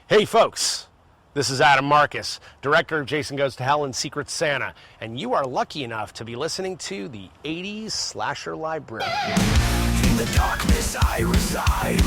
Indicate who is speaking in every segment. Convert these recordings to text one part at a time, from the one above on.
Speaker 1: Hey folks, this is Adam Marcus, director of Jason Goes to Hell and Secret Santa, and you are lucky enough to be listening to the 80s Slasher Library.
Speaker 2: In the darkness I reside,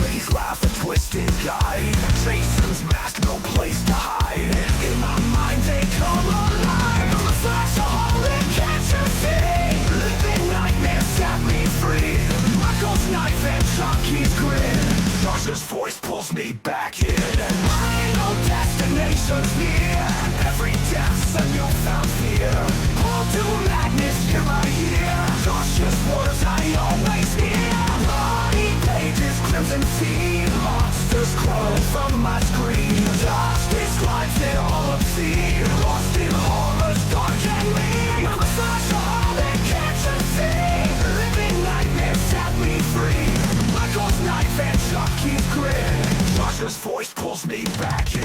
Speaker 2: face laugh a twisted guide. Jason's mask, no place to hide. In my mind they come alive. I'm a flash of holy, can't you see? Living nightmares set me free. Michael's knife and Chucky's grin. Josh's voice pulls me back in. Final destination's near. Every death's a newfound fear. All to madness, hear my ear. Josh's words I always hear. Bloody pages, crimson tea. Monsters crawling from my screen. Justice lines in all obscene. Lost in horrors dark and mean. I'm a flash of all that can't you see? Living nightmares set me free. Michael's knife and Chucky's grin. Josh's voice pulls me back in.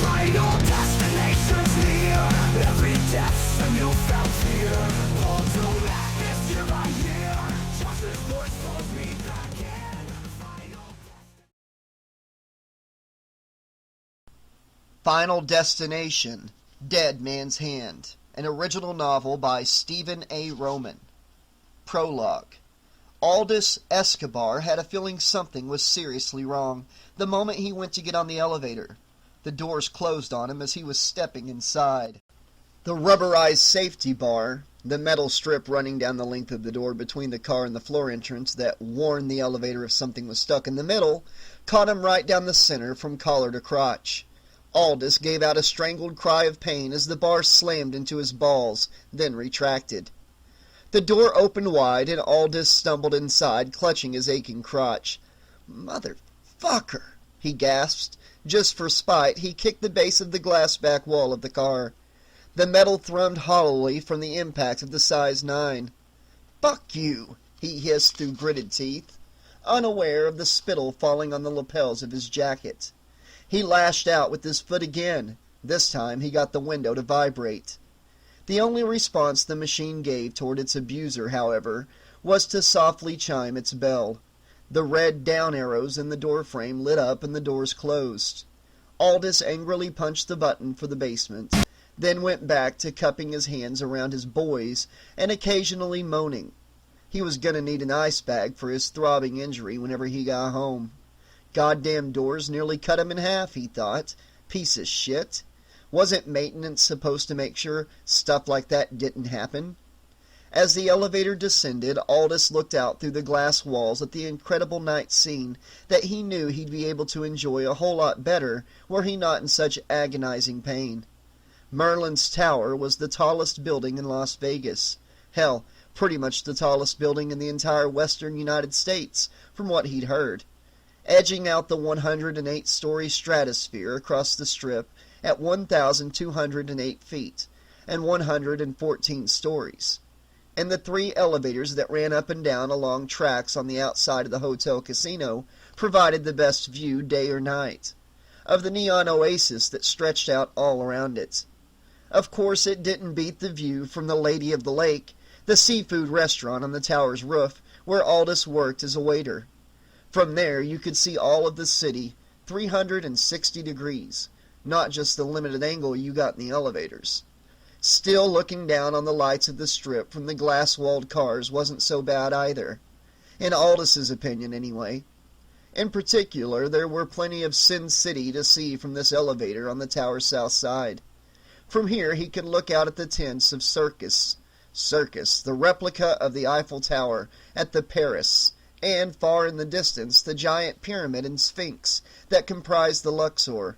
Speaker 2: Final destination's near. Every death's a newfound fear. All to madness, here I hear. Josh's voice pulls me back in.
Speaker 3: Final Destination, Dead Man's Hand, an original novel by Stephen A. Roman. Prologue. Aldous Escobar had a feeling something was seriously wrong the moment he went to get on the elevator. The doors closed on him as he was stepping inside. The rubberized safety bar, the metal strip running down the length of the door between the car and the floor entrance that warned the elevator if something was stuck in the middle, caught him right down the center from collar to crotch. Aldous gave out a strangled cry of pain as the bar slammed into his balls, then retracted. The door opened wide and Aldous stumbled inside, clutching his aching crotch. "Motherfucker!" he gasped. Just for spite, he kicked the base of the glass back wall of the car. The metal thrummed hollowly from the impact of the size 9. "Fuck you!" he hissed through gritted teeth, unaware of the spittle falling on the lapels of his jacket. He lashed out with his foot again. This time he got the window to vibrate. The only response the machine gave toward its abuser, however, was to softly chime its bell. The red down arrows in the doorframe lit up and the doors closed. Aldous angrily punched the button for the basement, then went back to cupping his hands around his boys and occasionally moaning. He was gonna need an ice bag for his throbbing injury whenever he got home. Goddamn doors nearly cut him in half, he thought. Piece of shit. Wasn't maintenance supposed to make sure stuff like that didn't happen? As the elevator descended, Aldous looked out through the glass walls at the incredible night scene that he knew he'd be able to enjoy a whole lot better were he not in such agonizing pain. Merlin's Tower was the tallest building in Las Vegas. Hell, pretty much the tallest building in the entire western United States, from what he'd heard. Edging out the 108-story stratosphere across the strip at 1,208 feet and 114 stories. And the 3 elevators that ran up and down along tracks on the outside of the hotel casino provided the best view day or night of the neon oasis that stretched out all around it. Of course, it didn't beat the view from the Lady of the Lake, the seafood restaurant on the tower's roof where Aldous worked as a waiter. From there you could see all of the city 360 degrees, not just the limited angle you got in the elevators. Still, looking down on the lights of the strip from the glass-walled cars wasn't so bad either. In Aldous' opinion, anyway. In particular, there were plenty of Sin City to see from this elevator on the tower's south side. From here he could look out at the tents of Circus, the replica of the Eiffel Tower at the Paris, and far in the distance the giant pyramid and Sphinx that comprised the Luxor.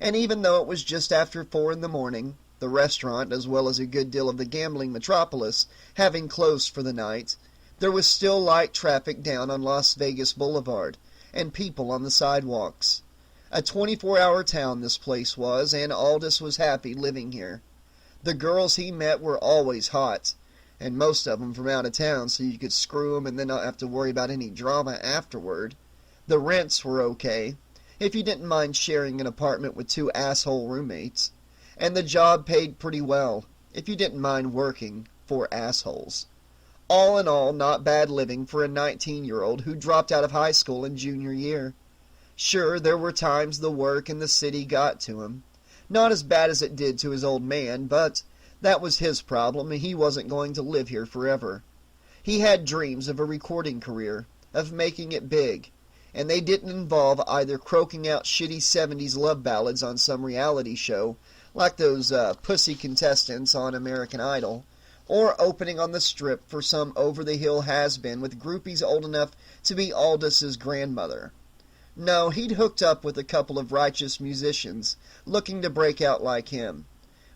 Speaker 3: And even though it was just after 4 in the morning, the restaurant, as well as a good deal of the gambling metropolis, having closed for the night, there was still light traffic down on Las Vegas Boulevard, and people on the sidewalks. A 24-hour town this place was, and Aldous was happy living here. The girls he met were always hot. and most of them from out of town so you could screw them and then not have to worry about any drama afterward. The rents were okay, if you didn't mind sharing an apartment with 2 asshole roommates. And the job paid pretty well, if you didn't mind working for assholes. All in all, not bad living for a 19-year-old who dropped out of high school in junior year. Sure, there were times the work and the city got to him. Not as bad as it did to his old man, but that was his problem, and he wasn't going to live here forever. He had dreams of a recording career, of making it big, and they didn't involve either croaking out shitty 70s love ballads on some reality show, like those pussy contestants on American Idol, or opening on the Strip for some over-the-hill has-been with groupies old enough to be Aldous' grandmother. No, he'd hooked up with a couple of righteous musicians looking to break out like him.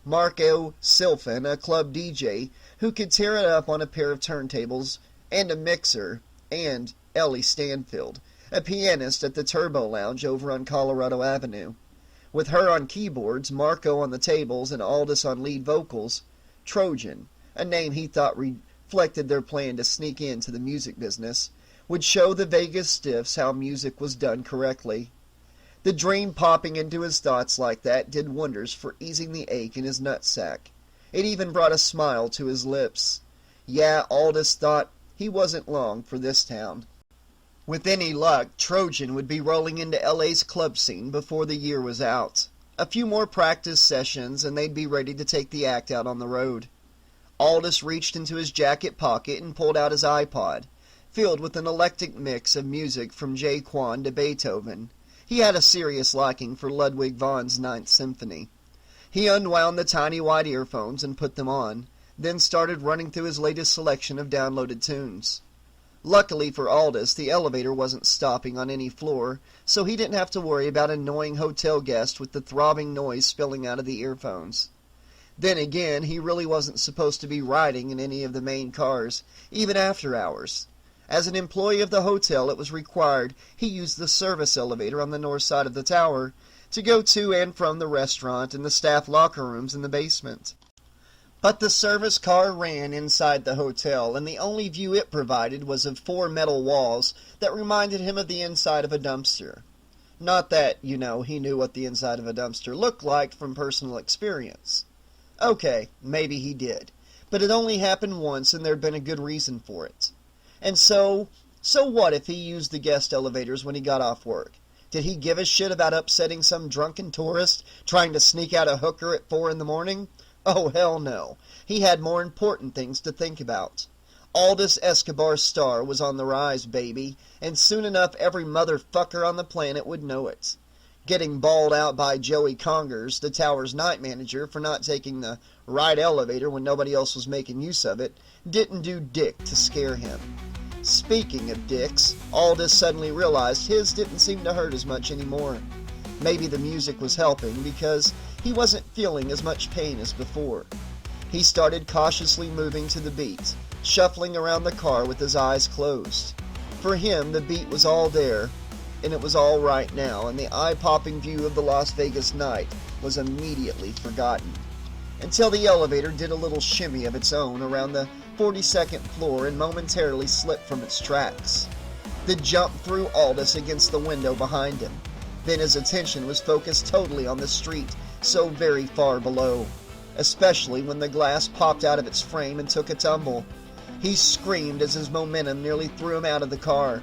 Speaker 3: Marco Silfen, a club DJ who could tear it up on a pair of turntables and a mixer, and Ellie Stanfield, a pianist at the Turbo Lounge over on Colorado Avenue. With her on keyboards, Marco on the tables, and Aldous on lead vocals, Trojan, a name he thought reflected their plan to sneak into the music business, would show the Vegas stiffs how music was done correctly. The dream popping into his thoughts like that did wonders for easing the ache in his nutsack. It even brought a smile to his lips. Yeah, Aldous thought he wasn't long for this town. With any luck, Trojan would be rolling into LA's club scene before the year was out. A few more practice sessions and they'd be ready to take the act out on the road. Aldous reached into his jacket pocket and pulled out his iPod, filled with an eclectic mix of music from J. Kwan to Beethoven. He had a serious liking for Ludwig van's Ninth Symphony. He unwound the tiny white earphones and put them on, then started running through his latest selection of downloaded tunes. Luckily for Aldous, the elevator wasn't stopping on any floor, so he didn't have to worry about an annoying hotel guest with the throbbing noise spilling out of the earphones. Then again, he really wasn't supposed to be riding in any of the main cars, even after hours. As an employee of the hotel, it was required he use the service elevator on the north side of the tower to go to and from the restaurant and the staff locker rooms in the basement. But the service car ran inside the hotel, and the only view it provided was of 4 metal walls that reminded him of the inside of a dumpster. Not that, he knew what the inside of a dumpster looked like from personal experience. Okay, maybe he did, but it only happened once and there'd been a good reason for it. And so what if he used the guest elevators when he got off work? Did he give a shit about upsetting some drunken tourist trying to sneak out a hooker at 4 in the morning? Oh, hell no. He had more important things to think about. Aldous Escobar's star was on the rise, baby, and soon enough every motherfucker on the planet would know it. Getting bawled out by Joey Congers, the tower's night manager, for not taking the right elevator when nobody else was making use of it, didn't do dick to scare him. Speaking of dicks, Aldous suddenly realized his didn't seem to hurt as much anymore. Maybe the music was helping, because he wasn't feeling as much pain as before. He started cautiously moving to the beat, shuffling around the car with his eyes closed. For him, the beat was all there, and it was all right now, and the eye-popping view of the Las Vegas night was immediately forgotten. Until the elevator did a little shimmy of its own around the 42nd floor and momentarily slipped from its tracks. The jump threw Aldous against the window behind him. Then his attention was focused totally on the street so very far below, especially when the glass popped out of its frame and took a tumble. He screamed as his momentum nearly threw him out of the car.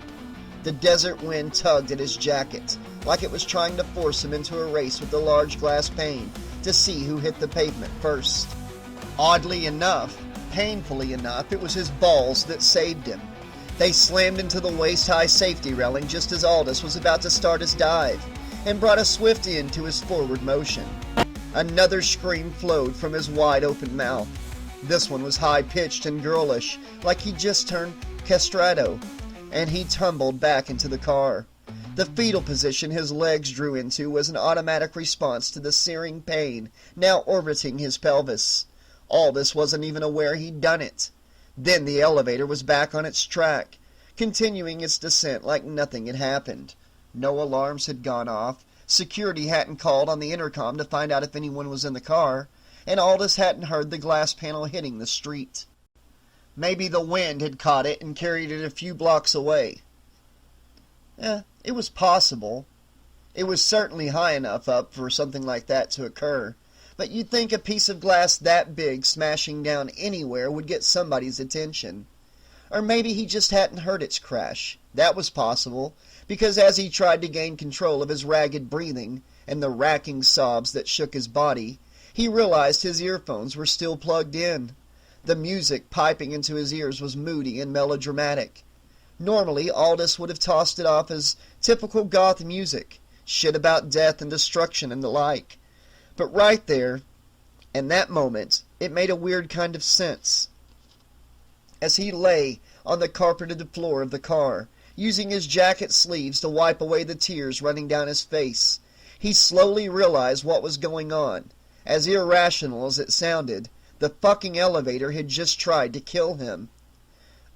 Speaker 3: The desert wind tugged at his jacket, like it was trying to force him into a race with the large glass pane to see who hit the pavement first. Oddly enough, painfully enough, it was his balls that saved him. They slammed into the waist-high safety railing just as Aldous was about to start his dive, and brought a swift end to his forward motion. Another scream flowed from his wide-open mouth. This one was high-pitched and girlish, like he'd just turned castrato, and he tumbled back into the car. The fetal position his legs drew into was an automatic response to the searing pain now orbiting his pelvis. Aldous wasn't even aware he'd done it. Then the elevator was back on its track, continuing its descent like nothing had happened. No alarms had gone off, security hadn't called on the intercom to find out if anyone was in the car, and Aldous hadn't heard the glass panel hitting the street. Maybe the wind had caught it and carried it a few blocks away. It was possible. It was certainly high enough up for something like that to occur. But you'd think a piece of glass that big smashing down anywhere would get somebody's attention. Or maybe he just hadn't heard its crash. That was possible, because as he tried to gain control of his ragged breathing and the racking sobs that shook his body, he realized his earphones were still plugged in. The music piping into his ears was moody and melodramatic. Normally, Aldous would have tossed it off as typical goth music, shit about death and destruction and the like. But right there, in that moment, it made a weird kind of sense. As he lay on the carpeted floor of the car, using his jacket sleeves to wipe away the tears running down his face, he slowly realized what was going on. As irrational as it sounded, the fucking elevator had just tried to kill him.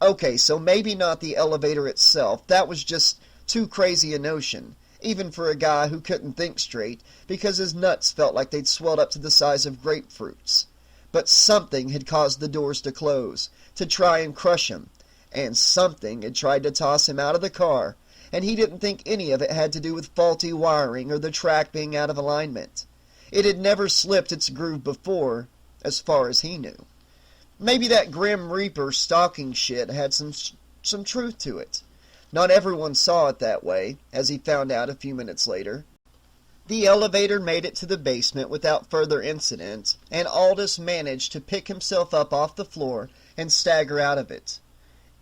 Speaker 3: Okay, so maybe not the elevator itself. That was just too crazy a notion, even for a guy who couldn't think straight because his nuts felt like they'd swelled up to the size of grapefruits. But something had caused the doors to close, to try and crush him, and something had tried to toss him out of the car, and he didn't think any of it had to do with faulty wiring or the track being out of alignment. It had never slipped its groove before, as far as he knew. Maybe that Grim Reaper stalking shit had some truth to it. Not everyone saw it that way, as he found out a few minutes later. The elevator made it to the basement without further incident, and Aldous managed to pick himself up off the floor and stagger out of it.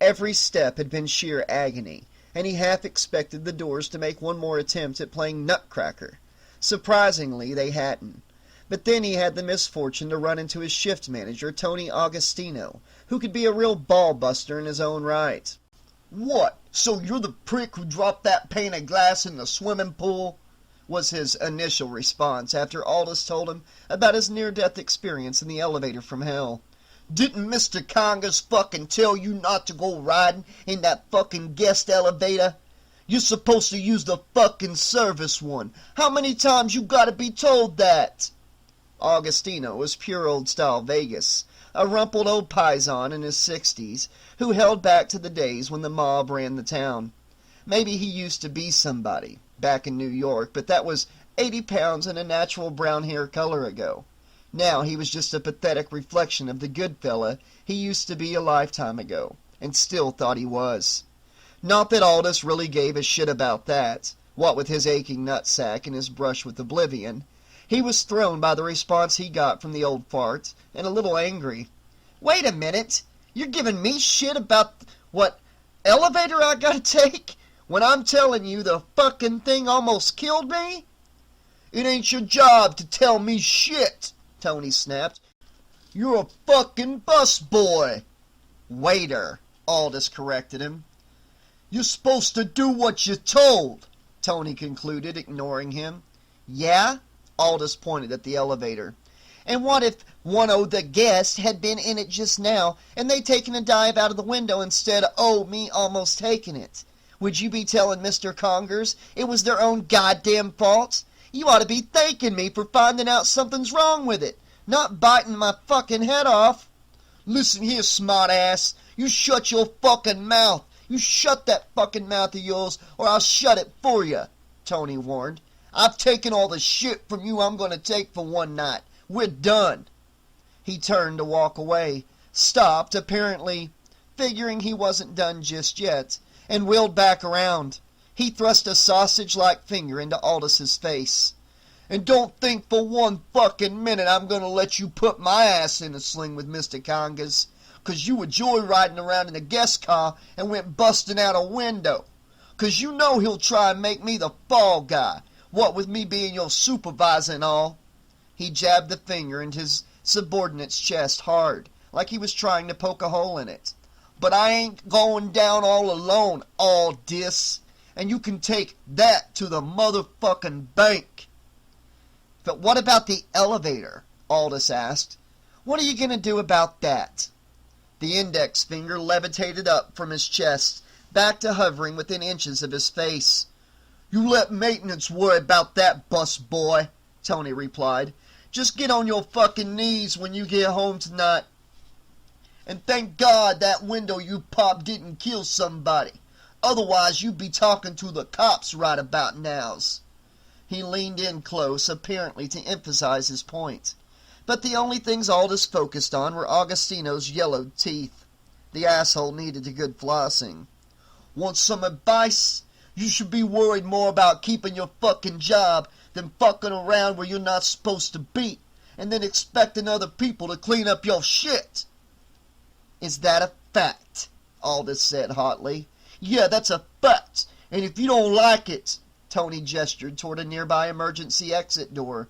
Speaker 3: Every step had been sheer agony, and he half expected the doors to make one more attempt at playing Nutcracker. Surprisingly, they hadn't. But then he had the misfortune to run into his shift manager, Tony Augustino, who could be a real ball-buster in his own right. "What, so you're the prick who dropped that pane of glass in the swimming pool?" was his initial response after Aldous told him about his near-death experience in the elevator from hell. "Didn't Mr. Congas fucking tell you not to go riding in that fucking guest elevator? You're supposed to use the fucking service one. How many times you gotta be told that?" Augustino was pure old-style Vegas, a rumpled old paisan in his 60s who held back to the days when the mob ran the town. Maybe he used to be somebody back in New York, but that was 80 pounds and a natural brown hair color ago. Now he was just a pathetic reflection of the good fella he used to be a lifetime ago, and still thought he was. Not that Aldous really gave a shit about that, what with his aching nutsack and his brush with oblivion. He was thrown by the response he got from the old fart, and a little angry. "Wait a minute! You're giving me shit about what elevator I gotta take, when I'm telling you the fucking thing almost killed me?" "It ain't your job to tell me shit," Tony snapped. "You're a fucking busboy." "Waiter," Aldous corrected him. "You're supposed to do what you're told," Tony concluded, ignoring him. "Yeah?" Aldous pointed at the elevator. "And what if one o' the guests had been in it just now, and they'd taken a dive out of the window instead o' me almost taking it? Would you be telling Mr. Congers it was their own goddamn fault? You ought to be thanking me for finding out something's wrong with it, not biting my fucking head off." "Listen here, smart ass, you shut your fucking mouth. You shut that fucking mouth of yours, or I'll shut it for you," Tony warned. "I've taken all the shit from you I'm going to take for one night. We're done." He turned to walk away, stopped, apparently figuring he wasn't done just yet, and wheeled back around. He thrust a sausage-like finger into Aldous' face. "And don't think for one fucking minute I'm going to let you put my ass in a sling with Mr. Congas, 'cause you were joyriding around in a guest car and went busting out a window. 'Cause you know he'll try and make me the fall guy, what with me being your supervisor and all." He jabbed the finger into his subordinate's chest hard, like he was trying to poke a hole in it. "But I ain't going down all alone, Aldous, and you can take that to the motherfucking bank." "But what about the elevator?" Aldous asked. "What are you going to do about that?" The index finger levitated up from his chest, back to hovering within inches of his face. "You let maintenance worry about that, bus boy," Tony replied. "Just get on your fucking knees when you get home tonight And thank God that window you popped didn't kill somebody. Otherwise you'd be talking to the cops right about nows." He leaned in close, apparently to emphasize his point. But the only things Aldous focused on were Augustino's yellowed teeth. The asshole needed a good flossing. "Want some advice? You should be worried more about keeping your fucking job than fucking around where you're not supposed to be, and then expecting other people to clean up your shit." "Is that a fact?" Aldous said hotly. "Yeah, that's a fact, and if you don't like it," Tony gestured toward a nearby emergency exit door,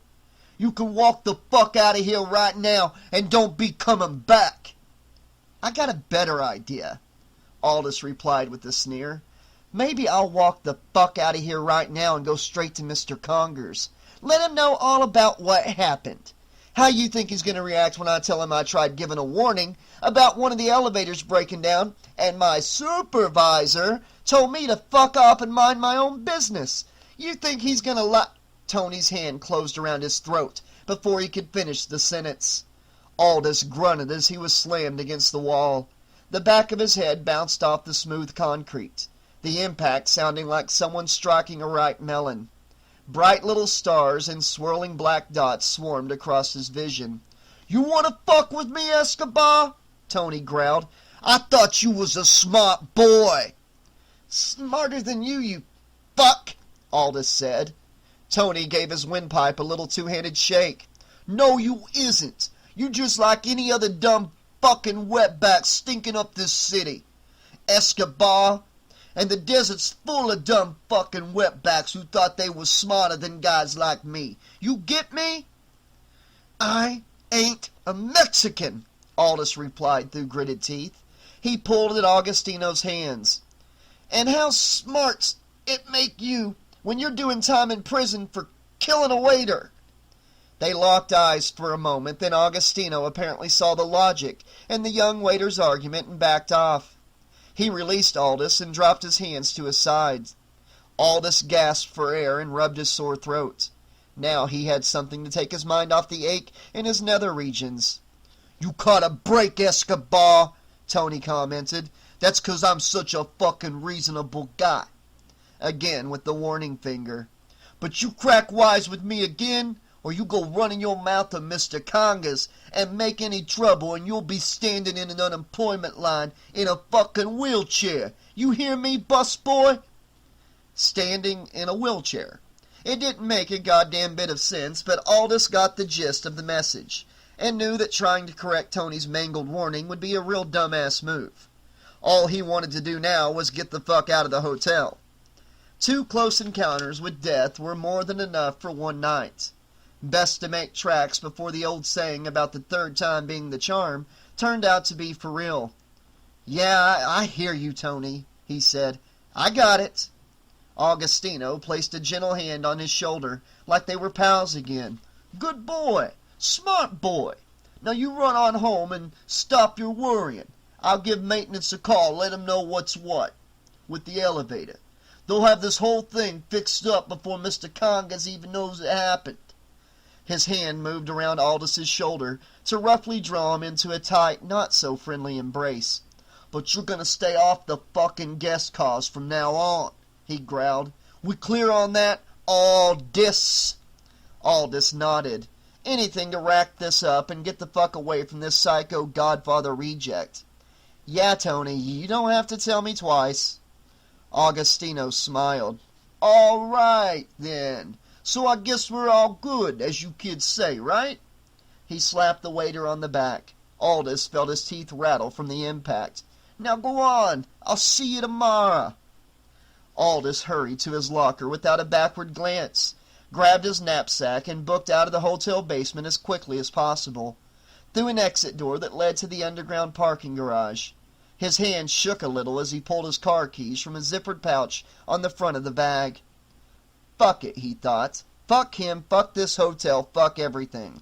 Speaker 3: "you can walk the fuck out of here right now and don't be coming back." "I got a better idea," Aldous replied with a sneer. "Maybe I'll walk the fuck out of here right now and go straight to Mr. Conger's. Let him know all about what happened. How you think he's going to react when I tell him I tried giving a warning about one of the elevators breaking down, and my supervisor told me to fuck off and mind my own business? You think he's going to Tony's hand closed around his throat before he could finish the sentence. Aldous grunted as he was slammed against the wall. The back of his head bounced off the smooth concrete, the impact sounding like someone striking a ripe melon. Bright little stars and swirling black dots swarmed across his vision. "You want to fuck with me, Escobar?" Tony growled. "I thought you was a smart boy." "Smarter than you fuck," Aldous said. Tony gave his windpipe a little two-handed shake. "No, you isn't. You just like any other dumb fucking wetback stinking up this city, Escobar. And the desert's full of dumb fucking wetbacks who thought they was smarter than guys like me. You get me?" "I ain't a Mexican," Aldous replied through gritted teeth. He pulled at Augustino's hands. "And how smart's it make you when you're doing time in prison for killing a waiter?" They locked eyes for a moment, then Augustino apparently saw the logic in the young waiter's argument and backed off. He released Aldous and dropped his hands to his sides. Aldous gasped for air and rubbed his sore throat. Now he had something to take his mind off the ache in his nether regions. "You caught a break, Escobar," Tony commented. "That's 'cause I'm such a fucking reasonable guy." Again with the warning finger. "But you crack wise with me again, or you go running your mouth to Mr. Conger's and make any trouble, and you'll be standing in an unemployment line in a fucking wheelchair. You hear me, busboy?" Standing in a wheelchair. It didn't make a goddamn bit of sense, but Aldous got the gist of the message, and knew that trying to correct Tony's mangled warning would be a real dumbass move. All he wanted to do now was get the fuck out of the hotel. 2 close encounters with death were more than enough for one night. Best to make tracks before the old saying about the third time being the charm turned out to be for real. "Yeah, I hear you, Tony," he said. "I got it." Augustino placed a gentle hand on his shoulder like they were pals again. "Good boy. Smart boy. Now you run on home and stop your worrying. I'll give maintenance a call, let 'em know what's what with the elevator. They'll have this whole thing fixed up before Mr. Congas even knows it happened." His hand moved around Aldous' shoulder to roughly draw him into a tight, not-so-friendly embrace. "But you're gonna stay off the fucking guest cars from now on," he growled. "We clear on that, Aldous?" Aldous nodded. Anything to rack this up and get the fuck away from this psycho Godfather reject. "Yeah, Tony, you don't have to tell me twice." Augustino smiled. "All right, then. So I guess we're all good, as you kids say, right?" He slapped the waiter on the back. Aldous felt his teeth rattle from the impact. "Now go on. I'll see you tomorrow." Aldous hurried to his locker without a backward glance, grabbed his knapsack, and booked out of the hotel basement as quickly as possible, through an exit door that led to the underground parking garage. His hand shook a little as he pulled his car keys from a zippered pouch on the front of the bag. Fuck it, he thought. Fuck him, fuck this hotel, fuck everything.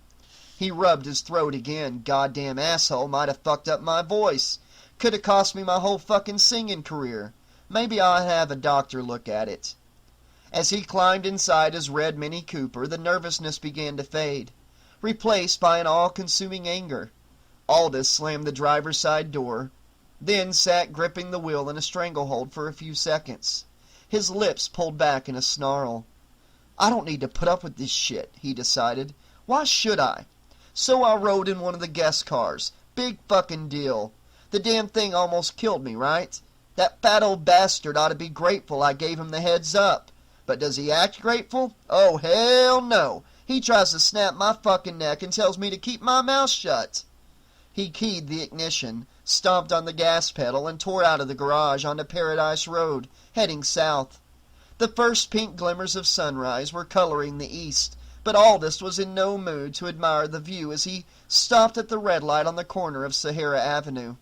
Speaker 3: He rubbed his throat again. Goddamn asshole might have fucked up my voice. Could have cost me my whole fucking singing career. Maybe I'll have a doctor look at it. As he climbed inside his red Mini Cooper, the nervousness began to fade, replaced by an all-consuming anger. Aldous slammed the driver's side door, then sat gripping the wheel in a stranglehold for a few seconds, his lips pulled back in a snarl. I don't need to put up with this shit, he decided. Why should I? So I rode in one of the guest cars. Big fucking deal. The damn thing almost killed me, right? That fat old bastard ought to be grateful I gave him the heads up. But does he act grateful? Oh, hell no. He tries to snap my fucking neck and tells me to keep my mouth shut. He keyed the ignition, stomped on the gas pedal, and tore out of the garage onto Paradise Road, heading south. The first pink glimmers of sunrise were coloring the east, but Aldous was in no mood to admire the view as he stopped at the red light on the corner of Sahara Avenue.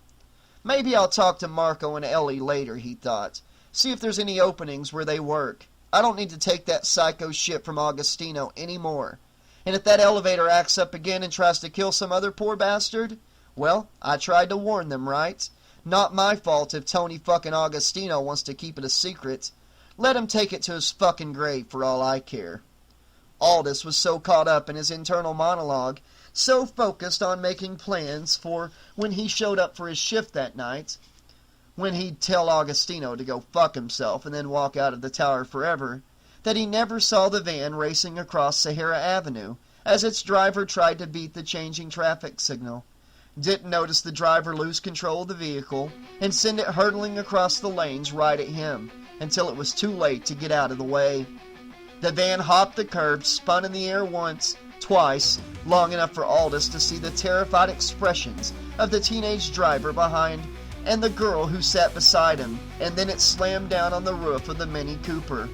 Speaker 3: Maybe I'll talk to Marco and Ellie later, he thought. See if there's any openings where they work. I don't need to take that psycho shit from Augustino anymore. And if that elevator acts up again and tries to kill some other poor bastard, well, I tried to warn them, right? Not my fault if Tony fucking Augustino wants to keep it a secret. Let him take it to his fucking grave for all I care. Aldous was so caught up in his internal monologue, so focused on making plans for when he showed up for his shift that night, when he'd tell Augustino to go fuck himself and then walk out of the tower forever, that he never saw the van racing across Sahara Avenue as its driver tried to beat the changing traffic signal. Didn't notice the driver lose control of the vehicle and send it hurtling across the lanes right at him until it was too late to get out of the way. The van hopped the curb, spun in the air once, twice, long enough for Aldous to see the terrified expressions of the teenage driver behind and the girl who sat beside him, and then it slammed down on the roof of the Mini Cooper.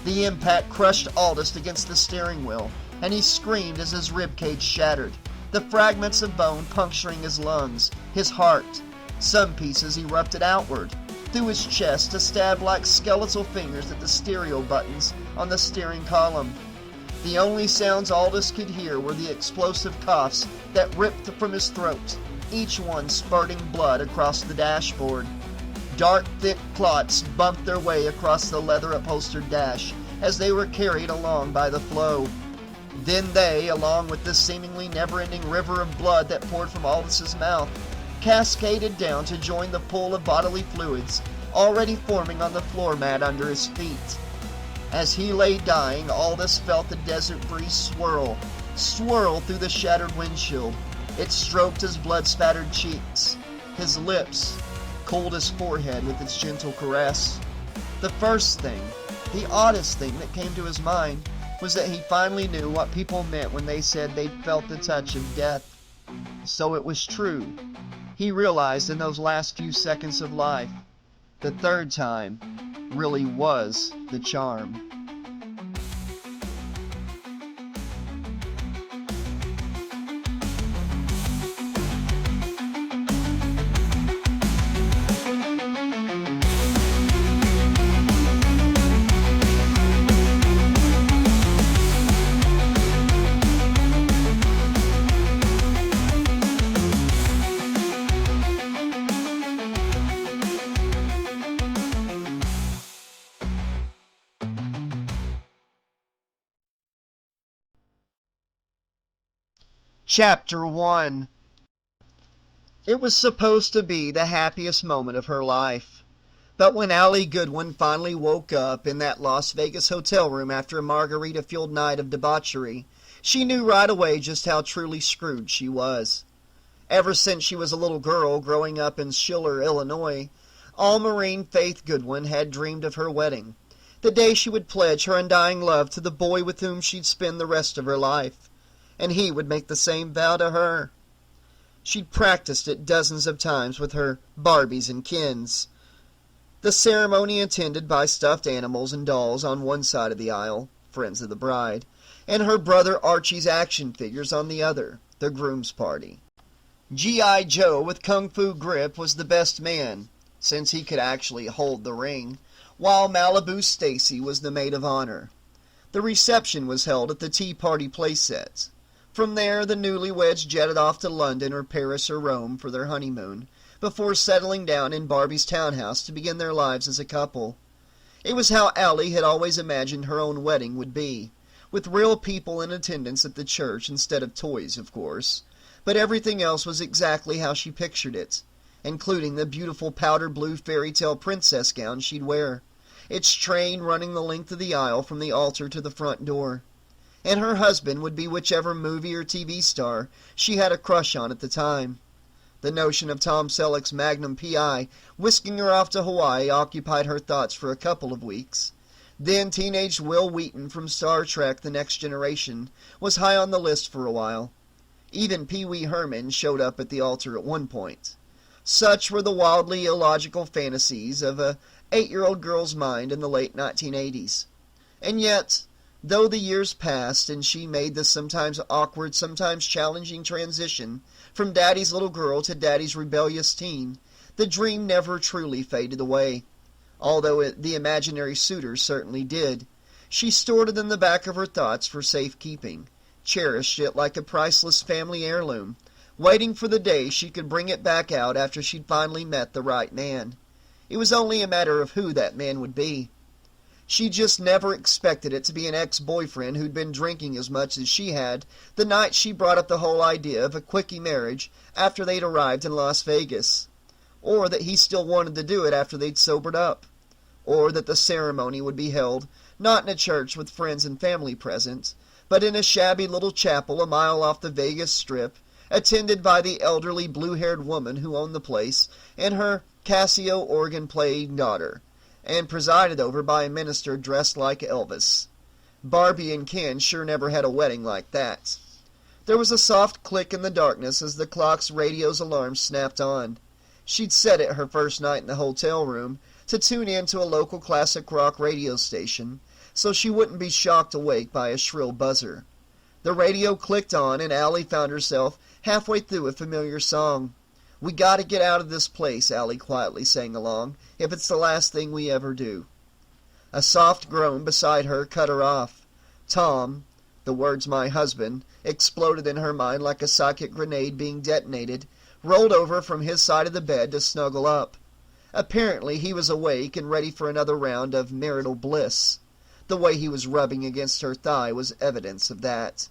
Speaker 3: The impact crushed Aldous against the steering wheel, and he screamed as his ribcage shattered, the fragments of bone puncturing his lungs, his heart. Some pieces erupted outward, through his chest to stab like skeletal fingers at the stereo buttons on the steering column. The only sounds Aldous could hear were the explosive coughs that ripped from his throat, each one spurting blood across the dashboard. Dark, thick clots bumped their way across the leather-upholstered dash as they were carried along by the flow. Then they, along with the seemingly never-ending river of blood that poured from Aldous' mouth, cascaded down to join the pool of bodily fluids already forming on the floor mat under his feet. As he lay dying, Aldous felt the desert breeze swirl through the shattered windshield. It stroked his blood-spattered cheeks. His lips cooled his forehead with its gentle caress. The first thing, the oddest thing that came to his mind was that he finally knew what people meant when they said they'd felt the touch of death. So it was true. He realized in those last few seconds of life, the third time really was the charm. Chapter 1. It was supposed to be the happiest moment of her life. But when Annie Goodwin finally woke up in that Las Vegas hotel room after a margarita-fueled night of debauchery, she knew right away just how truly screwed she was. Ever since she was a little girl growing up in Schiller, Illinois, All-Marine Faith Goodwin had dreamed of her wedding, the day she would pledge her undying love to the boy with whom she'd spend the rest of her life, and he would make the same vow to her. She'd practiced it dozens of times with her Barbies and Kens, the ceremony attended by stuffed animals and dolls on one side of the aisle, friends of the bride, and her brother Archie's action figures on the other, the groom's party. G.I. Joe with Kung Fu grip was the best man, since he could actually hold the ring, while Malibu Stacy was the maid of honor. The reception was held at the Tea Party playset. From there, the newlyweds jetted off to London or Paris or Rome for their honeymoon, before settling down in Barbie's townhouse to begin their lives as a couple. It was how Allie had always imagined her own wedding would be, with real people in attendance at the church instead of toys, of course, but everything else was exactly how she pictured it, including the beautiful powder blue fairy tale princess gown she'd wear, its train running the length of the aisle from the altar to the front door. And her husband would be whichever movie or TV star she had a crush on at the time. The notion of Tom Selleck's Magnum P.I. whisking her off to Hawaii occupied her thoughts for a couple of weeks. Then teenage Will Wheaton from Star Trek The Next Generation was high on the list for a while. Even Pee Wee Herman showed up at the altar at one point. Such were the wildly illogical fantasies of a 8-year-old girl's mind in the late 1980s. And yet, though the years passed and she made the sometimes awkward, sometimes challenging transition from daddy's little girl to daddy's rebellious teen, the dream never truly faded away. Although the imaginary suitor certainly did. She stored it in the back of her thoughts for safekeeping, cherished it like a priceless family heirloom, waiting for the day she could bring it back out after she'd finally met the right man. It was only a matter of who that man would be. She just never expected it to be an ex-boyfriend who'd been drinking as much as she had the night she brought up the whole idea of a quickie marriage after they'd arrived in Las Vegas. Or that he still wanted to do it after they'd sobered up. Or that the ceremony would be held, not in a church with friends and family present, but in a shabby little chapel a mile off the Vegas Strip, attended by the elderly blue-haired woman who owned the place and her Casio organ-playing daughter, and presided over by a minister dressed like Elvis. Barbie and Ken sure never had a wedding like that. There was a soft click in the darkness as the clock's radio's alarm snapped on. She'd set it her first night in the hotel room to tune in to a local classic rock radio station, so she wouldn't be shocked awake by a shrill buzzer. The radio clicked on, and Allie found herself halfway through a familiar song. "We gotta get out of this place," Allie quietly sang along, "if it's the last thing we ever do." A soft groan beside her cut her off. Tom, the words "my husband," exploded in her mind like a psychic grenade being detonated, rolled over from his side of the bed to snuggle up. Apparently he was awake and ready for another round of marital bliss. The way he was rubbing against her thigh was evidence of that.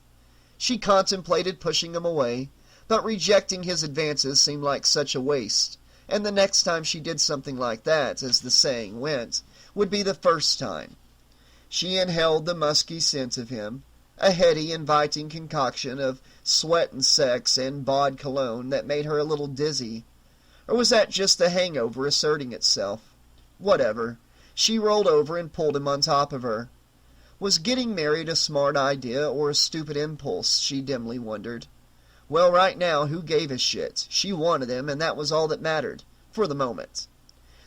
Speaker 3: She contemplated pushing him away, but rejecting his advances seemed like such a waste, and the next time she did something like that, as the saying went, would be the first time. She inhaled the musky scent of him, a heady, inviting concoction of sweat and sex and bod cologne that made her a little dizzy. Or was that just the hangover asserting itself? Whatever. She rolled over and pulled him on top of her. Was getting married a smart idea or a stupid impulse, she dimly wondered. Well, right now, who gave a shit? She wanted him, and that was all that mattered, for the moment.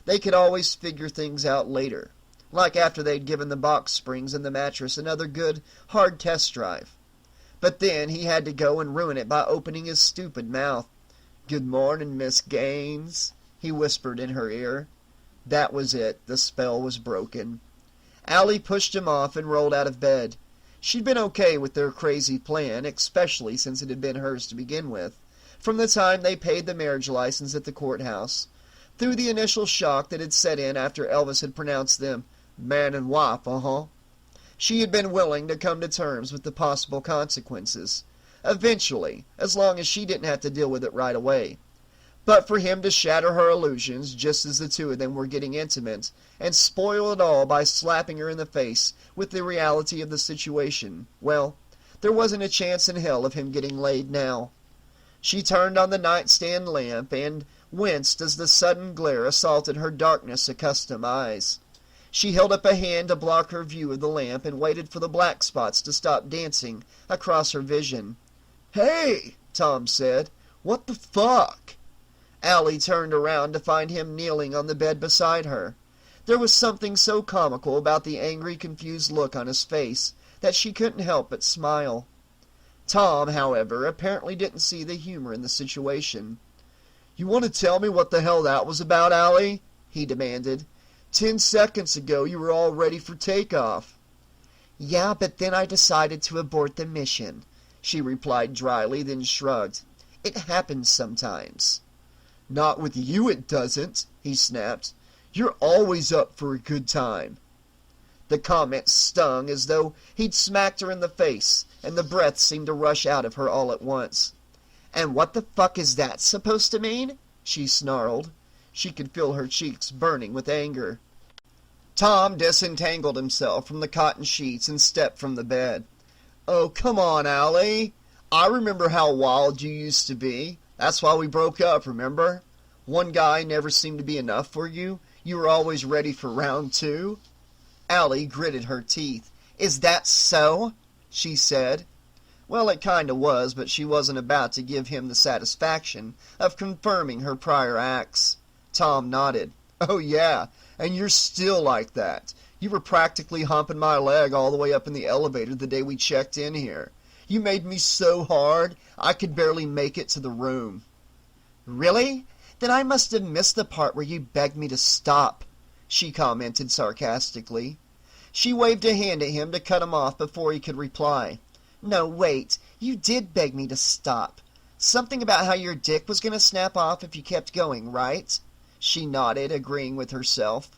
Speaker 3: They could always figure things out later, like after they'd given the box springs and the mattress another good, hard test drive. But then he had to go and ruin it by opening his stupid mouth. "Good morning, Miss Gaines," he whispered in her ear. That was it. The spell was broken. Allie pushed him off and rolled out of bed. She'd been okay with their crazy plan, especially since it had been hers to begin with, from the time they paid the marriage license at the courthouse, through the initial shock that had set in after Elvis had pronounced them man and wife, She had been willing to come to terms with the possible consequences, eventually, as long as she didn't have to deal with it right away. But for him to shatter her illusions just as the two of them were getting intimate, and spoil it all by slapping her in the face with the reality of the situation, well, there wasn't a chance in hell of him getting laid now. She turned on the nightstand lamp and winced as the sudden glare assaulted her darkness-accustomed eyes. She held up a hand to block her view of the lamp and waited for the black spots to stop dancing across her vision. "Hey," Tom said, "what the fuck?" Allie turned around to find him kneeling on the bed beside her. There was something so comical about the angry, confused look on his face that she couldn't help but smile. Tom, however, apparently didn't see the humor in the situation. "You want to tell me what the hell that was about, Allie?" he demanded. 10 seconds ago you were all ready for takeoff." "Yeah, but then I decided to abort the mission," she replied dryly, then shrugged. "It happens sometimes." "Not with you it doesn't," he snapped. "You're always up for a good time." The comment stung as though he'd smacked her in the face, and the breath seemed to rush out of her all at once. And what the fuck is that supposed to mean? She snarled. She could feel her cheeks burning with anger. Tom disentangled himself from the cotton sheets and stepped from the bed. Oh, come on, Allie. I remember how wild you used to be. That's why we broke up, remember? One guy never seemed to be enough for you. You were always ready for round two. Allie gritted her teeth. Is that so? She said. Well, it kinda was, but she wasn't about to give him the satisfaction of confirming her prior acts. Tom nodded. Oh yeah, and you're still like that. You were practically humping my leg all the way up in the elevator the day we checked in here. You made me so hard, I could barely make it to the room. Really? Then I must have missed the part where you begged me to stop, she commented sarcastically. She waved a hand at him to cut him off before he could reply. No, wait, you did beg me to stop. Something about how your dick was going to snap off if you kept going, right? She nodded, agreeing with herself.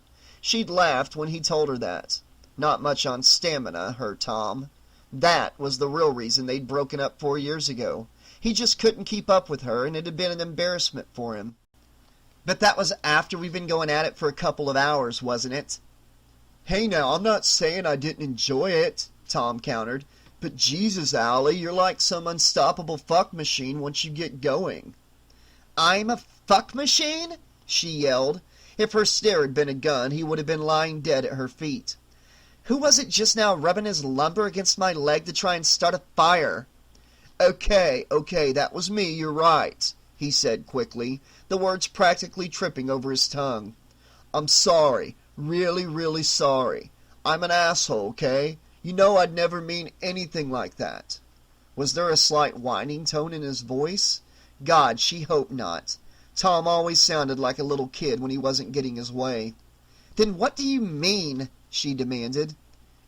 Speaker 3: She'd laughed when he told her that. Not much on stamina, her Tom. That was the real reason they'd broken up 4 years ago. He just couldn't keep up with her, and it had been an embarrassment for him. But that was after we'd been going at it for a couple of hours, wasn't it? Hey now, I'm not saying I didn't enjoy it, Tom countered. But Jesus, Allie, you're like some unstoppable fuck machine once you get going. I'm a fuck machine? She yelled. If her stare had been a gun, he would have been lying dead at her feet. Who was it just now rubbing his lumber against my leg to try and start a fire? Okay, that was me, you're right, he said quickly, the words practically tripping over his tongue. I'm sorry, really, really sorry. I'm an asshole, okay? You know I'd never mean anything like that. Was there a slight whining tone in his voice? God, she hoped not. Tom always sounded like a little kid when he wasn't getting his way. Then what do you mean? She demanded.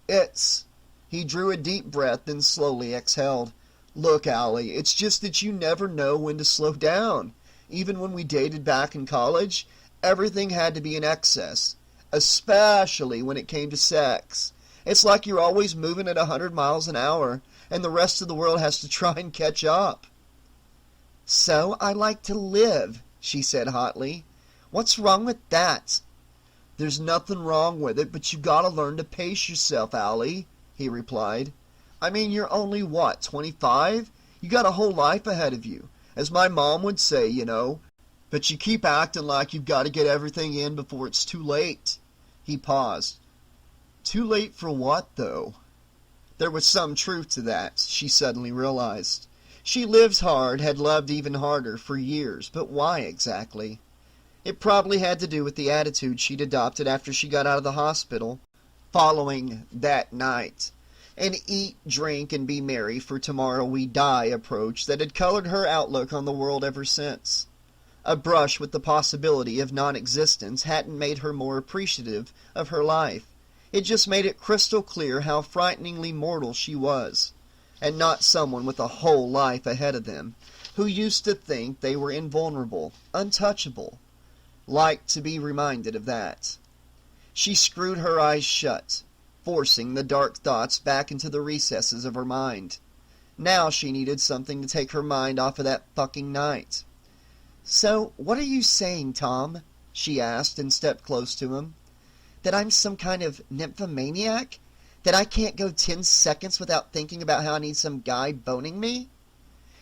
Speaker 3: It's... He drew a deep breath, then slowly exhaled. Look, Allie, it's just that you never know when to slow down. Even when we dated back in college, everything had to be in excess, especially when it came to sex. It's like you're always moving at 100 miles an hour, and the rest of the world has to try and catch up. So I like to live, she said hotly. What's wrong with that? There's nothing wrong with it, but you gotta learn to pace yourself, Allie, he replied. I mean, you're only, 25? You got a whole life ahead of you, as my mom would say, you know. But you keep acting like you've got to get everything in before it's too late. He paused. Too late for what, though? There was some truth to that, she suddenly realized. She lived hard, had loved even harder for years, but why exactly? It probably had to do with the attitude she'd adopted after she got out of the hospital, following that night. An eat, drink, and be merry for tomorrow we die approach that had colored her outlook on the world ever since. A brush with the possibility of non-existence hadn't made her more appreciative of her life. It just made it crystal clear how frighteningly mortal she was, and not someone with a whole life ahead of them, who used to think they were invulnerable, untouchable. Liked to be reminded of that. She screwed her eyes shut, forcing the dark thoughts back into the recesses of her mind. Now she needed something to take her mind off of that fucking night. So, what are you saying, Tom? She asked and stepped close to him. That I'm some kind of nymphomaniac? That I can't go 10 seconds without thinking about how I need some guy boning me?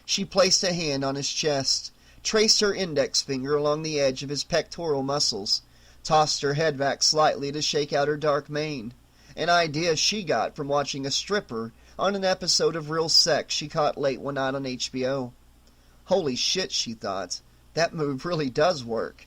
Speaker 3: She placed a hand on his chest, traced her index finger along the edge of his pectoral muscles, tossed her head back slightly to shake out her dark mane, an idea she got from watching a stripper on an episode of Real Sex she caught late one night on HBO. Holy shit, she thought, that move really does work.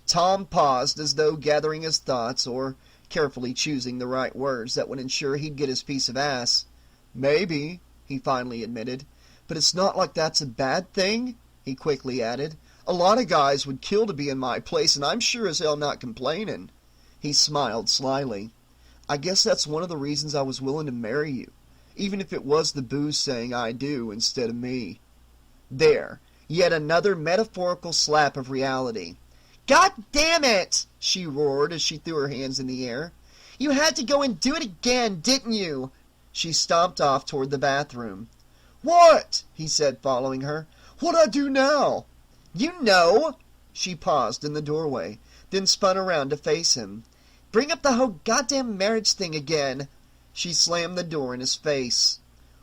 Speaker 3: Tom paused as though gathering his thoughts or carefully choosing the right words that would ensure he'd get his piece of ass. Maybe, he finally admitted, but it's not like that's a bad thing, he quickly added. A lot of guys would kill to be in my place, and I'm sure as hell not complaining. He smiled slyly. I guess that's one of the reasons I was willing to marry you, even if it was the booze saying I do instead of me. There, yet another metaphorical slap of reality. God damn it! She roared as she threw her hands in the air. You had to go and do it again, didn't you? She stomped off toward the bathroom. What? He said, following her. What'd I do now? You know! She paused in the doorway, then spun around to face him. Bring up the whole goddamn marriage thing again. She slammed the door in his face.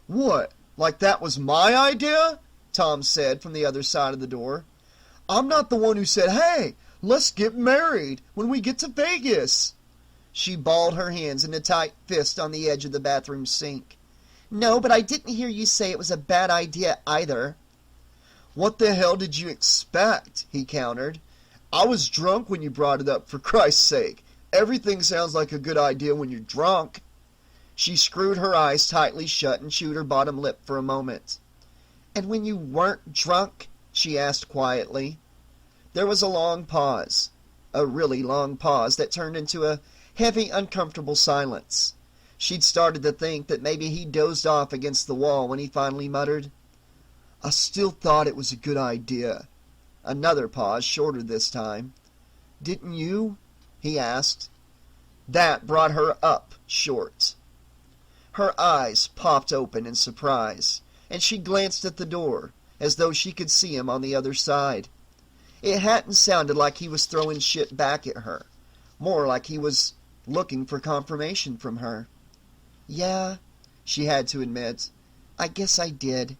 Speaker 3: What? Like that was my idea? Tom said from the other side of the door. I'm not the one who said, hey, let's get married when we get to Vegas. She balled her hands in a tight fist on the edge of the bathroom sink. No, but I didn't hear you say it was a bad idea either. What the hell did you expect? He countered. I was drunk when you brought it up, for Christ's sake. Everything sounds like a good idea when you're drunk. She screwed her eyes tightly shut and chewed her bottom lip for a moment. And when you weren't drunk? She asked quietly. There was a long pause. A really long pause that turned into a heavy, uncomfortable silence. She'd started to think that maybe he dozed off against the wall when he finally muttered, I still thought it was a good idea. Another pause, shorter this time. Didn't you? He asked. That brought her up short. Her eyes popped open in surprise, and she glanced at the door, as though she could see him on the other side. It hadn't sounded like he was throwing shit back at her, more like he was looking for confirmation from her. Yeah, she had to admit, I guess I did.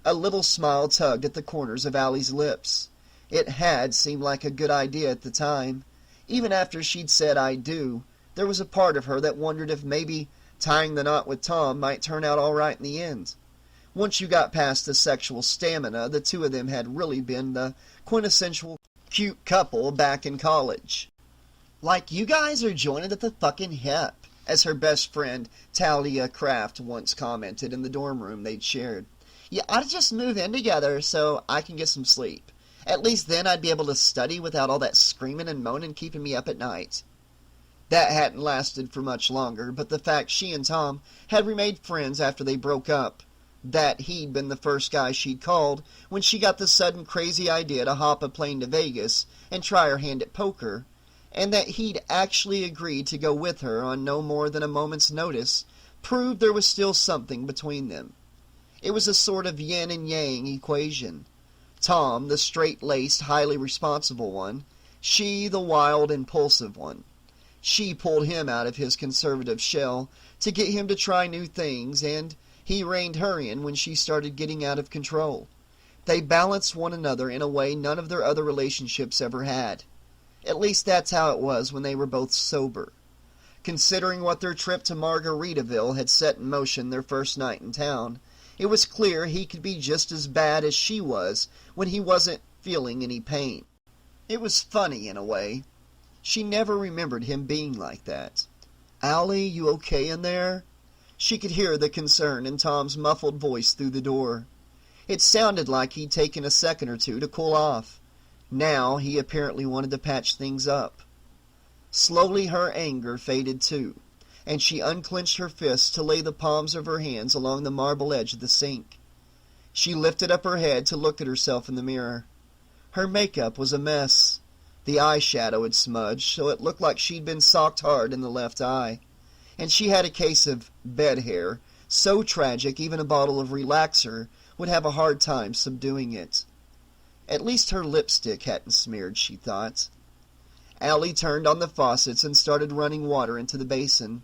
Speaker 3: A little smile tugged at the corners of Allie's lips. It had seemed like a good idea at the time. Even after she'd said I do, there was a part of her that wondered if maybe tying the knot with Tom might turn out all right in the end. Once you got past the sexual stamina, the two of them had really been the quintessential cute couple back in college. Like you guys are joined at the fucking hip, as her best friend Talia Kraft once commented in the dorm room they'd shared. You ought to just move in together so I can get some sleep. At least then I'd be able to study without all that screaming and moaning keeping me up at night. That hadn't lasted for much longer, but the fact she and Tom had remained friends after they broke up, that he'd been the first guy she'd called when she got the sudden crazy idea to hop a plane to Vegas and try her hand at poker, and that he'd actually agreed to go with her on no more than a moment's notice, proved there was still something between them. It was a sort of yin and yang equation. Tom, the straight-laced, highly responsible one, she, the wild, impulsive one. She pulled him out of his conservative shell to get him to try new things, and he reined her in when she started getting out of control. They balanced one another in a way none of their other relationships ever had. At least that's how it was when they were both sober. Considering what their trip to Margaritaville had set in motion their first night in town, it was clear he could be just as bad as she was when he wasn't feeling any pain. It was funny in a way. She never remembered him being like that. Allie, you okay in there? She could hear the concern in Tom's muffled voice through the door. It sounded like he'd taken a second or two to cool off. Now he apparently wanted to patch things up. Slowly her anger faded too, and she unclenched her fists to lay the palms of her hands along the marble edge of the sink. She lifted up her head to look at herself in the mirror. Her makeup was a mess. The eyeshadow had smudged, so it looked like she'd been socked hard in the left eye. And she had a case of bed hair, so tragic even a bottle of relaxer would have a hard time subduing it. At least her lipstick hadn't smeared, she thought. Allie turned on the faucets and started running water into the basin.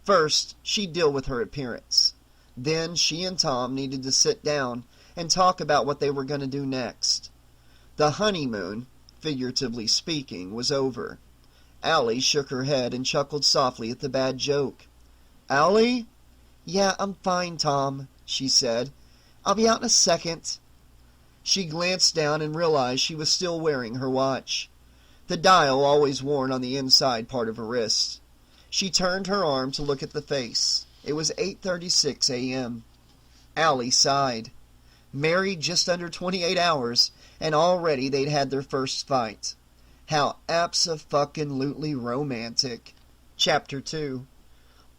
Speaker 3: First, she'd deal with her appearance. Then she and Tom needed to sit down and talk about what they were going to do next. The honeymoon, figuratively speaking, was over. Allie shook her head and chuckled softly at the bad joke. Allie? Yeah, I'm fine, Tom, she said. I'll be out in a second. She glanced down and realized she was still wearing her watch, the dial always worn on the inside part of her wrist. She turned her arm to look at the face. It was 8:36 a.m. Allie sighed. Married just under 28 hours, and already they'd had their first fight. How abso-fucking-lutely romantic. Chapter 2.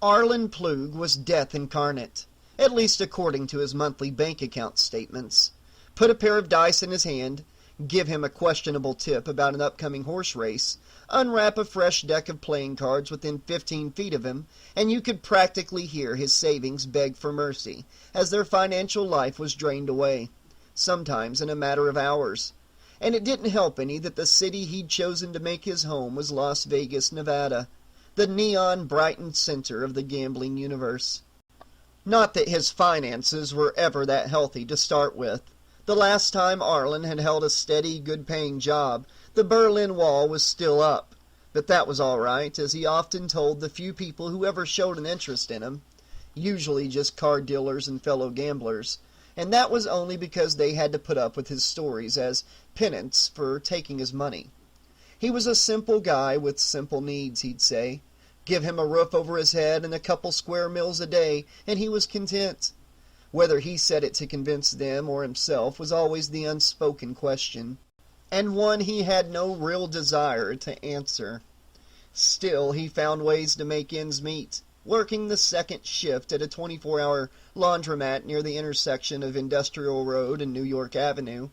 Speaker 3: Arlen Plug was death incarnate, at least according to his monthly bank account statements. Put a pair of dice in his hand, give him a questionable tip about an upcoming horse race, unwrap a fresh deck of playing cards within 15 feet of him, and you could practically hear his savings beg for mercy as their financial life was drained away. sometimes in a matter of hours. And it didn't help any that the city he'd chosen to make his home was Las Vegas, Nevada, the neon-brightened center of the gambling universe. Not that his finances were ever that healthy to start with. The last time Arlen had held a steady, good-paying job, the Berlin Wall was still up. But that was all right, as he often told the few people who ever showed an interest in him, usually just card dealers and fellow gamblers, and that was only because they had to put up with his stories as penance for taking his money. He was a simple guy with simple needs, he'd say. Give him a roof over his head and a couple square meals a day, and he was content. Whether he said it to convince them or himself was always the unspoken question, and one he had no real desire to answer. Still, he found ways to make ends meet, working the second shift at a 24-hour laundromat near the intersection of Industrial Road and New York Avenue.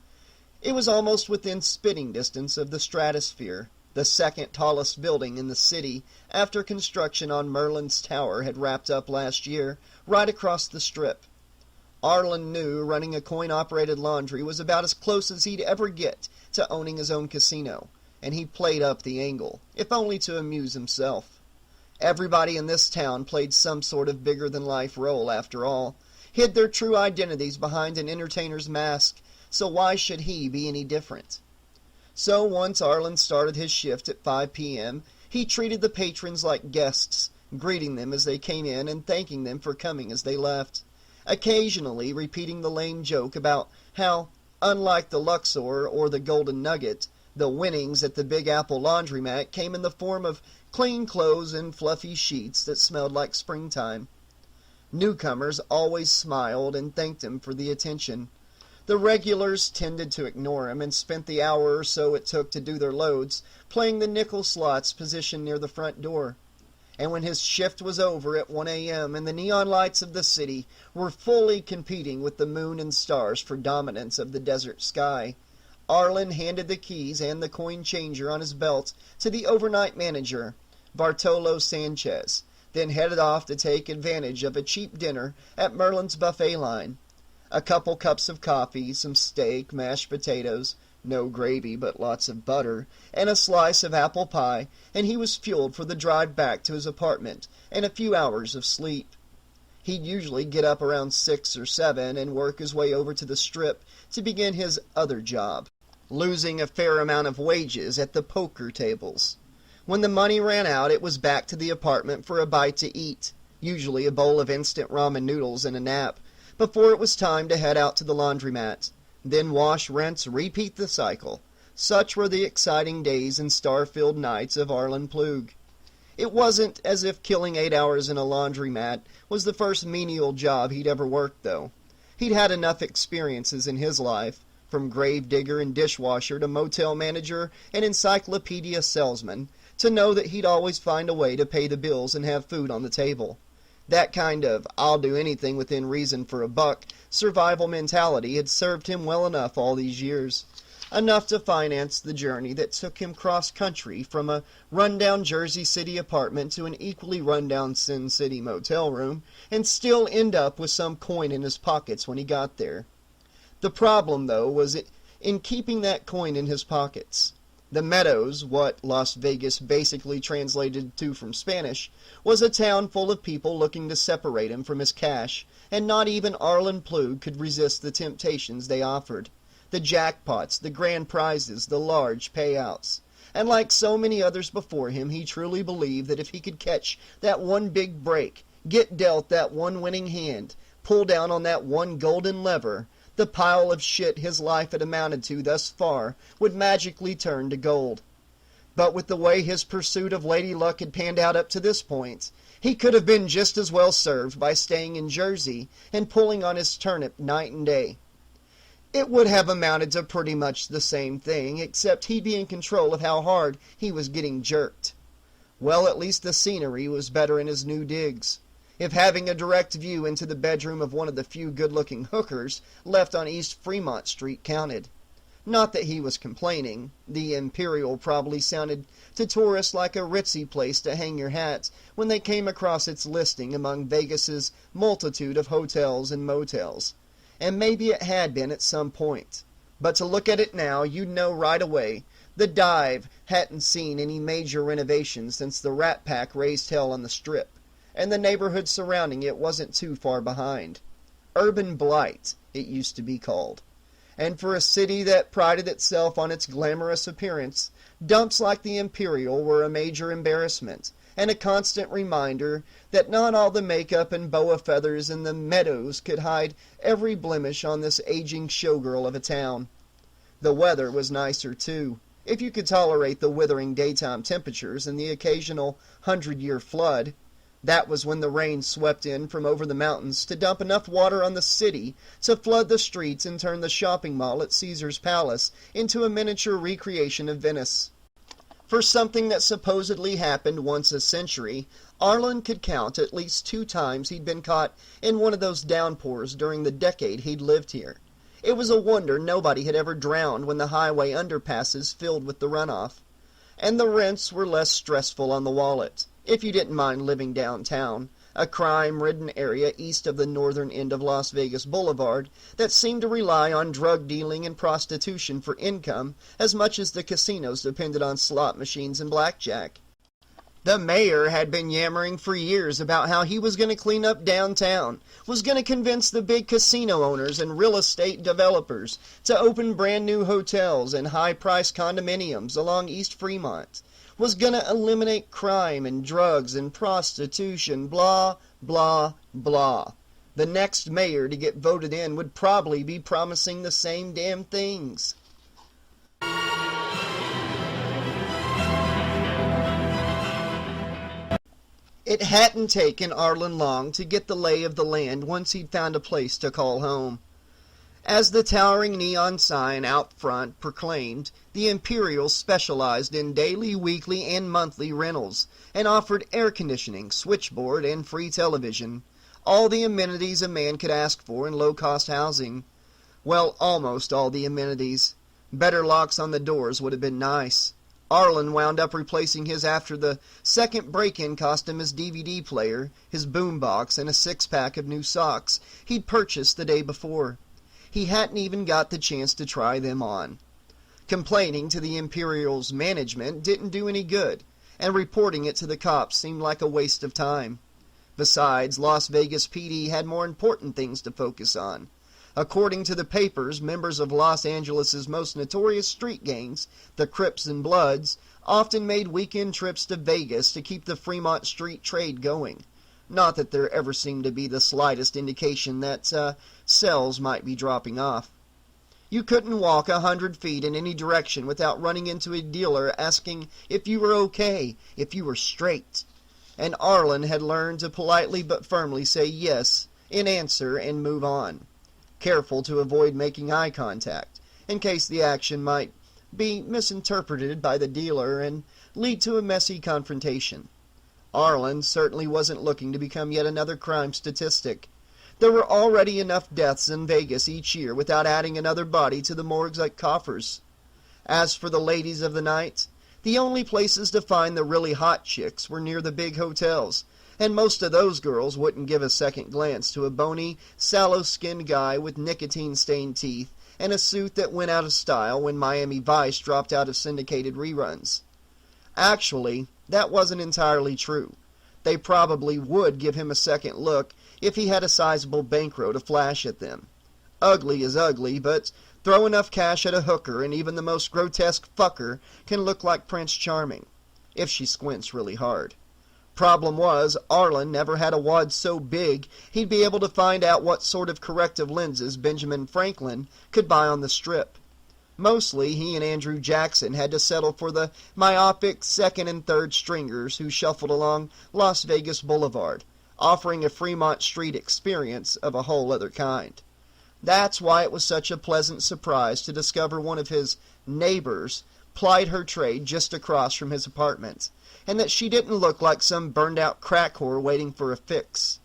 Speaker 3: It was almost within spitting distance of the Stratosphere, the second tallest building in the city after construction on Merlin's Tower had wrapped up last year, right across the Strip. Arlen knew running a coin-operated laundry was about as close as he'd ever get to owning his own casino, and he played up the angle, if only to amuse himself. Everybody in this town played some sort of bigger-than-life role, after all, hid their true identities behind an entertainer's mask, so why should he be any different? So once Arlen started his shift at 5 p.m., he treated the patrons like guests, greeting them as they came in and thanking them for coming as they left, occasionally repeating the lame joke about how, unlike the Luxor or the Golden Nugget, the winnings at the Big Apple laundromat came in the form of clean clothes and fluffy sheets that smelled like springtime. Newcomers always smiled and thanked him for the attention. The regulars tended to ignore him and spent the hour or so it took to do their loads playing the nickel slots positioned near the front door. And when his shift was over at 1 a.m. and the neon lights of the city were fully competing with the moon and stars for dominance of the desert sky, Arlen handed the keys and the coin changer on his belt to the overnight manager, Bartolo Sanchez, then headed off to take advantage of a cheap dinner at Merlin's buffet line. A couple cups of coffee, some steak, mashed potatoes, no gravy but lots of butter, and a slice of apple pie, and he was fueled for the drive back to his apartment and a few hours of sleep. He'd usually get up around 6 or 7 and work his way over to the Strip to begin his other job, losing a fair amount of wages at the poker tables. When the money ran out, it was back to the apartment for a bite to eat, usually a bowl of instant ramen noodles and a nap, before it was time to head out to the laundromat. Then wash, rinse, repeat the cycle. Such were the exciting days and star-filled nights of Arlen Plug. It wasn't as if killing 8 hours in a laundromat was the first menial job he'd ever worked, though. He'd had enough experiences in his life, from grave digger and dishwasher to motel manager and encyclopedia salesman, to know that he'd always find a way to pay the bills and have food on the table. That kind of I'll do anything within reason for a buck survival mentality had served him well enough all these years. Enough to finance the journey that took him cross-country from a rundown Jersey City apartment to an equally rundown Sin City motel room, and still end up with some coin in his pockets when he got there. The problem, though, was in keeping that coin in his pockets. The Meadows, what Las Vegas basically translated to from Spanish, was a town full of people looking to separate him from his cash, and not even Arlen Plug could resist the temptations they offered. The jackpots, the grand prizes, the large payouts. And like so many others before him, he truly believed that if he could catch that one big break, get dealt that one winning hand, pull down on that one golden lever, the pile of shit his life had amounted to thus far would magically turn to gold. But with the way his pursuit of Lady Luck had panned out up to this point, he could have been just as well served by staying in Jersey and pulling on his turnip night and day. It would have amounted to pretty much the same thing, except he'd be in control of how hard he was getting jerked. Well, at least the scenery was better in his new digs. If having a direct view into the bedroom of one of the few good-looking hookers left on East Fremont Street counted. Not that he was complaining. The Imperial probably sounded to tourists like a ritzy place to hang your hats when they came across its listing among Vegas's multitude of hotels and motels. and maybe it had been at some point. But to look at it now, you'd know right away the dive hadn't seen any major renovations since the Rat Pack raised hell on the Strip, and the neighborhood surrounding it wasn't too far behind. Urban blight, it used to be called. And for a city that prided itself on its glamorous appearance, dumps like the Imperial were a major embarrassment, and a constant reminder that not all the makeup and boa feathers in the meadows could hide every blemish on this aging showgirl of a town. The weather was nicer, too, if you could tolerate the withering daytime temperatures and the occasional 100-year flood. That was when the rain swept in from over the mountains to dump enough water on the city to flood the streets and turn the shopping mall at Caesar's Palace into a miniature recreation of Venice. For something that supposedly happened once a century, Arlen could count at least 2 times he'd been caught in one of those downpours during the decade he'd lived here. It was a wonder nobody had ever drowned when the highway underpasses filled with the runoff. And the rents were less stressful on the wallet, if you didn't mind living downtown, a crime-ridden area east of the northern end of Las Vegas Boulevard that seemed to rely on drug dealing and prostitution for income as much as the casinos depended on slot machines and blackjack. The mayor had been yammering for years about how he was going to clean up downtown, was going to convince the big casino owners and real estate developers to open brand new hotels and high-priced condominiums along East Fremont, was going to eliminate crime and drugs and prostitution, blah, blah, blah. The next mayor to get voted in would probably be promising the same damn things. It hadn't taken Arlen long to get the lay of the land once he'd found a place to call home. As the towering neon sign out front proclaimed, the Imperial specialized in daily, weekly, and monthly rentals, and offered air conditioning, switchboard, and free television. All the amenities a man could ask for in low-cost housing. Well, almost all the amenities. Better locks on the doors would have been nice. Arlen wound up replacing his after the second break-in cost him his DVD player, his boombox, and a 6-pack of new socks he'd purchased the day before. He hadn't even got the chance to try them on. Complaining to the Imperial's management didn't do any good, and reporting it to the cops seemed like a waste of time. Besides, Las Vegas PD had more important things to focus on. According to the papers, members of Los Angeles' most notorious street gangs, the Crips and Bloods, often made weekend trips to Vegas to keep the Fremont Street trade going. Not that there ever seemed to be the slightest indication that cells might be dropping off. You couldn't walk 100 feet in any direction without running into a dealer asking if you were okay, if you were straight. And Arlen had learned to politely but firmly say yes in answer and move on, careful to avoid making eye contact, in case the action might be misinterpreted by the dealer and lead to a messy confrontation. Arlen certainly wasn't looking to become yet another crime statistic. There were already enough deaths in Vegas each year without adding another body to the morgues like coffers. As for the ladies of the night, the only places to find the really hot chicks were near the big hotels, and most of those girls wouldn't give a second glance to a bony, sallow-skinned guy with nicotine-stained teeth and a suit that went out of style when Miami Vice dropped out of syndicated reruns. Actually, that wasn't entirely true. They probably would give him a second look if he had a sizable bankroll to flash at them. Ugly is ugly, but throw enough cash at a hooker and even the most grotesque fucker can look like Prince Charming, if she squints really hard. Problem was, Arlen never had a wad so big he'd be able to find out what sort of corrective lenses Benjamin Franklin could buy on the Strip. Mostly, he and Andrew Jackson had to settle for the myopic second and third stringers who shuffled along Las Vegas Boulevard, offering a Fremont Street experience of a whole other kind. That's why it was such a pleasant surprise to discover one of his neighbors plied her trade just across from his apartment, and that she didn't look like some burned-out crack whore waiting for a fix.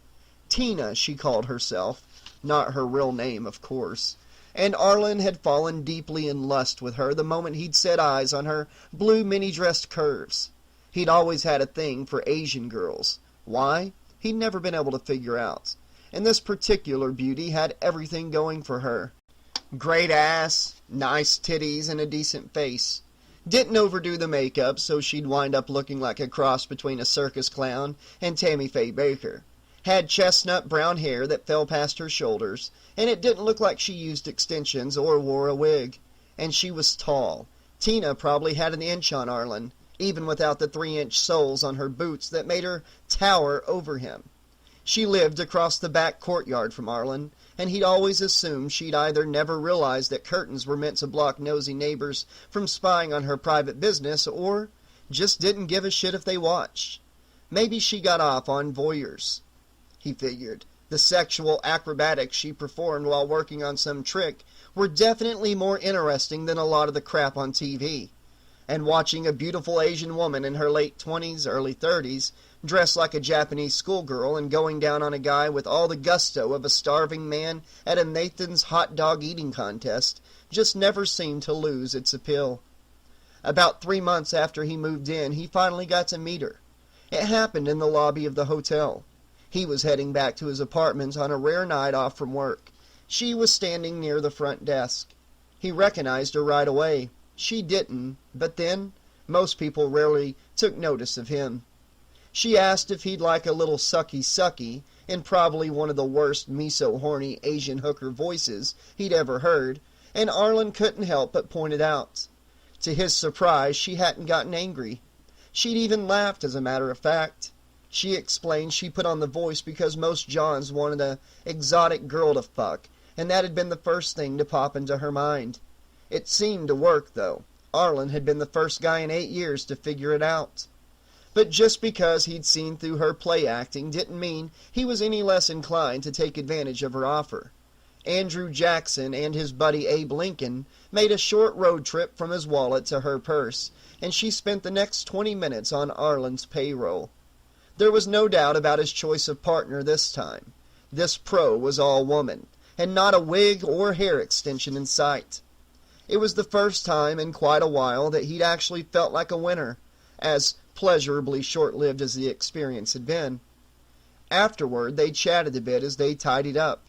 Speaker 3: Tina, she called herself, not her real name, of course, and Arlen had fallen deeply in lust with her the moment he'd set eyes on her blue mini-dressed curves. He'd always had a thing for Asian girls. Why? He'd never been able to figure out. and this particular beauty had everything going for her. Great ass, nice titties, and a decent face. Didn't overdo the makeup, so she'd wind up looking like a cross between a circus clown and Tammy Faye Baker. Had chestnut brown hair that fell past her shoulders, and it didn't look like she used extensions or wore a wig. And she was tall. Tina probably had an inch on Arlen, even without the 3-inch soles on her boots that made her tower over him. She lived across the back courtyard from Arlen, and he'd always assumed she'd either never realized that curtains were meant to block nosy neighbors from spying on her private business, or just didn't give a shit if they watched. Maybe she got off on voyeurs, he figured. The sexual acrobatics she performed while working on some trick were definitely more interesting than a lot of the crap on TV. And watching a beautiful Asian woman in her late 20s, early 30s, dressed like a Japanese schoolgirl and going down on a guy with all the gusto of a starving man at a Nathan's hot dog eating contest just never seemed to lose its appeal. About 3 months after he moved in, he finally got to meet her. It happened in the lobby of the hotel. He was heading back to his apartment on a rare night off from work. She was standing near the front desk. He recognized her right away. She didn't, but then, most people rarely took notice of him. She asked if he'd like a little sucky-sucky, in probably one of the worst miso-horny Asian hooker voices he'd ever heard, and Arlen couldn't help but point it out. To his surprise, she hadn't gotten angry. She'd even laughed, as a matter of fact. She explained she put on the voice because most Johns wanted an exotic girl to fuck, and that had been the first thing to pop into her mind. It seemed to work, though. Arlen had been the first guy in 8 years to figure it out. But just because he'd seen through her play acting didn't mean he was any less inclined to take advantage of her offer. Andrew Jackson and his buddy Abe Lincoln made a short road trip from his wallet to her purse, and she spent the next 20 minutes on Arlen's payroll. There was no doubt about his choice of partner this time. This pro was all woman, and not a wig or hair extension in sight. It was the first time in quite a while that he'd actually felt like a winner, as pleasurably short-lived as the experience had been. Afterward, they chatted a bit as they tidied up.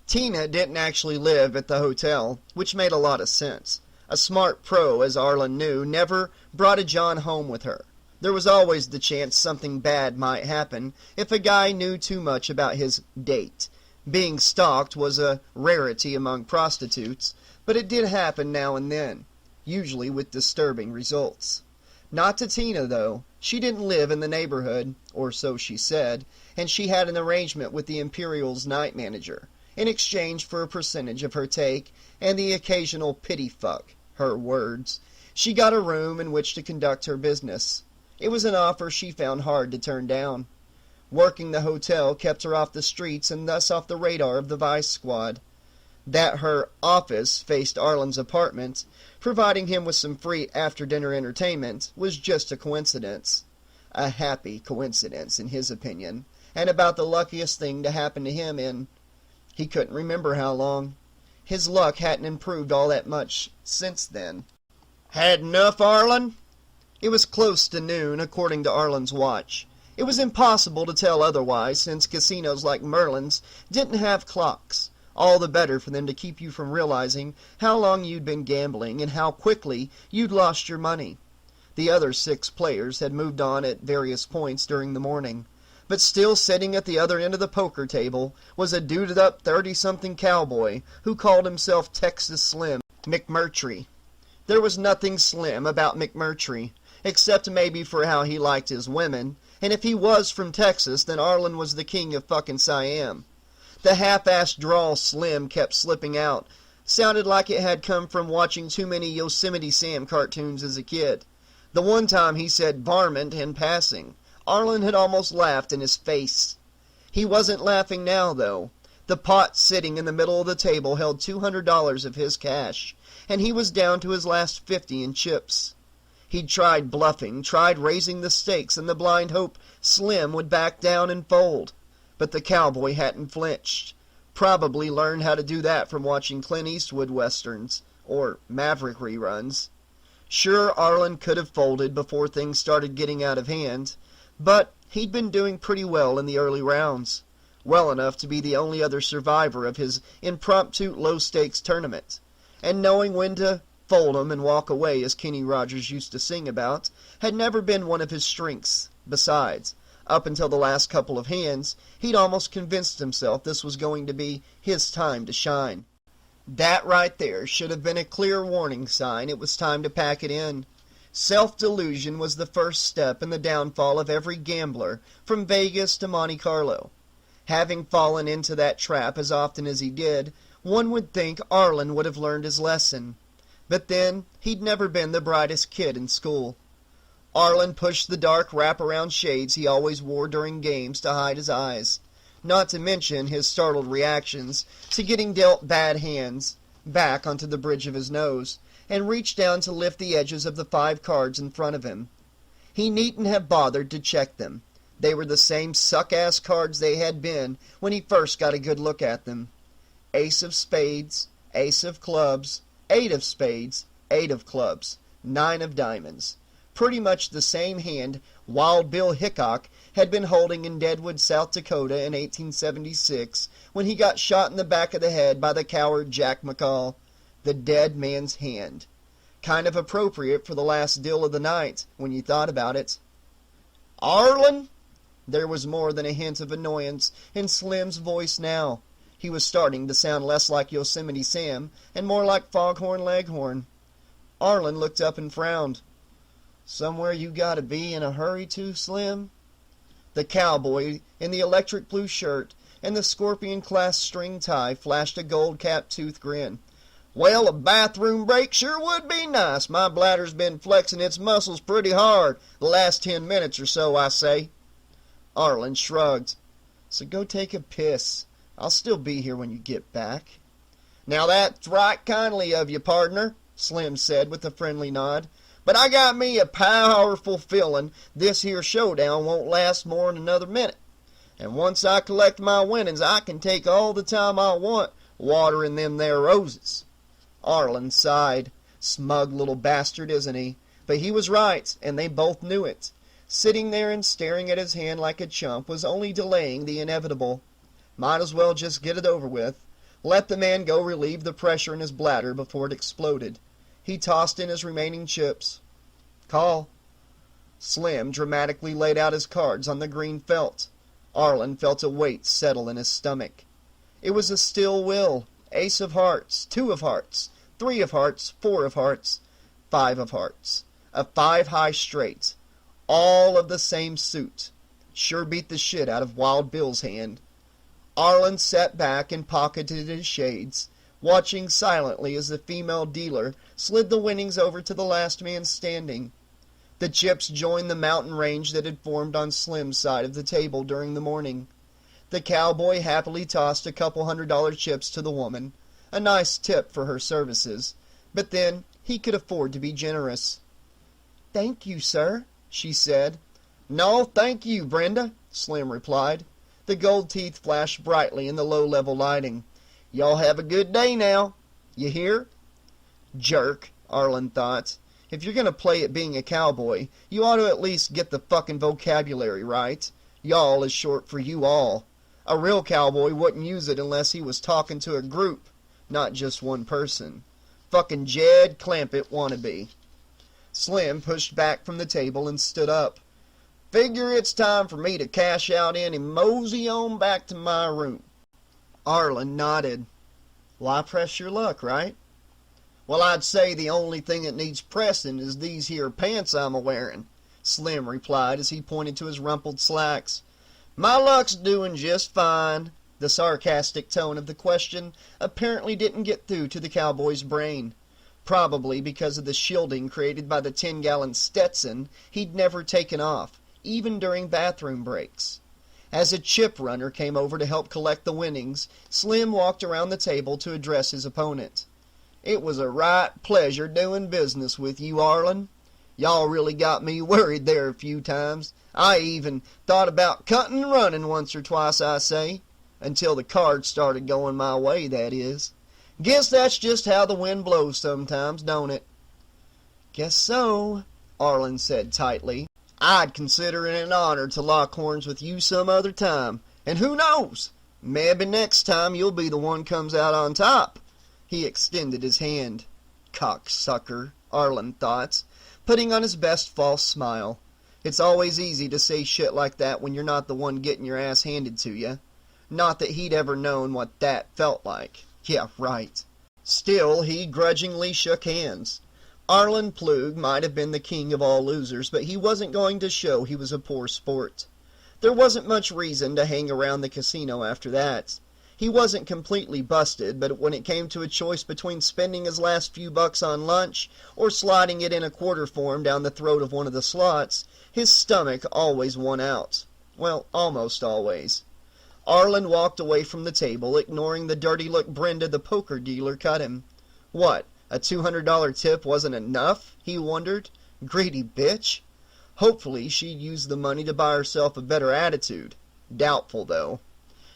Speaker 3: Tina didn't actually live at the hotel, which made a lot of sense. A smart pro, as Arlen knew, never brought a John home with her. There was always the chance something bad might happen if a guy knew too much about his date. Being stalked was a rarity among prostitutes, but it did happen now and then, usually with disturbing results. Not to Tina, though. She didn't live in the neighborhood, or so she said, and she had an arrangement with the Imperial's night manager, in exchange for a percentage of her take and the occasional pity fuck, her words. She got a room in which to conduct her business. It was an offer she found hard to turn down. Working the hotel kept her off the streets and thus off the radar of the vice squad. That her office faced Arlen's apartment, providing him with some free after-dinner entertainment, was just a coincidence. A happy coincidence, in his opinion, and about the luckiest thing to happen to him in... he couldn't remember how long. His luck hadn't improved all that much since then. Had enough, Arlen? It was close to noon, according to Arlen's watch. It was impossible to tell otherwise, since casinos like Merlin's didn't have clocks. All the better for them to keep you from realizing how long you'd been gambling and how quickly you'd lost your money. The other 6 players had moved on at various points during the morning, but still sitting at the other end of the poker table was a duded-up 30-something cowboy who called himself Texas Slim McMurtry. There was nothing slim about McMurtry, except maybe for how he liked his women, and if he was from Texas, then Arlen was the king of fucking Siam. The half-assed drawl Slim kept slipping out sounded like it had come from watching too many Yosemite Sam cartoons as a kid. The one time he said varmint in passing, Arlen had almost laughed in his face. He wasn't laughing now, though. The pot sitting in the middle of the table held $200 of his cash, and he was down to his last 50 in chips. He'd tried bluffing, tried raising the stakes in the blind hope Slim would back down and fold. But the cowboy hadn't flinched. Probably learned how to do that from watching Clint Eastwood westerns, or Maverick reruns. Sure, Arlen could have folded before things started getting out of hand, but he'd been doing pretty well in the early rounds. well enough to be the only other survivor of his impromptu low-stakes tournament, and knowing when to fold 'em and walk away, as Kenny Rogers used to sing about, had never been one of his strengths. Besides, up until the last couple of hands, he'd almost convinced himself this was going to be his time to shine. That right there should have been a clear warning sign it was time to pack it in. Self-delusion was the first step in the downfall of every gambler, from Vegas to Monte Carlo. Having fallen into that trap as often as he did, one would think Arlen would have learned his lesson. But then, he'd never been the brightest kid in school. Arlen pushed the dark wrap-around shades he always wore during games to hide his eyes, not to mention his startled reactions to getting dealt bad hands, back onto the bridge of his nose, and reached down to lift the edges of the 5 cards in front of him. He needn't have bothered to check them. They were the same suck-ass cards they had been when he first got a good look at them. Ace of spades, ace of clubs, 8 of spades, 8 of clubs, 9 of diamonds. Pretty much the same hand Wild Bill Hickok had been holding in Deadwood, South Dakota in 1876 when he got shot in the back of the head by the coward Jack McCall. The dead man's hand. Kind of appropriate for the last deal of the night, when you thought about it. "Arlen?" There was more than a hint of annoyance in Slim's voice now. He was starting to sound less like Yosemite Sam and more like Foghorn Leghorn. Arlen looked up and frowned. "Somewhere you gotta be in a hurry to, Slim?" The cowboy in the electric blue shirt and the scorpion-class string tie flashed a gold-capped tooth grin. "Well, a bathroom break sure would be nice. My bladder's been flexing its muscles pretty hard the last 10 minutes or so, I say." Arlen shrugged. "So go take a piss. I'll still be here when you get back." "Now that's right kindly of you, pardner," Slim said with a friendly nod. "But I got me a powerful feelin' this here showdown won't last more'n another minute. And once I collect my winnings, I can take all the time I want waterin' them there roses." Arlen sighed. Smug little bastard, isn't he? But he was right, and they both knew it. Sitting there and staring at his hand like a chump was only delaying the inevitable. Might as well just get it over with. Let the man go relieve the pressure in his bladder before it exploded. He tossed in his remaining chips. "Call." Slim dramatically laid out his cards on the green felt. Arlen felt a weight settle in his stomach. It was a still will. Ace of hearts, 2 of hearts, 3 of hearts, 4 of hearts, 5 of hearts. A 5 high straight. All of the same suit. Sure beat the shit out of Wild Bill's hand. Arlen sat back and pocketed his shades, watching silently as the female dealer slid the winnings over to the last man standing. The chips joined the mountain range that had formed on Slim's side of the table during the morning. The cowboy happily tossed a couple $100 chips to the woman, a nice tip for her services, but then he could afford to be generous. "Thank you, sir," she said. "No, thank you, Brenda," Slim replied. The gold teeth flashed brightly in the low-level lighting. "Y'all have a good day now. You hear?" Jerk, Arlen thought. If you're going to play at being a cowboy, you ought to at least get the fucking vocabulary right. Y'all is short for you all. A real cowboy wouldn't use it unless he was talking to a group, not just one person. Fucking Jed Clampett wannabe. Slim pushed back from the table and stood up. "Figure it's time for me to cash out in and mosey on back to my room." Arlen nodded. "Why press your luck, right?" "Well, I'd say the only thing that needs pressing is these here pants I'm a-wearing," Slim replied as he pointed to his rumpled slacks. "My luck's doing just fine." The sarcastic tone of the question apparently didn't get through to the cowboy's brain. Probably because of the shielding created by the 10-gallon Stetson he'd never taken off, even during bathroom breaks. As a chip runner came over to help collect the winnings, Slim walked around the table to address his opponent. "It was a right pleasure doing business with you, Arlen. Y'all really got me worried there a few times. I even thought about cutting and running once or twice, I say. Until the cards started going my way, that is. Guess that's just how the wind blows sometimes, don't it?" "Guess so," Arlen said tightly. "I'd consider it an honor to lock horns with you some other time. And who knows? Maybe next time you'll be the one comes out on top. He extended his hand. Cocksucker, Arlen thought, putting on his best false smile. It's always easy to say shit like that when you're not the one getting your ass handed to you. Not that he'd ever known what that felt like. Yeah, right. Still, he grudgingly shook hands. Arlen Plug might have been the king of all losers, but he wasn't going to show he was a poor sport. There wasn't much reason to hang around the casino after that. He wasn't completely busted, but when it came to a choice between spending his last few bucks on lunch or sliding it in a quarter form down the throat of one of the slots, his stomach always won out. Well, almost always. Arlen walked away from the table, ignoring the dirty look Brenda the poker dealer cut him. What, a $200 tip wasn't enough? He wondered. Greedy bitch. Hopefully she'd use the money to buy herself a better attitude. Doubtful, though.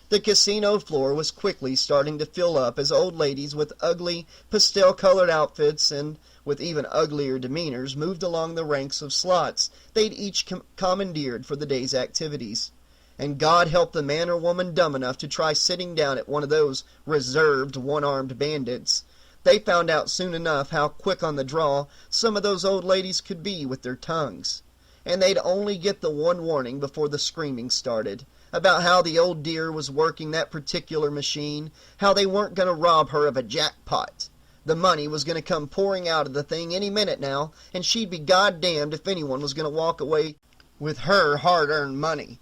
Speaker 3: The casino floor was quickly starting to fill up as old ladies with ugly, pastel-colored outfits and with even uglier demeanors moved along the ranks of slots they'd each commandeered for the day's activities. And God help the man or woman dumb enough to try sitting down at one of those reserved one-armed bandits. They found out soon enough how quick on the draw some of those old ladies could be with their tongues. And they'd only get the one warning before the screaming started, about how the old dear was working that particular machine, how they weren't going to rob her of a jackpot. The money was going to come pouring out of the thing any minute now, and she'd be goddamned if anyone was going to walk away with her hard-earned money.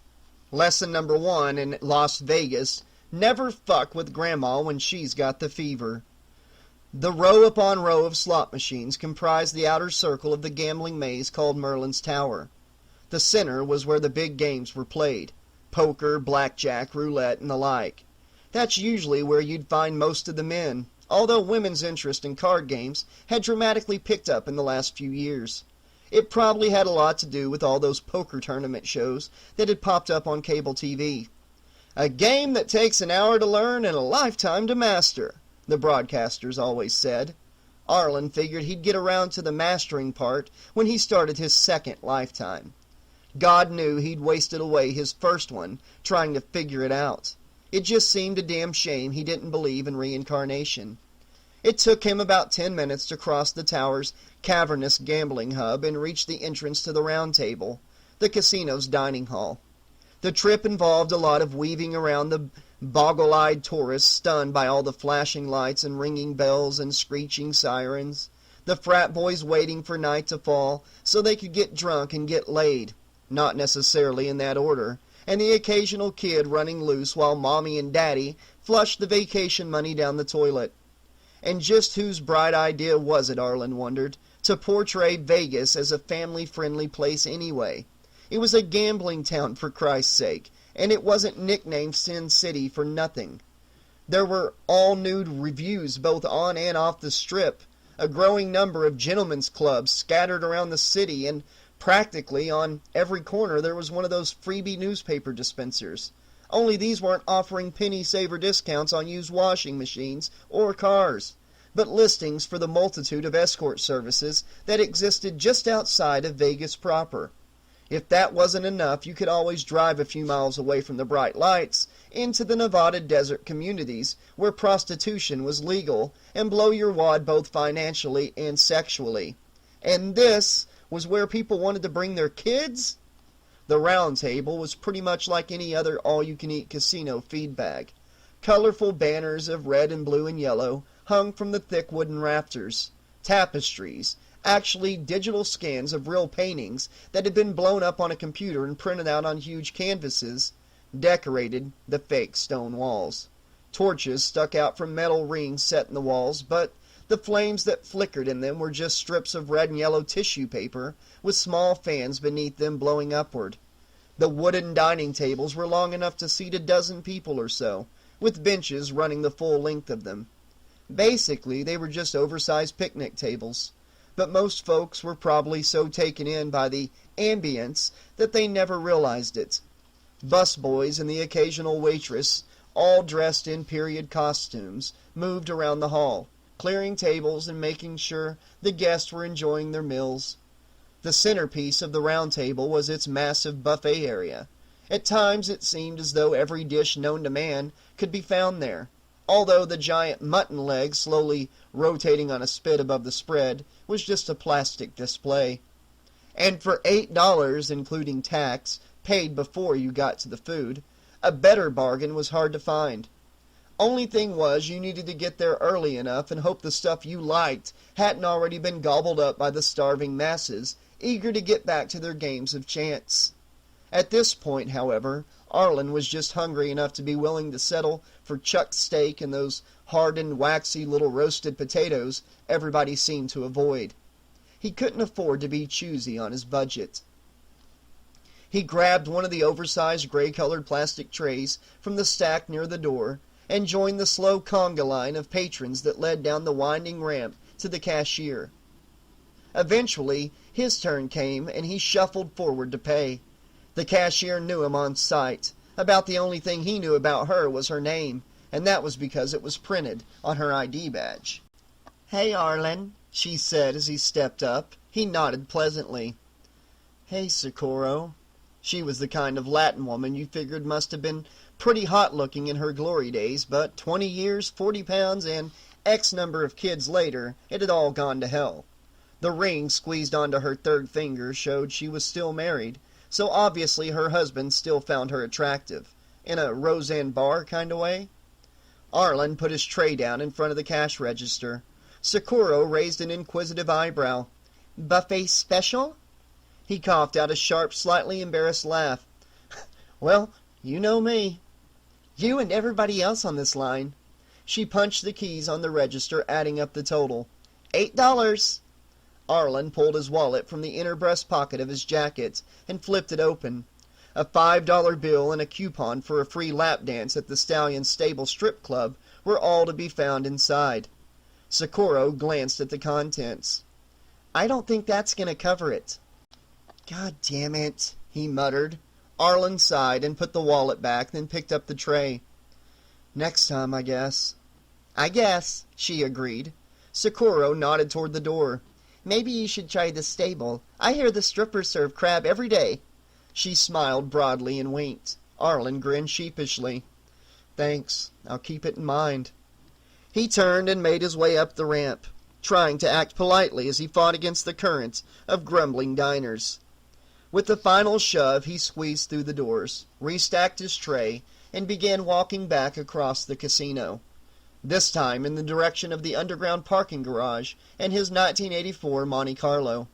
Speaker 3: Lesson number 1 in Las Vegas: never fuck with Grandma when she's got the fever. The row upon row of slot machines comprised the outer circle of the gambling maze called Merlin's Tower. The center was where the big games were played: poker, blackjack, roulette, and the like. That's usually where you'd find most of the men, although women's interest in card games had dramatically picked up in the last few years. It probably had a lot to do with all those poker tournament shows that had popped up on cable TV. A game that takes an hour to learn and a lifetime to master, the broadcasters always said. Arlen figured he'd get around to the mastering part when he started his second lifetime. God knew he'd wasted away his first one trying to figure it out. It just seemed a damn shame he didn't believe in reincarnation. It took him about 10 minutes to cross the tower's cavernous gambling hub and reach the entrance to the Round Table, the casino's dining hall. The trip involved a lot of weaving around the boggle-eyed tourists stunned by all the flashing lights and ringing bells and screeching sirens, the frat boys waiting for night to fall so they could get drunk and get laid, not necessarily in that order, and the occasional kid running loose while Mommy and Daddy flushed the vacation money down the toilet. And just whose bright idea was it, Arlen wondered, to portray Vegas as a family-friendly place anyway? It was a gambling town, for Christ's sake, and it wasn't nicknamed Sin City for nothing. There were all-nude reviews both on and off the Strip, a growing number of gentlemen's clubs scattered around the city, and practically on every corner there was one of those freebie newspaper dispensers. Only these weren't offering penny-saver discounts on used washing machines or cars, but listings for the multitude of escort services that existed just outside of Vegas proper. If that wasn't enough, you could always drive a few miles away from the bright lights into the Nevada desert communities where prostitution was legal and blow your wad both financially and sexually. And this was where people wanted to bring their kids? The Round Table was pretty much like any other all-you-can-eat casino feed bag. Colorful banners of red and blue and yellow hung from the thick wooden rafters. Tapestries, actually digital scans of real paintings that had been blown up on a computer and printed out on huge canvases, decorated the fake stone walls. Torches stuck out from metal rings set in the walls, but the flames that flickered in them were just strips of red and yellow tissue paper with small fans beneath them blowing upward. The wooden dining tables were long enough to seat a dozen people or so, with benches running the full length of them. Basically, they were just oversized picnic tables, but most folks were probably so taken in by the ambience that they never realized it. Busboys and the occasional waitress, all dressed in period costumes, moved around the hall, clearing tables and making sure the guests were enjoying their meals. The centerpiece of the Round Table was its massive buffet area. At times it seemed as though every dish known to man could be found there, although the giant mutton leg slowly rotating on a spit above the spread was just a plastic display. And for $8, including tax, paid before you got to the food, a better bargain was hard to find. Only thing was, you needed to get there early enough and hope the stuff you liked hadn't already been gobbled up by the starving masses, eager to get back to their games of chance. At this point, however, Arlen was just hungry enough to be willing to settle for chuck steak and those hardened, waxy little roasted potatoes everybody seemed to avoid. He couldn't afford to be choosy on his budget. He grabbed one of the oversized gray-colored plastic trays from the stack near the door and joined the slow conga line of patrons that led down the winding ramp to the cashier. Eventually, his turn came and he shuffled forward to pay. The cashier knew him on sight. About the only thing he knew about her was her name, and that was because it was printed on her ID badge. "Hey, Arlen," she said as he stepped up. He nodded pleasantly. "Hey, Socorro." She was the kind of Latin woman you figured must have been pretty hot-looking in her glory days, but 20 years, 40 pounds, and X number of kids later, it had all gone to hell. The ring squeezed onto her third finger showed she was still married, so obviously her husband still found her attractive, in a Roseanne Barr kind of way. Arlen put his tray down in front of the cash register. Socorro raised an inquisitive eyebrow. "Buffet special?" He coughed out a sharp, slightly embarrassed laugh. "Well, you know me." "You and everybody else on this line." She punched the keys on the register, adding up the total. $8. Arlen pulled his wallet from the inner breast pocket of his jacket and flipped it open. A $5 bill and a coupon for a free lap dance at the Stallion Stable Strip Club were all to be found inside. Socorro glanced at the contents. "I don't think that's going to cover it." "God damn it," he muttered. Arlen sighed and put the wallet back, then picked up the tray. "Next time, I guess." "I guess," she agreed. Socorro nodded toward the door. "Maybe you should try the stable. I hear the strippers serve crab every day." She smiled broadly and winked. Arlen grinned sheepishly. "Thanks. I'll keep it in mind." He turned and made his way up the ramp, trying to act politely as he fought against the current of grumbling diners. With the final shove, he squeezed through the doors, restacked his tray, and began walking back across the casino. This time in the direction of the underground parking garage and his 1984 Monte Carlo.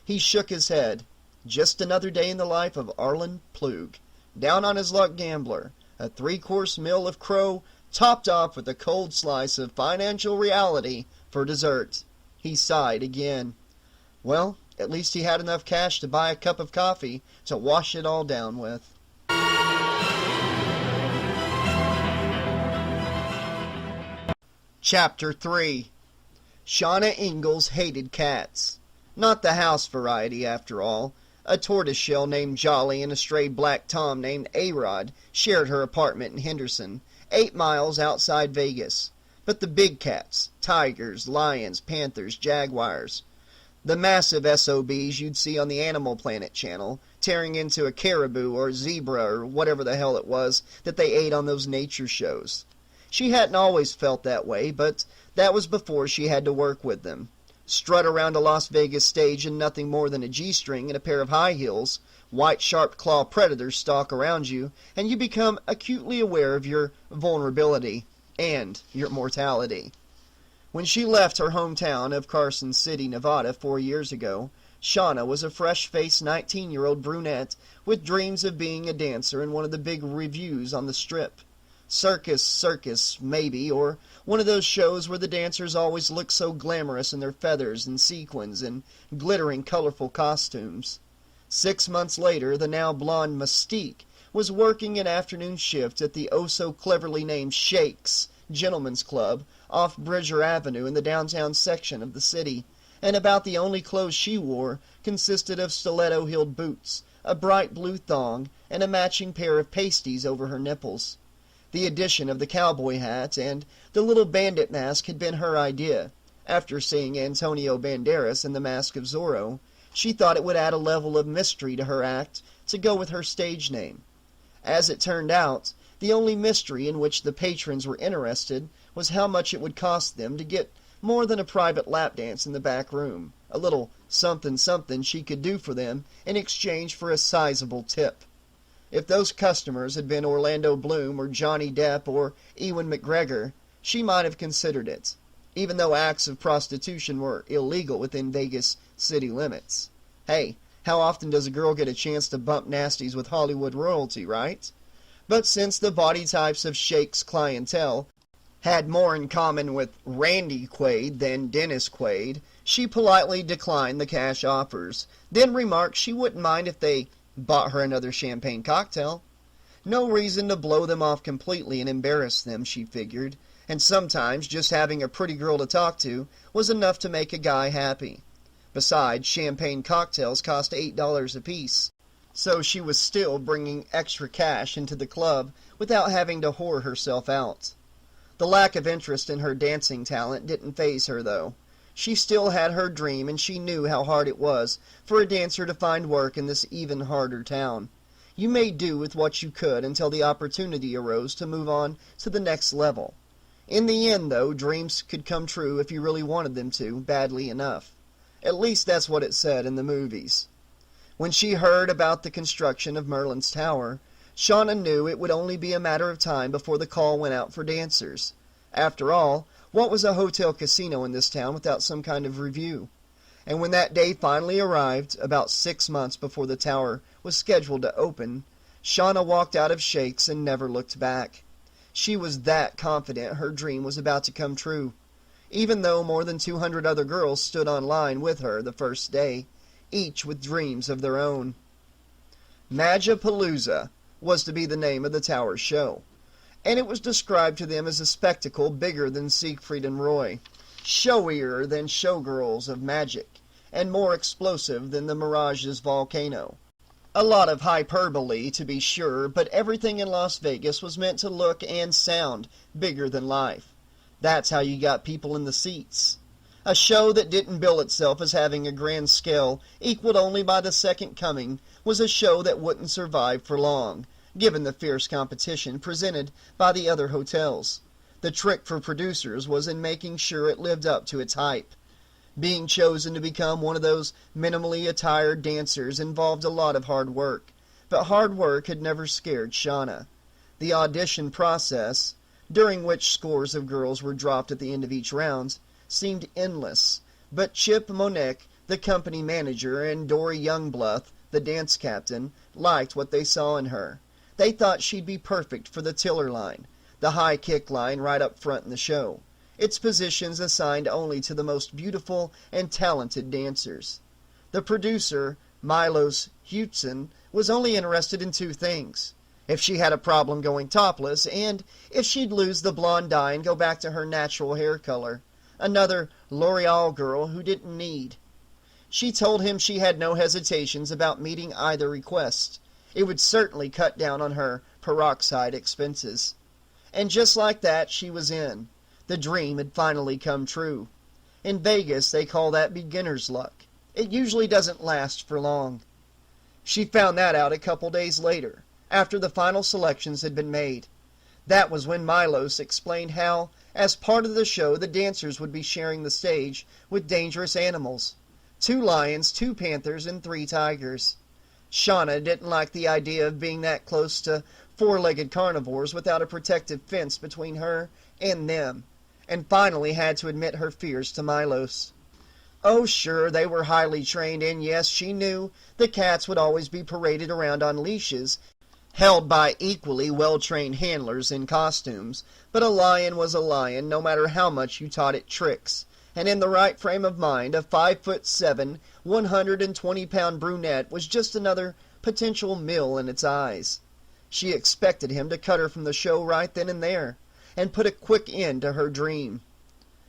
Speaker 3: He shook his head. Just another day in the life of Arlen Plug. Down on his luck gambler. A 3-course meal of crow, topped off with a cold slice of financial reality for dessert. He sighed again. Well, at least he had enough cash to buy a cup of coffee to wash it all down with. Chapter 3. Shauna Ingalls hated cats. Not the house variety, after all. A tortoiseshell named Jolly and a stray black Tom named A-Rod shared her apartment in Henderson, 8 miles outside Vegas. But the big cats, tigers, lions, panthers, jaguars, the massive SOBs you'd see on the Animal Planet channel, tearing into a caribou or zebra or whatever the hell it was that they ate on those nature shows. She hadn't always felt that way, but that was before she had to work with them. Strut around a Las Vegas stage in nothing more than a G-string and a pair of high heels, white sharp claw predators stalk around you, and you become acutely aware of your vulnerability and your mortality. When she left her hometown of Carson City, Nevada 4 years ago, Shauna was a fresh-faced 19-year-old brunette with dreams of being a dancer in one of the big revues on the Strip. Circus, maybe, or one of those shows where the dancers always look so glamorous in their feathers and sequins and glittering colorful costumes. 6 months later, the now blonde Mystique was working an afternoon shift at the oh-so-cleverly named Shakes Gentlemen's Club off Bridger Avenue in the downtown section of the city, and about the only clothes she wore consisted of stiletto-heeled boots, a bright blue thong, and a matching pair of pasties over her nipples. The addition of the cowboy hat and the little bandit mask had been her idea. After seeing Antonio Banderas in The Mask of Zorro, she thought it would add a level of mystery to her act to go with her stage name. As it turned out, the only mystery in which the patrons were interested was how much it would cost them to get more than a private lap dance in the back room, a little something she could do for them in exchange for a sizable tip. If those customers had been Orlando Bloom or Johnny Depp or Ewan McGregor, she might have considered it, even though acts of prostitution were illegal within Vegas city limits. Hey, how often does a girl get a chance to bump nasties with Hollywood royalty, right? But since the body types of Shake's clientele had more in common with Randy Quaid than Dennis Quaid, she politely declined the cash offers, then remarked she wouldn't mind if they bought her another champagne cocktail. No reason to blow them off completely and embarrass them, she figured, and sometimes just having a pretty girl to talk to was enough to make a guy happy. Besides, champagne cocktails cost $8 apiece, so she was still bringing extra cash into the club without having to whore herself out. The lack of interest in her dancing talent didn't faze her, though. She still had her dream, and she knew how hard it was for a dancer to find work in this even harder town. You made do with what you could until the opportunity arose to move on to the next level. In the end, though, dreams could come true if you really wanted them to, badly enough. At least that's what it said in the movies. When she heard about the construction of Merlin's Tower, Shauna knew it would only be a matter of time before the call went out for dancers. After all, what was a hotel casino in this town without some kind of review? And when that day finally arrived, about 6 months before the tower was scheduled to open, Shauna walked out of Shake's and never looked back. She was that confident her dream was about to come true. Even though more than 200 other girls stood on line with her the first day, each with dreams of their own. Magapalooza was to be the name of the tower show, and it was described to them as a spectacle bigger than Siegfried and Roy, showier than Showgirls of Magic, and more explosive than the Mirage's volcano. A lot of hyperbole, to be sure, but everything in Las Vegas was meant to look and sound bigger than life. That's how you got people in the seats. A show that didn't bill itself as having a grand scale equaled only by the Second Coming was a show that wouldn't survive for long, given the fierce competition presented by the other hotels. The trick for producers was in making sure it lived up to its hype. Being chosen to become one of those minimally attired dancers involved a lot of hard work, but hard work had never scared Shauna. The audition process, during which scores of girls were dropped at the end of each round, seemed endless, but Chip Monick, the company manager, and Dory Youngblood, the dance captain, liked what they saw in her. They thought she'd be perfect for the tiller line, the high kick line right up front in the show. Its positions assigned only to the most beautiful and talented dancers. The producer, Milos Hutson, was only interested in two things: if she had a problem going topless, and if she'd lose the blonde dye and go back to her natural hair color. Another L'Oreal girl who didn't need. She told him she had no hesitations about meeting either request. It would certainly cut down on her peroxide expenses. And just like that, she was in. The dream had finally come true. In Vegas, they call that beginner's luck. It usually doesn't last for long. She found that out a couple days later, after the final selections had been made. That was when Milos explained how, as part of the show, the dancers would be sharing the stage with dangerous animals: 2 lions, 2 panthers, and 3 tigers. Shauna didn't like the idea of being that close to 4-legged carnivores without a protective fence between her and them, and finally had to admit her fears to Milos. Oh, sure, they were highly trained, and yes, she knew the cats would always be paraded around on leashes, held by equally well-trained handlers in costumes, but a lion was a lion no matter how much you taught it tricks, and in the right frame of mind, a 5'7", 120-pound brunette was just another potential meal in its eyes. She expected him to cut her from the show right then and there, and put a quick end to her dream.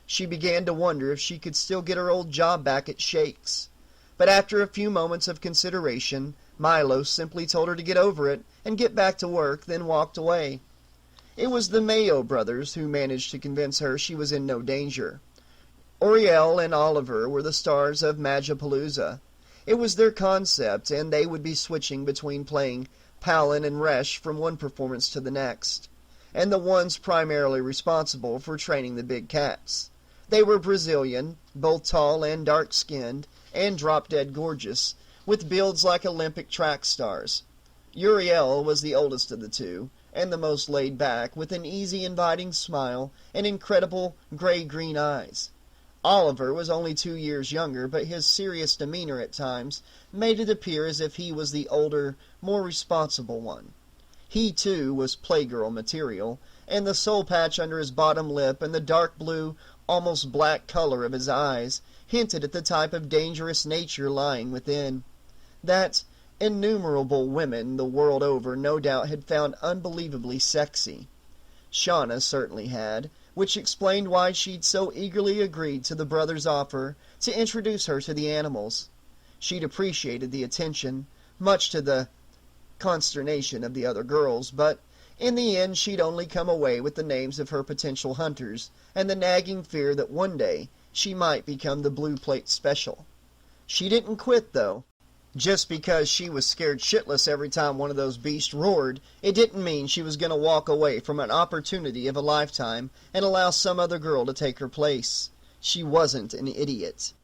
Speaker 3: She began to wonder if she could still get her old job back at Shake's. But after a few moments of consideration, Milos simply told her to get over it and get back to work, then walked away. It was the Mayo brothers who managed to convince her she was in no danger. Oriel and Oliver were the stars of Magapalooza. It was their concept, and they would be switching between playing Palin and Resch from one performance to the next, and the ones primarily responsible for training the big cats. They were Brazilian, both tall and dark-skinned, and drop-dead gorgeous, with builds like Olympic track stars. Uriel was the oldest of the two, and the most laid back, with an easy, inviting smile and incredible gray-green eyes. Oliver was only 2 years younger, but his serious demeanor at times made it appear as if he was the older, more responsible one. He, too, was playgirl material, and the soul patch under his bottom lip and the dark blue, almost black color of his eyes hinted at the type of dangerous nature lying within, that innumerable women the world over no doubt had found unbelievably sexy. Shauna certainly had, which explained why she'd so eagerly agreed to the brothers' offer to introduce her to the animals. She'd appreciated the attention, much to the consternation of the other girls, but in the end she'd only come away with the names of her potential hunters and the nagging fear that one day she might become the Blue Plate Special. She didn't quit, though. Just because she was scared shitless every time one of those beasts roared, it didn't mean she was going to walk away from an opportunity of a lifetime and allow some other girl to take her place. She wasn't an idiot.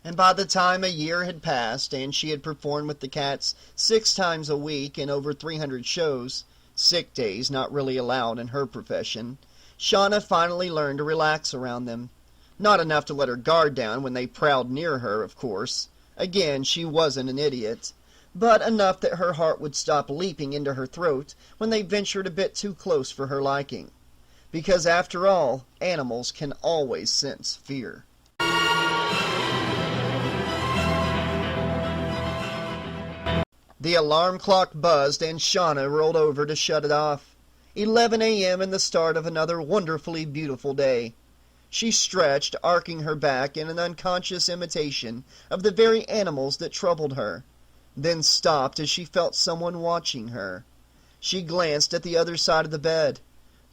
Speaker 3: And by the time a year had passed and she had performed with the cats 6 times a week in over 300 shows, sick days not really allowed in her profession, Shauna finally learned to relax around them. Not enough to let her guard down when they prowled near her, of course. Again, she wasn't an idiot, but enough that her heart would stop leaping into her throat when they ventured a bit too close for her liking. Because after all, animals can always sense fear. The alarm clock buzzed and Shauna rolled over to shut it off. 11 a.m. and the start of another wonderfully beautiful day. She stretched, arcing her back in an unconscious imitation of the very animals that troubled her, then stopped as she felt someone watching her. She glanced at the other side of the bed.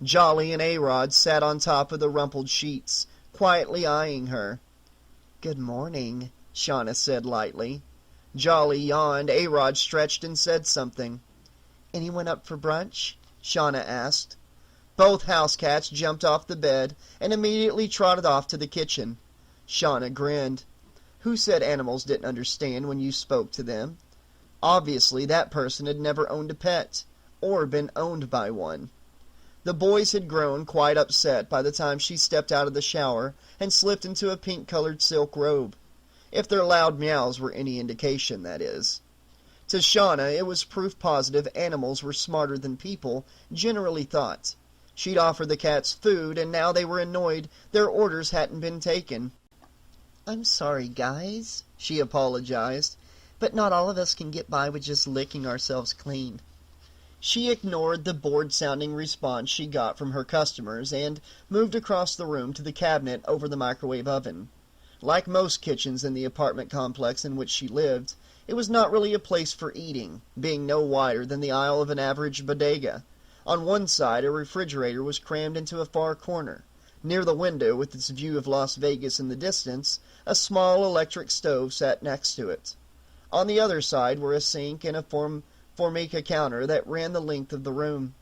Speaker 3: Jolly and A-Rod sat on top of the rumpled sheets, quietly eyeing her. "Good morning," Shauna said lightly. Jolly yawned, A-Rod stretched and said something. "Anyone up for brunch?" Shauna asked. Both house cats jumped off the bed and immediately trotted off to the kitchen. Shauna grinned. Who said animals didn't understand when you spoke to them? Obviously, that person had never owned a pet, or been owned by one. The boys had grown quite upset by the time she stepped out of the shower and slipped into a pink-colored silk robe. If their loud meows were any indication, that is. To Shauna, it was proof positive animals were smarter than people generally thought. She'd offered the cats food, and now they were annoyed their orders hadn't been taken. "I'm sorry, guys," she apologized, "but not all of us can get by with just licking ourselves clean." She ignored the bored-sounding response she got from her customers and moved across the room to the cabinet over the microwave oven. Like most kitchens in the apartment complex in which she lived, it was not really a place for eating, being no wider than the aisle of an average bodega. On one side, a refrigerator was crammed into a far corner. Near the window, with its view of Las Vegas in the distance, a small electric stove sat next to it. On the other side were a sink and a Formica counter that ran the length of the room.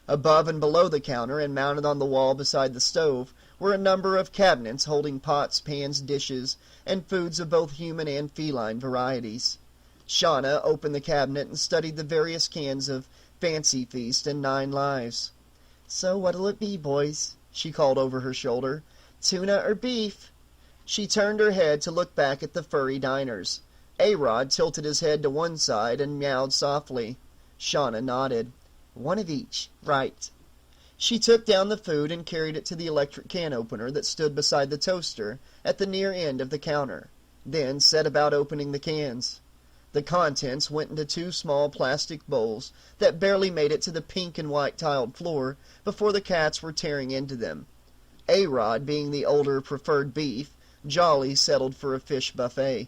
Speaker 3: Above and below the counter, and mounted on the wall beside the stove, were a number of cabinets holding pots, pans, dishes, and foods of both human and feline varieties. Shauna opened the cabinet and studied the various cans of Fancy Feast and 9 Lives. "So what'll it be, boys?" she called over her shoulder. "Tuna or beef?" She turned her head to look back at the furry diners. A-Rod tilted his head to one side and meowed softly. Shauna nodded. "One of each, right." She took down the food and carried it to the electric can opener that stood beside the toaster at the near end of the counter, then set about opening the cans. The contents went into 2 small plastic bowls that barely made it to the pink and white tiled floor before the cats were tearing into them. A-Rod, being the older, preferred beef, Jolly settled for a fish buffet.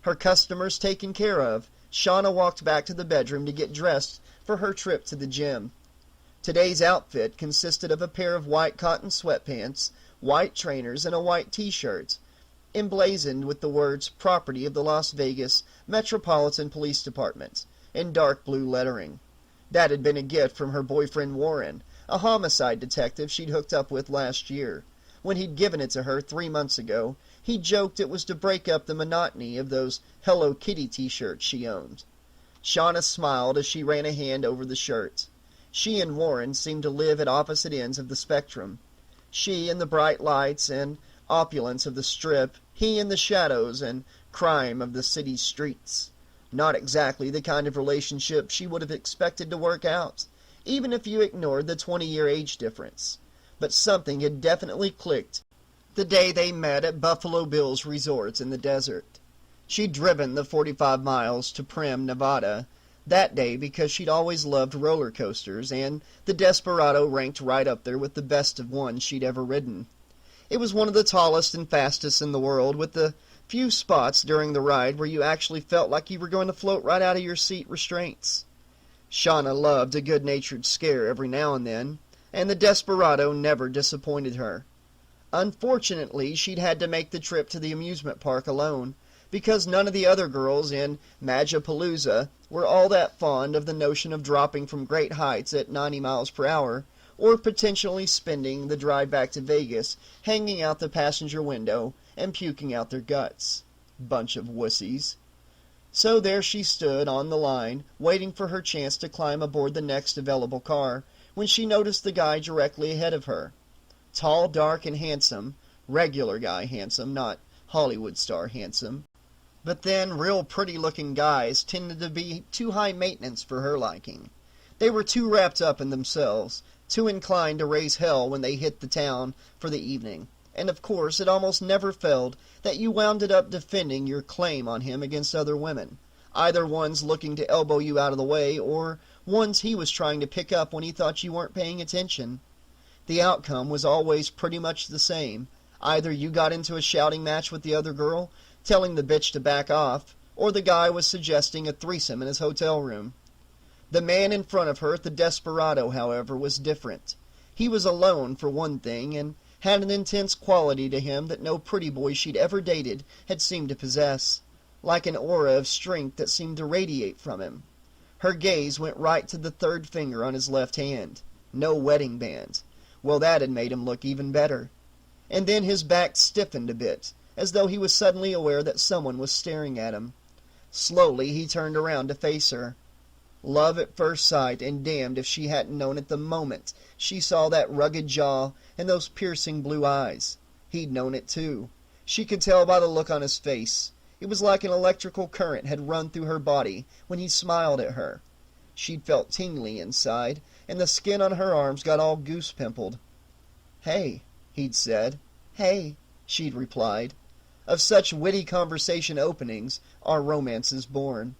Speaker 3: Her customers taken care of, Shauna walked back to the bedroom to get dressed for her trip to the gym. Today's outfit consisted of a pair of white cotton sweatpants, white trainers, and a white t-shirt, emblazoned with the words "Property of the Las Vegas Metropolitan Police Department" in dark blue lettering. That had been a gift from her boyfriend Warren, a homicide detective she'd hooked up with last year. When he'd given it to her 3 months ago, he joked it was to break up the monotony of those Hello Kitty t-shirts she owned. Shauna smiled as she ran a hand over the shirt. She and Warren seemed to live at opposite ends of the spectrum. She in the bright lights and opulence of the Strip, he in the shadows and crime of the city's streets. Not exactly the kind of relationship she would have expected to work out, even if you ignored the 20-year age difference. But something had definitely clicked the day they met at Buffalo Bill's resort in the desert. She'd driven the 45 miles to Primm, Nevada, that day because she'd always loved roller coasters, and the Desperado ranked right up there with the best of ones she'd ever ridden. It was one of the tallest and fastest in the world, with the few spots during the ride where you actually felt like you were going to float right out of your seat restraints. Shauna loved a good-natured scare every now and then, and the Desperado never disappointed her. Unfortunately, she'd had to make the trip to the amusement park alone, because none of the other girls in Magapalooza were all that fond of the notion of dropping from great heights at 90 miles per hour, or potentially spending the drive back to Vegas hanging out the passenger window and puking out their guts. Bunch of wussies. So there she stood on the line, waiting for her chance to climb aboard the next available car, when she noticed the guy directly ahead of her. Tall, dark, and handsome. Regular guy handsome, not Hollywood star handsome. But then, real pretty-looking guys tended to be too high maintenance for her liking. They were too wrapped up in themselves, too inclined to raise hell when they hit the town for the evening. And of course, it almost never failed that you wound up defending your claim on him against other women, either ones looking to elbow you out of the way, or ones he was trying to pick up when he thought you weren't paying attention. The outcome was always pretty much the same. Either you got into a shouting match with the other girl, telling the bitch to back off, or the guy was suggesting a threesome in his hotel room. The man in front of her at the Desperado, however, was different. He was alone, for one thing, and had an intense quality to him that no pretty boy she'd ever dated had seemed to possess, like an aura of strength that seemed to radiate from him. Her gaze went right to the third finger on his left hand. No wedding band. Well, that had made him look even better. And then his back stiffened a bit, as though he was suddenly aware that someone was staring at him. Slowly he turned around to face her. Love at first sight, and damned if she hadn't known it the moment she saw that rugged jaw and those piercing blue eyes. He'd known it too. She could tell by the look on his face. It was like an electrical current had run through her body when he smiled at her. She'd felt tingly inside, and the skin on her arms got all goose-pimpled. "Hey," he'd said. "Hey," she'd replied. Of such witty conversation openings are romances born.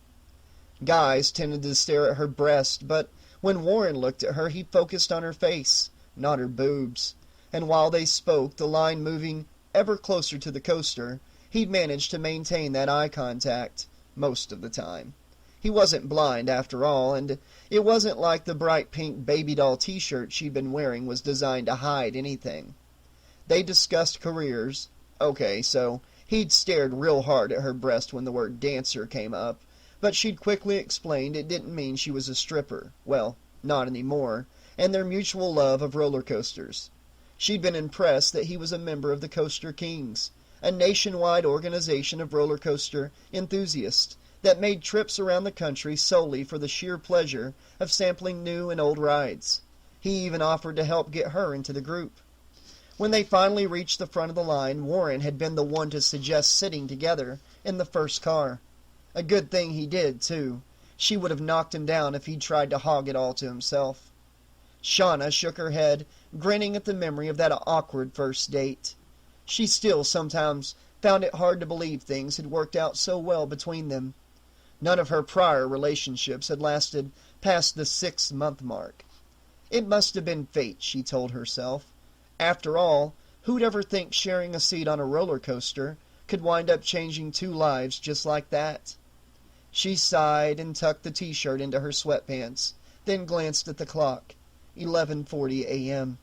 Speaker 3: Guys tended to stare at her breast, but when Warren looked at her, he focused on her face, not her boobs. And while they spoke, the line moving ever closer to the coaster, he'd managed to maintain that eye contact most of the time. He wasn't blind, after all, and it wasn't like the bright pink baby doll t-shirt she'd been wearing was designed to hide anything. They discussed careers. Okay, so he'd stared real hard at her breast when the word dancer came up, but she'd quickly explained it didn't mean she was a stripper. Well, not anymore, and their mutual love of roller coasters. She'd been impressed that he was a member of the Coaster Kings, a nationwide organization of roller coaster enthusiasts that made trips around the country solely for the sheer pleasure of sampling new and old rides. He even offered to help get her into the group. When they finally reached the front of the line, Warren had been the one to suggest sitting together in the first car. A good thing he did, too. She would have knocked him down if he'd tried to hog it all to himself. Shauna shook her head, grinning at the memory of that awkward first date. She still sometimes found it hard to believe things had worked out so well between them. None of her prior relationships had lasted past the 6-month mark. It must have been fate, she told herself. After all, who'd ever think sharing a seat on a roller coaster could wind up changing two lives just like that? She sighed and tucked the t-shirt into her sweatpants, then glanced at the clock. 11:40 a.m.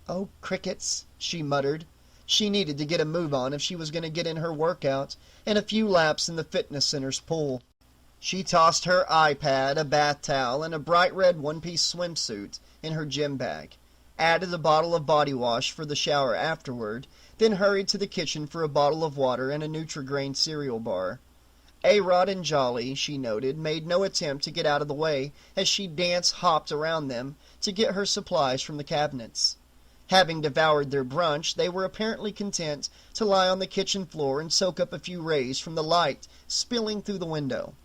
Speaker 3: "Oh, crickets," she muttered. She needed to get a move on if she was going to get in her workout and a few laps in the fitness center's pool. She tossed her iPad, a bath towel, and a bright red one-piece swimsuit in her gym bag, added a bottle of body wash for the shower afterward, then hurried to the kitchen for a bottle of water and a Nutri-Grain cereal bar. A-Rod and Jolly, she noted, made no attempt to get out of the way as she dance-hopped around them to get her supplies from the cabinets. Having devoured their brunch, they were apparently content to lie on the kitchen floor and soak up a few rays from the light spilling through the window.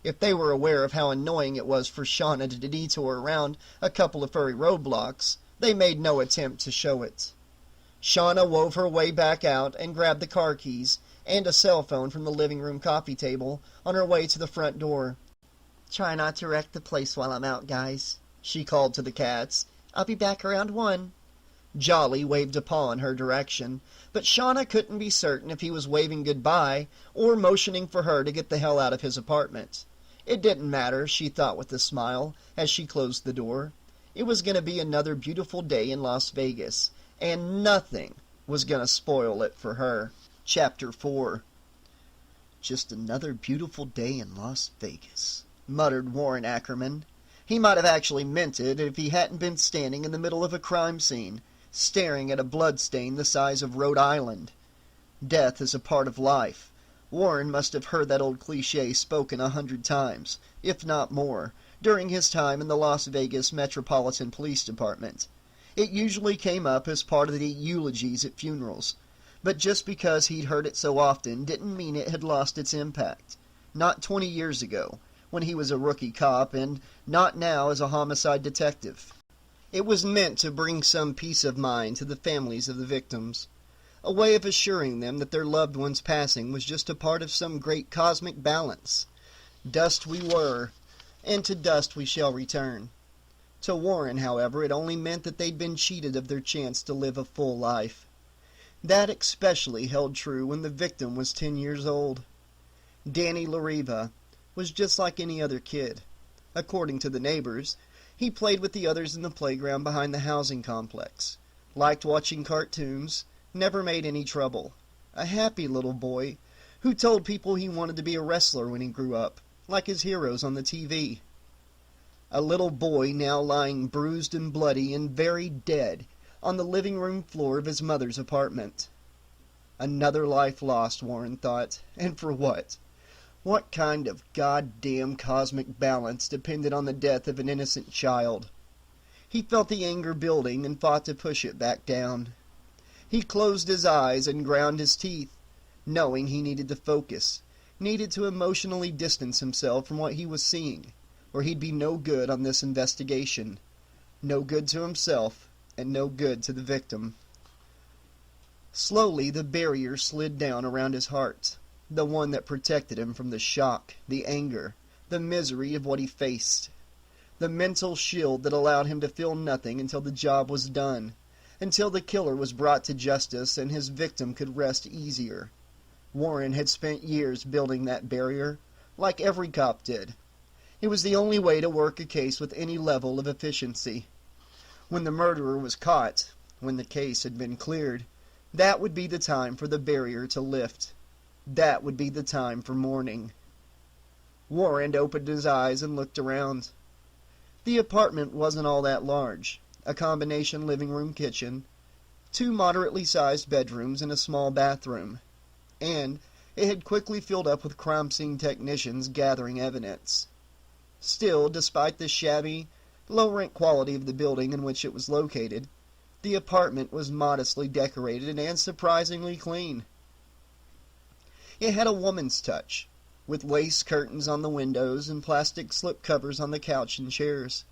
Speaker 3: If they were aware of how annoying it was for Shauna to detour around a couple of furry roadblocks, they made no attempt to show it. Shauna wove her way back out and grabbed the car keys and a cell phone from the living room coffee table on her way to the front door. "Try not to wreck the place while I'm out, guys," she called to the cats. "I'll be back around 1. Jolly waved a paw in her direction, but Shauna couldn't be certain if he was waving goodbye or motioning for her to get the hell out of his apartment. It didn't matter, she thought with a smile as she closed the door. It was going to be another beautiful day in Las Vegas, and nothing was going to spoil it for her. Chapter 4. "Just another beautiful day in Las Vegas," muttered Warren Ackerman. He might have actually meant it if he hadn't been standing in the middle of a crime scene, staring at a bloodstain the size of Rhode Island. Death is a part of life. Warren must have heard that old cliché spoken 100 times, if not more, during his time in the Las Vegas Metropolitan Police Department. It usually came up as part of the eulogies at funerals, but just because he'd heard it so often didn't mean it had lost its impact. Not 20 years ago, when he was a rookie cop, and not now as a homicide detective. It was meant to bring some peace of mind to the families of the victims, a way of assuring them that their loved one's passing was just a part of some great cosmic balance. Dust we were, and to dust we shall return. To Warren, however, it only meant that they'd been cheated of their chance to live a full life. That especially held true when the victim was 10 years old. Danny Lariva was just like any other kid. According to the neighbors, he played with the others in the playground behind the housing complex, liked watching cartoons, never made any trouble. A happy little boy who told people he wanted to be a wrestler when he grew up, like his heroes on the TV. A little boy now lying bruised and bloody and very dead on the living room floor of his mother's apartment. Another life lost, Warren thought, and for what? What kind of goddamn cosmic balance depended on the death of an innocent child? He felt the anger building and fought to push it back down. He closed his eyes and ground his teeth, knowing he needed to focus, needed to emotionally distance himself from what he was seeing, or he'd be no good on this investigation. No good to himself, and no good to the victim. Slowly the barrier slid down around his heart, the one that protected him from the shock, the anger, the misery of what he faced. The mental shield that allowed him to feel nothing until the job was done, until the killer was brought to justice and his victim could rest easier. Warren had spent years building that barrier, like every cop did. It was the only way to work a case with any level of efficiency. When the murderer was caught, when the case had been cleared, that would be the time for the barrier to lift. That would be the time for mourning. Warren opened his eyes and looked around. The apartment wasn't all that large. A combination living room kitchen, 2 moderately sized bedrooms and a small bathroom. And it had quickly filled up with crime scene technicians gathering evidence. Still, despite the shabby, low-rent quality of the building in which it was located, the apartment was modestly decorated and surprisingly clean. It had a woman's touch, with lace curtains on the windows and plastic slipcovers on the couch and chairs.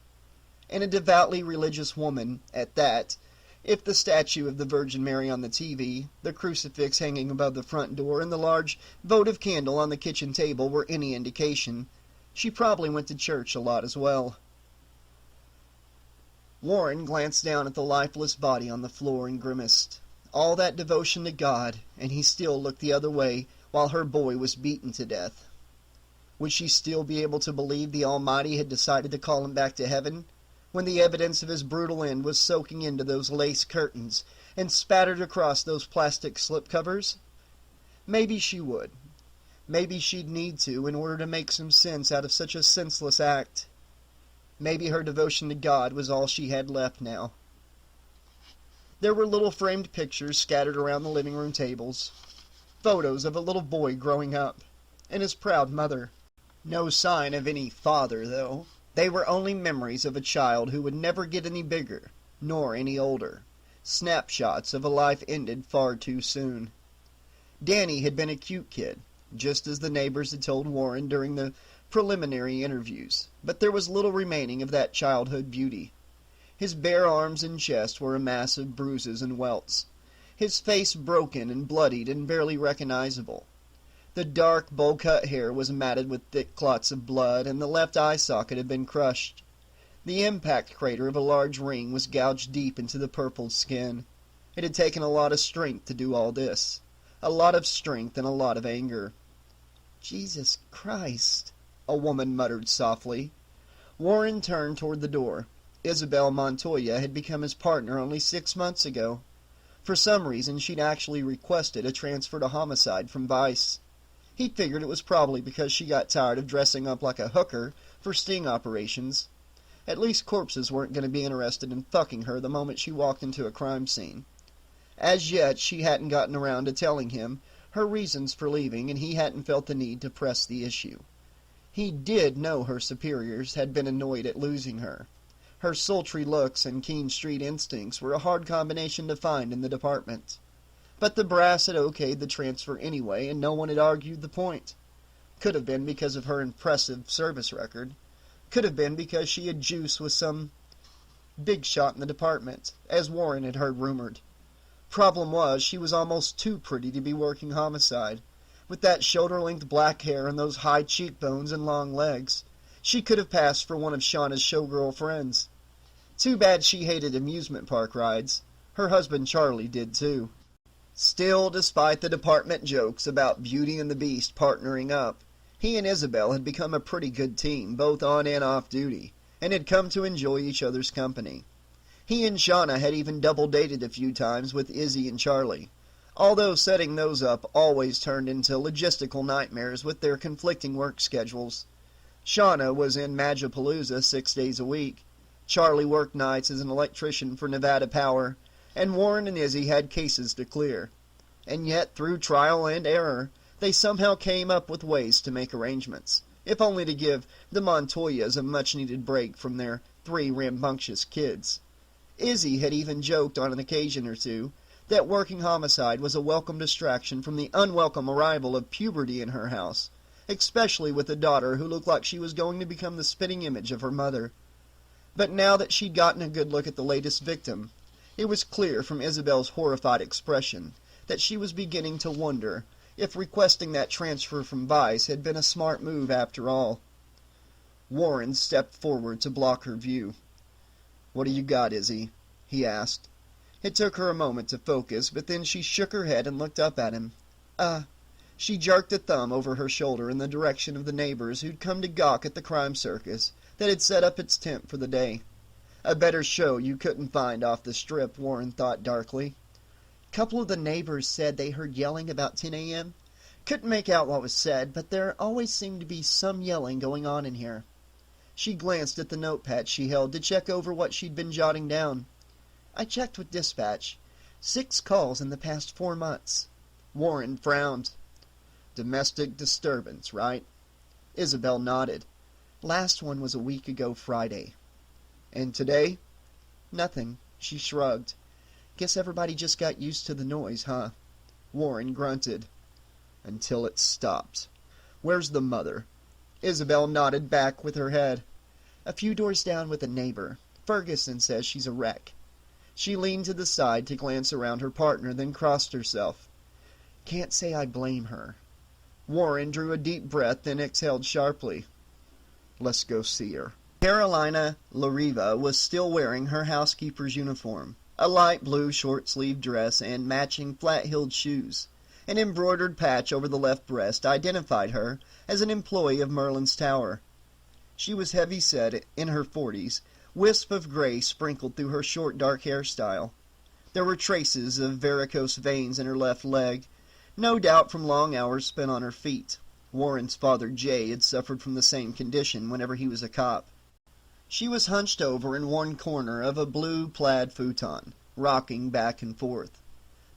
Speaker 3: And a devoutly religious woman, at that, if the statue of the Virgin Mary on the TV, the crucifix hanging above the front door, and the large votive candle on the kitchen table were any indication, she probably went to church a lot as well. Warren glanced down at the lifeless body on the floor and grimaced. All that devotion to God, and he still looked the other way while her boy was beaten to death. Would she still be able to believe the Almighty had decided to call him back to heaven, when the evidence of his brutal end was soaking into those lace curtains and spattered across those plastic slipcovers? Maybe she would. Maybe she'd need to in order to make some sense out of such a senseless act. Maybe her devotion to God was all she had left now. There were little framed pictures scattered around the living room tables. Photos of a little boy growing up, and his proud mother. No sign of any father, though. They were only memories of a child who would never get any bigger, nor any older. Snapshots of a life ended far too soon. Danny had been a cute kid, just as the neighbors had told Warren during the preliminary interviews, but there was little remaining of that childhood beauty. His bare arms and chest were a mass of bruises and welts, his face broken and bloodied and barely recognizable. The dark, bowl-cut hair was matted with thick clots of blood, and the left eye socket had been crushed. The impact crater of a large ring was gouged deep into the purpled skin. It had taken a lot of strength to do all this. A lot of strength and a lot of anger. "Jesus Christ," a woman muttered softly. Warren turned toward the door. Isabel Montoya had become his partner only 6 months ago. For some reason, she'd actually requested a transfer to homicide from Vice. He figured it was probably because she got tired of dressing up like a hooker for sting operations. At least corpses weren't going to be interested in fucking her the moment she walked into a crime scene. As yet, she hadn't gotten around to telling him her reasons for leaving, and he hadn't felt the need to press the issue. He did know her superiors had been annoyed at losing her. Her sultry looks and keen street instincts were a hard combination to find in the department. But the brass had okayed the transfer anyway, and no one had argued the point. Could have been because of her impressive service record. Could have been because she had juice with some big shot in the department, as Warren had heard rumored. Problem was, she was almost too pretty to be working homicide. With that shoulder-length black hair and those high cheekbones and long legs, she could have passed for one of Shauna's showgirl friends. Too bad she hated amusement park rides. Her husband Charlie did too. Still, despite the department jokes about Beauty and the Beast partnering up, he and Isabel had become a pretty good team, both on and off duty, and had come to enjoy each other's company. He and Shauna had even double-dated a few times with Izzy and Charlie, although setting those up always turned into logistical nightmares with their conflicting work schedules. Shauna was in Magapalooza 6 days a week, Charlie worked nights as an electrician for Nevada Power, and Warren and Izzy had cases to clear. And yet, through trial and error, they somehow came up with ways to make arrangements, if only to give the Montoyas a much-needed break from their 3 rambunctious kids. Izzy had even joked on an occasion or two that working homicide was a welcome distraction from the unwelcome arrival of puberty in her house, especially with a daughter who looked like she was going to become the spitting image of her mother. But now that she'd gotten a good look at the latest victim, it was clear from Isabel's horrified expression that she was beginning to wonder if requesting that transfer from Vice had been a smart move after all. Warren stepped forward to block her view. "What do you got, Izzy?" he asked. It took her a moment to focus, but then she shook her head and looked up at him. She jerked a thumb over her shoulder in the direction of the neighbors who'd come to gawk at the crime circus that had set up its tent for the day. A better show you couldn't find off the strip, Warren thought darkly. "Couple of the neighbors said they heard yelling about 10 a.m. Couldn't make out what was said, but there always seemed to be some yelling going on in here." She glanced at the notepad she held to check over what she'd been jotting down. "I checked with dispatch. 6 calls in the past 4 months. Warren frowned. "Domestic disturbance, right?" Isabel nodded. "Last one was a week ago Friday." "And today?" "Nothing." She shrugged. "Guess everybody just got used to the noise, huh?" Warren grunted. "Until it stopped. Where's the mother?" Isabel nodded back with her head. "A few doors down with a neighbor. Ferguson says she's a wreck." She leaned to the side to glance around her partner, then crossed herself. "Can't say I blame her." Warren drew a deep breath, then exhaled sharply. "Let's go see her." Carolina Lariva was still wearing her housekeeper's uniform, a light blue short-sleeved dress and matching flat-heeled shoes. An embroidered patch over the left breast identified her as an employee of Merlin's Tower. She was heavy-set, in her 40s, wisp of gray sprinkled through her short dark hairstyle. There were traces of varicose veins in her left leg, no doubt from long hours spent on her feet. Warren's father, Jay, had suffered from the same condition whenever he was a cop. She was hunched over in one corner of a blue plaid futon, rocking back and forth.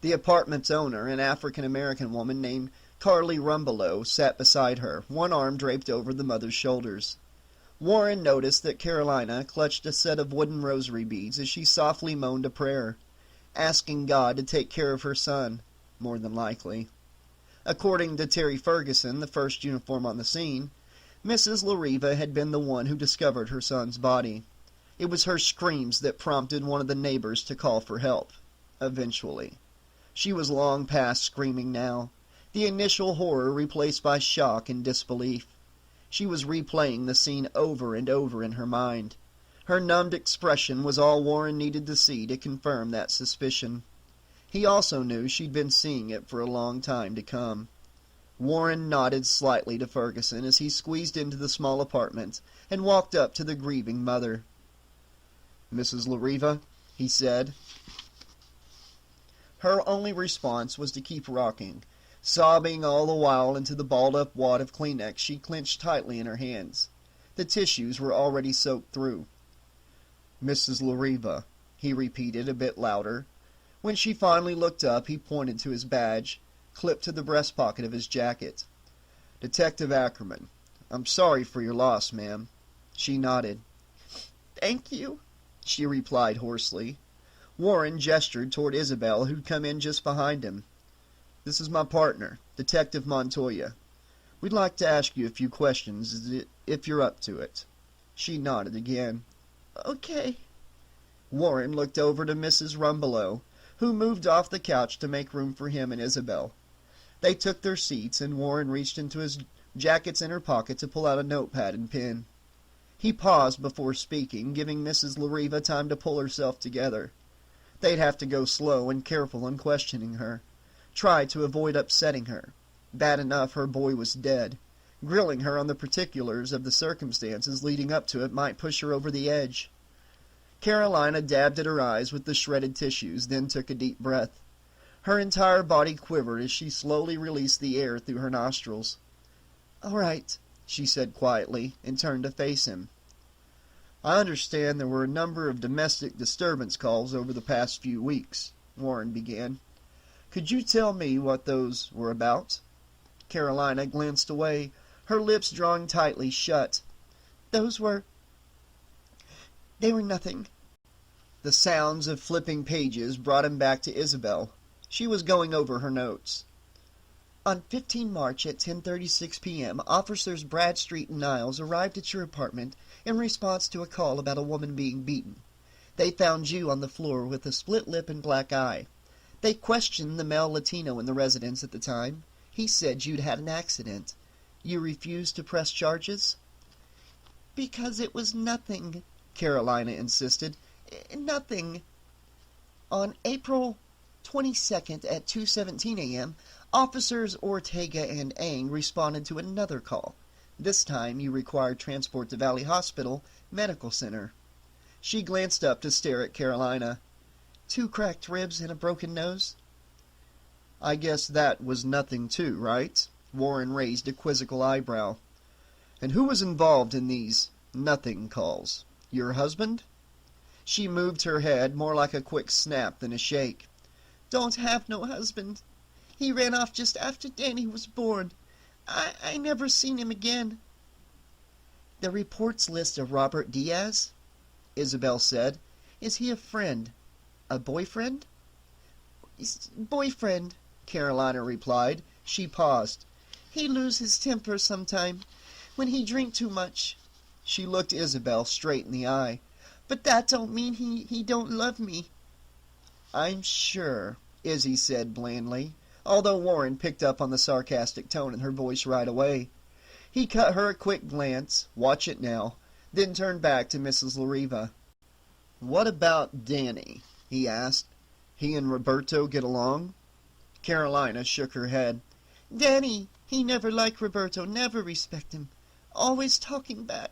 Speaker 3: The apartment's owner, an African-American woman named Carly Rumbelow, sat beside her, one arm draped over the mother's shoulders. Warren noticed that Carolina clutched a set of wooden rosary beads as she softly moaned a prayer, asking God to take care of her son, more than likely. According to Terry Ferguson, the first uniform on the scene, Mrs. Lariva had been the one who discovered her son's body. It was her screams that prompted one of the neighbors to call for help, eventually. She was long past screaming now, the initial horror replaced by shock and disbelief. She was replaying the scene over and over in her mind. Her numbed expression was all Warren needed to see to confirm that suspicion. He also knew she'd been seeing it for a long time to come. Warren nodded slightly to Ferguson as he squeezed into the small apartment and walked up to the grieving mother. "Mrs. Lariva," he said. Her only response was to keep rocking, sobbing all the while into the balled-up wad of Kleenex she clenched tightly in her hands. The tissues were already soaked through. "Mrs. Lariva," he repeated a bit louder. When she finally looked up, he pointed to his badge, clipped to the breast pocket of his jacket. "Detective Ackerman. I'm sorry for your loss, ma'am." She nodded. "Thank you," she replied hoarsely. Warren gestured toward Isabel, who'd come in just behind him. "This is my partner, Detective Montoya. We'd like to ask you a few questions, if you're up to it." She nodded again. "Okay." Warren looked over to Mrs. Rumbelow, who moved off the couch to make room for him and Isabel. They took their seats, and Warren reached into his jacket's inner pocket to pull out a notepad and pen. He paused before speaking, giving Mrs. Lariva time to pull herself together. They'd have to go slow and careful in questioning her, try to avoid upsetting her. Bad enough her boy was dead. Grilling her on the particulars of the circumstances leading up to it might push her over the edge. Carolina dabbed at her eyes with the shredded tissues, then took a deep breath. Her entire body quivered as she slowly released the air through her nostrils. "All right," she said quietly, and turned to face him. "I understand there were a number of domestic disturbance calls over the past few weeks," Warren began. "Could you tell me what those were about?" Carolina glanced away, her lips drawing tightly shut. They were nothing." The sounds of flipping pages brought him back to Isabel. She was going over her notes. "On 15 March at 10:36 p.m., officers Bradstreet and Niles arrived at your apartment in response to a call about a woman being beaten. They found you on the floor with a split lip and black eye. They questioned the male Latino in the residence at the time. He said you'd had an accident. You refused to press charges?" "Because it was nothing," Carolina insisted. "Nothing." "On April 22nd at 2:17 a.m., officers Ortega and Ang responded to another call. This time you required transport to Valley Hospital Medical Center." She glanced up to stare at Carolina. 2 cracked ribs and a broken nose?" "I guess that was nothing too, right?" Warren raised a quizzical eyebrow. "And who was involved in these nothing calls? Your husband?" She moved her head, more like a quick snap than a shake. "Don't have no husband. He ran off just after Danny was born. I never seen him again." "The reports list a Robert Diaz," Isabel said. "Is he a friend? A boyfriend?" "Boyfriend," Carolina replied. She paused. "He lose his temper sometime, when he drink too much." She looked Isabel straight in the eye. "But that don't mean he don't love me." "I'm sure," Izzy said blandly, although Warren picked up on the sarcastic tone in her voice right away. He cut her a quick glance, watch it now, then turned back to Mrs. Lariva. "What about Danny?" he asked. "He and Roberto get along?" Carolina shook her head. "Danny, he never like Roberto, never respect him. Always talking back.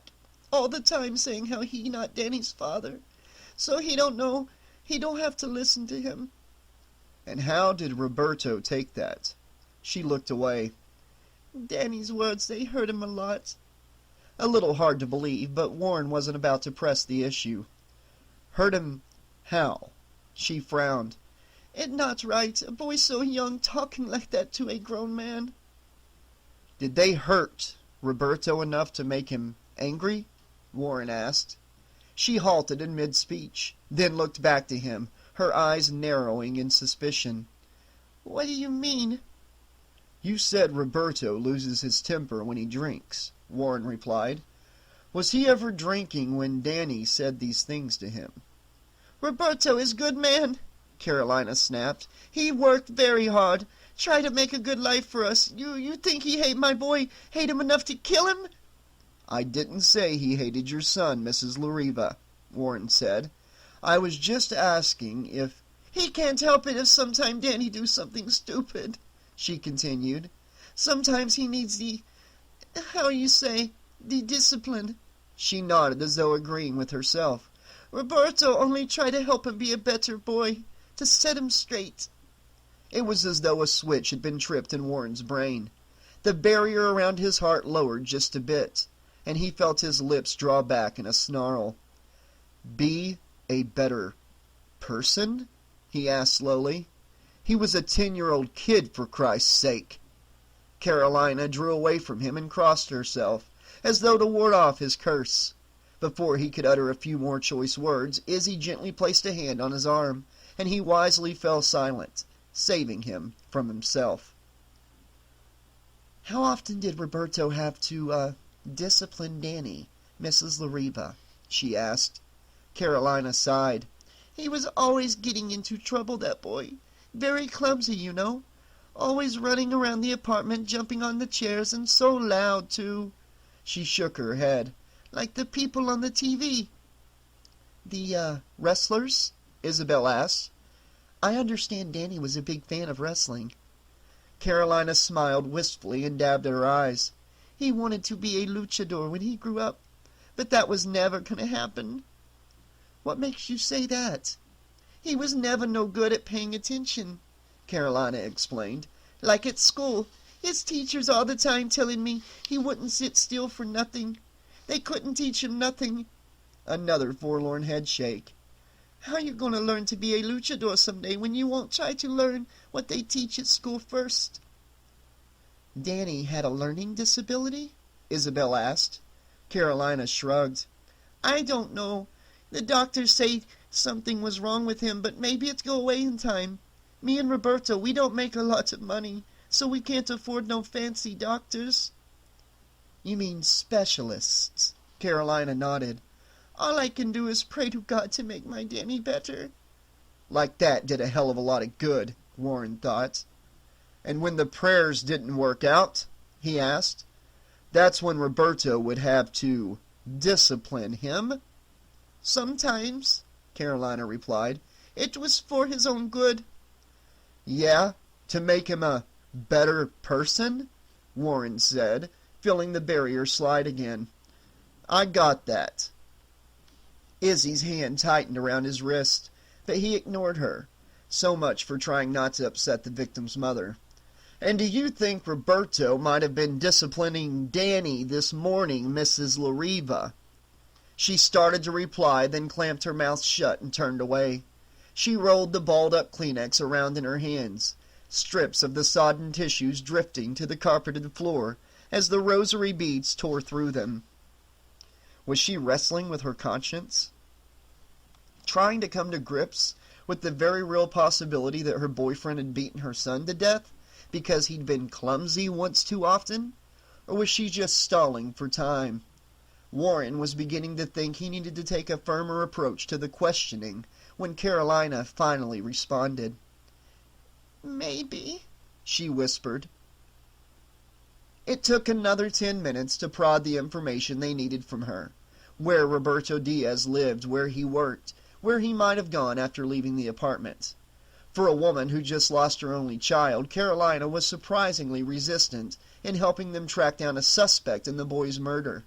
Speaker 3: All the time saying how he not Danny's father. So he don't know, he don't have to listen to him." "And how did Roberto take that?" She looked away. Danny's words, they hurt him a lot. A little hard to believe, but Warren wasn't about to press the issue. Hurt him how? She frowned. It not right, a boy so young talking like that to a grown man. Did they hurt Roberto enough to make him angry? Warren asked. She halted in mid-speech, then looked back to him, her eyes narrowing in suspicion. What do you mean? You said Roberto loses his temper when he drinks, Warren replied. Was he ever drinking when Danny said these things to him? Roberto is good man, Carolina snapped. He worked very hard, try to make a good life for us. You think he hate my boy, hate him enough to kill him? I didn't say he hated your son, Mrs. Lariva, Warren said. I was just asking if... He can't help it if sometime Danny do something stupid, she continued. Sometimes he needs the... how you say... the discipline. She nodded as though agreeing with herself. Roberto only try to help him be a better boy, to set him straight. It was as though a switch had been tripped in Warren's brain. The barrier around his heart lowered just a bit, and he felt his lips draw back in a snarl. Be a better person? He asked slowly. He was a 10-year-old kid, for Christ's sake. Carolina drew away from him and crossed herself, as though to ward off his curse. Before he could utter a few more choice words, Izzy gently placed a hand on his arm, and he wisely fell silent, saving him from himself. How often did Roberto have to, discipline Danny, Mrs. Lariva? She asked. Carolina sighed. He was always getting into trouble, that boy. Very clumsy, you know. Always running around the apartment, jumping on the chairs, and so loud, too. She shook her head. Like the people on the TV. The, wrestlers? Isabel asked. I understand Danny was a big fan of wrestling. Carolina smiled wistfully and dabbed at her eyes. He wanted to be a luchador when he grew up, but that was never going to happen. What makes you say that? He was never no good at paying attention, Carolina explained. Like at school, his teachers all the time telling me he wouldn't sit still for nothing. They couldn't teach him nothing. Another forlorn headshake. How you going to learn to be a luchador someday when you won't try to learn what they teach at school first? Danny had a learning disability? Isabel asked. Carolina shrugged. I don't know. The doctors say something was wrong with him, but maybe it's go away in time. Me and Roberto, we don't make a lot of money, so we can't afford no fancy doctors. You mean specialists? Carolina nodded. All I can do is pray to God to make my Danny better. Like that did a hell of a lot of good, Warren thought. And when the prayers didn't work out, he asked, that's when Roberto would have to discipline him? Sometimes, Carolina replied. It was for his own good. Yeah, to make him a better person? Warren said, feeling the barrier slide again. I got that. Izzy's hand tightened around his wrist, but he ignored her. So much for trying not to upset the victim's mother. And do you think Roberto might have been disciplining Danny this morning, Mrs. Lariva? She started to reply, then clamped her mouth shut and turned away. She rolled the balled-up Kleenex around in her hands, strips of the sodden tissues drifting to the carpeted floor as the rosary beads tore through them. Was she wrestling with her conscience? Trying to come to grips with the very real possibility that her boyfriend had beaten her son to death because he'd been clumsy once too often? Or was she just stalling for time? Warren was beginning to think he needed to take a firmer approach to the questioning when Carolina finally responded. Maybe, she whispered. It took another 10 minutes to prod the information they needed from her. Where Roberto Diaz lived, where he worked, where he might have gone after leaving the apartment. For a woman who just lost her only child, Carolina was surprisingly resistant in helping them track down a suspect in the boy's murder.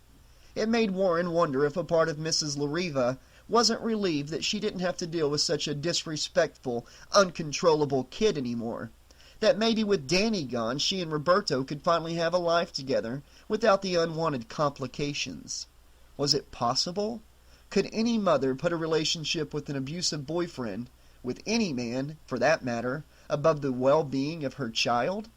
Speaker 3: It made Warren wonder if a part of Mrs. Lariva wasn't relieved that she didn't have to deal with such a disrespectful, uncontrollable kid anymore. That maybe with Danny gone, she and Roberto could finally have a life together without the unwanted complications. Was it possible? Could any mother put a relationship with an abusive boyfriend, with any man, for that matter, above the well-being of her child?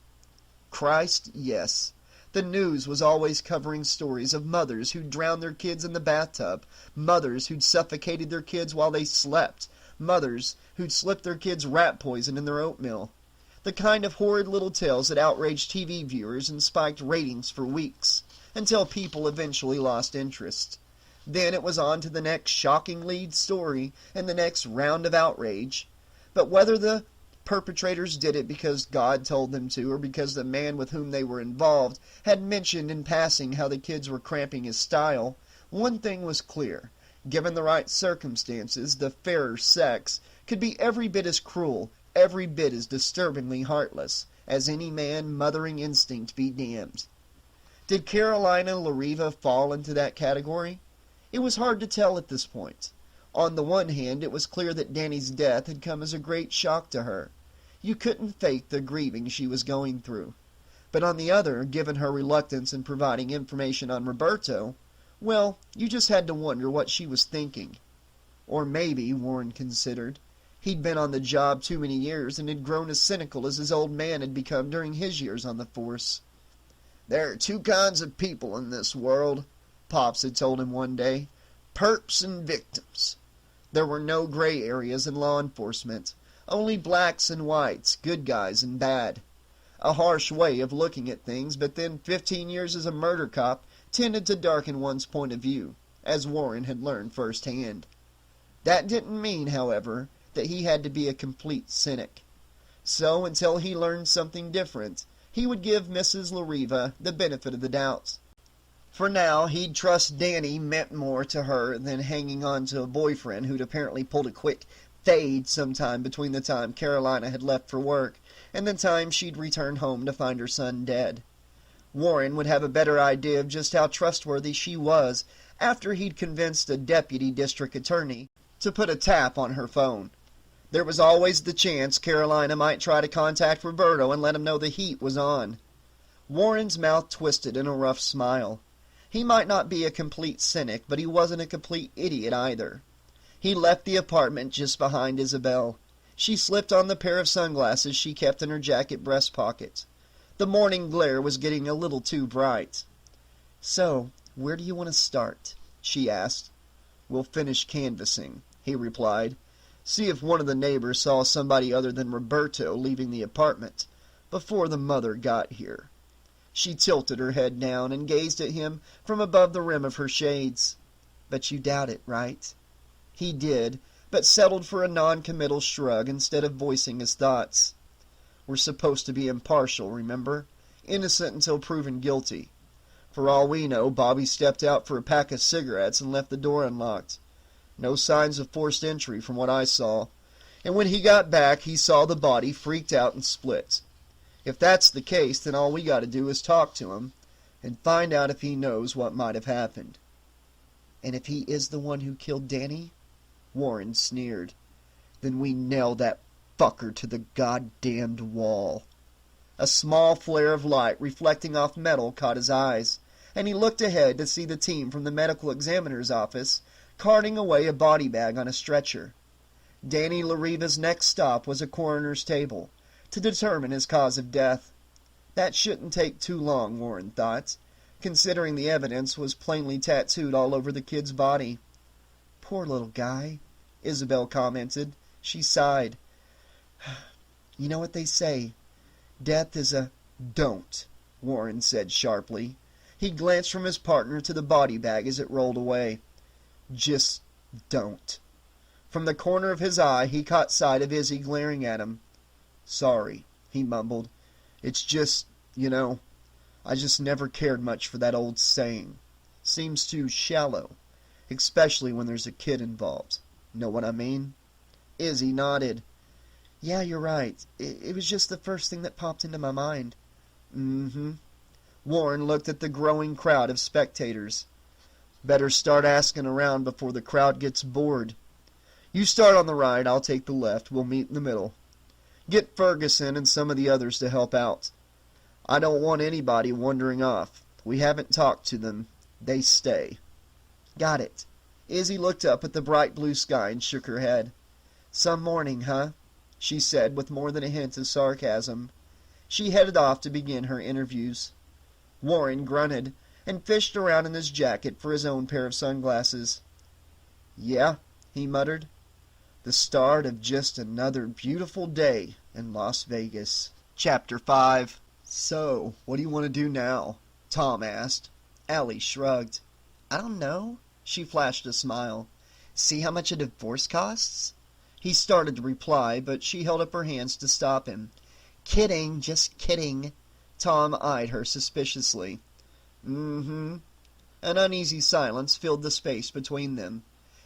Speaker 3: Christ, yes. The news was always covering stories of mothers who'd drowned their kids in the bathtub, mothers who'd suffocated their kids while they slept, mothers who'd slipped their kids rat poison in their oatmeal. The kind of horrid little tales that outraged TV viewers and spiked ratings for weeks, until people eventually lost interest. Then it was on to the next shocking lead story and the next round of outrage. But whether the perpetrators did it because God told them to, or because the man with whom they were involved had mentioned in passing how the kids were cramping his style, one thing was clear. Given the right circumstances, the fairer sex could be every bit as cruel, every bit as disturbingly heartless, as any man-mothering instinct be damned. Did Carolina Lariva fall into that category? It was hard to tell at this point. On the one hand, it was clear that Danny's death had come as a great shock to her. You couldn't fake the grieving she was going through. But on the other, given her reluctance in providing information on Roberto, well, you just had to wonder what she was thinking. Or maybe, Warren considered, he'd been on the job too many years and had grown as cynical as his old man had become during his years on the force. "There are two kinds of people in this world," Pops had told him one day. "Perps and victims." There were no gray areas in law enforcement, only blacks and whites, good guys and bad. A harsh way of looking at things, but then 15 years as a murder cop tended to darken one's point of view, as Warren had learned firsthand. That didn't mean, however, that he had to be a complete cynic. So, until he learned something different, he would give Mrs. Lariva the benefit of the doubt. For now, he'd trust Danny meant more to her than hanging on to a boyfriend who'd apparently pulled a quick fade sometime between the time Carolina had left for work and the time she'd returned home to find her son dead. Warren would have a better idea of just how trustworthy she was after he'd convinced a deputy district attorney to put a tap on her phone. There was always the chance Carolina might try to contact Roberto and let him know the heat was on. Warren's mouth twisted in a rough smile. He might not be a complete cynic, but he wasn't a complete idiot either. He left the apartment just behind Isabel. She slipped on the pair of sunglasses she kept in her jacket breast pocket. The morning glare was getting a little too bright. "So, where do you want to start?" she asked. "We'll finish canvassing," he replied. "See if one of the neighbors saw somebody other than Roberto leaving the apartment before the mother got here." She tilted her head down and gazed at him from above the rim of her shades. "But you doubt it, right?" He did, but settled for a non-committal shrug instead of voicing his thoughts. "We're supposed to be impartial, remember? Innocent until proven guilty. For all we know, Bobby stepped out for a pack of cigarettes and left the door unlocked. No signs of forced entry from what I saw. And when he got back, he saw the body, freaked out and split. If that's the case, then all we got to do is talk to him and find out if he knows what might have happened." "And if he is the one who killed Danny?" Warren sneered. "Then we nail that fucker to the goddamned wall." A small flare of light reflecting off metal caught his eyes, and he looked ahead to see the team from the medical examiner's office carting away a body bag on a stretcher. Danny Lariva's next stop was a coroner's table, to determine his cause of death. That shouldn't take too long, Warren thought, considering the evidence was plainly tattooed all over the kid's body. "Poor little guy," Isabel commented. She sighed. "You know what they say, death is a—" "Don't," Warren said sharply. He glanced from his partner to the body bag as it rolled away. "Just don't." From the corner of his eye he caught sight of Izzy glaring at him. "Sorry," he mumbled. "It's just, I just never cared much for that old saying. Seems too shallow, especially when there's a kid involved. Know what I mean?" Izzy nodded. "Yeah, you're right. It was just the first thing that popped into my mind." "Mm-hmm." Warren looked at the growing crowd of spectators. "Better start asking around before the crowd gets bored. You start on the right, I'll take the left. We'll meet in the middle. Get Ferguson and some of the others to help out. I don't want anybody wandering off. We haven't talked to them. They stay." "Got it." Izzy looked up at the bright blue sky and shook her head. "Some morning, huh?" she said with more than a hint of sarcasm. She headed off to begin her interviews. Warren grunted and fished around in his jacket for his own pair of sunglasses. "Yeah," he muttered. "The start of just another beautiful day in Las Vegas." Chapter 5. "So, what do you want to do now?" Tom asked. Allie shrugged. "I don't know." She flashed a smile. "See how much a divorce costs?" He started to reply, but she held up her hands to stop him. "Kidding, just kidding." Tom eyed her suspiciously. "Mm-hmm." An uneasy silence filled the space between them.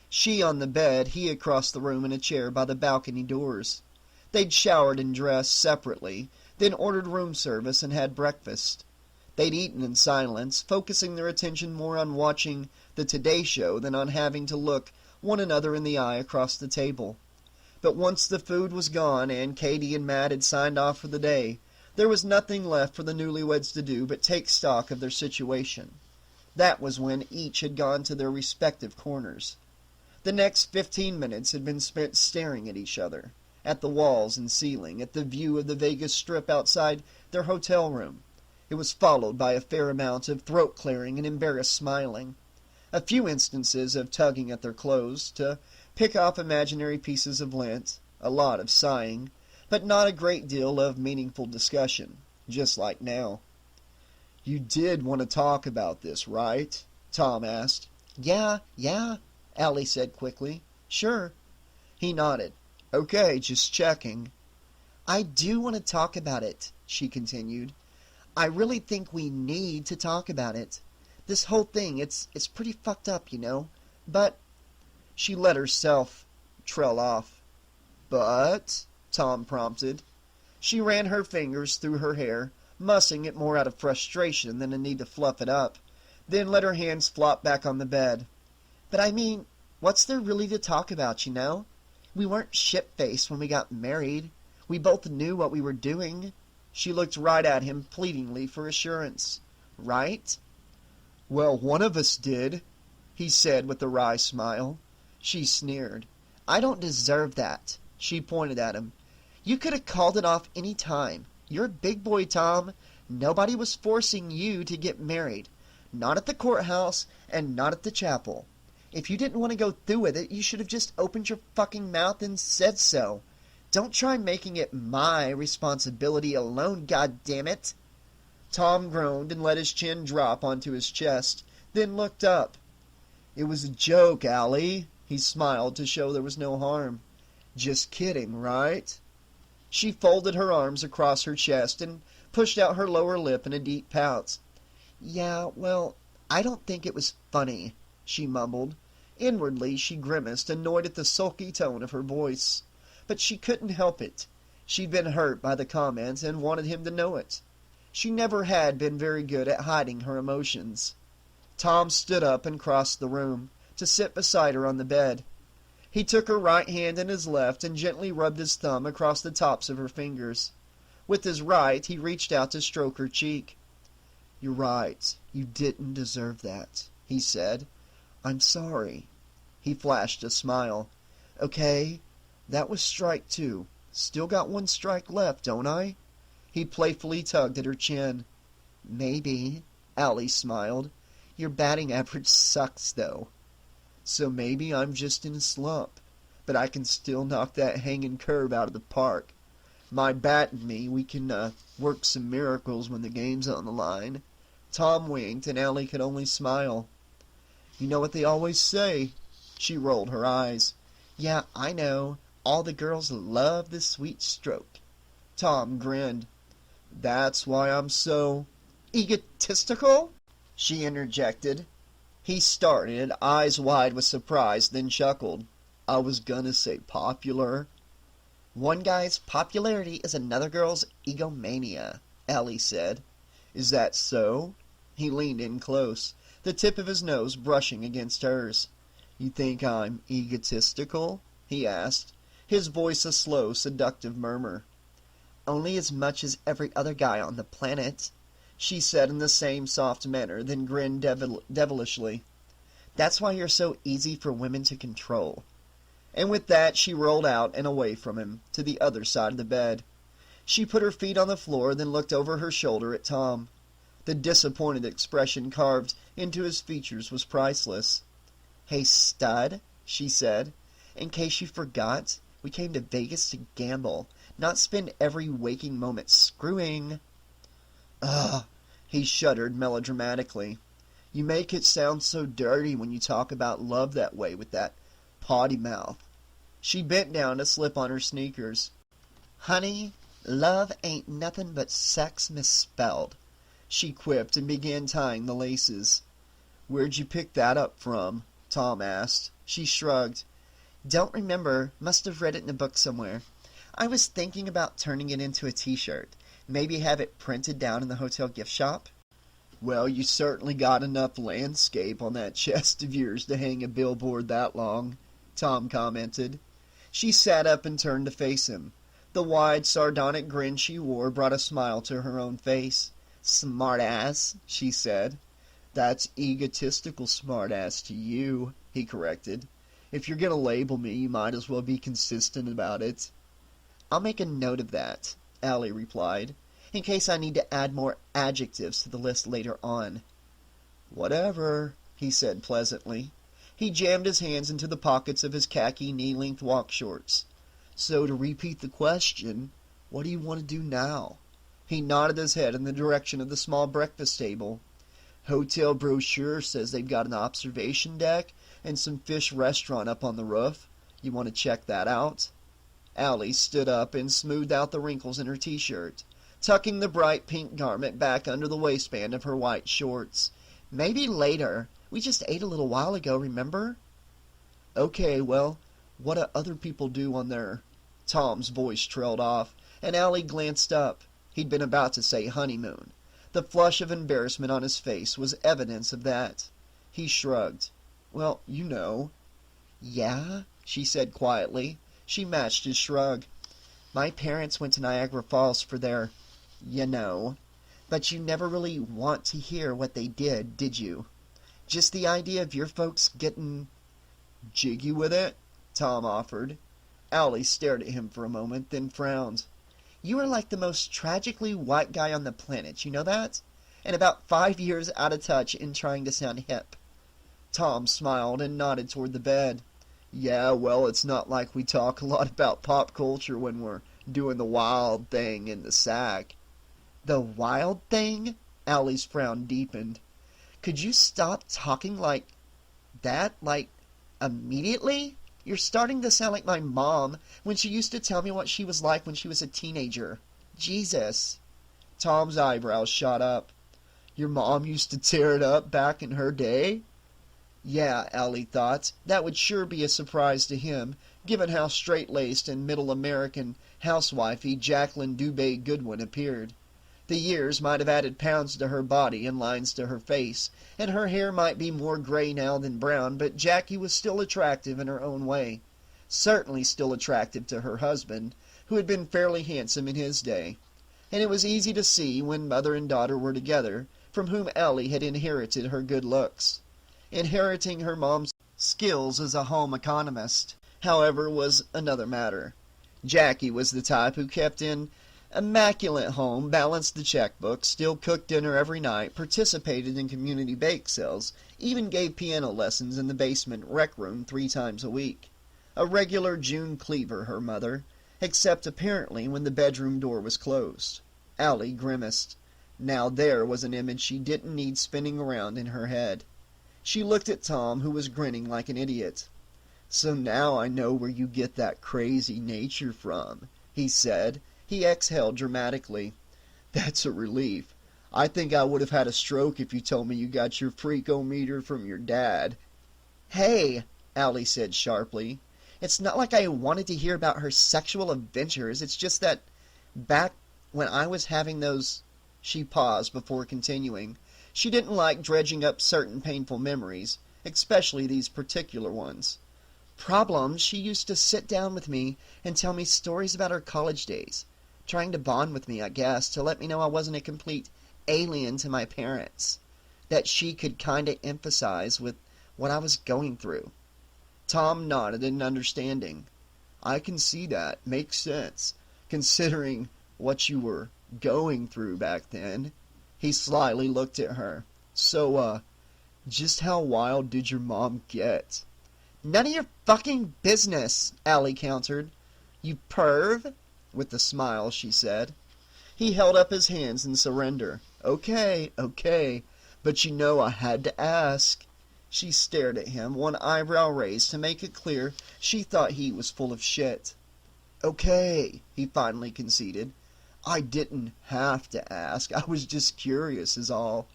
Speaker 3: She on the bed, he across the room in a chair by the balcony doors. They'd showered and dressed separately, then ordered room service and had breakfast. They'd eaten in silence, focusing their attention more on watching the Today Show than on having to look one another in the eye across the table. But once the food was gone and Katie and Matt had signed off for the day, there was nothing left for the newlyweds to do but take stock of their situation. That was when each had gone to their respective corners. The next 15 minutes had been spent staring at each other, at the walls and ceiling, at the view of the Vegas Strip outside their hotel room. It was followed by a fair amount of throat-clearing and embarrassed smiling, a few instances of tugging at their clothes to pick off imaginary pieces of lint, a lot of sighing, but not a great deal of meaningful discussion, just like now. "You did want to talk about this, right?" Tom asked. Yeah, Allie said quickly. "Sure." He nodded. "Okay, just checking." "I do want to talk about it," she continued. "I really think we need to talk about it. This whole thing, it's pretty fucked up, you know. But—" She let herself trail off. "But?" Tom prompted. She ran her fingers through her hair, mussing it more out of frustration than a need to fluff it up, then let her hands flop back on the bed. "But I mean, what's there really to talk about, you know? We weren't shit-faced when we got married. We both knew what we were doing." She looked right at him pleadingly for assurance. "Right?" "Well, one of us did," he said with a wry smile. She sneered. "I don't deserve that." She pointed at him. "You could have called it off any time. You're a big boy, Tom. Nobody was forcing you to get married. Not at the courthouse, and not at the chapel. If you didn't want to go through with it, you should have just opened your fucking mouth and said so. Don't try making it my responsibility alone, goddammit." Tom groaned and let his chin drop onto his chest, then looked up. "It was a joke, Allie." He smiled to show there was no harm. "Just kidding, right?" She folded her arms across her chest and pushed out her lower lip in a deep pout. "Yeah, well, I don't think it was funny," she mumbled. Inwardly she grimaced, annoyed at the sulky tone of her voice. But she couldn't help it. She'd been hurt by the comment and wanted him to know it. She never had been very good at hiding her emotions. Tom stood up and crossed the room, to sit beside her on the bed. He took her right hand in his left and gently rubbed his thumb across the tops of her fingers. With his right, he reached out to stroke her cheek. "You're right. You didn't deserve that," he said. "I'm sorry." He flashed a smile. "Okay, that was strike two. Still got one strike left, don't I?" He playfully tugged at her chin. "Maybe," Allie smiled. "Your batting average sucks, though. So maybe I'm just in a slump, but I can still knock that hanging curve out of the park. My bat and me, we can work some miracles when the game's on the line." Tom winked, and Allie could only smile. "You know what they always say." She rolled her eyes. "Yeah, I know. All the girls love the sweet stroke." Tom grinned. "That's why I'm so—" "Egotistical?" she interjected. He started, eyes wide with surprise, then chuckled. "I was gonna say popular." "One guy's popularity is another girl's egomania," Allie said. "Is that so?" He leaned in close, the tip of his nose brushing against hers. "You think I'm egotistical?" he asked, his voice a slow, seductive murmur. Only as much as every other guy on the planet, she said in the same soft manner, then grinned devilishly. That's why you're so easy for women to control. And with that she rolled out and away from him, to the other side of the bed. She put her feet on the floor, then looked over her shoulder at Tom. The disappointed expression carved into his features was priceless. "Hey, stud," she said, "in case you forgot, we came to Vegas to gamble, not spend every waking moment screwing." "Ugh," he shuddered melodramatically. "You make it sound so dirty when you talk about love that way with that potty mouth." She bent down to slip on her sneakers. "Honey, love ain't nothing but sex misspelled," she quipped and began tying the laces. "Where'd you pick that up from?" Tom asked. She shrugged. "Don't remember. Must have read it in a book somewhere. I was thinking about turning it into a t-shirt. Maybe have it printed down in the hotel gift shop." "Well, you certainly got enough landscape on that chest of yours to hang a billboard that long," Tom commented. She sat up and turned to face him. The wide, sardonic grin she wore brought a smile to her own face. "Smart-ass," she said. "That's egotistical smart-ass to you," he corrected. "If you're going to label me, you might as well be consistent about it." "I'll make a note of that," Allie replied, "in case I need to add more adjectives to the list later on." "Whatever," he said pleasantly. He jammed his hands into the pockets of his khaki knee-length walk shorts. "So to repeat the question, what do you want to do now?" He nodded his head in the direction of the small breakfast table. "Hotel brochure says they've got an observation deck and some fish restaurant up on the roof. You want to check that out?" Allie stood up and smoothed out the wrinkles in her t-shirt, tucking the bright pink garment back under the waistband of her white shorts. "Maybe later. We just ate a little while ago, remember?" "Okay, well, what do other people do on their—" Tom's voice trailed off, and Allie glanced up. He'd been about to say honeymoon. The flush of embarrassment on his face was evidence of that. He shrugged. "Well, you know." "Yeah?" she said quietly. She matched his shrug. "My parents went to Niagara Falls for their, you know. But you never really want to hear what they did you? Just the idea of your folks getting—" "Jiggy with it?" Tom offered. Allie stared at him for a moment, then frowned. "You are like the most tragically white guy on the planet, you know that? And about 5 years out of touch in trying to sound hip." Tom smiled and nodded toward the bed. "Yeah, well, it's not like we talk a lot about pop culture when we're doing the wild thing in the sack." "The wild thing?" Allie's frown deepened. "Could you stop talking like that, like, immediately? You're starting to sound like my mom when she used to tell me what she was like when she was a teenager. Jesus." Tom's eyebrows shot up. "Your mom used to tear it up back in her day?" Yeah, Allie thought, that would sure be a surprise to him, given how straight-laced and middle-American housewifey Jacqueline Dubé Goodwin appeared. The years might have added pounds to her body and lines to her face, and her hair might be more gray now than brown, but Jackie was still attractive in her own way. Certainly still attractive to her husband, who had been fairly handsome in his day. And it was easy to see, when mother and daughter were together, from whom Allie had inherited her good looks. Inheriting her mom's skills as a home economist, however, was another matter. Jackie was the type who kept an immaculate home, balanced the checkbook, still cooked dinner every night, participated in community bake sales, even gave piano lessons in the basement rec room 3 times a week. A regular June Cleaver, her mother, except apparently when the bedroom door was closed. Allie grimaced. Now there was an image she didn't need spinning around in her head. She looked at Tom, who was grinning like an idiot. "So now I know where you get that crazy nature from," he said. He exhaled dramatically. "That's a relief. I think I would have had a stroke if you told me you got your freakometer from your dad." "Hey," Allie said sharply. "It's not like I wanted to hear about her sexual adventures. It's just that back when I was having those—" She paused before continuing. She didn't like dredging up certain painful memories, especially these particular ones. "Problems, she used to sit down with me and tell me stories about her college days. Trying to bond with me, I guess, to let me know I wasn't a complete alien to my parents. That she could kinda emphasize with what I was going through. Tom nodded in understanding. I can see that. Makes sense. Considering what you were going through back then. He slyly looked at her. So, just how wild did your mom get? None of your fucking business, Allie countered. You perv? With a smile, she said. He held up his hands in surrender. Okay, but you know I had to ask. She stared at him, one eyebrow raised to make it clear she thought he was full of shit. Okay, he finally conceded. I didn't have to ask. I was just curious is all.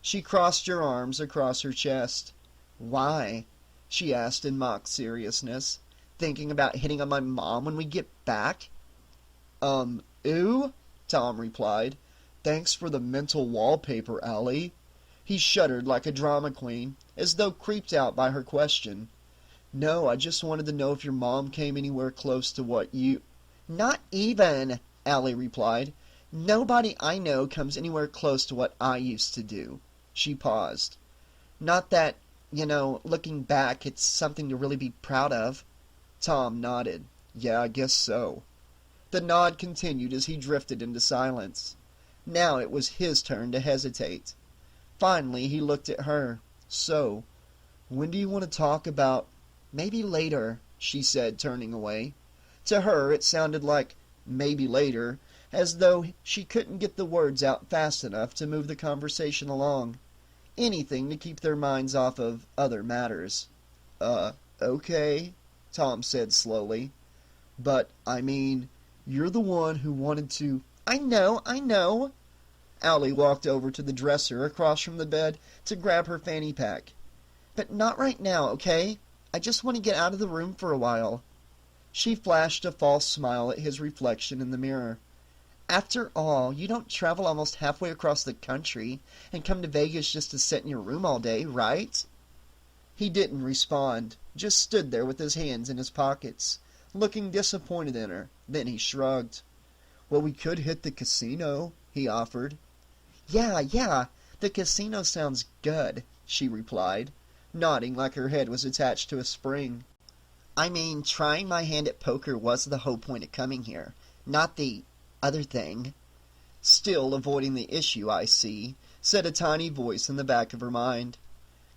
Speaker 3: She crossed her arms across her chest. Why? She asked in mock seriousness. Thinking about hitting on my mom when we get back? Ew, Tom replied. Thanks for the mental wallpaper, Allie. He shuddered like a drama queen, as though creeped out by her question. No, I just wanted to know if your mom came anywhere close to what you... Not even, Allie replied. Nobody I know comes anywhere close to what I used to do. She paused. Not that, looking back, it's something to really be proud of. Tom nodded. Yeah, I guess so. The nod continued as he drifted into silence. Now it was his turn to hesitate. Finally, he looked at her. So, when do you want to talk about... Maybe later, she said, turning away. To her, it sounded like maybe later, as though she couldn't get the words out fast enough to move the conversation along. Anything to keep their minds off of other matters. Okay, Tom said slowly. But, I mean, you're the one who wanted to... I know. Allie walked over to the dresser across from the bed to grab her fanny pack. But not right now, okay? I just want to get out of the room for a while. She flashed a false smile at his reflection in the mirror. After all, you don't travel almost halfway across the country and come to Vegas just to sit in your room all day, right? He didn't respond, just stood there with his hands in his pockets, looking disappointed in her. Then he shrugged. Well, we could hit the casino, he offered. Yeah, the casino sounds good, she replied, nodding like her head was attached to a spring. I mean, trying my hand at poker was the whole point of coming here, not the other thing. Still avoiding the issue, I see, said a tiny voice in the back of her mind.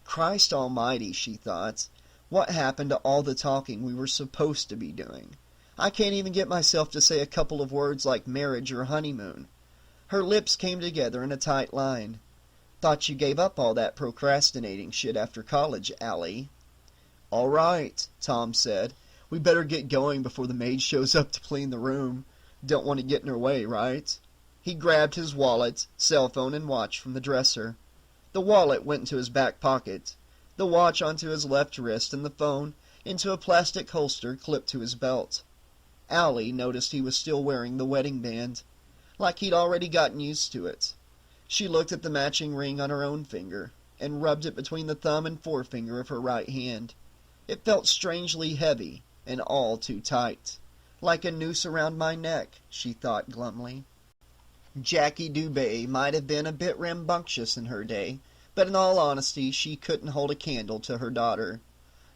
Speaker 3: Christ almighty, she thought. What happened to all the talking we were supposed to be doing? I can't even get myself to say a couple of words like marriage or honeymoon. Her lips came together in a tight line. Thought you gave up all that procrastinating shit after college, Allie. All right, Tom said. We better get going before the maid shows up to clean the room. Don't want to get in her way, right? He grabbed his wallet, cell phone, and watch from the dresser. The wallet went into his back pocket, the watch onto his left wrist, and the phone into a plastic holster clipped to his belt. Allie noticed he was still wearing the wedding band, like he'd already gotten used to it. She looked at the matching ring on her own finger, and rubbed it between the thumb and forefinger of her right hand. It felt strangely heavy, and all too tight. Like a noose around my neck, she thought glumly. Jackie Dubé might have been a bit rambunctious in her day, but in all honesty she couldn't hold a candle to her daughter.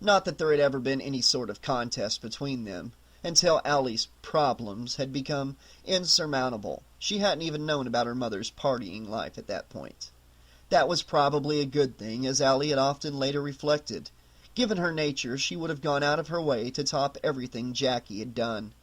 Speaker 3: Not that there had ever been any sort of contest between them, until Allie's problems had become insurmountable. She hadn't even known about her mother's partying life at that point. That was probably a good thing, as Allie had often later reflected. Given her nature, she would have gone out of her way to top everything Jackie had done.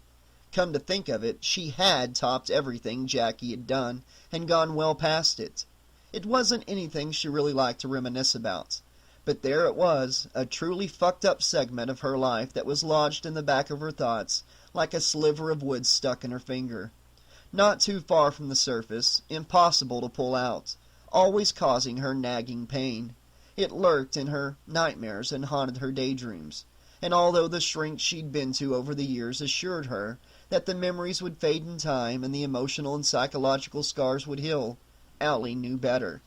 Speaker 3: Come to think of it, she had topped everything Jackie had done, and gone well past it. It wasn't anything she really liked to reminisce about. But there it was, a truly fucked up segment of her life that was lodged in the back of her thoughts, like a sliver of wood stuck in her finger. Not too far from the surface, impossible to pull out, always causing her nagging pain. It lurked in her nightmares and haunted her daydreams, and although the shrinks she'd been to over the years assured her that the memories would fade in time and the emotional and psychological scars would heal, Allie knew better.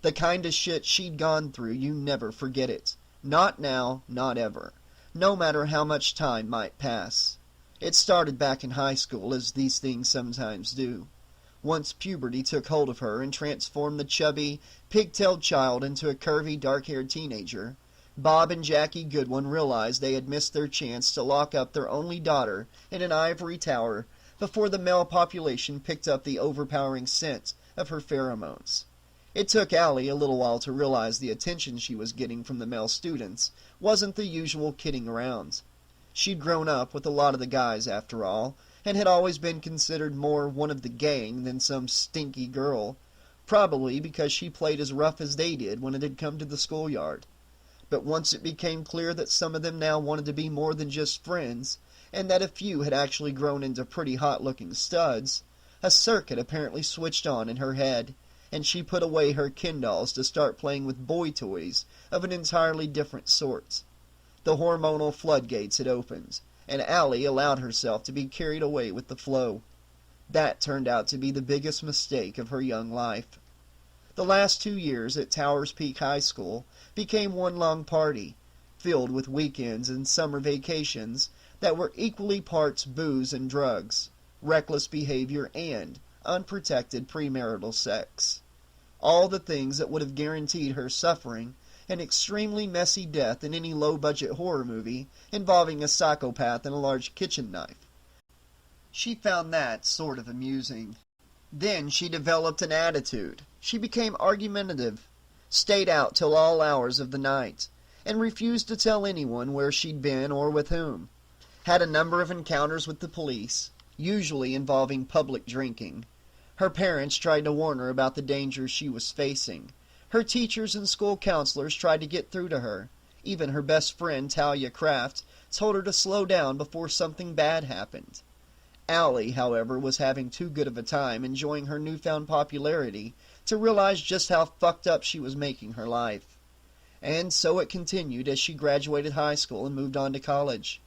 Speaker 3: The kind of shit she'd gone through, you never forget it. Not now, not ever. No matter how much time might pass. It started back in high school, as these things sometimes do. Once puberty took hold of her and transformed the chubby, pigtailed child into a curvy, dark-haired teenager, Bob and Jackie Goodwin realized they had missed their chance to lock up their only daughter in an ivory tower before the male population picked up the overpowering scent of her pheromones. It took Allie a little while to realize the attention she was getting from the male students wasn't the usual kidding around. She'd grown up with a lot of the guys, after all, and had always been considered more one of the gang than some stinky girl, probably because she played as rough as they did when it had come to the schoolyard. But once it became clear that some of them now wanted to be more than just friends, and that a few had actually grown into pretty hot-looking studs, a circuit apparently switched on in her head, and she put away her Ken dolls to start playing with boy toys of an entirely different sort. The hormonal floodgates had opened, and Allie allowed herself to be carried away with the flow. That turned out to be the biggest mistake of her young life. The last 2 years at Towers Peak High School became one long party, filled with weekends and summer vacations that were equally parts booze and drugs, reckless behavior, and unprotected premarital sex. All the things that would have guaranteed her suffering an extremely messy death in any low-budget horror movie involving a psychopath and a large kitchen knife. She found that sort of amusing. Then she developed an attitude. She became argumentative, stayed out till all hours of the night, and refused to tell anyone where she'd been or with whom. Had a number of encounters with the police, usually involving public drinking. Her parents tried to warn her about the dangers she was facing. Her teachers and school counselors tried to get through to her. Even her best friend, Talia Kraft, told her to slow down before something bad happened. Allie, however, was having too good of a time enjoying her newfound popularity to realize just how fucked up she was making her life. And so it continued as she graduated high school and moved on to college.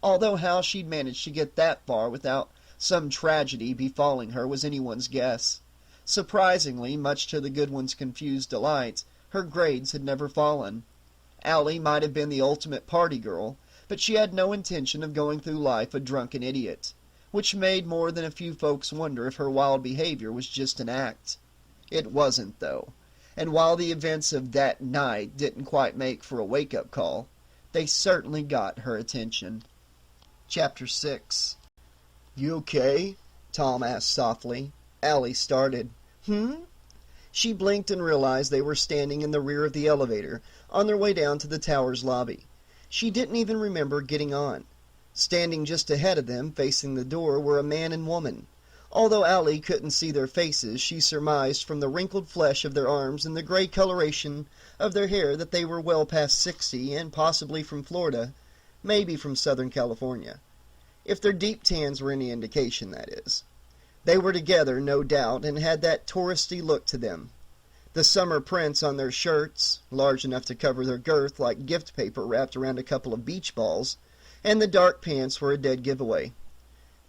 Speaker 3: Although how she'd managed to get that far without some tragedy befalling her was anyone's guess. Surprisingly, much to the Goodwins' confused delight, her grades had never fallen. Allie might have been the ultimate party girl, but she had no intention of going through life a drunken idiot, which made more than a few folks wonder if her wild behavior was just an act. It wasn't, though, and while the events of that night didn't quite make for a wake-up call, they certainly got her attention. Chapter 6. "You okay?" Tom asked softly. Allie started. She blinked and realized they were standing in the rear of the elevator, on their way down to the tower's lobby. She didn't even remember getting on. Standing just ahead of them, facing the door, were a man and woman. Although Allie couldn't see their faces, she surmised from the wrinkled flesh of their arms and the gray coloration of their hair that they were well past 60 and possibly from Florida, maybe from Southern California. If their deep tans were any indication, that is. They were together, no doubt, and had that touristy look to them. The summer prints on their shirts, large enough to cover their girth like gift paper wrapped around a couple of beach balls, and the dark pants were a dead giveaway.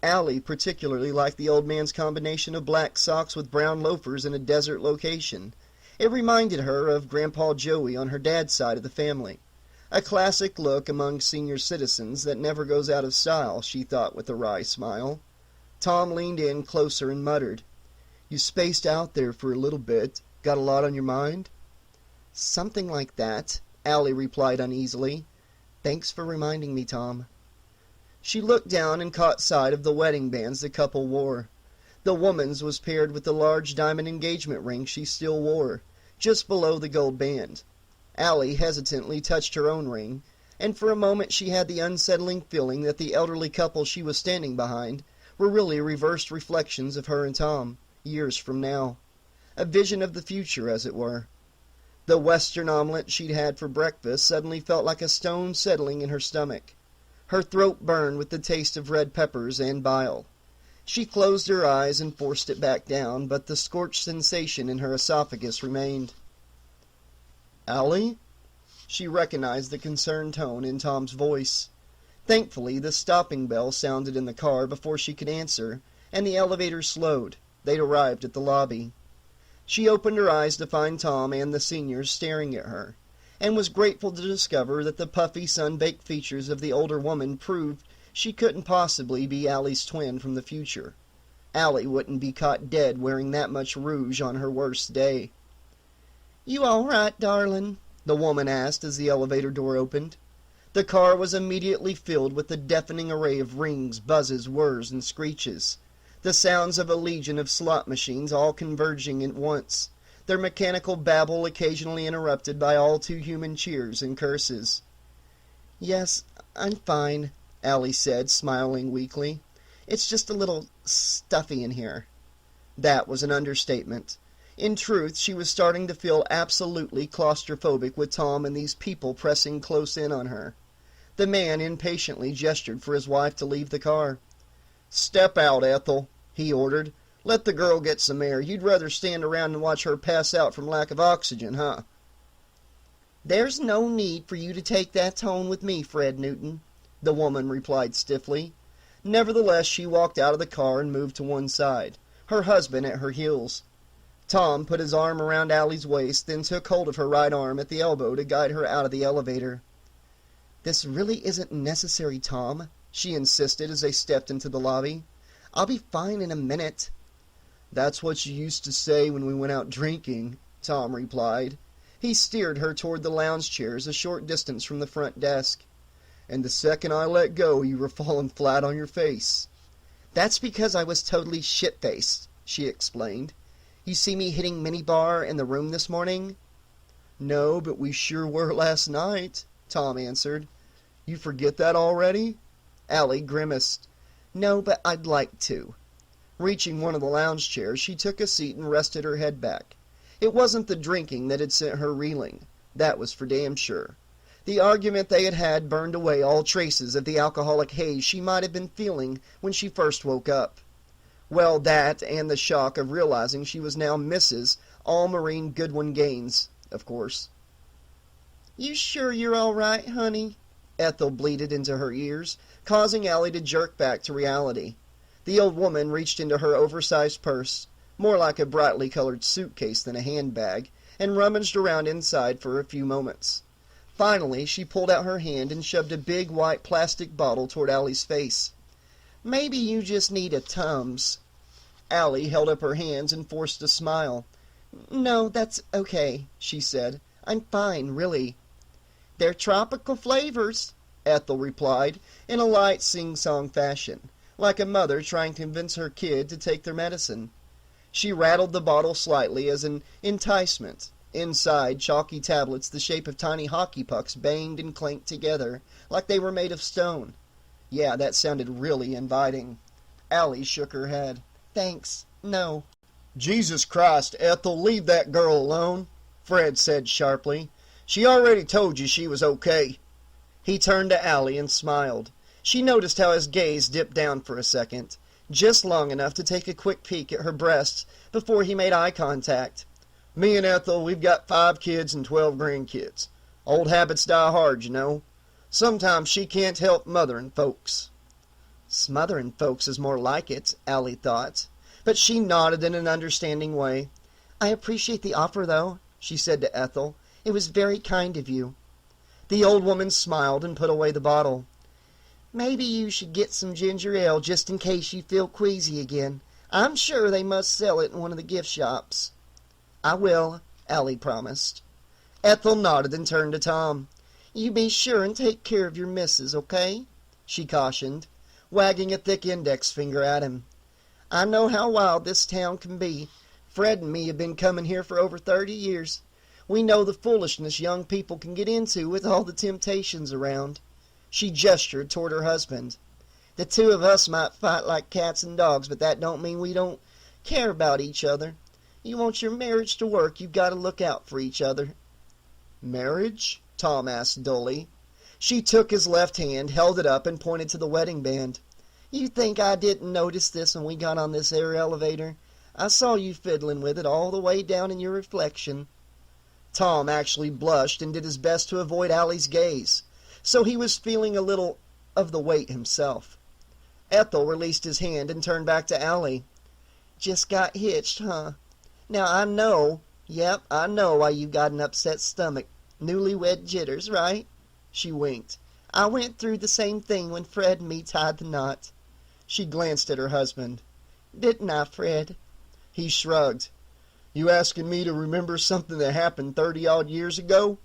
Speaker 3: Allie particularly liked the old man's combination of black socks with brown loafers in a desert location. It reminded her of Grandpa Joey on her dad's side of the family. A classic look among senior citizens that never goes out of style, she thought with a wry smile. Tom leaned in closer and muttered, "You spaced out there for a little bit. Got a lot on your mind?" "Something like that," Allie replied uneasily. "Thanks for reminding me, Tom." She looked down and caught sight of the wedding bands the couple wore. The woman's was paired with the large diamond engagement ring she still wore, just below the gold band. Allie hesitantly touched her own ring, and for a moment she had the unsettling feeling that the elderly couple she was standing behind were really reversed reflections of her and Tom, years from now. A vision of the future, as it were. The Western omelet she'd had for breakfast suddenly felt like a stone settling in her stomach. Her throat burned with the taste of red peppers and bile. She closed her eyes and forced it back down, but the scorched sensation in her esophagus remained. "Allie?" She recognized the concerned tone in Tom's voice. Thankfully, the stopping bell sounded in the car before she could answer, and the elevator slowed. They'd arrived at the lobby. She opened her eyes to find Tom and the seniors staring at her, and was grateful to discover that the puffy, sun-baked features of the older woman proved She couldn't possibly be Allie's twin from the future. Allie wouldn't be caught dead wearing that much rouge on her worst day. "You all right, darling?" the woman asked as the elevator door opened. The car was immediately filled with a deafening array of rings, buzzes, whirs, and screeches. The sounds of a legion of slot machines all converging at once, their mechanical babble occasionally interrupted by all too human cheers and curses. "Yes, I'm fine," Allie said, smiling weakly. "It's just a little stuffy in here." That was an understatement. In truth, she was starting to feel absolutely claustrophobic with Tom and these people pressing close in on her. The man impatiently gestured for his wife to leave the car. "Step out, Ethel," he ordered. "Let the girl get some air. You'd rather stand around and watch her pass out from lack of oxygen, huh?" "There's no need for you to take that tone with me, Fred Newton," the woman replied stiffly. Nevertheless, she walked out of the car and moved to one side, her husband at her heels. Tom put his arm around Allie's waist, then took hold of her right arm at the elbow to guide her out of the elevator. "This really isn't necessary, Tom," she insisted as they stepped into the lobby. "I'll be fine in a minute." "That's what you used to say when we went out drinking," Tom replied. He steered her toward the lounge chairs a short distance from the front desk. "And the second I let go, you were falling flat on your face." "That's because I was totally shit-faced," she explained. "You see me hitting minibar in the room this morning?" "No, but we sure were last night," Tom answered. "You forget that already?" Allie grimaced. "No, but I'd like to." Reaching one of the lounge chairs, she took a seat and rested her head back. It wasn't the drinking that had sent her reeling. That was for damn sure. The argument they had had burned away all traces of the alcoholic haze she might have been feeling when she first woke up. Well, that and the shock of realizing she was now Mrs. Annie Goodwin Gaines, of course. "You sure you're all right, honey?" Ethel bleated into her ears, causing Allie to jerk back to reality. The old woman reached into her oversized purse, more like a brightly colored suitcase than a handbag, and rummaged around inside for a few moments. Finally, she pulled out her hand and shoved a big white plastic bottle toward Allie's face. "Maybe you just need a Tums." Allie held up her hands and forced a smile. "No, that's okay," she said. "I'm fine, really." "They're tropical flavors," Ethel replied, in a light sing-song fashion, like a mother trying to convince her kid to take their medicine. She rattled the bottle slightly as an enticement. Inside, chalky tablets the shape of tiny hockey pucks banged and clanked together, like they were made of stone. Yeah, that sounded really inviting. Allie shook her head. "Thanks, no." "Jesus Christ, Ethel, leave that girl alone," Fred said sharply. "She already told you she was okay." He turned to Allie and smiled. She noticed how his gaze dipped down for a second, just long enough to take a quick peek at her breasts before he made eye contact. "Me and Ethel, we've got 5 kids and 12 grandkids. Old habits die hard, you know. Sometimes she can't help mothering folks." "Smothering folks is more like it," Allie thought. But she nodded in an understanding way. "I appreciate the offer, though," she said to Ethel. "It was very kind of you." The old woman smiled and put away the bottle. "Maybe you should get some ginger ale just in case you feel queasy again. I'm sure they must sell it in one of the gift shops." "I will," Allie promised. Ethel nodded and turned to Tom. "You be sure and take care of your missus, okay?" she cautioned, wagging a thick index finger at him. "I know how wild this town can be. Fred and me have been coming here for over 30 years. We know the foolishness young people can get into with all the temptations around." She gestured toward her husband. "The two of us might fight like cats and dogs, but that don't mean we don't care about each other. You want your marriage to work, you've got to look out for each other." "Marriage?" Tom asked dully. She took his left hand, held it up, and pointed to the wedding band. "You think I didn't notice this when we got on this air elevator? I saw you fiddling with it all the way down in your reflection." Tom actually blushed and did his best to avoid Allie's gaze, so he was feeling a little of the weight himself. Ethel released his hand and turned back to Allie. "Just got hitched, huh? Now I know why you got an upset stomach. Newlywed jitters, right?" She winked. I went through the same thing when Fred and me tied the knot. She glanced at her husband. Didn't I, Fred? He shrugged. You asking me to remember something that happened 30-odd years ago?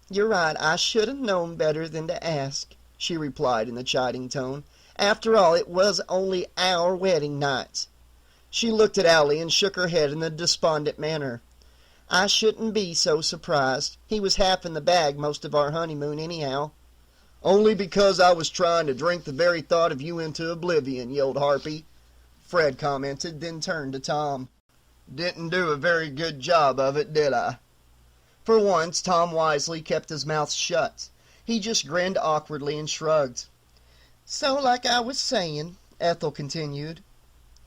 Speaker 3: You're right, I should have known better than to ask, she replied in a chiding tone. After all, it was only our wedding night. She looked at Allie and shook her head in a despondent manner. I shouldn't be so surprised. He was half in the bag most of our honeymoon anyhow. Only because I was trying to drink the very thought of you into oblivion, you old harpy, Fred commented, then turned to Tom. Didn't do a very good job of it, did I? For once, Tom wisely kept his mouth shut. He just grinned awkwardly and shrugged. So, like I was saying, Ethel continued,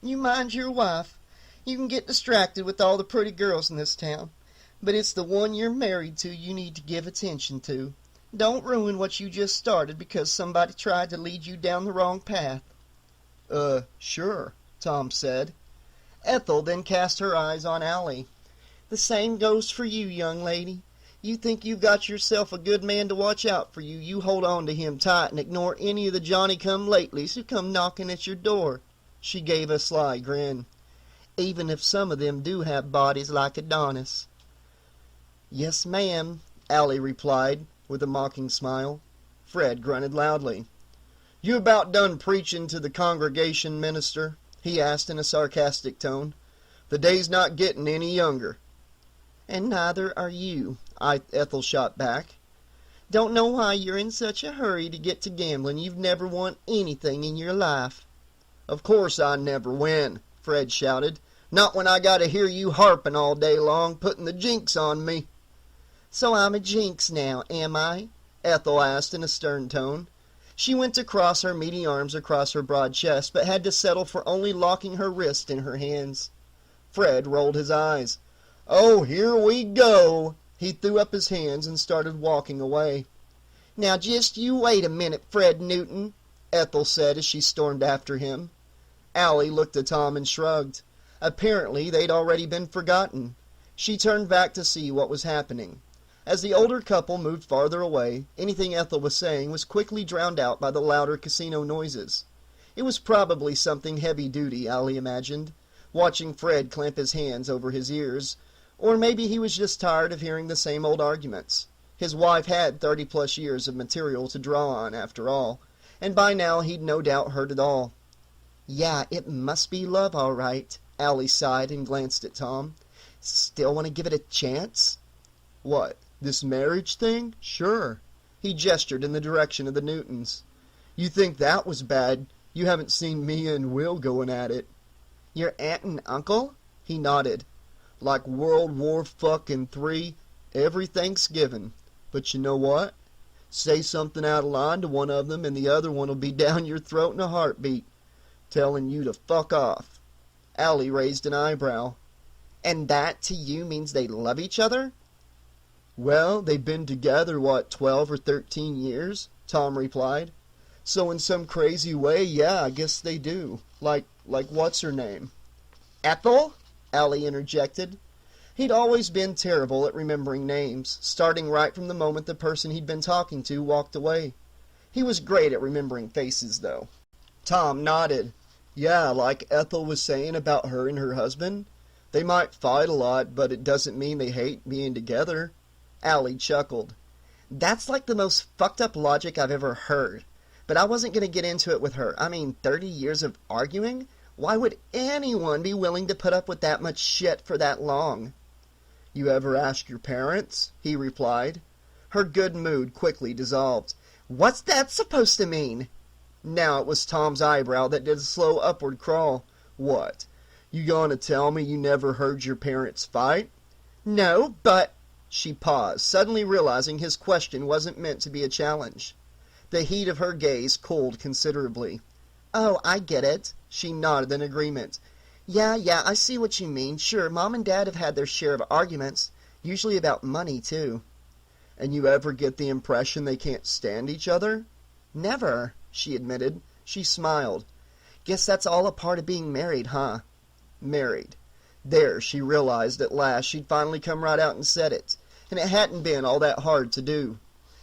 Speaker 3: you mind your wife. You can get distracted with all the pretty girls in this town, but it's the one you're married to you need to give attention to. Don't ruin what you just started because somebody tried to lead you down the wrong path. Sure, Tom said. Ethel then cast her eyes on Allie. The same goes for you, young lady. You think you've got yourself a good man to watch out for you. You hold on to him tight and ignore any of the Johnny-come-latelys who come knocking at your door. She gave a sly grin. Even if some of them do have bodies like Adonis. Yes, ma'am, Allie replied, with a mocking smile. Fred grunted loudly. You about done preaching to the congregation, minister? He asked in a sarcastic tone. The day's not getting any younger. And neither are you, Ethel shot back. Don't know why you're in such a hurry to get to gambling. You've never won anything in your life. Of course I never win, Fred shouted. Not when I gotta hear you harping all day long, putting the jinx on me. So I'm a jinx now, am I? Ethel asked in a stern tone. She went to cross her meaty arms across her broad chest, but had to settle for only locking her wrist in her hands. Fred rolled his eyes. Oh, here we go. He threw up his hands and started walking away. Now just you wait a minute, Fred Newton, Ethel said as she stormed after him. Allie looked at Tom and shrugged. Apparently they'd already been forgotten. She turned back to see what was happening. As the older couple moved farther away, anything Ethel was saying was quickly drowned out by the louder casino noises. It was probably something heavy-duty, Allie imagined, watching Fred clamp his hands over his ears. Or maybe he was just tired of hearing the same old arguments. His wife had 30-plus years of material to draw on, after all, and by now he'd no doubt heard it all. Yeah, it must be love, all right, Allie sighed and glanced at Tom. Still want to give it a chance? What, this marriage thing? Sure. He gestured in the direction of the Newtons. You think that was bad? You haven't seen me and Will going at it. Your aunt and uncle? He nodded. Like World War *3 every Thanksgiving. But you know what? Say something out of line to one of them and the other one will be down your throat in a heartbeat, telling you to fuck off. Allie raised an eyebrow. And that to you means they love each other? Well, they've been together, 12 or 13 years? Tom replied. So in some crazy way, yeah, I guess they do. Like what's her name? Ethel? Allie interjected. He'd always been terrible at remembering names, starting right from the moment the person he'd been talking to walked away. He was great at remembering faces, though. Tom nodded. Yeah, like Ethel was saying about her and her husband. They might fight a lot, but it doesn't mean they hate being together. Allie chuckled. That's like the most fucked up logic I've ever heard. But I wasn't going to get into it with her. 30 years of arguing? Why would anyone be willing to put up with that much shit for that long? You ever ask your parents? He replied. Her good mood quickly dissolved. What's that supposed to mean? Now it was Tom's eyebrow that did a slow upward crawl. What? You gonna tell me you never heard your parents fight? No, but... She paused, suddenly realizing his question wasn't meant to be a challenge. The heat of her gaze cooled considerably. Oh, I get it. She nodded in agreement. Yeah, I see what you mean. Sure, Mom and Dad have had their share of arguments, usually about money, too. And you ever get the impression they can't stand each other? Never, she admitted. She smiled. Guess that's all a part of being married, huh? Married. There, she realized at last she'd finally come right out and said it, and it hadn't been all that hard to do.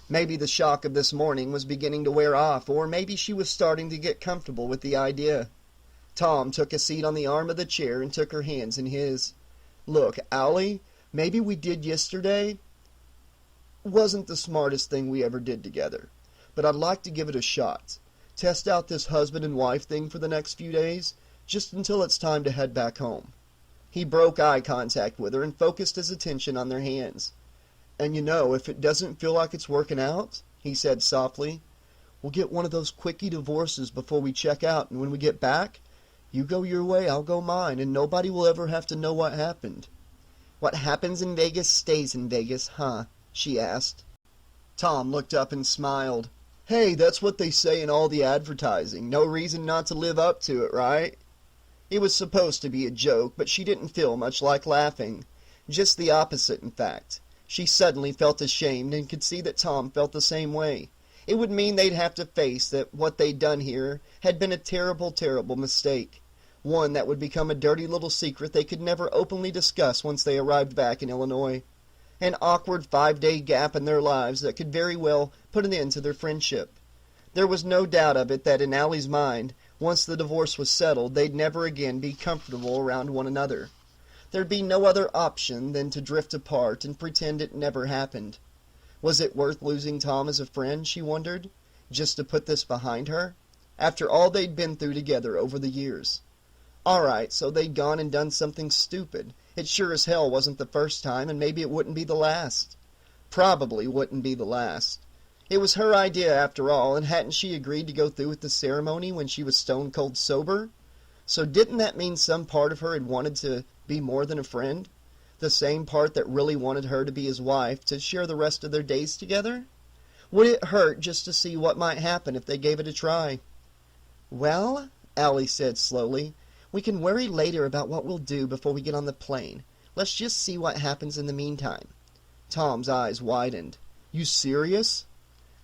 Speaker 3: Maybe the shock of this morning was beginning to wear off, or maybe she was starting to get comfortable with the idea. Tom took a seat on the arm of the chair and took her hands in his. "Look, Allie, maybe we did yesterday wasn't the smartest thing we ever did together, but I'd like to give it a shot. Test out this husband and wife thing for the next few days, just until it's time to head back home." He broke eye contact with her and focused his attention on their hands. "And if it doesn't feel like it's working out," he said softly, "we'll get one of those quickie divorces before we check out, and when we get back, you go your way, I'll go mine, and nobody will ever have to know what happened." "What happens in Vegas stays in Vegas, huh?" she asked. Tom looked up and smiled. "Hey, that's what they say in all the advertising. No reason not to live up to it, right?" It was supposed to be a joke, but she didn't feel much like laughing. Just the opposite, in fact. She suddenly felt ashamed and could see that Tom felt the same way. It would mean they'd have to face that what they'd done here had been a terrible, terrible mistake. One that would become a dirty little secret they could never openly discuss once they arrived back in Illinois. An awkward 5-day gap in their lives that could very well put an end to their friendship. There was no doubt of it that in Allie's mind, once the divorce was settled, they'd never again be comfortable around one another. There'd be no other option than to drift apart and pretend it never happened. Was it worth losing Tom as a friend, she wondered, just to put this behind her, after all they'd been through together over the years? All right, so they'd gone and done something stupid. It sure as hell wasn't the first time, and maybe it wouldn't be the last. Probably wouldn't be the last. It was her idea after all, and hadn't she agreed to go through with the ceremony when she was stone cold sober? So didn't that mean some part of her had wanted to be more than a friend? The same part that really wanted her to be his wife, to share the rest of their days together? Would it hurt just to see what might happen if they gave it a try? "Well," Allie said slowly, "we can worry later about what we'll do before we get on the plane. Let's just see what happens in the meantime." Tom's eyes widened. "You serious?"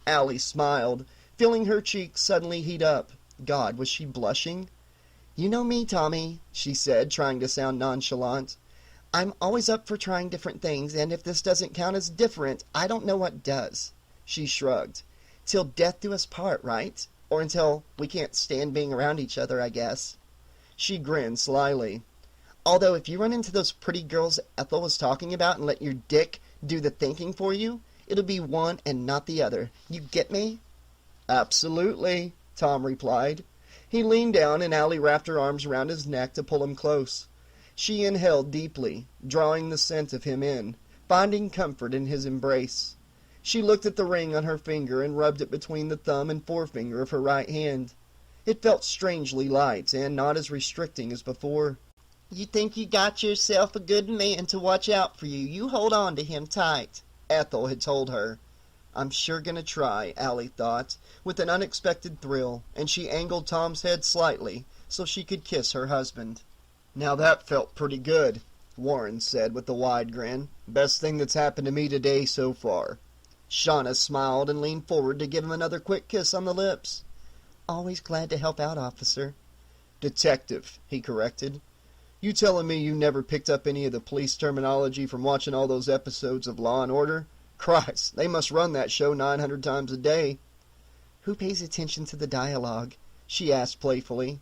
Speaker 3: Allie smiled, feeling her cheeks suddenly heat up. God, was she blushing? "You know me, Tommy," she said, trying to sound nonchalant. "I'm always up for trying different things, and if this doesn't count as different, I don't know what does." She shrugged. "Till death do us part, right? Or until we can't stand being around each other, I guess." She grinned slyly. "Although if you run into those pretty girls Ethel was talking about and let your dick do the thinking for you, it'll be one and not the other. You get me?" "Absolutely," Tom replied. He leaned down and Allie wrapped her arms around his neck to pull him close. She inhaled deeply, drawing the scent of him in, finding comfort in his embrace. She looked at the ring on her finger and rubbed it between the thumb and forefinger of her right hand. It felt strangely light and not as restricting as before. "You think you got yourself a good man to watch out for you. You hold on to him tight," Ethel had told her. "I'm sure gonna try," Allie thought, with an unexpected thrill, and she angled Tom's head slightly so she could kiss her husband. "Now that felt pretty good," Warren said with a wide grin. "Best thing that's happened to me today so far." Shauna smiled and leaned forward to give him another quick kiss on the lips. "Always glad to help out, officer." "Detective," he corrected. "You telling me you never picked up any of the police terminology from watching all those episodes of Law and Order? Christ, they must run that show 900 times a day." "Who pays attention to the dialogue?" she asked playfully.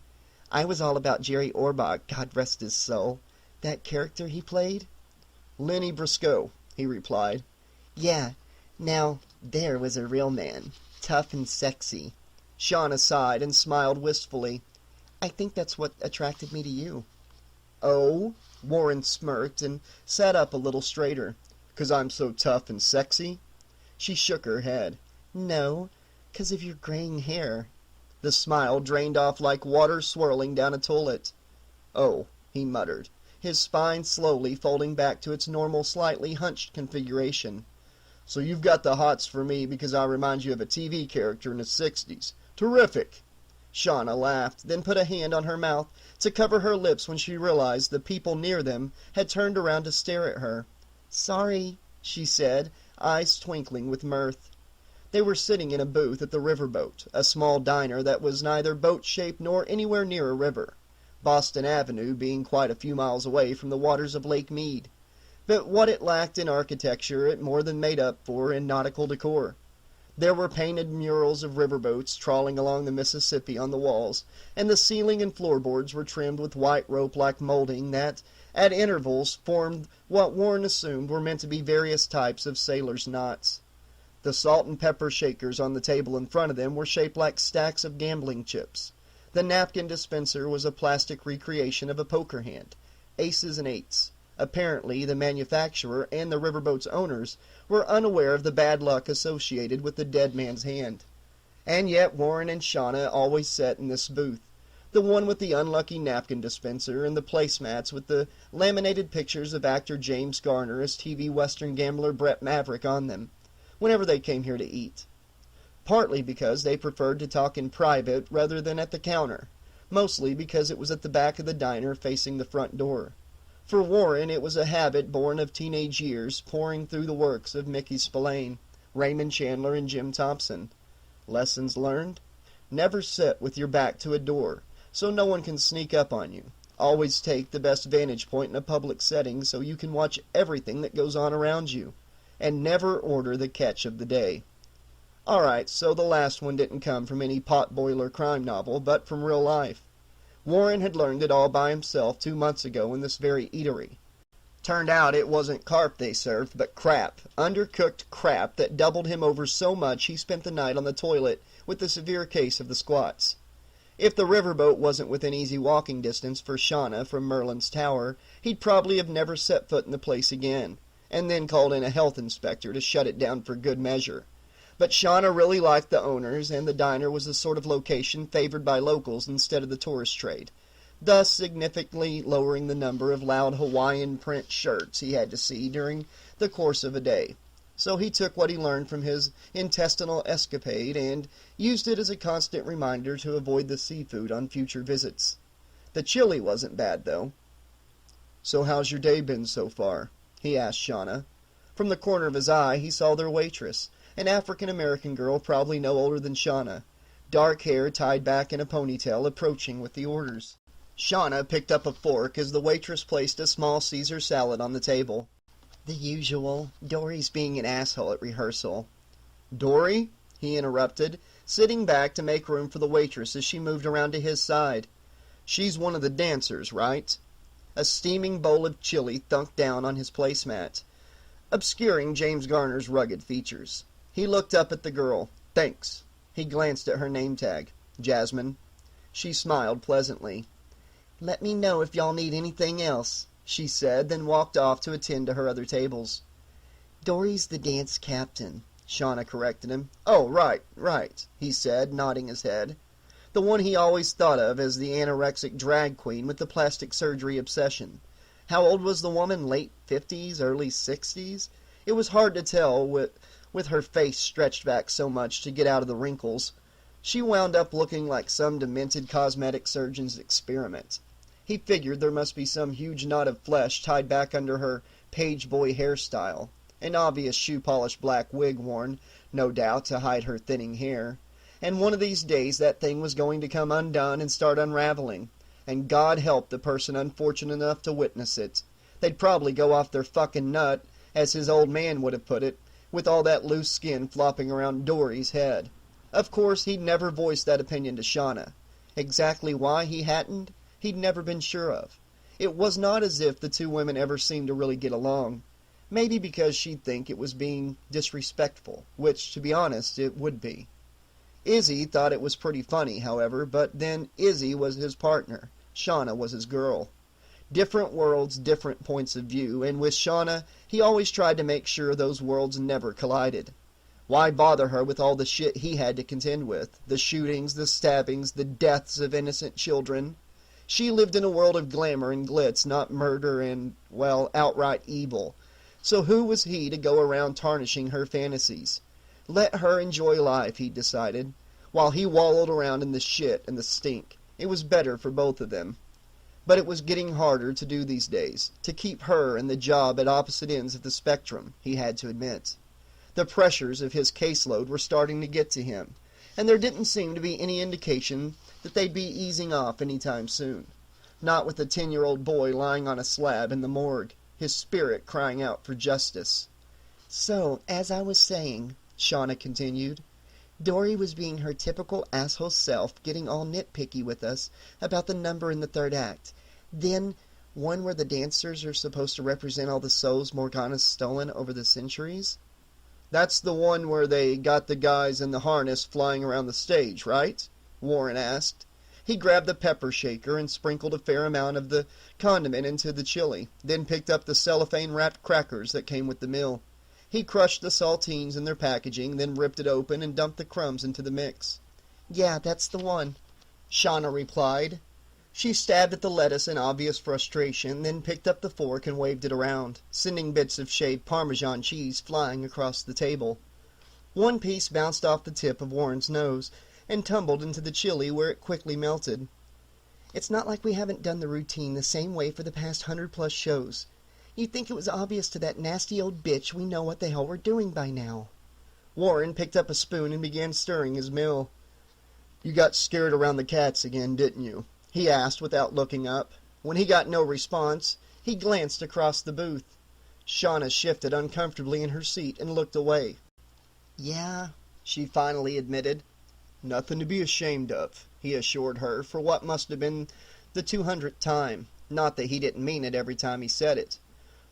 Speaker 3: "I was all about Jerry Orbach, God rest his soul. That character he played?" "Lenny Briscoe," he replied. "Yeah, now, there was a real man. Tough and sexy." Shauna sighed and smiled wistfully. "I think that's what attracted me to you." "Oh?" Warren smirked and sat up a little straighter. "'Cause I'm so tough and sexy?" She shook her head. "No, 'cause of your graying hair." The smile drained off like water swirling down a toilet. "Oh," he muttered, his spine slowly folding back to its normal slightly hunched configuration. "So you've got the hots for me because I remind you of a TV character in the 60s. Terrific!" Shauna laughed, then put a hand on her mouth to cover her lips when she realized the people near them had turned around to stare at her. "Sorry," she said, eyes twinkling with mirth. They were sitting in a booth at the Riverboat, a small diner that was neither boat-shaped nor anywhere near a river, Boston Avenue being quite a few miles away from the waters of Lake Mead. But what it lacked in architecture it more than made up for in nautical decor. There were painted murals of riverboats trawling along the Mississippi on the walls, and the ceiling and floorboards were trimmed with white rope-like molding that, at intervals, formed what Warren assumed were meant to be various types of sailors' knots. The salt and pepper shakers on the table in front of them were shaped like stacks of gambling chips. The napkin dispenser was a plastic recreation of a poker hand, aces and eights. Apparently, the manufacturer and the riverboat's owners were unaware of the bad luck associated with the dead man's hand. And yet Warren and Shauna always sat in this booth, the one with the unlucky napkin dispenser and the placemats with the laminated pictures of actor James Garner as TV Western gambler Brett Maverick on them, whenever they came here to eat. Partly because they preferred to talk in private rather than at the counter, mostly because it was at the back of the diner facing the front door. For Warren, it was a habit born of teenage years pouring through the works of Mickey Spillane, Raymond Chandler, and Jim Thompson. Lessons learned? Never sit with your back to a door, so no one can sneak up on you. Always take the best vantage point in a public setting so you can watch everything that goes on around you. And never order the catch of the day. Alright, so the last one didn't come from any potboiler crime novel, but from real life. Warren had learned it all by himself 2 months ago in this very eatery. Turned out it wasn't carp they served, but crap, undercooked crap that doubled him over so much he spent the night on the toilet with a severe case of the squats. If the riverboat wasn't within easy walking distance for Shauna from Merlin's Tower, he'd probably have never set foot in the place again, and then called in a health inspector to shut it down for good measure. But Shauna really liked the owners, and the diner was the sort of location favored by locals instead of the tourist trade, thus significantly lowering the number of loud Hawaiian print shirts he had to see during the course of a day. So he took what he learned from his intestinal escapade and used it as a constant reminder to avoid the seafood on future visits. The chili wasn't bad, though. "So how's your day been so far?" he asked Shauna. From the corner of his eye he saw their waitress, an African-American girl probably no older than Shauna, dark hair tied back in a ponytail, approaching with the orders. Shauna picked up a fork as the waitress placed a small Caesar salad on the table. "The usual. Dory's being an asshole at rehearsal." "Dory?" he interrupted, sitting back to make room for the waitress as she moved around to his side. "She's one of the dancers, right?" A steaming bowl of chili thunked down on his placemat, obscuring James Garner's rugged features. He looked up at the girl. "Thanks." He glanced at her name tag. "Jasmine." She smiled pleasantly. "Let me know if y'all need anything else," she said, then walked off to attend to her other tables. "Dory's the dance captain," Shauna corrected him. "Oh, right, he said, nodding his head. The one he always thought of as the anorexic drag queen with the plastic surgery obsession. How old was the woman? Late 50s, early 60s? It was hard to tell with her face stretched back so much to get out of the wrinkles. She wound up looking like some demented cosmetic surgeon's experiment. He figured there must be some huge knot of flesh tied back under her page boy hairstyle, an obvious shoe-polished black wig worn, no doubt, to hide her thinning hair. And one of these days that thing was going to come undone and start unraveling, and God help the person unfortunate enough to witness it. They'd probably go off their fucking nut, as his old man would have put it, with all that loose skin flopping around Dory's head. Of course, he'd never voiced that opinion to Shauna. Exactly why he hadn't, he'd never been sure of. It was not as if the two women ever seemed to really get along. Maybe because she'd think it was being disrespectful, which, to be honest, it would be. Izzy thought it was pretty funny, however, but then Izzy was his partner. Shauna was his girl. Different worlds, different points of view, and with Shauna, he always tried to make sure those worlds never collided. Why bother her with all the shit he had to contend with? The shootings, the stabbings, the deaths of innocent children. She lived in a world of glamour and glitz, not murder and, well, outright evil. So who was he to go around tarnishing her fantasies? Let her enjoy life, he decided, while he wallowed around in the shit and the stink. It was better for both of them. But it was getting harder to do these days, to keep her and the job at opposite ends of the spectrum, he had to admit. The pressures of his caseload were starting to get to him, and there didn't seem to be any indication that they'd be easing off any time soon. Not with a 10-year-old boy lying on a slab in the morgue, his spirit crying out for justice. "So, as I was saying," Shauna continued. Dory was being her typical asshole self, getting all nitpicky with us about the number in the third act. Then, one where the dancers are supposed to represent all the souls Morgana's stolen over the centuries? That's the one where they got the guys in the harness flying around the stage, right? Warren asked. He grabbed the pepper shaker and sprinkled a fair amount of the condiment into the chili, then picked up the cellophane-wrapped crackers that came with the meal. He crushed the saltines in their packaging, then ripped it open and dumped the crumbs into the mix. Yeah, that's the one, Shauna replied. She stabbed at the lettuce in obvious frustration, then picked up the fork and waved it around, sending bits of shaved Parmesan cheese flying across the table. One piece bounced off the tip of Warren's nose and tumbled into the chili, where it quickly melted. It's not like we haven't done the routine the same way for the past 100+ shows. You'd think it was obvious to that nasty old bitch we know what the hell we're doing by now. Warren picked up a spoon and began stirring his meal. You got scared around the cats again, didn't you? He asked without looking up. When he got no response, he glanced across the booth. Shauna shifted uncomfortably in her seat and looked away. Yeah, she finally admitted. Nothing to be ashamed of, he assured her for what must have been the 200th time. Not that he didn't mean it every time he said it.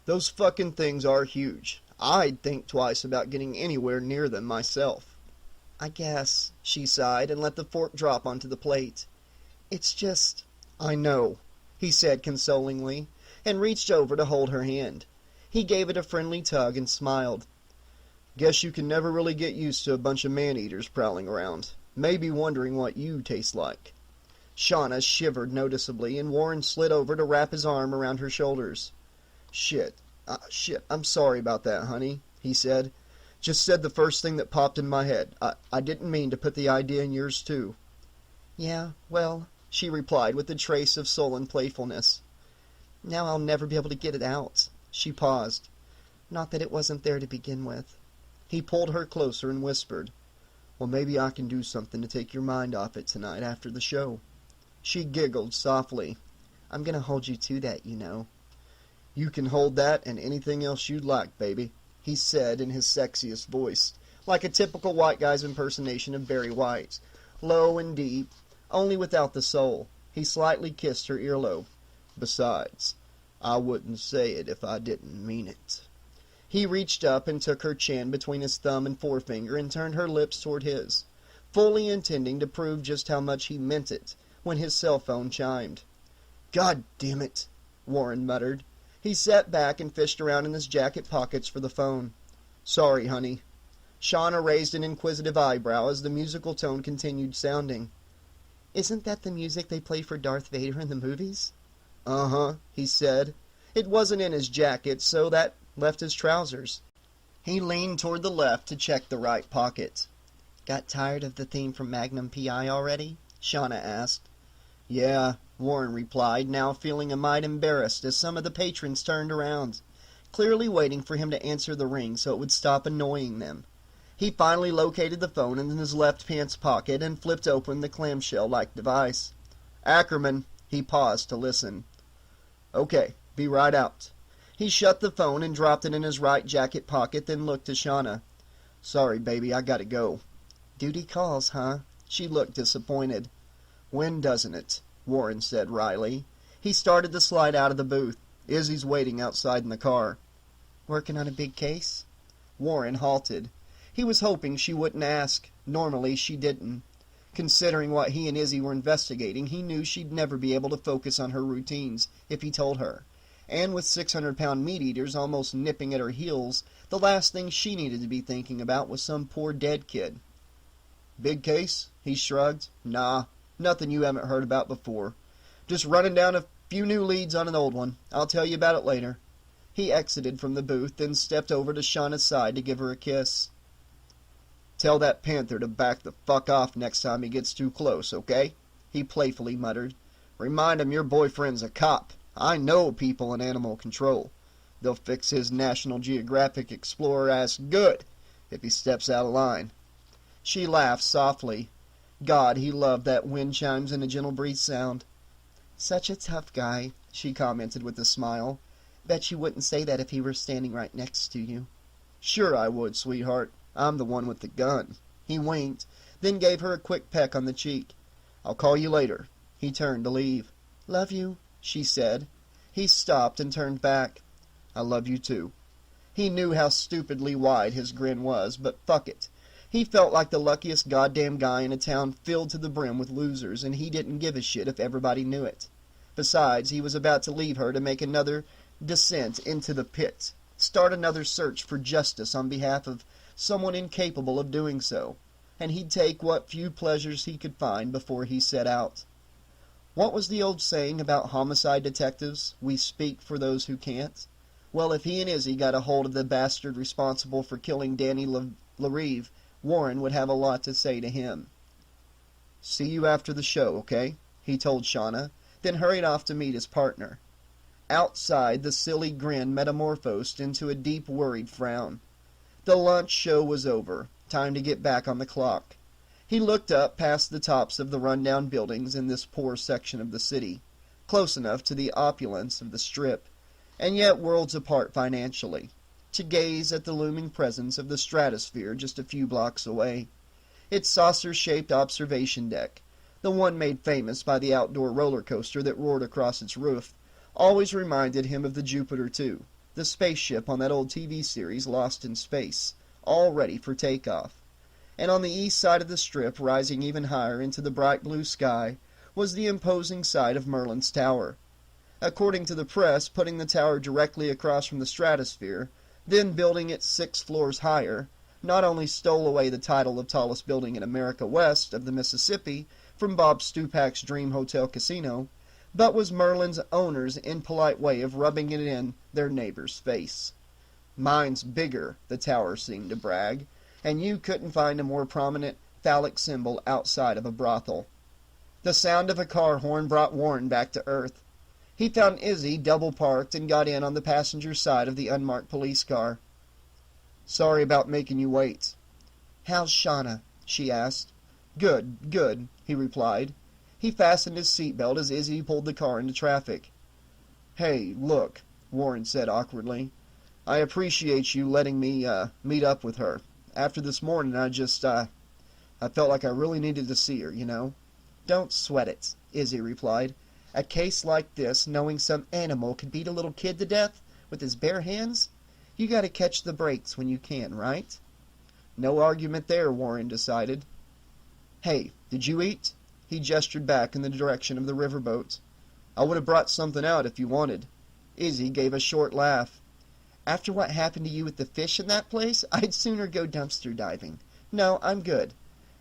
Speaker 3: Those fucking things are huge. I'd think twice about getting anywhere near them myself. I guess, she sighed and let the fork drop onto the plate. It's just... I know, he said consolingly, and reached over to hold her hand. He gave it a friendly tug and smiled. Guess you can never really get used to a bunch of man-eaters prowling around. Maybe wondering what you taste like. Shauna shivered noticeably, and Warren slid over to wrap his arm around her shoulders. Shit, I'm sorry about that, honey, he said. Just said the first thing that popped in my head. I didn't mean to put the idea in yours, too. Yeah, well, she replied with a trace of sullen playfulness. Now I'll never be able to get it out. She paused. Not that it wasn't there to begin with. He pulled her closer and whispered, Well, maybe I can do something to take your mind off it tonight after the show. She giggled softly. I'm going to hold you to that, you know. You can hold that and anything else you'd like, baby, he said in his sexiest voice, like a typical white guy's impersonation of Barry White, low and deep, only without the soul. He slightly kissed her earlobe. Besides, I wouldn't say it if I didn't mean it. He reached up and took her chin between his thumb and forefinger and turned her lips toward his, fully intending to prove just how much he meant it when his cell phone chimed. God damn it, Warren muttered. He sat back and fished around in his jacket pockets for the phone. Sorry, honey. Shauna raised an inquisitive eyebrow as the musical tone continued sounding. Isn't that the music they play for Darth Vader in the movies? Uh-huh, he said. It wasn't in his jacket, so that left his trousers. He leaned toward the left to check the right pocket. Got tired of the theme from Magnum P.I. already? Shauna asked. Yeah, Warren replied, now feeling a mite embarrassed as some of the patrons turned around, clearly waiting for him to answer the ring so it would stop annoying them. He finally located the phone in his left pants pocket and flipped open the clamshell-like device. Ackerman, he paused to listen. Okay, be right out. He shut the phone and dropped it in his right jacket pocket, then looked to Shauna. Sorry, baby, I gotta go. Duty calls, huh? She looked disappointed. When doesn't it? Warren said wryly. He started to slide out of the booth. Izzy's waiting outside in the car. Working on a big case? Warren halted. He was hoping she wouldn't ask. Normally she didn't. Considering what he and Izzy were investigating, he knew she'd never be able to focus on her routines if he told her. And with 600-pound meat-eaters almost nipping at her heels, the last thing she needed to be thinking about was some poor dead kid. Big case? He shrugged. Nah, nothing you haven't heard about before. Just running down a few new leads on an old one. I'll tell you about it later. He exited from the booth, then stepped over to Shauna's side to give her a kiss. Tell that panther to back the fuck off next time he gets too close, okay? He playfully muttered. Remind him your boyfriend's a cop. I know people in animal control. They'll fix his National Geographic Explorer ass good if he steps out of line. She laughed softly. God, he loved that wind chimes and a gentle breeze sound. Such a tough guy, she commented with a smile. Bet you wouldn't say that if he were standing right next to you. Sure I would, sweetheart. I'm the one with the gun. He winked, then gave her a quick peck on the cheek. I'll call you later. He turned to leave. Love you, she said. He stopped and turned back. I love you too. He knew how stupidly wide his grin was, but fuck it. He felt like the luckiest goddamn guy in a town filled to the brim with losers, and he didn't give a shit if everybody knew it. Besides, he was about to leave her to make another descent into the pit, start another search for justice on behalf of someone incapable of doing so, and he'd take what few pleasures he could find before he set out. What was the old saying about homicide detectives? We speak for those who can't. Well, if he and Izzy got a hold of the bastard responsible for killing Danny LaRive, Warren would have a lot to say to him. See you after the show, okay? He told Shauna, then hurried off to meet his partner. Outside, the silly grin metamorphosed into a deep, worried frown. The lunch show was over. Time to get back on the clock. He looked up past the tops of the rundown buildings in this poor section of the city, close enough to the opulence of the Strip, and yet worlds apart financially, to gaze at the looming presence of the stratosphere just a few blocks away. Its saucer-shaped observation deck, the one made famous by the outdoor roller coaster that roared across its roof, always reminded him of the Jupiter 2, the spaceship on that old TV series Lost in Space, all ready for takeoff. And on the east side of the Strip, rising even higher into the bright blue sky, was the imposing sight of Merlin's Tower. According to the press, putting the tower directly across from the stratosphere, then building it 6 floors higher, not only stole away the title of tallest building in America west of the Mississippi from Bob Stupak's Dream Hotel Casino, but was Merlin's owner's impolite way of rubbing it in their neighbor's face. Mine's bigger, the tower seemed to brag, and you couldn't find a more prominent phallic symbol outside of a brothel. The sound of a car horn brought Warren back to earth. He found Izzy double-parked and got in on the passenger side of the unmarked police car. Sorry about making you wait. How's Shauna? She asked. Good, good, he replied. He fastened his seatbelt as Izzy pulled the car into traffic. Hey, look, Warren said awkwardly. I appreciate you letting me meet up with her. After this morning, I felt like I really needed to see her, you know. Don't sweat it, Izzy replied. A case like this, knowing some animal could beat a little kid to death with his bare hands, you gotta catch the breaks when you can, right? No argument there, Warren decided. Hey, did you eat? He gestured back in the direction of the riverboat. I would have brought something out if you wanted. Izzy gave a short laugh. After what happened to you with the fish in that place, I'd sooner go dumpster diving. No, I'm good.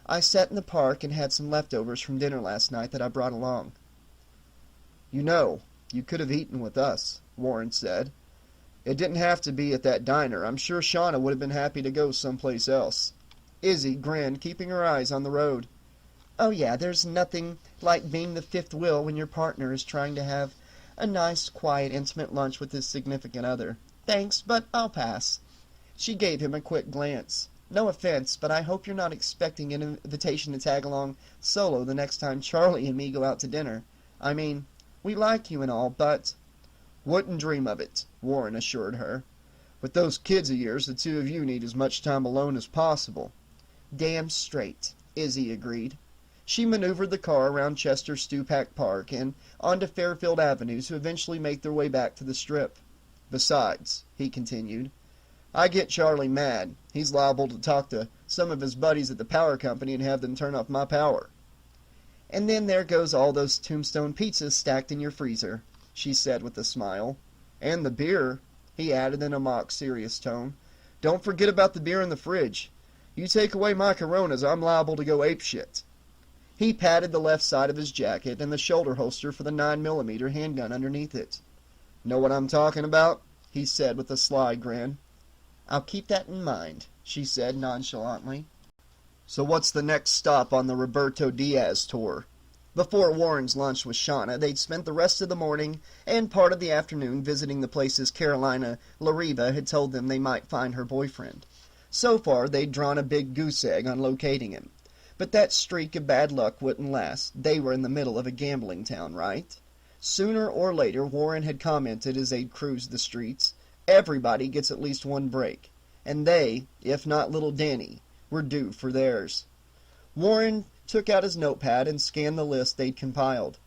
Speaker 3: I sat in the park and had some leftovers from dinner last night that I brought along. You know, you could have eaten with us, Warren said. It didn't have to be at that diner. I'm sure Shauna would have been happy to go someplace else. Izzy grinned, keeping her eyes on the road. Oh yeah, there's nothing like being the fifth wheel when your partner is trying to have a nice, quiet, intimate lunch with his significant other. Thanks, but I'll pass. She gave him a quick glance. No offense, but I hope you're not expecting an invitation to tag along solo the next time Charlie and me go out to dinner. I mean, we like you and all, but... Wouldn't dream of it, Warren assured her. With those kids of yours, the two of you need as much time alone as possible. Damn straight, Izzy agreed. She maneuvered the car around Chester Stupak Park and onto Fairfield Avenue to eventually make their way back to the Strip. Besides, he continued, I get Charlie mad. He's liable to talk to some of his buddies at the power company and have them turn off my power. And then there goes all those Tombstone pizzas stacked in your freezer, she said with a smile. And the beer, he added in a mock serious tone. Don't forget about the beer in the fridge. You take away my Coronas, I'm liable to go apeshit. He patted the left side of his jacket and the shoulder holster for the 9mm handgun underneath it. Know what I'm talking about? He said with a sly grin. I'll keep that in mind, she said nonchalantly. So what's the next stop on the Roberto Diaz tour? Before Warren's lunch with Shauna, they'd spent the rest of the morning and part of the afternoon visiting the places Carolina Lariva had told them they might find her boyfriend. So far, they'd drawn a big goose egg on locating him. But that streak of bad luck wouldn't last. They were in the middle of a gambling town, right? Sooner or later, Warren had commented as they'd cruised the streets, everybody gets at least one break. and they, if not little Danny, were due for theirs. Warren took out his notepad and scanned the list they'd compiled.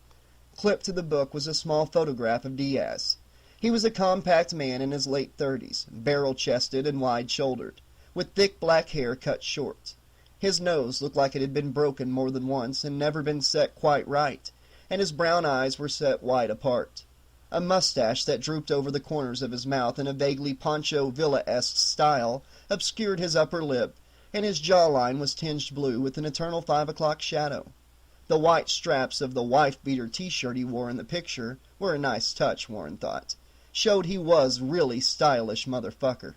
Speaker 3: Clipped to the book was a small photograph of Diaz. He was a compact man in his late 30s, barrel-chested and wide-shouldered, with thick black hair cut short. His nose looked like it had been broken more than once and never been set quite right, and his brown eyes were set wide apart. A mustache that drooped over the corners of his mouth in a vaguely Pancho Villa-esque style obscured his upper lip, and his jawline was tinged blue with an eternal 5 o'clock shadow. The white straps of the wife-beater t-shirt he wore in the picture were a nice touch, Warren thought. Showed he was really stylish motherfucker.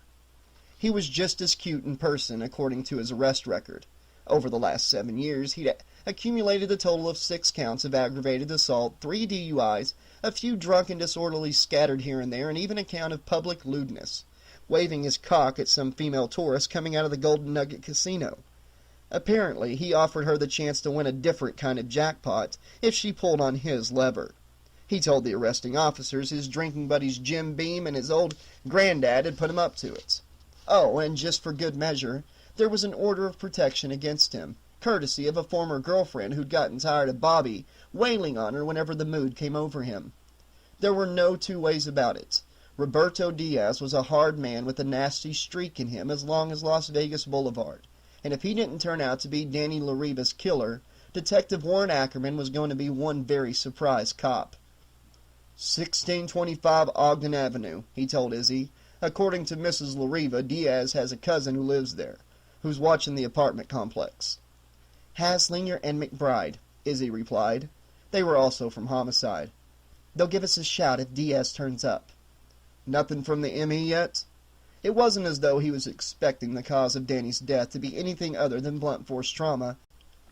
Speaker 3: He was just as cute in person, according to his arrest record. Over the last 7 years, he'd accumulated a total of 6 counts of aggravated assault, 3 DUIs, a few drunk and disorderlies scattered here and there, and even a count of public lewdness, waving his cock at some female tourist coming out of the Golden Nugget Casino. Apparently, he offered her the chance to win a different kind of jackpot if she pulled on his lever. He told the arresting officers his drinking buddies Jim Beam and his old granddad had put him up to it. Oh, and just for good measure, there was an order of protection against him, courtesy of a former girlfriend who'd gotten tired of Bobby wailing on her whenever the mood came over him. There were no two ways about it. Roberto Diaz was a hard man with a nasty streak in him as long as Las Vegas Boulevard, and if he didn't turn out to be Danny Lariva's killer, Detective Warren Ackerman was going to be one very surprised cop. 1625 Ogden Avenue, he told Izzy. According to Mrs. Lariva, Diaz has a cousin who lives there, who's watching the apartment complex. Haslinger and McBride, Izzy replied. They were also from homicide. They'll give us a shout if Diaz turns up. Nothing from the ME yet? It wasn't as though he was expecting the cause of Danny's death to be anything other than blunt force trauma,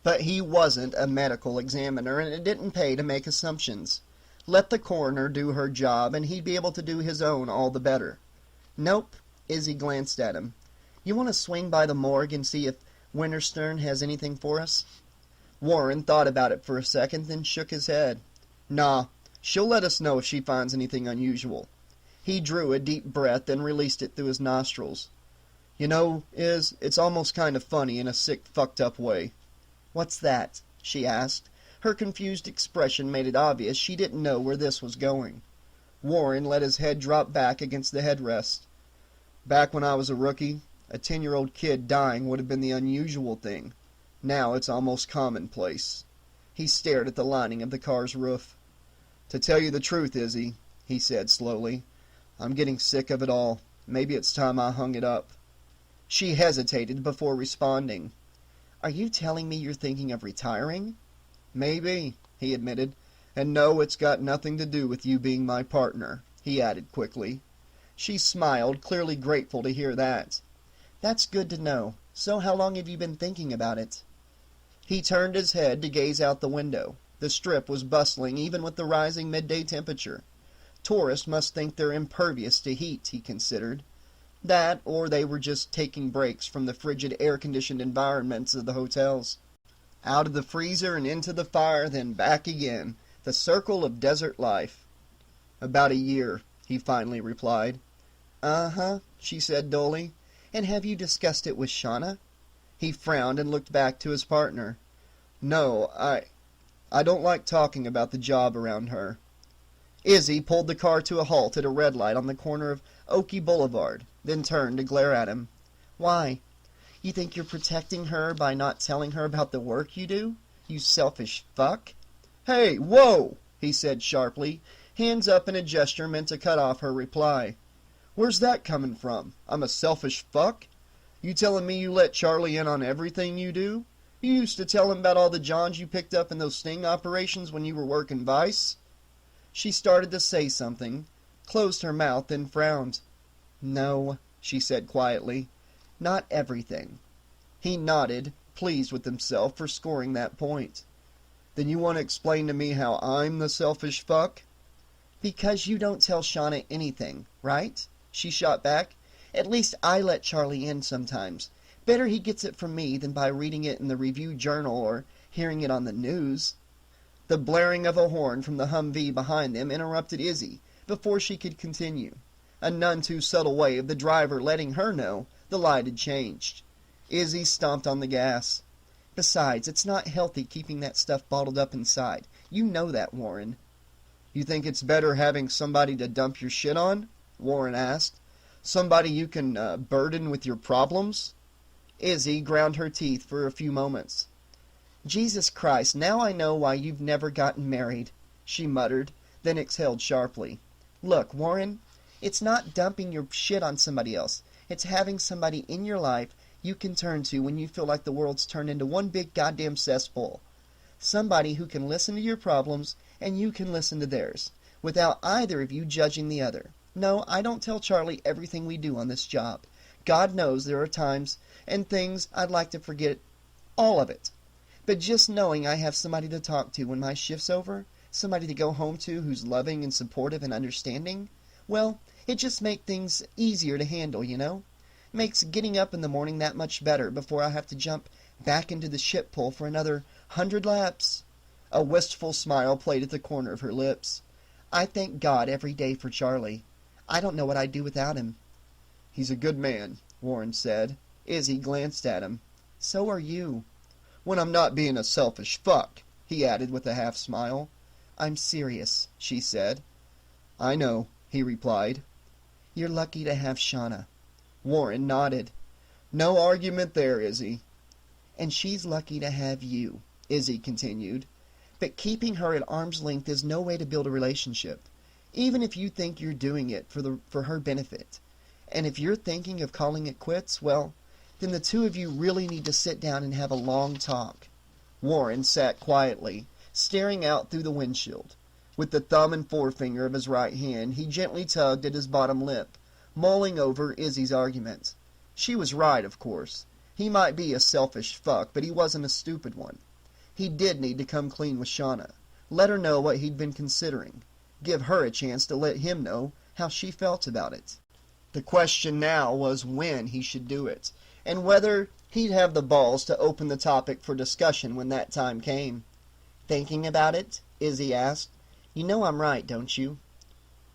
Speaker 3: but he wasn't a medical examiner, and it didn't pay to make assumptions. Let the coroner do her job, and he'd be able to do his own all the better. Nope, Izzy glanced at him. You want to swing by the morgue and see if Winterstern has anything for us? Warren thought about it for a second, then shook his head. Nah, she'll let us know if she finds anything unusual. He drew a deep breath, then released it through his nostrils. You know, it's almost kind of funny in a sick, fucked up way. What's that? She asked. Her confused expression made it obvious she didn't know where this was going. Warren let his head drop back against the headrest. Back when I was a rookie, a 10-year-old kid dying would have been the unusual thing. Now it's almost commonplace. He stared at the lining of the car's roof. To tell you the truth, Izzy, he said slowly, I'm getting sick of it all. Maybe it's time I hung it up. She hesitated before responding. Are you telling me you're thinking of retiring? Maybe, he admitted. And no, it's got nothing to do with you being my partner, he added quickly. She smiled, clearly grateful to hear that. That's good to know. So how long have you been thinking about it? He turned his head to gaze out the window. The Strip was bustling even with the rising midday temperature. Tourists must think they're impervious to heat, he considered. That, or they were just taking breaks from the frigid air-conditioned environments of the hotels. Out of the freezer and into the fire, then back again. The circle of desert life. About a year, he finally replied. Uh-huh, she said dully. And have you discussed it with Shauna? He frowned and looked back to his partner. No, I don't like talking about the job around her. Izzy pulled the car to a halt at a red light on the corner of Oakey Boulevard, then turned to glare at him. Why? You think you're protecting her by not telling her about the work you do? You selfish fuck? Hey, whoa! He said sharply, hands up in a gesture meant to cut off her reply. Where's that coming from? I'm a selfish fuck? You telling me you let Charlie in on everything you do? You used to tell him about all the Johns you picked up in those sting operations when you were working Vice? She started to say something, closed her mouth, then frowned. No, she said quietly. Not everything. He nodded, pleased with himself for scoring that point. Then you want to explain to me how I'm the selfish fuck? Because you don't tell Shauna anything, right? She shot back. At least I let Charlie in sometimes. Better he gets it from me than by reading it in the Review Journal or hearing it on the news. The blaring of a horn from the Humvee behind them interrupted Izzy before she could continue. A none too subtle way of the driver letting her know The light had changed. Izzy stomped on the gas. Besides, it's not healthy keeping that stuff bottled up inside. You know that, Warren. You think it's better having somebody to dump your shit on? Warren asked. Somebody you can burden with your problems? Izzy ground her teeth for a few moments. Jesus Christ, now I know why you've never gotten married, she muttered, then exhaled sharply. Look, Warren, it's not dumping your shit on somebody else. It's having somebody in your life you can turn to when you feel like the world's turned into one big goddamn cesspool. Somebody who can listen to your problems and you can listen to theirs, without either of you judging the other. No, I don't tell Charlie everything we do on this job. God knows there are times and things I'd like to forget all of it. But just knowing I have somebody to talk to when my shift's over, somebody to go home to who's loving and supportive and understanding, well, it just makes things easier to handle, you know? Makes getting up in the morning that much better before I have to jump back into the ship pool for another 100 laps. A wistful smile played at the corner of her lips. I thank God every day for Charlie. I don't know what I'd do without him. He's a good man, Warren said. Izzy glanced at him. So are you. When I'm not being a selfish fuck, he added with a half smile. I'm serious, she said. I know, he replied. You're lucky to have Shauna. Warren nodded. No argument there, Izzy. And she's lucky to have you, Izzy continued. But keeping her at arm's length is no way to build a relationship, even if you think you're doing it for her benefit. And if you're thinking of calling it quits, well, then the two of you really need to sit down and have a long talk. Warren sat quietly, staring out through the windshield. With the thumb and forefinger of his right hand, he gently tugged at his bottom lip, mulling over Izzy's argument. She was right, of course. He might be a selfish fuck, but he wasn't a stupid one. He did need to come clean with Shauna. Let her know what he'd been considering. Give her a chance to let him know how she felt about it. The question now was when he should do it, and whether he'd have the balls to open the topic for discussion when that time came. Thinking about it? Izzy asked. You know I'm right, don't you?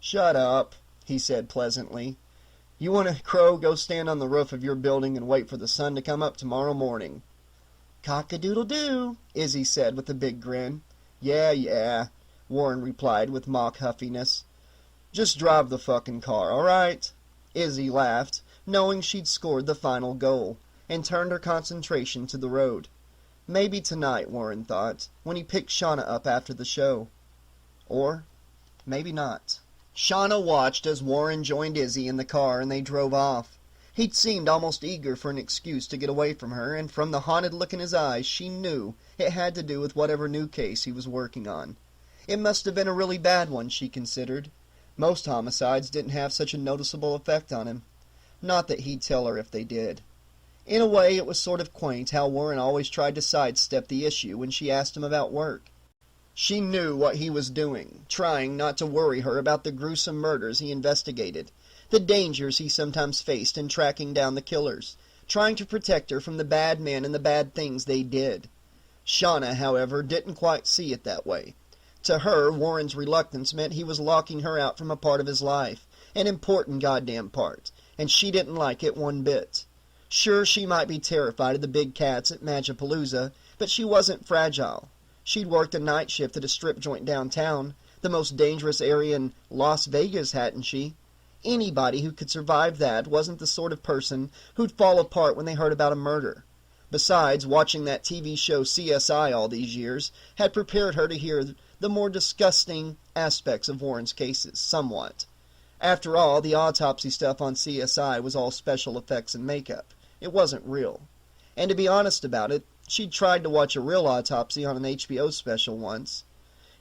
Speaker 3: Shut up, he said pleasantly. You want to crow, go stand on the roof of your building and wait for the sun to come up tomorrow morning. Cock-a-doodle-doo, Izzy said with a big grin. Yeah, Warren replied with mock huffiness. Just drive the fucking car, all right? Izzy laughed, knowing she'd scored the final goal, and turned her concentration to the road. Maybe tonight, Warren thought, when he picked Shauna up after the show. Or maybe not. Shauna watched as Warren joined Izzy in the car and they drove off. He'd seemed almost eager for an excuse to get away from her, and from the haunted look in his eyes, she knew it had to do with whatever new case he was working on. It must have been a really bad one, she considered. Most homicides didn't have such a noticeable effect on him. Not that he'd tell her if they did. In a way, it was sort of quaint how Warren always tried to sidestep the issue when she asked him about work. She knew what he was doing, trying not to worry her about the gruesome murders he investigated, the dangers he sometimes faced in tracking down the killers, trying to protect her from the bad men and the bad things they did. Shauna, however, didn't quite see it that way. To her, Warren's reluctance meant he was locking her out from a part of his life, an important goddamn part, and she didn't like it one bit. Sure, she might be terrified of the big cats at Magipalooza, but she wasn't fragile. She'd worked a night shift at a strip joint downtown, the most dangerous area in Las Vegas, hadn't she? Anybody who could survive that wasn't the sort of person who'd fall apart when they heard about a murder. Besides, watching that TV show CSI all these years had prepared her to hear the more disgusting aspects of Warren's cases, somewhat. After all, the autopsy stuff on CSI was all special effects and makeup. It wasn't real. And to be honest about it, she'd tried to watch a real autopsy on an HBO special once.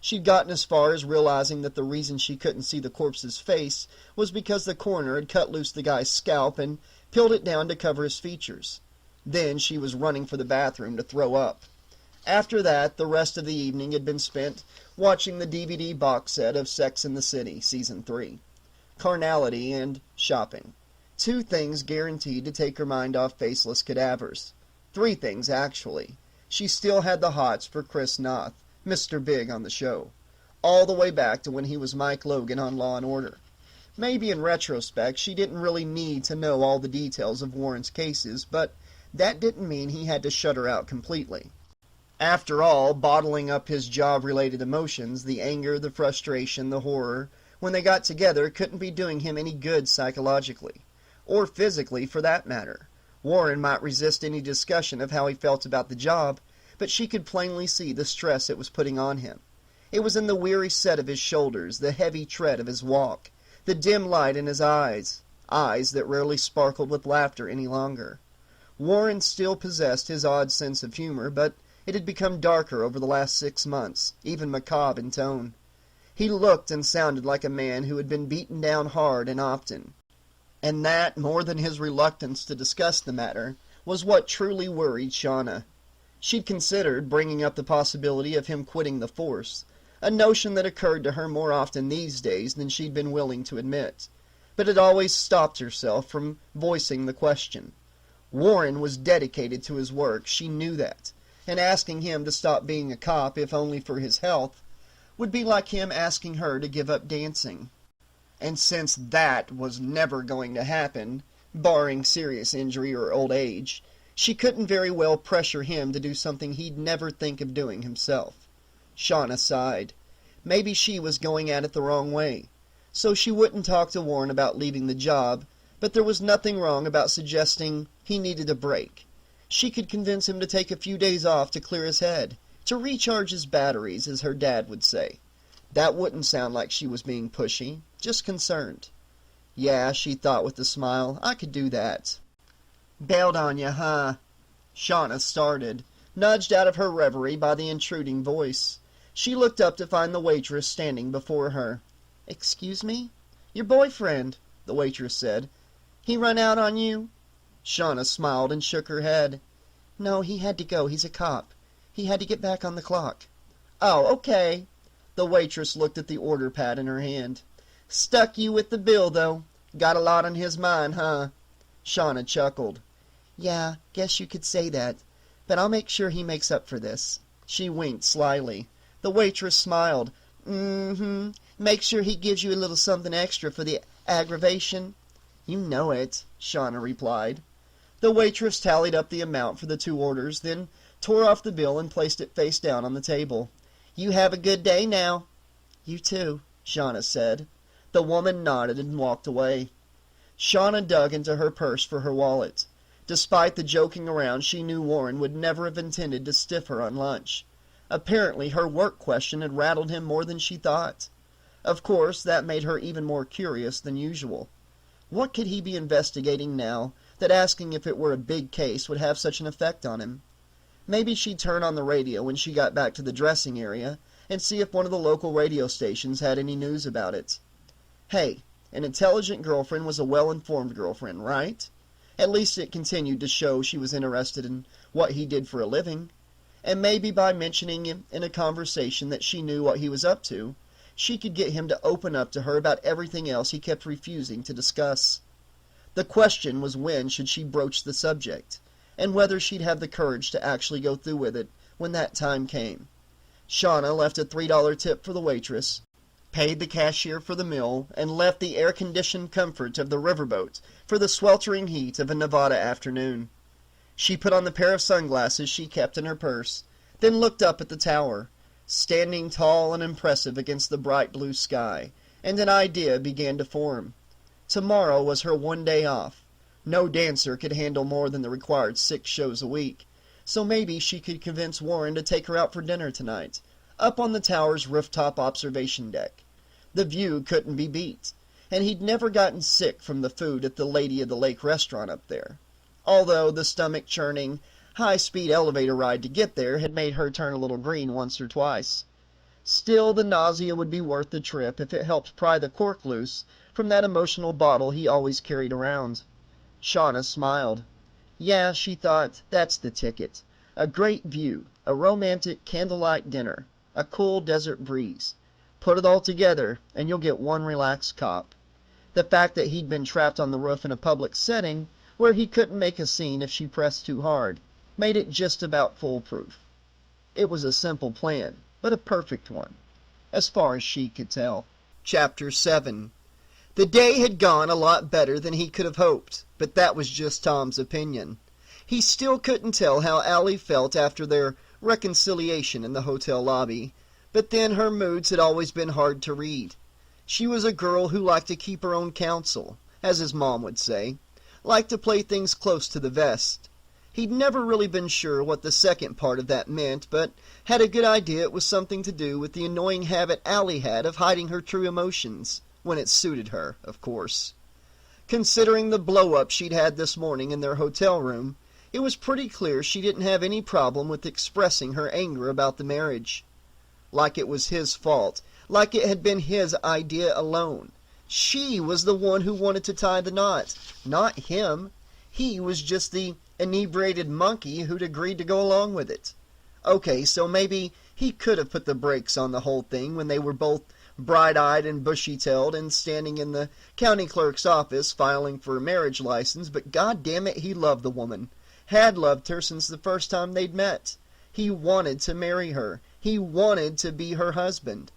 Speaker 3: She'd gotten as far as realizing that the reason she couldn't see the corpse's face was because the coroner had cut loose the guy's scalp and peeled it down to cover his features. Then she was running for the bathroom to throw up. After that, the rest of the evening had been spent watching the DVD box set of Sex and the City, Season 3. Carnality and shopping. 2 things guaranteed to take her mind off faceless cadavers. 3 things, actually. She still had the hots for Chris Noth, Mr. Big on the show, all the way back to when he was Mike Logan on Law & Order. Maybe in retrospect she didn't really need to know all the details of Warren's cases, but that didn't mean he had to shut her out completely. After all, bottling up his job-related emotions, the anger, the frustration, the horror, when they got together, couldn't be doing him any good psychologically, or physically for that matter. Warren might resist any discussion of how he felt about the job, but she could plainly see the stress it was putting on him. It was in the weary set of his shoulders, the heavy tread of his walk, the dim light in his eyes that rarely sparkled with laughter any longer. Warren still possessed his odd sense of humor, but it had become darker over the last 6 months, even macabre in tone. He looked and sounded like a man who had been beaten down hard and often. And that, more than his reluctance to discuss the matter, was what truly worried Shauna. She'd considered bringing up the possibility of him quitting the force, a notion that occurred to her more often these days than she'd been willing to admit, but had always stopped herself from voicing the question. Warren was dedicated to his work, she knew that, and asking him to stop being a cop, if only for his health, would be like him asking her to give up dancing. And since that was never going to happen, barring serious injury or old age, she couldn't very well pressure him to do something he'd never think of doing himself. Shauna sighed. Maybe she was going at it the wrong way. So she wouldn't talk to Warren about leaving the job, but there was nothing wrong about suggesting he needed a break. She could convince him to take a few days off to clear his head, to recharge his batteries, as her dad would say. That wouldn't sound like she was being pushy, just concerned. Yeah, she thought with a smile, I could do that. Bailed on you, huh? Shauna started, nudged out of her reverie by the intruding voice. She looked up to find the waitress standing before her. Excuse me? Your boyfriend, the waitress said. He run out on you? Shauna smiled and shook her head. No, he had to go. He's a cop. He had to get back on the clock. Oh, okay. The waitress looked at the order pad in her hand. Stuck you with the bill, though. Got a lot on his mind, huh? Shauna chuckled. Yeah, guess you could say that. But I'll make sure he makes up for this. She winked slyly. The waitress smiled. Mm-hmm. Make sure he gives you a little something extra for the aggravation. You know it, Shauna replied. The waitress tallied up the amount for the 2 orders, then tore off the bill and placed it face down on the table. You have a good day now. You too, Shauna said. The woman nodded and walked away. Shauna dug into her purse for her wallet. Despite the joking around, she knew Warren would never have intended to stiff her on lunch. Apparently her work question had rattled him more than she thought. Of course, that made her even more curious than usual. What could he be investigating now that asking if it were a big case would have such an effect on him? Maybe she'd turn on the radio when she got back to the dressing area and see if one of the local radio stations had any news about it. Hey, an intelligent girlfriend was a well-informed girlfriend, right? At least it continued to show she was interested in what he did for a living. And maybe by mentioning him in a conversation that she knew what he was up to, she could get him to open up to her about everything else he kept refusing to discuss. The question was when should she broach the subject, and whether she'd have the courage to actually go through with it when that time came. Shauna left a $3 tip for the waitress, paid the cashier for the meal, and left the air-conditioned comfort of the riverboat for the sweltering heat of a Nevada afternoon. She put on the pair of sunglasses she kept in her purse, then looked up at the tower, standing tall and impressive against the bright blue sky, and an idea began to form. Tomorrow was her one day off. No dancer could handle more than the required 6 shows a week, so maybe she could convince Warren to take her out for dinner tonight, up on the tower's rooftop observation deck. The view couldn't be beat, and he'd never gotten sick from the food at the Lady of the Lake restaurant up there, although the stomach-churning, high-speed elevator ride to get there had made her turn a little green once or twice. Still, the nausea would be worth the trip if it helped pry the cork loose from that emotional bottle he always carried around. Shauna smiled. Yeah, she thought, that's the ticket. A great view, a romantic candlelight dinner, a cool desert breeze. Put it all together, and you'll get one relaxed cop. The fact that he'd been trapped on the roof in a public setting, where he couldn't make a scene if she pressed too hard, made it just about foolproof. It was a simple plan, but a perfect one, as far as she could tell. Chapter 7. The day had gone a lot better than he could have hoped, but that was just Tom's opinion. He still couldn't tell how Allie felt after their reconciliation in the hotel lobby, but then her moods had always been hard to read. She was a girl who liked to keep her own counsel, as his mom would say, liked to play things close to the vest. He'd never really been sure what the second part of that meant, but had a good idea it was something to do with the annoying habit Allie had of hiding her true emotions, when it suited her, of course. Considering the blow-up she'd had this morning in their hotel room, it was pretty clear she didn't have any problem with expressing her anger about the marriage. Like it was his fault, like it had been his idea alone. She was the one who wanted to tie the knot, not him. He was just the inebriated monkey who'd agreed to go along with it. Okay, so maybe he could have put the brakes on the whole thing when they were both bright-eyed and bushy-tailed and standing in the county clerk's office filing for a marriage license, but goddammit, he loved the woman. Had loved her since the first time they'd met. He wanted to marry her. He wanted to be her husband.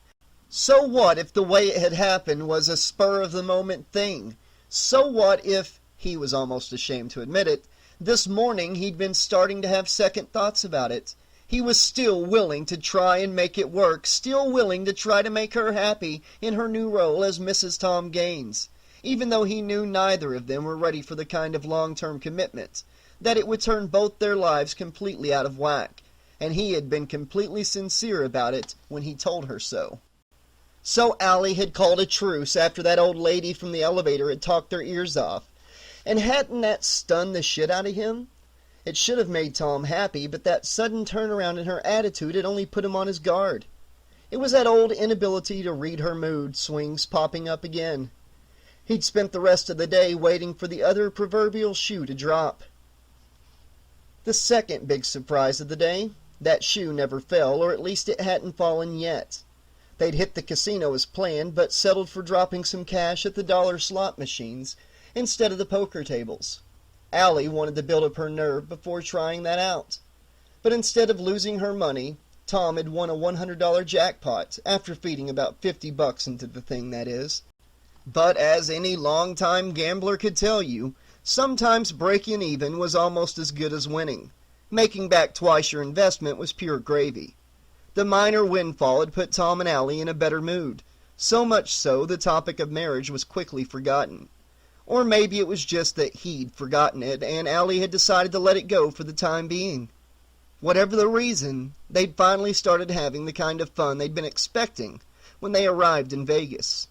Speaker 3: So what if the way it had happened was a spur-of-the-moment thing? So what if, he was almost ashamed to admit it, this morning he'd been starting to have second thoughts about it? He was still willing to try and make it work, still willing to try to make her happy in her new role as Mrs. Tom Gaines, even though he knew neither of them were ready for the kind of long-term commitment, that it would turn both their lives completely out of whack, and he had been completely sincere about it when he told her so. So Allie had called a truce after that old lady from the elevator had talked their ears off, and hadn't that stunned the shit out of him? It should have made Tom happy, but that sudden turnaround in her attitude had only put him on his guard. It was that old inability to read her mood swings popping up again. He'd spent the rest of the day waiting for the other proverbial shoe to drop. The second big surprise of the day, that shoe never fell, or at least it hadn't fallen yet. They'd hit the casino as planned, but settled for dropping some cash at the dollar slot machines instead of the poker tables. Allie wanted to build up her nerve before trying that out. But instead of losing her money, Tom had won a $100 jackpot, after feeding about $50 into the thing, that is. But as any long-time gambler could tell you, sometimes breaking even was almost as good as winning. Making back twice your investment was pure gravy. The minor windfall had put Tom and Allie in a better mood, so much so the topic of marriage was quickly forgotten. Or maybe it was just that he'd forgotten it, and Allie had decided to let it go for the time being. Whatever the reason, they'd finally started having the kind of fun they'd been expecting when they arrived in Vegas.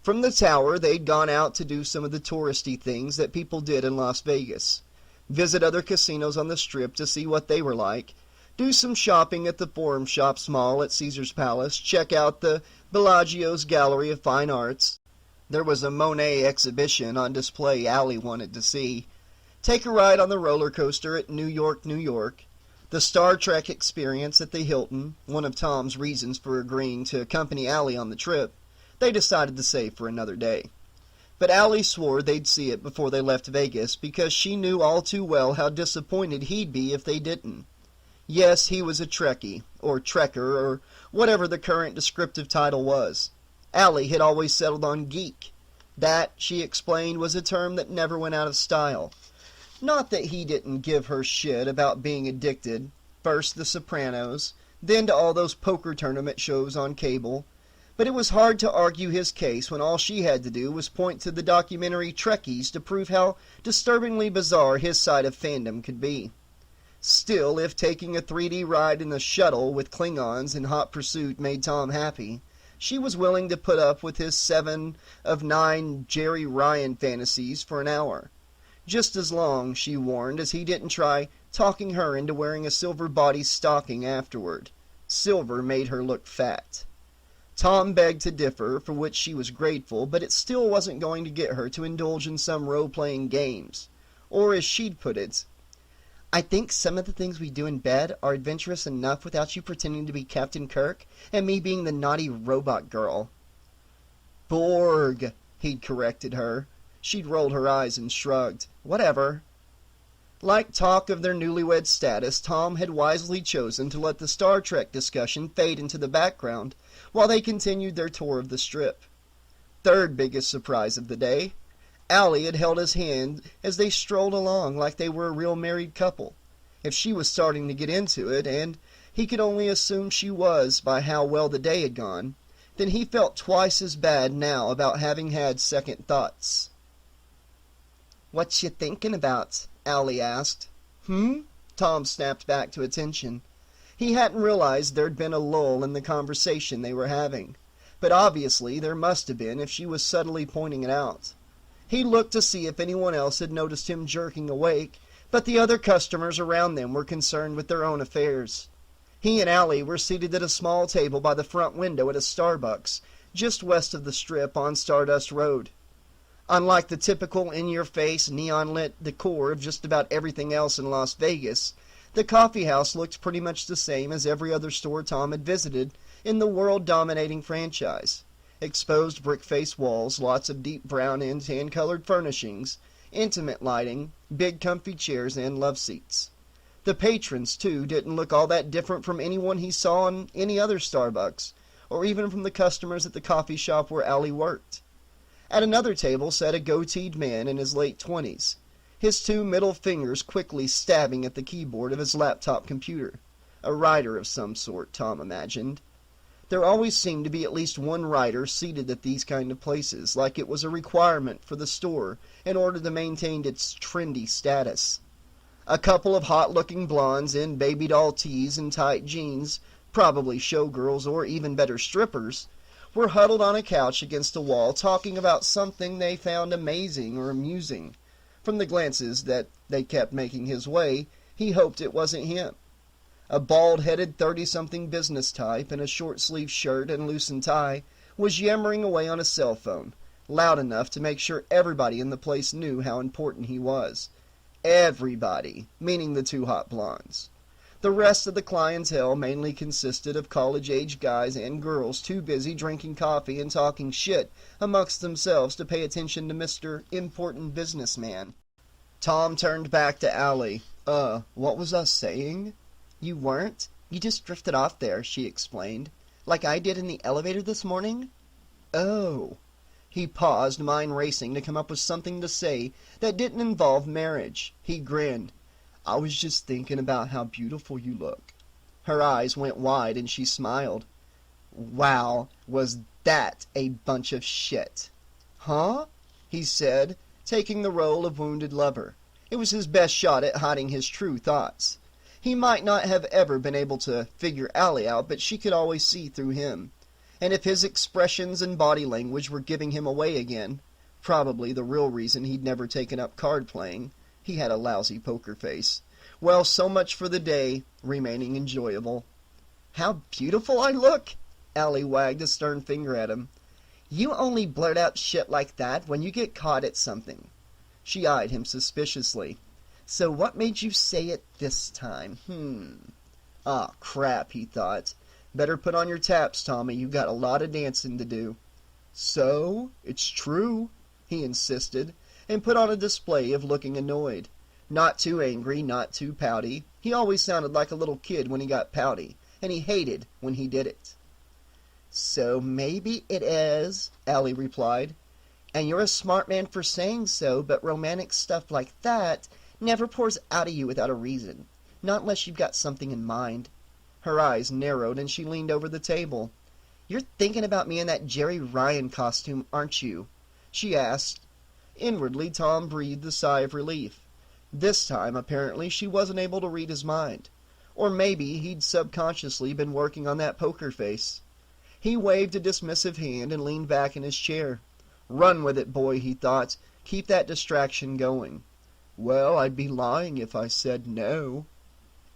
Speaker 3: From the tower, they'd gone out to do some of the touristy things that people did in Las Vegas. Visit other casinos on the Strip to see what they were like, do some shopping at the Forum Shops Mall at Caesar's Palace, check out the Bellagio's Gallery of Fine Arts. There was a Monet exhibition on display Allie wanted to see. Take a ride on the roller coaster at New York, New York. The Star Trek experience at the Hilton, one of Tom's reasons for agreeing to accompany Allie on the trip, they decided to save for another day. But Allie swore they'd see it before they left Vegas because she knew all too well how disappointed he'd be if they didn't. Yes, he was a Trekkie, or Trekker, or whatever the current descriptive title was. Allie had always settled on geek. That, she explained, was a term that never went out of style. Not that he didn't give her shit about being addicted, first The Sopranos, then to all those poker tournament shows on cable, but it was hard to argue his case when all she had to do was point to the documentary Trekkies to prove how disturbingly bizarre his side of fandom could be. Still, if taking a 3D ride in the shuttle with Klingons in hot pursuit made Tom happy, she was willing to put up with his 7 of 9 Jerry Ryan fantasies for an hour. Just as long, she warned, as he didn't try talking her into wearing a silver body stocking afterward. Silver made her look fat. Tom begged to differ, for which she was grateful, but it still wasn't going to get her to indulge in some role-playing games. Or as she'd put it, "I think some of the things we do in bed are adventurous enough without you pretending to be Captain Kirk and me being the naughty robot girl." "Borg," he'd corrected her. She'd rolled her eyes and shrugged. Whatever. Like talk of their newlywed status, Tom had wisely chosen to let the Star Trek discussion fade into the background while they continued their tour of the Strip. Third biggest surprise of the day, Allie had held his hand as they strolled along like they were a real married couple. If she was starting to get into it, and he could only assume she was by how well the day had gone, then he felt twice as bad now about having had second thoughts. "What you thinking about?" Allie asked. Tom snapped back to attention. He hadn't realized there'd been a lull in the conversation they were having, but obviously there must have been if she was subtly pointing it out. He looked to see if anyone else had noticed him jerking awake, but the other customers around them were concerned with their own affairs. He and Allie were seated at a small table by the front window at a Starbucks, just west of the Strip on Stardust Road. Unlike the typical in-your-face, neon-lit decor of just about everything else in Las Vegas, the coffee house looked pretty much the same as every other store Tom had visited in the world-dominating franchise. Exposed brick-faced walls, lots of deep brown and tan-colored furnishings, intimate lighting, big comfy chairs, and love seats. The patrons, too, didn't look all that different from anyone he saw in any other Starbucks, or even from the customers at the coffee shop where Allie worked. At another table sat a goateed man in his late 20s, his two middle fingers quickly stabbing at the keyboard of his laptop computer. A writer of some sort, Tom imagined. There always seemed to be at least one writer seated at these kind of places, like it was a requirement for the store in order to maintain its trendy status. A couple of hot-looking blondes in baby doll tees and tight jeans, probably showgirls or even better strippers, were huddled on a couch against a wall talking about something they found amazing or amusing. From the glances that they kept making his way, he hoped it wasn't him. A bald-headed 30-something business type in a short-sleeved shirt and loosened tie was yammering away on a cell phone, loud enough to make sure everybody in the place knew how important he was. Everybody, meaning the two hot blondes. The rest of the clientele mainly consisted of college-age guys and girls too busy drinking coffee and talking shit amongst themselves to pay attention to Mr. Important Businessman. Tom turned back to Allie. What was I saying?" "You weren't. You just drifted off there," she explained. "Like I did in the elevator this morning?" "Oh." He paused, mind racing to come up with something to say that didn't involve marriage. He grinned. "I was just thinking about how beautiful you look." Her eyes went wide and she smiled. "Wow, was that a bunch of shit?" "Huh?" he said, taking the role of wounded lover. It was his best shot at hiding his true thoughts. He might not have ever been able to figure Allie out, but she could always see through him. And if his expressions and body language were giving him away again, probably the real reason he'd never taken up card playing, he had a lousy poker face. Well, so much for the day remaining enjoyable. "How beautiful I look?" Allie wagged a stern finger at him. "You only blurt out shit like that when you get caught at something." She eyed him suspiciously. "So what made you say it this time?" Ah, crap, he thought. Better put on your taps, Tommy. You got a lot of dancing to do. "So? It's true," he insisted, and put on a display of looking annoyed. Not too angry, not too pouty. He always sounded like a little kid when he got pouty, and he hated when he did it. "So maybe it is," Allie replied. "And you're a smart man for saying so, but romantic stuff like that never pours out of you without a reason. Not unless you've got something in mind." Her eyes narrowed and she leaned over the table. "You're thinking about me in that Jerry Ryan costume, aren't you?" she asked. Inwardly, Tom breathed a sigh of relief. This time, apparently, she wasn't able to read his mind. Or maybe he'd subconsciously been working on that poker face. He waved a dismissive hand and leaned back in his chair. Run with it, boy, he thought. Keep that distraction going. "Well, I'd be lying if I said no."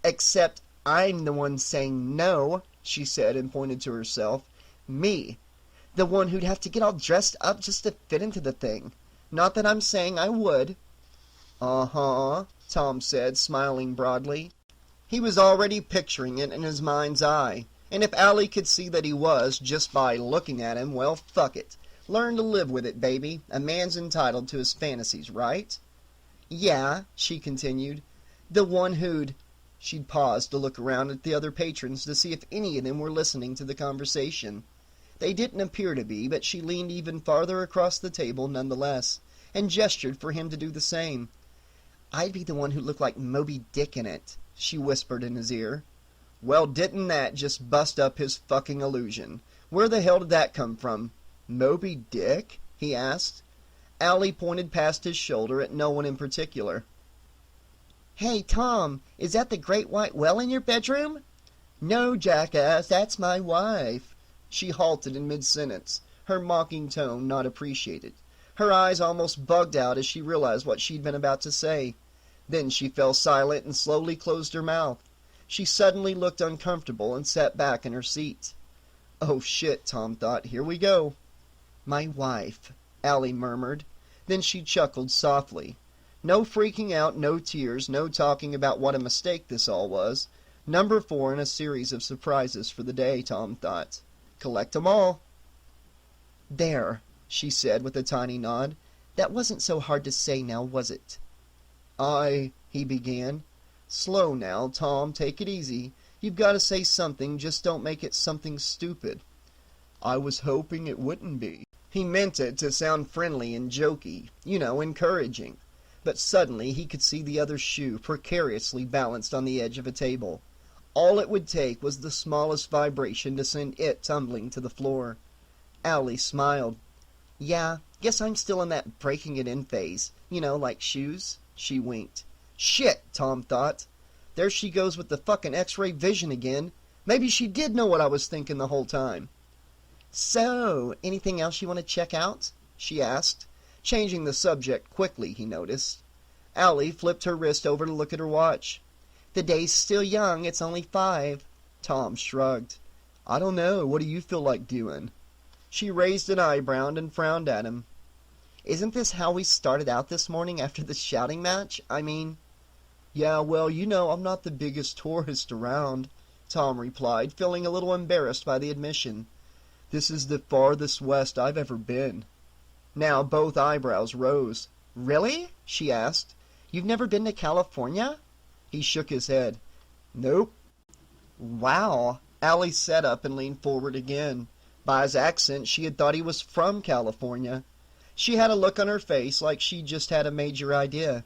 Speaker 3: "Except I'm the one saying no," she said and pointed to herself. "Me. The one who'd have to get all dressed up just to fit into the thing. Not that I'm saying I would." "Uh-huh," Tom said, smiling broadly. He was already picturing it in his mind's eye, and if Allie could see that he was, just by looking at him, well, fuck it. Learn to live with it, baby. A man's entitled to his fantasies, right? "Yeah," she continued. "The one who'd—" She'd paused to look around at the other patrons to see if any of them were listening to the conversation. They didn't appear to be, but she leaned even farther across the table nonetheless, and gestured for him to do the same. "I'd be the one who looked like Moby Dick in it," she whispered in his ear. Well, didn't that just bust up his fucking illusion? Where the hell did that come from? Moby Dick? He asked. Allie pointed past his shoulder at no one in particular. "Hey, Tom, is that the great white whale in your bedroom?" "No, jackass, that's my wife." She halted in mid-sentence, her mocking tone not appreciated. Her eyes almost bugged out as she realized what she'd been about to say. Then she fell silent and slowly closed her mouth. She suddenly looked uncomfortable and sat back in her seat. "Oh shit," Tom thought, "here we go." "My wife," Allie murmured. Then she chuckled softly. No freaking out, no tears, no talking about what a mistake this all was. Number 4 in a series of surprises for the day, Tom thought. Collect 'em all. "There," she said with a tiny nod. "That wasn't so hard to say now, was it?" He began. "Slow now, Tom, take it easy. You've got to say something, just don't make it something stupid." "I was hoping it wouldn't be." He meant it to sound friendly and jokey, encouraging. But suddenly he could see the other shoe precariously balanced on the edge of a table. All it would take was the smallest vibration to send it tumbling to the floor. Allie smiled. "Yeah, guess I'm still in that breaking it in phase. Like shoes." She winked. "Shit," Tom thought. "There she goes with the fucking X-ray vision again. Maybe she did know what I was thinking the whole time." "So, anything else you want to check out?" she asked, changing the subject quickly, he noticed. Allie flipped her wrist over to look at her watch. "The day's still young, it's only 5. Tom shrugged. "I don't know, what do you feel like doing?" She raised an eyebrow and frowned at him. "Isn't this how we started out this morning after the shouting match? "Yeah, well, I'm not the biggest tourist around," Tom replied, feeling a little embarrassed by the admission. "This is the farthest west I've ever been." Now both eyebrows rose. "Really?" she asked. "You've never been to California?" He shook his head. "Nope." "Wow." Allie sat up and leaned forward again. By his accent, she had thought he was from California. She had a look on her face like she just had a major idea.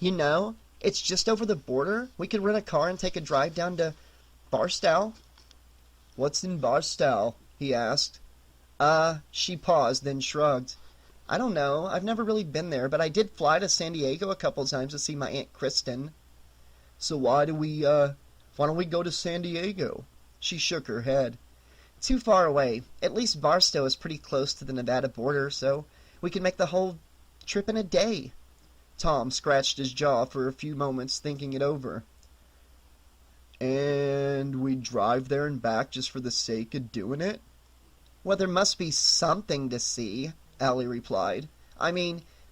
Speaker 3: It's just over the border. We could rent a car and take a drive down to Barstow." "What's in Barstow?" he asked. She paused, then shrugged. "I don't know. I've never really been there, but I did fly to San Diego a couple times to see my Aunt Kristen." "So why don't we go to San Diego?" She shook her head. "Too far away. At least Barstow is pretty close to the Nevada border, so we could make the whole trip in a day." Tom scratched his jaw for a few moments, thinking it over. "And we drive there and back just for the sake of doing it?" "Well, there must be something to see," Allie replied.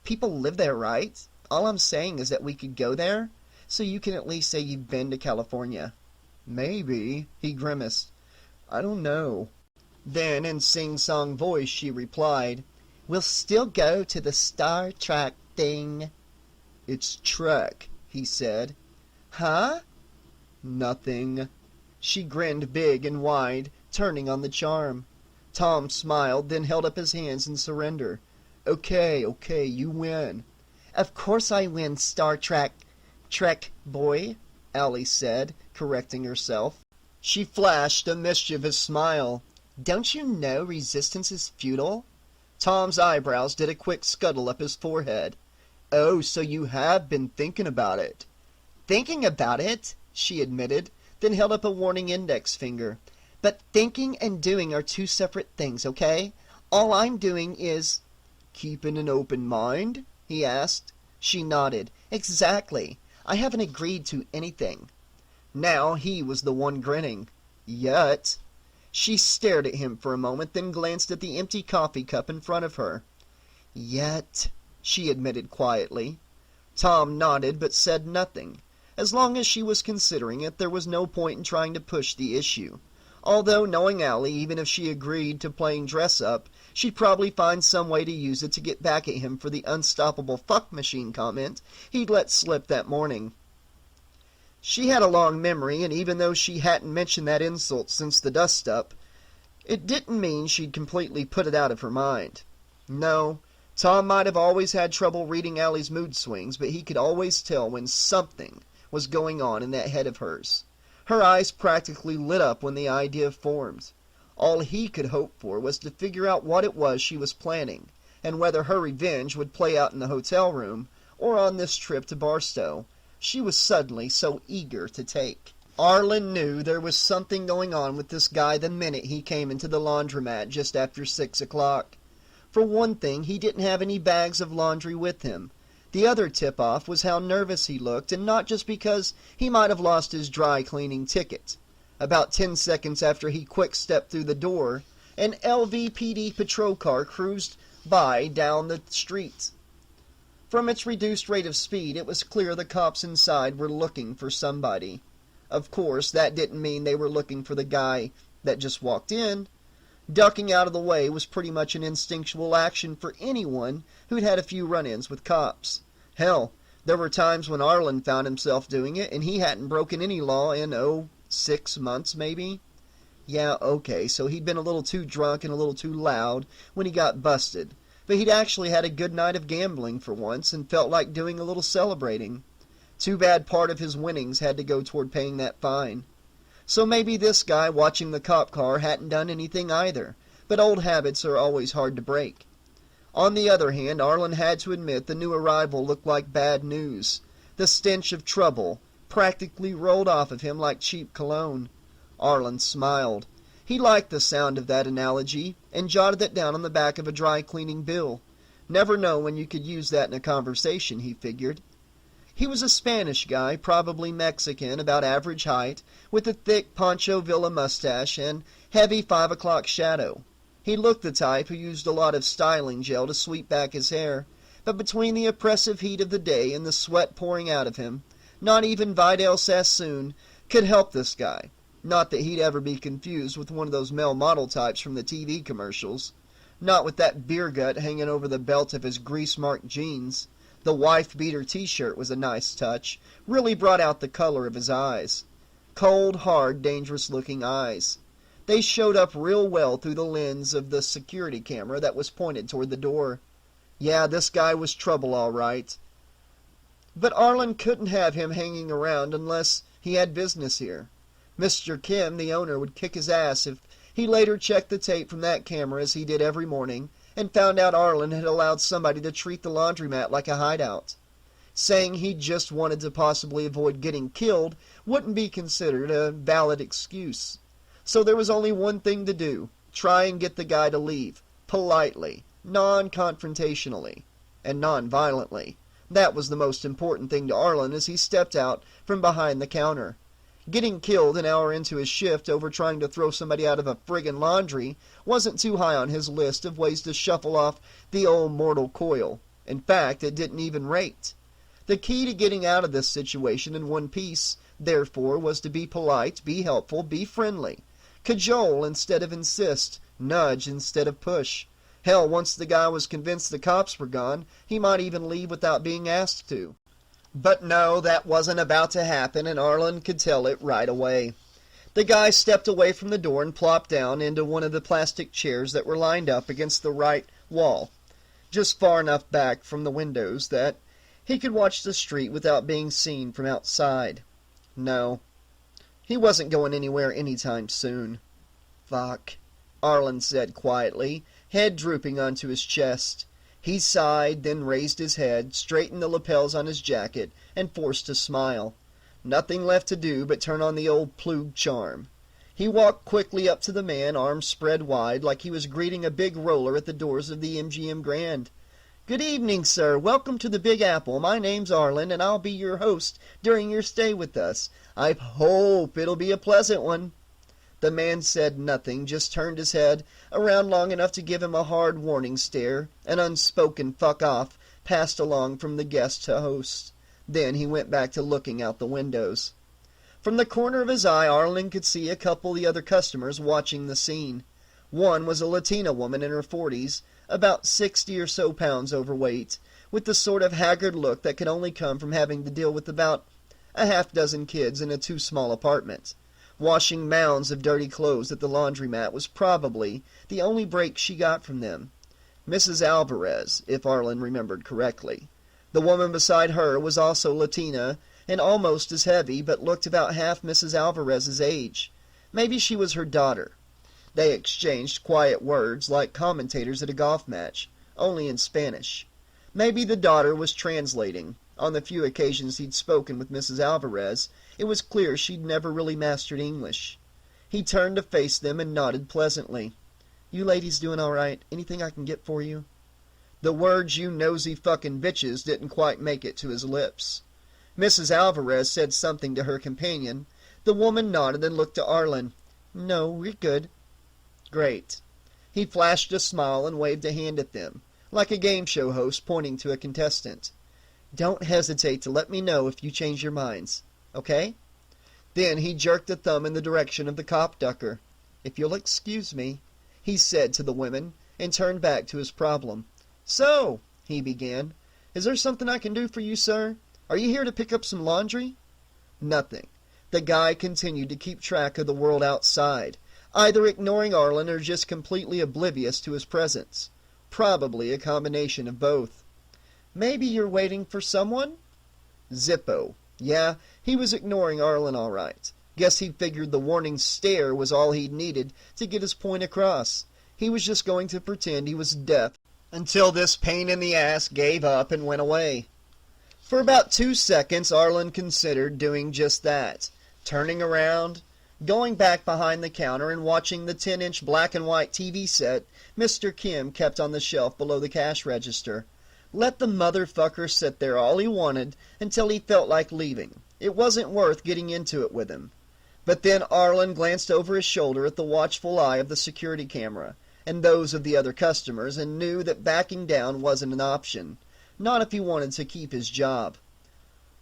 Speaker 3: People live there, right? All I'm saying is that we could go there, so you can at least say you've been to California." "Maybe," he grimaced. "I don't know." Then, in sing-song voice, she replied, "We'll still go to the Star Trek thing." "It's Trek," he said. "Huh?" "Nothing." She grinned big and wide, turning on the charm. Tom smiled, then held up his hands in surrender. Okay, you win." "Of course I win, Star Trek boy," Allie said, correcting herself. She flashed a mischievous smile. "Don't you know resistance is futile?" Tom's eyebrows did a quick scuttle up his forehead. "Oh, so you have been thinking about it." "Thinking about it?" she admitted, then held up a warning index finger. "But thinking and doing are 2 separate things, okay? All I'm doing is—" "Keeping an open mind?" he asked. She nodded. "Exactly. I haven't agreed to anything." Now he was the one grinning. "Yet." She stared at him for a moment, then glanced at the empty coffee cup in front of her. "Yet," she admitted quietly. Tom nodded but said nothing. As long as she was considering it, there was no point in trying to push the issue. Although, knowing Allie, even if she agreed to playing dress-up, she'd probably find some way to use it to get back at him for the unstoppable fuck machine comment he'd let slip that morning. She had a long memory, and even though she hadn't mentioned that insult since the dust-up, It didn't mean she'd completely put it out of her mind. No, Tom might have always had trouble reading Allie's mood swings, but he could always tell when something was going on in that head of hers. Her eyes practically lit up when the idea formed. All he could hope for was to figure out what it was she was planning, and whether her revenge would play out in the hotel room or on this trip to Barstow she was suddenly so eager to take. Arlen knew there was something going on with this guy the minute he came into the laundromat just after 6 o'clock. For one thing, he didn't have any bags of laundry with him. The other tip-off was how nervous he looked, and not just because he might have lost his dry cleaning ticket. About 10 seconds after he quick-stepped through the door, an LVPD patrol car cruised by down the street. From its reduced rate of speed, it was clear the cops inside were looking for somebody. Of course, that didn't mean they were looking for the guy that just walked in. Ducking out of the way was pretty much an instinctual action for anyone who'd had a few run-ins with cops. Hell, there were times when Arlen found himself doing it, and he hadn't broken any law in, 6 months maybe. Yeah, okay, so he'd been a little too drunk and a little too loud when he got busted. But he'd actually had a good night of gambling for once and felt like doing a little celebrating. Too bad part of his winnings had to go toward paying that fine. So maybe this guy watching the cop car hadn't done anything either, but old habits are always hard to break. On the other hand, Arlen had to admit the new arrival looked like bad news. The stench of trouble practically rolled off of him like cheap cologne. Arlen smiled. He liked the sound of that analogy, and jotted it down on the back of a dry cleaning bill. Never know when you could use that in a conversation, he figured. He was a Spanish guy, probably Mexican, about average height, with a thick Pancho Villa mustache and heavy 5 o'clock shadow. He looked the type who used a lot of styling gel to sweep back his hair, but between the oppressive heat of the day and the sweat pouring out of him, not even Vidal Sassoon could help this guy. Not that he'd ever be confused with one of those male model types from the TV commercials. Not with that beer gut hanging over the belt of his grease-marked jeans. The wife-beater t-shirt was a nice touch, really brought out the color of his eyes. Cold, hard, dangerous-looking eyes. They showed up real well through the lens of the security camera that was pointed toward the door. Yeah, this guy was trouble, all right. But Arlen couldn't have him hanging around unless he had business here. Mr. Kim, the owner, would kick his ass if he later checked the tape from that camera as he did every morning, and found out Arlen had allowed somebody to treat the laundromat like a hideout. Saying he just wanted to possibly avoid getting killed wouldn't be considered a valid excuse. So there was only one thing to do: try and get the guy to leave, politely, non-confrontationally, and non-violently. That was the most important thing to Arlen as he stepped out from behind the counter. Getting killed an hour into his shift over trying to throw somebody out of a friggin' laundry wasn't too high on his list of ways to shuffle off the old mortal coil. In fact, it didn't even rate. The key to getting out of this situation in one piece, therefore, was to be polite, be helpful, be friendly. Cajole instead of insist, nudge instead of push. Hell, once the guy was convinced the cops were gone, he might even leave without being asked to. But no, that wasn't about to happen, and Arlen could tell it right away. The guy stepped away from the door and plopped down into one of the plastic chairs that were lined up against the right wall, just far enough back from the windows that he could watch the street without being seen from outside. No, he wasn't going anywhere anytime soon. Fuck, Arlen said quietly, head drooping onto his chest. He sighed, then raised his head, straightened the lapels on his jacket, and forced a smile. Nothing left to do but turn on the old Plug charm. He walked quickly up to the man, arms spread wide, like he was greeting a big roller at the doors of the MGM Grand. "Good evening, sir. Welcome to the Big Apple. My name's Arlen, and I'll be your host during your stay with us. I hope it'll be a pleasant one." The man said nothing, just turned his head around long enough to give him a hard warning stare, an unspoken fuck off passed along from the guest to host. Then he went back to looking out the windows. From the corner of his eye, Arlen could see a couple of the other customers watching the scene. One was a Latina woman in her 40s, about 60 or so pounds overweight, with the sort of haggard look that could only come from having to deal with about a half dozen kids in a too small apartment. Washing mounds of dirty clothes at the laundromat was probably the only break she got from them. Mrs. Alvarez, if Arlen remembered correctly. The woman beside her was also Latina and almost as heavy, but looked about half Mrs. Alvarez's age. Maybe she was her daughter. They exchanged quiet words like commentators at a golf match, only in Spanish. Maybe the daughter was translating. On the few occasions he'd spoken with Mrs. Alvarez, it was clear she'd never really mastered English. He turned to face them and nodded pleasantly. "You ladies doing all right? Anything I can get for you?" The words, "you nosy fucking bitches," didn't quite make it to his lips. Mrs. Alvarez said something to her companion. The woman nodded and looked to Arlen. "No, we're good." "Great." He flashed a smile and waved a hand at them, like a game show host pointing to a contestant. "Don't hesitate to let me know if you change your minds, okay?" Then he jerked a thumb in the direction of the cop ducker. "If you'll excuse me," he said to the women, and turned back to his problem. "So," he began, "is there something I can do for you, sir? Are you here to pick up some laundry?" Nothing. The guy continued to keep track of the world outside, either ignoring Arlen or just completely oblivious to his presence. Probably a combination of both. "Maybe you're waiting for someone?" Zippo. Yeah, he was ignoring Arlen all right. Guess he figured the warning stare was all he'd needed to get his point across. He was just going to pretend he was deaf until this pain in the ass gave up and went away. For about 2 seconds, Arlen considered doing just that, turning around, going back behind the counter and watching the 10-inch black and white TV set Mr. Kim kept on the shelf below the cash register. Let the motherfucker sit there all he wanted until he felt like leaving. It wasn't worth getting into it with him. But then Arlen glanced over his shoulder at the watchful eye of the security camera and those of the other customers and knew that backing down wasn't an option. Not if he wanted to keep his job.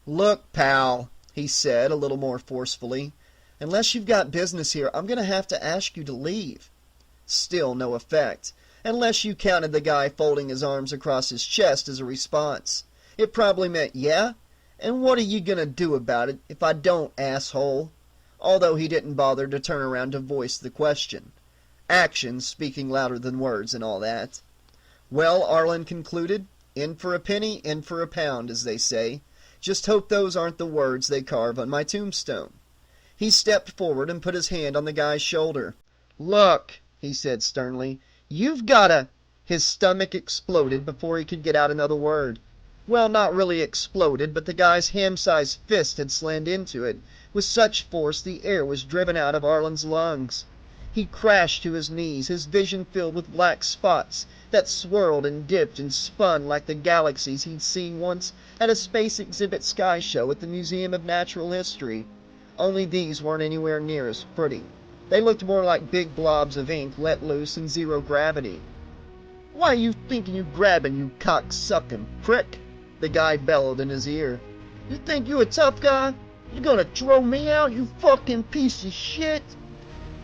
Speaker 3: "Look, pal," he said a little more forcefully, "unless you've got business here, I'm going to have to ask you to leave." Still no effect, unless you counted the guy folding his arms across his chest as a response. It probably meant, "Yeah? And what are you going to do about it if I don't, asshole?" Although he didn't bother to turn around to voice the question. Actions speaking louder than words and all that. "Well," Arlen concluded, "in for a penny, in for a pound, as they say. Just hope those aren't the words they carve on my tombstone." He stepped forward and put his hand on the guy's shoulder. "Look," he said sternly, "you've gotta—" His stomach exploded before he could get out another word. Well, not really exploded, but the guy's ham-sized fist had slammed into it with such force the air was driven out of Arlen's lungs. He crashed to his knees, his vision filled with black spots that swirled and dipped and spun like the galaxies he'd seen once at a space exhibit sky show at the Museum of Natural History. Only these weren't anywhere near as pretty. They looked more like big blobs of ink let loose in zero gravity. "Why you thinking you grabbing, you cock-sucking prick?" the guy bellowed in his ear. "You think you a tough guy? You gonna throw me out, you fucking piece of shit?"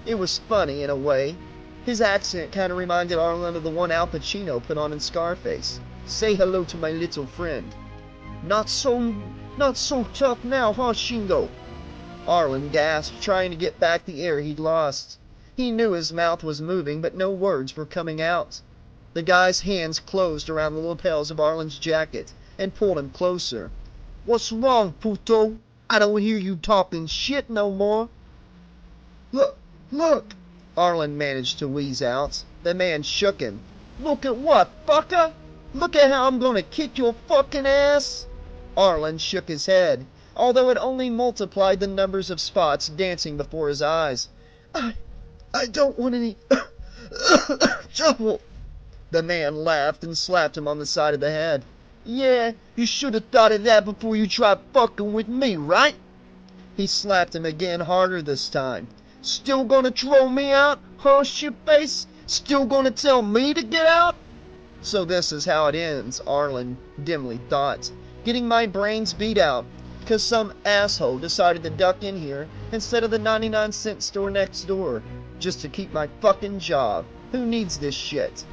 Speaker 3: It was funny in a way. His accent kind of reminded Arlen of the one Al Pacino put on in Scarface. "Say hello to my little friend." Not so tough now, huh, Shingo?" Arlen gasped, trying to get back the air he'd lost. He knew his mouth was moving, but no words were coming out. The guy's hands closed around the lapels of Arlen's jacket and pulled him closer. "What's wrong, puto? I don't hear you talking shit no more." Look, Arlen managed to wheeze out. The man shook him. "Look at what, fucker? Look at how I'm gonna kick your fucking ass?" Arlen shook his head, although it only multiplied the numbers of spots dancing before his eyes. I don't want any trouble." The man laughed and slapped him on the side of the head. "Yeah, you should have thought of that before you tried fucking with me, right?" He slapped him again, harder this time. "Still gonna throw me out, huh, shitface? Still gonna tell me to get out?" So this is how it ends, Arlen dimly thought. Getting my brains beat out, 'cause some asshole decided to duck in here instead of the 99-cent store next door, just to keep my fucking job. Who needs this shit?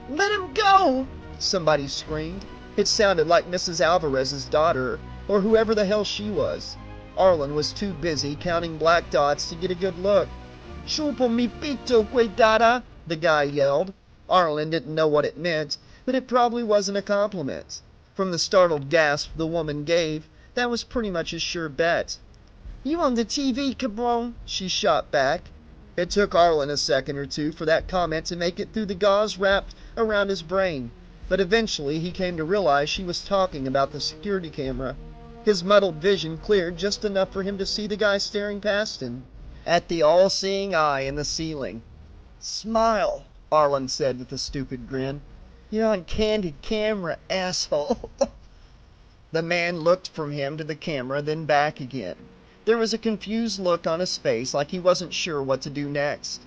Speaker 3: "Let him go!" somebody screamed. It sounded like Mrs. Alvarez's daughter, or whoever the hell she was. Arlen was too busy counting black dots to get a good look. "Chupo mi pito, cuidada," the guy yelled. Arlen didn't know what it meant, but it probably wasn't a compliment. From the startled gasp the woman gave, that was pretty much a sure bet. "You on the TV, cabron," she shot back. It took Arlen a second or two for that comment to make it through the gauze wrapped around his brain, but eventually he came to realize she was talking about the security camera. His muddled vision cleared just enough for him to see the guy staring past him at the all-seeing eye in the ceiling. "Smile," Arlen said with a stupid grin. "You're on candid camera, asshole." The man looked from him to the camera, then back again. There was a confused look on his face, like he wasn't sure what to do next.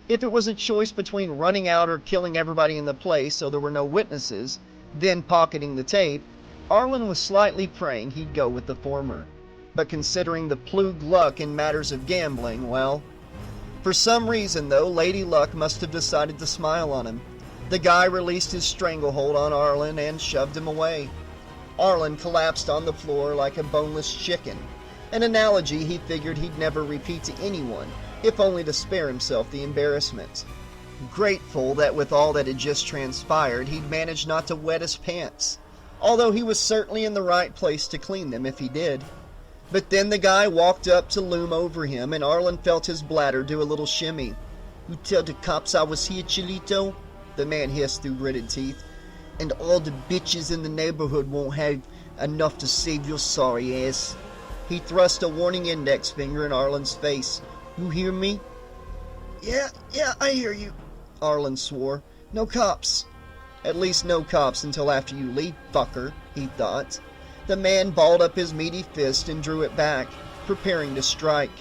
Speaker 3: If it was a choice between running out or killing everybody in the place so there were no witnesses, then pocketing the tape, Arlen was slightly praying he'd go with the former. But considering the plug luck in matters of gambling, well... For some reason, though, Lady Luck must have decided to smile on him. The guy released his stranglehold on Arlen and shoved him away. Arlen collapsed on the floor like a boneless chicken, an analogy he figured he'd never repeat to anyone, if only to spare himself the embarrassment. Grateful that with all that had just transpired, he'd managed not to wet his pants, although he was certainly in the right place to clean them if he did. But then the guy walked up to loom over him, and Arlen felt his bladder do a little shimmy. "You tell the cops I was here, Chilito?" the man hissed through gritted teeth. "And all the bitches in the neighborhood won't have enough to save your sorry ass." He thrust a warning index finger in Arlen's face. "You hear me?" Yeah, I hear you," Arlen swore. "No cops." At least no cops until after you leave, fucker, he thought. The man balled up his meaty fist and drew it back, preparing to strike.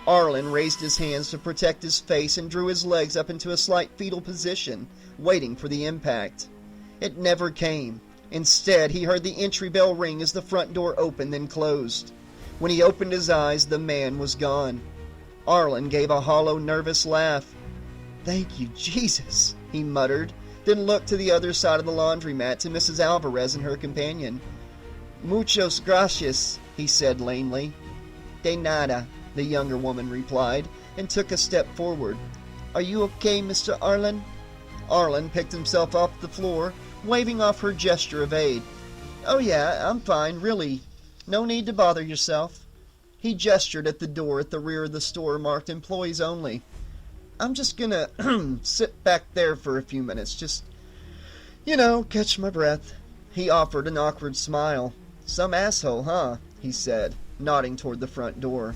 Speaker 3: Arlen raised his hands to protect his face and drew his legs up into a slight fetal position, waiting for the impact. It never came. Instead, he heard the entry bell ring as the front door opened then closed. When he opened his eyes, the man was gone. Arlen gave a hollow, nervous laugh. "Thank you, Jesus," he muttered, then looked to the other side of the laundromat to Mrs. Alvarez and her companion. "Muchos gracias," he said lamely. "De nada," the younger woman replied, and took a step forward. "Are you okay, Mr. Arlen?" Arlen picked himself off the floor, waving off her gesture of aid. "Oh yeah, I'm fine, really. No need to bother yourself." He gestured at the door at the rear of the store marked Employees Only. "I'm just gonna sit back there for a few minutes, just, catch my breath." He offered an awkward smile. "Some asshole, huh?" he said, nodding toward the front door.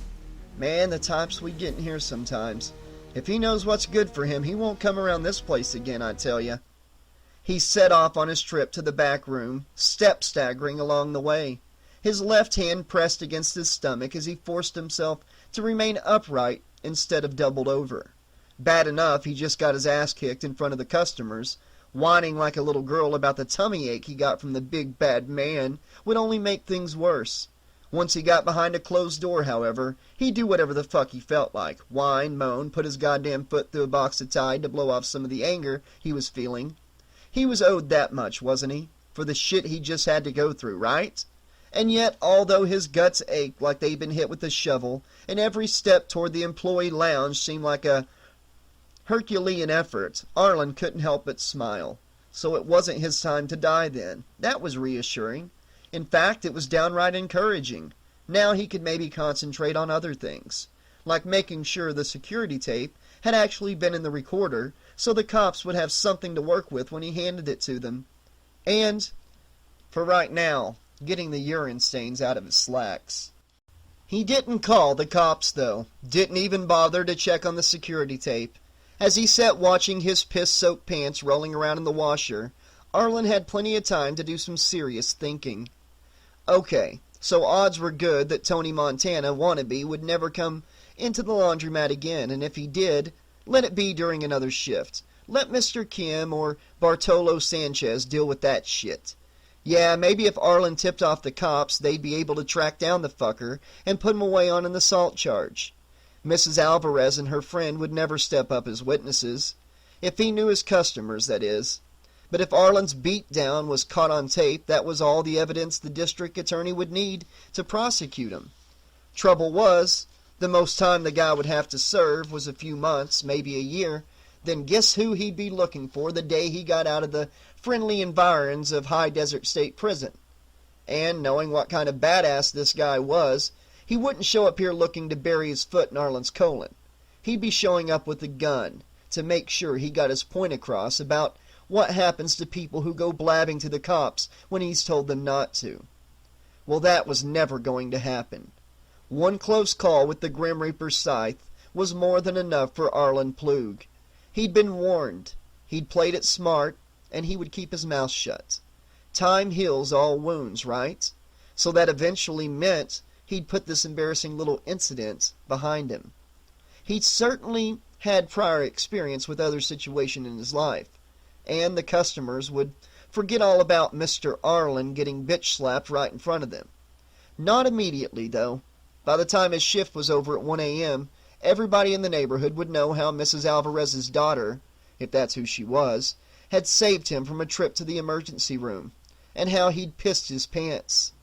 Speaker 3: "Man, the types we get in here sometimes. If he knows what's good for him, he won't come around this place again, I tell ya." He set off on his trip to the back room, step staggering along the way. His left hand pressed against his stomach as he forced himself to remain upright instead of doubled over. Bad enough he just got his ass kicked in front of the customers. Whining like a little girl about the tummy ache he got from the big bad man would only make things worse. Once he got behind a closed door, however, he'd do whatever the fuck he felt like. Whine, moan, put his goddamn foot through a box of Tide to blow off some of the anger he was feeling. He was owed that much, wasn't he? For the shit he just had to go through, right? And yet, although his guts ached like they'd been hit with a shovel, and every step toward the employee lounge seemed like a Herculean effort, Arlen couldn't help but smile. So it wasn't his time to die then. That was reassuring. In fact, it was downright encouraging. Now he could maybe concentrate on other things, like making sure the security tape had actually been in the recorder so the cops would have something to work with when he handed it to them. And, for right now, getting the urine stains out of his slacks. He didn't call the cops, though. Didn't even bother to check on the security tape. As he sat watching his piss-soaked pants rolling around in the washer, Arlen had plenty of time to do some serious thinking. Okay, so odds were good that Tony Montana wannabe would never come into the laundromat again, and if he did, let it be during another shift. Let Mr. Kim or Bartolo Sanchez deal with that shit. Yeah, maybe if Arlen tipped off the cops, they'd be able to track down the fucker and put him away on an assault charge. Mrs. Alvarez and her friend would never step up as witnesses. If he knew his customers, that is. But if Arlen's beatdown was caught on tape, that was all the evidence the district attorney would need to prosecute him. Trouble was, the most time the guy would have to serve was a few months, maybe a year. Then guess who he'd be looking for the day he got out of the friendly environs of High Desert State Prison. And knowing what kind of badass this guy was, he wouldn't show up here looking to bury his foot in Arlen's colon. He'd be showing up with a gun to make sure he got his point across about what happens to people who go blabbing to the cops when he's told them not to. Well, that was never going to happen. One close call with the Grim Reaper's scythe was more than enough for Arlen Plug. He'd been warned, he'd played it smart, and he would keep his mouth shut. Time heals all wounds, right? So that eventually meant he'd put this embarrassing little incident behind him. He'd certainly had prior experience with other situations in his life, and the customers would forget all about Mr. Arlen getting bitch-slapped right in front of them. Not immediately, though. By the time his shift was over at 1 a.m., everybody in the neighborhood would know how Mrs. Alvarez's daughter, if that's who she was, had saved him from a trip to the emergency room, and how he'd pissed his pants.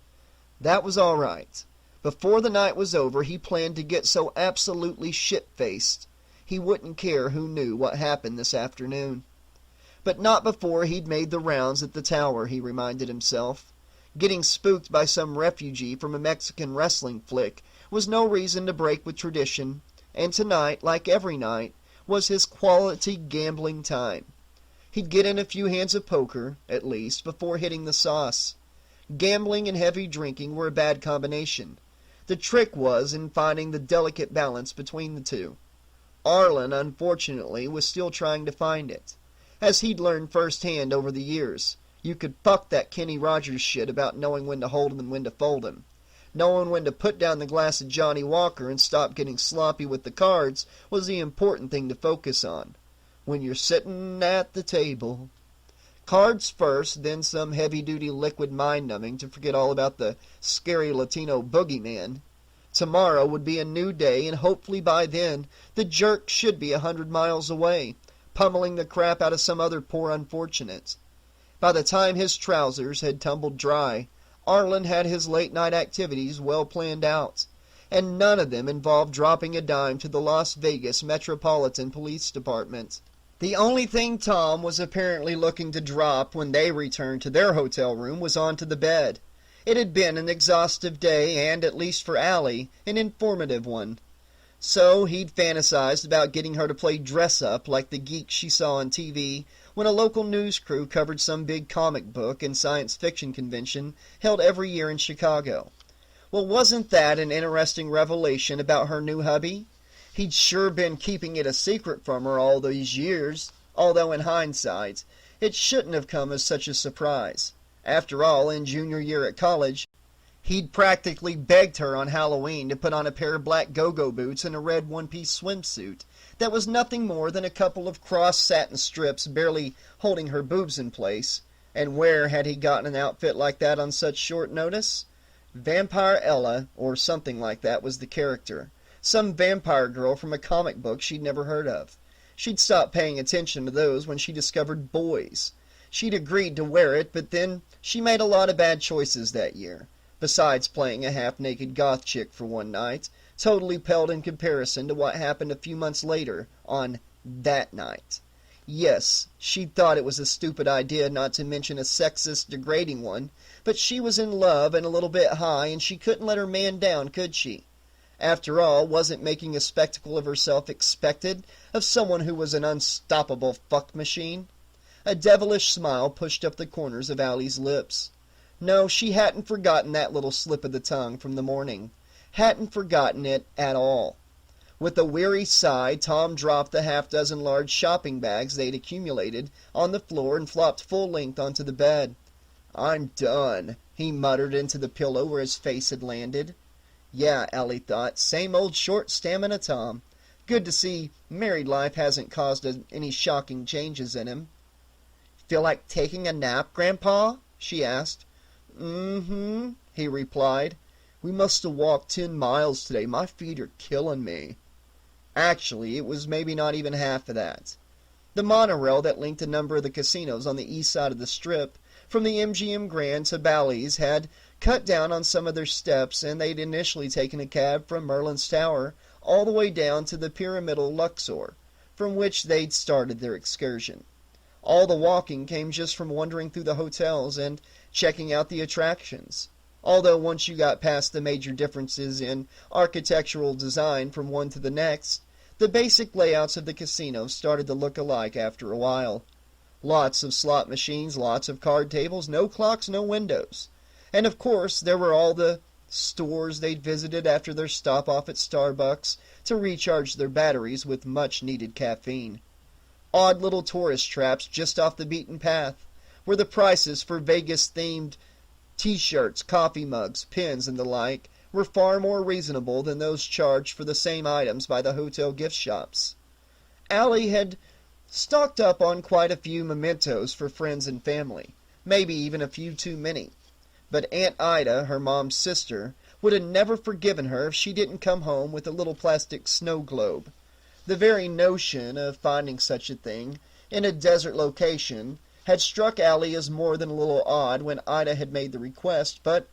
Speaker 3: That was all right. Before the night was over, he planned to get so absolutely shit-faced he wouldn't care who knew what happened this afternoon. But not before he'd made the rounds at the tower, he reminded himself. Getting spooked by some refugee from a Mexican wrestling flick was no reason to break with tradition, and tonight, like every night, was his quality gambling time. He'd get in a few hands of poker, at least, before hitting the sauce. Gambling and heavy drinking were a bad combination. The trick was in finding the delicate balance between the two. Arlen, unfortunately, was still trying to find it. As he'd learned firsthand over the years, you could fuck that Kenny Rogers shit about knowing when to hold 'em and when to fold 'em. Knowing when to put down the glass of Johnny Walker and stop getting sloppy with the cards was the important thing to focus on. When you're sitting at the table. Cards first, then some heavy-duty liquid mind-numbing to forget all about the scary Latino boogeyman. Tomorrow would be a new day, and hopefully by then the jerk should be 100 miles away, pummeling the crap out of some other poor unfortunate. By the time his trousers had tumbled dry, Arlen had his late-night activities well planned out, and none of them involved dropping a dime to the Las Vegas Metropolitan Police Department. The only thing Tom was apparently looking to drop when they returned to their hotel room was onto the bed. It had been an exhaustive day, and, at least for Allie, an informative one. So he'd fantasized about getting her to play dress-up like the geeks she saw on TV when a local news crew covered some big comic book and science fiction convention held every year in Chicago. Well, wasn't that an interesting revelation about her new hubby? He'd sure been keeping it a secret from her all these years, although in hindsight, it shouldn't have come as such a surprise. After all, in junior year at college, he'd practically begged her on Halloween to put on a pair of black go-go boots and a red one-piece swimsuit that was nothing more than a couple of cross satin strips barely holding her boobs in place. And where had he gotten an outfit like that on such short notice? Vampire Ella, or something like that, was the character. Some vampire girl from a comic book she'd never heard of. She'd stopped paying attention to those when she discovered boys. She'd agreed to wear it, but then she made a lot of bad choices that year. Besides playing a half-naked goth chick for one night, totally paled in comparison to what happened a few months later on that night. Yes, she thought it was a stupid idea, not to mention a sexist, degrading one, but she was in love and a little bit high, and she couldn't let her man down, could she? After all, wasn't making a spectacle of herself expected of someone who was an unstoppable fuck machine? A devilish smile pushed up the corners of Allie's lips. No, she hadn't forgotten that little slip of the tongue from the morning. Hadn't forgotten it at all. With a weary sigh, Tom dropped the half-dozen large shopping bags they'd accumulated on the floor and flopped full length onto the bed. "I'm done," he muttered into the pillow where his face had landed. Yeah, Allie thought, same old short stamina Tom. Good to see married life hasn't caused any shocking changes in him. "Feel like taking a nap, Grandpa?" she asked. "Mm-hmm," he replied. "We must have walked 10 miles today. My feet are killing me." Actually, it was maybe not even half of that. The monorail that linked a number of the casinos on the east side of the Strip from the MGM Grand to Bally's had cut down on some of their steps, and they'd initially taken a cab from Merlin's Tower all the way down to the pyramidal Luxor, from which they'd started their excursion. All the walking came just from wandering through the hotels and checking out the attractions, although once you got past the major differences in architectural design from one to the next, the basic layouts of the casino started to look alike after a while. Lots of slot machines, lots of card tables, no clocks, no windows. And of course, there were all the stores they'd visited after their stop off at Starbucks to recharge their batteries with much-needed caffeine. Odd little tourist traps just off the beaten path, where the prices for Vegas-themed T-shirts, coffee mugs, pins, and the like were far more reasonable than those charged for the same items by the hotel gift shops. Allie had stocked up on quite a few mementos for friends and family, maybe even a few too many. But Aunt Ida, her mom's sister, would have never forgiven her if she didn't come home with a little plastic snow globe. The very notion of finding such a thing in a desert location had struck Allie as more than a little odd when Ida had made the request, but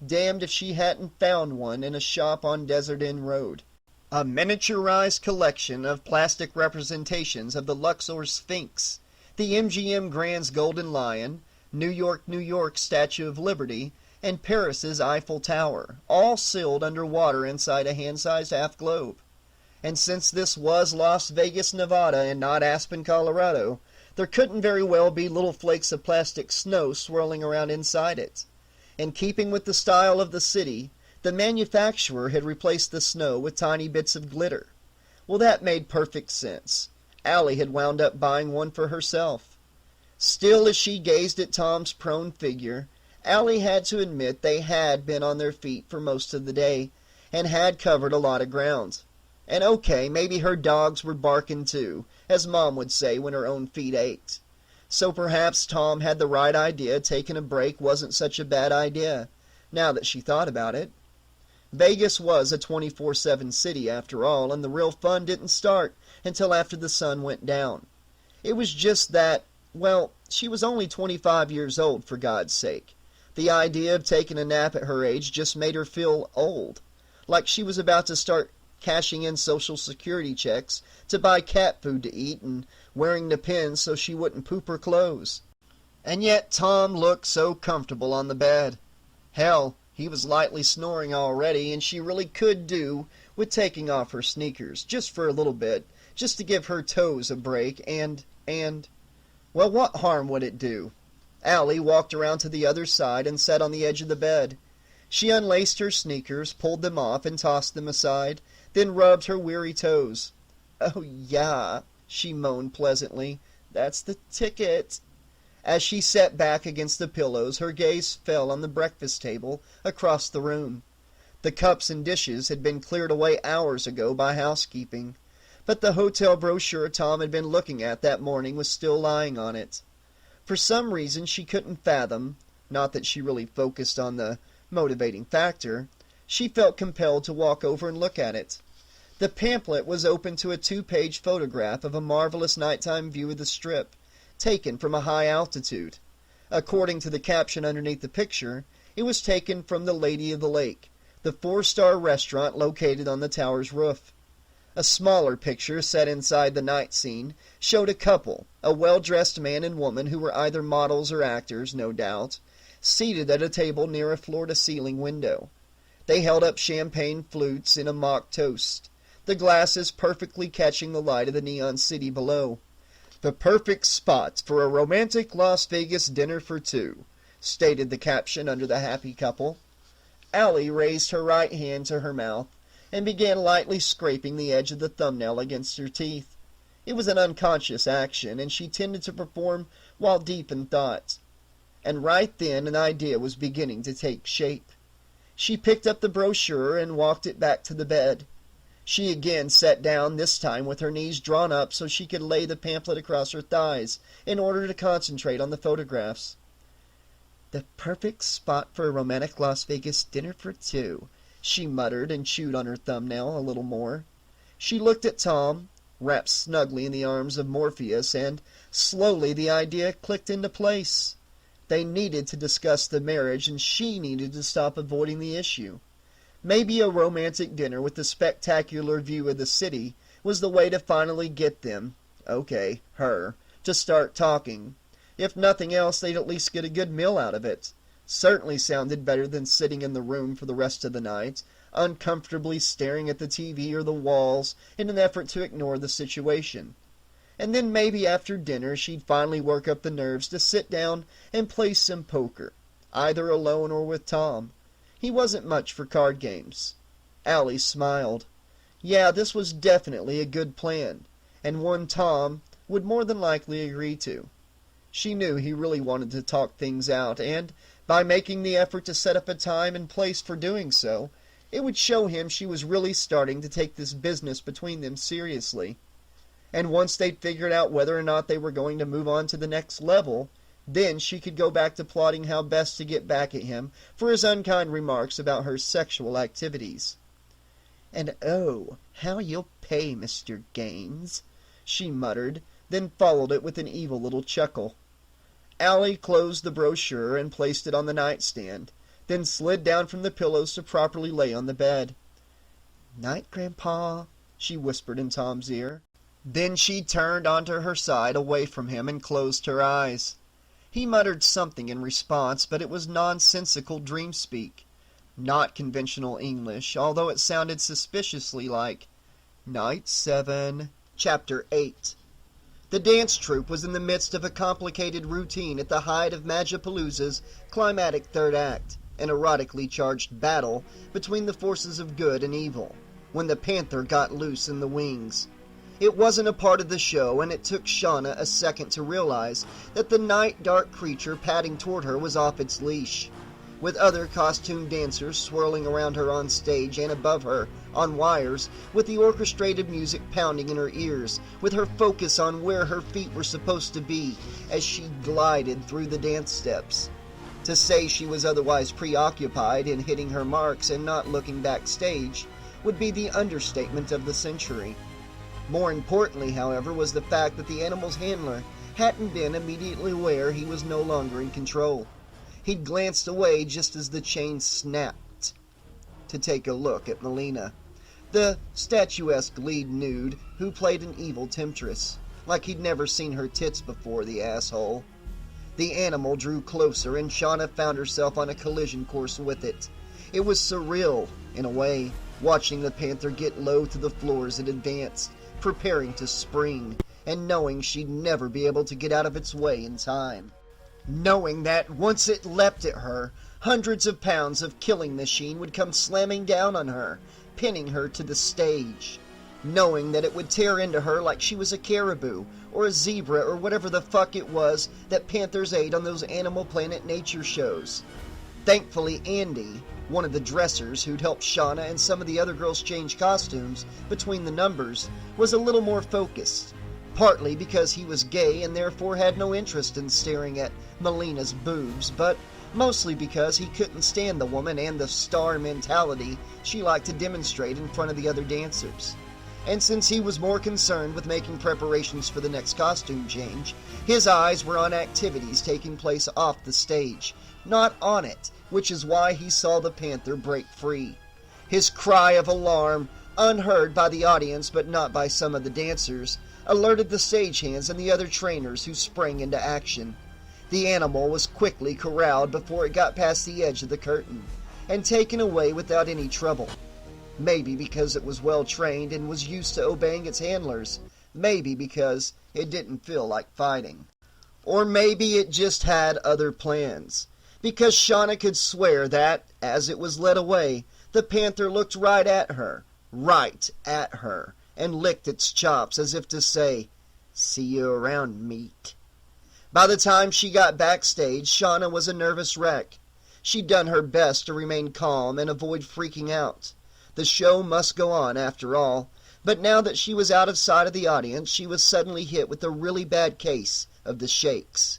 Speaker 3: damned if she hadn't found one in a shop on Desert Inn Road. A miniaturized collection of plastic representations of the Luxor Sphinx, the MGM Grand's Golden Lion, New York Statue of Liberty, and Paris's Eiffel Tower, all sealed under water inside a hand-sized half-globe. And since this was Las Vegas, Nevada, and not Aspen, Colorado, there couldn't very well be little flakes of plastic snow swirling around inside it. In keeping with the style of the city, the manufacturer had replaced the snow with tiny bits of glitter. Well, that made perfect sense. Allie had wound up buying one for herself. Still, as she gazed at Tom's prone figure, Allie had to admit they had been on their feet for most of the day, and had covered a lot of ground. And okay, maybe her dogs were barking too, as Mom would say when her own feet ached. So perhaps Tom had the right idea, taking a break wasn't such a bad idea, now that she thought about it. Vegas was a 24/7 city after all, and the real fun didn't start until after the sun went down. It was just that, well, she was only 25 years old, for God's sake. The idea of taking a nap at her age just made her feel old, like she was about to start cashing in Social Security checks to buy cat food to eat and wearing the pins so she wouldn't poop her clothes. And yet Tom looked so comfortable on the bed. Hell, he was lightly snoring already, and she really could do with taking off her sneakers, just for a little bit, just to give her toes a break, and, well, what harm would it do? Allie walked around to the other side and sat on the edge of the bed. She unlaced her sneakers, pulled them off, and tossed them aside, then rubbed her weary toes. "Oh, yeah," she moaned pleasantly. "That's the ticket." As she sat back against the pillows, her gaze fell on the breakfast table across the room. The cups and dishes had been cleared away hours ago by housekeeping, but the hotel brochure Tom had been looking at that morning was still lying on it. For some reason she couldn't fathom, not that she really focused on the motivating factor, she felt compelled to walk over and look at it. The pamphlet was open to a 2-page photograph of a marvelous nighttime view of the Strip, taken from a high altitude. According to the caption underneath the picture, it was taken from the Lady of the Lake, the 4-star restaurant located on the tower's roof. A smaller picture set inside the night scene showed a couple, a well-dressed man and woman who were either models or actors, no doubt, seated at a table near a floor-to-ceiling window. They held up champagne flutes in a mock toast, the glasses perfectly catching the light of the neon city below. "The perfect spot for a romantic Las Vegas dinner for two," stated the caption under the happy couple. Allie raised her right hand to her mouth and began lightly scraping the edge of the thumbnail against her teeth. It was an unconscious action, and she tended to perform while deep in thought. And right then an idea was beginning to take shape. She picked up the brochure and walked it back to the bed. She again sat down, this time with her knees drawn up so she could lay the pamphlet across her thighs in order to concentrate on the photographs. "The perfect spot for a romantic Las Vegas dinner for two," she muttered and chewed on her thumbnail a little more. She looked at Tom, wrapped snugly in the arms of Morpheus, and slowly the idea clicked into place. They needed to discuss the marriage, and she needed to stop avoiding the issue. Maybe a romantic dinner with a spectacular view of the city was the way to finally get them, okay, her, to start talking. If nothing else, they'd at least get a good meal out of it. Certainly sounded better than sitting in the room for the rest of the night, uncomfortably staring at the TV or the walls in an effort to ignore the situation. And then maybe after dinner she'd finally work up the nerves to sit down and play some poker, either alone or with Tom. He wasn't much for card games. Allie smiled. Yeah, this was definitely a good plan, and one Tom would more than likely agree to. She knew he really wanted to talk things out, and by making the effort to set up a time and place for doing so, it would show him she was really starting to take this business between them seriously. And once they'd figured out whether or not they were going to move on to the next level, then she could go back to plotting how best to get back at him for his unkind remarks about her sexual activities. "And oh, how you'll pay, Mr. Gaines," she muttered, then followed it with an evil little chuckle. Allie closed the brochure and placed it on the nightstand, then slid down from the pillows to properly lay on the bed. "Night, Grandpa," she whispered in Tom's ear. Then she turned onto her side away from him and closed her eyes. He muttered something in response, but it was nonsensical dream-speak, not conventional English, although it sounded suspiciously like Night 7, Chapter 8. The dance troupe was in the midst of a complicated routine at the height of Magipalooza's climatic third act, an erotically charged battle between the forces of good and evil, when the panther got loose in the wings. It wasn't a part of the show, and it took Shauna a second to realize that the night-dark creature padding toward her was off its leash. With other costumed dancers swirling around her on stage and above her, on wires, with the orchestrated music pounding in her ears, with her focus on where her feet were supposed to be as she glided through the dance steps. To say she was otherwise preoccupied in hitting her marks and not looking backstage would be the understatement of the century. More importantly, however, was the fact that the animal's handler hadn't been immediately aware he was no longer in control. He'd glanced away just as the chain snapped to take a look at Melina, the statuesque lead nude who played an evil temptress, like he'd never seen her tits before, the asshole. The animal drew closer, and Shauna found herself on a collision course with it. It was surreal, in a way, watching the panther get low to the floor as it advanced, preparing to spring, and knowing she'd never be able to get out of its way in time. Knowing that once it leapt at her, hundreds of pounds of killing machine would come slamming down on her, pinning her to the stage. Knowing that it would tear into her like she was a caribou, or a zebra, or whatever the fuck it was that panthers ate on those Animal Planet nature shows. Thankfully, Andy, one of the dressers who'd helped Shauna and some of the other girls change costumes between the numbers, was a little more focused. Partly because he was gay and therefore had no interest in staring at Melina's boobs, but mostly because he couldn't stand the woman and the star mentality she liked to demonstrate in front of the other dancers. And since he was more concerned with making preparations for the next costume change, his eyes were on activities taking place off the stage, not on it, which is why he saw the panther break free. His cry of alarm, unheard by the audience but not by some of the dancers, alerted the stagehands and the other trainers, who sprang into action. The animal was quickly corralled before it got past the edge of the curtain, and taken away without any trouble. Maybe because it was well trained and was used to obeying its handlers. Maybe because it didn't feel like fighting. Or maybe it just had other plans. Because Shauna could swear that, as it was led away, the panther looked right at her, and licked its chops as if to say, "See you around, meat." By the time she got backstage, Shauna was a nervous wreck. She'd done her best to remain calm and avoid freaking out. The show must go on, after all, but now that she was out of sight of the audience, she was suddenly hit with a really bad case of the shakes.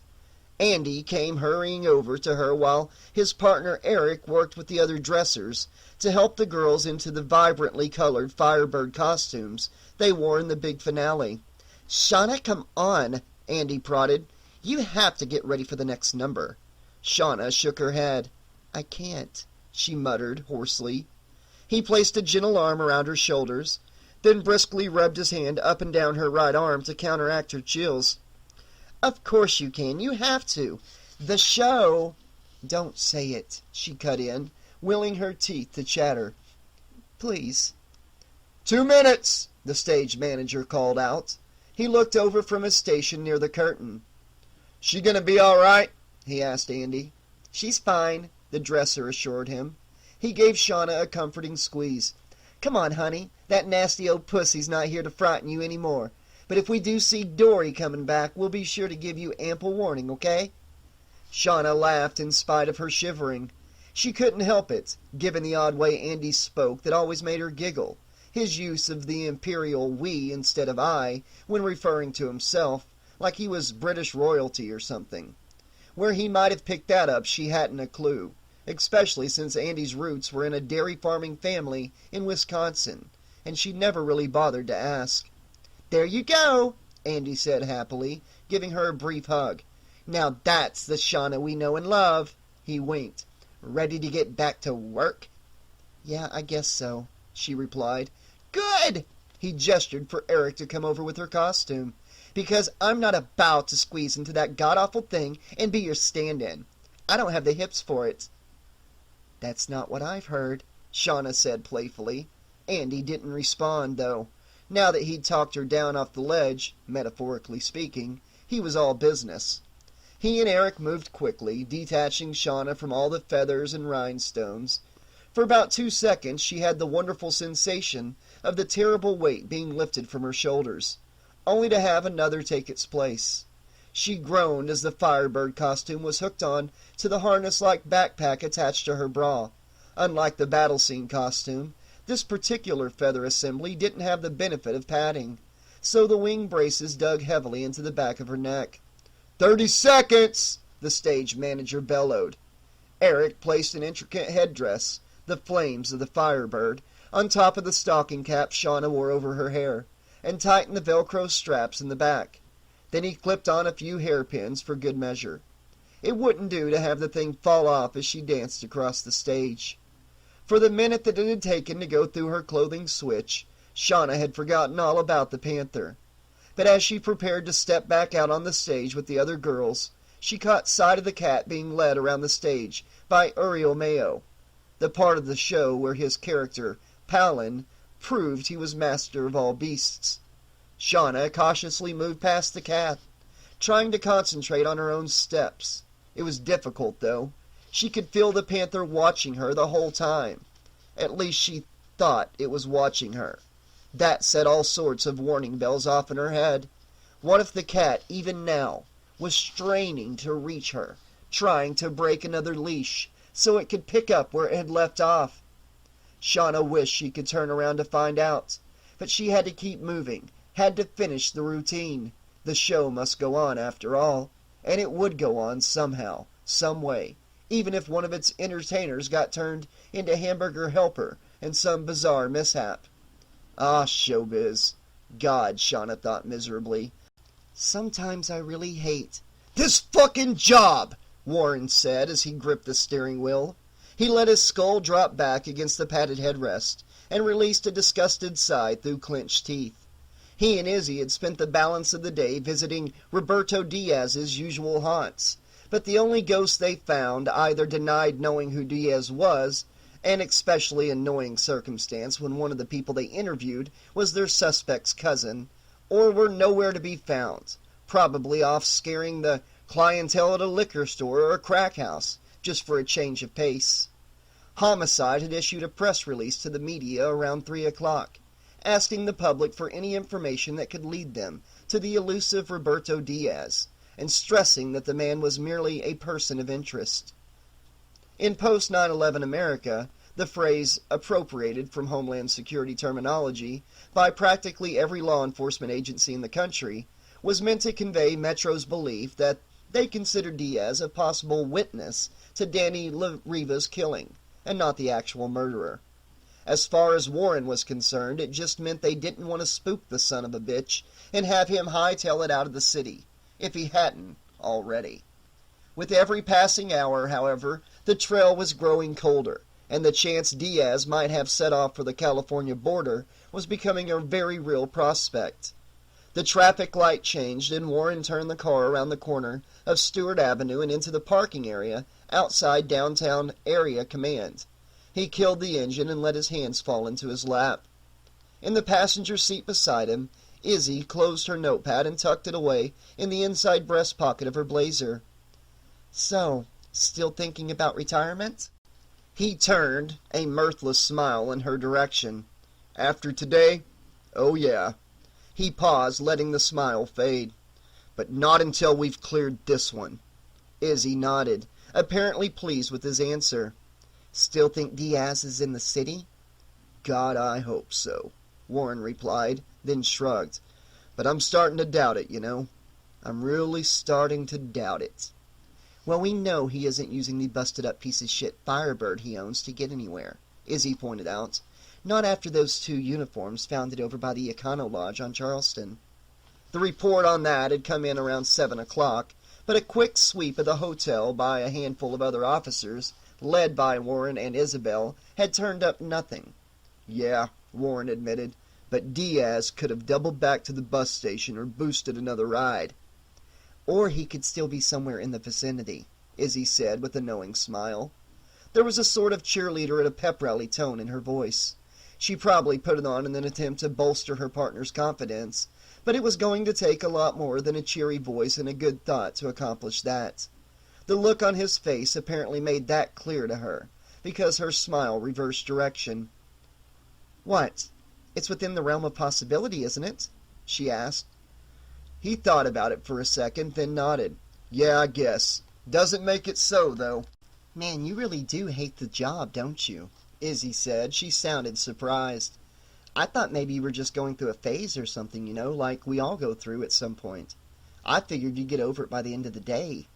Speaker 3: Andy came hurrying over to her while his partner Eric worked with the other dressers to help the girls into the vibrantly colored Firebird costumes they wore in the big finale. "Shauna, come on," Andy prodded. "You have to get ready for the next number." Shauna shook her head. "I can't," she muttered hoarsely. He placed a gentle arm around her shoulders, then briskly rubbed his hand up and down her right arm to counteract her chills. "Of course you can. You have to. The show—" "Don't say it," she cut in, willing her teeth to chatter. "Please." 2 minutes, the stage manager called out. He looked over from his station near the curtain. "She gonna be all right?" he asked Andy. "She's fine," the dresser assured him. He gave Shauna a comforting squeeze. "Come on, honey. That nasty old pussy's not here to frighten you any more. But if we do see Dory coming back, we'll be sure to give you ample warning, okay?" Shauna laughed in spite of her shivering. She couldn't help it, given the odd way Andy spoke that always made her giggle. His use of the imperial we instead of I when referring to himself, like he was British royalty or something. Where he might have picked that up, she hadn't a clue, especially since Andy's roots were in a dairy farming family in Wisconsin, and she never really bothered to ask. "There you go," Andy said happily, giving her a brief hug. "Now that's the Shauna we know and love." He winked. "Ready to get back to work?" "Yeah, I guess so," she replied. "Good!" He gestured for Eric to come over with her costume. "Because I'm not about to squeeze into that god-awful thing and be your stand-in. I don't have the hips for it." "That's not what I've heard," Shauna said playfully. Andy didn't respond, though. Now that he'd talked her down off the ledge, metaphorically speaking, he was all business. He and Eric moved quickly, detaching Shauna from all the feathers and rhinestones. For about 2 seconds she had the wonderful sensation of the terrible weight being lifted from her shoulders, only to have another take its place. She groaned as the Firebird costume was hooked on to the harness-like backpack attached to her bra. Unlike the battle scene costume, this particular feather assembly didn't have the benefit of padding, so the wing braces dug heavily into the back of her neck. 30 seconds! The stage manager bellowed. Eric placed an intricate headdress, the flames of the Firebird, on top of the stocking cap Shauna wore over her hair, and tightened the Velcro straps in the back. Then he clipped on a few hairpins for good measure. It wouldn't do to have the thing fall off as she danced across the stage. For the minute that it had taken to go through her clothing switch, Shauna had forgotten all about the panther. But as she prepared to step back out on the stage with the other girls, she caught sight of the cat being led around the stage by Uriel Mayo, the part of the show where his character, Palin, proved he was master of all beasts. Shauna cautiously moved past the cat, trying to concentrate on her own steps. It was difficult, though. She could feel the panther watching her the whole time. At least she thought it was watching her. That set all sorts of warning bells off in her head. What if the cat, even now, was straining to reach her, trying to break another leash so it could pick up where it had left off? Shauna wished she could turn around to find out, but she had to keep moving, had to finish the routine. The show must go on after all, and it would go on somehow, some way, even if one of its entertainers got turned into hamburger helper in some bizarre mishap. Ah, showbiz. God, Shauna thought miserably. Sometimes I really hate this fucking job, Warren said as he gripped the steering wheel. He let his skull drop back against the padded headrest and released a disgusted sigh through clenched teeth. He and Izzy had spent the balance of the day visiting Roberto Diaz's usual haunts, but the only ghost they found either denied knowing who Diaz was, an especially annoying circumstance when one of the people they interviewed was their suspect's cousin, or were nowhere to be found, probably off scaring the clientele at a liquor store or a crack house, just for a change of pace. Homicide had issued a press release to the media around 3 o'clock, asking the public for any information that could lead them to the elusive Roberto Diaz, and stressing that the man was merely a person of interest. In post-9/11 America, the phrase, appropriated from Homeland Security terminology by practically every law enforcement agency in the country, was meant to convey Metro's belief that they considered Diaz a possible witness to Danny Riva's killing, and not the actual murderer. As far as Warren was concerned, it just meant they didn't want to spook the son of a bitch and have him hightail it out of the city, if he hadn't already. With every passing hour, however, the trail was growing colder, and the chance Diaz might have set off for the California border was becoming a very real prospect. The traffic light changed, and Warren turned the car around the corner of Stewart Avenue and into the parking area outside downtown Area Command. He killed the engine and let his hands fall into his lap. In the passenger seat beside him, Izzy closed her notepad and tucked it away in the inside breast pocket of her blazer. "So, still thinking about retirement?" He turned, a mirthless smile in her direction. "After today? Oh yeah." He paused, letting the smile fade. "But not until we've cleared this one." Izzy nodded, apparently pleased with his answer. "Still think Diaz is in the city?" "God, I hope so," Warren replied, then shrugged. "But I'm starting to doubt it, you know. I'm really starting to doubt it." "Well, we know he isn't using the busted-up piece of shit Firebird he owns to get anywhere," Izzy pointed out. "Not after those 2 uniforms found it over by the Econo Lodge on Charleston." The report on that had come in around 7 o'clock, but a quick sweep of the hotel by a handful of other officers, led by Warren and Isabel, had turned up nothing. "Yeah," Warren admitted, "but Diaz could have doubled back to the bus station or boosted another ride." "Or he could still be somewhere in the vicinity," Izzy said with a knowing smile. There was a sort of cheerleader at a pep rally tone in her voice. She probably put it on in an attempt to bolster her partner's confidence, but it was going to take a lot more than a cheery voice and a good thought to accomplish that. The look on his face apparently made that clear to her, because her smile reversed direction. "What? It's within the realm of possibility, isn't it?" she asked. He thought about it for a second, then nodded. "Yeah, I guess. Doesn't make it so, though." "Man, you really do hate the job, don't you?" Izzy said. She sounded surprised. "I thought maybe you were just going through a phase or something, you know, like we all go through at some point. I figured you'd get over it by the end of the day."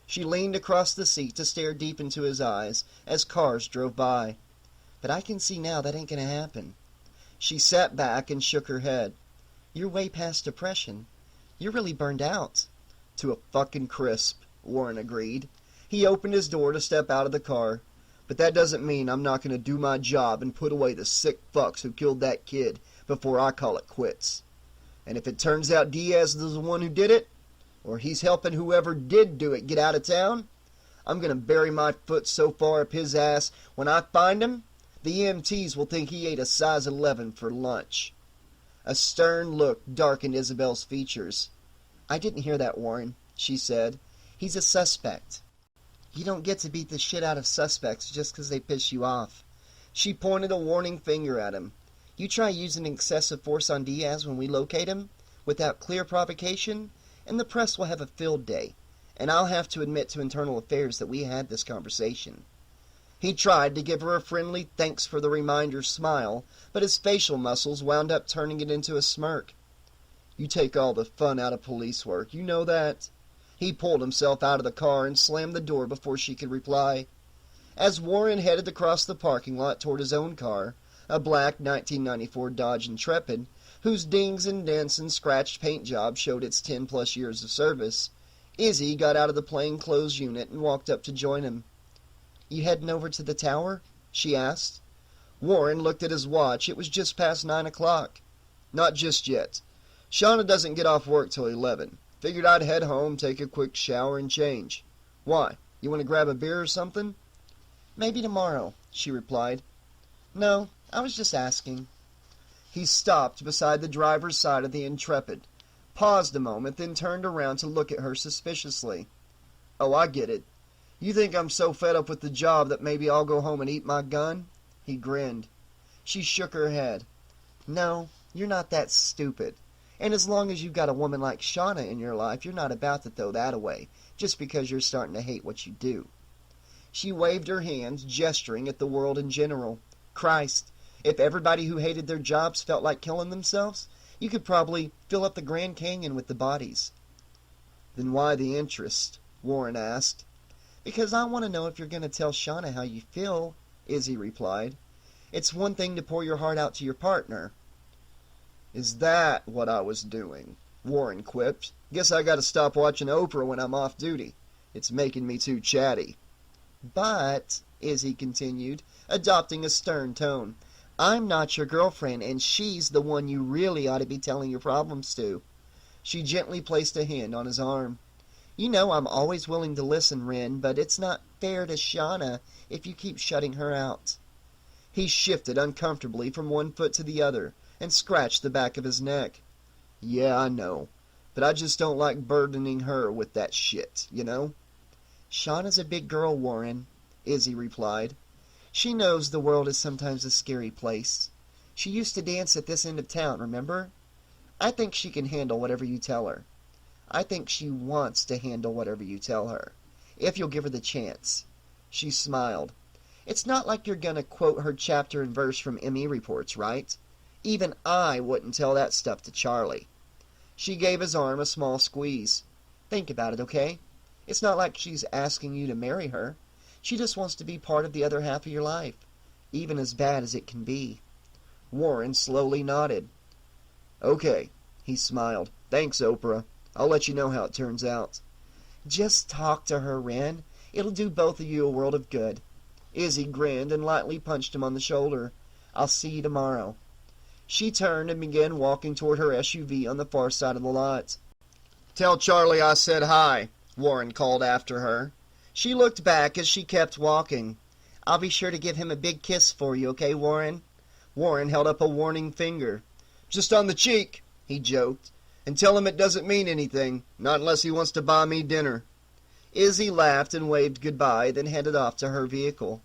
Speaker 3: She leaned across the seat to stare deep into his eyes as cars drove by. "But I can see now that ain't gonna happen." She sat back and shook her head. "You're way past depression. You're really burned out." "To a fucking crisp," Warren agreed. He opened his door to step out of the car. "But that doesn't mean I'm not going to do my job and put away the sick fucks who killed that kid before I call it quits. And if it turns out Diaz is the one who did it, or he's helping whoever did do it get out of town, I'm going to bury my foot so far up his ass when I find him, the EMTs will think he ate a size 11 for lunch." A stern look darkened Isabel's features. "I didn't hear that, Warren," she said. "He's a suspect. You don't get to beat the shit out of suspects just 'cause they piss you off." She pointed a warning finger at him. "You try using excessive force on Diaz when we locate him, without clear provocation, and the press will have a field day, and I'll have to admit to Internal Affairs that we had this conversation." He tried to give her a friendly thanks for the reminder smile, but his facial muscles wound up turning it into a smirk. "You take all the fun out of police work, you know that." He pulled himself out of the car and slammed the door before she could reply. As Warren headed across the parking lot toward his own car, a black 1994 Dodge Intrepid, whose dings and dents and scratched paint job showed its 10-plus years of service, Izzy got out of the plainclothes unit and walked up to join him. "You heading over to the tower?" she asked. Warren looked at his watch. It was just past 9 o'clock. "Not just yet. Shauna doesn't get off work till 11. Figured I'd head home, take a quick shower, and change. Why? You want to grab a beer or something?" "Maybe tomorrow," she replied. "No, I was just asking." He stopped beside the driver's side of the Intrepid, paused a moment, then turned around to look at her suspiciously. "Oh, I get it. You think I'm so fed up with the job that maybe I'll go home and eat my gun?" He grinned. She shook her head. "No, you're not that stupid. And as long as you've got a woman like Shauna in your life, you're not about to throw that away, just because you're starting to hate what you do." She waved her hands, gesturing at the world in general. "Christ, if everybody who hated their jobs felt like killing themselves, you could probably fill up the Grand Canyon with the bodies." "Then why the interest?" Warren asked. "Because I want to know if you're going to tell Shauna how you feel," Izzy replied. "It's one thing to pour your heart out to your partner." "Is that what I was doing?" Warren quipped. "Guess I gotta stop watching Oprah when I'm off duty. It's making me too chatty. But, Izzy continued, adopting a stern tone, I'm not your girlfriend, and she's the one you really ought to be telling your problems to. She gently placed a hand on his arm. You know I'm always willing to listen, Wren, but it's not fair to Shauna if you keep shutting her out. He shifted uncomfortably from one foot to the other and scratched the back of his neck. Yeah, I know, but I just don't like burdening her with that shit, you know? Shauna's a big girl, Warren, Izzy replied. She knows the world is sometimes a scary place. She used to dance at this end of town, remember? I think she can handle whatever you tell her. I think she wants to handle whatever you tell her, if you'll give her the chance. She smiled. It's not like you're going to quote her chapter and verse from ME reports, right? Even I wouldn't tell that stuff to Charlie. She gave his arm a small squeeze. Think about it, okay? It's not like she's asking you to marry her. She just wants to be part of the other half of your life, even as bad as it can be. Warren slowly nodded. Okay, he smiled. Thanks, Oprah. I'll let you know how it turns out. Just talk to her, Wren. It'll do both of you a world of good. Izzy grinned and lightly punched him on the shoulder. I'll see you tomorrow. She turned and began walking toward her SUV on the far side of the lot. Tell Charlie I said hi, Warren called after her. She looked back as she kept walking. I'll be sure to give him a big kiss for you, okay, Warren? Warren held up a warning finger. Just on the cheek, he joked. And tell him it doesn't mean anything, not unless he wants to buy me dinner. Izzy laughed and waved goodbye, then headed off to her vehicle.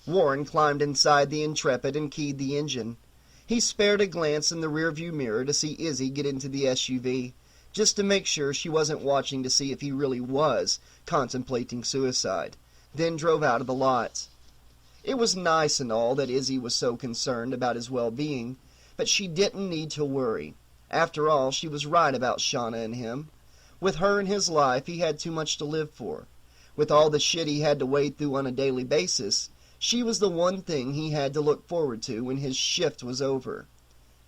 Speaker 3: Warren climbed inside the Intrepid and keyed the engine. He spared a glance in the rearview mirror to see Izzy get into the SUV, just to make sure she wasn't watching to see if he really was contemplating suicide, then drove out of the lot. It was nice and all that Izzy was so concerned about his well-being, but she didn't need to worry. After all, she was right about Shauna and him. With her in his life, he had too much to live for. With all the shit he had to wade through on a daily basis, she was the one thing he had to look forward to when his shift was over.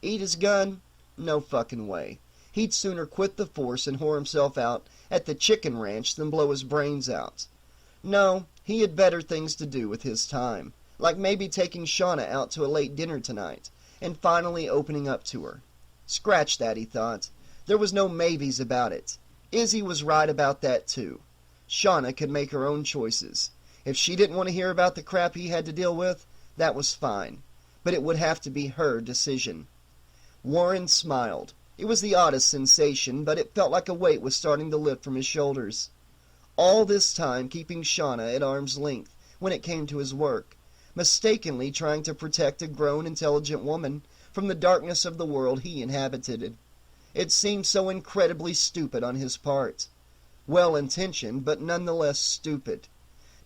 Speaker 3: Eat his gun? No fucking way. He'd sooner quit the force and whore himself out at the chicken ranch than blow his brains out. No, he had better things to do with his time, like maybe taking Shauna out to a late dinner tonight, and finally opening up to her. Scratch that, he thought. There was no maybes about it. Izzy was right about that, too. Shauna could make her own choices. If she didn't want to hear about the crap he had to deal with, that was fine. But it would have to be her decision. Warren smiled. It was the oddest sensation, but it felt like a weight was starting to lift from his shoulders. All this time keeping Shauna at arm's length when it came to his work, mistakenly trying to protect a grown, intelligent woman from the darkness of the world he inhabited. It seemed so incredibly stupid on his part. Well-intentioned, but nonetheless stupid.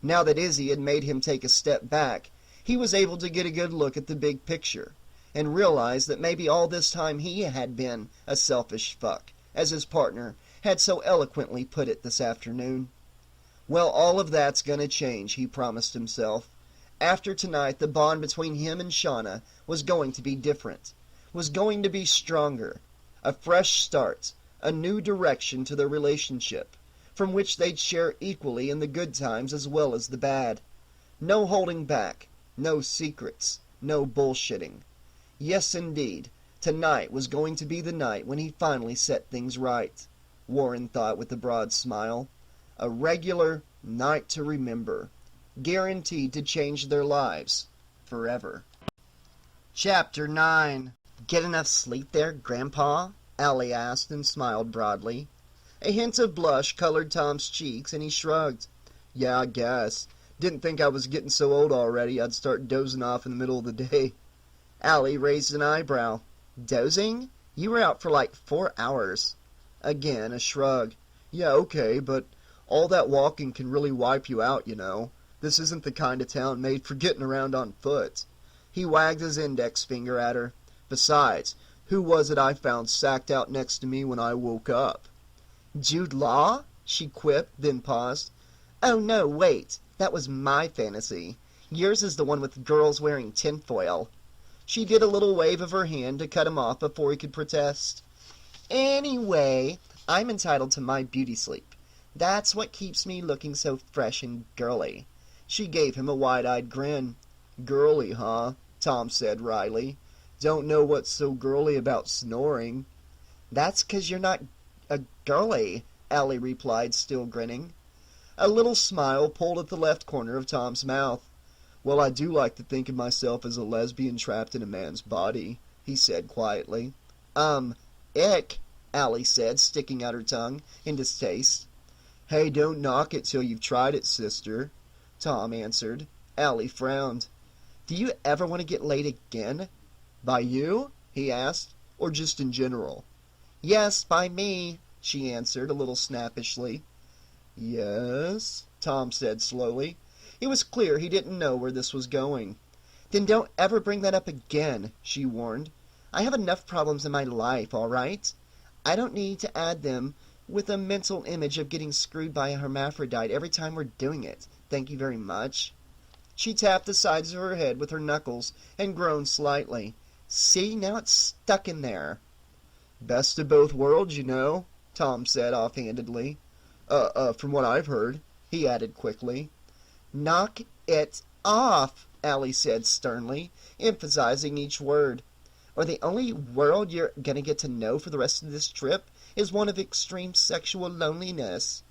Speaker 3: Now that Izzy had made him take a step back, he was able to get a good look at the big picture, and realize that maybe all this time he had been a selfish fuck, as his partner had so eloquently put it this afternoon. Well, all of that's gonna change, he promised himself. After tonight, the bond between him and Shauna was going to be different, was going to be stronger. A fresh start, a new direction to their relationship, from which they'd share equally in the good times as well as the bad. No holding back, no secrets, no bullshitting. Yes, indeed, tonight was going to be the night when he finally set things right, Warren thought with a broad smile. A regular night to remember, guaranteed to change their lives forever. Chapter 9. Get enough sleep there, Grandpa? Allie asked and smiled broadly. A hint of blush colored Tom's cheeks, and he shrugged. Yeah, I guess. Didn't think I was getting so old already I'd start dozing off in the middle of the day. Allie raised an eyebrow. Dozing? You were out for like 4 hours. Again a shrug. Yeah, okay, but all that walking can really wipe you out, you know. This isn't the kind of town made for getting around on foot. He wagged his index finger at her. Besides, who was it I found sacked out next to me when I woke up? Jude Law? She quipped, then paused. Oh no, wait. That was my fantasy. Yours is the one with girls wearing tinfoil. She did a little wave of her hand to cut him off before he could protest. Anyway, I'm entitled to my beauty sleep. That's what keeps me looking so fresh and girly." She gave him a wide-eyed grin. "Girly, huh?" Tom said wryly. "Don't know what's so girly about snoring." "That's 'cause you're not a girly," Allie replied, still grinning. A little smile pulled at the left corner of Tom's mouth. "Well, I do like to think of myself as a lesbian trapped in a man's body," he said quietly. Ick," Allie said, sticking out her tongue in distaste. "Hey, don't knock it till you've tried it, sister," Tom answered. Allie frowned. "Do you ever want to get laid again?" "By you?" he asked. "Or just in general?" "Yes, by me," she answered, a little snappishly. "Yes?" Tom said slowly. It was clear he didn't know where this was going. "Then don't ever bring that up again," she warned. "I have enough problems in my life, all right? I don't need to add them with a mental image of getting screwed by a hermaphrodite every time we're doing it. Thank you very much." She tapped the sides of her head with her knuckles and groaned slightly. "See, now it's stuck in there." "Best of both worlds, you know," Tom said offhandedly. From what I've heard," he added quickly. "Knock it off," Allie said sternly, emphasizing each word. "Or the only world you're gonna get to know for the rest of this trip is one of extreme sexual loneliness."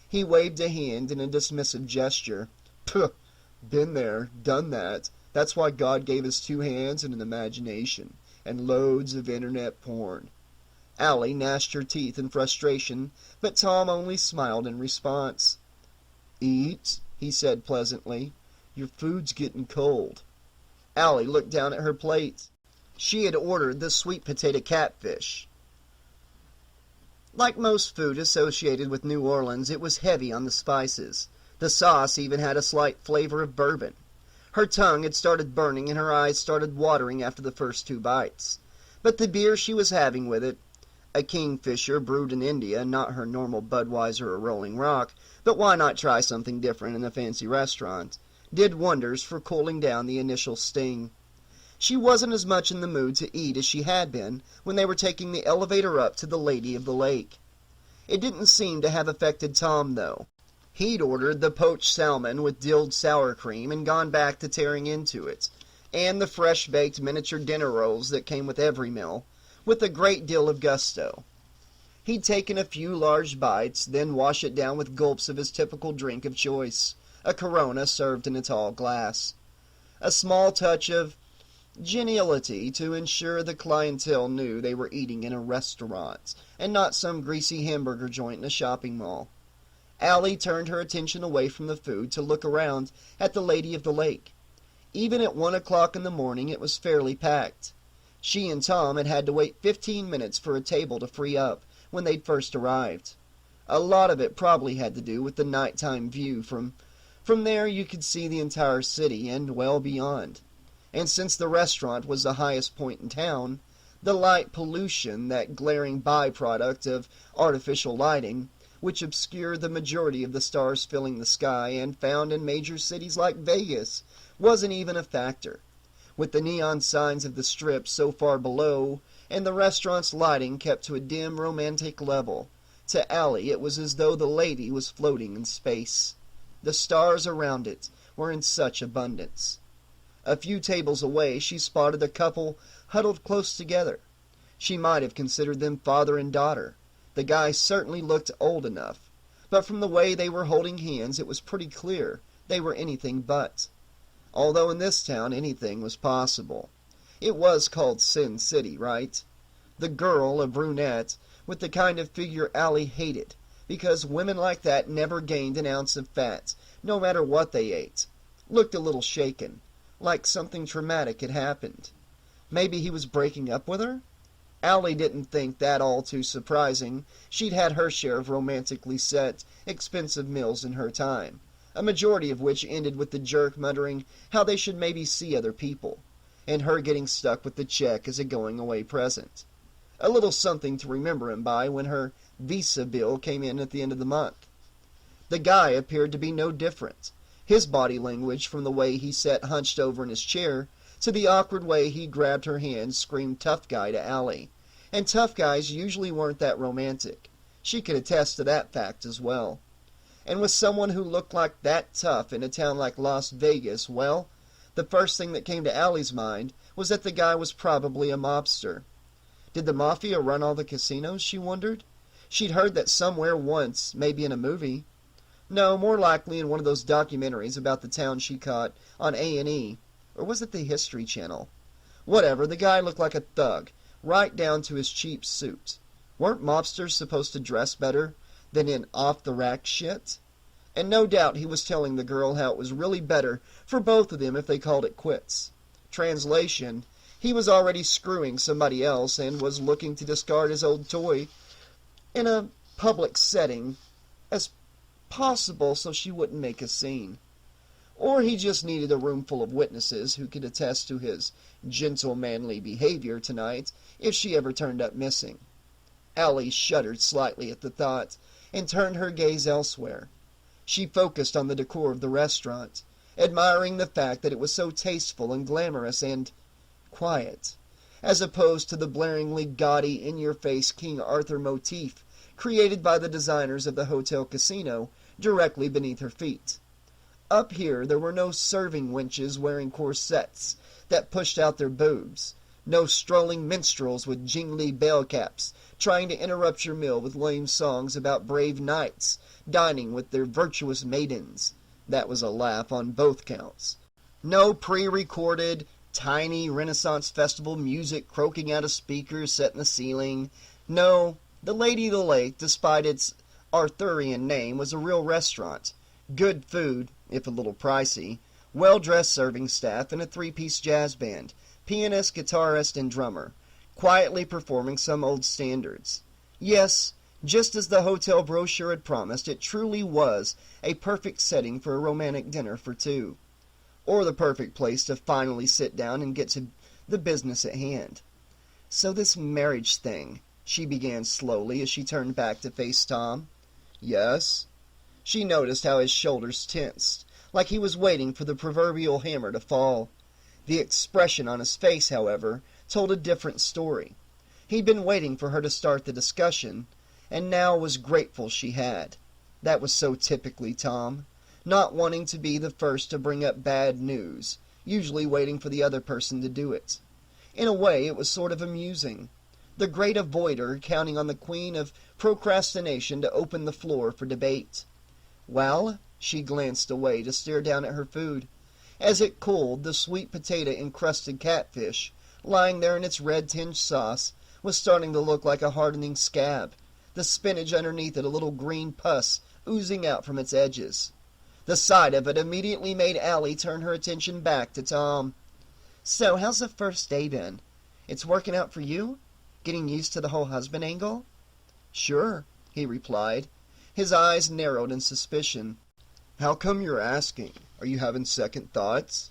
Speaker 3: He waved a hand in a dismissive gesture. "Puh! Been there, done that. That's why God gave us 2 hands and an imagination, and loads of internet porn." Allie gnashed her teeth in frustration, but Tom only smiled in response. "Eat," he said pleasantly. "Your food's getting cold." Allie looked down at her plate. She had ordered the sweet potato catfish. Like most food associated with New Orleans, it was heavy on the spices. The sauce even had a slight flavor of bourbon. Her tongue had started burning and her eyes started watering after the first 2 bites. But the beer she was having with it, a Kingfisher brewed in India, not her normal Budweiser or Rolling Rock, but why not try something different in a fancy restaurant, did wonders for cooling down the initial sting. She wasn't as much in the mood to eat as she had been when they were taking the elevator up to the Lady of the Lake. It didn't seem to have affected Tom, though. He'd ordered the poached salmon with dilled sour cream and gone back to tearing into it, and the fresh-baked miniature dinner rolls that came with every meal, with a great deal of gusto. He'd taken a few large bites, then wash it down with gulps of his typical drink of choice, a Corona served in a tall glass. A small touch of geniality to ensure the clientele knew they were eating in a restaurant, and not some greasy hamburger joint in a shopping mall. Allie turned her attention away from the food to look around at the Lady of the Lake. Even at 1 o'clock in the morning it was fairly packed. She and Tom had to wait 15 minutes for a table to free up when they'd first arrived. A lot of it probably had to do with the nighttime view. From there you could see the entire city and well beyond. And since the restaurant was the highest point in town, the light pollution, that glaring byproduct of artificial lighting, which obscured the majority of the stars filling the sky and found in major cities like Vegas, wasn't even a factor. With the neon signs of the Strip so far below, and the restaurant's lighting kept to a dim, romantic level, to Allie it was as though the lady was floating in space. The stars around it were in such abundance. A few tables away she spotted a couple huddled close together. She might have considered them father and daughter. The guy certainly looked old enough, but from the way they were holding hands it was pretty clear they were anything but. Although in this town anything was possible. It was called Sin City, right? The girl, a brunette, with the kind of figure Allie hated, because women like that never gained an ounce of fat, no matter what they ate, looked a little shaken, like something traumatic had happened. Maybe he was breaking up with her? Allie didn't think that all too surprising. She'd had her share of romantically set, expensive meals in her time, a majority of which ended with the jerk muttering how they should maybe see other people, and her getting stuck with the check as a going-away present. A little something to remember him by when her visa bill came in at the end of the month. The guy appeared to be no different. His body language, from the way he sat hunched over in his chair to the awkward way he grabbed her hand, screamed tough guy to Allie. And tough guys usually weren't that romantic. She could attest to that fact as well. And with someone who looked like that tough in a town like Las Vegas, well, the first thing that came to Allie's mind was that the guy was probably a mobster. Did the mafia run all the casinos, she wondered? She'd heard that somewhere once, maybe in a movie. No, more likely in one of those documentaries about the town she caught on A&E. Or was it the History Channel? Whatever, the guy looked like a thug, right down to his cheap suit. Weren't mobsters supposed to dress better than in off-the-rack shit? And no doubt he was telling the girl how it was really better for both of them if they called it quits. Translation, he was already screwing somebody else and was looking to discard his old toy in a public setting as possible so she wouldn't make a scene. Or he just needed a room full of witnesses who could attest to his gentlemanly behavior tonight if she ever turned up missing. Allie shuddered slightly at the thought and turned her gaze elsewhere. She focused on the decor of the restaurant, admiring the fact that it was so tasteful and glamorous and quiet, as opposed to the blaringly gaudy, in-your-face King Arthur motif created by the designers of the hotel casino directly beneath her feet. Up here there were no serving wenches wearing corsets that pushed out their boobs, no strolling minstrels with jingly bell caps trying to interrupt your meal with lame songs about brave knights dining with their virtuous maidens. That was a laugh on both counts. No pre-recorded, tiny Renaissance festival music croaking out of speakers set in the ceiling. No, the Lady of the Lake, despite its Arthurian name, was a real restaurant. Good food, if a little pricey, well-dressed serving staff, and a three-piece jazz band, pianist, guitarist, and drummer, quietly performing some old standards. Yes, just as the hotel brochure had promised, it truly was a perfect setting for a romantic dinner for two. Or the perfect place to finally sit down and get to the business at hand. So this marriage thing, she began slowly as she turned back to face Tom. Yes? She noticed how his shoulders tensed, like he was waiting for the proverbial hammer to fall. The expression on his face, however, told a different story. He'd been waiting for her to start the discussion, and now was grateful she had. That was so typically Tom, not wanting to be the first to bring up bad news, usually waiting for the other person to do it. In a way, it was sort of amusing. The great avoider counting on the queen of procrastination to open the floor for debate. Well, she glanced away to stare down at her food. As it cooled, the sweet potato-encrusted catfish, lying there in its red-tinged sauce, was starting to look like a hardening scab, the spinach underneath it a little green pus oozing out from its edges. The sight of it immediately made Allie turn her attention back to Tom. So, how's the first day been? It's working out for you? Getting used to the whole husband angle? Sure, he replied. His eyes narrowed in suspicion. How come you're asking? Are you having second thoughts?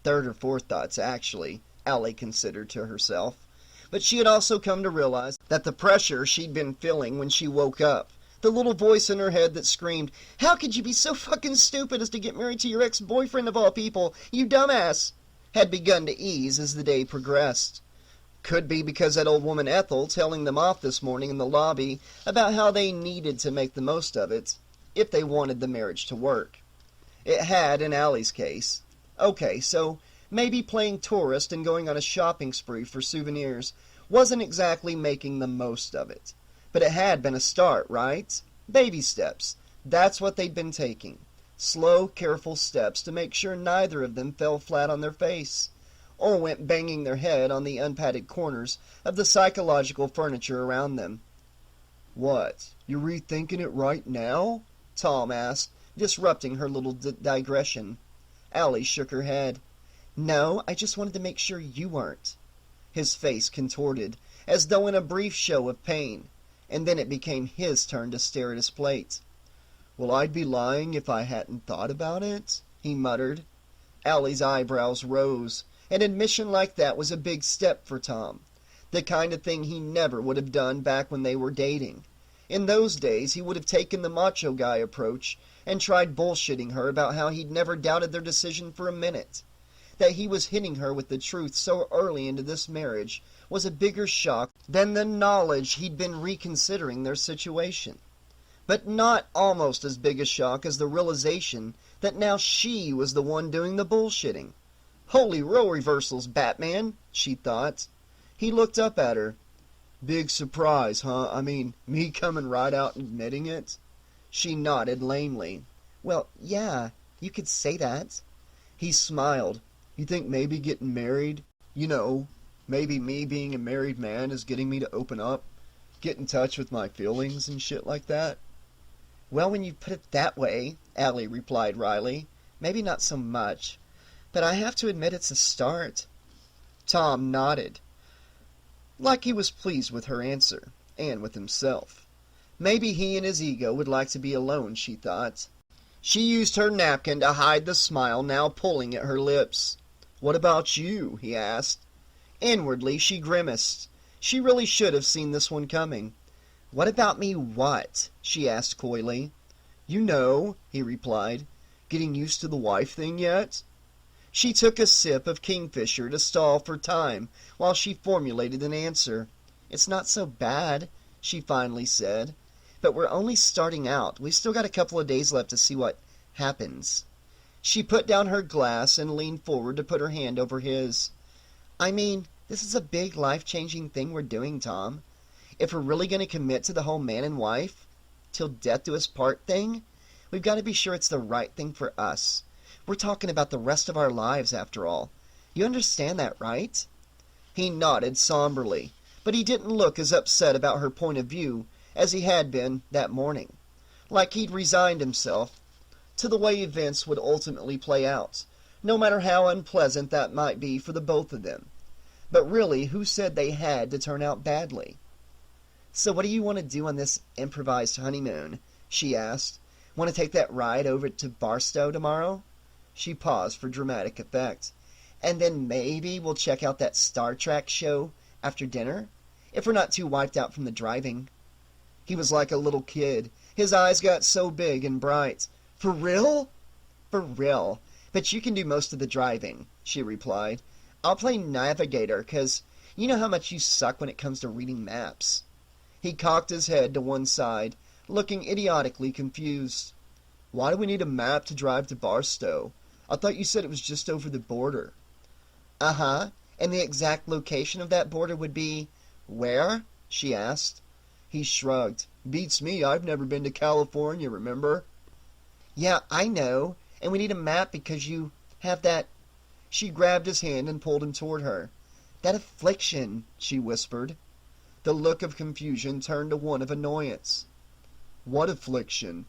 Speaker 3: Third or fourth thoughts, actually, Allie considered to herself. But she had also come to realize that the pressure she'd been feeling when she woke up, the little voice in her head that screamed, "How could you be so fucking stupid as to get married to your ex-boyfriend of all people, you dumbass?" had begun to ease as the day progressed. Could be because that old woman Ethel telling them off this morning in the lobby about how they needed to make the most of it if they wanted the marriage to work. It had in Allie's case. Okay, so maybe playing tourist and going on a shopping spree for souvenirs wasn't exactly making the most of it. But it had been a start, right? Baby steps. That's what they'd been taking. Slow, careful steps to make sure neither of them fell flat on their face, or went banging their head on the unpadded corners of the psychological furniture around them. What, you're rethinking it right now? Tom asked, disrupting her little digression. Allie shook her head. No, I just wanted to make sure you weren't. His face contorted, as though in a brief show of pain, and then it became his turn to stare at his plate. Well, I'd be lying if I hadn't thought about it, he muttered. Allie's eyebrows rose. An admission like that was a big step for Tom, the kind of thing he never would have done back when they were dating. In those days, he would have taken the macho guy approach and tried bullshitting her about how he'd never doubted their decision for a minute. That he was hitting her with the truth so early into this marriage was a bigger shock than the knowledge he'd been reconsidering their situation. but not almost as big a shock as the realization that now she was the one doing the bullshitting. Holy role reversals, Batman, she thought. He looked up at her. Big surprise, huh? I mean, me coming right out and admitting it? She nodded lamely. Well, yeah, you could say that. He smiled. You think maybe getting married, maybe me being a married man is getting me to open up, get in touch with my feelings and shit like that? Well, when you put it that way, Allie replied wryly, maybe not so much, but I have to admit it's a start. Tom nodded, like he was pleased with her answer, and with himself. Maybe he and his ego would like to be alone, she thought. She used her napkin to hide the smile now pulling at her lips. What about you? He asked. Inwardly, she grimaced. She really should have seen this one coming. What about me what? She asked coyly. You know, he replied. Getting used to the wife thing yet? She took a sip of Kingfisher to stall for time while she formulated an answer. It's not so bad, she finally said. But we're only starting out. We've still got a couple of days left to see what happens. She put down her glass and leaned forward to put her hand over his. I mean, this is a big life-changing thing we're doing, Tom. If we're really going to commit to the whole man and wife, till death do us part thing, we've got to be sure it's the right thing for us. We're talking about the rest of our lives, after all. You understand that, right? He nodded somberly, but he didn't look as upset about her point of view as he had been that morning. Like he'd resigned himself to the way events would ultimately play out, no matter how unpleasant that might be for the both of them. But really, who said they had to turn out badly? So what do you want to do on this improvised honeymoon? She asked. Want to take that ride over to Barstow tomorrow? She paused for dramatic effect. And then maybe we'll check out that Star Trek show after dinner, if we're not too wiped out from the driving. He was like a little kid. His eyes got so big and bright. For real? For real. But you can do most of the driving, she replied. I'll play navigator, 'cause you know how much you suck when it comes to reading maps. He cocked his head to one side, looking idiotically confused. Why do we need a map to drive to Barstow? I thought you said it was just over the border. Uh-huh. And the exact location of that border would be where? She asked. He shrugged. Beats me, I've never been to California, remember? Yeah, I know. And we need a map because you have that... She grabbed his hand and pulled him toward her. That affliction, she whispered. The look of confusion turned to one of annoyance. What affliction?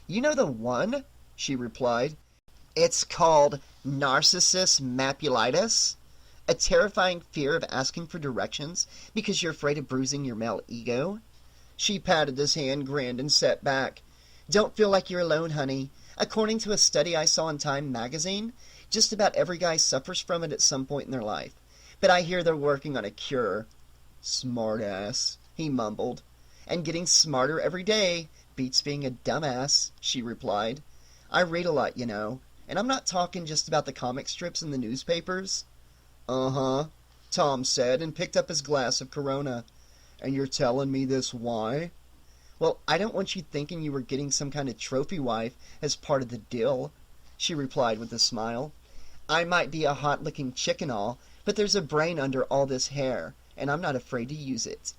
Speaker 3: You know the one, she replied. It's called narcissus mapulitis, a terrifying fear of asking for directions because you're afraid of bruising your male ego. She patted his hand, grinned, and sat back. Don't feel like you're alone, honey. According to a study I saw in Time magazine, just about every guy suffers from it at some point in their life. But I hear they're working on a cure. Smart ass, he mumbled. And getting smarter every day beats being a dumbass, she replied. I read a lot, you know, and I'm not talking just about the comic strips in the newspapers. Uh-huh, Tom said, and picked up his glass of Corona. And you're telling me this why? Well, I don't want you thinking you were getting some kind of trophy wife as part of the deal, she replied with a smile. I might be a hot-looking chick and all, but there's a brain under all this hair, and I'm not afraid to use it.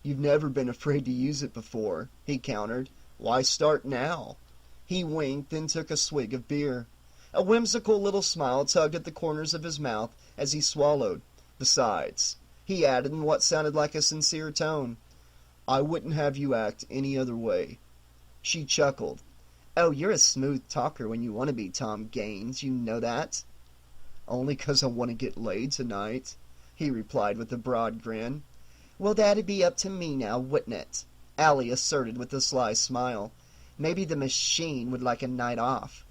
Speaker 3: You've never been afraid to use it before, he countered. Why start now? He winked and took a swig of beer. A whimsical little smile tugged at the corners of his mouth as he swallowed. Besides, he added in what sounded like a sincere tone, I wouldn't have you act any other way. She chuckled. Oh, you're a smooth talker when you want to be, Tom Gaines, you know that? Only 'cause I want to get laid tonight, he replied with a broad grin. Well, that'd be up to me now, wouldn't it? Allie asserted with a sly smile. Maybe the machine would like a night off.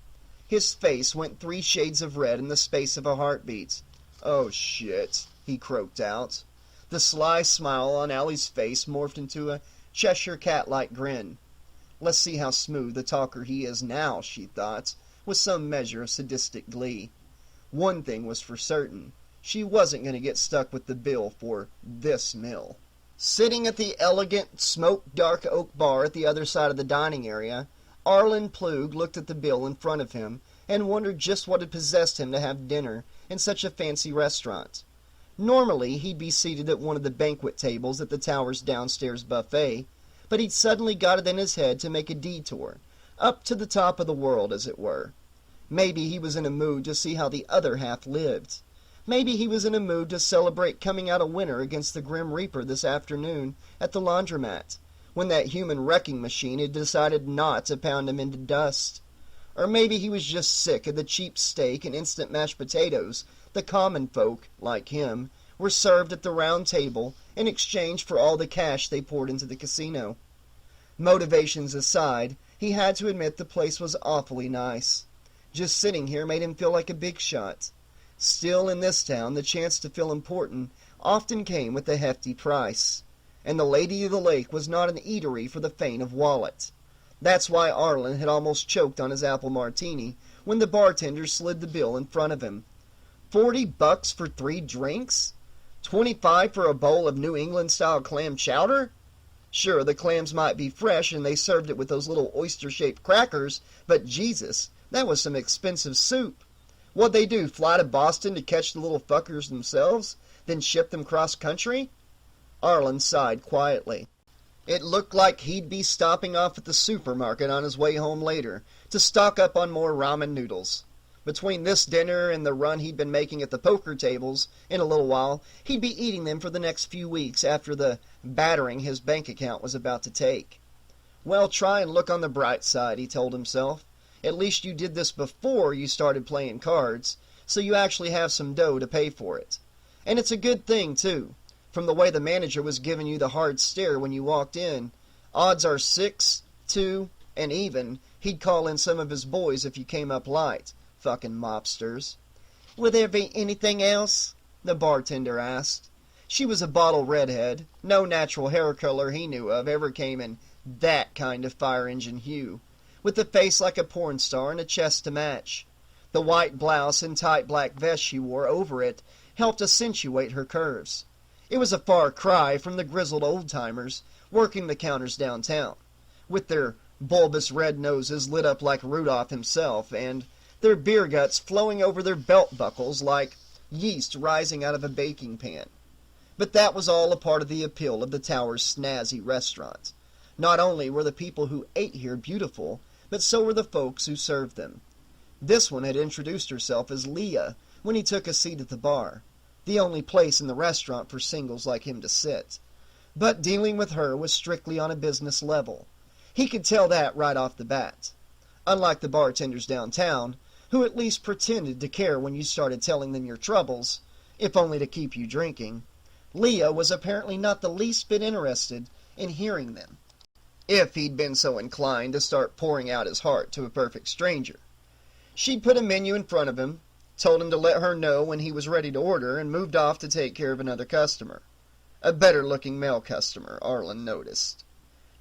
Speaker 3: His face went 3 shades of red in the space of a heartbeat. Oh, shit, he croaked out. The sly smile on Allie's face morphed into a Cheshire cat-like grin. Let's see how smooth a talker he is now, she thought, with some measure of sadistic glee. One thing was for certain. She wasn't going to get stuck with the bill for this mill. Sitting at the elegant, smoke-dark oak bar at the other side of the dining area, Arlen Plug looked at the bill in front of him and wondered just what had possessed him to have dinner in such a fancy restaurant. Normally, he'd be seated at one of the banquet tables at the tower's downstairs buffet, but he'd suddenly got it in his head to make a detour, up to the top of the world, as it were. Maybe he was in a mood to see how the other half lived. Maybe he was in a mood to celebrate coming out a winner against the Grim Reaper this afternoon at the laundromat, when that human wrecking machine had decided not to pound him into dust. Or maybe he was just sick of the cheap steak and instant mashed potatoes the common folk, like him, were served at the round table in exchange for all the cash they poured into the casino. Motivations aside, he had to admit the place was awfully nice. Just sitting here made him feel like a big shot. Still, in this town, the chance to feel important often came with a hefty price, and the Lady of the Lake was not an eatery for the faint of wallet. That's why Arlen had almost choked on his apple martini when the bartender slid the bill in front of him. $40 for 3 drinks? 25 for a bowl of New England-style clam chowder? Sure, the clams might be fresh and they served it with those little oyster-shaped crackers, but Jesus, that was some expensive soup. What'd they do, fly to Boston to catch the little fuckers themselves, then ship them cross-country? Arlen sighed quietly. It looked like he'd be stopping off at the supermarket on his way home later to stock up on more ramen noodles. Between this dinner and the run he'd been making at the poker tables, in a little while, he'd be eating them for the next few weeks after the battering his bank account was about to take. Well, try and look on the bright side, he told himself. At least you did this before you started playing cards, so you actually have some dough to pay for it. And it's a good thing, too. From the way the manager was giving you the hard stare when you walked in, odds are 6, 2, and even, he'd call in some of his boys if you came up light. Fucking mobsters. Will there be anything else? The bartender asked. She was a bottle redhead. No natural hair color he knew of ever came in that kind of fire engine hue, with a face like a porn star and a chest to match. The white blouse and tight black vest she wore over it helped accentuate her curves. It was a far cry from the grizzled old-timers working the counters downtown, with their bulbous red noses lit up like Rudolph himself, and their beer guts flowing over their belt buckles like yeast rising out of a baking pan. But that was all a part of the appeal of the tower's snazzy restaurant. Not only were the people who ate here beautiful, but so were the folks who served them. This one had introduced herself as Leah when he took a seat at the bar, the only place in the restaurant for singles like him to sit. But dealing with her was strictly on a business level. He could tell that right off the bat. Unlike the bartenders downtown, who at least pretended to care when you started telling them your troubles, if only to keep you drinking, Leah was apparently not the least bit interested in hearing them, if he'd been so inclined to start pouring out his heart to a perfect stranger. She'd put a menu in front of him, told him to let her know when he was ready to order, and moved off to take care of another customer. A better-looking male customer, Arlen noticed.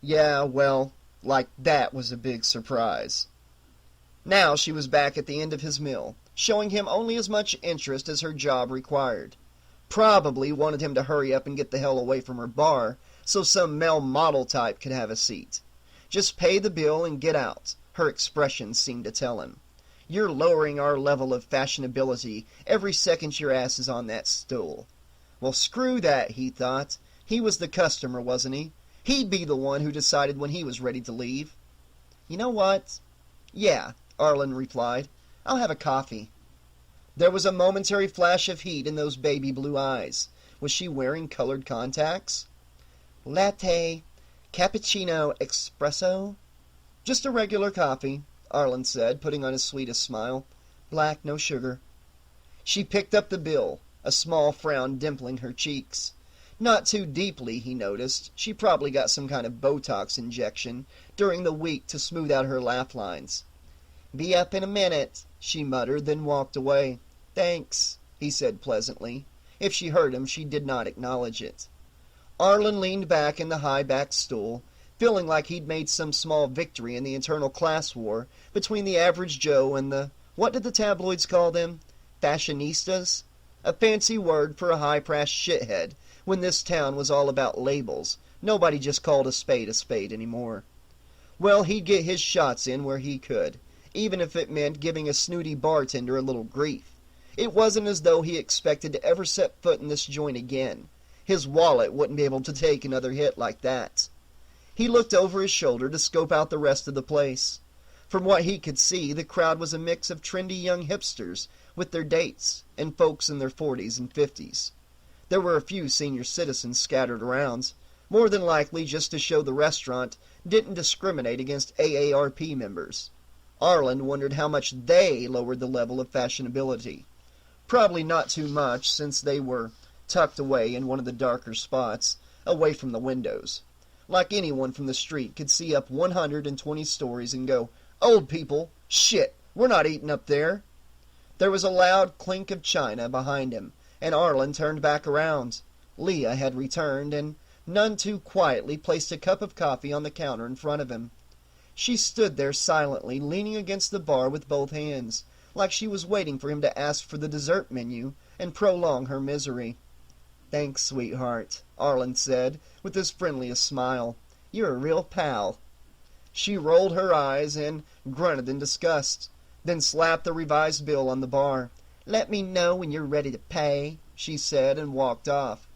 Speaker 3: Yeah, well, like that was a big surprise. Now she was back at the end of his meal, showing him only as much interest as her job required. Probably wanted him to hurry up and get the hell away from her bar so some male model type could have a seat. Just pay the bill and get out, her expression seemed to tell him. You're lowering our level of fashionability every second your ass is on that stool. Well, screw that, he thought. He was the customer, wasn't he? He'd be the one who decided when he was ready to leave. You know what? Yeah, Arlen replied. I'll have a coffee. There was a momentary flash of heat in those baby blue eyes. Was she wearing colored contacts? Latte, cappuccino, espresso? Just a regular coffee, Arlen said, putting on his sweetest smile. Black, no sugar. She picked up the bill, a small frown dimpling her cheeks. Not too deeply, he noticed. She probably got some kind of Botox injection during the week to smooth out her laugh lines. Be up in a minute, she muttered, then walked away. Thanks, he said pleasantly. If she heard him, she did not acknowledge it. Arlen leaned back in the high-backed stool, feeling like he'd made some small victory in the internal class war between the average Joe and the, what did the tabloids call them? Fashionistas? A fancy word for a high-priced shithead when this town was all about labels. Nobody just called a spade anymore. Well, he'd get his shots in where he could, even if it meant giving a snooty bartender a little grief. It wasn't as though he expected to ever set foot in this joint again. His wallet wouldn't be able to take another hit like that. He looked over his shoulder to scope out the rest of the place. From what he could see, the crowd was a mix of trendy young hipsters with their dates and folks in their 40s and 50s. There were a few senior citizens scattered around, more than likely just to show the restaurant didn't discriminate against AARP members. Arlen wondered how much they lowered the level of fashionability. Probably not too much, since they were tucked away in one of the darker spots, away from the windows. Like anyone from the street could see up 120 stories and go, "Old people, shit, we're not eating up there." There was a loud clink of china behind him, and Arlen turned back around. Leah had returned, and none too quietly placed a cup of coffee on the counter in front of him. She stood there silently, leaning against the bar with both hands, like she was waiting for him to ask for the dessert menu and prolong her misery. "Thanks, sweetheart," Arlen said, with his friendliest smile. "You're a real pal." She rolled her eyes and grunted in disgust, then slapped the revised bill on the bar. "Let me know when you're ready to pay," she said, and walked off.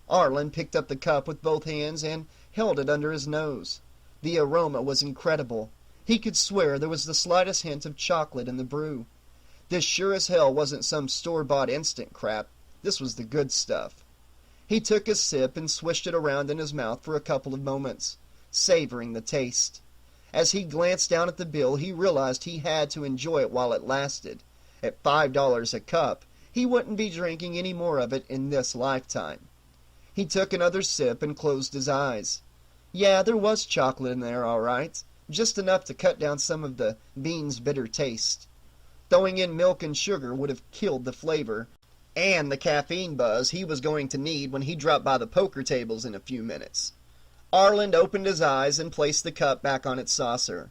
Speaker 3: Arlen picked up the cup with both hands and held it under his nose. The aroma was incredible. He could swear there was the slightest hint of chocolate in the brew. This sure as hell wasn't some store-bought instant crap. This was the good stuff. He took a sip and swished it around in his mouth for a couple of moments, savoring the taste. As he glanced down at the bill, he realized he had to enjoy it while it lasted. At $5 a cup, he wouldn't be drinking any more of it in this lifetime. He took another sip and closed his eyes. Yeah, there was chocolate in there, all right, just enough to cut down some of the bean's bitter taste. Throwing in milk and sugar would have killed the flavor, and the caffeine buzz he was going to need when he dropped by the poker tables in a few minutes. Arlen opened his eyes and placed the cup back on its saucer.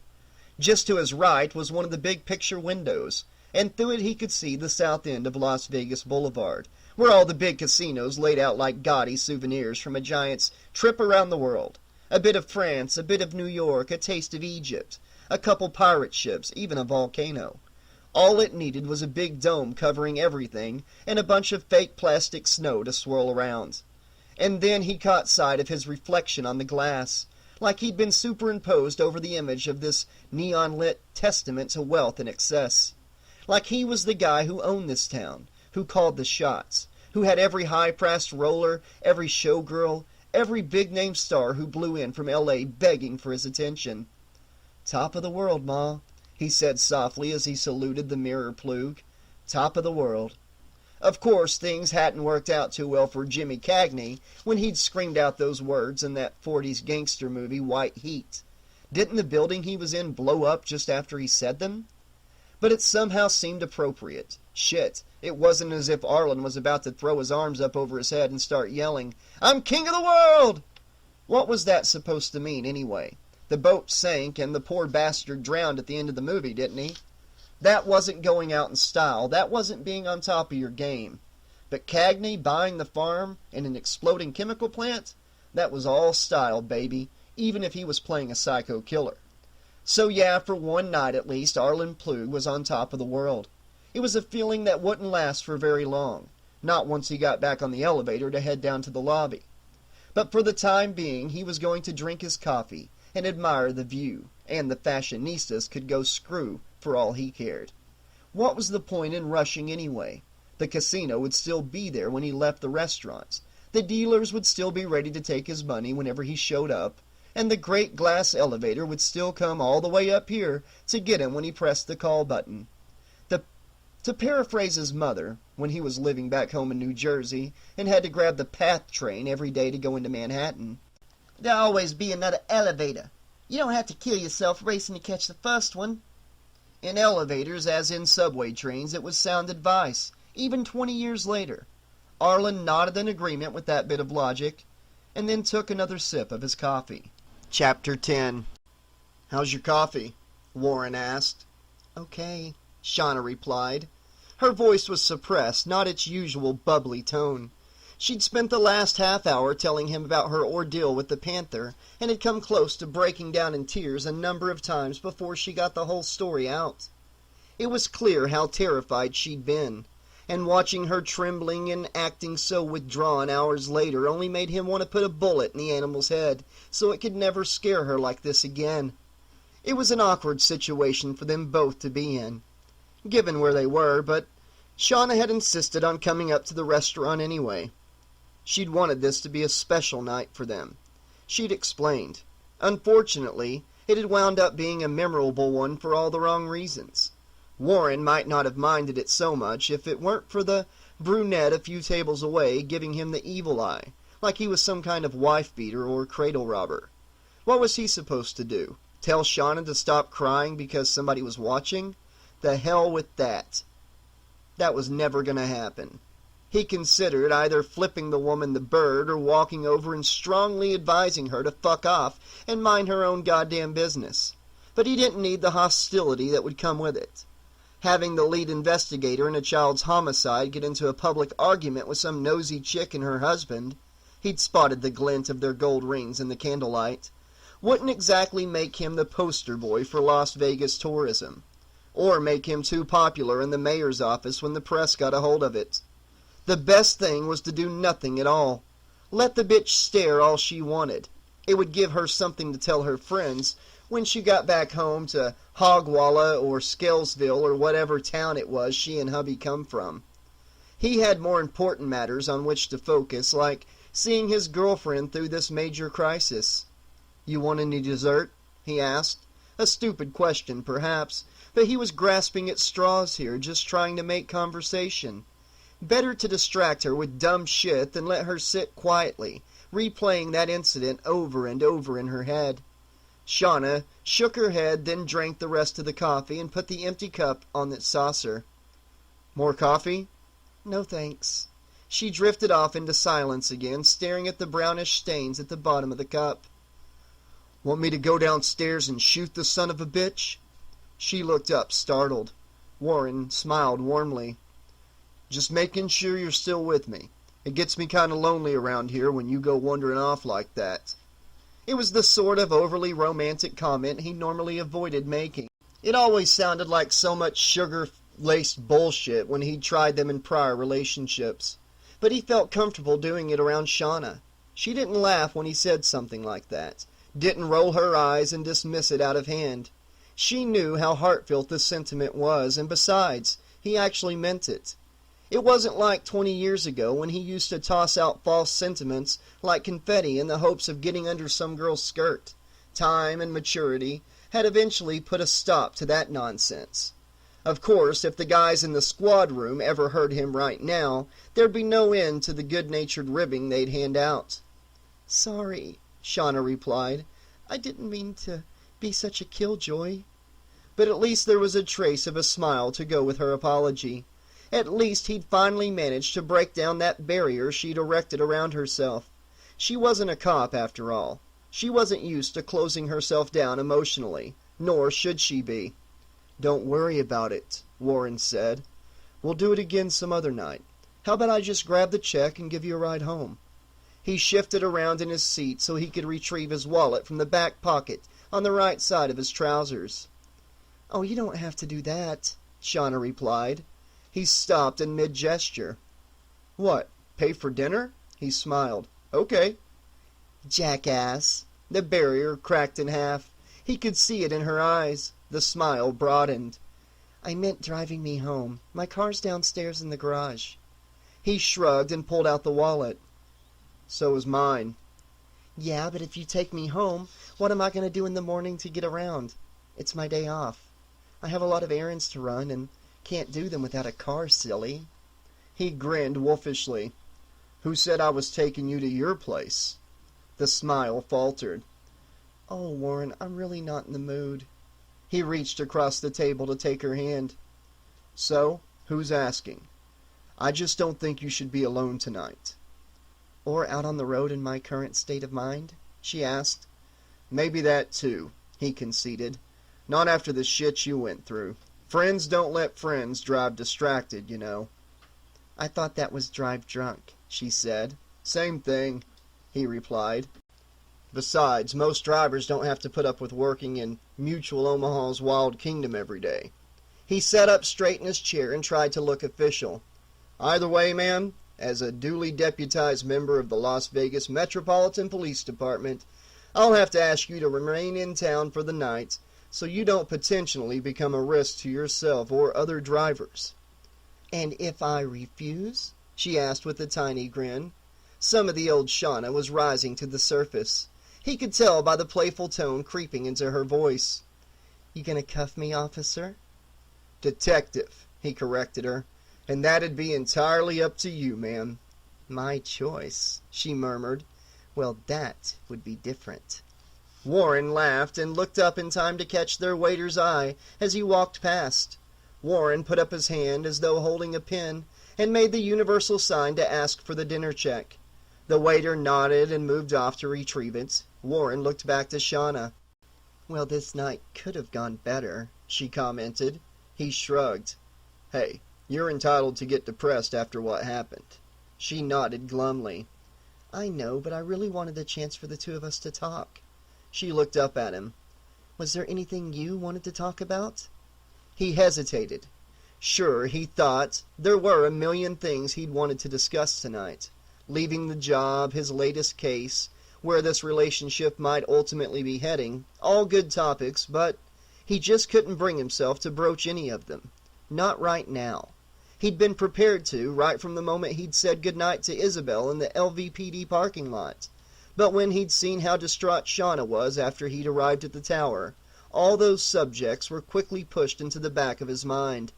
Speaker 3: Just to his right was one of the big picture windows, and through it he could see the south end of Las Vegas Boulevard, where all the big casinos laid out like gaudy souvenirs from a giant's trip around the world. A bit of France, a bit of New York, a taste of Egypt, a couple pirate ships, even a volcano. All it needed was a big dome covering everything and a bunch of fake plastic snow to swirl around. And then he caught sight of his reflection on the glass, like he'd been superimposed over the image of this neon-lit testament to wealth and excess. Like he was the guy who owned this town, who called the shots, who had every high-priced roller, every showgirl, every big-name star who blew in from L.A. begging for his attention. "Top of the world, Ma," he said softly as he saluted the mirror plug. "Top of the world." Of course, things hadn't worked out too well for Jimmy Cagney when he'd screamed out those words in that 40s gangster movie White Heat. Didn't the building he was in blow up just after he said them? But it somehow seemed appropriate. Shit, it wasn't as if Arlen was about to throw his arms up over his head and start yelling, "I'm king of the world!" What was that supposed to mean, anyway? The boat sank and the poor bastard drowned at the end of the movie, didn't he? That wasn't going out in style. That wasn't being on top of your game. But Cagney buying the farm and an exploding chemical plant? That was all style, baby, even if he was playing a psycho killer. So yeah, for one night at least, Arlen Plug was on top of the world. It was a feeling that wouldn't last for very long, not once he got back on the elevator to head down to the lobby. But for the time being, he was going to drink his coffee and admire the view, and the fashionistas could go screw for all he cared. What was the point in rushing anyway? The casino would still be there when he left the restaurant. The dealers would still be ready to take his money whenever he showed up, and the great glass elevator would still come all the way up here to get him when he pressed the call button. To paraphrase his mother, when he was living back home in New Jersey and had to grab the PATH train every day to go into Manhattan, "There'll always be another elevator. You don't have to kill yourself racing to catch the first one." In elevators, as in subway trains, it was sound advice, even 20 years later. Arlen nodded in agreement with that bit of logic, and then took another sip of his coffee. Chapter 10. "How's your coffee?" Warren asked. "Okay," Shauna replied. Her voice was suppressed, not its usual bubbly tone. She'd spent the last half hour telling him about her ordeal with the panther, and had come close to breaking down in tears a number of times before she got the whole story out. It was clear how terrified she'd been, and watching her trembling and acting so withdrawn hours later only made him want to put a bullet in the animal's head so it could never scare her like this again. It was an awkward situation for them both to be in, given where they were, but Shauna had insisted on coming up to the restaurant anyway. She'd wanted this to be a special night for them. She'd explained. Unfortunately, it had wound up being a memorable one for all the wrong reasons. Warren might not have minded it so much if it weren't for the brunette a few tables away giving him the evil eye, like he was some kind of wife-beater or cradle robber. What was he supposed to do? Tell Shauna to stop crying because somebody was watching? The hell with that. That was never going to happen. He considered either flipping the woman the bird or walking over and strongly advising her to fuck off and mind her own goddamn business. But he didn't need the hostility that would come with it. Having the lead investigator in a child's homicide get into a public argument with some nosy chick and her husband, he'd spotted the glint of their gold rings in the candlelight, wouldn't exactly make him the poster boy for Las Vegas tourism, or make him too popular in the mayor's office when the press got a hold of it. The best thing was to do nothing at all. Let the bitch stare all she wanted. It would give her something to tell her friends when she got back home to Hogwalla or Scalesville or whatever town it was she and hubby come from. He had more important matters on which to focus, like seeing his girlfriend through this major crisis. "You want any dessert?" he asked. A stupid question, perhaps, but he was grasping at straws here, just trying to make conversation. Better to distract her with dumb shit than let her sit quietly, replaying that incident over and over in her head. Shauna shook her head, then drank the rest of the coffee and put the empty cup on its saucer. "More coffee?" "No, thanks." She drifted off into silence again, staring at the brownish stains at the bottom of the cup. "Want me to go downstairs and shoot the son of a bitch?" She looked up, startled. Warren smiled warmly. "Just making sure you're still with me. It gets me kind of lonely around here when you go wandering off like that." It was the sort of overly romantic comment he normally avoided making. It always sounded like so much sugar-laced bullshit when he'd tried them in prior relationships. But he felt comfortable doing it around Shauna. She didn't laugh when he said something like that, didn't roll her eyes and dismiss it out of hand. She knew how heartfelt this sentiment was, and besides, he actually meant it. It wasn't like 20 years ago when he used to toss out false sentiments like confetti in the hopes of getting under some girl's skirt. Time and maturity had eventually put a stop to that nonsense. Of course, if the guys in the squad room ever heard him right now, there'd be no end to the good-natured ribbing they'd hand out. "Sorry," Shauna replied. "I didn't mean to be such a killjoy." But at least there was a trace of a smile to go with her apology. At least he'd finally managed to break down that barrier she'd erected around herself. She wasn't a cop, after all. She wasn't used to closing herself down emotionally, nor should she be. "Don't worry about it," Warren said. "We'll do it again some other night. How about I just grab the check and give you a ride home?" He shifted around in his seat so he could retrieve his wallet from the back pocket on the right side of his trousers. "Oh, you don't have to do that," Shauna replied. He stopped in mid-gesture. "What, pay for dinner?" He smiled. "Okay." "Jackass." The barrier cracked in half. He could see it in her eyes. The smile broadened. "I meant driving me home. My car's downstairs in the garage." He shrugged and pulled out the wallet. "So is mine." "Yeah, but if you take me home, what am I going to do in the morning to get around? It's my day off. I have a lot of errands to run and can't do them without a car, silly." He grinned wolfishly. "Who said I was taking you to your place?" The smile faltered. "Oh, Warren, I'm really not in the mood." He reached across the table to take her hand. "So, who's asking? I just don't think you should be alone tonight." "Or out on the road in my current state of mind?" she asked. "Maybe that, too," he conceded. "Not after the shit you went through. Friends don't let friends drive distracted, you know." "I thought that was drive drunk," she said. "Same thing," he replied. "Besides, most drivers don't have to put up with working in Mutual Omaha's Wild Kingdom every day." He sat up straight in his chair and tried to look official. "Either way, man, as a duly deputized member of the Las Vegas Metropolitan Police Department, I'll have to ask you to remain in town for the night so you don't potentially become a risk to yourself or other drivers." "And if I refuse?" she asked with a tiny grin. Some of the old Shauna was rising to the surface. He could tell by the playful tone creeping into her voice. "You gonna cuff me, officer?" "Detective," he corrected her. "And that'd be entirely up to you, ma'am." "My choice," she murmured. "Well, that would be different." Warren laughed and looked up in time to catch their waiter's eye as he walked past. Warren put up his hand as though holding a pen and made the universal sign to ask for the dinner check. The waiter nodded and moved off to retrieve it. Warren looked back to Shauna. "Well, this night could have gone better," she commented. He shrugged. "Hey, you're entitled to get depressed after what happened." She nodded glumly. "I know, but I really wanted a chance for the two of us to talk." She looked up at him. "Was there anything you wanted to talk about?" He hesitated. Sure, he thought, there were a million things he'd wanted to discuss tonight. Leaving the job, his latest case, where this relationship might ultimately be heading, all good topics, but he just couldn't bring himself to broach any of them. Not right now. He'd been prepared to, right from the moment he'd said goodnight to Isabel in the LVPD parking lot. But when he'd seen how distraught Shauna was after he'd arrived at the tower, all those subjects were quickly pushed into the back of his mind.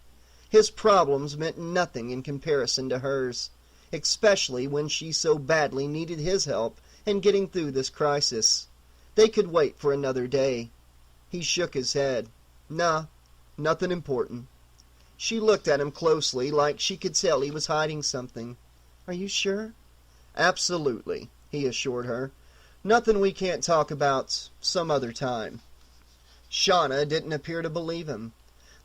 Speaker 3: His problems meant nothing in comparison to hers, especially when she so badly needed his help in getting through this crisis. They could wait for another day. He shook his head. "Nah, nothing important." She looked at him closely, like she could tell he was hiding something. "Are you sure?" "Absolutely," he assured her. "Nothing we can't talk about some other time." Shauna didn't appear to believe him.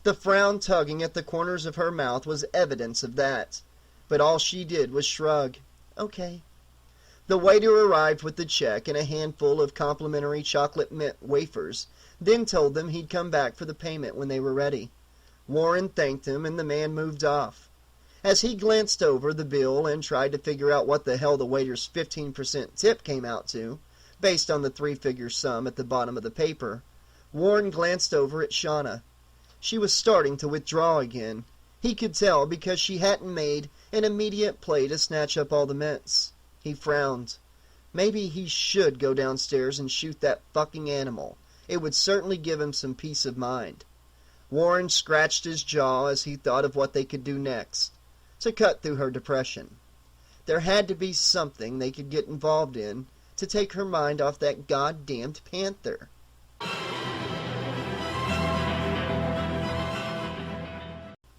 Speaker 3: The frown tugging at the corners of her mouth was evidence of that. But all she did was shrug. "Okay." The waiter arrived with the check and a handful of complimentary chocolate mint wafers, then told them he'd come back for the payment when they were ready. Warren thanked him, and the man moved off. As he glanced over the bill and tried to figure out what the hell the waiter's 15% tip came out to, based on the three-figure sum at the bottom of the paper, Warren glanced over at Shauna. She was starting to withdraw again. He could tell because she hadn't made an immediate play to snatch up all the mints. He frowned. Maybe he should go downstairs and shoot that fucking animal. It would certainly give him some peace of mind. Warren scratched his jaw as he thought of what they could do next, to cut through her depression. There had to be something they could get involved in to take her mind off that goddamned panther.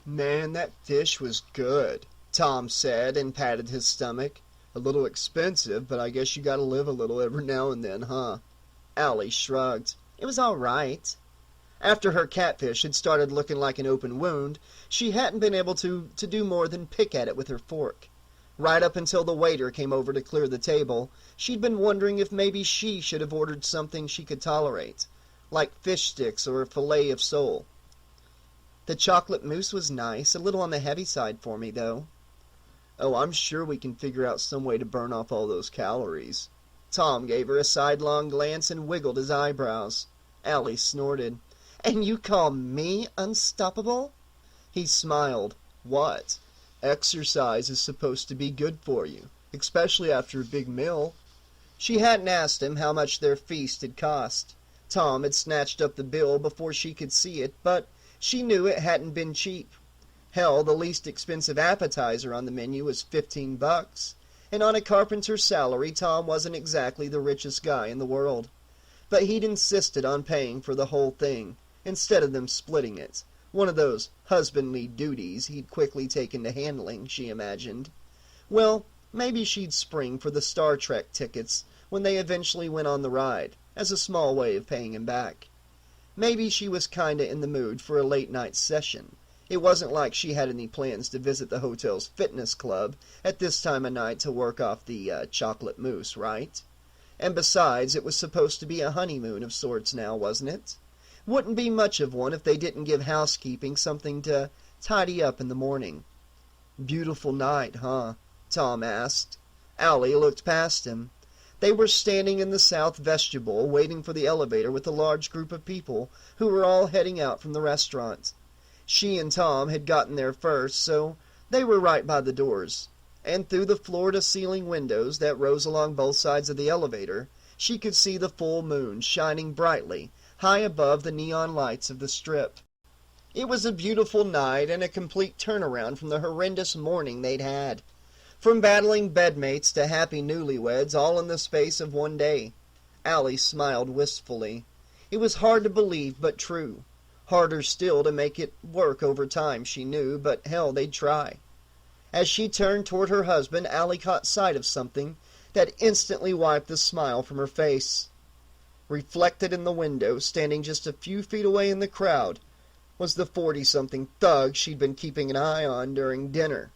Speaker 3: "Man, that fish was good," Tom said and patted his stomach. "A little expensive, but I guess you gotta live a little every now and then, huh?" Allie shrugged. "It was all right." After her catfish had started looking like an open wound, she hadn't been able to do more than pick at it with her fork. Right up until the waiter came over to clear the table, she'd been wondering if maybe she should have ordered something she could tolerate, like fish sticks or a fillet of sole. "The chocolate mousse was nice, a little on the heavy side for me, though." "Oh, I'm sure we can figure out some way to burn off all those calories." Tom gave her a sidelong glance and wiggled his eyebrows. Allie snorted. "And you call me unstoppable?" He smiled. "What? Exercise is supposed to be good for you, especially after a big meal." She hadn't asked him how much their feast had cost. Tom had snatched up the bill before she could see it, but she knew it hadn't been cheap. Hell, the least expensive appetizer on the menu was $15, and on a carpenter's salary, Tom wasn't exactly the richest guy in the world. But he'd insisted on paying for the whole thing, instead of them splitting it, one of those husbandly duties he'd quickly taken to handling, she imagined. Well, maybe she'd spring for the Star Trek tickets when they eventually went on the ride, as a small way of paying him back. Maybe she was kinda in the mood for a late-night session, It wasn't like she had any plans to visit the hotel's fitness club at this time of night to work off the chocolate mousse, right? And besides, it was supposed to be a honeymoon of sorts now, wasn't it? Wouldn't be much of one if they didn't give housekeeping something to tidy up in the morning. Beautiful night, huh? Tom asked. Allie looked past him. They were standing in the south vestibule waiting for the elevator with a large group of people who were all heading out from the restaurant. She and Tom had gotten there first, so they were right by the doors. And through the floor-to-ceiling windows that rose along both sides of the elevator, she could see the full moon shining brightly high above the neon lights of the Strip. It was a beautiful night and a complete turnaround from the horrendous morning they'd had. From battling bedmates to happy newlyweds, all in the space of one day. Allie smiled wistfully. It was hard to believe, but true. Harder still to make it work over time, she knew, but hell, they'd try. As she turned toward her husband, Allie caught sight of something that instantly wiped the smile from her face. Reflected in the window, standing just a few feet away in the crowd, was the 40-something thug she'd been keeping an eye on during dinner.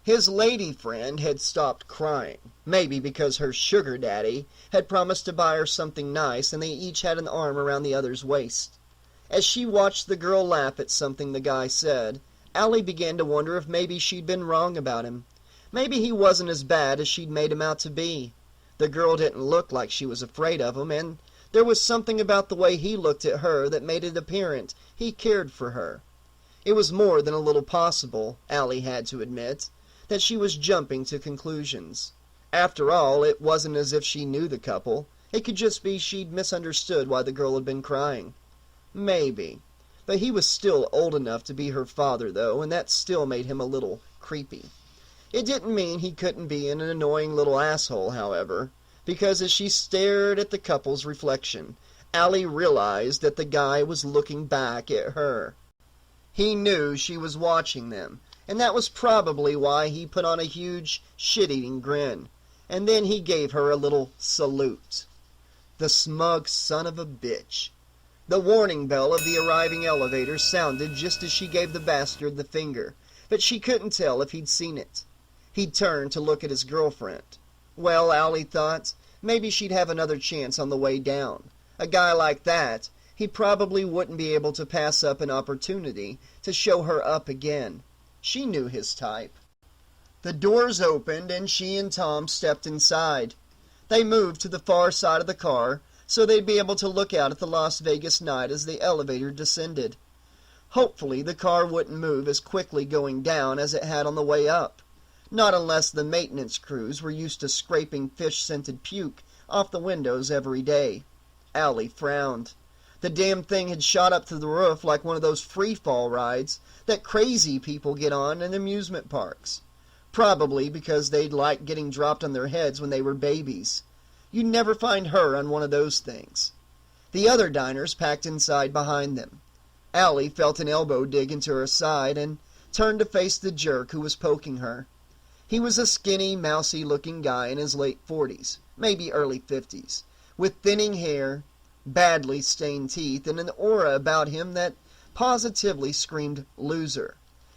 Speaker 3: His lady friend had stopped crying, maybe because her sugar daddy had promised to buy her something nice, and they each had an arm around the other's waist. As she watched the girl laugh at something the guy said, Allie began to wonder if maybe she'd been wrong about him. Maybe he wasn't as bad as she'd made him out to be. The girl didn't look like she was afraid of him, and there was something about the way he looked at her that made it apparent he cared for her. It was more than a little possible, Allie had to admit, that she was jumping to conclusions. After all, it wasn't as if she knew the couple. It could just be she'd misunderstood why the girl had been crying. Maybe. But he was still old enough to be her father, though, and that still made him a little creepy. It didn't mean he couldn't be an annoying little asshole, however, because as she stared at the couple's reflection, Allie realized that the guy was looking back at her. He knew she was watching them, and that was probably why he put on a huge, shit-eating grin, and then he gave her a little salute. The smug son of a bitch. The warning bell of the arriving elevator sounded just as she gave the bastard the finger, but she couldn't tell if he'd seen it. He'd turned to look at his girlfriend. Well, Allie thought, maybe she'd have another chance on the way down. A guy like that, he probably wouldn't be able to pass up an opportunity to show her up again. She knew his type. The doors opened and she and Tom stepped inside. They moved to the far side of the car so they'd be able to look out at the Las Vegas night as the elevator descended. Hopefully the car wouldn't move as quickly going down as it had on the way up. Not unless the maintenance crews were used to scraping fish-scented puke off the windows every day. Allie frowned. The damn thing had shot up to the roof like one of those free-fall rides that crazy people get on in amusement parks. Probably because they'd like getting dropped on their heads when they were babies. You'd never find her on one of those things. The other diners packed inside behind them. Allie felt an elbow dig into her side and turned to face the jerk who was poking her. He was a skinny, mousy-looking guy in his late 40s, maybe early 50s, with thinning hair, badly stained teeth, and an aura about him that positively screamed loser.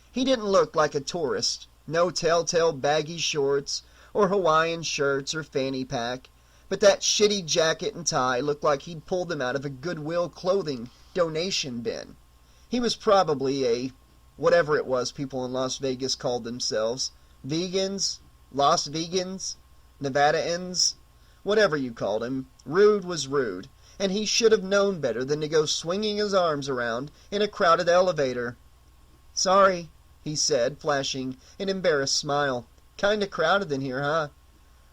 Speaker 3: He didn't look like a tourist. No telltale baggy shorts, or Hawaiian shirts, or fanny pack, but that shitty jacket and tie looked like he'd pulled them out of a Goodwill clothing donation bin. He was probably a, whatever it was people in Las Vegas called themselves, vegans, Las Vegans, Nevadaans, whatever you called him. Rude was rude, and he should have known better than to go swinging his arms around in a crowded elevator. "Sorry," he said, flashing an embarrassed smile. "Kinda crowded in here, huh?"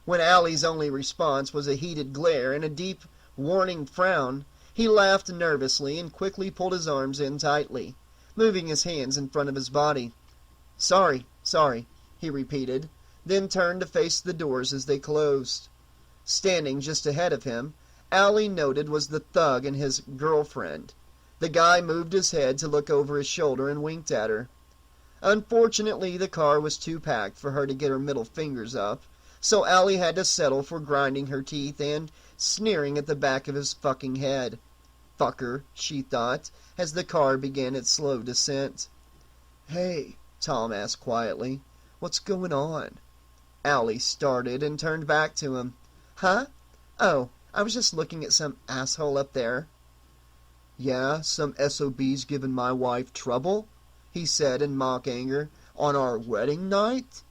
Speaker 3: When Allie's only response was a heated glare and a deep, warning frown, he laughed nervously and quickly pulled his arms in tightly, moving his hands in front of his body. Sorry," he repeated, then turned to face the doors as they closed. Standing just ahead of him, Allie noted was the thug and his girlfriend. The guy moved his head to look over his shoulder and winked at her. Unfortunately, the car was too packed for her to get her middle fingers up, so Allie had to settle for grinding her teeth and sneering at the back of his fucking head. Fucker, she thought, as the car began its slow descent. "Hey," Tom asked quietly, "what's going on?" Allie started and turned back to him. "Huh? Oh, I was just looking at some asshole up there." "Yeah, some SOB's giving my wife trouble?" he said in mock anger. "On our wedding night?"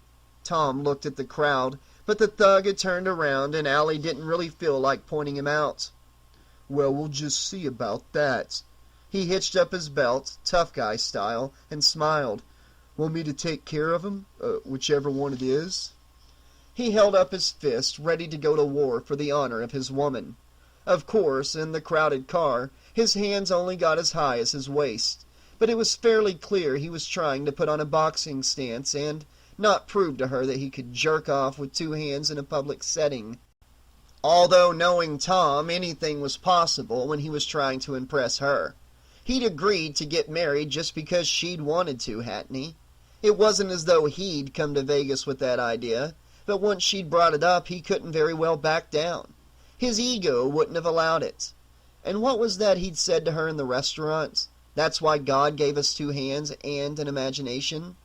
Speaker 3: Tom looked at the crowd, but the thug had turned around and Allie didn't really feel like pointing him out. "Well, we'll just see about that." He hitched up his belt, tough guy style, and smiled. "Want me to take care of him? Whichever one it is?" He held up his fist, ready to go to war for the honor of his woman. Of course, in the crowded car, his hands only got as high as his waist, but it was fairly clear he was trying to put on a boxing stance and not prove to her that he could jerk off with two hands in a public setting. Although, knowing Tom, anything was possible when he was trying to impress her. He'd agreed to get married just because she'd wanted to, hadn't he? It wasn't as though he'd come to Vegas with that idea, but once she'd brought it up, he couldn't very well back down. His ego wouldn't have allowed it. And what was that he'd said to her in the restaurant? That's why God gave us two hands and an imagination?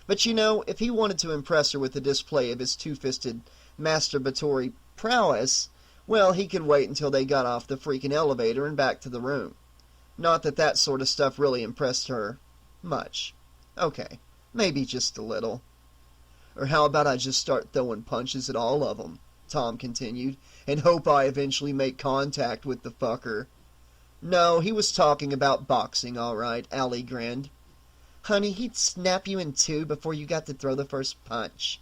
Speaker 3: But you know, if he wanted to impress her with the display of his two-fisted masturbatory prowess, well, he could wait until they got off the freaking elevator and back to the room. Not that that sort of stuff really impressed her much. Okay, maybe just a little. "Or how about I just start throwing punches at all of them," Tom continued, "and hope I eventually make contact with the fucker?" "No, he was talking about boxing, all right," Allie grinned. "Honey, he'd snap you in two before you got to throw the first punch."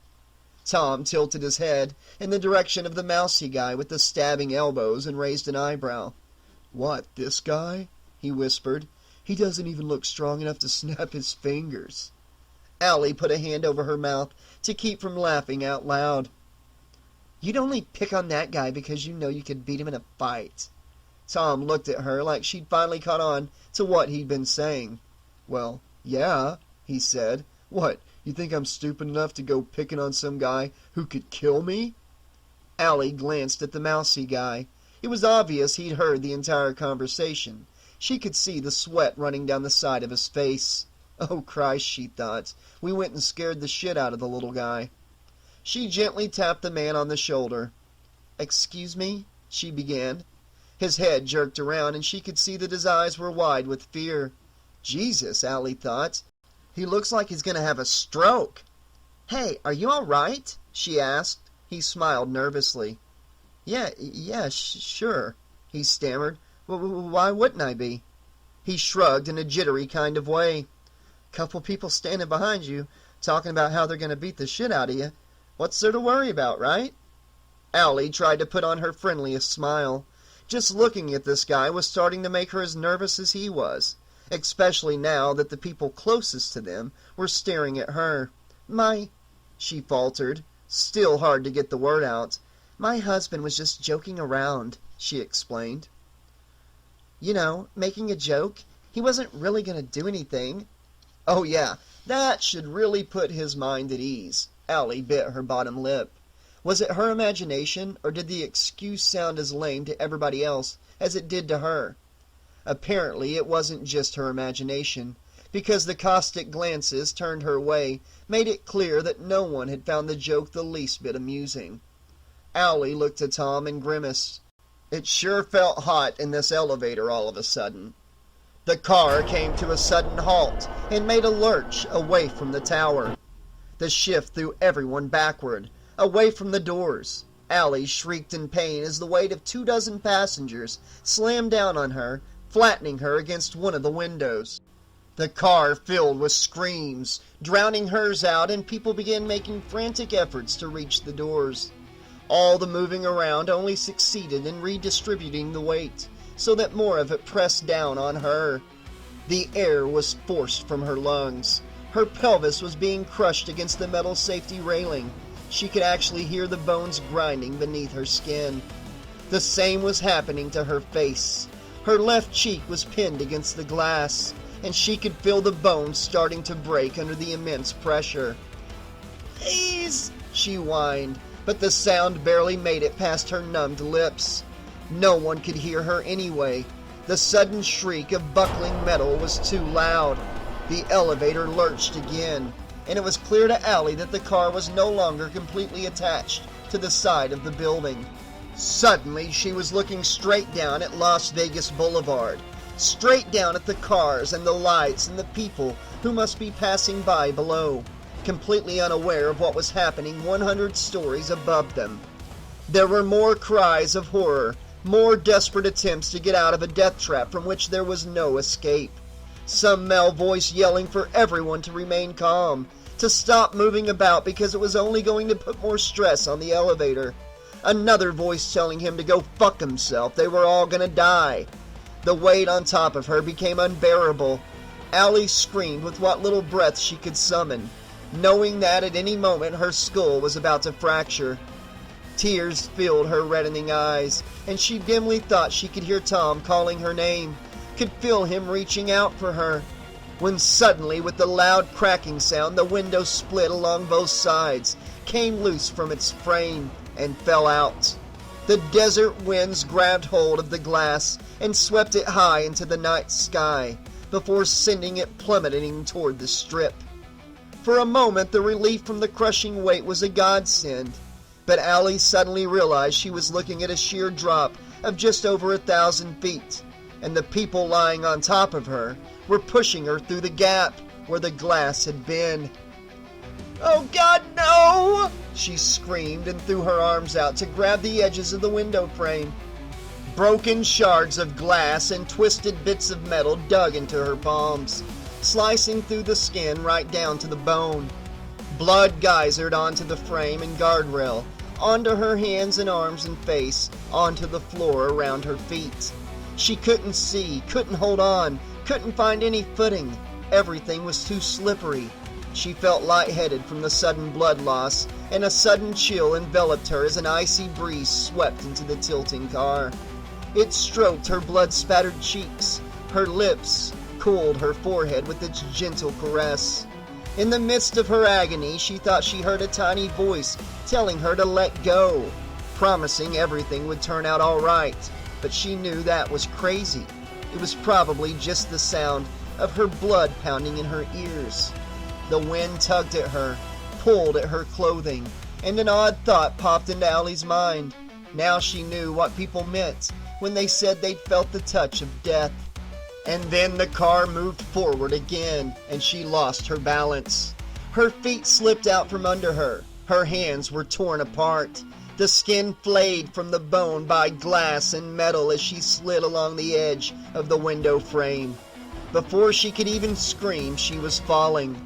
Speaker 3: Tom tilted his head in the direction of the mousy guy with the stabbing elbows and raised an eyebrow. "What, this guy?" he whispered. "He doesn't even look strong enough to snap his fingers." Allie put a hand over her mouth to keep from laughing out loud. "You'd only pick on that guy because you know you could beat him in a fight." Tom looked at her like she'd finally caught on to what he'd been saying. "Well, yeah," he said. "What, you think I'm stupid enough to go picking on some guy who could kill me?" Allie glanced at the mousy guy. It was obvious he'd heard the entire conversation. She could see the sweat running down the side of his face. Oh, Christ, she thought. We went and scared the shit out of the little guy. She gently tapped the man on the shoulder. "Excuse me?" she began. His head jerked around, and she could see that his eyes were wide with fear. Jesus, Allie thought. He looks like he's going to have a stroke. "Hey, are you all right?" she asked. He smiled nervously. Yeah, sure," he stammered. Why wouldn't I be?" He shrugged in a jittery kind of way. "Couple people standing behind you, talking about how they're going to beat the shit out of you. What's there to worry about, right?" Allie tried to put on her friendliest smile. Just looking at this guy was starting to make her as nervous as he was, especially now that the people closest to them were staring at her. She faltered, still hard to get the word out. "My husband was just joking around," she explained. "You know, making a joke. He wasn't really going to do anything." Oh yeah, that should really put his mind at ease. Allie bit her bottom lip. Was it her imagination, or did the excuse sound as lame to everybody else as it did to her? Apparently it wasn't just her imagination, because the caustic glances turned her way made it clear that no one had found the joke the least bit amusing. Allie looked at Tom and grimaced. It sure felt hot in this elevator all of a sudden. The car came to a sudden halt and made a lurch away from the tower. The shift threw everyone backward, away from the doors. Allie shrieked in pain as the weight of 24 passengers slammed down on her, flattening her against one of the windows. The car filled with screams, drowning hers out, and people began making frantic efforts to reach the doors. All the moving around only succeeded in redistributing the weight, so that more of it pressed down on her. The air was forced from her lungs. Her pelvis was being crushed against the metal safety railing. She could actually hear the bones grinding beneath her skin. The same was happening to her face. Her left cheek was pinned against the glass, and she could feel the bones starting to break under the immense pressure. "Please," she whined, but the sound barely made it past her numbed lips. No one could hear her anyway. The sudden shriek of buckling metal was too loud. The elevator lurched again, and it was clear to Allie that the car was no longer completely attached to the side of the building. Suddenly, she was looking straight down at Las Vegas Boulevard, straight down at the cars and the lights and the people who must be passing by below, completely unaware of what was happening 100 stories above them. There were more cries of horror, more desperate attempts to get out of a death trap from which there was no escape. Some male voice yelling for everyone to remain calm, to stop moving about because it was only going to put more stress on the elevator. Another voice telling him to go fuck himself, they were all gonna die. The weight on top of her became unbearable. Allie screamed with what little breath she could summon, knowing that at any moment her skull was about to fracture. Tears filled her reddening eyes, and she dimly thought she could hear Tom calling her name, could feel him reaching out for her, when suddenly, with the loud cracking sound, the window split along both sides, came loose from its frame, and fell out. The desert winds grabbed hold of the glass and swept it high into the night sky, before sending it plummeting toward the strip. For a moment, the relief from the crushing weight was a godsend, but Allie suddenly realized she was looking at a sheer drop of just over 1,000 feet, and the people lying on top of her were pushing her through the gap where the glass had been. "Oh God, no!" she screamed and threw her arms out to grab the edges of the window frame. Broken shards of glass and twisted bits of metal dug into her palms, slicing through the skin right down to the bone. Blood geysered onto the frame and guardrail, onto her hands and arms and face, onto the floor around her feet. She couldn't see, couldn't hold on, couldn't find any footing. Everything was too slippery. She felt lightheaded from the sudden blood loss, and a sudden chill enveloped her as an icy breeze swept into the tilting car. It stroked her blood-spattered cheeks, her lips, cooled her forehead with its gentle caress. In the midst of her agony, she thought she heard a tiny voice telling her to let go, promising everything would turn out all right, but she knew that was crazy. It was probably just the sound of her blood pounding in her ears. The wind tugged at her, pulled at her clothing, and an odd thought popped into Allie's mind. Now she knew what people meant when they said they'd felt the touch of death. And then the car moved forward again, and she lost her balance. Her feet slipped out from under her. Her hands were torn apart. The skin flayed from the bone by glass and metal as she slid along the edge of the window frame. Before she could even scream, she was falling.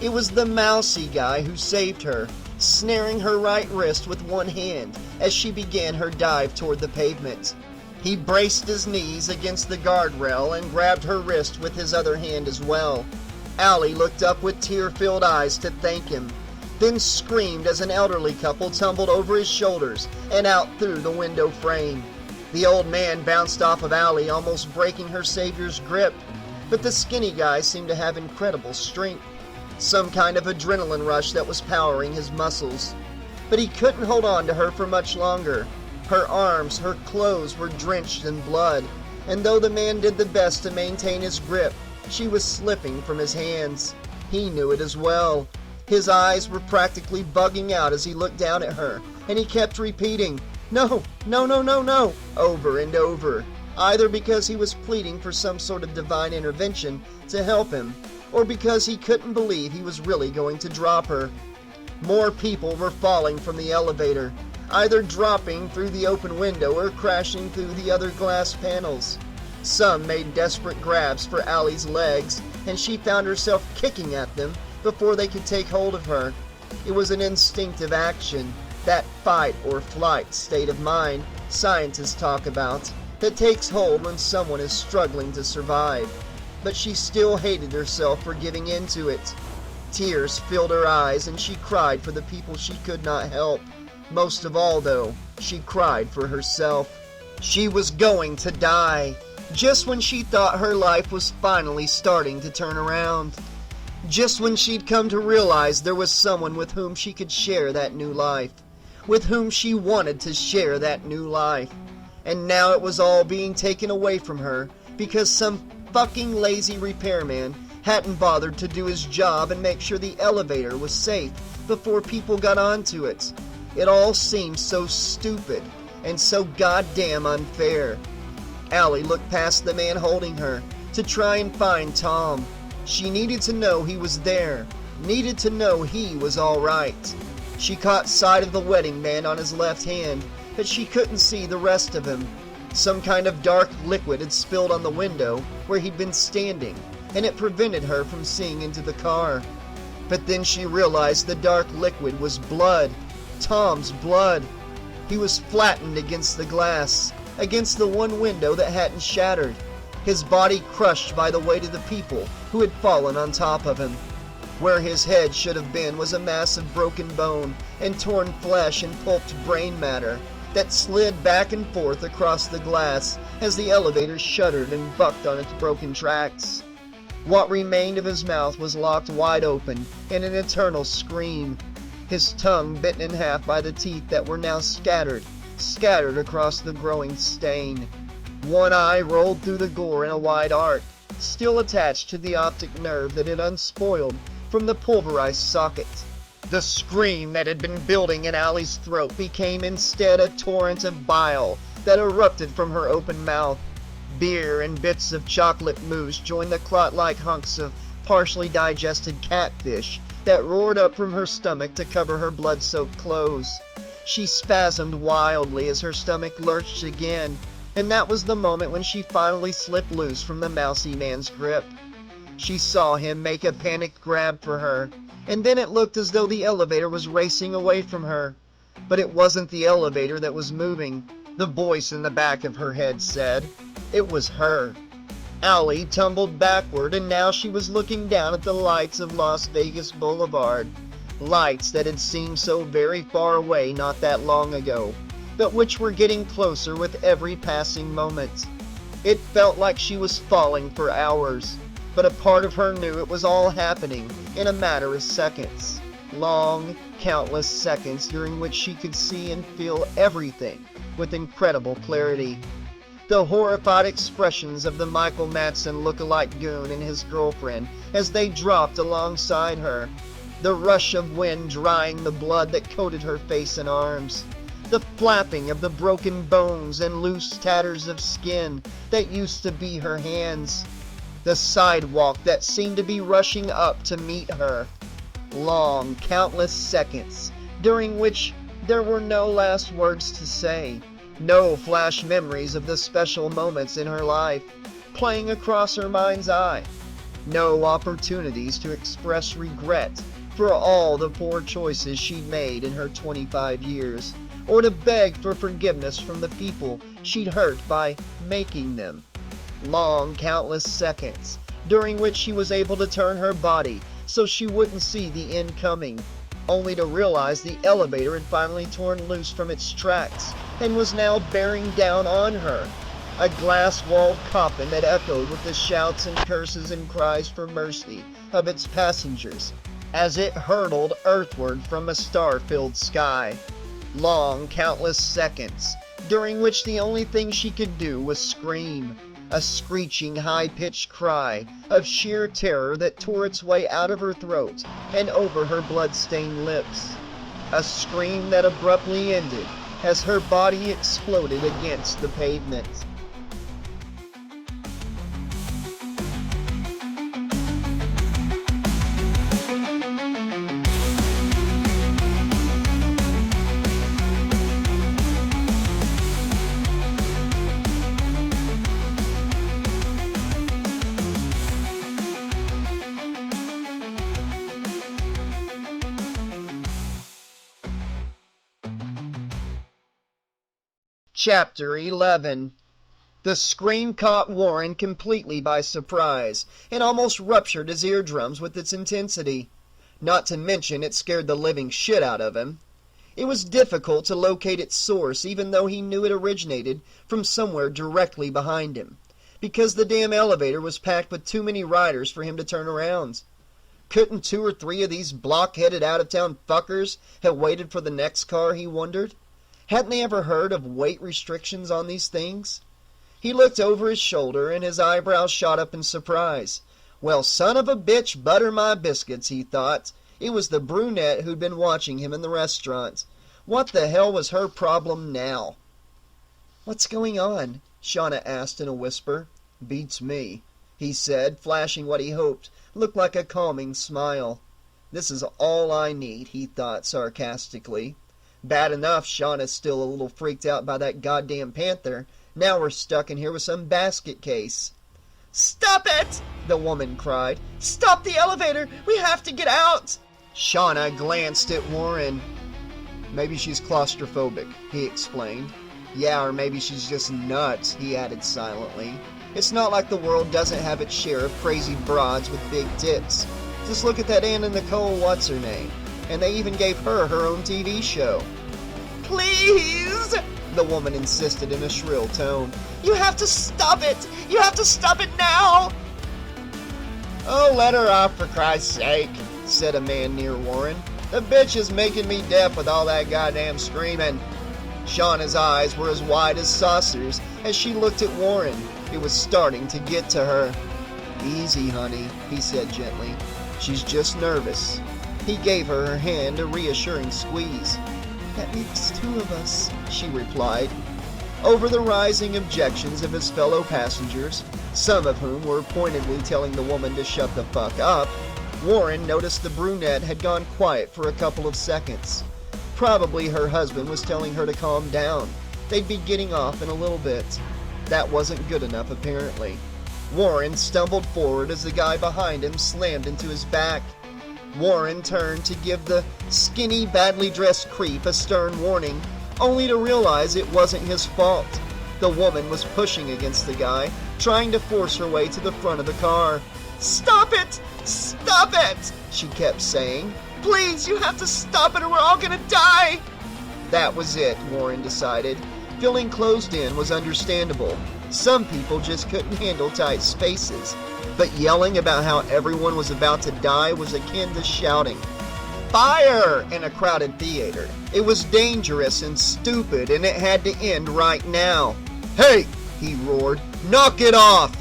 Speaker 3: It was the mousy guy who saved her, snaring her right wrist with one hand as she began her dive toward the pavement. He braced his knees against the guardrail and grabbed her wrist with his other hand as well. Allie looked up with tear-filled eyes to thank him, then screamed as an elderly couple tumbled over his shoulders and out through the window frame. The old man bounced off of Allie, almost breaking her savior's grip, but the skinny guy seemed to have incredible strength, some kind of adrenaline rush that was powering his muscles. But he couldn't hold on to her for much longer. Her arms, her clothes were drenched in blood, and though the man did the best to maintain his grip, she was slipping from his hands. He knew it as well. His eyes were practically bugging out as he looked down at her, and he kept repeating, "No, no, no, no, no," over and over, either because he was pleading for some sort of divine intervention to help him, or because he couldn't believe he was really going to drop her. More people were falling from the elevator, either dropping through the open window or crashing through the other glass panels. Some made desperate grabs for Allie's legs, and she found herself kicking at them before they could take hold of her. It was an instinctive action, that fight or flight state of mind scientists talk about, that takes hold when someone is struggling to survive. But she still hated herself for giving in to it. Tears filled her eyes, and she cried for the people she could not help. Most of all, though, she cried for herself. She was going to die, just when she thought her life was finally starting to turn around. Just when she'd come to realize there was someone with whom she could share that new life, with whom she wanted to share that new life. And now it was all being taken away from her because some fucking lazy repairman hadn't bothered to do his job and make sure the elevator was safe before people got onto it. It all seemed so stupid and so goddamn unfair. Allie looked past the man holding her to try and find Tom. She needed to know he was there, needed to know he was all right. She caught sight of the wedding band on his left hand, but she couldn't see the rest of him. Some kind of dark liquid had spilled on the window where he'd been standing, and it prevented her from seeing into the car. But then she realized the dark liquid was blood. Tom's blood. He was flattened against the glass, against the one window that hadn't shattered, his body crushed by the weight of the people who had fallen on top of him. Where his head should have been was a mass of broken bone and torn flesh and pulped brain matter that slid back and forth across the glass as the elevator shuddered and bucked on its broken tracks. What remained of his mouth was locked wide open in an eternal scream, his tongue bitten in half by the teeth that were now scattered across the growing stain. One eye rolled through the gore in a wide arc, still attached to the optic nerve that had unspoiled from the pulverized socket. The scream that had been building in Allie's throat became instead a torrent of bile that erupted from her open mouth. Beer and bits of chocolate mousse joined the clot-like hunks of partially digested catfish that roared up from her stomach to cover her blood-soaked clothes. She spasmed wildly as her stomach lurched again, and that was the moment when she finally slipped loose from the mousy man's grip. She saw him make a panicked grab for her, and then it looked as though the elevator was racing away from her. But it wasn't the elevator that was moving, the voice in the back of her head said. It was her. Allie tumbled backward, and now she was looking down at the lights of Las Vegas Boulevard. Lights that had seemed so very far away not that long ago, but which were getting closer with every passing moment. It felt like she was falling for hours, but a part of her knew it was all happening in a matter of seconds. Long, countless seconds during which she could see and feel everything with incredible clarity. The horrified expressions of the Michael Madsen look-alike goon and his girlfriend as they dropped alongside her. The rush of wind drying the blood that coated her face and arms. The flapping of the broken bones and loose tatters of skin that used to be her hands. The sidewalk that seemed to be rushing up to meet her. Long, countless seconds, during which there were no last words to say. No flash memories of the special moments in her life playing across her mind's eye. No opportunities to express regret for all the poor choices she'd made in her 25 years, or to beg for forgiveness from the people she'd hurt by making them. Long, countless seconds, during which she was able to turn her body so she wouldn't see the end coming, only to realize the elevator had finally torn loose from its tracks and was now bearing down on her. A glass-walled coffin that echoed with the shouts and curses and cries for mercy of its passengers as it hurtled earthward from a star-filled sky. Long, countless seconds, during which the only thing she could do was scream. A screeching, high-pitched cry of sheer terror that tore its way out of her throat and over her blood-stained lips. A scream that abruptly ended as her body exploded against the pavement. Chapter 11. The scream caught Warren completely by surprise, and almost ruptured his eardrums with its intensity. Not to mention it scared the living shit out of him. It was difficult to locate its source, even though he knew it originated from somewhere directly behind him, because the damn elevator was packed with too many riders for him to turn around. Couldn't 2 or 3 of these block-headed out-of-town fuckers have waited for the next car, he wondered? Hadn't they ever heard of weight restrictions on these things? He looked over his shoulder, and his eyebrows shot up in surprise. Well, son of a bitch, butter my biscuits, he thought. It was the brunette who'd been watching him in the restaurant. What the hell was her problem now? "What's going on?" Shauna asked in a whisper. "Beats me," he said, flashing what he hoped looked like a calming smile. This is all I need, he thought sarcastically. Bad enough Shauna's still a little freaked out by that goddamn panther. Now we're stuck in here with some basket case. "Stop it!" the woman cried. "Stop the elevator! We have to get out!" Shauna glanced at Warren. "Maybe she's claustrophobic," he explained. "Yeah, or maybe she's just nuts," he added silently. "It's not like the world doesn't have its share of crazy broads with big tits. Just look at that Anna Nicole what's-her-name. And they even gave her own TV show." "Please!" the woman insisted in a shrill tone. "You have to stop it! You have to stop it now!" "Oh, let her off for Christ's sake," said a man near Warren. "The bitch is making me deaf with all that goddamn screaming." Shauna's eyes were as wide as saucers as she looked at Warren. It was starting to get to her. "Easy, honey," he said gently. "She's just nervous." He gave her hand a reassuring squeeze. "That makes two of us," she replied. Over the rising objections of his fellow passengers, some of whom were pointedly telling the woman to shut the fuck up, Warren noticed the brunette had gone quiet for a couple of seconds. Probably her husband was telling her to calm down. They'd be getting off in a little bit. That wasn't good enough, apparently. Warren stumbled forward as the guy behind him slammed into his back. Warren turned to give the skinny, badly dressed creep a stern warning, only to realize it wasn't his fault. The woman was pushing against the guy, trying to force her way to the front of the car. "Stop it! Stop it!" she kept saying. "Please, you have to stop it or we're all gonna die!" That was it, Warren decided. Feeling closed in was understandable. Some people just couldn't handle tight spaces. But yelling about how everyone was about to die was akin to shouting "Fire!" in a crowded theater. It was dangerous and stupid, and it had to end right now. "Hey!" he roared. "Knock it off!"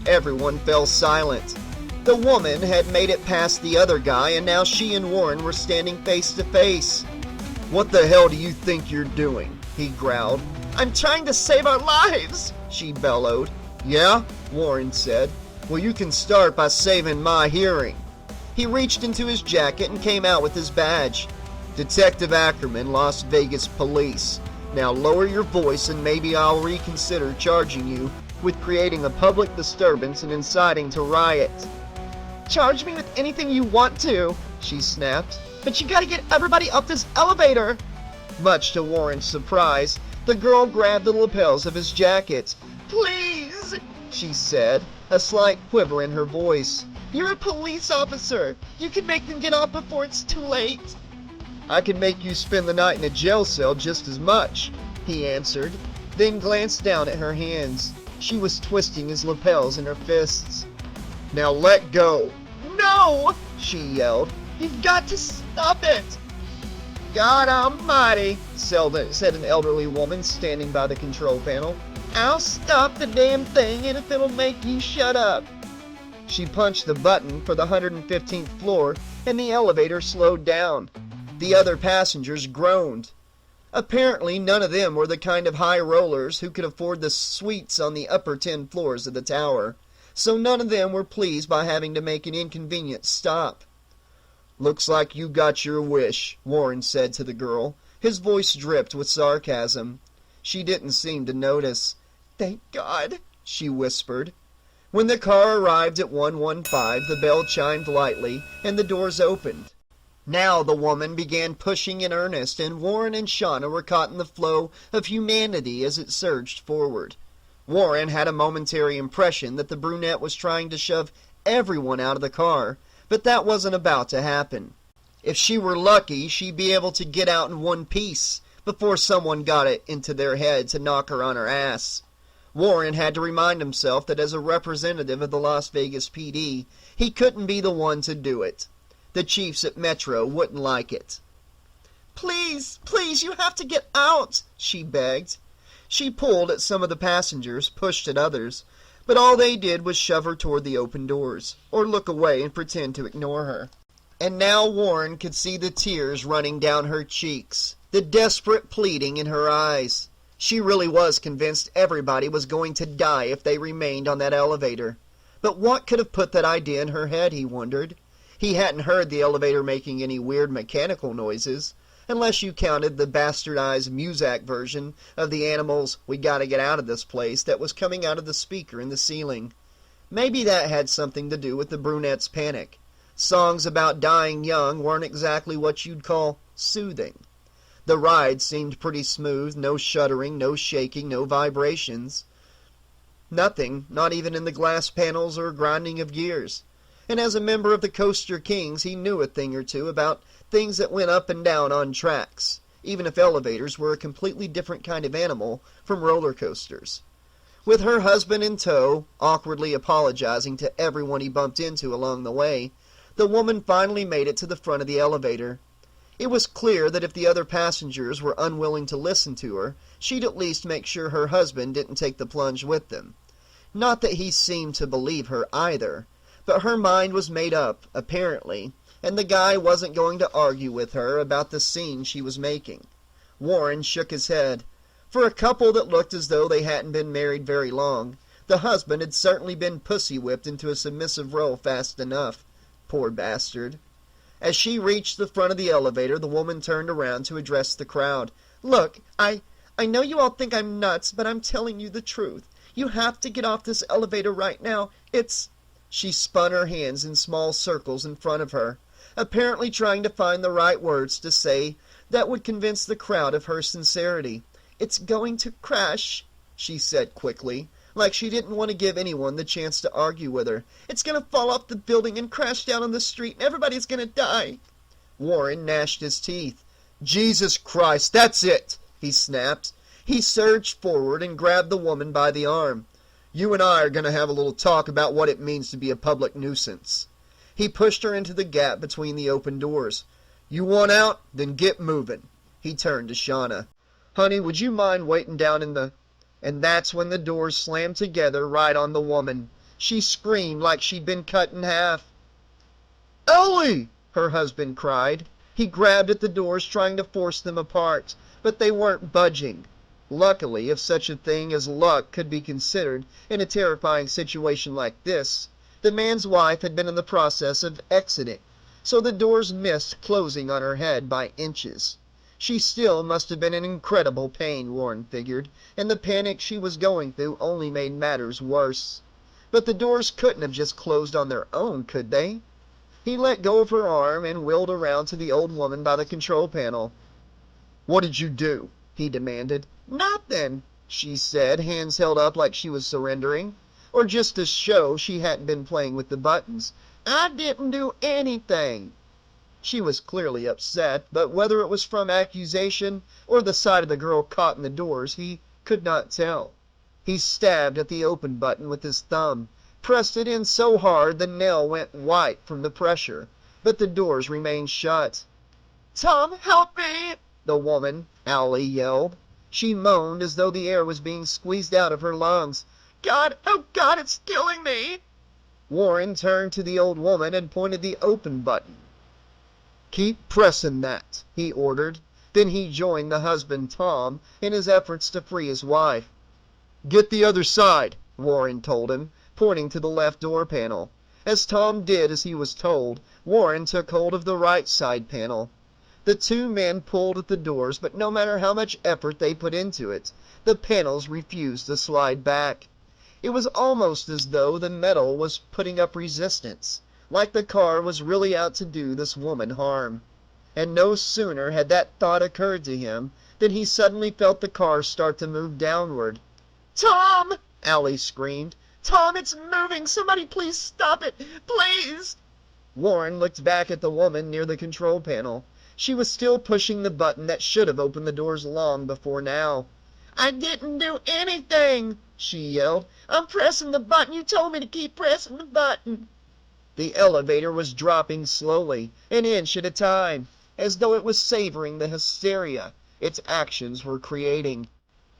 Speaker 3: Everyone fell silent. The woman had made it past the other guy, and now she and Warren were standing face to face. "What the hell do you think you're doing?" he growled. "I'm trying to save our lives!" she bellowed. "Yeah?" Warren said. "Well, you can start by saving my hearing." He reached into his jacket and came out with his badge. "Detective Ackerman, Las Vegas Police. Now lower your voice and maybe I'll reconsider charging you with creating a public disturbance and inciting to riot." "Charge me with anything you want to," she snapped. "But you gotta get everybody up this elevator." Much to Warren's surprise, the girl grabbed the lapels of his jacket. "Please," she said, a slight quiver in her voice. "You're a police officer. You can make them get off before it's too late." "I can make you spend the night in a jail cell just as much," he answered, then glanced down at her hands. She was twisting his lapels in her fists. "Now let go." "No!" she yelled. "You've got to stop it!" "God almighty," said an elderly woman standing by the control panel. "I'll stop the damn thing and if it'll make you shut up." She punched the button for the 115th floor and the elevator slowed down. The other passengers groaned. Apparently none of them were the kind of high rollers who could afford the suites on the upper 10 floors of the tower, so none of them were pleased by having to make an inconvenient stop. "Looks like you got your wish," Warren said to the girl. His voice dripped with sarcasm. She didn't seem to notice. "Thank God," she whispered. When the car arrived at 115, the bell chimed lightly and the doors opened. Now the woman began pushing in earnest, and Warren and Shauna were caught in the flow of humanity as it surged forward. Warren had a momentary impression that the brunette was trying to shove everyone out of the car, but that wasn't about to happen. If she were lucky, she'd be able to get out in one piece before someone got it into their head to knock her on her ass. Warren had to remind himself that as a representative of the Las Vegas PD, he couldn't be the one to do it. The chiefs at Metro wouldn't like it. "Please, please, you have to get out," she begged. She pulled at some of the passengers, pushed at others. But all they did was shove her toward the open doors, or look away and pretend to ignore her. And now Warren could see the tears running down her cheeks, the desperate pleading in her eyes. She really was convinced everybody was going to die if they remained on that elevator. But what could have put that idea in her head, he wondered. He hadn't heard the elevator making any weird mechanical noises, unless you counted the bastardized Muzak version of the Animals' "We Gotta Get Out of This Place" that was coming out of the speaker in the ceiling. Maybe that had something to do with the brunette's panic. Songs about dying young weren't exactly what you'd call soothing. The ride seemed pretty smooth, no shuddering, no shaking, no vibrations. Nothing, not even in the glass panels or grinding of gears. And as a member of the Coaster Kings, he knew a thing or two about things that went up and down on tracks, even if elevators were a completely different kind of animal from roller coasters. With her husband in tow, awkwardly apologizing to everyone he bumped into along the way, the woman finally made it to the front of the elevator. It was clear that if the other passengers were unwilling to listen to her, she'd at least make sure her husband didn't take the plunge with them. Not that he seemed to believe her either, but her mind was made up, apparently, and the guy wasn't going to argue with her about the scene she was making. Warren shook his head. For a couple that looked as though they hadn't been married very long, the husband had certainly been pussy-whipped into a submissive role fast enough. Poor bastard. As she reached the front of the elevator, the woman turned around to address the crowd. "Look, I know you all think I'm nuts, but I'm telling you the truth. You have to get off this elevator right now. It's..." She spun her hands in small circles in front of her, apparently trying to find the right words to say that would convince the crowd of her sincerity. "It's going to crash," she said quickly, like she didn't want to give anyone the chance to argue with her. "It's going to fall off the building and crash down on the street, and everybody's going to die." Warren gnashed his teeth. "Jesus Christ, that's it!" he snapped. He surged forward and grabbed the woman by the arm. "You and I are going to have a little talk about what it means to be a public nuisance." He pushed her into the gap between the open doors. "You want out? Then get moving." He turned to Shauna. "Honey, would you mind waiting down in the..." And that's when the doors slammed together right on the woman. She screamed like she'd been cut in half. "Ellie!" her husband cried. He grabbed at the doors, trying to force them apart, but they weren't budging. Luckily, if such a thing as luck could be considered in a terrifying situation like this, the man's wife had been in the process of exiting, so the doors missed closing on her head by inches. She still must have been in incredible pain, Warren figured, and the panic she was going through only made matters worse. But the doors couldn't have just closed on their own, could they? He let go of her arm and wheeled around to the old woman by the control panel. "What did you do?" he demanded. "Nothing," she said, hands held up like she was surrendering, or just to show she hadn't been playing with the buttons. "I didn't do anything." She was clearly upset, but whether it was from accusation or the sight of the girl caught in the doors, he could not tell. He stabbed at the open button with his thumb, pressed it in so hard the nail went white from the pressure, but the doors remained shut. "Tom, help me!" the woman, Allie, yelled. She moaned as though the air was being squeezed out of her lungs. "God, oh God, it's killing me!" Warren turned to the old woman and pointed the open button. "Keep pressing that," he ordered. Then he joined the husband, Tom, in his efforts to free his wife. "Get the other side," Warren told him, pointing to the left door panel. As Tom did as he was told, Warren took hold of the right side panel. The two men pulled at the doors, but no matter how much effort they put into it, the panels refused to slide back. It was almost as though the metal was putting up resistance, like the car was really out to do this woman harm. And no sooner had that thought occurred to him than he suddenly felt the car start to move downward. "Tom!" Allie screamed. "Tom, it's moving! Somebody please stop it! Please!" Warren looked back at the woman near the control panel. She was still pushing the button that should have opened the doors long before now. "I didn't do anything!" she yelled. "I'm pressing the button. You told me to keep pressing the button." The elevator was dropping slowly, an inch at a time, as though it was savoring the hysteria its actions were creating.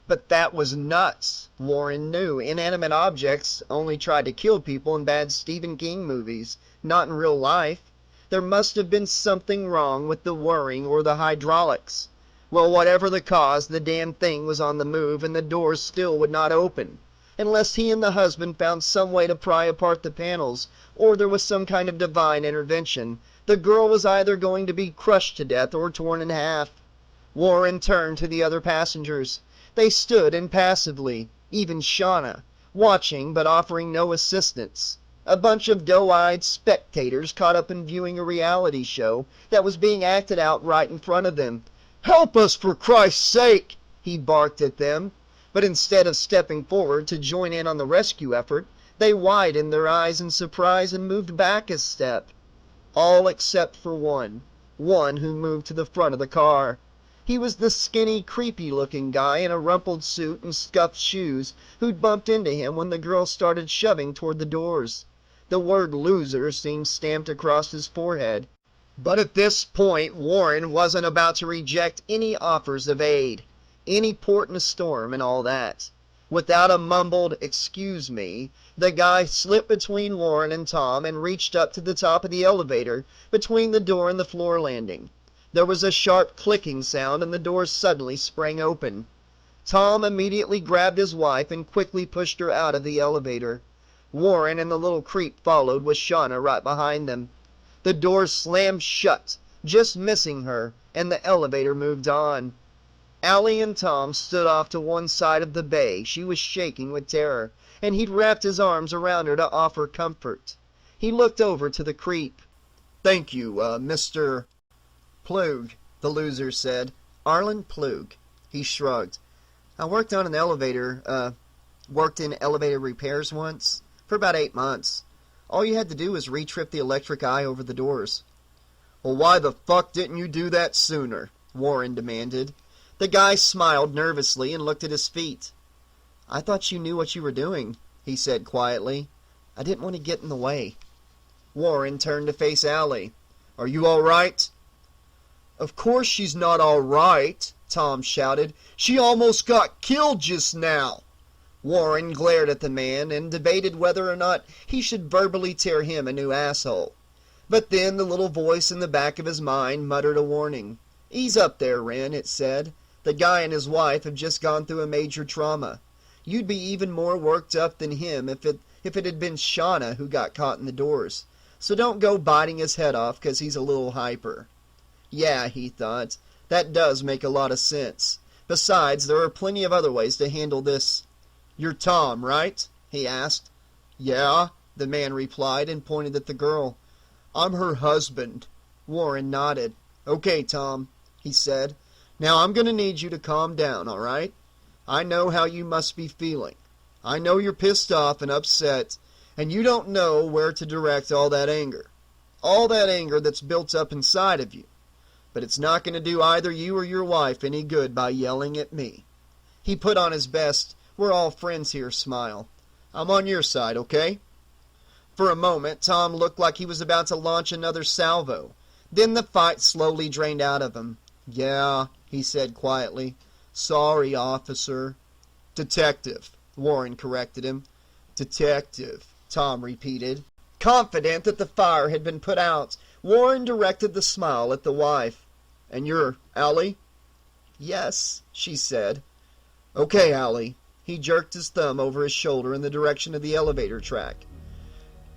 Speaker 3: But that was nuts. Warren knew inanimate objects only tried to kill people in bad Stephen King movies, not in real life. There must have been something wrong with the whirring or the hydraulics. Well, whatever the cause, the damn thing was on the move and the doors still would not open. Unless he and the husband found some way to pry apart the panels, or there was some kind of divine intervention, the girl was either going to be crushed to death or torn in half. Warren turned to the other passengers. They stood impassively, even Shauna, watching but offering no assistance. A bunch of doe-eyed spectators caught up in viewing a reality show that was being acted out right in front of them. "Help us, for Christ's sake!" he barked at them. But instead of stepping forward to join in on the rescue effort, they widened their eyes in surprise and moved back a step. All except for one who moved to the front of the car. He was the skinny, creepy-looking guy in a rumpled suit and scuffed shoes who'd bumped into him when the girl started shoving toward the doors. The word loser seemed stamped across his forehead. But at this point, Warren wasn't about to reject any offers of aid, any port in a storm and all that. Without a mumbled, "Excuse me," the guy slipped between Warren and Tom and reached up to the top of the elevator between the door and the floor landing. There was a sharp clicking sound and the door suddenly sprang open. Tom immediately grabbed his wife and quickly pushed her out of the elevator. Warren and the little creep followed with Shauna right behind them. The door slammed shut, just missing her, and the elevator moved on. Allie and Tom stood off to one side of the bay. She was shaking with terror, and he'd wrapped his arms around her to offer comfort. He looked over to the creep. "Thank you, Mr. Plug," the loser said. "Arlen Plug." He shrugged. "I worked in elevator repairs once, for about 8 months. All you had to do was re-trip the electric eye over the doors." "Well, why the fuck didn't you do that sooner?" Warren demanded. The guy smiled nervously and looked at his feet. "I thought you knew what you were doing," he said quietly. "I didn't want to get in the way." Warren turned to face Allie. "Are you all right?" "Of course she's not all right," Tom shouted. "She almost got killed just now." Warren glared at the man and debated whether or not he should verbally tear him a new asshole. But then the little voice in the back of his mind muttered a warning. "Ease up there, Wren," it said. "The guy and his wife have just gone through a major trauma. You'd be even more worked up than him if it had been Shauna who got caught in the doors. So don't go biting his head off 'cause he's a little hyper." Yeah, he thought, that does make a lot of sense. Besides, there are plenty of other ways to handle this. "You're Tom, right?" he asked. "Yeah," the man replied and pointed at the girl. "I'm her husband." Warren nodded. "Okay, Tom," he said. "Now I'm going to need you to calm down, all right? I know how you must be feeling. I know you're pissed off and upset, and you don't know where to direct all that anger. All that anger that's built up inside of you. But it's not going to do either you or your wife any good by yelling at me." He put on his best, "we're all friends here" smile. "I'm on your side, okay?" For a moment, Tom looked like he was about to launch another salvo. Then the fight slowly drained out of him. "Yeah," he said quietly. "Sorry, officer." "Detective," Warren corrected him. "Detective," Tom repeated. Confident that the fire had been put out, Warren directed the smile at the wife. "And you're Allie?" "Yes," she said. "Okay, Allie." He jerked his thumb over his shoulder in the direction of the elevator track.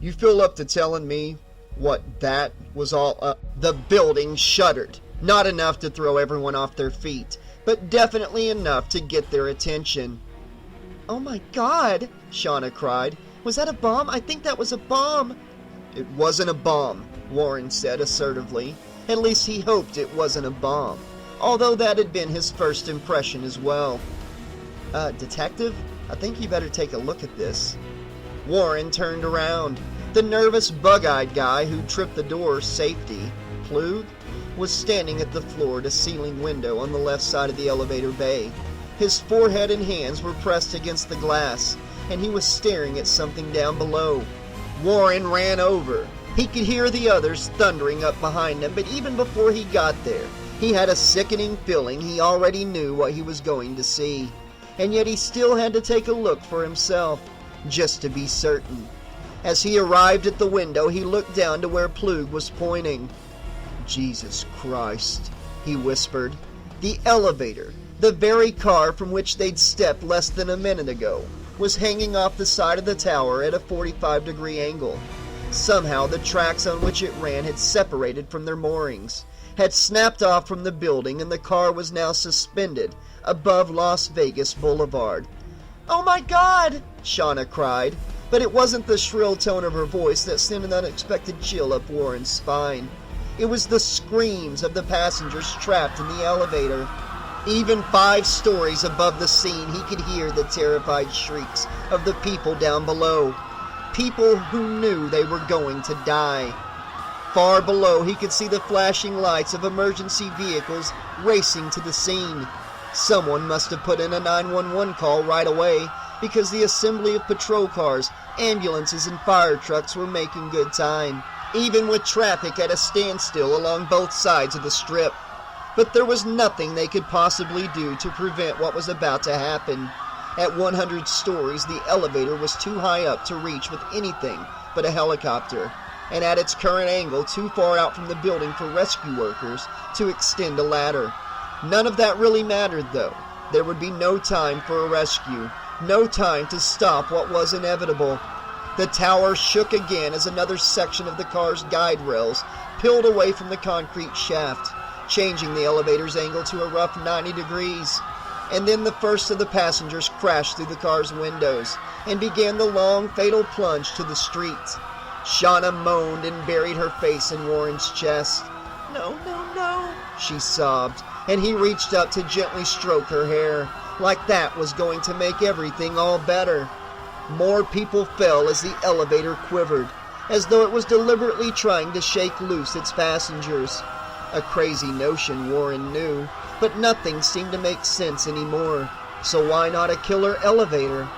Speaker 3: "You feel up to telling me what that was all up?" The building shuddered. Not enough to throw everyone off their feet, but definitely enough to get their attention. "Oh my God!" Shauna cried. "Was that a bomb? I think that was a bomb." "It wasn't a bomb," Warren said assertively. At least he hoped it wasn't a bomb, although that had been his first impression as well. Detective, I think you better take a look at this." Warren turned around. The nervous, bug-eyed guy who tripped the door safety, Plug, was standing at the floor-to-ceiling window on the left side of the elevator bay. His forehead and hands were pressed against the glass, and he was staring at something down below. Warren ran over. He could hear the others thundering up behind him, but even before he got there, he had a sickening feeling he already knew what he was going to see. and yet he still had to take a look for himself, just to be certain. As he arrived at the window, he looked down to where Plug was pointing. "Jesus Christ," he whispered. The elevator, the very car from which they'd stepped less than a minute ago, was hanging off the side of the tower at a 45-degree angle. Somehow the tracks on which it ran had separated from their moorings, had snapped off from the building, and the car was now suspended above Las Vegas Boulevard. "Oh my God!" Shauna cried, but it wasn't the shrill tone of her voice that sent an unexpected chill up Warren's spine. It was the screams of the passengers trapped in the elevator. Even 5 stories above the scene, he could hear the terrified shrieks of the people down below. People who knew they were going to die. Far below, he could see the flashing lights of emergency vehicles racing to the scene. Someone must have put in a 911 call right away, because the assembly of patrol cars, ambulances, and fire trucks were making good time, even with traffic at a standstill along both sides of the strip. But there was nothing they could possibly do to prevent what was about to happen. At 100 stories, the elevator was too high up to reach with anything but a helicopter, and at its current angle too far out from the building for rescue workers to extend a ladder. None of that really mattered, though. There would be no time for a rescue, no time to stop what was inevitable. The tower shook again as another section of the car's guide rails peeled away from the concrete shaft, changing the elevator's angle to a rough 90 degrees. And then the first of the passengers crashed through the car's windows and began the long, fatal plunge to the street. Shauna moaned and buried her face in Warren's chest. "No, no, no," she sobbed, and he reached up to gently stroke her hair, like that was going to make everything all better. More people fell as the elevator quivered, as though it was deliberately trying to shake loose its passengers. A crazy notion, Warren knew, but nothing seemed to make sense anymore. So why not a killer elevator?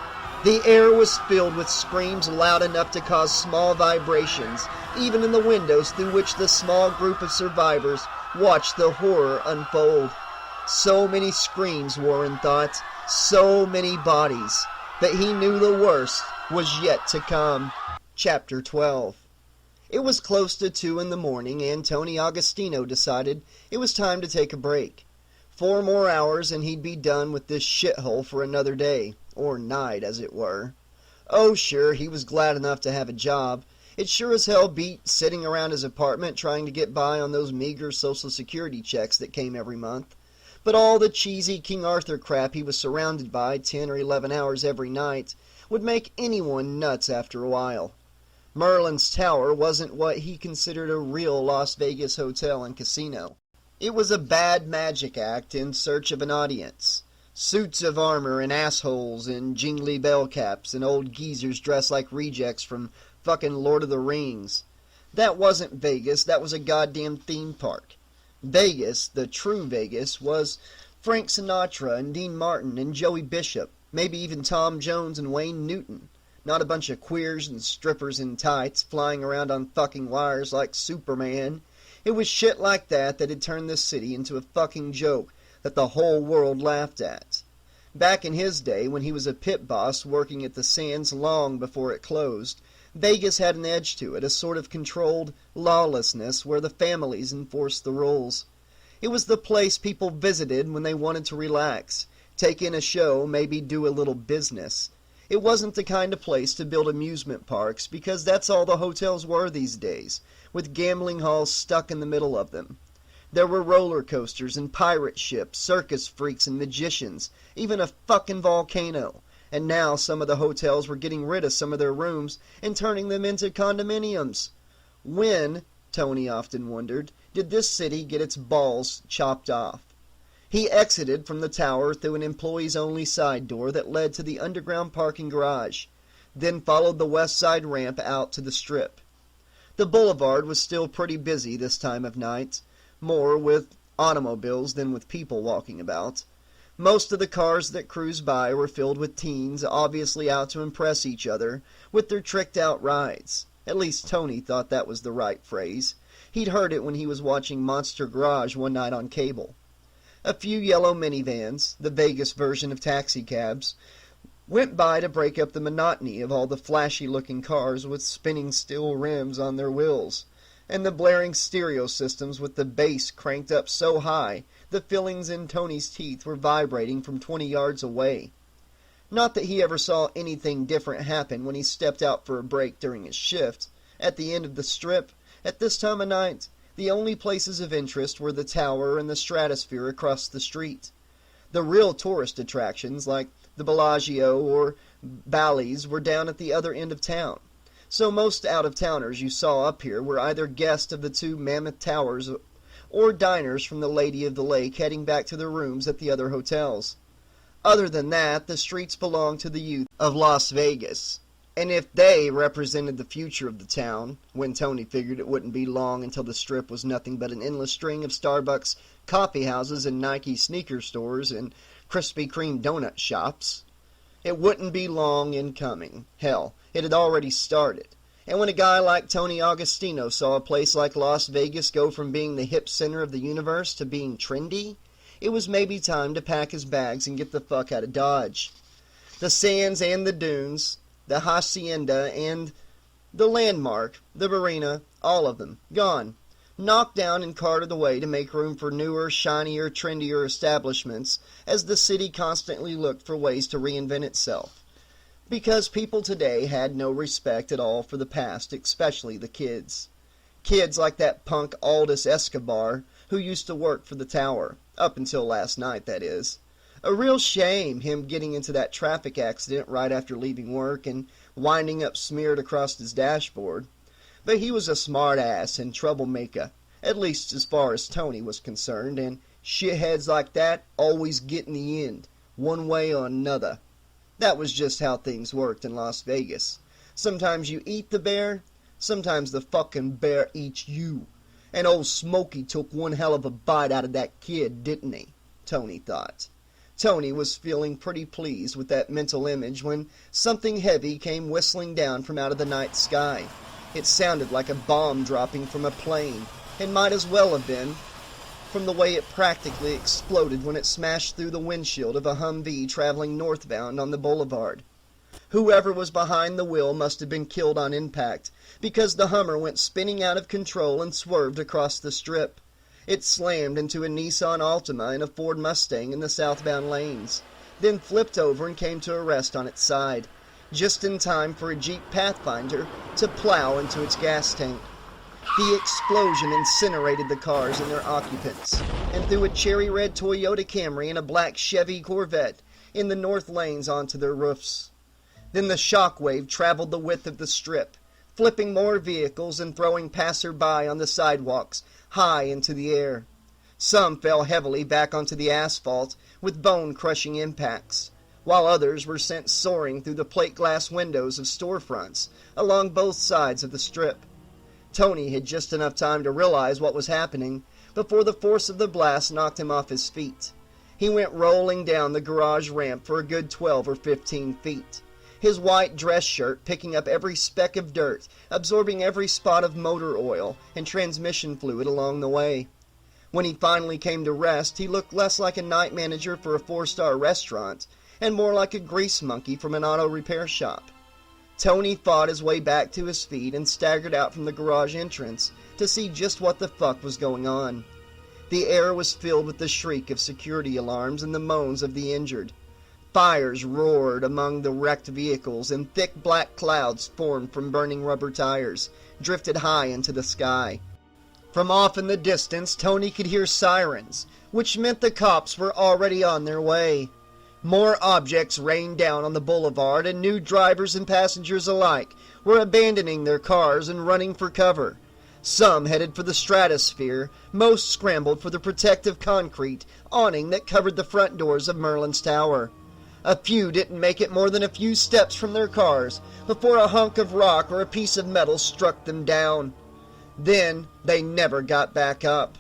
Speaker 3: The air was filled with screams loud enough to cause small vibrations, even in the windows through which the small group of survivors watched the horror unfold. So many screams, Warren thought, so many bodies, but he knew the worst was yet to come. Chapter 12. It was close to 2 in the morning, and Tony Agostino decided it was time to take a break. 4 more hours and he'd be done with this shithole for another day, or night as it were. Oh sure, he was glad enough to have a job. It sure as hell beat sitting around his apartment trying to get by on those meager Social Security checks that came every month. But all the cheesy King Arthur crap he was surrounded by 10 or 11 hours every night would make anyone nuts after a while. Merlin's Tower wasn't what he considered a real Las Vegas hotel and casino. It was a bad magic act in search of an audience. Suits of armor and assholes in jingly bell caps and old geezers dressed like rejects from fucking Lord of the Rings. That wasn't Vegas, that was a goddamn theme park. Vegas, the true Vegas, was Frank Sinatra and Dean Martin and Joey Bishop, maybe even Tom Jones and Wayne Newton. Not a bunch of queers and strippers in tights flying around on fucking wires like Superman. It was shit like that that had turned this city into a fucking joke that the whole world laughed at. Back in his day, when he was a pit boss working at the Sands long before it closed, Vegas had an edge to it, a sort of controlled lawlessness where the families enforced the rules. It was the place people visited when they wanted to relax, take in a show, maybe do a little business. It wasn't the kind of place to build amusement parks, because that's all the hotels were these days, with gambling halls stuck in the middle of them. There were roller coasters and pirate ships, circus freaks and magicians, even a fucking volcano. And now some of the hotels were getting rid of some of their rooms and turning them into condominiums. When, Tony often wondered, did this city get its balls chopped off? He exited from the tower through an employees-only side door that led to the underground parking garage, then followed the west side ramp out to the strip. The boulevard was still pretty busy this time of night, more with automobiles than with people walking about. Most of the cars that cruised by were filled with teens, obviously out to impress each other with their tricked-out rides. At least Tony thought that was the right phrase. He'd heard it when he was watching Monster Garage one night on cable. A few yellow minivans, the Vegas version of taxicabs, went by to break up the monotony of all the flashy-looking cars with spinning steel rims on their wheels, and the blaring stereo systems with the bass cranked up so high the fillings in Tony's teeth were vibrating from 20 yards away. Not that he ever saw anything different happen when he stepped out for a break during his shift. At the end of the Strip, at this time of night, the only places of interest were the Tower and the Stratosphere across the street. The real tourist attractions, like the Bellagio or Bally's, were down at the other end of town. So most out-of-towners you saw up here were either guests of the two mammoth towers or diners from the Lady of the Lake heading back to their rooms at the other hotels. Other than that, the streets belonged to the youth of Las Vegas. And if they represented the future of the town, when Tony figured it wouldn't be long until the Strip was nothing but an endless string of Starbucks coffee houses and Nike sneaker stores and Krispy Kreme donut shops, it wouldn't be long in coming. Hell, it had already started. And when a guy like Tony Augustino saw a place like Las Vegas go from being the hip center of the universe to being trendy, it was maybe time to pack his bags and get the fuck out of Dodge. The Sands and the Dunes, the Hacienda and the Landmark, the Marina, all of them, gone. Knocked down and carted away to make room for newer, shinier, trendier establishments as the city constantly looked for ways to reinvent itself. Because people today had no respect at all for the past, especially the kids. Kids like that punk Aldous Escobar who used to work for the Tower. Up until last night, that is. A real shame, him getting into that traffic accident right after leaving work and winding up smeared across his dashboard. But he was a smart-ass and troublemaker, at least as far as Tony was concerned, and shitheads like that always get in the end, one way or another. That was just how things worked in Las Vegas. Sometimes you eat the bear, sometimes the fucking bear eats you. And old Smokey took one hell of a bite out of that kid, didn't he? Tony thought. Tony was feeling pretty pleased with that mental image when something heavy came whistling down from out of the night sky. It sounded like a bomb dropping from a plane, and might as well have been, from the way it practically exploded when it smashed through the windshield of a Humvee traveling northbound on the boulevard. Whoever was behind the wheel must have been killed on impact, because the Hummer went spinning out of control and swerved across the Strip. It slammed into a Nissan Altima and a Ford Mustang in the southbound lanes, then flipped over and came to a rest on its side, just in time for a Jeep Pathfinder to plow into its gas tank. The explosion incinerated the cars and their occupants, and threw a cherry red Toyota Camry and a black Chevy Corvette in the north lanes onto their roofs. Then the shockwave traveled the width of the Strip, flipping more vehicles and throwing passer-by on the sidewalks high into the air. Some fell heavily back onto the asphalt with bone-crushing impacts, while others were sent soaring through the plate glass windows of storefronts along both sides of the Strip. Tony had just enough time to realize what was happening before the force of the blast knocked him off his feet. He went rolling down the garage ramp for a good 12 or 15 feet. His white dress shirt picking up every speck of dirt, absorbing every spot of motor oil and transmission fluid along the way. When he finally came to rest, he looked less like a night manager for a 4-star restaurant and more like a grease monkey from an auto repair shop. Tony fought his way back to his feet and staggered out from the garage entrance to see just what the fuck was going on. The air was filled with the shriek of security alarms and the moans of the injured. Fires roared among the wrecked vehicles, and thick black clouds formed from burning rubber tires, drifted high into the sky. From off in the distance, Tony could hear sirens, which meant the cops were already on their way. More objects rained down on the boulevard, and new drivers and passengers alike were abandoning their cars and running for cover. Some headed for the Stratosphere, most scrambled for the protective concrete awning that covered the front doors of Merlin's Tower. A few didn't make it more than a few steps from their cars before a hunk of rock or a piece of metal struck them down. Then they never got back up.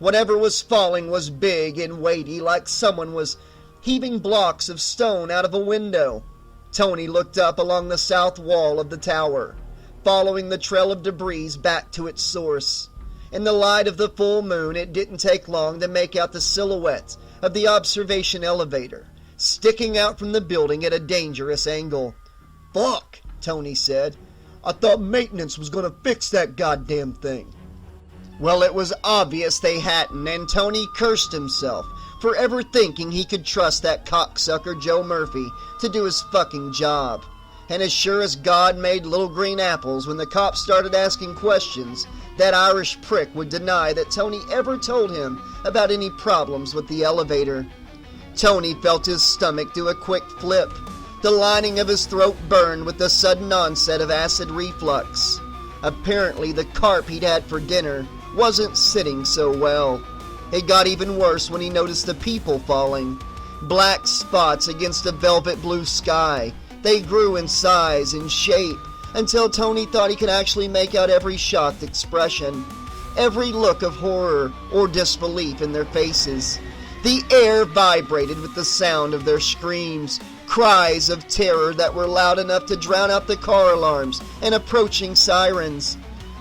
Speaker 3: Whatever was falling was big and weighty, like someone was heaving blocks of stone out of a window. Tony looked up along the south wall of the tower, following the trail of debris back to its source. In the light of the full moon, it didn't take long to make out the silhouette of the observation elevator, sticking out from the building at a dangerous angle. "Fuck," Tony said. "I thought maintenance was gonna fix that goddamn thing." Well, it was obvious they hadn't, and Tony cursed himself for ever thinking he could trust that cocksucker Joe Murphy to do his fucking job. And as sure as God made little green apples, when the cops started asking questions, that Irish prick would deny that Tony ever told him about any problems with the elevator. Tony felt his stomach do a quick flip. The lining of his throat burned with the sudden onset of acid reflux. Apparently the carp he'd had for dinner wasn't sitting so well. It got even worse when he noticed the people falling. Black spots against a velvet blue sky. They grew in size and shape until Tony thought he could actually make out every shocked expression, every look of horror or disbelief in their faces. The air vibrated with the sound of their screams, cries of terror that were loud enough to drown out the car alarms and approaching sirens.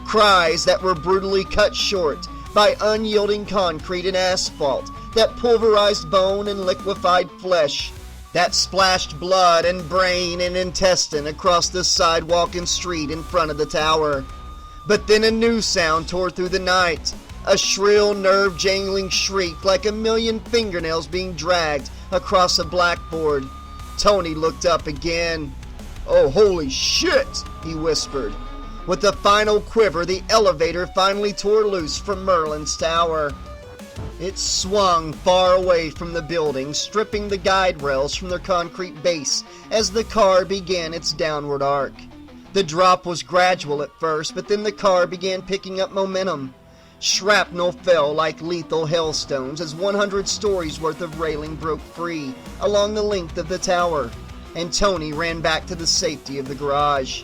Speaker 3: Cries that were brutally cut short by unyielding concrete and asphalt that pulverized bone and liquefied flesh, that splashed blood and brain and intestine across the sidewalk and street in front of the tower. But then a new sound tore through the night, a shrill, nerve-jangling shriek like a million fingernails being dragged across a blackboard. Tony looked up again. "Oh, holy shit," he whispered. With a final quiver, the elevator finally tore loose from Merlin's tower. It swung far away from the building, stripping the guide rails from their concrete base as the car began its downward arc. The drop was gradual at first, but then the car began picking up momentum. Shrapnel fell like lethal hailstones as 100 stories worth of railing broke free along the length of the tower, and Tony ran back to the safety of the garage.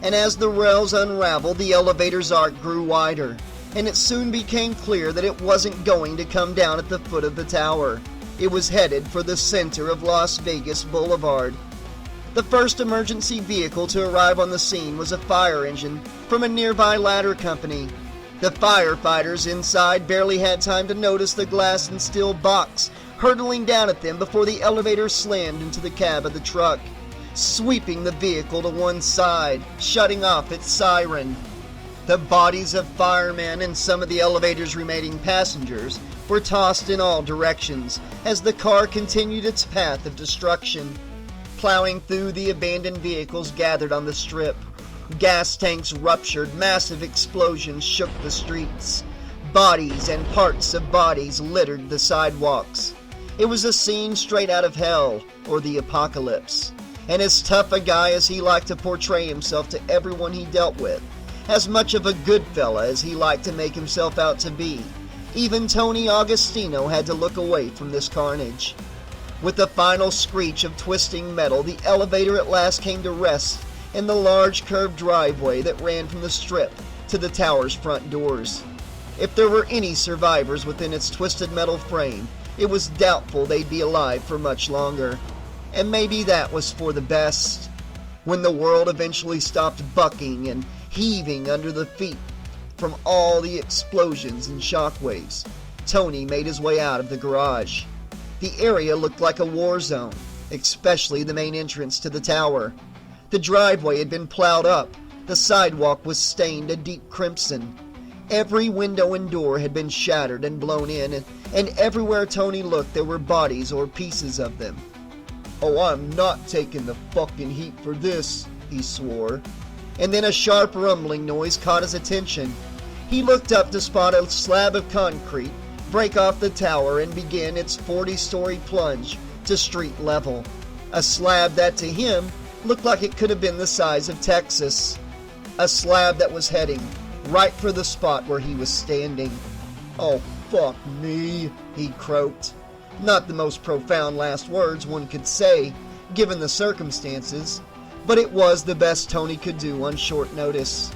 Speaker 3: And as the rails unraveled, the elevator's arc grew wider, and it soon became clear that it wasn't going to come down at the foot of the tower. It was headed for the center of Las Vegas Boulevard. The first emergency vehicle to arrive on the scene was a fire engine from a nearby ladder company. The firefighters inside barely had time to notice the glass and steel box hurtling down at them before the elevator slammed into the cab of the truck, sweeping the vehicle to one side, shutting off its siren. The bodies of firemen and some of the elevator's remaining passengers were tossed in all directions as the car continued its path of destruction. Plowing through the abandoned vehicles gathered on the strip, gas tanks ruptured, massive explosions shook the streets. Bodies and parts of bodies littered the sidewalks. It was a scene straight out of hell or the apocalypse. And as tough a guy as he liked to portray himself to everyone he dealt with, as much of a good fella as he liked to make himself out to be, even Tony Augustino had to look away from this carnage. With a final screech of twisting metal, the elevator at last came to rest in the large curved driveway that ran from the strip to the tower's front doors. If there were any survivors within its twisted metal frame, it was doubtful they'd be alive for much longer. And maybe that was for the best. When the world eventually stopped bucking and heaving under the feet from all the explosions and shockwaves, Tony made his way out of the garage. The area looked like a war zone, especially the main entrance to the tower. The driveway had been plowed up. The sidewalk was stained a deep crimson. Every window and door had been shattered and blown in, and everywhere Tony looked there were bodies or pieces of them. "Oh, I'm not taking the fucking heat for this," he swore. And then a sharp rumbling noise caught his attention. He looked up to spot a slab of concrete break off the tower and begin its 40-story plunge to street level. A slab that to him looked like it could have been the size of Texas. A slab that was heading right for the spot where he was standing. "Oh, fuck me," he croaked. Not the most profound last words one could say, given the circumstances, but it was the best Tony could do on short notice,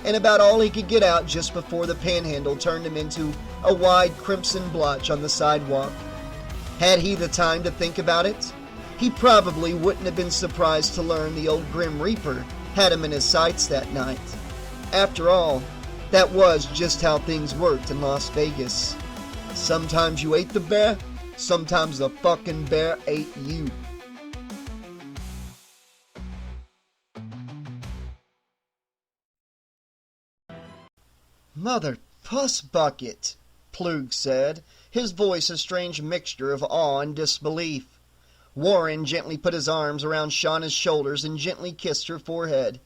Speaker 3: and about all he could get out just before the panhandle turned him into a wide crimson blotch on the sidewalk. Had he the time to think about it, he probably wouldn't have been surprised to learn the old Grim Reaper had him in his sights that night. After all, That was just how things worked in Las Vegas. Sometimes you ate the bear, sometimes the fucking bear ate you. Mother puss bucket, Plug said, his voice a strange mixture of awe and disbelief. Warren gently put his arms around Shauna's shoulders and gently kissed her forehead.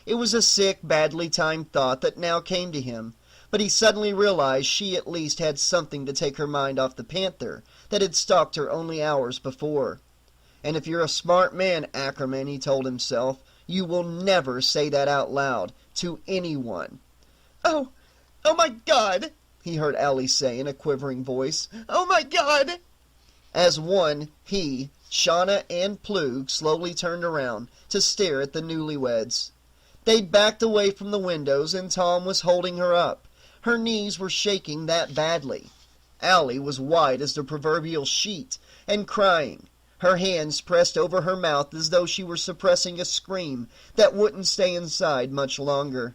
Speaker 3: It was a sick, badly timed thought that now came to him, but he suddenly realized she at least had something to take her mind off the panther that had stalked her only hours before. And if you're a smart man, Ackerman, he told himself, you will never say that out loud to anyone. Oh my God, he heard Allie say in a quivering voice. Oh my God! As one, he, Shauna, and Plug slowly turned around to stare at the newlyweds. They backed away from the windows and Tom was holding her up. Her knees were shaking that badly. Allie was white as the proverbial sheet and crying, her hands pressed over her mouth as though she were suppressing a scream that wouldn't stay inside much longer.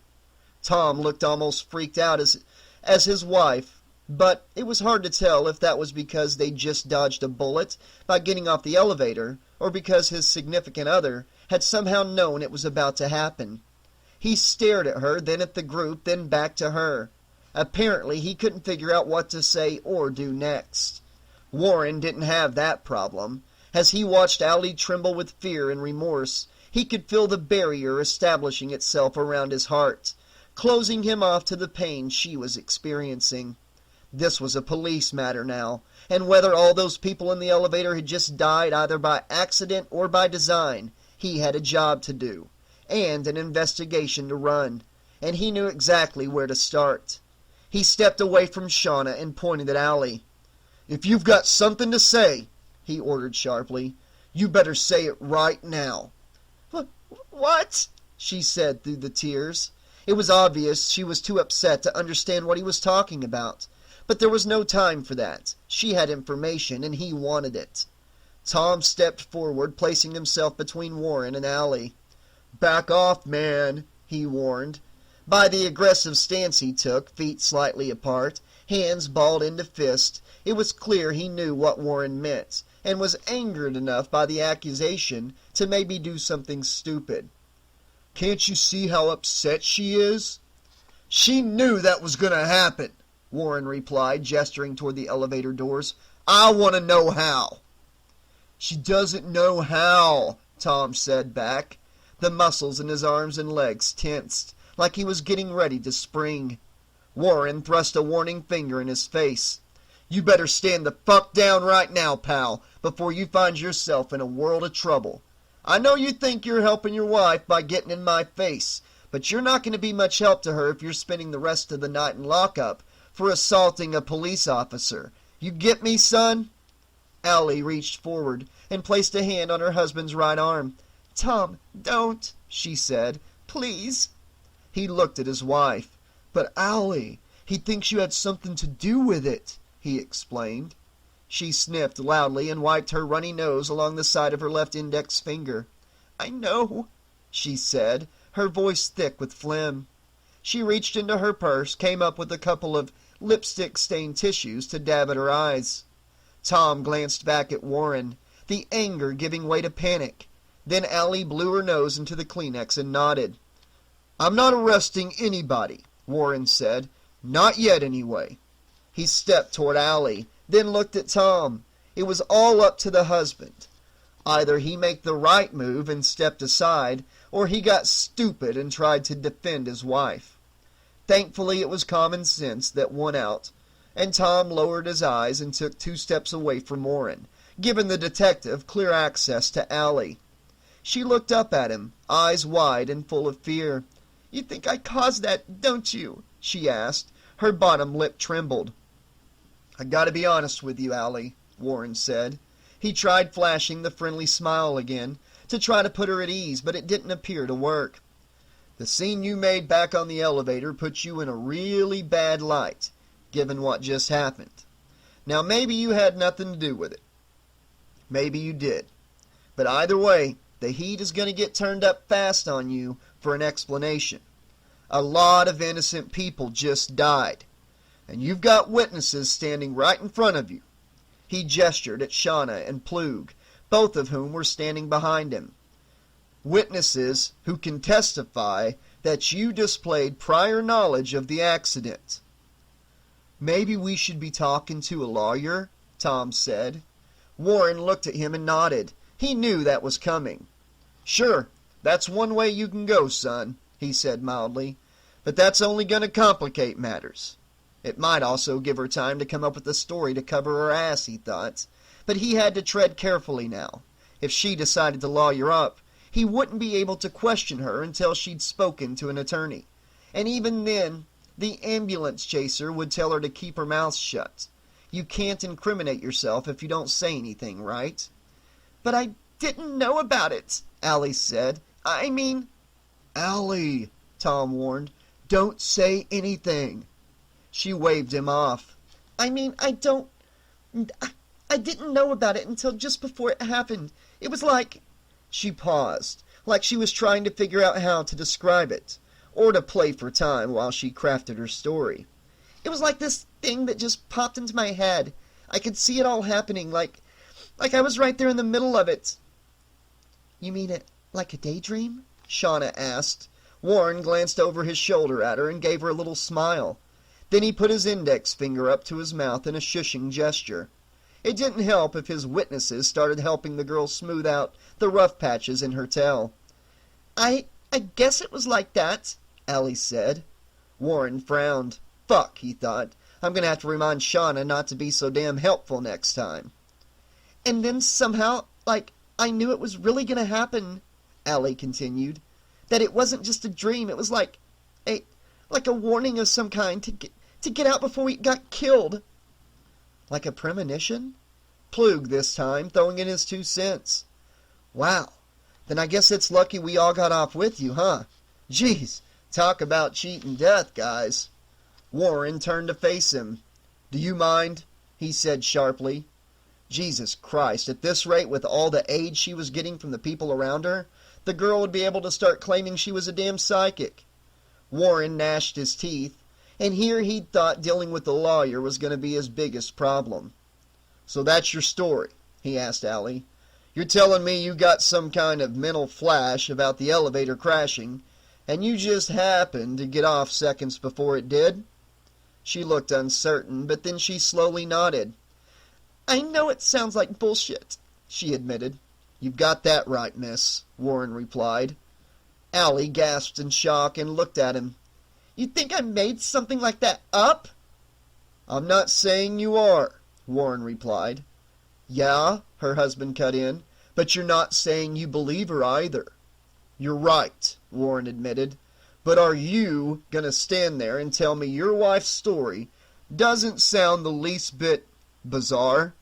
Speaker 3: Tom looked almost freaked out as his wife, but it was hard to tell if that was because they just dodged a bullet by getting off the elevator or because his significant other had somehow known it was about to happen. He stared at her, then at the group, then back to her. Apparently he couldn't figure out what to say or do next. Warren didn't have that problem. As he watched Allie tremble with fear and remorse, he could feel the barrier establishing itself around his heart, closing him off to the pain she was experiencing. This was a police matter now, and whether all those people in the elevator had just died either by accident or by design, he had a job to do, and an investigation to run, and he knew exactly where to start. He stepped away from Shauna and pointed at Allie. "If you've got something to say," he ordered sharply, "you better say it right now." "What?" she said through the tears. It was obvious she was too upset to understand what he was talking about, but there was no time for that. She had information, and he wanted it. Tom stepped forward, placing himself between Warren and Allie. "Back off, man," he warned. By the aggressive stance he took, feet slightly apart, hands balled into fist, it was clear he knew what Warren meant, and was angered enough by the accusation to maybe do something stupid. "Can't you see how upset she is?" "She knew that was going to happen," Warren replied, gesturing toward the elevator doors. "I want to know how." "She doesn't know how," Tom said back. The muscles in his arms and legs tensed, like he was getting ready to spring. Warren thrust a warning finger in his face. "You better stand the fuck down right now, pal, before you find yourself in a world of trouble. I know you think you're helping your wife by getting in my face, but you're not going to be much help to her if you're spending the rest of the night in lockup for assaulting a police officer. You get me, son?" Allie reached forward and placed a hand on her husband's right arm. "Tom, don't," she said. "Please." He looked at his wife. "But Allie, he thinks you had something to do with it," he explained. She sniffed loudly and wiped her runny nose along the side of her left index finger. "I know," she said, her voice thick with phlegm. She reached into her purse, came up with a couple of lipstick-stained tissues to dab at her eyes. Tom glanced back at Warren, the anger giving way to panic. Then Allie blew her nose into the Kleenex and nodded. "I'm not arresting anybody," Warren said. "Not yet, anyway." He stepped toward Allie, then looked at Tom. It was all up to the husband. Either he made the right move and stepped aside, or he got stupid and tried to defend his wife. Thankfully, it was common sense that won out, and Tom lowered his eyes and took 2 steps away from Warren, giving the detective clear access to Allie. She looked up at him, eyes wide and full of fear. "You think I caused that, don't you?" she asked. Her bottom lip trembled. "I gotta be honest with you, Allie," Warren said. He tried flashing the friendly smile again, to try to put her at ease, but it didn't appear to work. "The scene you made back on the elevator puts you in a really bad light, given what just happened. Now maybe you had nothing to do with it. Maybe you did. But either way, the heat is going to get turned up fast on you for an explanation. A lot of innocent people just died. And you've got witnesses standing right in front of you. He gestured at Shauna and Plug, both of whom were standing behind him. Witnesses who can testify that you displayed prior knowledge of the accident. Maybe we should be talking to a lawyer, Tom said. Warren looked at him and nodded. He knew that was coming. Sure, that's one way you can go, son, he said mildly. But that's only going to complicate matters. It might also give her time to come up with a story to cover her ass, he thought. But he had to tread carefully now. If she decided to lawyer up, he wouldn't be able to question her until she'd spoken to an attorney. And even then, the ambulance chaser would tell her to keep her mouth shut. You can't incriminate yourself if you don't say anything, right? But I didn't know about it, Allie said. I mean... Allie, Tom warned, don't say anything. She waved him off. I mean, I didn't know about it until just before it happened. It was like... She paused, like she was trying to figure out how to describe it, or to play for time while she crafted her story. It was like this thing that just popped into my head. I could see it all happening, like I was right there in the middle of it. You mean it like a daydream? Shauna asked. Warren glanced over his shoulder at her and gave her a little smile. Then he put his index finger up to his mouth in a shushing gesture. It didn't help if his witnesses started helping the girl smooth out the rough patches in her tell. I guess it was like that, Allie said. Warren frowned. Fuck, he thought. I'm going to have to remind Shauna not to be so damn helpful next time. And then somehow, I knew it was really going to happen, Allie continued. That it wasn't just a dream. It was like a warning of some kind to get out before we got killed. Like a premonition? Plug this time, throwing in his 2 cents. Wow, then I guess it's lucky we all got off with you, huh? Jeez, talk about cheating death, guys. Warren turned to face him. Do you mind? He said sharply. Jesus Christ, at this rate, with all the aid she was getting from the people around her, the girl would be able to start claiming she was a damn psychic. Warren gnashed his teeth, and here he'd thought dealing with the lawyer was going to be his biggest problem. So that's your story, he asked Allie. You're telling me you got some kind of mental flash about the elevator crashing, and you just happened to get off seconds before it did? She looked uncertain, but then she slowly nodded. I know it sounds like bullshit, she admitted. You've got that right, miss, Warren replied. Allie gasped in shock and looked at him. You think I made something like that up? I'm not saying you are, Warren replied. Yeah, her husband cut in, but you're not saying you believe her either. You're right, Warren admitted, but are you going to stand there and tell me your wife's story doesn't sound the least bit bizarre?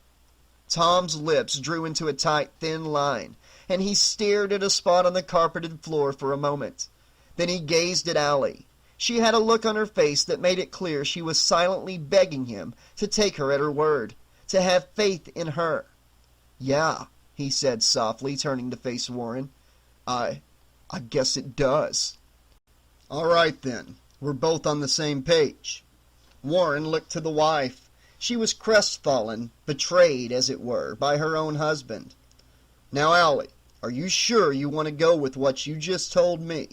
Speaker 3: Tom's lips drew into a tight, thin line, and he stared at a spot on the carpeted floor for a moment. Then he gazed at Allie. She had a look on her face that made it clear she was silently begging him to take her at her word, to have faith in her. Yeah, he said softly, turning to face Warren. I guess it does. All right, then. We're both on the same page. Warren looked to the wife. She was crestfallen, betrayed, as it were, by her own husband. Now, Allie, are you sure you want to go with what you just told me?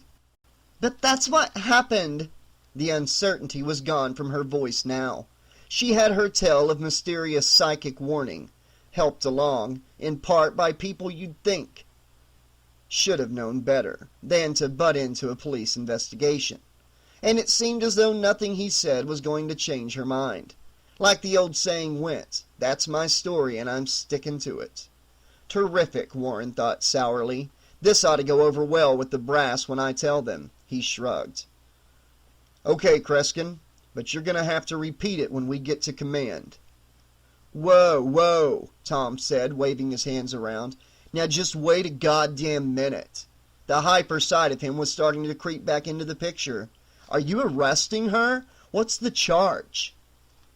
Speaker 3: But that's what happened. The uncertainty was gone from her voice now. She had her tale of mysterious psychic warning, helped along, in part by people you'd think should have known better than to butt into a police investigation. And it seemed as though nothing he said was going to change her mind. Like the old saying went, that's my story and I'm sticking to it. Terrific, Warren thought sourly. This ought to go over well with the brass when I tell them. He shrugged. Okay, Kreskin, but you're going to have to repeat it when we get to command. Whoa, whoa, Tom said, waving his hands around. Now just wait a goddamn minute. The hyper side of him was starting to creep back into the picture. Are you arresting her? What's the charge?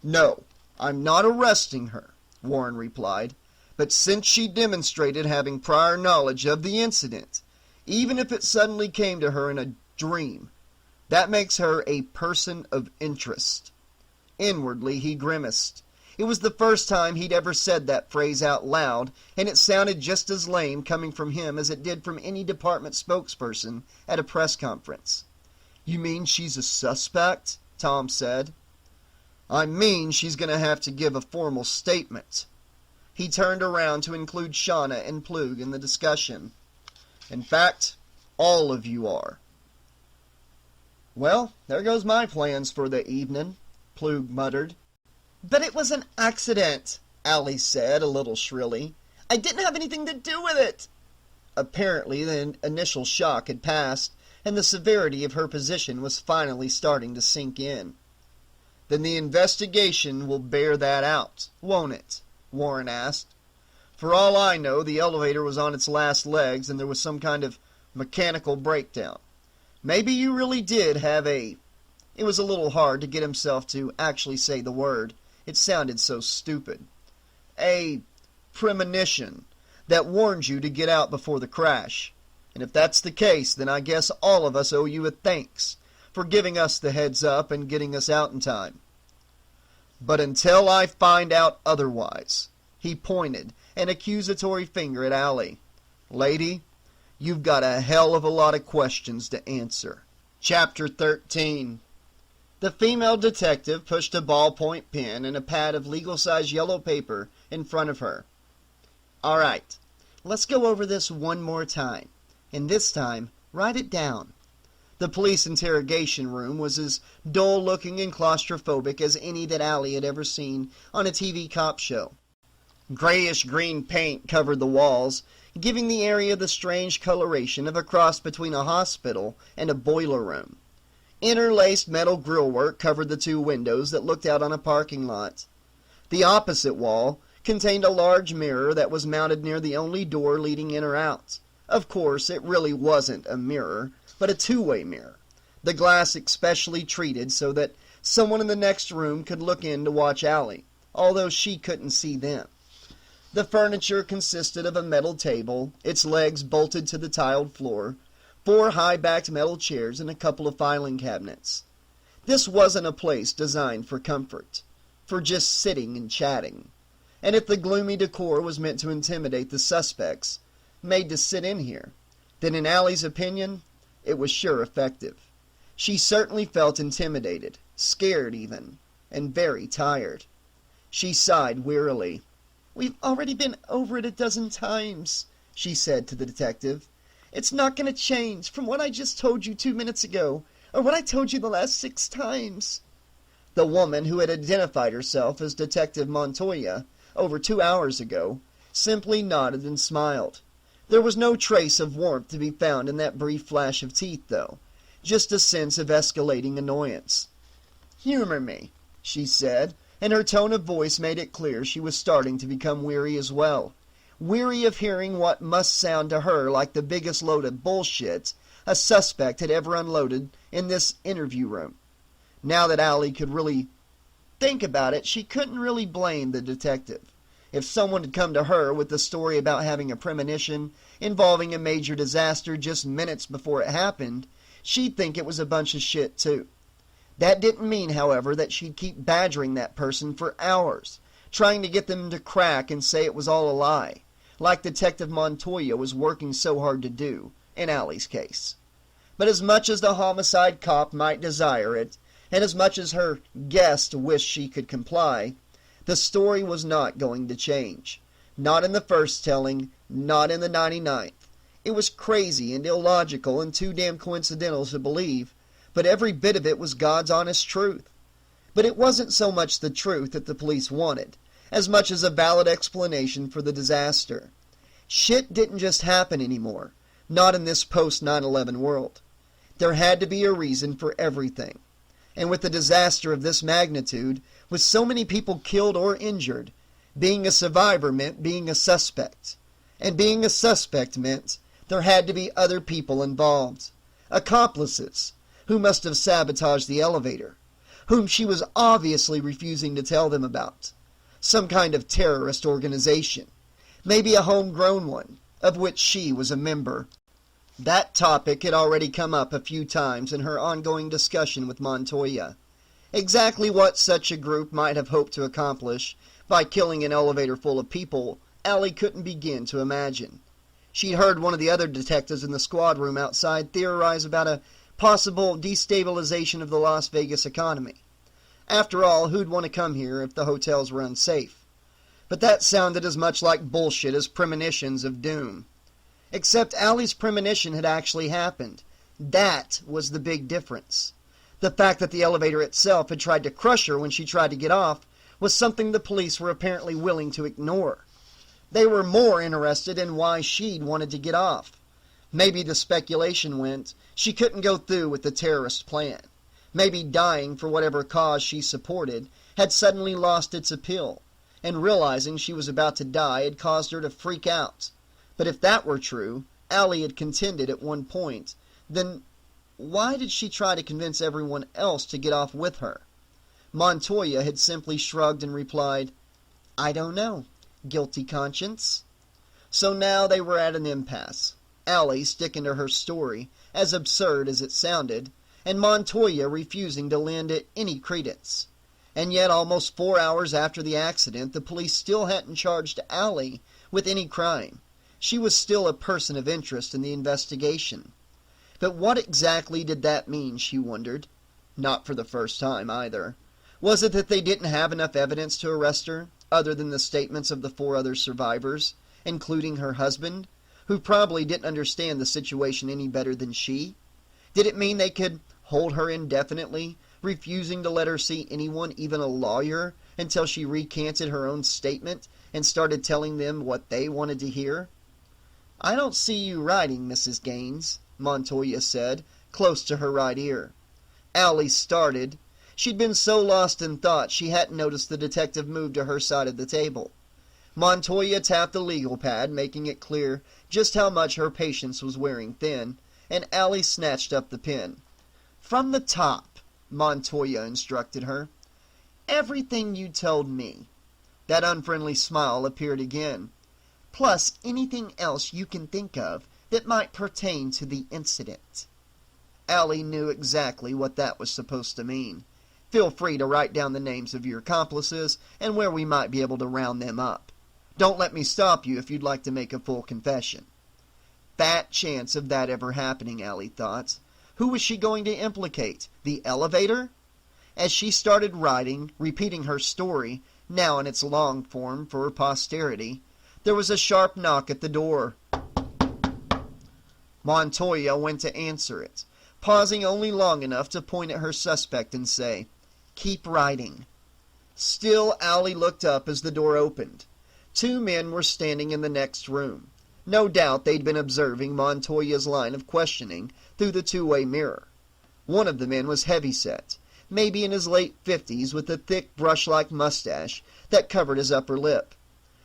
Speaker 3: No, I'm not arresting her, Warren replied. But since she demonstrated having prior knowledge of the incident, even if it suddenly came to her in a dream, That makes her a person of interest. Inwardly, he grimaced. It was the first time he'd ever said that phrase out loud, and it sounded just as lame coming from him as it did from any department spokesperson at a press conference. "You mean she's a suspect?" Tom said. "I mean she's going to have to give a formal statement." He turned around to include Shauna and Plug in the discussion. "In fact, all of you are." "Well, there goes my plans for the evening," Plug muttered. "But it was an accident," Allie said a little shrilly. "I didn't have anything to do with it." Apparently the initial shock had passed, and the severity of her position was finally starting to sink in. "Then the investigation will bear that out, won't it?" Warren asked. "For all I know, the elevator was on its last legs and there was some kind of mechanical breakdown. Maybe you really did have a..." It was a little hard to get himself to actually say the word. It sounded so stupid. "A premonition that warned you to get out before the crash. And if that's the case, then I guess all of us owe you a thanks for giving us the heads up and getting us out in time. But until I find out otherwise," he pointed an accusatory finger at Allie, "lady, you've got a hell of a lot of questions to answer." Chapter 13. The female detective pushed a ballpoint pen and a pad of legal-size yellow paper in front of her. "All right, let's go over this one more time, and this time write it down." The police interrogation room was as dull-looking and claustrophobic as any that Allie had ever seen on a TV cop show. Grayish-green paint covered the walls, giving the area the strange coloration of a cross between a hospital and a boiler room. Interlaced metal grillwork covered the two windows that looked out on a parking lot. The opposite wall contained a large mirror that was mounted near the only door leading in or out. Of course, it really wasn't a mirror, but a two-way mirror, the glass especially treated so that someone in the next room could look in to watch Allie, although she couldn't see them. The furniture consisted of a metal table, its legs bolted to the tiled floor, 4 high-backed metal chairs, and a couple of filing cabinets. This wasn't a place designed for comfort, for just sitting and chatting. And if the gloomy decor was meant to intimidate the suspects, made to sit in here, then in Allie's opinion, it was sure effective. She certainly felt intimidated, scared even, and very tired. She sighed wearily. "We've already been over it a dozen times," she said to the detective. "It's not going to change from what I just told you 2 minutes ago, or what I told you the last 6 times. The woman who had identified herself as Detective Montoya over 2 hours ago simply nodded and smiled. There was no trace of warmth to be found in that brief flash of teeth, though, just a sense of escalating annoyance. "Humor me," she said, and her tone of voice made it clear she was starting to become weary as well. Weary of hearing what must sound to her like the biggest load of bullshit a suspect had ever unloaded in this interview room. Now that Allie could really think about it, she couldn't really blame the detective. If someone had come to her with the story about having a premonition involving a major disaster just minutes before it happened, she'd think it was a bunch of shit too. That didn't mean, however, that she'd keep badgering that person for hours, trying to get them to crack and say it was all a lie, like Detective Montoya was working so hard to do in Allie's case. But as much as the homicide cop might desire it, and as much as her guest wished she could comply, the story was not going to change. Not in the first telling, not in the 99th. It was crazy and illogical and too damn coincidental to believe, but every bit of it was God's honest truth. But it wasn't so much the truth that the police wanted, as much as a valid explanation for the disaster. Shit didn't just happen anymore, not in this post-9/11 world. There had to be a reason for everything. And with a disaster of this magnitude, with so many people killed or injured, being a survivor meant being a suspect. And being a suspect meant there had to be other people involved. Accomplices, who must have sabotaged the elevator, whom she was obviously refusing to tell them about. Some kind of terrorist organization, maybe a homegrown one, of which she was a member. That topic had already come up a few times in her ongoing discussion with Montoya. Exactly what such a group might have hoped to accomplish by killing an elevator full of people, Allie couldn't begin to imagine. She'd heard one of the other detectives in the squad room outside theorize about a possible destabilization of the Las Vegas economy. After all, who'd want to come here if the hotels were unsafe? But that sounded as much like bullshit as premonitions of doom. Except Allie's premonition had actually happened. That was the big difference. The fact that the elevator itself had tried to crush her when she tried to get off was something the police were apparently willing to ignore. They were more interested in why she'd wanted to get off. Maybe the speculation went she couldn't go through with the terrorist plan. Maybe dying for whatever cause she supported had suddenly lost its appeal, and realizing she was about to die had caused her to freak out. But if that were true, Allie had contended at one point, then why did she try to convince everyone else to get off with her? Montoya had simply shrugged and replied, "I don't know. Guilty conscience." So now they were at an impasse. Allie sticking to her story, as absurd as it sounded, and Montoya refusing to lend it any credence. And yet almost 4 hours after the accident, the police still hadn't charged Allie with any crime. She was still a person of interest in the investigation. But what exactly did that mean, she wondered. Not for the first time, either. Was it that they didn't have enough evidence to arrest her, other than the statements of the 4 other survivors, including her husband, who probably didn't understand the situation any better than she? Did it mean they could hold her indefinitely, refusing to let her see anyone, even a lawyer, until she recanted her own statement and started telling them what they wanted to hear? "I don't see you writing, Mrs. Gaines," Montoya said, close to her right ear. Allie started. She'd been so lost in thought she hadn't noticed the detective move to her side of the table. Montoya tapped the legal pad, making it clear just how much her patience was wearing thin, and Allie snatched up the pen. "From the top," Montoya instructed her. "Everything you told me." That unfriendly smile appeared again. "Plus anything else you can think of that might pertain to the incident." Allie knew exactly what that was supposed to mean. Feel free to write down the names of your accomplices and where we might be able to round them up. Don't let me stop you if you'd like to make a full confession. Fat chance of that ever happening, Allie thought. Who was she going to implicate? The elevator? As she started writing, repeating her story, now in its long form for posterity, there was a sharp knock at the door. Montoya went to answer it, pausing only long enough to point at her suspect and say, "Keep writing." Still, Allie looked up as the door opened. 2 men were standing in the next room. No doubt they'd been observing Montoya's line of questioning through the 2-way mirror. One of the men was heavyset, maybe in his late 50s, with a thick brush-like mustache that covered his upper lip.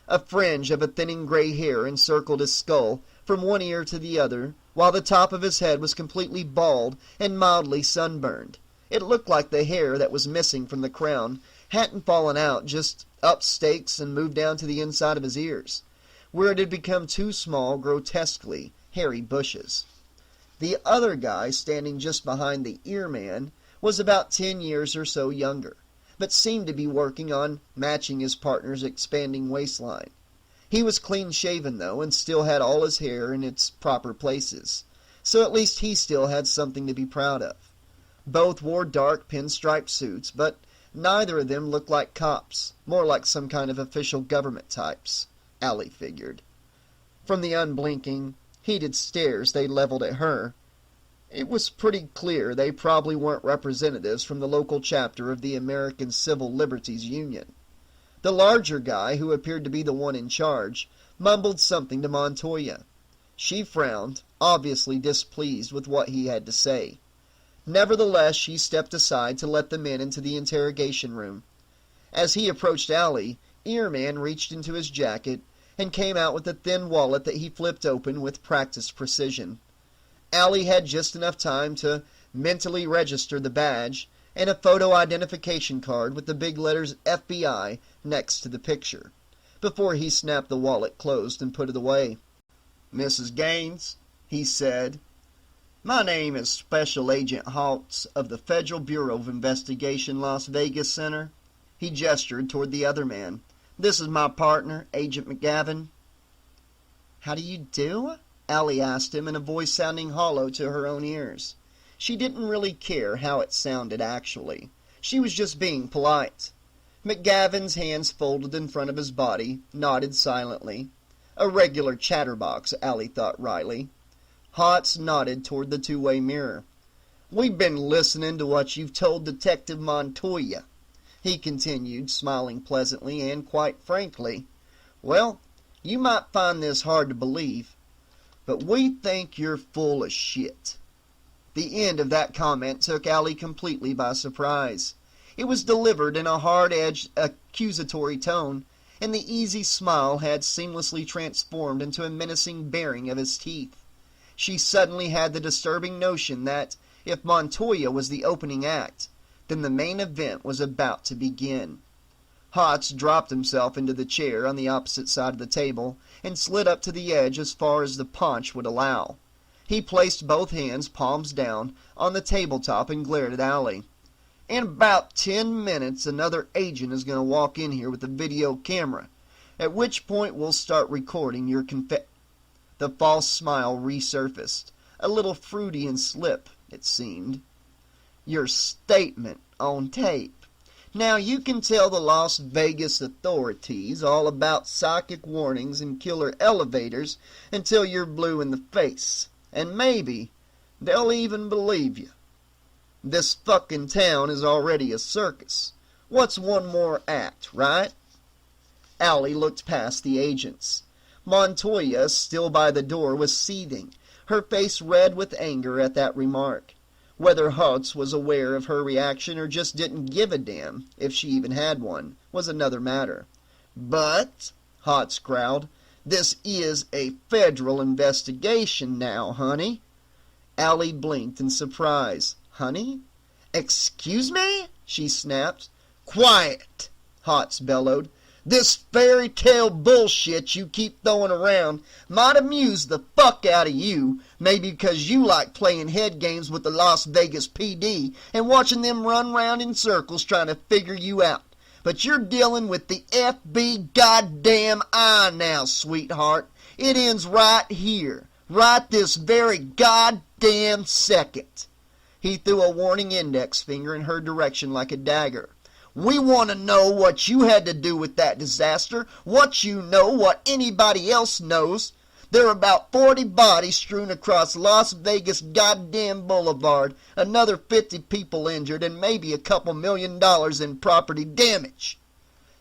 Speaker 3: A fringe of a thinning gray hair encircled his skull from one ear to the other, while the top of his head was completely bald and mildly sunburned. It looked like the hair that was missing from the crown hadn't fallen out, just up stakes and moved down to the inside of his ears, where it had become 2 small, grotesquely hairy bushes. The other guy, standing just behind the ear man, was about 10 years or so younger, but seemed to be working on matching his partner's expanding waistline. He was clean-shaven, though, and still had all his hair in its proper places, so at least he still had something to be proud of. Both wore dark pinstripe suits, but neither of them looked like cops, more like some kind of official government types, Allie figured. From the unblinking, heated stares they leveled at her, it was pretty clear they probably weren't representatives from the local chapter of the American Civil Liberties Union. The larger guy, who appeared to be the one in charge, mumbled something to Montoya. She frowned, obviously displeased with what he had to say. Nevertheless, she stepped aside to let the men into the interrogation room. As he approached Allie, Earman reached into his jacket and came out with a thin wallet that he flipped open with practiced precision. Allie had just enough time to mentally register the badge and a photo identification card with the big letters FBI next to the picture, before he snapped the wallet closed and put it away. "Mrs. Gaines?" he said. "My name is Special Agent Hawks of the Federal Bureau of Investigation Las Vegas Center." He gestured toward the other man. "This is my partner, Agent McGavin." "How do you do?" Allie asked him in a voice sounding hollow to her own ears. She didn't really care how it sounded actually. She was just being polite. McGavin's hands folded in front of his body, nodded silently. A regular chatterbox, Allie thought wryly. Hotz nodded toward the two-way mirror. "We've been listening to what you've told Detective Montoya," he continued, smiling pleasantly and quite frankly. "Well, you might find this hard to believe, but we think you're full of shit." The end of that comment took Allie completely by surprise. It was delivered in a hard-edged, accusatory tone, and the easy smile had seamlessly transformed into a menacing baring of his teeth. She suddenly had the disturbing notion that, if Montoya was the opening act, then the main event was about to begin. Hotz dropped himself into the chair on the opposite side of the table and slid up to the edge as far as the paunch would allow. He placed both hands, palms down, on the tabletop and glared at Allie. "In about 10 minutes, another agent is going to walk in here with a video camera, at which point we'll start recording your The false smile resurfaced, a little fruity and slip, it seemed. "Your statement on tape. Now you can tell the Las Vegas authorities all about psychic warnings and killer elevators until you're blue in the face, and maybe they'll even believe you. This fucking town is already a circus. What's one more act, right?" Allie looked past the agents. Montoya, still by the door, was seething, her face red with anger at that remark. Whether Hotz was aware of her reaction or just didn't give a damn, if she even had one, was another matter. "But," Hotz growled, "this is a federal investigation now, honey." Allie blinked in surprise. "Honey? Excuse me?" she snapped. "Quiet!" Hotz bellowed. "This fairy tale bullshit you keep throwing around might amuse the fuck out of you, maybe because you like playing head games with the Las Vegas PD and watching them run round in circles trying to figure you out. But you're dealing with the FB goddamn I now, sweetheart. It ends right here, right this very goddamn second." He threw a warning index finger in her direction like a dagger. "We want to know what you had to do with that disaster, what you know, what anybody else knows. There are about 40 bodies strewn across Las Vegas goddamn Boulevard, another 50 people injured, and maybe a couple $1 million in property damage."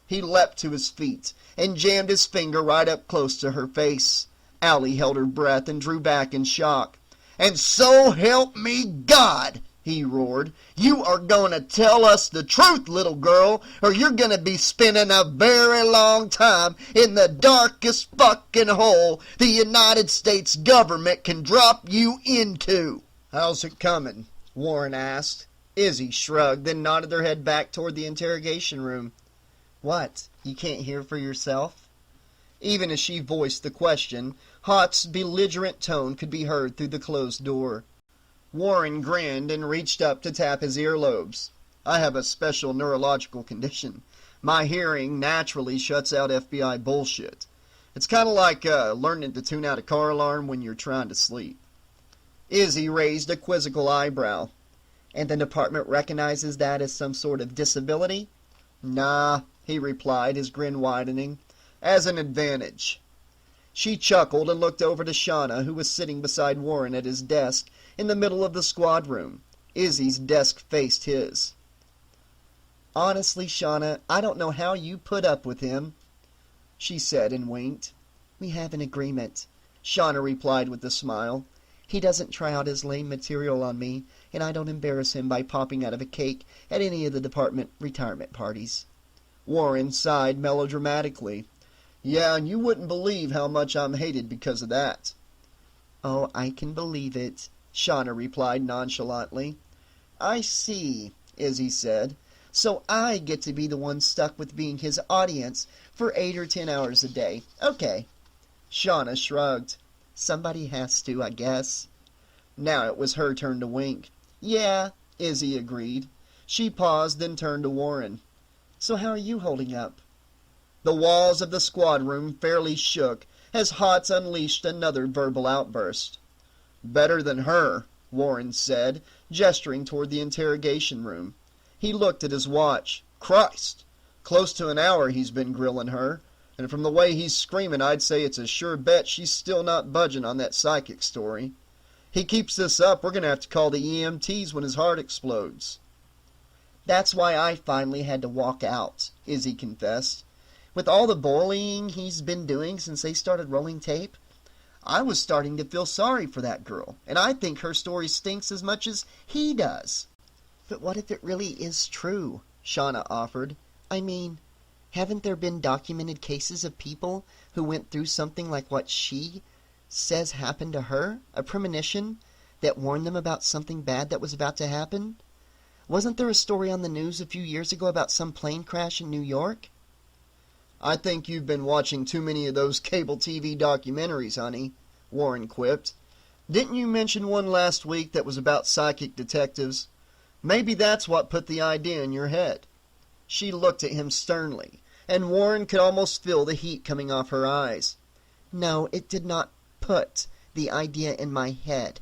Speaker 3: He leapt to his feet and jammed his finger right up close to her face. Allie held her breath and drew back in shock. "And so help me God," he roared, "you are going to tell us the truth, little girl, or you're going to be spending a very long time in the darkest fucking hole the United States government can drop you into." "How's it coming?" Warren asked. Izzy shrugged, then nodded her head back toward the interrogation room. "What, you can't hear for yourself?" Even as she voiced the question, Hotz's belligerent tone could be heard through the closed door. Warren grinned and reached up to tap his earlobes. "I have a special neurological condition. My hearing naturally shuts out FBI bullshit. It's kind of like learning to tune out a car alarm when you're trying to sleep." Izzy raised a quizzical eyebrow. "And the department recognizes that as some sort of disability?" "Nah," he replied, his grin widening. "As an advantage." She chuckled and looked over to Shauna, who was sitting beside Warren at his desk in the middle of the squad room. Izzy's desk faced his. "Honestly, Shauna, I don't know how you put up with him," she said and winked. "We have an agreement," Shauna replied with a smile. "He doesn't try out his lame material on me, and I don't embarrass him by popping out of a cake at any of the department retirement parties." Warren sighed melodramatically. "Yeah, and you wouldn't believe how much I'm hated because of that." "Oh, I can believe it," Shauna replied nonchalantly. "I see," Izzy said. "So I get to be the one stuck with being his audience for 8 or 10 hours a day. Okay." Shauna shrugged. Somebody has to, I guess. Now it was her turn to wink. Yeah, Izzy agreed. She paused, then turned to Warren. So how are you holding up? The walls of the squad room fairly shook as Hotz unleashed another verbal outburst. Better than her, Warren said, gesturing toward the interrogation room. He looked at his watch. Christ! Close to an hour he's been grilling her, and from the way he's screaming I'd say it's a sure bet she's still not budging on that psychic story. He keeps this up, we're going to have to call the EMTs when his heart explodes. That's why I finally had to walk out, Izzy confessed. With all the bullying he's been doing since they started rolling tape, I was starting to feel sorry for that girl, and I think her story stinks as much as he does. But what if it really is true? Shauna offered. I mean, haven't there been documented cases of people who went through something like what she says happened to her? A premonition that warned them about something bad that was about to happen? Wasn't there a story on the news a few years ago about some plane crash in New York? I think you've been watching too many of those cable TV documentaries, honey, Warren quipped. Didn't you mention one last week that was about psychic detectives? Maybe that's what put the idea in your head. She looked at him sternly, and Warren could almost feel the heat coming off her eyes. No, it did not put the idea in my head,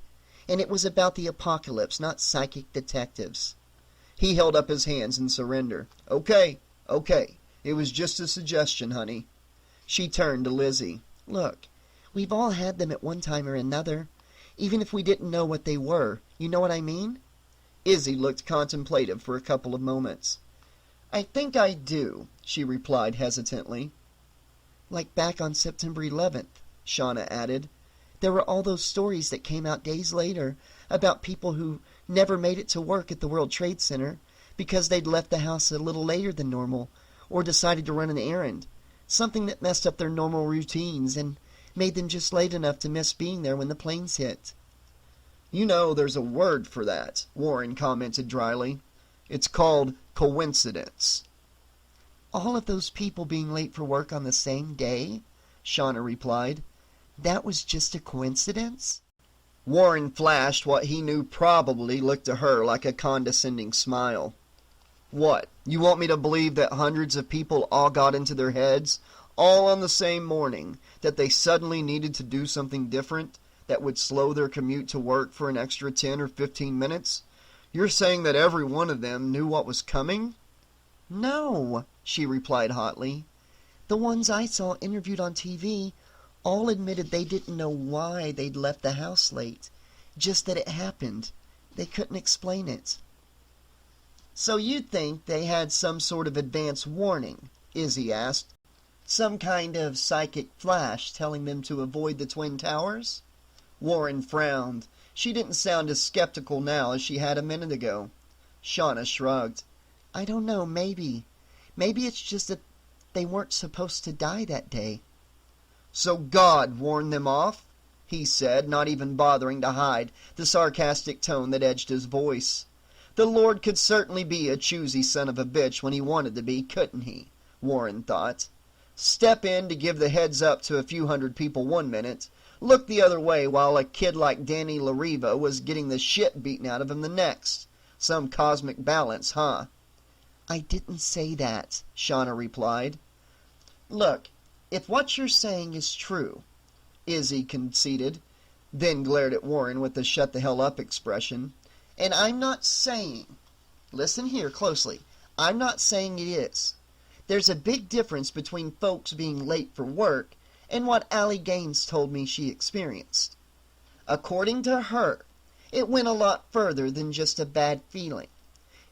Speaker 3: and it was about the apocalypse, not psychic detectives. He held up his hands in surrender. Okay. It was just a suggestion, honey. She turned to Lizzie. Look, we've all had them at one time or another, even if we didn't know what they were. You know what I mean? Izzy looked contemplative for a couple of moments. I think I do, she replied hesitantly. Like back on September 11th, Shauna added. There were all those stories that came out days later about people who never made it to work at the World Trade Center because they'd left the house a little later than normal or decided to run an errand, something that messed up their normal routines and made them just late enough to miss being there when the planes hit. You know, there's a word for that, Warren commented dryly. It's called coincidence. All of those people being late for work on the same day? Shauna replied. That was just a coincidence? Warren flashed what he knew probably looked to her like a condescending smile. What, you want me to believe that hundreds of people all got into their heads, all on the same morning, that they suddenly needed to do something different that would slow their commute to work for an extra 10 or 15 minutes? You're saying that every one of them knew what was coming? No, she replied hotly. The ones I saw interviewed on TV all admitted they didn't know why they'd left the house late, just that it happened. They couldn't explain it. So you think they had some sort of advance warning? Izzy asked. Some kind of psychic flash telling them to avoid the Twin Towers? Warren frowned. She didn't sound as skeptical now as she had a minute ago. Shauna shrugged. I don't know, maybe. Maybe it's just that they weren't supposed to die that day. So God warned them off? He said, not even bothering to hide the sarcastic tone that edged his voice. The Lord could certainly be a choosy son of a bitch when he wanted to be, couldn't he? Warren thought. Step in to give the heads up to a few hundred people one minute, look the other way while a kid like Danny LaRiva was getting the shit beaten out of him the next. Some cosmic balance, huh? I didn't say that, Shauna replied. Look, if what you're saying is true, Izzy conceded, then glared at Warren with the shut the hell up expression. And I'm not saying, listen here closely, I'm not saying it is. There's a big difference between folks being late for work and what Allie Gaines told me she experienced. According to her, it went a lot further than just a bad feeling.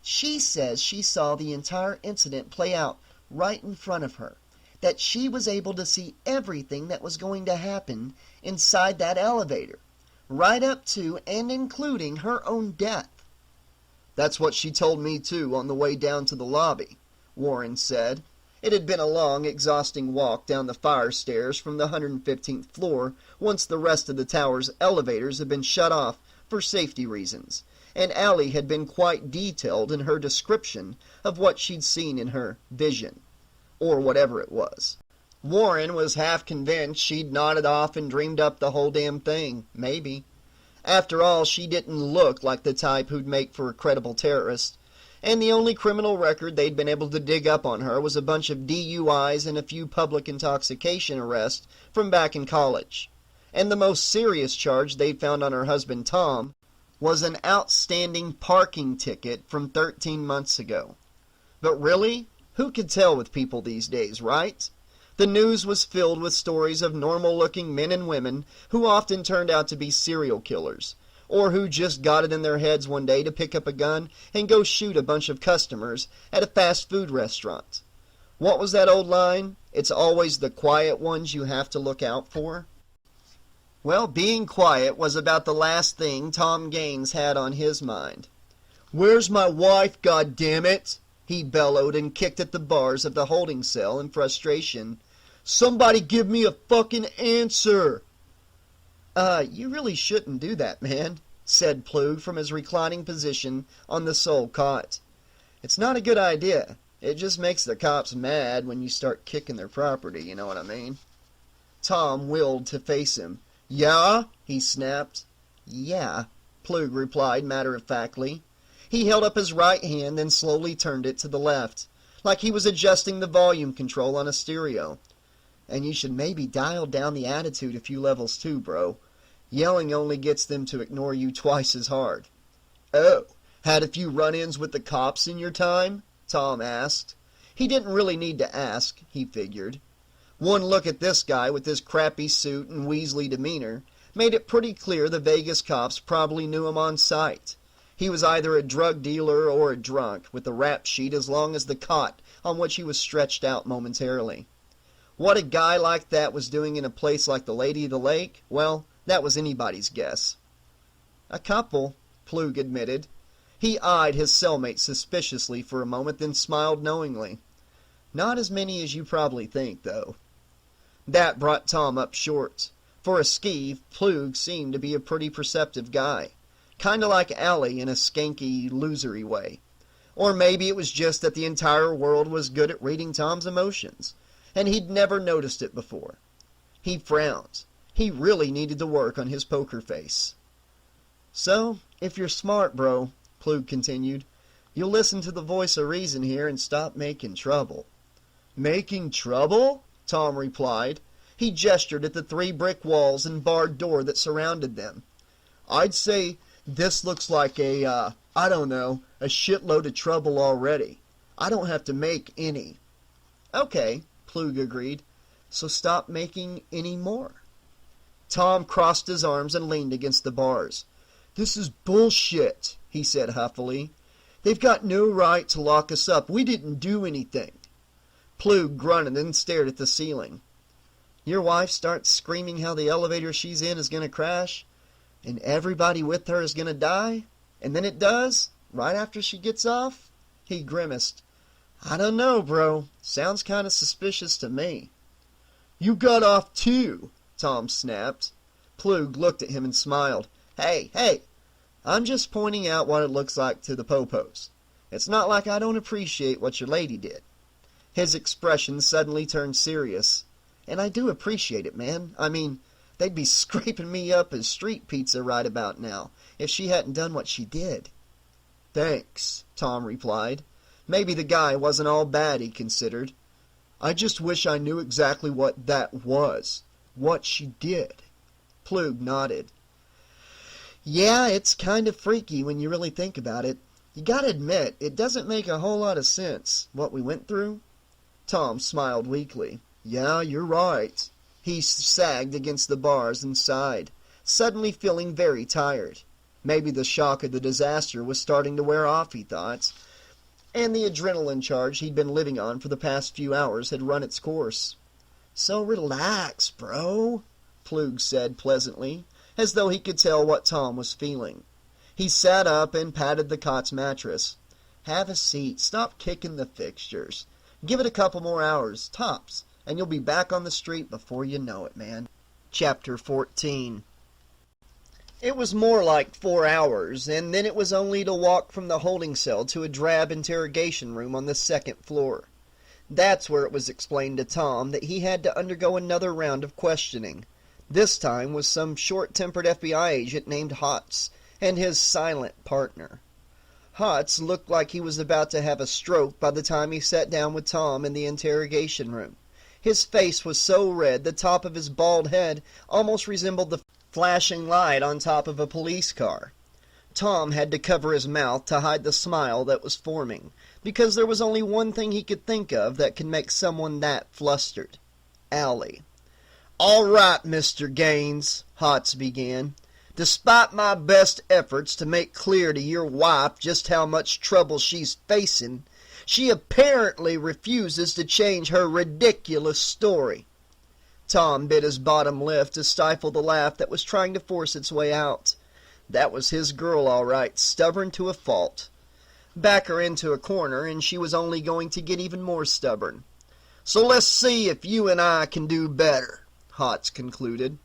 Speaker 3: She says she saw the entire incident play out right in front of her, that she was able to see everything that was going to happen inside that elevator, right up to and including her own death. That's what she told me, too, on the way down to the lobby, Warren said. It had been a long, exhausting walk down the fire stairs from the 115th floor once the rest of the tower's elevators had been shut off for safety reasons, and Allie had been quite detailed in her description of what she'd seen in her vision, or whatever it was. Warren was half convinced she'd nodded off and dreamed up the whole damn thing. Maybe. After all, she didn't look like the type who'd make for a credible terrorist, and the only criminal record they'd been able to dig up on her was a bunch of DUIs and a few public intoxication arrests from back in college. And the most serious charge they'd found on her husband Tom was an outstanding parking ticket from 13 months ago. But really, who could tell with people these days, right? The news was filled with stories of normal-looking men and women who often turned out to be serial killers, or who just got it in their heads one day to pick up a gun and go shoot a bunch of customers at a fast food restaurant. What was that old line? It's always the quiet ones you have to look out for. Well, being quiet was about the last thing Tom Gaines had on his mind. "Where's my wife, goddammit?" he bellowed and kicked at the bars of the holding cell in frustration. "Somebody give me a fucking answer!" You really shouldn't do that, man," said Plug from his reclining position on the sole cot. "It's not a good idea. It just makes the cops mad when you start kicking their property, you know what I mean?" Tom willed to face him. "Yeah?" he snapped. "Yeah," Plug replied matter-of-factly. He held up his right hand, then slowly turned it to the left, like he was adjusting the volume control on a stereo. "And you should maybe dial down the attitude a few levels too, bro. Yelling only gets them to ignore you twice as hard." "Oh, had a few run-ins with the cops in your time?" Tom asked. He didn't really need to ask, he figured. One look at this guy with his crappy suit and Weasley demeanor made it pretty clear the Vegas cops probably knew him on sight. He was either a drug dealer or a drunk, with a rap sheet as long as the cot on which he was stretched out momentarily. What a guy like that was doing in a place like the Lady of the Lake, well, that was anybody's guess. "A couple," Plug admitted. He eyed his cellmate suspiciously for a moment, then smiled knowingly. "Not as many as you probably think, though." That brought Tom up short. For a skeeve, Plug seemed to be a pretty perceptive guy. Kinda like Allie in a skanky, losery way. Or maybe it was just that the entire world was good at reading Tom's emotions, and he'd never noticed it before. He frowned. He really needed to work on his poker face. "So, if you're smart, bro," Plug continued, "you'll listen to the voice of reason here and stop making trouble." "Making trouble?" Tom replied. He gestured at the 3 brick walls and barred door that surrounded them. "I'd say this looks like a shitload of trouble already. I don't have to make any." "Okay," Plug agreed. "So stop making any more." Tom crossed his arms and leaned against the bars. "This is bullshit," he said huffily. "They've got no right to lock us up. We didn't do anything." Plug grunted and stared at the ceiling. "Your wife starts screaming how the elevator she's in is going to crash, and everybody with her is going to die, and then it does, right after she gets off?" He grimaced. "I don't know, bro. Sounds kind of suspicious to me." "You got off too," Tom snapped. Plug looked at him and smiled. Hey, I'm just pointing out what it looks like to the popos. It's not like I don't appreciate what your lady did." His expression suddenly turned serious. "And I do appreciate it, man. I mean, they'd be scraping me up as street pizza right about now if she hadn't done what she did." "Thanks," Tom replied. Maybe the guy wasn't all bad, he considered. "I just wish I knew exactly what that was. What she did." Plug nodded. "Yeah, it's kind of freaky when you really think about it. You gotta admit, it doesn't make a whole lot of sense, what we went through." Tom smiled weakly. "Yeah, you're right." He sagged against the bars and sighed, suddenly feeling very tired. Maybe the shock of the disaster was starting to wear off, he thought, and the adrenaline charge he'd been living on for the past few hours had run its course. "So relax, bro," Plug said pleasantly, as though he could tell what Tom was feeling. He sat up and patted the cot's mattress. "Have a seat. Stop kicking the fixtures. Give it a couple more hours, tops, and you'll be back on the street before you know it, man." Chapter 14. It was more like 4 hours, and then it was only to walk from the holding cell to a drab interrogation room on the 2nd floor. That's where it was explained to Tom that he had to undergo another round of questioning. This time with some short-tempered FBI agent named Hotz and his silent partner. Hotz looked like he was about to have a stroke by the time he sat down with Tom in the interrogation room. His face was so red the top of his bald head almost resembled the flashing light on top of a police car. Tom had to cover his mouth to hide the smile that was forming, because there was only one thing he could think of that could make someone that flustered. Allie. "All right, Mr. Gaines," Hotz began. "Despite my best efforts to make clear to your wife just how much trouble she's facing, she apparently refuses to change her ridiculous story." Tom bit his bottom lip to stifle the laugh that was trying to force its way out. That was his girl, all right, stubborn to a fault. Back her into a corner, and she was only going to get even more stubborn. "So let's see if you and I can do better," Hotz concluded.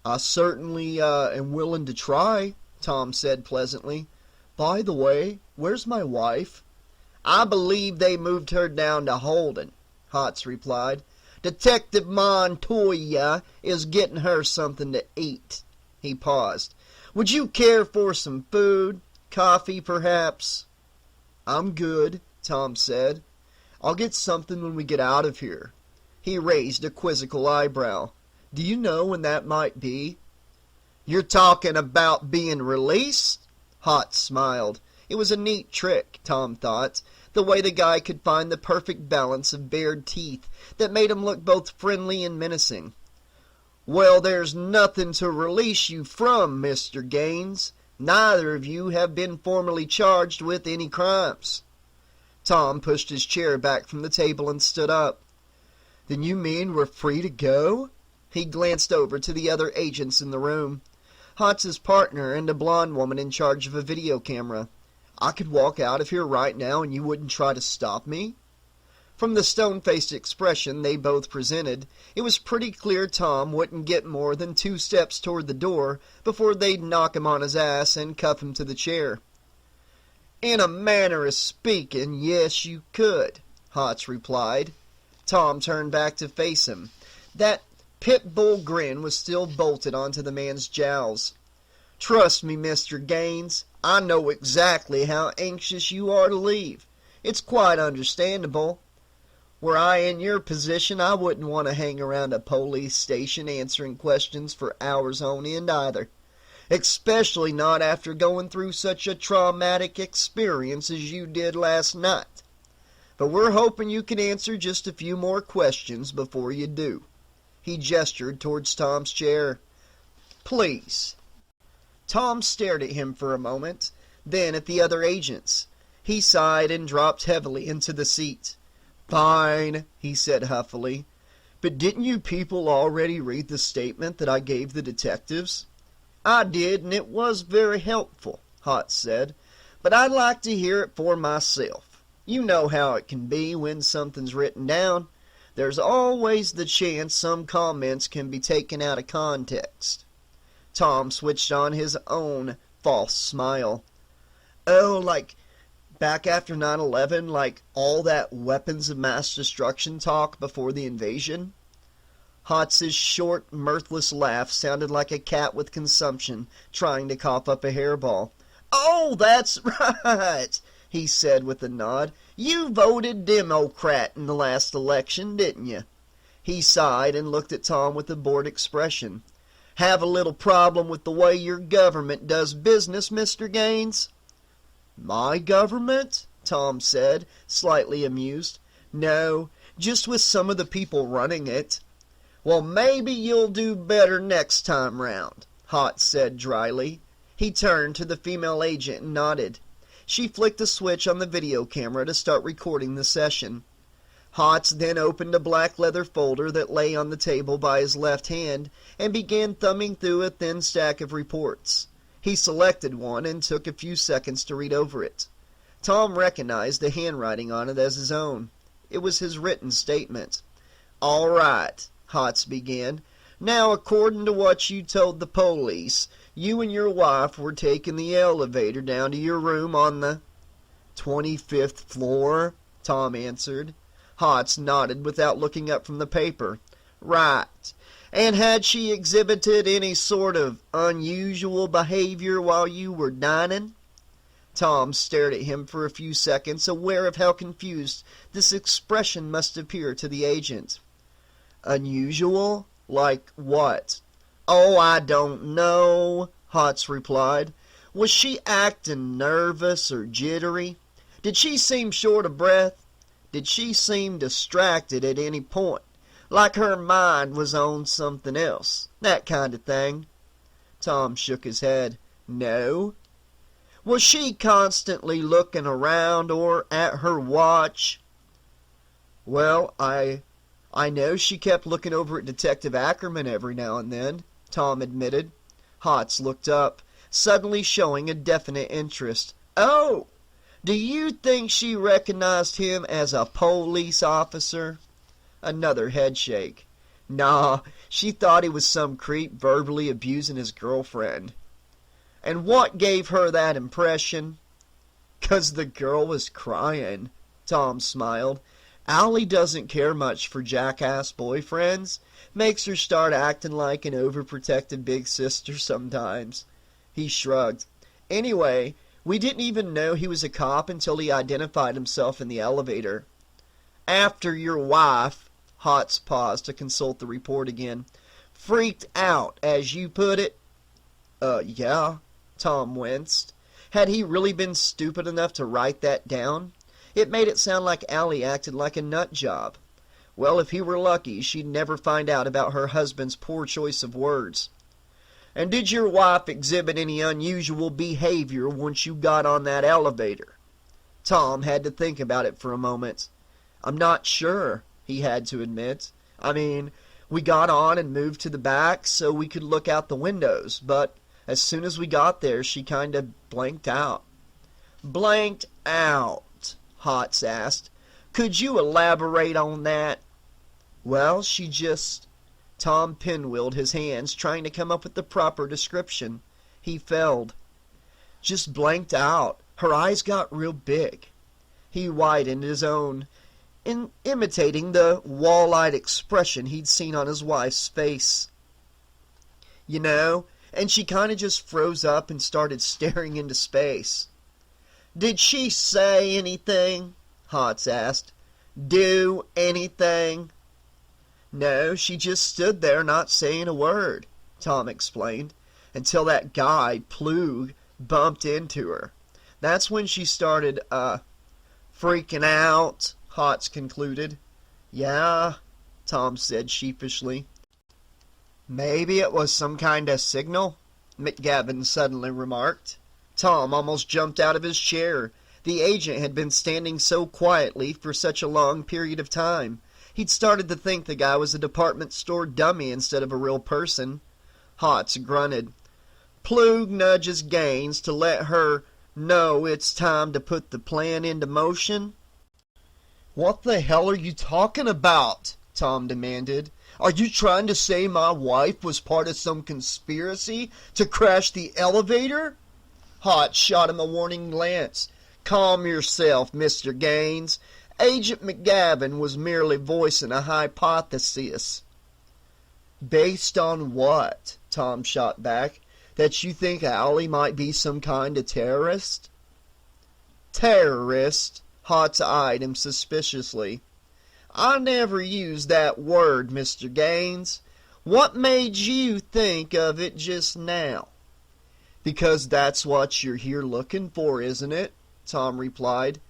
Speaker 3: "I certainly am willing to try," Tom said pleasantly. "By the way, where's my wife?" "I believe they moved her down to Holden," Hotz replied. "Detective Montoya is getting her something to eat." He paused. "Would you care for some food? Coffee, perhaps?" "I'm good," Tom said. "I'll get something when we get out of here." He raised a quizzical eyebrow. "Do you know when that might be?" "You're talking about being released?" Hotz smiled. It was a neat trick, Tom thought, the way the guy could find the perfect balance of bared teeth that made him look both friendly and menacing. "Well, there's nothing to release you from, Mr. Gaines. Neither of you have been formally charged with any crimes." Tom pushed his chair back from the table and stood up. "Then you mean we're free to go?" He glanced over to the other agents in the room. Hotz's partner and a blonde woman in charge of a video camera. "I could walk out of here right now and you wouldn't try to stop me?" From the stone-faced expression they both presented, it was pretty clear Tom wouldn't get more than 2 steps toward the door before they'd knock him on his ass and cuff him to the chair. "In a manner of speaking, yes, you could," Hotz replied. Tom turned back to face him. That pit bull grin was still bolted onto the man's jowls. "Trust me, Mr. Gaines, I know exactly how anxious you are to leave. It's quite understandable. Were I in your position, I wouldn't want to hang around a police station answering questions for hours on end either. Especially not after going through such a traumatic experience as you did last night. But we're hoping you can answer just a few more questions before you do." He gestured towards Tom's chair. "Please." Tom stared at him for a moment, then at the other agents. He sighed and dropped heavily into the seat. "Fine," he said huffily. "But didn't you people already read the statement that I gave the detectives?" "I did, and it was very helpful," Hotz said. "But I'd like to hear it for myself. You know how it can be when something's written down. There's always the chance some comments can be taken out of context." Tom switched on his own false smile. "Oh, like back after 9/11, like all that weapons of mass destruction talk before the invasion?" Hotz's short, mirthless laugh sounded like a cat with consumption trying to cough up a hairball. "Oh, that's right," he said with a nod. "You voted Democrat in the last election, didn't you?" He sighed and looked at Tom with a bored expression. "Have a little problem with the way your government does business, Mr. Gaines?" "My government?" Tom said, slightly amused. "No, just with some of the people running it." "Well, maybe you'll do better next time round," Hotz said dryly. He turned to the female agent and nodded. She flicked a switch on the video camera to start recording the session. Hotz then opened a black leather folder that lay on the table by his left hand and began thumbing through a thin stack of reports. He selected one and took a few seconds to read over it. Tom recognized the handwriting on it as his own. It was his written statement. "All right," Hotz began. "Now, according to what you told the police, you and your wife were taking the elevator down to your room on the 25th floor, Tom answered. Hotz nodded without looking up from the paper. Right. And had she exhibited any sort of unusual behavior while you were dining? Tom stared at him for a few seconds, aware of how confused this expression must appear to the agent. Unusual? Like what? Oh, I don't know, Hotz replied. Was she acting nervous or jittery? Did she seem short of breath? Did she seem distracted at any point? Like her mind was on something else? That kind of thing. Tom shook his head. No. Was she constantly looking around or at her watch? Well, I know she kept looking over at Detective Ackerman every now and then, Tom admitted. Hotz looked up, suddenly showing a definite interest. Oh, do you think she recognized him as a police officer? Another headshake. Nah, she thought he was some creep verbally abusing his girlfriend. And what gave her that impression? 'Cause the girl was crying, Tom smiled. Allie doesn't care much for jackass boyfriends. Makes her start acting like an overprotective big sister sometimes. He shrugged. Anyway, we didn't even know he was a cop until he identified himself in the elevator. After your wife, Hotz paused to consult the report again, freaked out, as you put it. Yeah, Tom winced. Had he really been stupid enough to write that down? It made it sound like Allie acted like a nut job. Well, if he were lucky, she'd never find out about her husband's poor choice of words. And did your wife exhibit any unusual behavior once you got on that elevator? Tom had to think about it for a moment. I'm not sure, he had to admit. I mean, we got on and moved to the back so we could look out the windows, but as soon as we got there, she kind of blanked out. Blanked out? Hotz asked. Could you elaborate on that? Well, she just... Tom pinwheeled his hands, trying to come up with the proper description. He failed. Just blanked out. Her eyes got real big. He widened his own, imitating the wall-eyed expression he'd seen on his wife's face. You know, and she kind of just froze up and started staring into space. Did she say anything? Hotz asked. Do anything? No, she just stood there not saying a word, Tom explained, until that guy, Plug, bumped into her. That's when she started, freaking out, Hotz concluded. Yeah, Tom said sheepishly. Maybe it was some kind of signal, McGavin suddenly remarked. Tom almost jumped out of his chair. The agent had been standing so quietly for such a long period of time. He'd started to think the guy was a department store dummy instead of a real person. Hotz grunted. Plug nudges Gaines to let her know it's time to put the plan into motion. What the hell are you talking about? Tom demanded. Are you trying to say my wife was part of some conspiracy to crash the elevator? Hotz shot him a warning glance. Calm yourself, Mr. Gaines. Agent McGavin was merely voicing a hypothesis. Based on what? Tom shot back. That you think Allie might be some kind of terrorist? Terrorist? Hotz eyed him suspiciously. I never used that word, Mr. Gaines. What made you think of it just now? Because that's what you're here looking for, isn't it? Tom replied.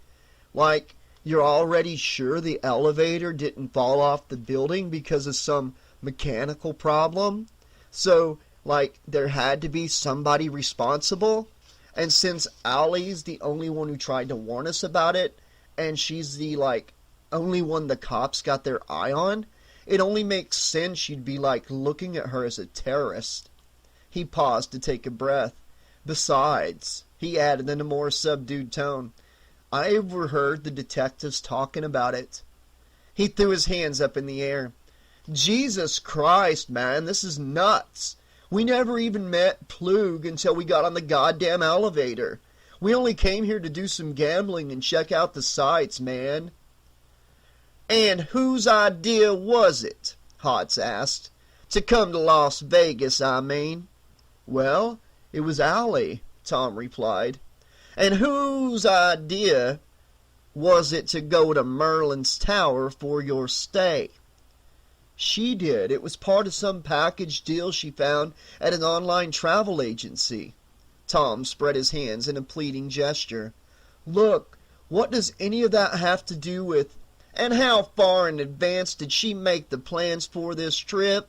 Speaker 3: Like, you're already sure the elevator didn't fall off the building because of some mechanical problem? So, like, there had to be somebody responsible? And since Allie's the only one who tried to warn us about it, and she's the, only one the cops got their eye on, it only makes sense you'd be, looking at her as a terrorist. He paused to take a breath. Besides, he added in a more subdued tone, I overheard the detectives talking about it. He threw his hands up in the air. Jesus Christ, man, this is nuts. We never even met Plug until we got on the goddamn elevator. We only came here to do some gambling and check out the sights, man. And whose idea was it? Hotz asked. To come to Las Vegas, I mean. Well, it was Allie, Tom replied. And whose idea was it to go to Merlin's Tower for your stay? She did. It was part of some package deal she found at an online travel agency. Tom spread his hands in a pleading gesture. Look, what does any of that have to do with... And how far in advance did she make the plans for this trip?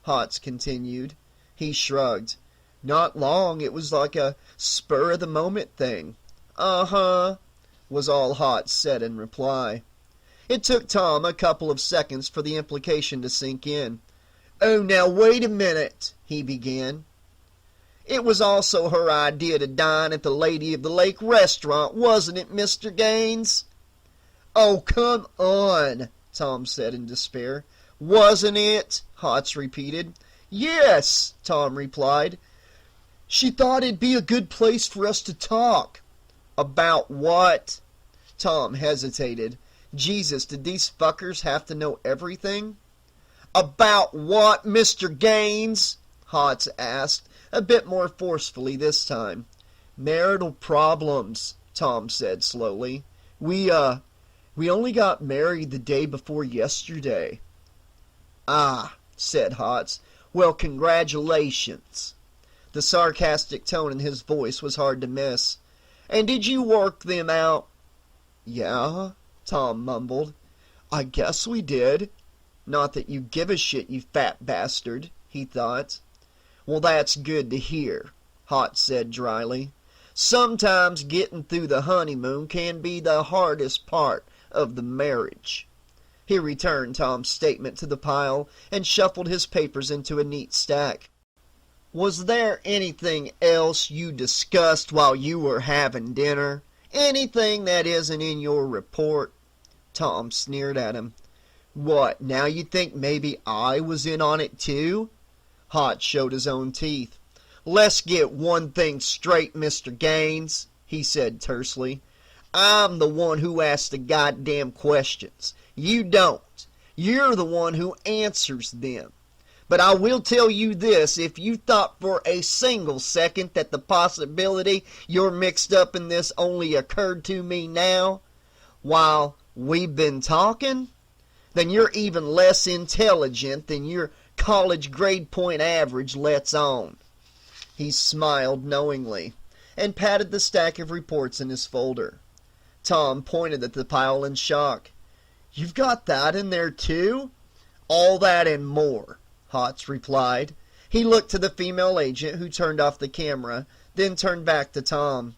Speaker 3: Hotz continued. He shrugged. Not long. It was like a spur-of-the-moment thing. Uh-huh, was all Hotz said in reply. It took Tom a couple of seconds for the implication to sink in. Oh, now wait a minute, he began. It was also her idea to dine at the Lady of the Lake restaurant, wasn't it, Mr. Gaines? Oh, come on, Tom said in despair. Wasn't it? Hotz repeated. Yes, Tom replied. She thought it'd be a good place for us to talk. About what? Tom hesitated. Jesus, did these fuckers have to know everything? About what, Mr. Gaines? Hotz asked, a bit more forcefully this time. Marital problems, Tom said slowly. We only got married the day before yesterday. Ah, said Hotz. Well, congratulations. The sarcastic tone in his voice was hard to miss. And did you work them out? Yeah, Tom mumbled. I guess we did. Not that you give a shit, you fat bastard, he thought. Well, that's good to hear, Hotz said dryly. Sometimes getting through the honeymoon can be the hardest part of the marriage. He returned Tom's statement to the pile and shuffled his papers into a neat stack. Was there anything else you discussed while you were having dinner? Anything that isn't in your report? Tom sneered at him. What, now you think maybe I was in on it too? Hotz showed his own teeth. Let's get one thing straight, Mr. Gaines, he said tersely. I'm the one who asks the goddamn questions. You don't. You're the one who answers them. But I will tell you this, if you thought for a single second that the possibility you're mixed up in this only occurred to me now, while we've been talking, then you're even less intelligent than your college grade point average lets on. He smiled knowingly and patted the stack of reports in his folder. Tom pointed at the pile in shock. You've got that in there too? All that and more, Hotz replied. He looked to the female agent, who turned off the camera, then turned back to Tom.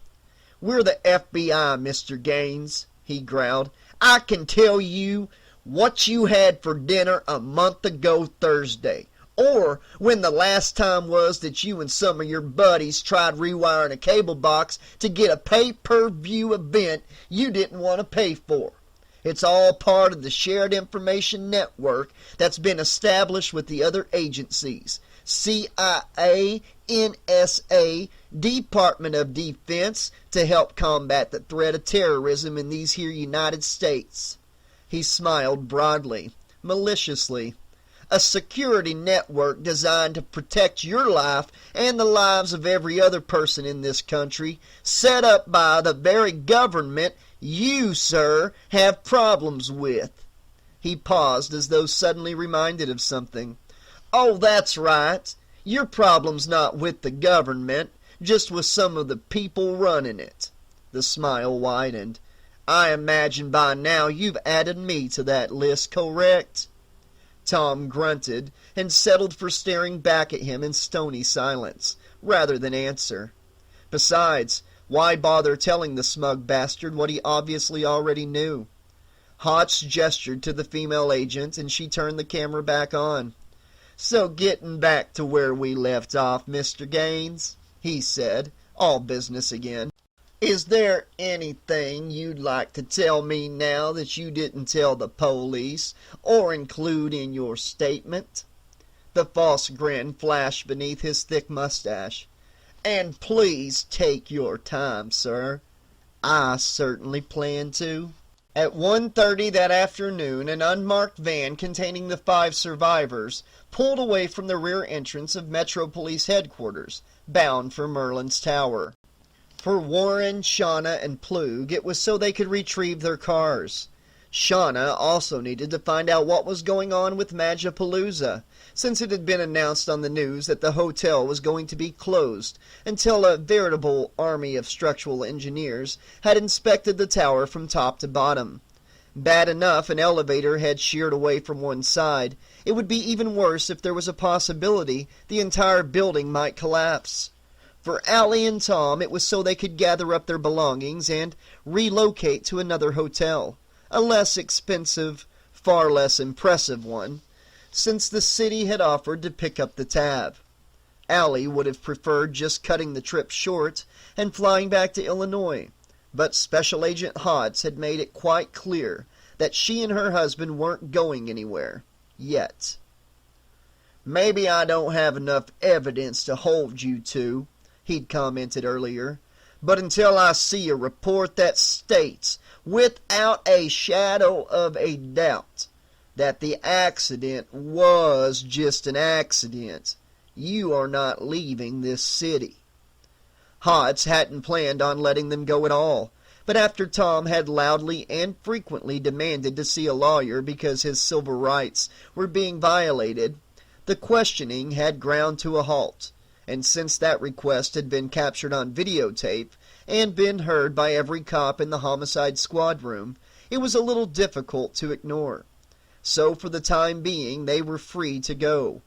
Speaker 3: We're the FBI, Mr. Gaines, he growled. I can tell you what you had for dinner a month ago Thursday, or when the last time was that you and some of your buddies tried rewiring a cable box to get a pay-per-view event you didn't want to pay for. It's all part of the shared information network that's been established with the other agencies. CIA, NSA, Department of Defense, to help combat the threat of terrorism in these here United States. He smiled broadly, maliciously. A security network designed to protect your life and the lives of every other person in this country, set up by the very government you, sir, have problems with. He paused as though suddenly reminded of something. Oh, that's right. Your problem's not with the government, just with some of the people running it. The smile widened. I imagine by now you've added me to that list, correct? Tom grunted and settled for staring back at him in stony silence, rather than answer. Besides, why bother telling the smug bastard what he obviously already knew? Hotz gestured to the female agent, and she turned the camera back on. So getting back to where we left off, Mr. Gaines, he said, all business again. Is there anything you'd like to tell me now that you didn't tell the police or include in your statement? The false grin flashed beneath his thick mustache. And please take your time, sir. I certainly plan to. At 1:30 that afternoon, an unmarked van containing the 5 survivors pulled away from the rear entrance of Metro Police Headquarters, bound for Merlin's Tower. For Warren, Shauna, and Plug, it was so they could retrieve their cars. Shauna also needed to find out what was going on with Magapalooza, since it had been announced on the news that the hotel was going to be closed until a veritable army of structural engineers had inspected the tower from top to bottom. Bad enough an elevator had sheared away from one side. It would be even worse if there was a possibility the entire building might collapse. For Allie and Tom, it was so they could gather up their belongings and relocate to another hotel, a less expensive, far less impressive one, since the city had offered to pick up the tab. Allie would have preferred just cutting the trip short and flying back to Illinois, but Special Agent Hodge had made it quite clear that she and her husband weren't going anywhere, yet. "Maybe I don't have enough evidence to hold you to," he'd commented earlier, "but until I see a report that states, without a shadow of a doubt, that the accident was just an accident, you are not leaving this city." Hodge hadn't planned on letting them go at all, but after Tom had loudly and frequently demanded to see a lawyer because his civil rights were being violated, the questioning had ground to a halt. And since that request had been captured on videotape and been heard by every cop in the homicide squad room, it was a little difficult to ignore. So for the time being they were free to go,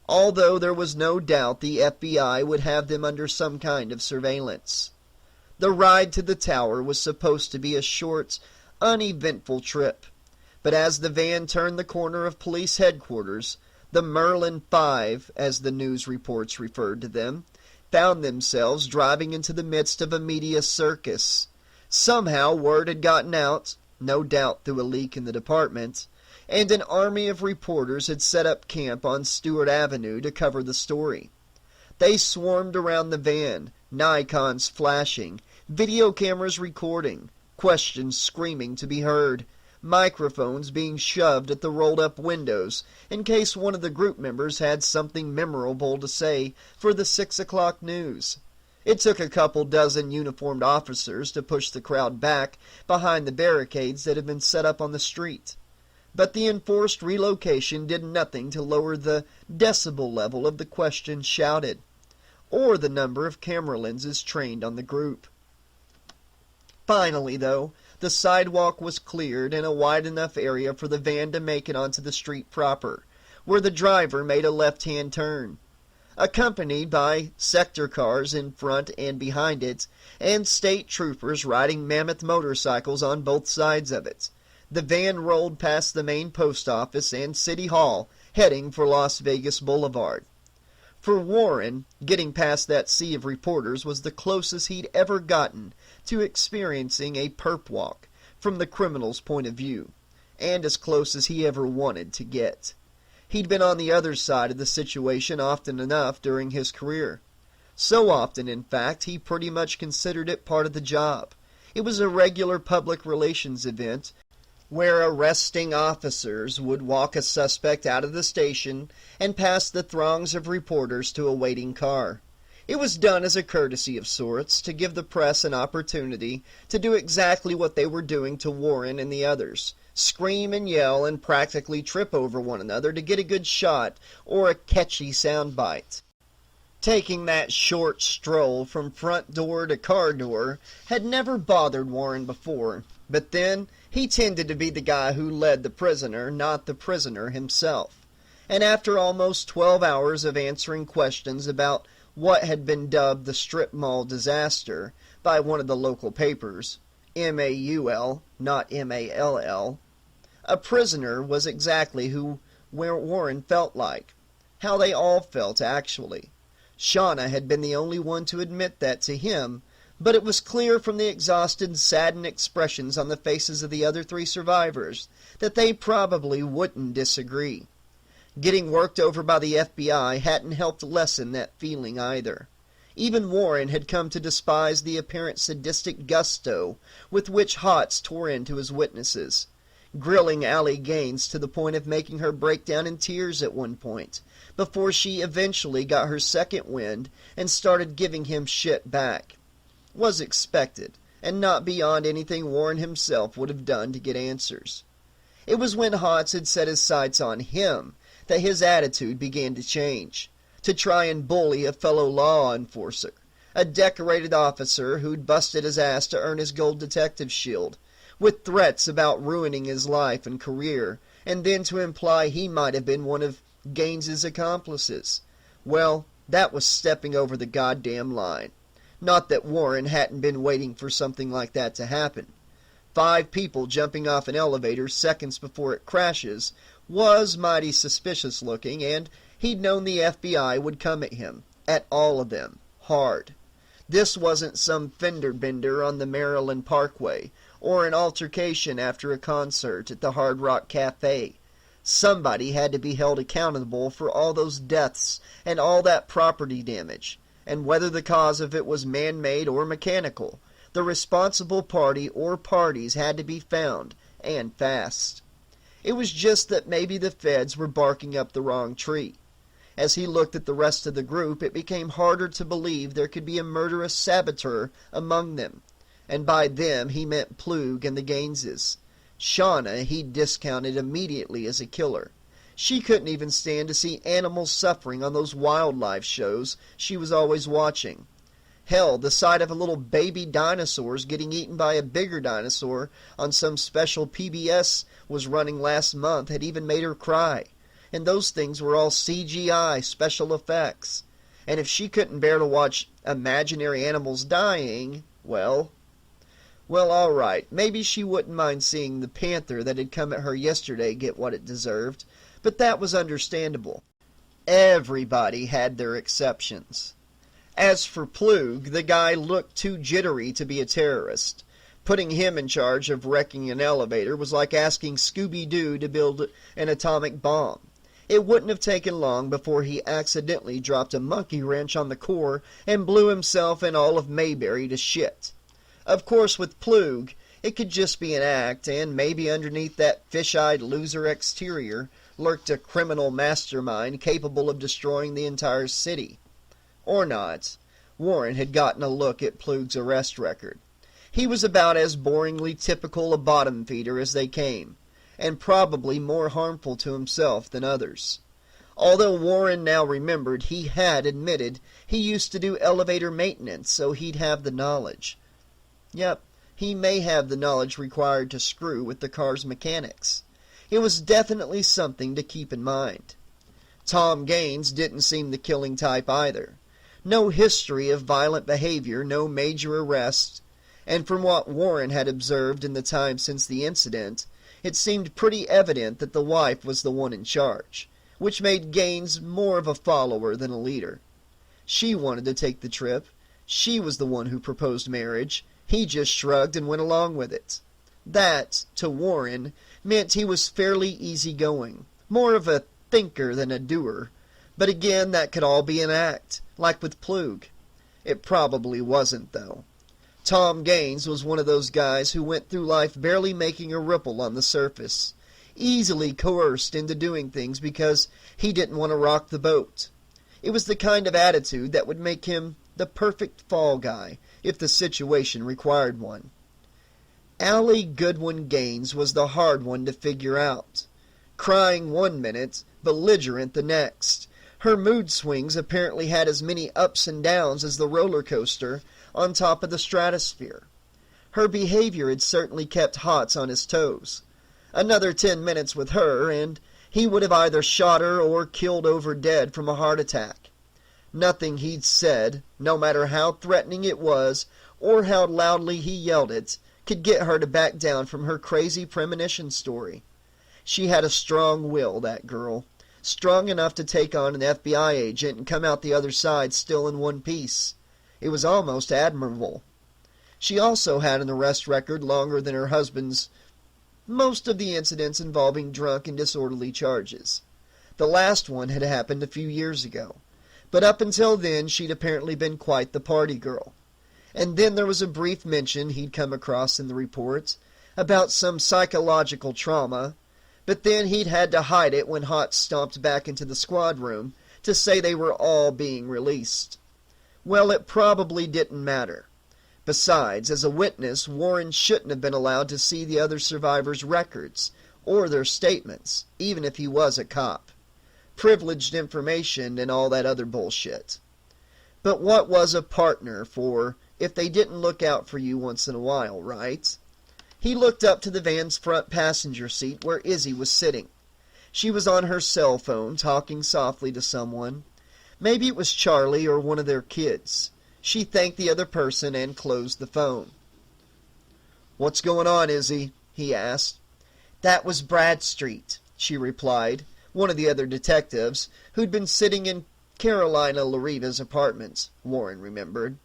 Speaker 3: although there was no doubt the FBI would have them under some kind of surveillance. The ride to the tower was supposed to be a short, uneventful trip, but as the van turned the corner of police headquarters, the Merlin Five, as the news reports referred to them, found themselves driving into the midst of a media circus. Somehow word had gotten out, no doubt through a leak in the department, and an army of reporters had set up camp on Stewart Avenue to cover the story. They swarmed around the van, Nikons flashing, video cameras recording, questions screaming to be heard, microphones being shoved at the rolled-up windows in case one of the group members had something memorable to say for the 6 o'clock news. It took a couple dozen uniformed officers to push the crowd back behind the barricades that had been set up on the street. But the enforced relocation did nothing to lower the decibel level of the questions shouted, or the number of camera lenses trained on the group. Finally, though, the sidewalk was cleared and a wide enough area for the van to make it onto the street proper, where the driver made a left-hand turn. Accompanied by sector cars in front and behind it, and state troopers riding mammoth motorcycles on both sides of it, the van rolled past the main post office and City Hall, heading for Las Vegas Boulevard. For Warren, getting past that sea of reporters was the closest he'd ever gotten to experiencing a perp walk from the criminal's point of view, and as close as he ever wanted to get. He'd been on the other side of the situation often enough during his career. So often, in fact, he pretty much considered it part of the job. It was a regular public relations event where arresting officers would walk a suspect out of the station and past the throngs of reporters to a waiting car. It was done as a courtesy of sorts, to give the press an opportunity to do exactly what they were doing to Warren and the others, scream and yell and practically trip over one another to get a good shot or a catchy soundbite. Taking that short stroll from front door to car door had never bothered Warren before, but then he tended to be the guy who led the prisoner, not the prisoner himself. And after almost 12 hours of answering questions about what had been dubbed the strip mall disaster by one of the local papers, M-A-U-L, not M-A-L-L, a prisoner was exactly who Warren felt like, how they all felt actually. Shauna had been the only one to admit that to him, but it was clear from the exhausted, saddened expressions on the faces of the other 3 survivors that they probably wouldn't disagree. Getting worked over by the FBI hadn't helped lessen that feeling either. Even Warren had come to despise the apparent sadistic gusto with which Hotz tore into his witnesses, grilling Allie Gaines to the point of making her break down in tears at one point, before she eventually got her second wind and started giving him shit back. Was expected, and not beyond anything Warren himself would have done to get answers. It was when Hotz had set his sights on him that his attitude began to change, to try and bully a fellow law enforcer, a decorated officer who'd busted his ass to earn his gold detective shield, with threats about ruining his life and career, and then to imply he might have been one of Gaines's accomplices. Well, that was stepping over the goddamn line. Not that Warren hadn't been waiting for something like that to happen. 5 people jumping off an elevator seconds before it crashes was mighty suspicious looking, and he'd known the FBI would come at him, at all of them, hard. This wasn't some fender bender on the Maryland Parkway, or an altercation after a concert at the Hard Rock Cafe. Somebody had to be held accountable for all those deaths and all that property damage, and whether the cause of it was man-made or mechanical, the responsible party or parties had to be found, and fast. It was just that maybe the feds were barking up the wrong tree. As he looked at the rest of the group, it became harder to believe there could be a murderous saboteur among them, and by them he meant Plug and the Gaineses. Shauna he discounted immediately as a killer. She couldn't even stand to see animals suffering on those wildlife shows she was always watching. Hell, the sight of a little baby dinosaurs getting eaten by a bigger dinosaur on some special PBS was running last month had even made her cry. And those things were all CGI, special effects. And if she couldn't bear to watch imaginary animals dying, well, all right, maybe she wouldn't mind seeing the panther that had come at her yesterday get what it deserved, but that was understandable. Everybody had their exceptions. As for Plug, the guy looked too jittery to be a terrorist. Putting him in charge of wrecking an elevator was like asking Scooby-Doo to build an atomic bomb. It wouldn't have taken long before he accidentally dropped a monkey wrench on the core and blew himself and all of Mayberry to shit. Of course, with Plug, it could just be an act, and maybe underneath that fish-eyed loser exterior lurked a criminal mastermind capable of destroying the entire city. Or not. Warren had gotten a look at Plug's arrest record. He was about as boringly typical a bottom feeder as they came, and probably more harmful to himself than others. Although Warren now remembered he had admitted he used to do elevator maintenance, so he'd have the knowledge. Yep, he may have the knowledge required to screw with the car's mechanics. It was definitely something to keep in mind. Tom Gaines didn't seem the killing type either. No history of violent behavior, no major arrests, and from what Warren had observed in the time since the incident, it seemed pretty evident that the wife was the one in charge, which made Gaines more of a follower than a leader. She wanted to take the trip. She was the one who proposed marriage. He just shrugged and went along with it. That, to Warren, meant he was fairly easygoing, more of a thinker than a doer. But again, that could all be an act, like with Plug. It probably wasn't, though. Tom Gaines was one of those guys who went through life barely making a ripple on the surface, easily coerced into doing things because he didn't want to rock the boat. It was the kind of attitude that would make him the perfect fall guy if the situation required one. Annie Goodwin Gaines was the hard one to figure out. Crying one minute, belligerent the next. Her mood swings apparently had as many ups and downs as the roller coaster on top of the stratosphere. Her behavior had certainly kept Hotz on his toes. Another 10 minutes with her, and he would have either shot her or killed over dead from a heart attack. Nothing he'd said, no matter how threatening it was, or how loudly he yelled it, could get her to back down from her crazy premonition story. She had a strong will, that girl. Strong enough to take on an FBI agent and come out the other side still in one piece. It was almost admirable. She also had an arrest record longer than her husband's, most of the incidents involving drunk and disorderly charges. The last one had happened a few years ago. but up until then she'd apparently been quite the party girl. And then there was a brief mention he'd come across in the reports about some psychological trauma, but then he'd had to hide it when Hot stomped back into the squad room to say they were all being released. Well, it probably didn't matter. Besides, as a witness, Warren shouldn't have been allowed to see the other survivors' records or their statements, even if he was a cop. Privileged information and all that other bullshit. But what was a partner for if they didn't look out for you once in a while, right? He looked up to the van's front passenger seat where Izzy was sitting. She was on her cell phone, talking softly to someone. Maybe it was Charlie or one of their kids. She thanked the other person and closed the phone. "What's going on, Izzy?" he asked. "That was Bradstreet," she replied, one of the other detectives, who'd been sitting in Carolina Lariva's apartment, Warren remembered.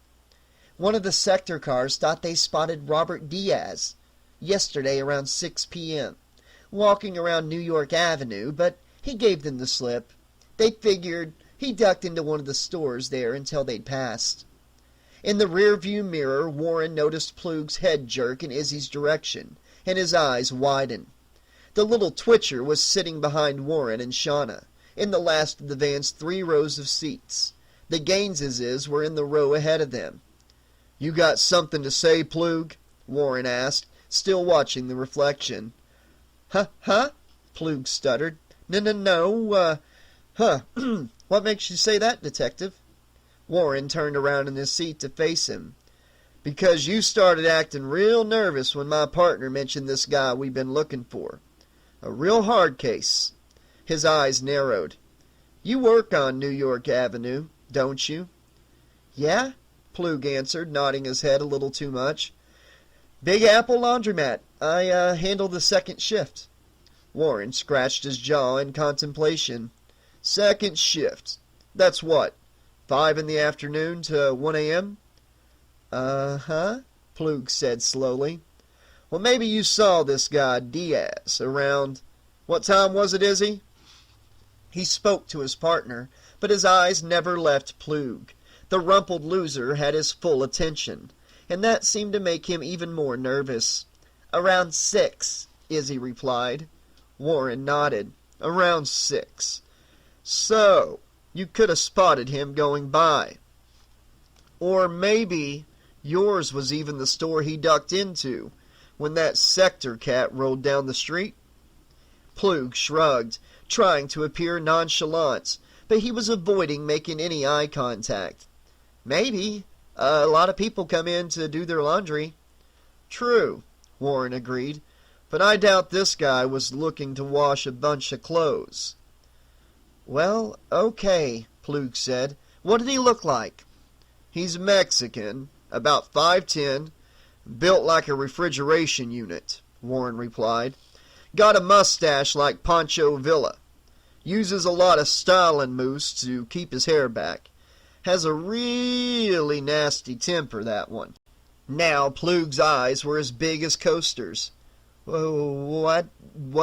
Speaker 3: "One of the sector cars thought they spotted Robert Diaz yesterday around 6 p.m., walking around New York Avenue, but he gave them the slip. They figured he ducked into one of the stores there until they'd passed." In the rearview mirror, Warren noticed Plug's head jerk in Izzy's direction, and his eyes widen. The little twitcher was sitting behind Warren and Shauna, in the last of the van's 3 rows of seats. The Gaineses were in the row ahead of them. "You got something to say, Plug?" Warren asked, still watching the reflection. Huh? Plug stuttered. No, What makes you say that, Detective?" Warren turned around in his seat to face him. "Because you started acting real nervous when my partner mentioned this guy we've been looking for. A real hard case." His eyes narrowed. "You work on New York Avenue, don't you?" "Yeah," Plug answered, nodding his head a little too much. "Big Apple Laundromat. I handle the second shift." Warren scratched his jaw in contemplation. "Second shift. That's what, 5 in the afternoon to 1 a.m.? Uh-huh, Plug said slowly. "Well, maybe you saw this guy Diaz around... What time was it, Izzy?" He spoke to his partner, but his eyes never left Plug. The rumpled loser had his full attention, and that seemed to make him even more nervous. "Around 6, Izzy replied. Warren nodded. "Around 6. So, you could have spotted him going by. Or maybe yours was even the store he ducked into when that sector cat rolled down the street?" Plug shrugged, trying to appear nonchalant, but he was avoiding making any eye contact. "Maybe. A lot of people come in to do their laundry." "True," Warren agreed, "but I doubt this guy was looking to wash a bunch of clothes." "Well, okay," Plug said. "What did he look like?" "He's Mexican, about 5'10", built like a refrigeration unit," Warren replied. "Got a mustache like Pancho Villa. Uses a lot of styling mousse to keep his hair back. Has a really nasty temper, that one." Now Plug's eyes were as big as coasters. What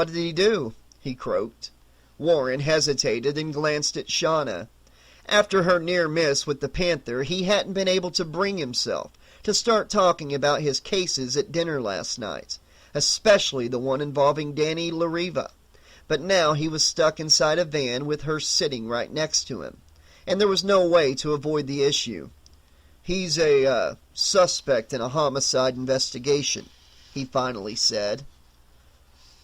Speaker 3: did he do?" he croaked. Warren hesitated and glanced at Shauna. After her near miss with the panther, he hadn't been able to bring himself to start talking about his cases at dinner last night, especially the one involving Annie Lariva. But now he was stuck inside a van with her sitting right next to him, and there was no way to avoid the issue. "He's a suspect in a homicide investigation," he finally said.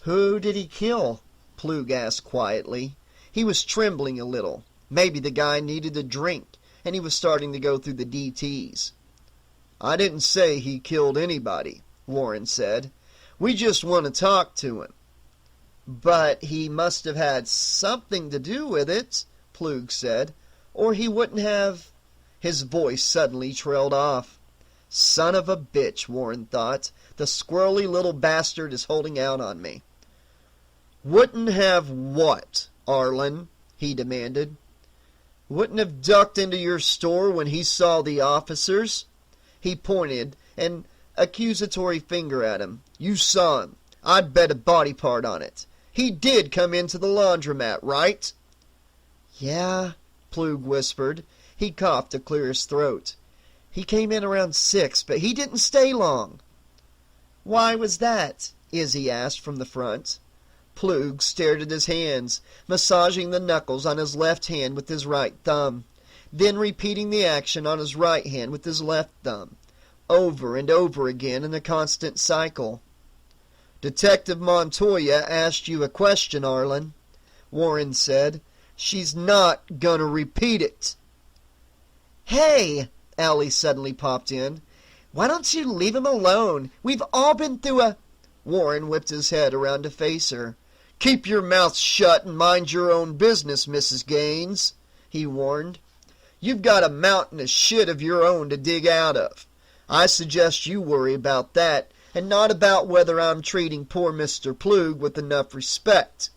Speaker 3: "Who did he kill?" Plug asked quietly. He was trembling a little. Maybe the guy needed a drink, and he was starting to go through the DTs. "I didn't say he killed anybody," Warren said. "We just want to talk to him." "But he must have had something to do with it," Plug said, "or he wouldn't have—" His voice suddenly trailed off. Son of a bitch, Warren thought. The squirrely little bastard is holding out on me. "Wouldn't have what, Arlen?" he demanded. "Wouldn't have ducked into your store when he saw the officers?" He pointed an accusatory finger at him. "You saw him. I'd bet a body part on it. He did come into the laundromat, right?" "Yeah," Plug whispered. He coughed to clear his throat. He came in around 6, but he didn't stay long. Why was that? Izzy asked from the front. Plug stared at his hands, massaging the knuckles on his left hand with his right thumb, then repeating the action on his right hand with his left thumb, over and over again in a constant cycle. Detective Montoya asked you a question, Arlen, Warren said. She's not gonna repeat it. Hey, Allie suddenly popped in. Why don't you leave him alone? We've all been through a... Warren whipped his head around to face her. Keep your mouth shut and mind your own business, Mrs. Gaines, he warned. You've got a mountain of shit of your own to dig out of. I suggest you worry about that, and not about whether I'm treating poor Mr. Plug with enough respect.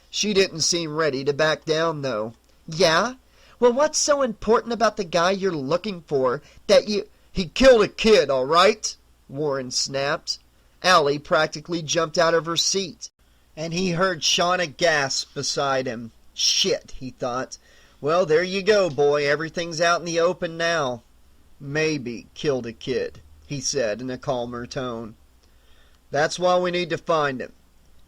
Speaker 3: She didn't seem ready to back down, though. Yeah? Well, what's so important about the guy you're looking for that you... He killed a kid, all right? Warren snapped. Allie practically jumped out of her seat, and he heard Shauna gasp beside him. Shit, he thought. Well, there you go, boy. Everything's out in the open now. Maybe killed a kid, he said in a calmer tone. That's why we need to find him.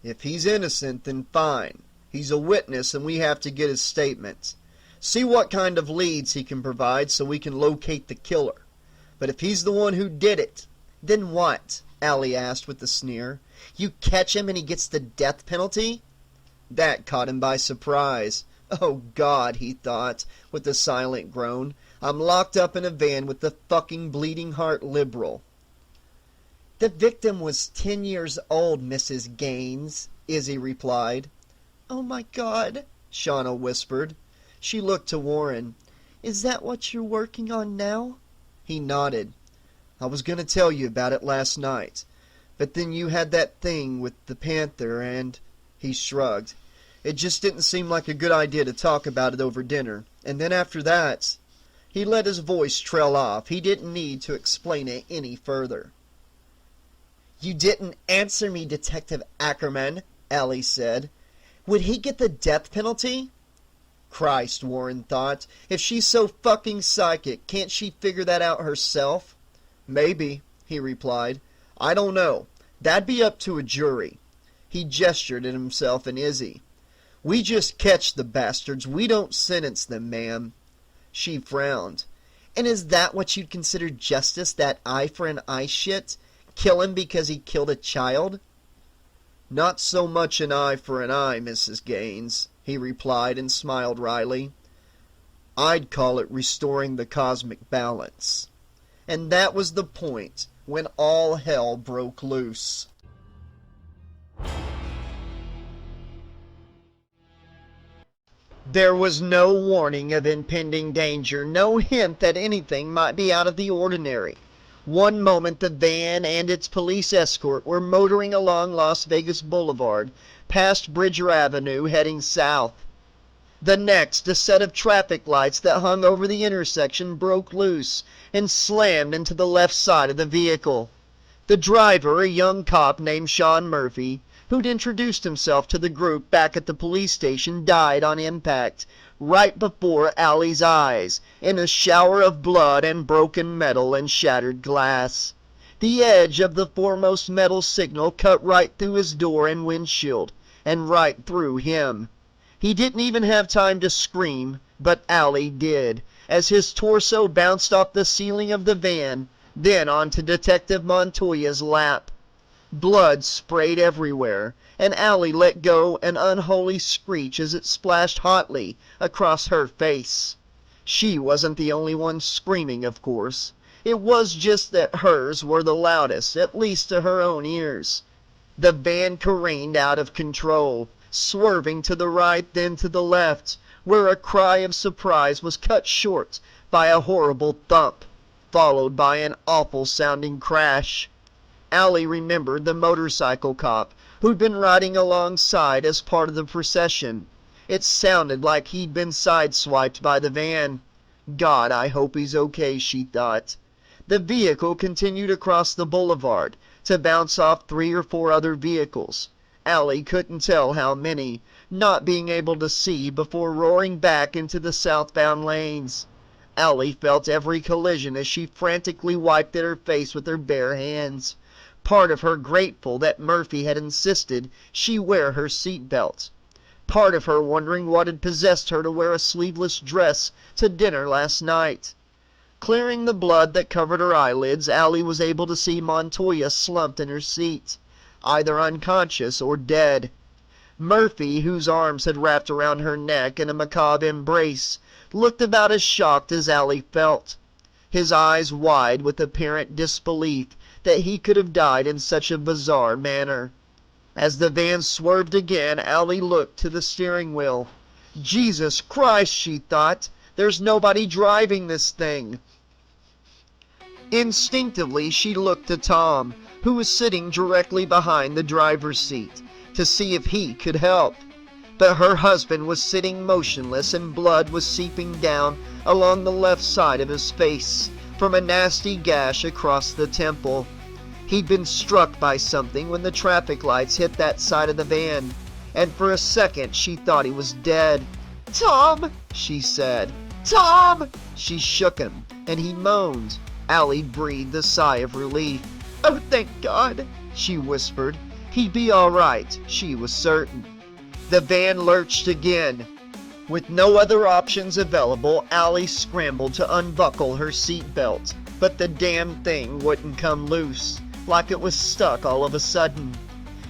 Speaker 3: If he's innocent, then fine. He's a witness, and we have to get his statement. See what kind of leads he can provide so we can locate the killer. But if he's the one who did it, then what? Allie asked with a sneer. You catch him and he gets the death penalty? That caught him by surprise. Oh, God, he thought, with a silent groan. I'm locked up in a van with the fucking bleeding heart liberal. The victim was 10 years old, Mrs. Gaines, Izzy replied. Oh, my God, Shauna whispered. She looked to Warren. Is that what you're working on now? He nodded. I was going to tell you about it last night, but then you had that thing with the panther and... He shrugged. It just didn't seem like a good idea to talk about it over dinner. And then after that... He let his voice trail off. He didn't need to explain it any further. You didn't answer me, Detective Ackerman, Allie said. Would he get the death penalty? Christ, Warren thought. If she's so fucking psychic, can't she figure that out herself? Maybe, he replied. I don't know. That'd be up to a jury. He gestured at himself and Izzy. We just catch the bastards. We don't sentence them, ma'am. She frowned. And is that what you'd consider justice, that eye for an eye shit? Kill him because he killed a child? Not so much an eye for an eye, Mrs. Gaines, he replied and smiled wryly. I'd call it restoring the cosmic balance. And that was the point when all hell broke loose. There was no warning of impending danger, no hint that anything might be out of the ordinary. One moment the van and its police escort were motoring along Las Vegas Boulevard, past Bridger Avenue, heading south. The next, a set of traffic lights that hung over the intersection broke loose and slammed into the left side of the vehicle. The driver, a young cop named Sean Murphy, who'd introduced himself to the group back at the police station, died on impact, right before Allie's eyes, in a shower of blood and broken metal and shattered glass. The edge of the foremost metal signal cut right through his door and windshield, and right through him. He didn't even have time to scream, but Allie did, as his torso bounced off the ceiling of the van, then onto Detective Montoya's lap. Blood sprayed everywhere, and Allie let go an unholy screech as it splashed hotly across her face. She wasn't the only one screaming, of course. It was just that hers were the loudest, at least to her own ears. The van careened out of control, swerving to the right, then to the left, where a cry of surprise was cut short by a horrible thump, followed by an awful-sounding crash. Allie remembered the motorcycle cop who'd been riding alongside as part of the procession. It sounded like he'd been sideswiped by the van. God, I hope he's okay, she thought. The vehicle continued across the boulevard to bounce off 3 or 4 other vehicles. Allie couldn't tell how many, not being able to see before roaring back into the southbound lanes. Allie felt every collision as she frantically wiped at her face with her bare hands, part of her grateful that Murphy had insisted she wear her seatbelt, part of her wondering what had possessed her to wear a sleeveless dress to dinner last night. Clearing the blood that covered her eyelids, Allie was able to see Montoya slumped in her seat, either unconscious or dead. Murphy, whose arms had wrapped around her neck in a macabre embrace, looked about as shocked as Allie felt, his eyes wide with apparent disbelief that he could have died in such a bizarre manner. As the van swerved again, Allie looked to the steering wheel. Jesus Christ, she thought, there's nobody driving this thing. Instinctively, she looked to Tom, who was sitting directly behind the driver's seat, to see if he could help. But her husband was sitting motionless, and blood was seeping down along the left side of his face from a nasty gash across the temple. He'd been struck by something when the traffic lights hit that side of the van, and for a second she thought he was dead. "Tom!" she said. "Tom!" She shook him, and he moaned. Allie breathed a sigh of relief. "Oh, thank God," she whispered. He'd be all right, she was certain. The van lurched again. With no other options available, Allie scrambled to unbuckle her seatbelt, but the damn thing wouldn't come loose, like it was stuck all of a sudden.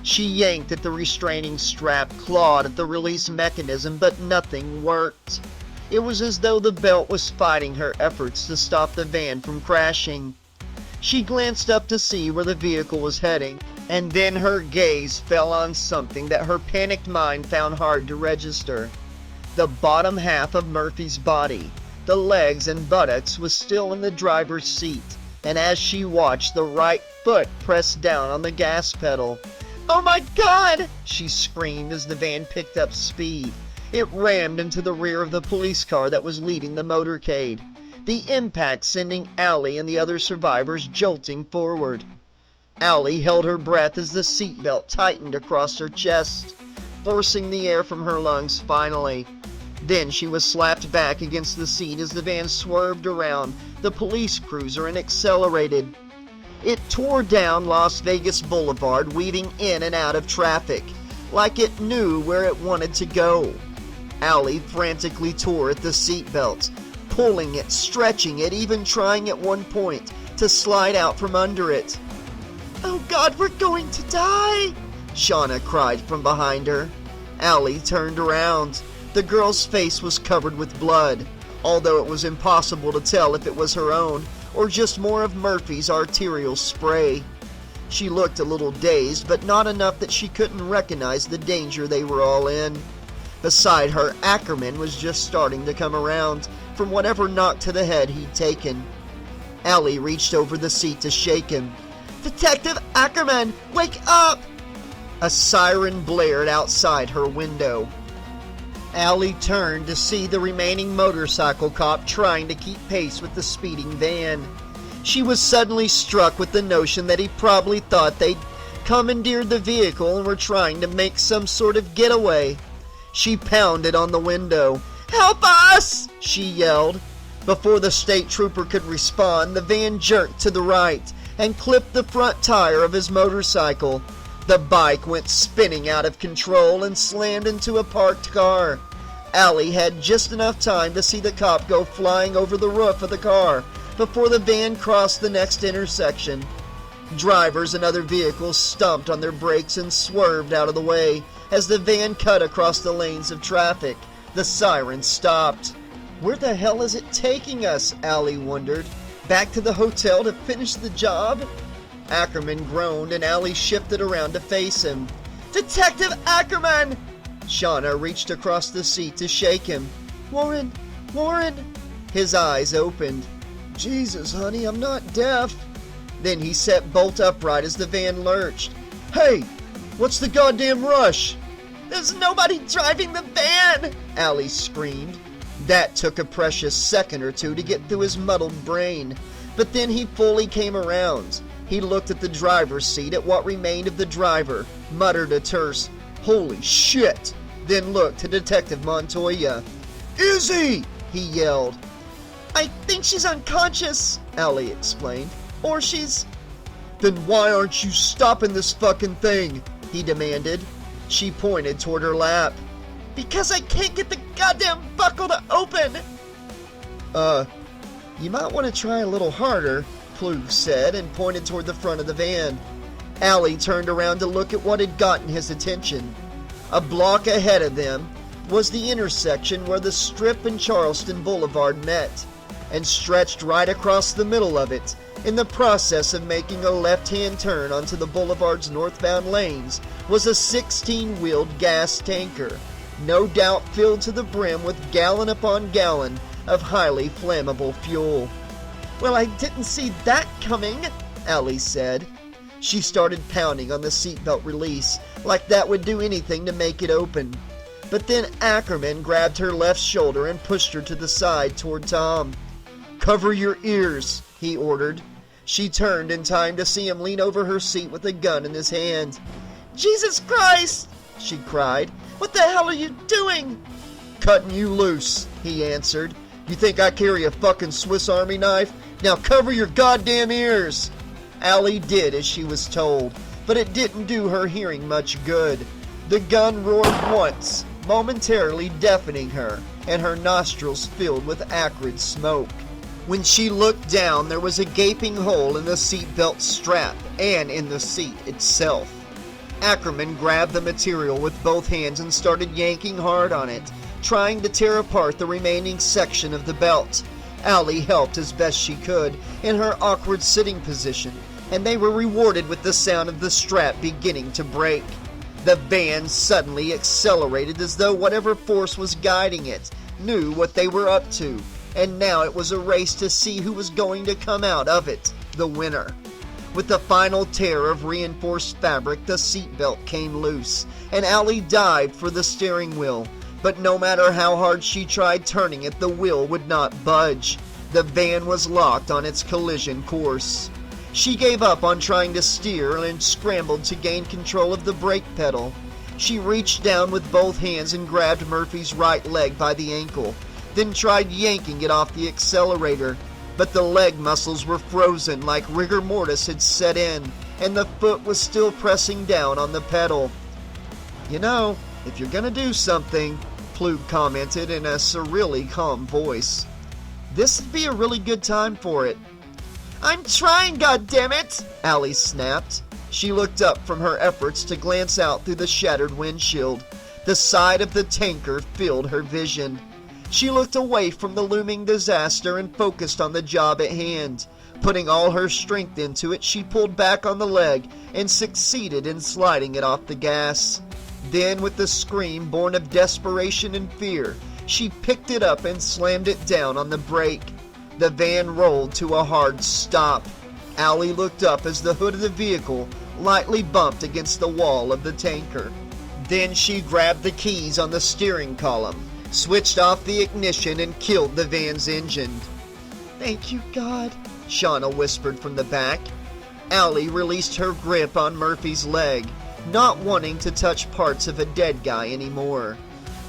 Speaker 3: She yanked at the restraining strap, clawed at the release mechanism, but nothing worked. It was as though the belt was fighting her efforts to stop the van from crashing. She glanced up to see where the vehicle was heading, and then her gaze fell on something that her panicked mind found hard to register. The bottom half of Murphy's body, the legs and buttocks, was still in the driver's seat, and as she watched, the right foot pressed down on the gas pedal. "Oh my God!" she screamed as the van picked up speed. It rammed into the rear of the police car that was leading the motorcade, the impact sending Allie and the other survivors jolting forward. Allie held her breath as the seatbelt tightened across her chest, forcing the air from her lungs finally. Then she was slapped back against the seat as the van swerved around the police cruiser and accelerated. It tore down Las Vegas Boulevard, weaving in and out of traffic, like it knew where it wanted to go. Allie frantically tore at the seatbelt, pulling it, stretching it, even trying at one point to slide out from under it. "Oh God, we're going to die!" Shauna cried from behind her. Allie turned around. The girl's face was covered with blood, although it was impossible to tell if it was her own or just more of Murphy's arterial spray. She looked a little dazed, but not enough that she couldn't recognize the danger they were all in. Beside her, Ackerman was just starting to come around from whatever knock to the head he'd taken. Allie reached over the seat to shake him. "Detective Ackerman, wake up!" A siren blared outside her window. Allie turned to see the remaining motorcycle cop trying to keep pace with the speeding van. She was suddenly struck with the notion that he probably thought they'd commandeered the vehicle and were trying to make some sort of getaway. She pounded on the window. "Help us!" she yelled. Before the state trooper could respond, the van jerked to the right and clipped the front tire of his motorcycle. The bike went spinning out of control and slammed into a parked car. Allie had just enough time to see the cop go flying over the roof of the car before the van crossed the next intersection. Drivers and other vehicles stomped on their brakes and swerved out of the way as the van cut across the lanes of traffic. The siren stopped. Where the hell is it taking us? Allie wondered. Back to the hotel to finish the job? Ackerman groaned and Allie shifted around to face him. Detective Ackerman! Shauna reached across the seat to shake him. Warren! Warren! His eyes opened. Jesus, honey, I'm not deaf. Then he sat bolt upright as the van lurched. Hey! What's the goddamn rush? There's nobody driving the van! Allie screamed. That took a precious second or two to get through his muddled brain. But then he fully came around. He looked at the driver's seat, at what remained of the driver, muttered a terse, "Holy shit!" then looked to Detective Montoya. "Izzy!" he yelled. "I think she's unconscious," Allie explained. "Or she's..." "Then why aren't you stopping this fucking thing?" he demanded. She pointed toward her lap. "Because I can't get the goddamn buckle to open!" You might want to try a little harder," Plug said and pointed toward the front of the van. Allie turned around to look at what had gotten his attention. A block ahead of them was the intersection where the Strip and Charleston Boulevard met, and stretched right across the middle of it, in the process of making a left-hand turn onto the boulevard's northbound lanes, was a 16-wheeled gas tanker, no doubt filled to the brim with gallon upon gallon of highly flammable fuel. "Well, I didn't see that coming," Allie said. She started pounding on the seatbelt release, like that would do anything to make it open. But then Ackerman grabbed her left shoulder and pushed her to the side toward Tom. "Cover your ears," he ordered. She turned in time to see him lean over her seat with a gun in his hand. "Jesus Christ!" she cried. "What the hell are you doing?" "Cutting you loose," he answered. "You think I carry a fucking Swiss Army knife? Now cover your goddamn ears!" Allie did as she was told, but it didn't do her hearing much good. The gun roared once, momentarily deafening her, and her nostrils filled with acrid smoke. When she looked down, there was a gaping hole in the seatbelt strap and in the seat itself. Ackerman grabbed the material with both hands and started yanking hard on it, trying to tear apart the remaining section of the belt. Allie helped as best she could in her awkward sitting position, and they were rewarded with the sound of the strap beginning to break. The van suddenly accelerated as though whatever force was guiding it knew what they were up to, and now it was a race to see who was going to come out of it, the winner. With the final tear of reinforced fabric, the seatbelt came loose, and Allie dived for the steering wheel. But no matter how hard she tried turning it, the wheel would not budge. The van was locked on its collision course. She gave up on trying to steer and scrambled to gain control of the brake pedal. She reached down with both hands and grabbed Murphy's right leg by the ankle, then tried yanking it off the accelerator. But the leg muscles were frozen like rigor mortis had set in, and the foot was still pressing down on the pedal. "You know, if you're gonna do something," Plug commented in a surreally calm voice, "this'd be a really good time for it." "I'm trying, goddammit!" Allie snapped. She looked up from her efforts to glance out through the shattered windshield. The side of the tanker filled her vision. She looked away from the looming disaster and focused on the job at hand. Putting all her strength into it, she pulled back on the leg and succeeded in sliding it off the gas. Then, with a scream born of desperation and fear, she picked it up and slammed it down on the brake. The van rolled to a hard stop. Allie looked up as the hood of the vehicle lightly bumped against the wall of the tanker. Then she grabbed the keys on the steering column, switched off the ignition, and killed the van's engine. "Thank you, God," Shauna whispered from the back. Allie released her grip on Murphy's leg, not wanting to touch parts of a dead guy anymore.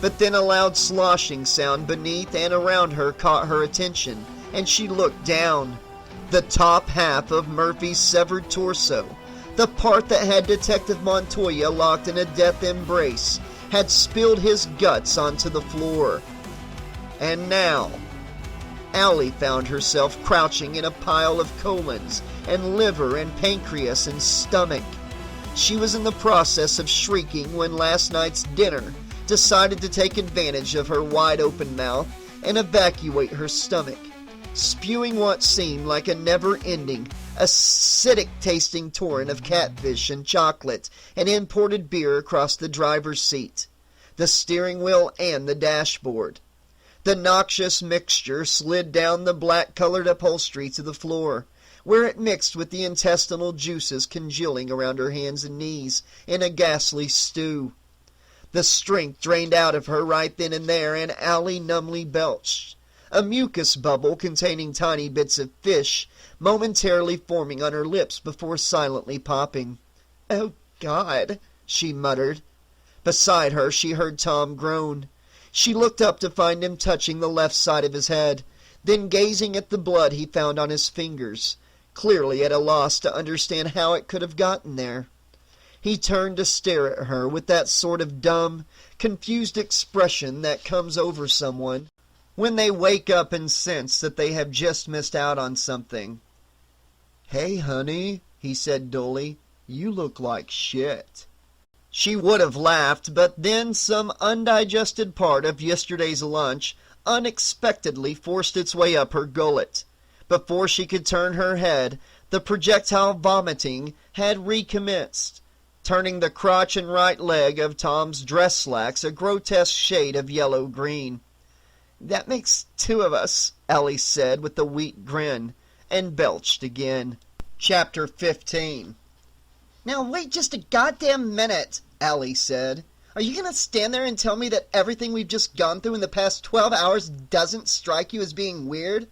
Speaker 3: But then a loud sloshing sound beneath and around her caught her attention, and she looked down. The top half of Murphy's severed torso, the part that had Detective Montoya locked in a death embrace, had spilled his guts onto the floor. And now, Allie found herself crouching in a pile of colons and liver and pancreas and stomach. She was in the process of shrieking when last night's dinner decided to take advantage of her wide-open mouth and evacuate her stomach, spewing what seemed like a never-ending, acidic-tasting torrent of catfish and chocolate and imported beer across the driver's seat, the steering wheel, and the dashboard. The noxious mixture slid down the black-colored upholstery to the floor, where it mixed with the intestinal juices congealing around her hands and knees in a ghastly stew. The strength drained out of her right then and there, and Allie numbly belched, a mucus bubble containing tiny bits of fish momentarily forming on her lips before silently popping. "Oh, God," she muttered. Beside her, she heard Tom groan. She looked up to find him touching the left side of his head, then gazing at the blood he found on his fingers, clearly at a loss to understand how it could have gotten there. He turned to stare at her with that sort of dumb, confused expression that comes over someone when they wake up and sense that they have just missed out on something. "Hey, honey," he said dully, "you look like shit." She would have laughed, but then some undigested part of yesterday's lunch unexpectedly forced its way up her gullet. Before she could turn her head, the projectile vomiting had recommenced, turning the crotch and right leg of Tom's dress slacks a grotesque shade of yellow-green. "That makes two of us," Allie said with a weak grin, and belched again. Chapter 15. "Now wait just a goddamn minute," Allie said. "Are you going to stand there and tell me that everything we've just gone through in the past 12 hours doesn't strike you as being weird?"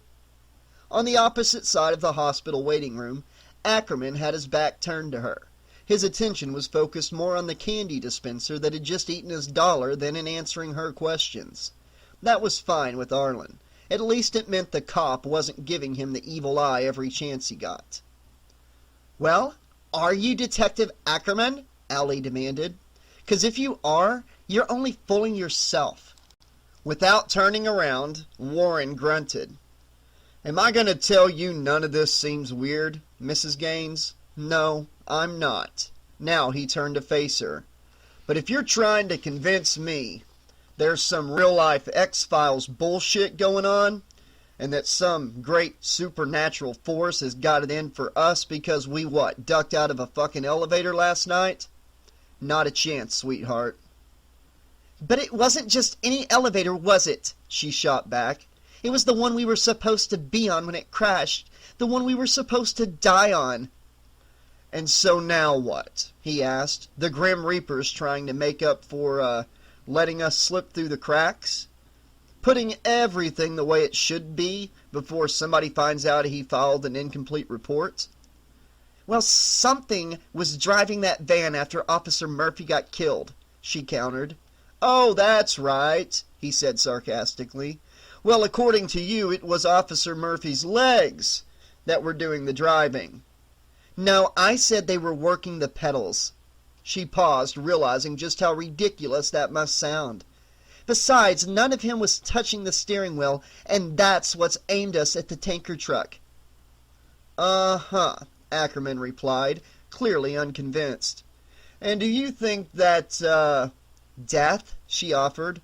Speaker 3: On the opposite side of the hospital waiting room, Ackerman had his back turned to her. His attention was focused more on the candy dispenser that had just eaten his dollar than in answering her questions. That was fine with Arlen. At least it meant the cop wasn't giving him the evil eye every chance he got. "Well, are you Detective Ackerman?" Allie demanded. "'Cause if you are, you're only fooling yourself." Without turning around, Warren grunted. "Am I going to tell you none of this seems weird, Mrs. Gaines? No, I'm not." Now he turned to face her. "But if you're trying to convince me there's some real-life X-Files bullshit going on, and that some great supernatural force has got it in for us because we, ducked out of a fucking elevator last night? Not a chance, sweetheart." "But it wasn't just any elevator, was it?" she shot back. "It was the one we were supposed to be on when it crashed. The one we were supposed to die on." "And so now what?" he asked. "The Grim Reapers trying to make up for, letting us slip through the cracks? Putting everything the way it should be before somebody finds out he filed an incomplete report?" "Well, something was driving that van after Officer Murphy got killed," she countered. "Oh, that's right," he said sarcastically. "Well, according to you, it was Officer Murphy's legs that were doing the driving." "No, I said they were working the pedals." She paused, realizing just how ridiculous that must sound. "Besides, none of him was touching the steering wheel, and that's what's aimed us at the tanker truck." "Uh-huh," Ackerman replied, clearly unconvinced. "And do you think that, death?" she offered.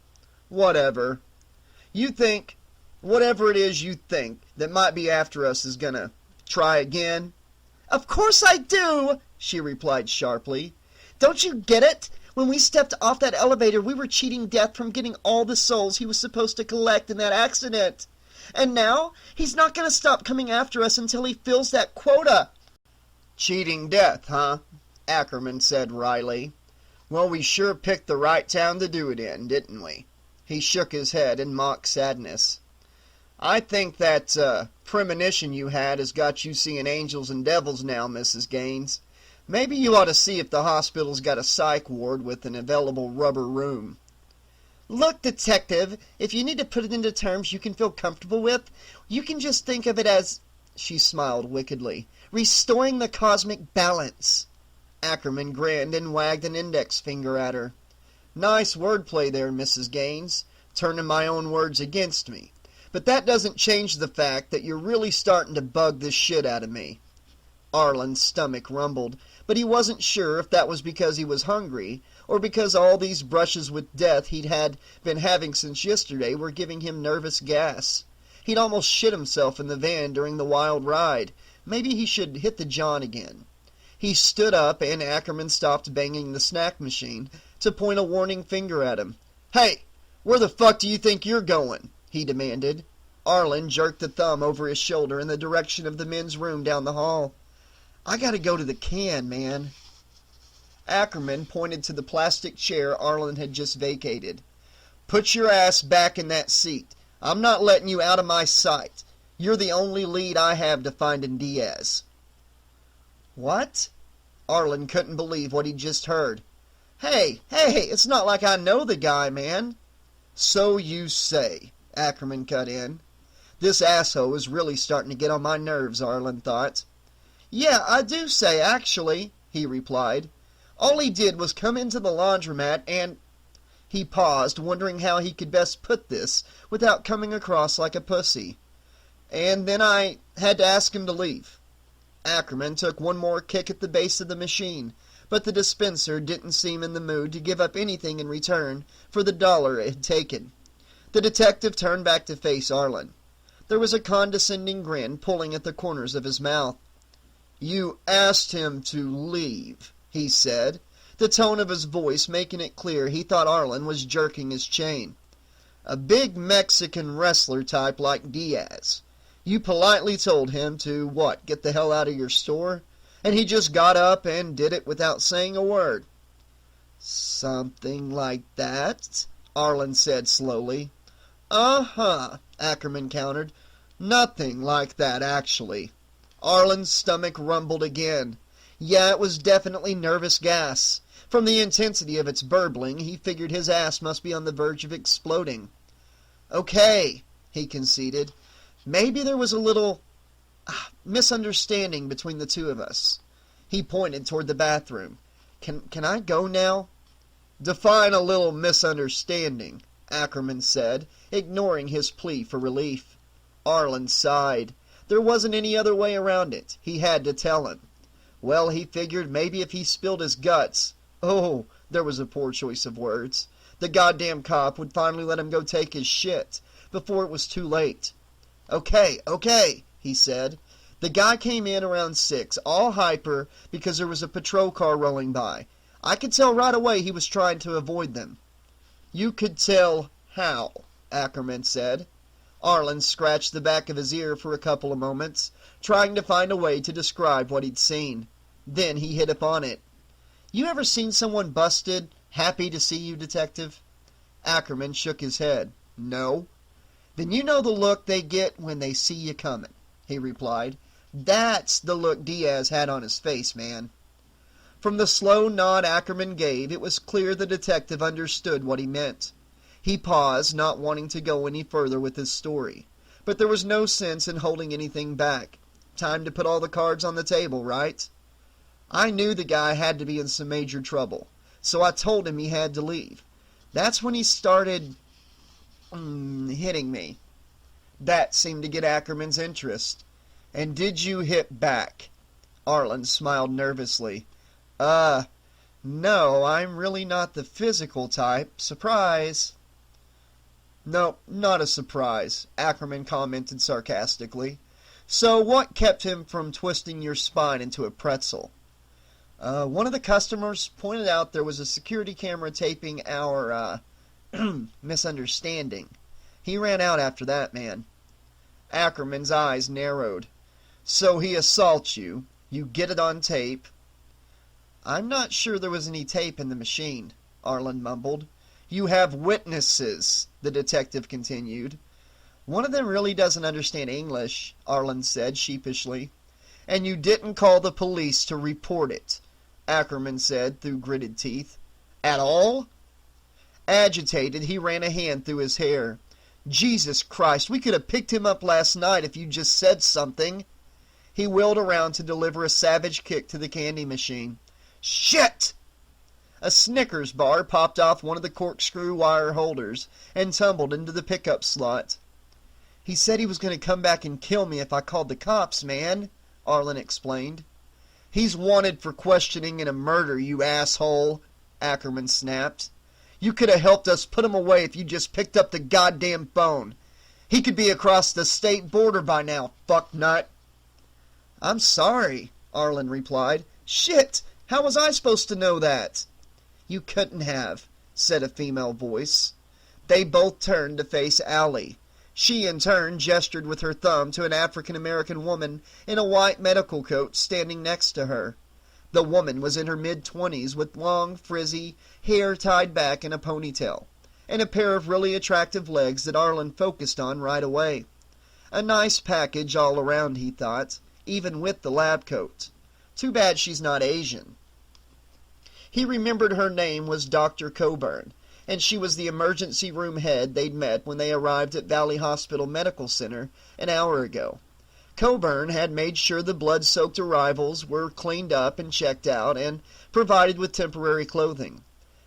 Speaker 3: "Whatever. You think, whatever it is you think that might be after us is gonna try again?" "Of course I do," she replied sharply. "Don't you get it? When we stepped off that elevator, we were cheating Death from getting all the souls he was supposed to collect in that accident. And now, he's not going to stop coming after us until he fills that quota." "Cheating Death, huh?" Ackerman said wryly. "Well, we sure picked the right town to do it in, didn't we?" He shook his head in mock sadness. "I think that premonition you had has got you seeing angels and devils now, Mrs. Gaines. Maybe you ought to see if the hospital's got a psych ward with an available rubber room." "Look, Detective, if you need to put it into terms you can feel comfortable with, you can just think of it as," she smiled wickedly, "restoring the cosmic balance." Ackerman grinned and wagged an index finger at her. "Nice wordplay there, Mrs. Gaines, turning my own words against me. But that doesn't change the fact that you're really starting to bug the shit out of me." Arlen's stomach rumbled, but he wasn't sure if that was because he was hungry, or because all these brushes with death he'd been having since yesterday were giving him nervous gas. He'd almost shit himself in the van during the wild ride. Maybe he should hit the john again. He stood up, and Ackerman stopped banging the snack machine to point a warning finger at him. "Hey, where the fuck do you think you're going?" he demanded. Arlen jerked a thumb over his shoulder in the direction of the men's room down the hall. "I gotta go to the can, man." Ackerman pointed to the plastic chair Arlen had just vacated. "Put your ass back in that seat. I'm not letting you out of my sight. You're the only lead I have to finding Diaz." "What?" Arlen couldn't believe what he'd just heard. Hey, it's not like I know the guy, man. So you say, Ackerman cut in. This asshole is really starting to get on my nerves, Arlen thought. Yeah, I do say, actually, he replied. All he did was come into the laundromat and... He paused, wondering how he could best put this without coming across like a pussy. And then I had to ask him to leave. Ackerman took one more kick at the base of the machine, but the dispenser didn't seem in the mood to give up anything in return for the dollar it had taken. The detective turned back to face Arlen. There was a condescending grin pulling at the corners of his mouth. You asked him to leave, he said, the tone of his voice making it clear he thought Arlen was jerking his chain. A big Mexican wrestler type like Diaz. You politely told him to, what, get the hell out of your store? And he just got up and did it without saying a word. Something like that, Arlen said slowly. Uh-huh, Ackerman countered. Nothing like that, actually. Arlen's stomach rumbled again. Yeah, it was definitely nervous gas. From the intensity of its burbling, he figured his ass must be on the verge of exploding. Okay, he conceded. Maybe there was a little misunderstanding between the two of us. He pointed toward the bathroom. Can I go now? Define a little misunderstanding, Ackerman said, ignoring his plea for relief. Arlen sighed. There wasn't any other way around it. He had to tell him. Well, he figured maybe if he spilled his guts... Oh, there was a poor choice of words. The goddamn cop would finally let him go take his shit before it was too late. Okay, he said. The guy came in around 6, all hyper because there was a patrol car rolling by. I could tell right away he was trying to avoid them. You could tell how, Ackerman said. Arlen scratched the back of his ear for a couple of moments, trying to find a way to describe what he'd seen. Then he hit upon it. You ever seen someone busted, happy to see you, detective? Ackerman shook his head. No. Then you know the look they get when they see you coming, he replied. That's the look Diaz had on his face, man. From the slow nod Ackerman gave, it was clear the detective understood what he meant. He paused, not wanting to go any further with his story. But there was no sense in holding anything back. Time to put all the cards on the table, right? I knew the guy had to be in some major trouble, so I told him he had to leave. That's when he started hitting me. That seemed to get Ackerman's interest. And did you hit back? Arlen smiled nervously. No, I'm really not the physical type. Surprise. No, not a surprise, Ackerman commented sarcastically. So what kept him from twisting your spine into a pretzel? One of the customers pointed out there was a security camera taping our, misunderstanding. He ran out after that, man. Ackerman's eyes narrowed. So he assaults you. You get it on tape. I'm not sure there was any tape in the machine, Arlen mumbled. You have witnesses, the detective continued. One of them really doesn't understand English, Arlen said sheepishly. And you didn't call the police to report it, Ackerman said through gritted teeth. At all? Agitated, he ran a hand through his hair. Jesus Christ, we could have picked him up last night if you just said something. He wheeled around to deliver a savage kick to the candy machine. Shit! A Snickers bar popped off one of the corkscrew wire holders and tumbled into the pickup slot. He said he was going to come back and kill me if I called the cops, man, Arlen explained. He's wanted for questioning and a murder, you asshole, Ackerman snapped. You could have helped us put him away if you just picked up the goddamn phone. He could be across the state border by now, fucknut. I'm sorry, Arlen replied. Shit, how was I supposed to know that? You couldn't have, said a female voice. They both turned to face Allie. She, in turn, gestured with her thumb to an African-American woman in a white medical coat standing next to her. The woman was in her mid-20s with long, frizzy hair tied back in a ponytail, and a pair of really attractive legs that Arlen focused on right away. A nice package all around, he thought, even with the lab coat. Too bad she's not Asian. He remembered her name was Dr. Coburn, and she was the emergency room head they'd met when they arrived at Valley Hospital Medical Center an hour ago. Coburn had made sure the blood-soaked arrivals were cleaned up and checked out and provided with temporary clothing.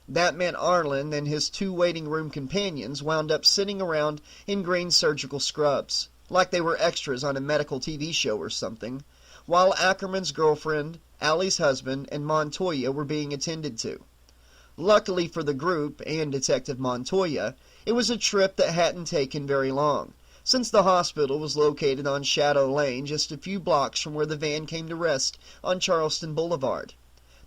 Speaker 3: That meant Arlen and his two waiting room companions wound up sitting around in green surgical scrubs, like they were extras on a medical TV show or something, while Ackerman's girlfriend, Allie's husband, and Montoya were being attended to. Luckily for the group and Detective Montoya, it was a trip that hadn't taken very long, since the hospital was located on Shadow Lane just a few blocks from where the van came to rest on Charleston Boulevard.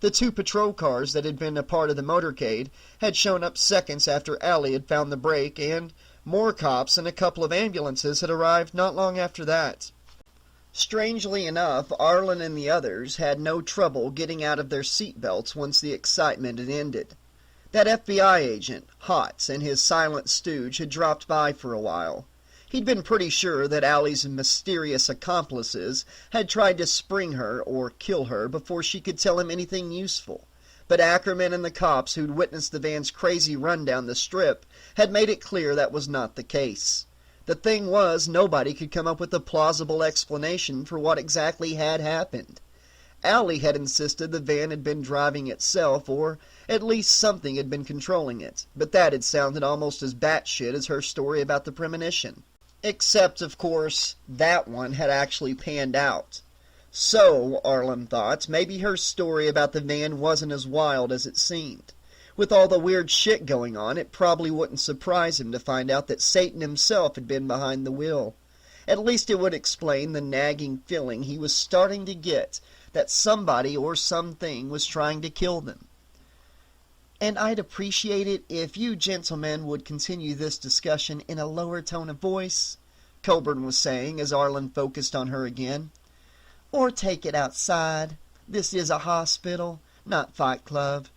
Speaker 3: The two patrol cars that had been a part of the motorcade had shown up seconds after Allie had found the brake, and more cops and a couple of ambulances had arrived not long after that. Strangely enough, Arlen and the others had no trouble getting out of their seatbelts once the excitement had ended. That FBI agent, Hotz, and his silent stooge had dropped by for a while. He'd been pretty sure that Allie's mysterious accomplices had tried to spring her or kill her before she could tell him anything useful. But Ackerman and the cops who'd witnessed the van's crazy run down the strip had made it clear that was not the case. The thing was, nobody could come up with a plausible explanation for what exactly had happened. Allie had insisted the van had been driving itself, or at least something had been controlling it, but that had sounded almost as batshit as her story about the premonition. Except, of course, that one had actually panned out. So, Arlen thought, maybe her story about the van wasn't as wild as it seemed. With all the weird shit going on, it probably wouldn't surprise him to find out that Satan himself had been behind the wheel. At least it would explain the nagging feeling he was starting to get that somebody or something was trying to kill them. "And I'd appreciate it if you gentlemen would continue this discussion in a lower tone of voice," Coburn was saying as Arlen focused on her again. "Or take it outside. This is a hospital, not Fight Club."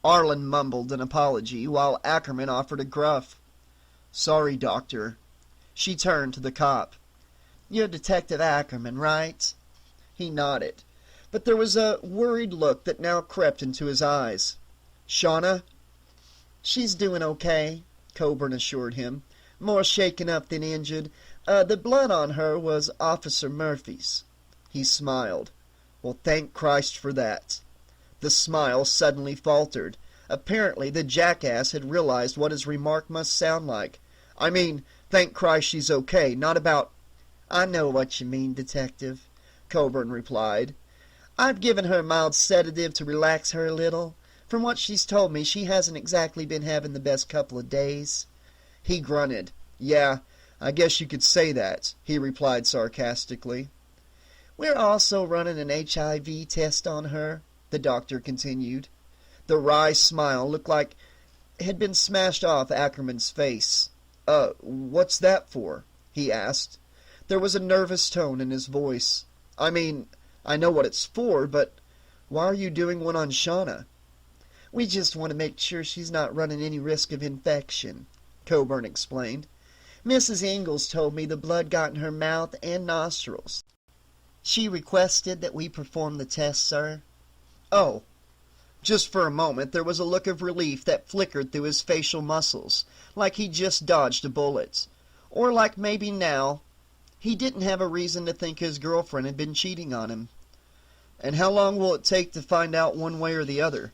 Speaker 3: Arlen mumbled an apology, while Ackerman offered a gruff, "Sorry, Doctor." She turned to the cop. "You're Detective Ackerman, right?" He nodded, but there was a worried look that now crept into his eyes. "Shauna?" "She's doing okay," Coburn assured him. "More shaken up than injured. The blood on her was Officer Murphy's." He smiled. "Well, thank Christ for that." The smile suddenly faltered. Apparently the jackass had realized what his remark must sound like. "I mean, thank Christ she's okay, not about—" "I know what you mean, Detective," Coburn replied. "I've given her a mild sedative to relax her a little. From what she's told me, she hasn't exactly been having the best couple of days." He grunted. "Yeah, I guess you could say that," he replied sarcastically. "We're also running an HIV test on her," the doctor continued. The wry smile looked like it had been smashed off Ackerman's face. What's that for?" he asked. There was a nervous tone in his voice. "I mean, I know what it's for, but why are you doing one on Shauna?" "We just want to make sure she's not running any risk of infection," Coburn explained. "Mrs. Ingalls told me the blood got in her mouth and nostrils. She requested that we perform the test, sir." "Oh." Just for a moment there was a look of relief that flickered through his facial muscles, like he'd just dodged a bullet. Or like maybe now he didn't have a reason to think his girlfriend had been cheating on him. "And how long will it take to find out one way or the other?"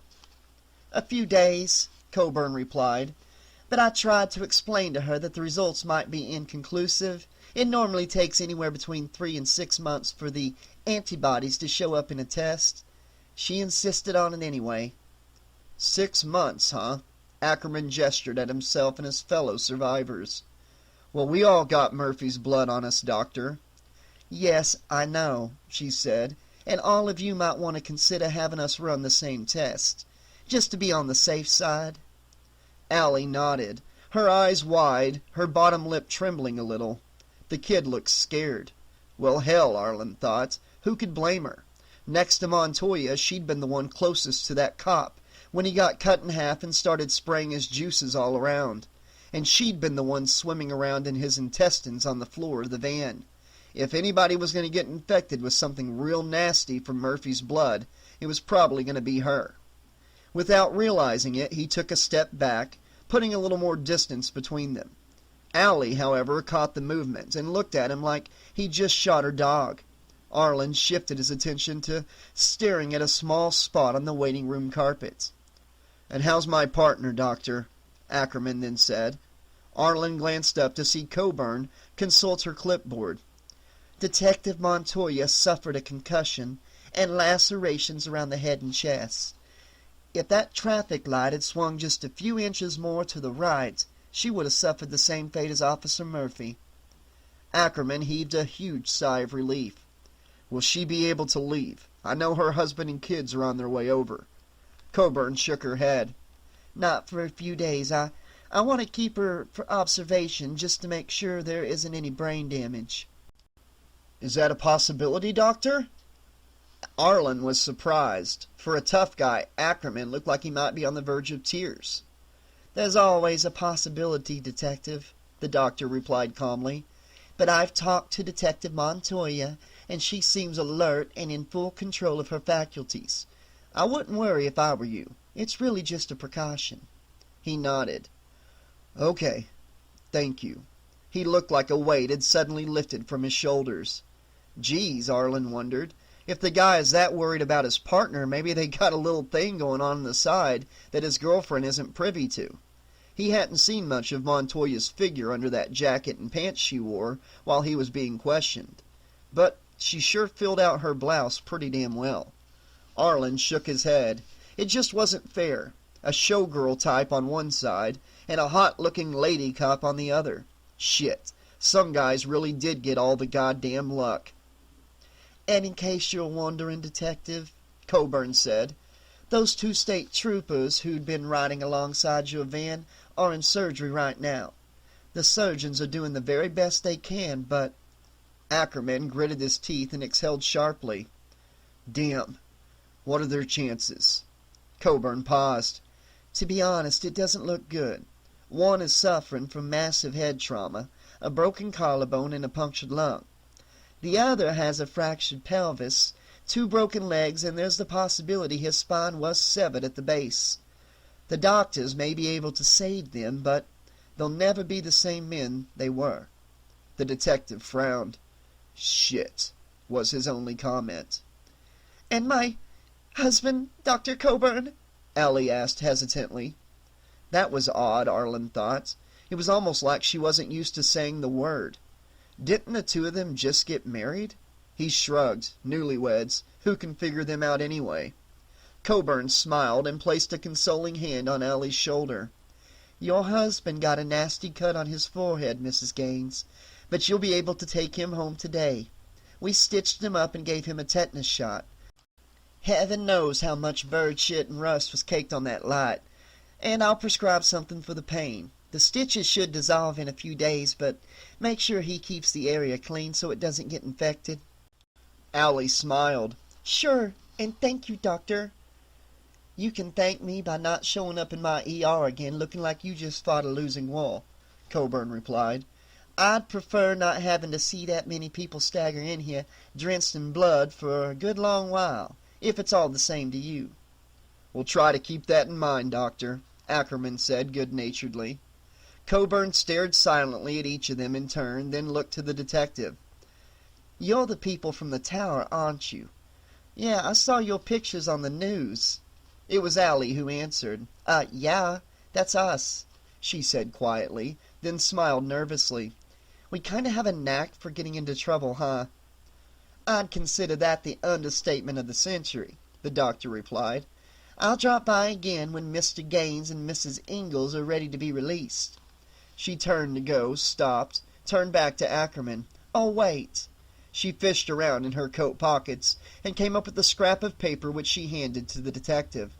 Speaker 3: "A few days," Coburn replied. "But I tried to explain to her that the results might be inconclusive. It normally takes anywhere between 3 and 6 months for the antibodies to show up in a test. She insisted on it anyway." 6 months, huh? Ackerman gestured at himself and his fellow survivors. "Well, we all got Murphy's blood on us, Doctor." "Yes, I know," she said, "and all of you might want to consider having us run the same test, just to be on the safe side." Allie nodded, her eyes wide, her bottom lip trembling a little. The kid looked scared. Well, hell, Arlen thought. Who could blame her? Next to Montoya, she'd been the one closest to that cop when he got cut in half and started spraying his juices all around. And she'd been the one swimming around in his intestines on the floor of the van. If anybody was going to get infected with something real nasty from Murphy's blood, it was probably going to be her. Without realizing it, he took a step back, putting a little more distance between them. Allie, however, caught the movement and looked at him like he'd just shot her dog. Arlen shifted his attention to staring at a small spot on the waiting room carpet. "And how's my partner, Doctor?" Ackerman then said. Arlen glanced up to see Coburn consult her clipboard. "Detective Montoya suffered a concussion and lacerations around the head and chest. If that traffic light had swung just a few inches more to the right, she would have suffered the same fate as Officer Murphy." Ackerman heaved a huge sigh of relief. "Will she be able to leave? I know her husband and kids are on their way over." Coburn shook her head. "Not for a few days. I want to keep her for observation just to make sure there isn't any brain damage." "Is that a possibility, Doctor?" Arlen was surprised. For a tough guy, Ackerman looked like he might be on the verge of tears. "There's always a possibility, Detective," the doctor replied calmly. "But I've talked to Detective Montoya, and she seems alert and in full control of her faculties. I wouldn't worry if I were you. It's really just a precaution." He nodded. "Okay, thank you." He looked like a weight had suddenly lifted from his shoulders. Geez, Arlen wondered. If the guy is that worried about his partner, maybe they got a little thing going on the side that his girlfriend isn't privy to. He hadn't seen much of Montoya's figure under that jacket and pants she wore while he was being questioned. But she sure filled out her blouse pretty damn well. Arlen shook his head. It just wasn't fair. A showgirl type on one side, and a hot-looking lady cop on the other. Shit, some guys really did get all the goddamn luck. "And in case you're wondering, Detective," Coburn said, "those two state troopers who'd been riding alongside your van are in surgery right now. The surgeons are doing the very best they can, but—" Ackerman gritted his teeth and exhaled sharply. "Damn. What are their chances?" Coburn paused. "To be honest, it doesn't look good. One is suffering from massive head trauma, a broken collarbone and a punctured lung. The other has a fractured pelvis, 2 broken legs, and there's the possibility his spine was severed at the base. The doctors may be able to save them, but they'll never be the same men they were." The detective frowned. "Shit," was his only comment. "And my husband, Dr. Coburn?" Allie asked hesitantly. That was odd, Arlen thought. It was almost like she wasn't used to saying the word. Didn't the two of them just get married? He shrugged. Newlyweds. Who can figure them out anyway? Coburn smiled and placed a consoling hand on Allie's shoulder. "Your husband got a nasty cut on his forehead, Mrs. Gaines, but you'll be able to take him home today. We stitched him up and gave him a tetanus shot. Heaven knows how much bird shit and rust was caked on that light. And I'll prescribe something for the pain. The stitches should dissolve in a few days, but make sure he keeps the area clean so it doesn't get infected." Allie smiled. "Sure, and thank you, Doctor." "You can thank me by not showing up in my ER again looking like you just fought a losing war," Coburn replied. "I'd prefer not having to see that many people stagger in here drenched in blood for a good long while, if it's all the same to you." "We'll try to keep that in mind, Doctor," Ackerman said good-naturedly. Coburn stared silently at each of them in turn, then looked to the detective. "You're the people from the tower, aren't you?" "Yeah, I saw your pictures on the news." It was Allie who answered. Yeah, that's us," she said quietly, then smiled nervously. "We kind of have a knack for getting into trouble, huh?" "I'd consider that the understatement of the century," the doctor replied. "I'll drop by again when Mr. Gaines and Mrs. Ingalls are ready to be released." She turned to go, stopped, turned back to Ackerman. "Oh, wait." She fished around in her coat pockets and came up with a scrap of paper which she handed to the detective.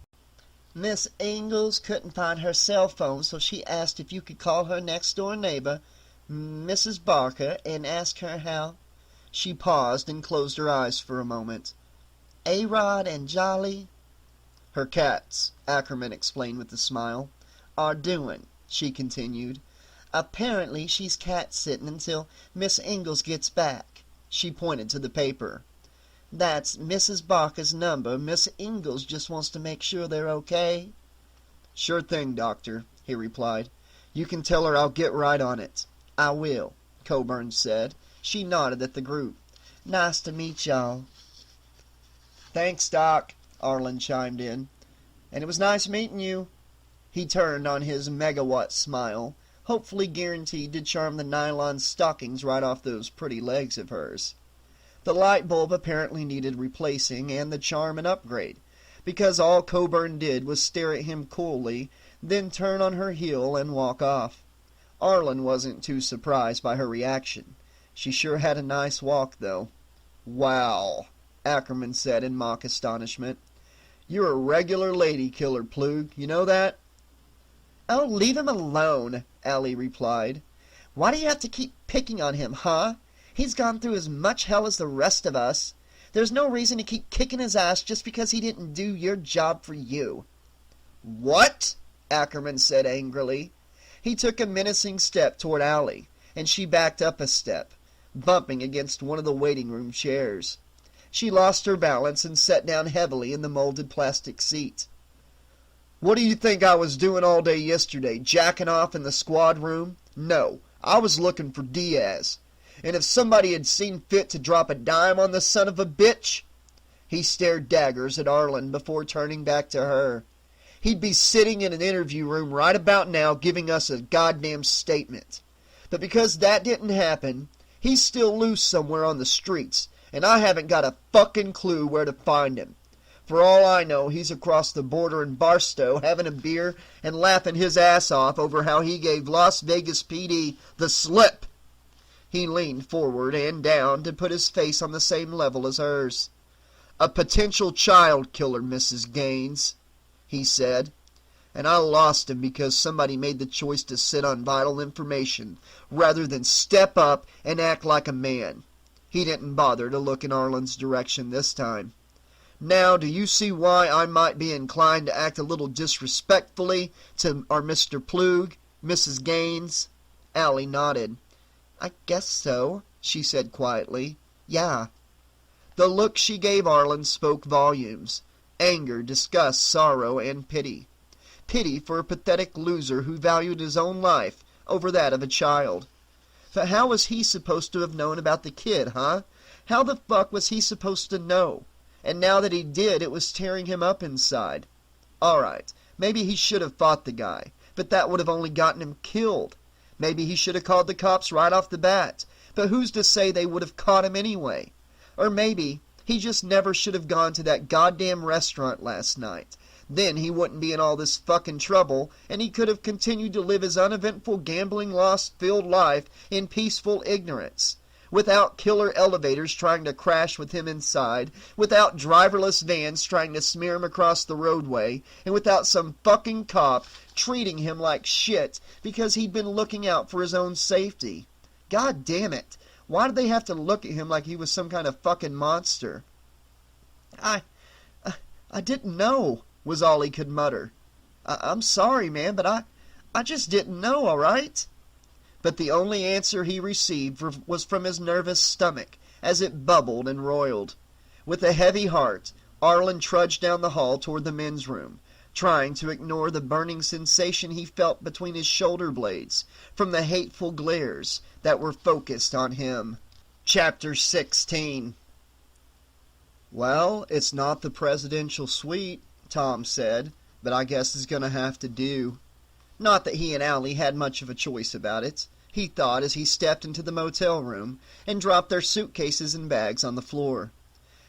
Speaker 3: "Miss Ingalls couldn't find her cell phone, so she asked if you could call her next-door neighbor, Mrs. Barker, and ask her how—" She paused and closed her eyes for a moment. "A-Rod and Jolly—" "Her cats," Ackerman explained with a smile, "are doing," she continued. "Apparently she's cat-sitting until Miss Ingalls gets back." She pointed to the paper. That's Mrs. Barker's number. Miss Ingalls just wants to make sure they're okay." "Sure thing, Doctor," he replied. "You can tell her I'll get right on it." "I will," Coburn said. She nodded at the group. "Nice to meet y'all." "Thanks, Doc," Arlen chimed in. "And it was nice meeting you." He turned on his megawatt smile, hopefully guaranteed to charm the nylon stockings right off those pretty legs of hers. The light bulb apparently needed replacing, and the charm an upgrade, because all Coburn did was stare at him coolly, then turn on her heel and walk off. Arlen wasn't too surprised by her reaction. She sure had a nice walk, though. "Wow," Ackerman said in mock astonishment. "You're a regular lady killer, Plug. You know that?" "Oh, leave him alone," Allie replied. "Why do you have to keep picking on him, huh? He's gone through as much hell as the rest of us. There's no reason to keep kicking his ass just because he didn't do your job for you." "What?" Ackerman said angrily. He took a menacing step toward Allie, and she backed up a step, bumping against one of the waiting room chairs. She lost her balance and sat down heavily in the molded plastic seat. "What do you think I was doing all day yesterday, jacking off in the squad room? No, I was looking for Diaz. And if somebody had seen fit to drop a dime on the son of a bitch—" He stared daggers at Arlen before turning back to her. "He'd be sitting in an interview room right about now giving us a goddamn statement. But because that didn't happen, he's still loose somewhere on the streets, and I haven't got a fucking clue where to find him. For all I know, he's across the border in Barstow having a beer and laughing his ass off over how he gave Las Vegas PD the slip." He leaned forward and down to put his face on the same level as hers. "A potential child killer, Mrs. Gaines," he said. "And I lost him because somebody made the choice to sit on vital information rather than step up and act like a man." He didn't bother to look in Arlen's direction this time. "Now, do you see why I might be inclined to act a little disrespectfully to our Mr. Plug, Mrs. Gaines?" Allie nodded. "I guess so," she said quietly. "Yeah." The look she gave Arlen spoke volumes. Anger, disgust, sorrow, and pity. Pity for a pathetic loser who valued his own life over that of a child. But how was he supposed to have known about the kid, huh? How the fuck was he supposed to know? And now that he did, it was tearing him up inside. All right, maybe he should have fought the guy, but that would have only gotten him killed. Maybe he should have called the cops right off the bat, but who's to say they would have caught him anyway? Or maybe he just never should have gone to that goddamn restaurant last night. Then he wouldn't be in all this fucking trouble, and he could have continued to live his uneventful gambling loss-filled life in peaceful ignorance. Without killer elevators trying to crash with him inside, without driverless vans trying to smear him across the roadway, and without some fucking cop treating him like shit because he'd been looking out for his own safety. God damn it! Why did they have to look at him like he was some kind of fucking monster? I didn't know," was all he could mutter. I'm sorry, man, but I just didn't know, all right?" But the only answer he received was from his nervous stomach as it bubbled and roiled. With a heavy heart, Arlen trudged down the hall toward the men's room, trying to ignore the burning sensation he felt between his shoulder blades from the hateful glares that were focused on him. Chapter 16. "Well, it's not the presidential suite," Tom said, "but I guess it's going to have to do." Not that he and Allie had much of a choice about it, he thought as he stepped into the motel room and dropped their suitcases and bags on the floor.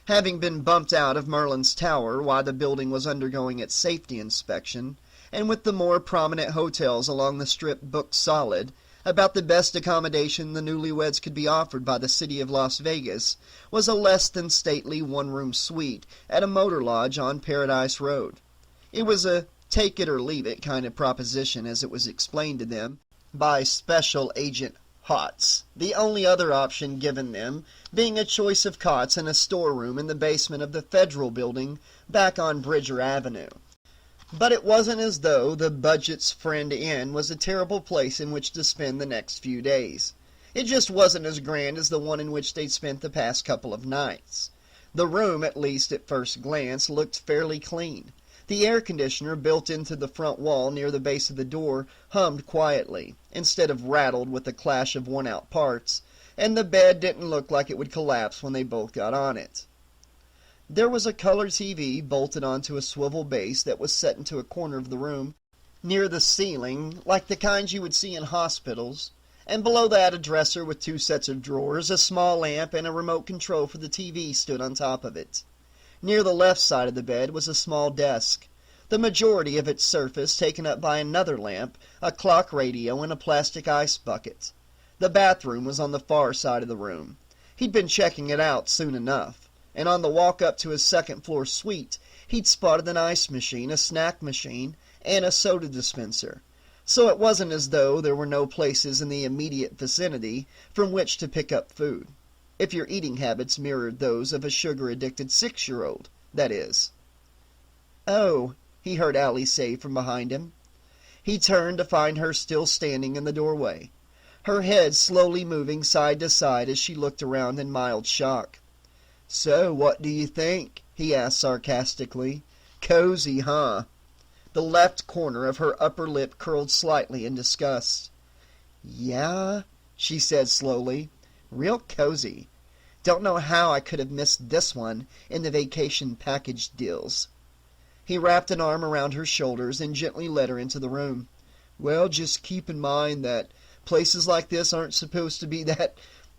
Speaker 3: Having been bumped out of Merlin's Tower while the building was undergoing its safety inspection, and with the more prominent hotels along the strip booked solid, about the best accommodation the newlyweds could be offered by the city of Las Vegas was a less than stately one-room suite at a motor lodge on Paradise Road. It was a take-it-or-leave-it kind of proposition as it was explained to them by Special Agent Hotz, the only other option given them being a choice of cots in a storeroom in the basement of the Federal Building back on Bridger Avenue. But it wasn't as though the Budget's Friend Inn was a terrible place in which to spend the next few days. It just wasn't as grand as the one in which they'd spent the past couple of nights. The room, at least at first glance, looked fairly clean. The air conditioner built into the front wall near the base of the door hummed quietly, instead of rattled with the clash of worn-out parts, and the bed didn't look like it would collapse when they both got on it. There was a color TV bolted onto a swivel base that was set into a corner of the room, near the ceiling, like the kinds you would see in hospitals, and below that a dresser with 2 sets of drawers, a small lamp, and a remote control for the TV stood on top of it. Near the left side of the bed was a small desk, the majority of its surface taken up by another lamp, a clock radio, and a plastic ice bucket. The bathroom was on the far side of the room. He'd been checking it out soon enough, and on the walk up to his second-floor suite, he'd spotted an ice machine, a snack machine, and a soda dispenser. So it wasn't as though there were no places in the immediate vicinity from which to pick up food, if your eating habits mirrored those of a sugar-addicted 6-year-old, that is. "Oh," he heard Allie say from behind him. He turned to find her still standing in the doorway, her head slowly moving side to side as she looked around in mild shock. "So, what do you think?" he asked sarcastically. "Cozy, huh?" The left corner of her upper lip curled slightly in disgust. "Yeah," she said slowly. "Real cozy. Don't know how I could have missed this one in the vacation package deals." He wrapped an arm around her shoulders and gently led her into the room. "Well, just keep in mind that places like this aren't supposed to be that,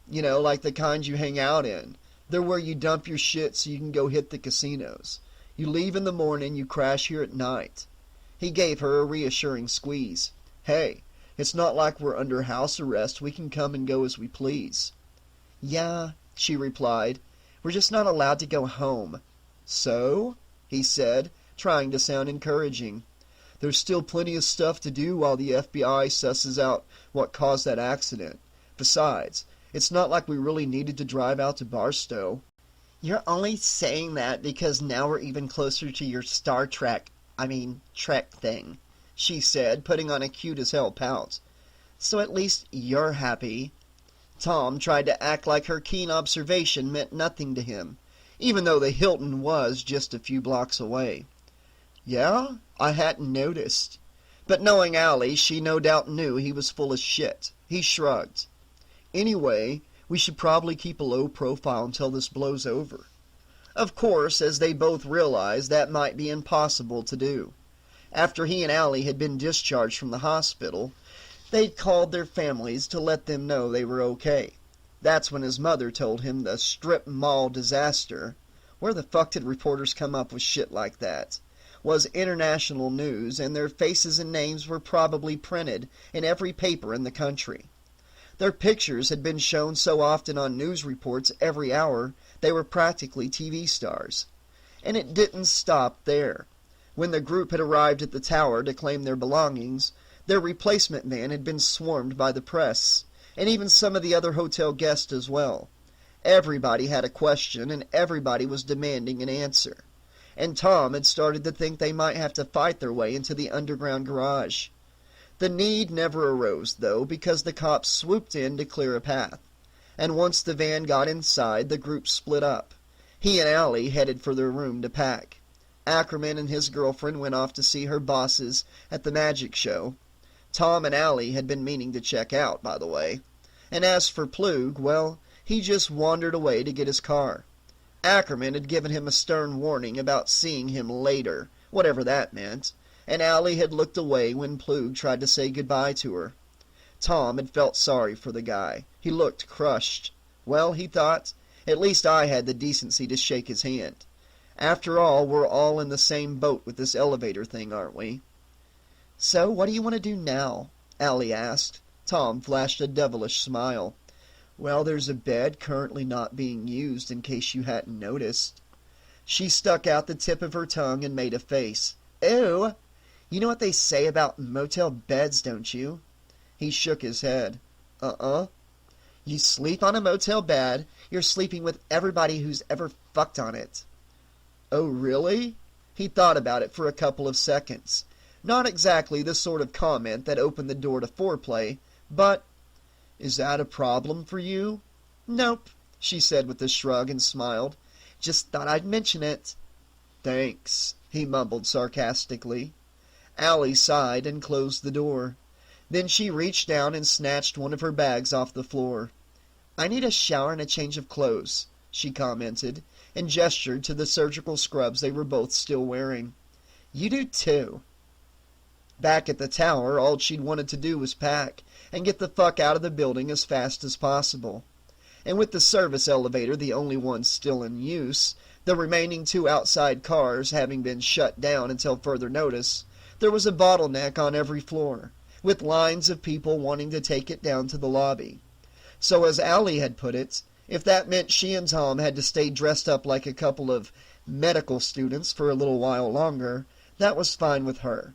Speaker 3: like the kind you hang out in. They're where you dump your shit so you can go hit the casinos. You leave in the morning, you crash here at night." He gave her a reassuring squeeze. "Hey, it's not like we're under house arrest. We can come and go as we please." "Yeah," she replied. "We're just not allowed to go home." "So?" he said, trying to sound encouraging. "There's still plenty of stuff to do while the FBI susses out what caused that accident. Besides, it's not like we really needed to drive out to Barstow." "You're only saying that because now we're even closer to your Star Trek thing," she said, putting on a cute-as-hell pout. "So at least you're happy." Tom tried to act like her keen observation meant nothing to him, even though the Hilton was just a few blocks away. "Yeah? I hadn't noticed." But knowing Allie, she no doubt knew he was full of shit. He shrugged. "Anyway, we should probably keep a low profile until this blows over." Of course, as they both realized, that might be impossible to do. After he and Allie had been discharged from the hospital, they'd called their families to let them know they were okay. That's when his mother told him the strip mall disaster — where the fuck did reporters come up with shit like that? — was international news, and their faces and names were probably printed in every paper in the country. Their pictures had been shown so often on news reports every hour they were practically TV stars. And it didn't stop there. When the group had arrived at the tower to claim their belongings, their replacement van had been swarmed by the press, and even some of the other hotel guests as well. Everybody had a question, and everybody was demanding an answer. And Tom had started to think they might have to fight their way into the underground garage. The need never arose, though, because the cops swooped in to clear a path. And once the van got inside, the group split up. He and Allie headed for their room to pack. Ackerman and his girlfriend went off to see her bosses at the magic show. Tom and Allie had been meaning to check out, by the way. And as for Plug, well, he just wandered away to get his car. Ackerman had given him a stern warning about seeing him later, whatever that meant, and Allie had looked away when Plug tried to say goodbye to her. Tom had felt sorry for the guy. He looked crushed. Well, he thought, at least I had the decency to shake his hand. After all, we're all in the same boat with this elevator thing, aren't we? "So, what do you want to do now?" Allie asked. Tom flashed a devilish smile. "Well, there's a bed currently not being used, in case you hadn't noticed." She stuck out the tip of her tongue and made a face. "Ew! You know what they say about motel beds, don't you?" He shook his head. "Uh-uh." "You sleep on a motel bed, you're sleeping with everybody who's ever fucked on it." "Oh, really?" He thought about it for a couple of seconds. Not exactly the sort of comment that opened the door to foreplay, but... "Is that a problem for you?" "Nope," she said with a shrug and smiled. Just thought I'd mention it." "Thanks," he mumbled sarcastically. Allie sighed and closed the door. Then she reached down and snatched one of her bags off the floor. "I need a shower and a change of clothes," she commented, and gestured to the surgical scrubs they were both still wearing. "You do too." Back at the tower, all she'd wanted to do was pack and get the fuck out of the building as fast as possible. And with the service elevator the only one still in use, the remaining 2 outside cars having been shut down until further notice, there was a bottleneck on every floor, with lines of people wanting to take it down to the lobby. So as Allie had put it, if that meant she and Tom had to stay dressed up like a couple of medical students for a little while longer, that was fine with her,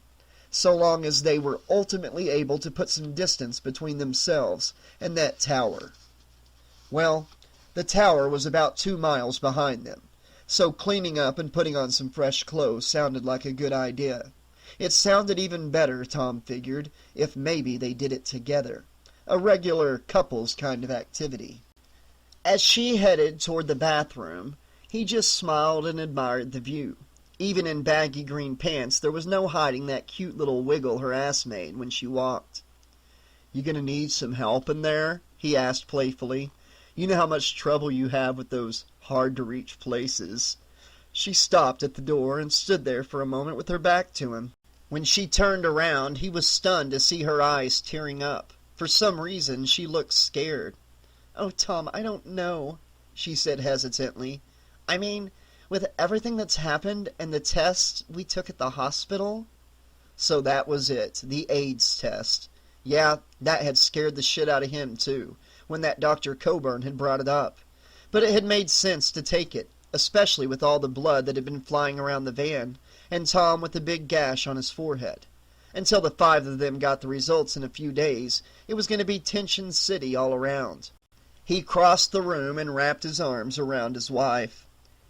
Speaker 3: so long as they were ultimately able to put some distance between themselves and that tower. Well, the tower was about 2 miles behind them, so cleaning up and putting on some fresh clothes sounded like a good idea. It sounded even better, Tom figured, if maybe they did it together. A regular couples kind of activity. As she headed toward the bathroom, he just smiled and admired the view. Even in baggy green pants, there was no hiding that cute little wiggle her ass made when she walked. "You gonna need some help in there?" he asked playfully. "You know how much trouble you have with those hard-to-reach places." She stopped at the door and stood there for a moment with her back to him. When she turned around, he was stunned to see her eyes tearing up. For some reason, she looked scared. "Oh, Tom, I don't know," she said hesitantly. "I mean, with everything that's happened and the tests we took at the hospital." So that was it, the AIDS test. Yeah, that had scared the shit out of him, too, when that Dr. Coburn had brought it up. But it had made sense to take it, especially with all the blood that had been flying around the van, and Tom with the big gash on his forehead. Until the 5 of them got the results in a few days, it was going to be Tension City all around. He crossed the room and wrapped his arms around his wife.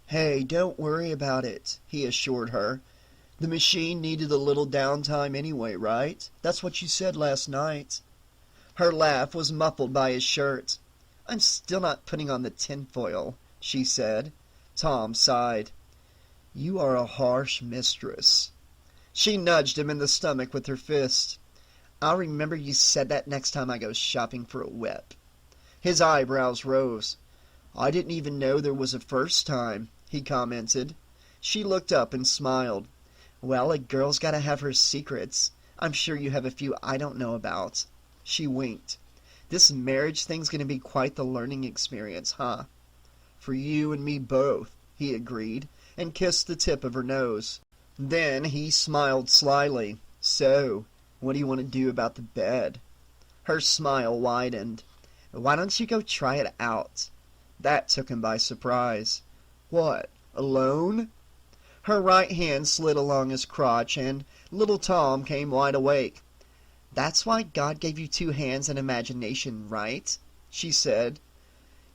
Speaker 3: "Hey, don't worry about it," he assured her. "The machine needed a little downtime anyway, right? That's what you said last night." Her laugh was muffled by his shirt. "I'm still not putting on the tinfoil," she said. Tom sighed. "You are a harsh mistress." She nudged him in the stomach with her fist. "I'll remember you said that next time I go shopping for a whip." His eyebrows rose. "I didn't even know there was a first time," he commented. She looked up and smiled. "Well, a girl's got to have her secrets. I'm sure you have a few I don't know about." She winked. "This marriage thing's going to be quite the learning experience, huh?" "For you and me both," he agreed, and kissed the tip of her nose. Then he smiled slyly. "So, what do you want to do about the bed?" Her smile widened. "Why don't you go try it out?" That took him by surprise. "What, alone?" Her right hand slid along his crotch, and little Tom came wide awake. "That's why God gave you 2 hands and imagination, right?" she said.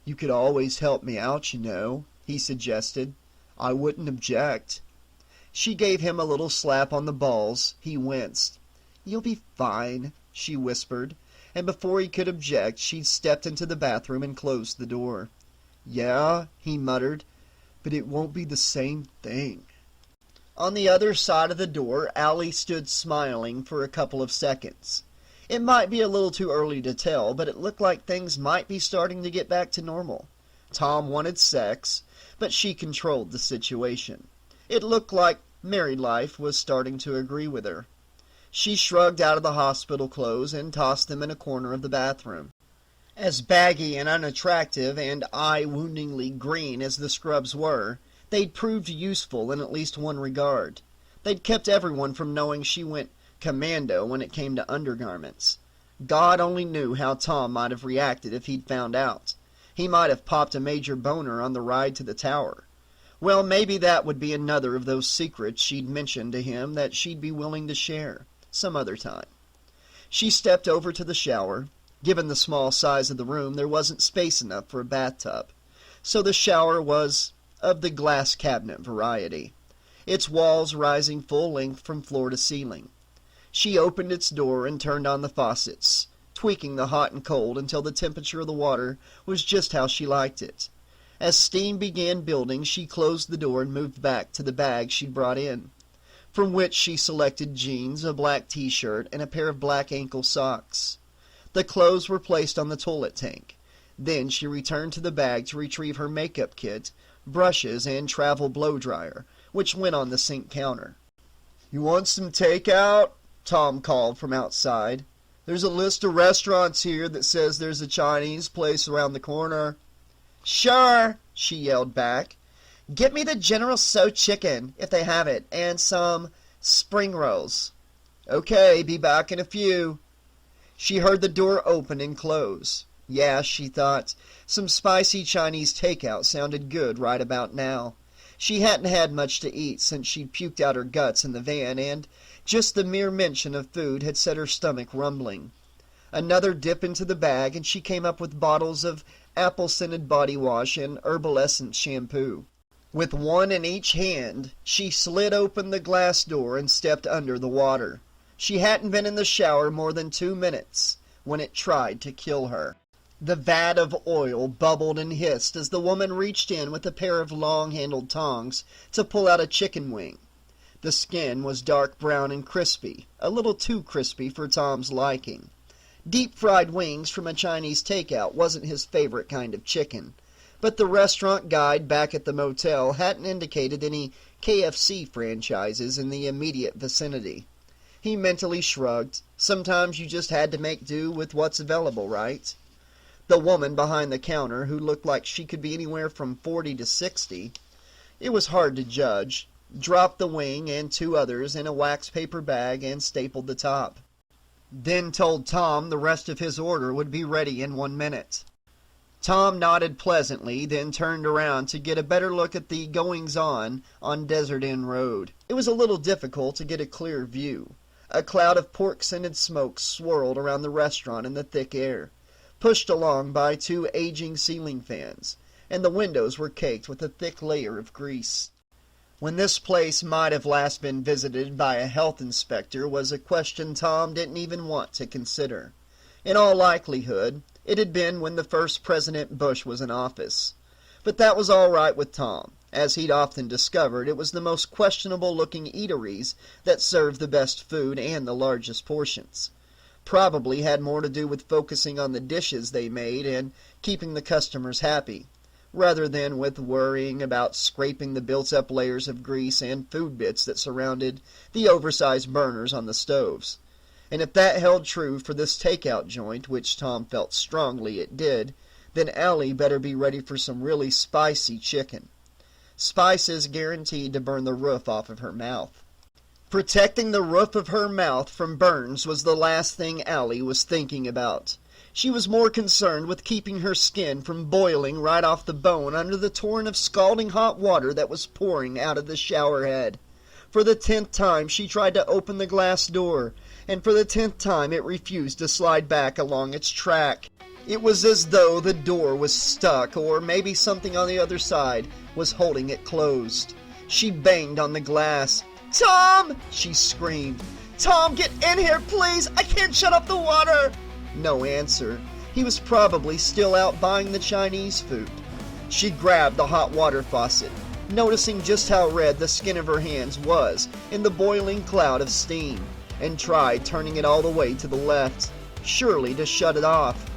Speaker 3: "You could always help me out, you know," he suggested. "I wouldn't object." She gave him a little slap on the balls. He winced. "You'll be fine," she whispered, and before he could object, she stepped into the bathroom and closed the door. "Yeah," he muttered, "but it won't be the same thing." On the other side of the door, Allie stood smiling for a couple of seconds. It might be a little too early to tell, but it looked like things might be starting to get back to normal. Tom wanted sex, but she controlled the situation. It looked like married life was starting to agree with her. She shrugged out of the hospital clothes and tossed them in a corner of the bathroom. As baggy and unattractive and eye-woundingly green as the scrubs were, they'd proved useful in at least one regard. They'd kept everyone from knowing she went commando when it came to undergarments. God only knew how Tom might have reacted if he'd found out. He might have popped a major boner on the ride to the tower. Well, maybe that would be another of those secrets she'd mentioned to him that she'd be willing to share some other time. She stepped over to the shower. Given the small size of the room, there wasn't space enough for a bathtub, so the shower was of the glass cabinet variety, its walls rising full length from floor to ceiling. She opened its door and turned on the faucets, tweaking the hot and cold until the temperature of the water was just how she liked it. As steam began building, she closed the door and moved back to the bag she'd brought in, from which she selected jeans, a black t-shirt, and a pair of black ankle socks. The clothes were placed on the toilet tank. Then she returned to the bag to retrieve her makeup kit, brushes, and travel blow dryer, which went on the sink counter. "You want some takeout?" Tom called from outside. "There's a list of restaurants here that says there's a Chinese place around the corner." "Sure," she yelled back. "Get me the General Tso chicken, if they have it, and some spring rolls." "Okay, be back in a few." She heard the door open and close. Yeah, she thought, some spicy Chinese takeout sounded good right about now. She hadn't had much to eat since she'd puked out her guts in the van, and just the mere mention of food had set her stomach rumbling. Another dip into the bag, and she came up with bottles of apple-scented body wash and herbal essence shampoo. With one in each hand, she slid open the glass door and stepped under the water. She hadn't been in the shower more than 2 minutes when it tried to kill her. The vat of oil bubbled and hissed as the woman reached in with a pair of long-handled tongs to pull out a chicken wing. The skin was dark brown and crispy, a little too crispy for Tom's liking. Deep-fried wings from a Chinese takeout wasn't his favorite kind of chicken, but the restaurant guide back at the motel hadn't indicated any KFC franchises in the immediate vicinity. He mentally shrugged. Sometimes you just had to make do with what's available, right? The woman behind the counter, who looked like she could be anywhere from 40 to 60, it was hard to judge, dropped the wing and 2 others in a wax paper bag and stapled the top. Then told Tom the rest of his order would be ready in 1 minute. Tom nodded pleasantly, then turned around to get a better look at the goings-on on Desert Inn Road. It was a little difficult to get a clear view. A cloud of pork-scented smoke swirled around the restaurant in the thick air, pushed along by 2 aging ceiling fans, and the windows were caked with a thick layer of grease. When this place might have last been visited by a health inspector was a question Tom didn't even want to consider. In all likelihood, it had been when the first President Bush was in office. But that was all right with Tom. As he'd often discovered, it was the most questionable-looking eateries that served the best food and the largest portions. Probably had more to do with focusing on the dishes they made and keeping the customers happy, rather than with worrying about scraping the built-up layers of grease and food bits that surrounded the oversized burners on the stoves. And if that held true for this takeout joint, which Tom felt strongly it did, then Allie better be ready for some really spicy chicken. Spices guaranteed to burn the roof off of her mouth. Protecting the roof of her mouth from burns was the last thing Allie was thinking about. She was more concerned with keeping her skin from boiling right off the bone under the torrent of scalding hot water that was pouring out of the shower head. For the 10th time she tried to open the glass door, and for the 10th time it refused to slide back along its track. It was as though the door was stuck, or maybe something on the other side was holding it closed. She banged on the glass. "Tom!" she screamed. "Tom, get in here, please! I can't shut off the water!" No answer. He was probably still out buying the Chinese food. She grabbed the hot water faucet, noticing just how red the skin of her hands was in the boiling cloud of steam, and tried turning it all the way to the left, surely to shut it off.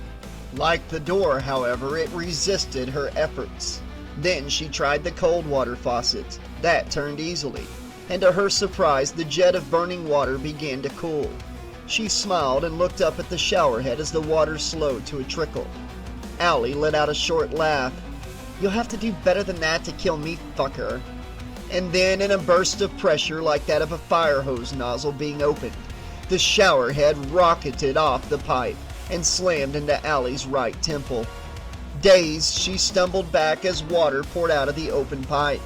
Speaker 3: Like the door, however, it resisted her efforts. Then she tried the cold water faucet. That turned easily, and to her surprise the jet of burning water began to cool. She smiled and looked up at the shower head as the water slowed to a trickle. Allie let out a short laugh. "You'll have to do better than that to kill me, fucker." And then, in a burst of pressure like that of a fire hose nozzle being opened, the shower head rocketed off the pipe and slammed into Allie's right temple. Dazed, she stumbled back as water poured out of the open pipe.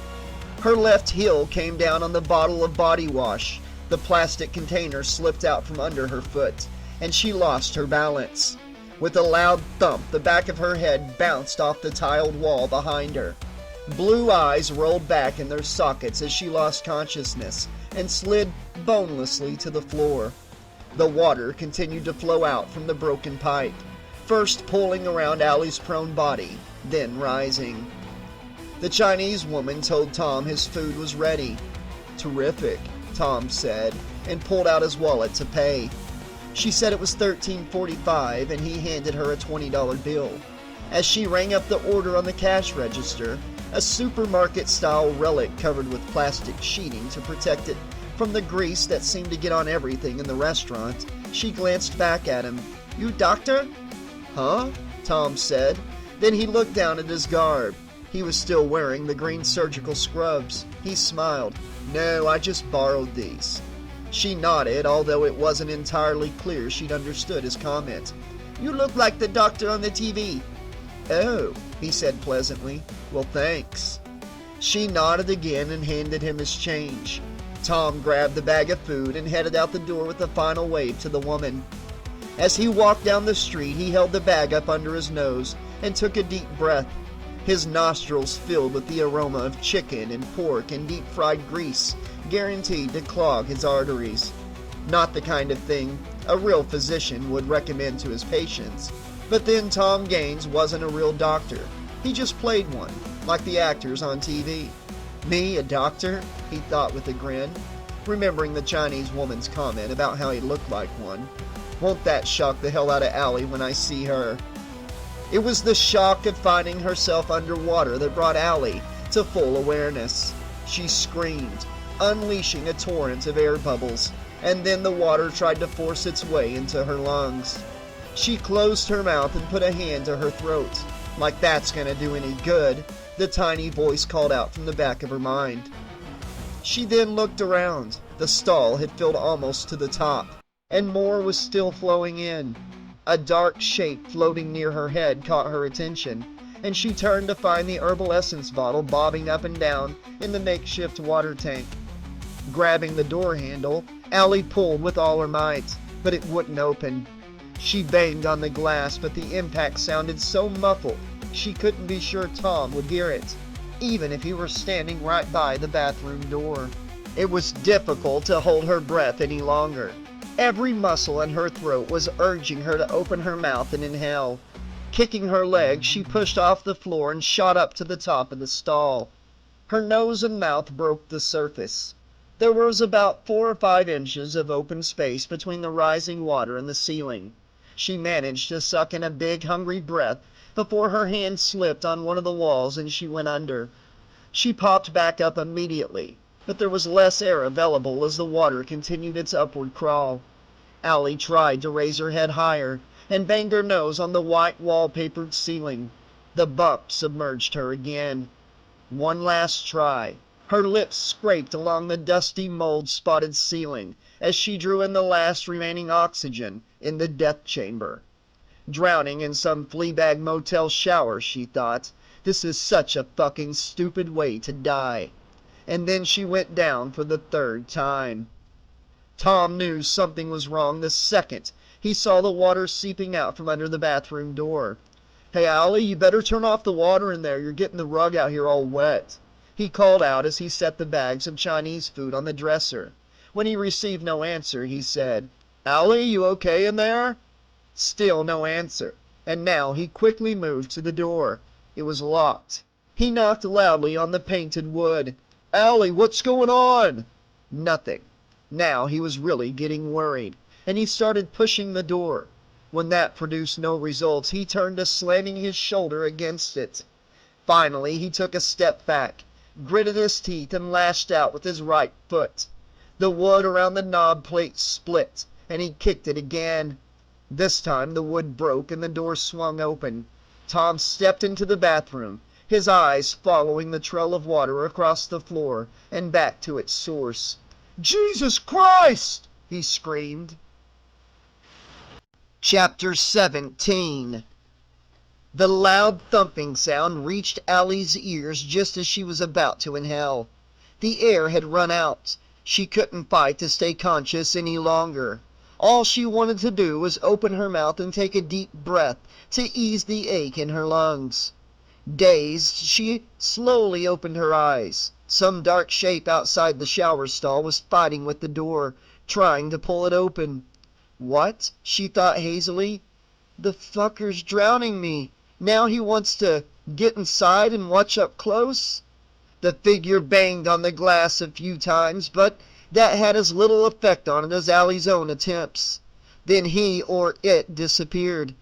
Speaker 3: Her left heel came down on the bottle of body wash. The plastic container slipped out from under her foot, and she lost her balance. With a loud thump, the back of her head bounced off the tiled wall behind her. Blue eyes rolled back in their sockets as she lost consciousness and slid bonelessly to the floor. The water continued to flow out from the broken pipe, first pulling around Allie's prone body, then rising. The Chinese woman told Tom his food was ready. "Terrific," Tom said, and pulled out his wallet to pay. She said it was $13.45, and he handed her a $20 bill. As she rang up the order on the cash register, a supermarket-style relic covered with plastic sheeting to protect it from the grease that seemed to get on everything in the restaurant, she glanced back at him. "You doctor?" "Huh?" Tom said. Then he looked down at his garb. He was still wearing the green surgical scrubs. He smiled. "No, I just borrowed these." She nodded, although it wasn't entirely clear she'd understood his comment. "You look like the doctor on the TV." "Oh," he said pleasantly. "Well, thanks." She nodded again and handed him his change. Tom grabbed the bag of food and headed out the door with a final wave to the woman. As he walked down the street, he held the bag up under his nose and took a deep breath. His nostrils filled with the aroma of chicken and pork and deep-fried grease, guaranteed to clog his arteries. Not the kind of thing a real physician would recommend to his patients. But then Tom Gaines wasn't a real doctor. He just played one, like the actors on TV. "Me, a doctor?" he thought with a grin, remembering the Chinese woman's comment about how he looked like one. "Won't that shock the hell out of Allie when I see her?" It was the shock of finding herself underwater that brought Allie to full awareness. She screamed, unleashing a torrent of air bubbles, and then the water tried to force its way into her lungs. She closed her mouth and put a hand to her throat. "Like that's gonna do any good," the tiny voice called out from the back of her mind. She then looked around. The stall had filled almost to the top, and more was still flowing in. A dark shape floating near her head caught her attention, and she turned to find the herbal essence bottle bobbing up and down in the makeshift water tank. Grabbing the door handle, Allie pulled with all her might, but it wouldn't open. She banged on the glass, but the impact sounded so muffled she couldn't be sure Tom would hear it, even if he were standing right by the bathroom door. It was difficult to hold her breath any longer. Every muscle in her throat was urging her to open her mouth and inhale. Kicking her legs, she pushed off the floor and shot up to the top of the stall. Her nose and mouth broke the surface. There was about 4 or 5 inches of open space between the rising water and the ceiling. She managed to suck in a big, hungry breath before her hand slipped on one of the walls and she went under. She popped back up immediately, but there was less air available as the water continued its upward crawl. Allie tried to raise her head higher and banged her nose on the white wallpapered ceiling. The bump submerged her again. One last try. Her lips scraped along the dusty mold-spotted ceiling as she drew in the last remaining oxygen in the death chamber. Drowning in some fleabag motel shower, she thought. This is such a fucking stupid way to die. And then she went down for the 3rd time. Tom knew something was wrong the second he saw the water seeping out from under the bathroom door. "Hey, Allie, you better turn off the water in there. You're getting the rug out here all wet," he called out as he set the bags of Chinese food on the dresser. When he received no answer, he said, "Allie, you okay in there?" Still no answer, and now he quickly moved to the door. It was locked. He knocked loudly on the painted wood. "Allie, what's going on?" Nothing. Now he was really getting worried, and he started pushing the door. When that produced no results, he turned to slamming his shoulder against it. Finally, he took a step back, gritted his teeth, and lashed out with his right foot. The wood around the knob plate split, and he kicked it again. This time the wood broke and the door swung open. Tom stepped into the bathroom, his eyes following the trail of water across the floor and back to its source. "Jesus Christ!" he screamed. Chapter 17. The loud thumping sound reached Allie's ears just as she was about to inhale. The air had run out. She couldn't fight to stay conscious any longer. All she wanted to do was open her mouth and take a deep breath to ease the ache in her lungs. Dazed, she slowly opened her eyes. Some dark shape outside the shower stall was fighting with the door, trying to pull it open. "What?" she thought hazily. "The fucker's drowning me. Now he wants to Get inside and watch up close? The figure banged on the glass a few times, but that had as little effect on it as Allie's own attempts. Then he or it disappeared.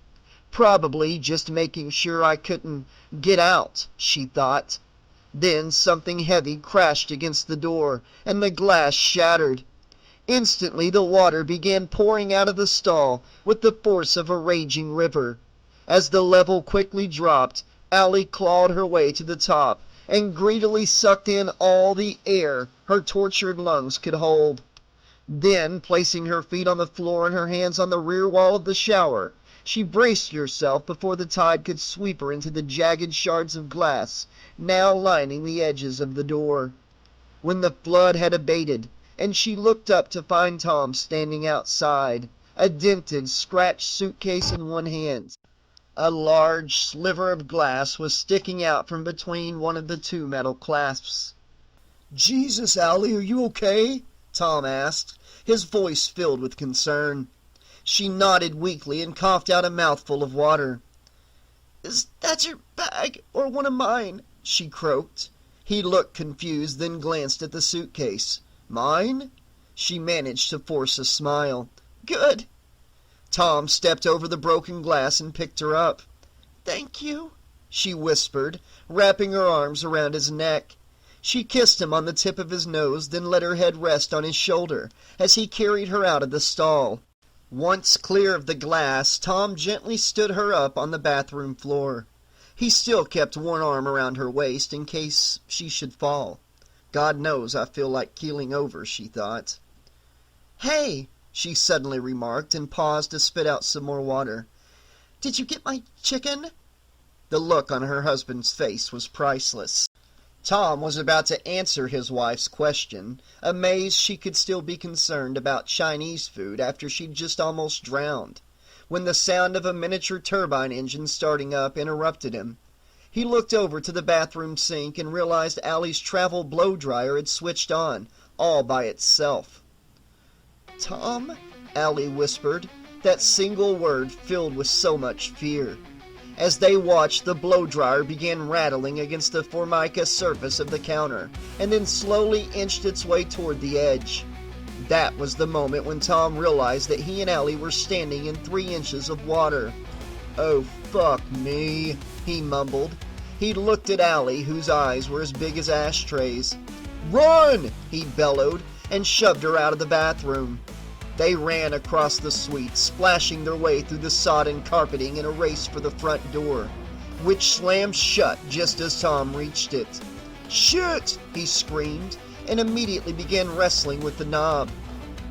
Speaker 3: Probably just making sure I couldn't get out, she thought. Then something heavy crashed against the door, and the glass shattered. Instantly the water began pouring out of the stall with the force of a raging river. As the level quickly dropped, Allie clawed her way to the top and greedily sucked in all the air her tortured lungs could hold. Then, placing her feet on the floor and her hands on the rear wall of the shower, she braced herself before the tide could sweep her into the jagged shards of glass now lining the edges of the door. When the flood had abated, and she looked up to find Tom standing outside, a dented, scratched suitcase in one hand. A large sliver of glass was sticking out from between one of the two metal clasps. "Jesus, Allie, are you okay?" Tom asked, his voice filled with concern. She nodded weakly and coughed out a mouthful of water. "Is that your bag, or one of mine?" she croaked. He looked confused, then glanced at the suitcase. "Mine?" She managed to force a smile. "Good." Tom stepped over the broken glass and picked her up. "Thank you," she whispered, wrapping her arms around his neck. She kissed him on the tip of his nose, then let her head rest on his shoulder as he carried her out of the stall. Once clear of the glass, Tom gently stood her up on the bathroom floor. He still kept one arm around her waist in case she should fall. God knows I feel like keeling over, she thought. "Hey," she suddenly remarked and paused to spit out some more water. "Did you get my chicken?" The look on her husband's face was priceless. Tom was about to answer his wife's question, amazed she could still be concerned about Chinese food after she'd just almost drowned, when the sound of a miniature turbine engine starting up interrupted him. He looked over to the bathroom sink and realized Allie's travel blow dryer had switched on, all by itself. "Tom," Allie whispered, that single word filled with so much fear. As they watched, the blow dryer began rattling against the formica surface of the counter, and then slowly inched its way toward the edge. That was the moment when Tom realized that he and Allie were standing in 3 inches of water. "Oh, fuck me," he mumbled. He looked at Allie, whose eyes were as big as ashtrays. "Run!" he bellowed, and shoved her out of the bathroom. They ran across the suite, splashing their way through the sodden carpeting in a race for the front door, which slammed shut just as Tom reached it. "Shit!" he screamed, and immediately began wrestling with the knob.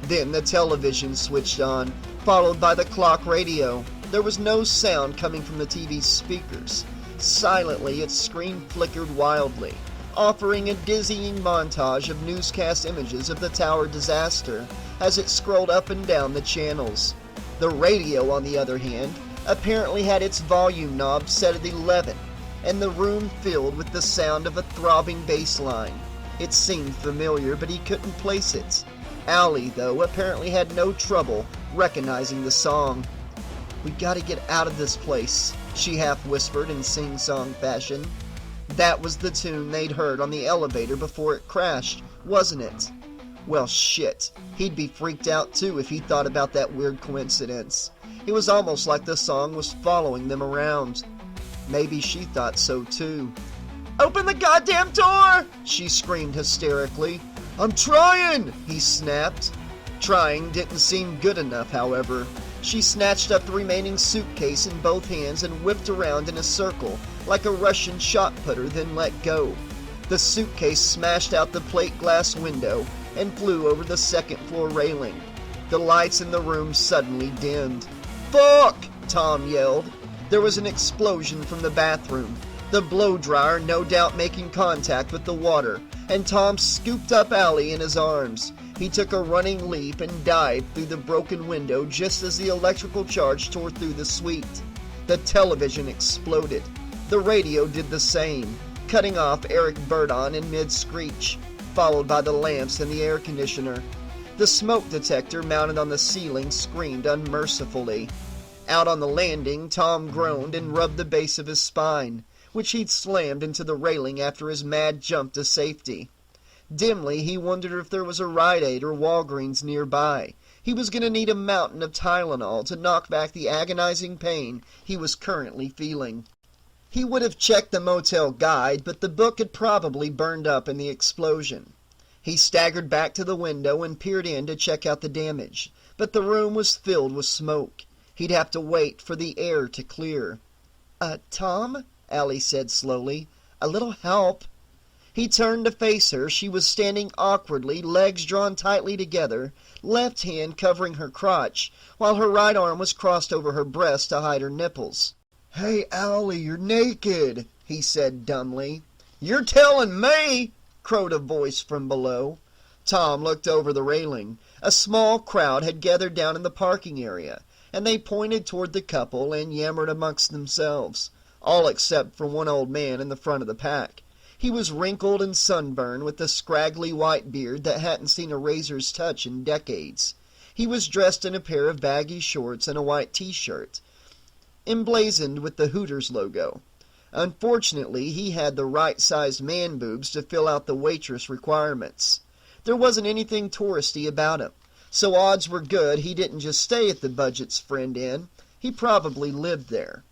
Speaker 3: Then the television switched on, followed by the clock radio. There was no sound coming from the TV's speakers. Silently, its screen flickered wildly, offering a dizzying montage of newscast images of the tower disaster as it scrolled up and down the channels. The radio, on the other hand, apparently had its volume knob set at 11, and the room filled with the sound of a throbbing bass line. It seemed familiar, but he couldn't place it. Allie, though, apparently had no trouble recognizing the song. "We gotta get out of this place," she half whispered in sing-song fashion. That was the tune they'd heard on the elevator before it crashed, wasn't it? Well, shit. He'd be freaked out too if he thought about that weird coincidence. It was almost like the song was following them around. Maybe she thought so too. "Open the goddamn door!" she screamed hysterically. "I'm trying!" he snapped. Trying didn't seem good enough, however. She snatched up the remaining suitcase in both hands and whipped around in a circle like a Russian shot putter, then let go. The suitcase smashed out the plate glass window and flew over the second-floor railing. The lights in the room suddenly dimmed. "Fuck!" Tom yelled. There was an explosion from the bathroom, the blow dryer no doubt making contact with the water, and Tom scooped up Allie in his arms. He took a running leap and dived through the broken window just as the electrical charge tore through the suite. The television exploded. The radio did the same, cutting off Eric Burdon in mid-screech, followed by the lamps and the air conditioner. The smoke detector mounted on the ceiling screamed unmercifully. Out on the landing, Tom groaned and rubbed the base of his spine. which he'd slammed into the railing after his mad jump to safety. Dimly, he wondered if there was a Rite Aid or Walgreens nearby. He was going to need a mountain of Tylenol to knock back the agonizing pain he was currently feeling. He would have checked the motel guide, but the book had probably burned up in the explosion. He staggered back to the window and peered in to check out the damage, but the room was filled with smoke. He'd have to wait for the air to clear. Tom?" Allie said slowly. "A little help." He turned to face her. She was standing awkwardly, legs drawn tightly together, left hand covering her crotch, while her right arm was crossed over her breast to hide her nipples. "Hey, Allie, you're naked," he said dumbly. "You're telling me!" crowed a voice from below. Tom looked over the railing. A small crowd had gathered down in the parking area, and they pointed toward the couple and yammered amongst themselves, all except for one old man in the front of the pack. He was wrinkled and sunburned, with a scraggly white beard that hadn't seen a razor's touch in decades. He was dressed in a pair of baggy shorts and a white t-shirt, emblazoned with the Hooters logo. Unfortunately, he had the right-sized man boobs to fill out the waitress requirements. There wasn't anything touristy about him, so odds were good he didn't just stay at the Budget's Friend Inn. He probably lived there.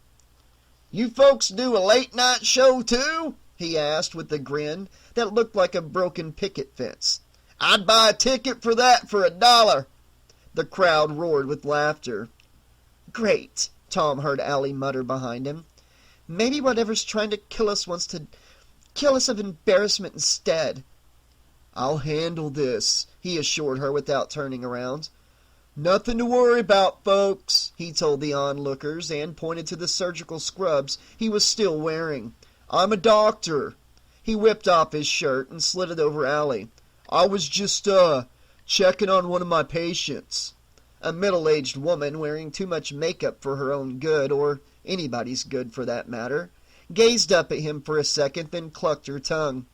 Speaker 3: "You folks do a late-night show, too?" he asked with a grin that looked like a broken picket fence. "I'd buy a ticket for that for $1." The crowd roared with laughter. "Great," Tom heard Allie mutter behind him. "Maybe whatever's trying to kill us wants to kill us of embarrassment instead." "I'll handle this," he assured her without turning around. "Nothing to worry about, folks," he told the onlookers and pointed to the surgical scrubs he was still wearing. "I'm a doctor." He whipped off his shirt and slid it over Allie. "I was just, checking on one of my patients." A middle-aged woman wearing too much makeup for her own good, or anybody's good for that matter, gazed up at him for a second, then clucked her tongue.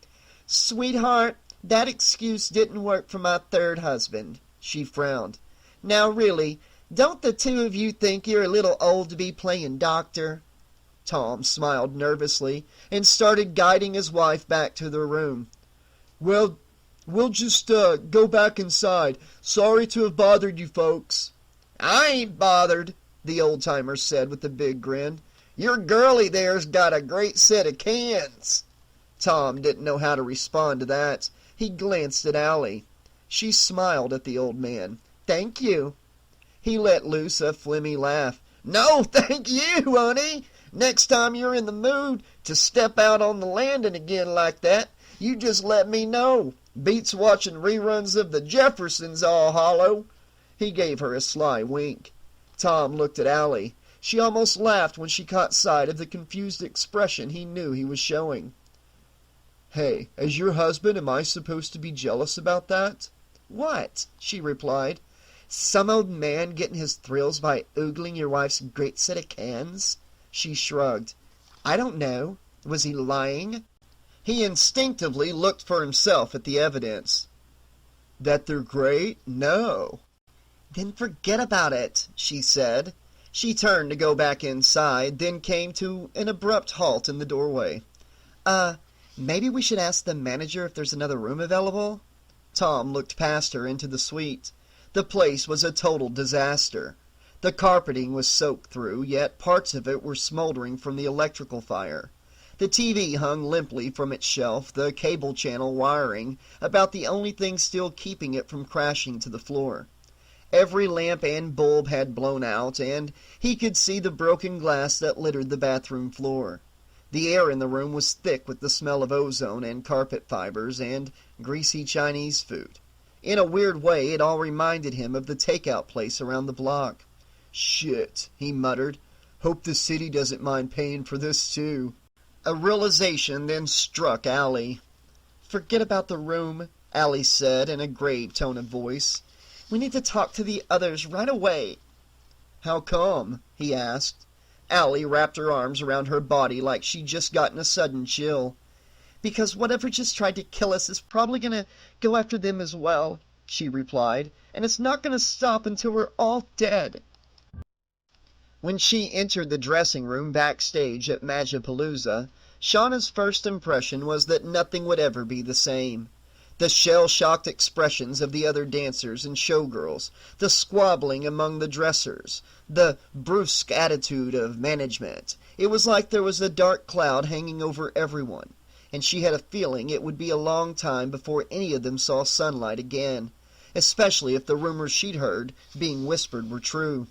Speaker 3: "Sweetheart, that excuse didn't work for my third husband." She frowned. "Now really, don't the two of you think you're a little old to be playing doctor?" Tom smiled nervously and started guiding his wife back to their room. "Well, we'll just go back inside. Sorry to have bothered you folks." "I ain't bothered," the old-timer said with a big grin. "Your girlie there's got a great set of cans." Tom didn't know how to respond to that. He glanced at Allie. She smiled at the old man. "Thank you." He let loose a phlegmy laugh. "No, thank you, honey. Next time you're in the mood to step out on the landing again like that, you just let me know. Beats watching reruns of the Jeffersons all hollow." He gave her a sly wink. Tom looked at Allie. She almost laughed when she caught sight of the confused expression he knew he was showing. "Hey, as your husband, am I supposed to be jealous about that?" "What?" she replied. "Some old man getting his thrills by oogling your wife's great set of cans?" She shrugged. "I don't know. Was he lying?" He instinctively looked for himself at the evidence. "That they're great? No." "Then forget about it," she said. She turned to go back inside, then came to an abrupt halt in the doorway. Maybe we should ask the manager if there's another room available?" Tom looked past her into the suite. The place was a total disaster. The carpeting was soaked through, yet parts of it were smoldering from the electrical fire. The TV hung limply from its shelf, the cable channel wiring about the only thing still keeping it from crashing to the floor. Every lamp and bulb had blown out, and he could see the broken glass that littered the bathroom floor. The air in the room was thick with the smell of ozone and carpet fibers and greasy Chinese food. In a weird way, it all reminded him of the takeout place around the block. "Shit," he muttered. "Hope the city doesn't mind paying for this, too." A realization then struck Allie. "Forget about the room," Allie said in a grave tone of voice. "We need to talk to the others right away." "How come?" he asked. Allie wrapped her arms around her body like she'd just gotten a sudden chill. "Because whatever just tried to kill us is probably going to go after them as well," she replied. "And it's not going to stop until we're all dead." When she entered the dressing room backstage at Magapalooza, Shauna's first impression was that nothing would ever be the same. The shell-shocked expressions of the other dancers and showgirls, the squabbling among the dressers, the brusque attitude of management. It was like there was a dark cloud hanging over everyone, and she had a feeling it would be a long time before any of them saw sunlight again, especially if the rumors she'd heard being whispered were true.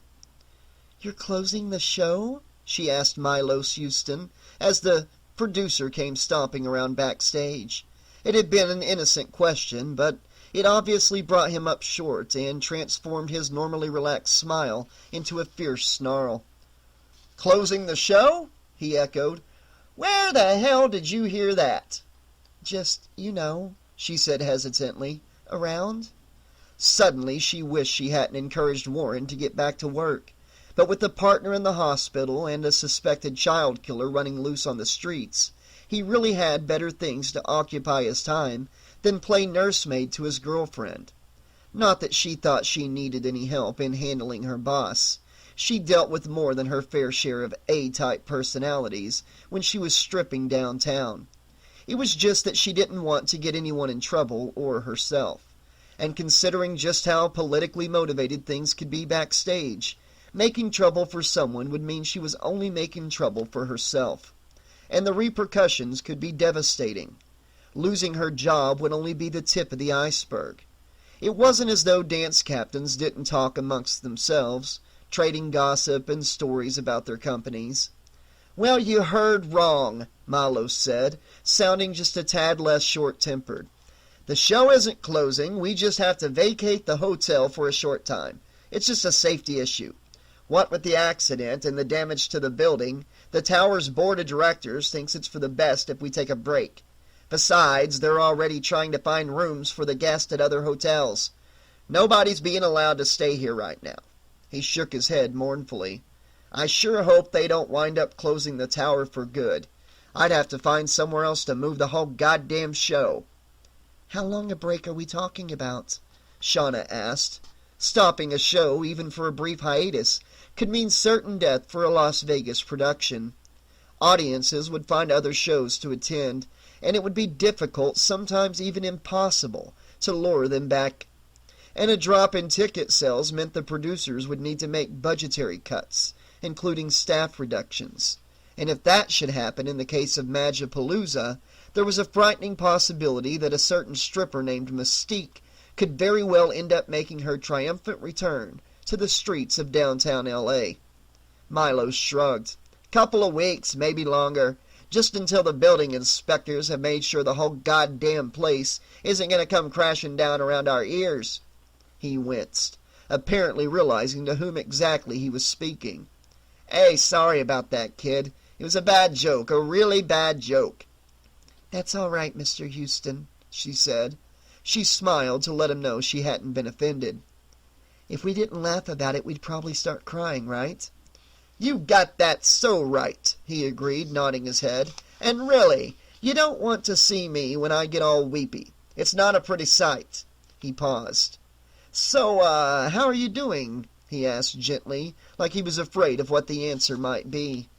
Speaker 3: "You're closing the show?" she asked Milos Houston, as the producer came stomping around backstage. It had been an innocent question, but it obviously brought him up short and transformed his normally relaxed smile into a fierce snarl. "Closing the show?" he echoed. "Where the hell did you hear that?" "Just, she said hesitantly. Around." Suddenly she wished she hadn't encouraged Warren to get back to work. But with a partner in the hospital and a suspected child killer running loose on the streets, he really had better things to occupy his time than play nursemaid to his girlfriend. Not that she thought she needed any help in handling her boss. She dealt with more than her fair share of A-type personalities when she was stripping downtown. It was just that she didn't want to get anyone in trouble or herself. And considering just how politically motivated things could be backstage, making trouble for someone would mean she was only making trouble for herself. And the repercussions could be devastating. Losing her job would only be the tip of the iceberg. It wasn't as though dance captains didn't talk amongst themselves, trading gossip and stories about their companies. "Well, you heard wrong," Milos said, sounding just a tad less short-tempered. "The show isn't closing. We just have to vacate the hotel for a short time. It's just a safety issue. What with the accident and the damage to the building, the tower's board of directors thinks it's for the best if we take a break. Besides, they're already trying to find rooms for the guests at other hotels. Nobody's being allowed to stay here right now." He shook his head mournfully. "I sure hope they don't wind up closing the tower for good. I'd have to find somewhere else to move the whole goddamn show." "How long a break are we talking about?" Shauna asked. Stopping a show, even for a brief hiatus, could mean certain death for a Las Vegas production. Audiences would find other shows to attend, and it would be difficult, sometimes even impossible, to lure them back. And a drop in ticket sales meant the producers would need to make budgetary cuts, including staff reductions. And if that should happen in the case of Magipalooza, there was a frightening possibility that a certain stripper named Mystique could very well end up making her triumphant return to the streets of downtown L.A. Milos shrugged. "Couple of weeks, maybe longer. Just until the building inspectors have made sure the whole goddamn place isn't going to come crashing down around our ears." He winced, apparently realizing to whom exactly he was speaking. "Hey, sorry about that, kid. It was a bad joke, a really bad joke." "That's all right, Mr. Houston," she said. She smiled to let him know she hadn't been offended. "If we didn't laugh about it, we'd probably start crying, right?" "You got that so right," he agreed, nodding his head. "And really, you don't want to see me when I get all weepy. It's not a pretty sight." He paused. "So, how are you doing?" he asked gently, like he was afraid of what the answer might be.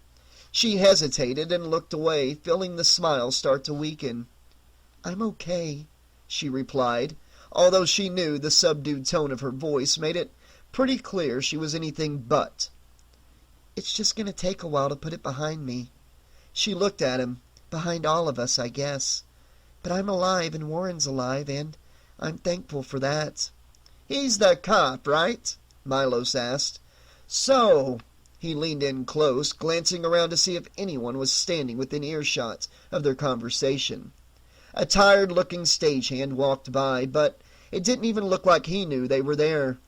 Speaker 3: She hesitated and looked away, feeling the smile start to weaken. "I'm okay," she replied, although she knew the subdued tone of her voice made it pretty clear she was anything but. "It's just going to take a while to put it behind me." She looked at him. "Behind all of us, I guess. But I'm alive and Warren's alive, and I'm thankful for that." "He's the cop, right?" Milos asked. "So," he leaned in close, glancing around to see if anyone was standing within earshot of their conversation. A tired-looking stagehand walked by, but it didn't even look like he knew they were there.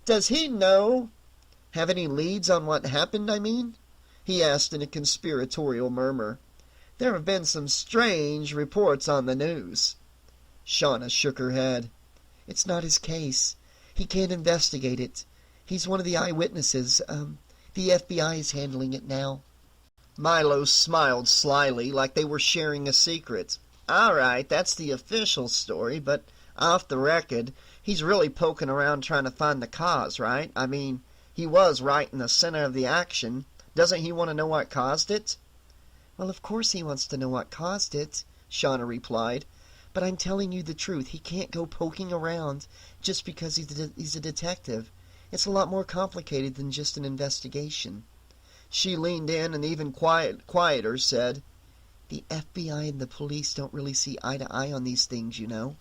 Speaker 3: "Does he know? Have any leads on what happened, I mean?" he asked in a conspiratorial murmur. "There have been some strange reports on the news." Shauna shook her head. "It's not his case. He can't investigate it. He's one of the eyewitnesses. The FBI is handling it now." Milos smiled slyly, like they were sharing a secret. "All right, that's the official story, but off the record, he's really poking around trying to find the cause, right? I mean, he was right in the center of the action. Doesn't he want to know what caused it?" Well, of course he wants to know what caused it, Shauna replied. But I'm telling you the truth. He can't go poking around just because he's a detective. It's a lot more complicated than just an investigation. She leaned in and even quieter said, The FBI and the police don't really see eye to eye on these things, you know.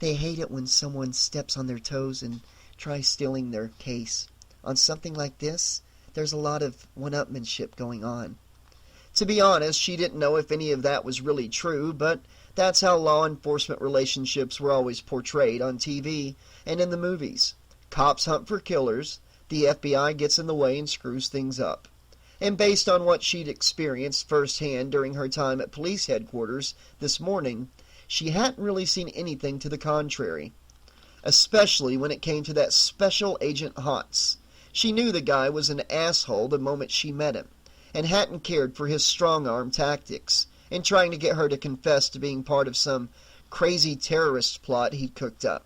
Speaker 3: They hate it when someone steps on their toes and tries stealing their case. On something like this, there's a lot of one-upmanship going on. To be honest, she didn't know if any of that was really true, but that's how law enforcement relationships were always portrayed on TV and in the movies. Cops hunt for killers, the FBI gets in the way and screws things up. And based on what she'd experienced firsthand during her time at police headquarters this morning, she hadn't really seen anything to the contrary. Especially when it came to that Special Agent Hotz. She knew the guy was an asshole the moment she met him, and hadn't cared for his strong-arm tactics in trying to get her to confess to being part of some crazy terrorist plot he'd cooked up.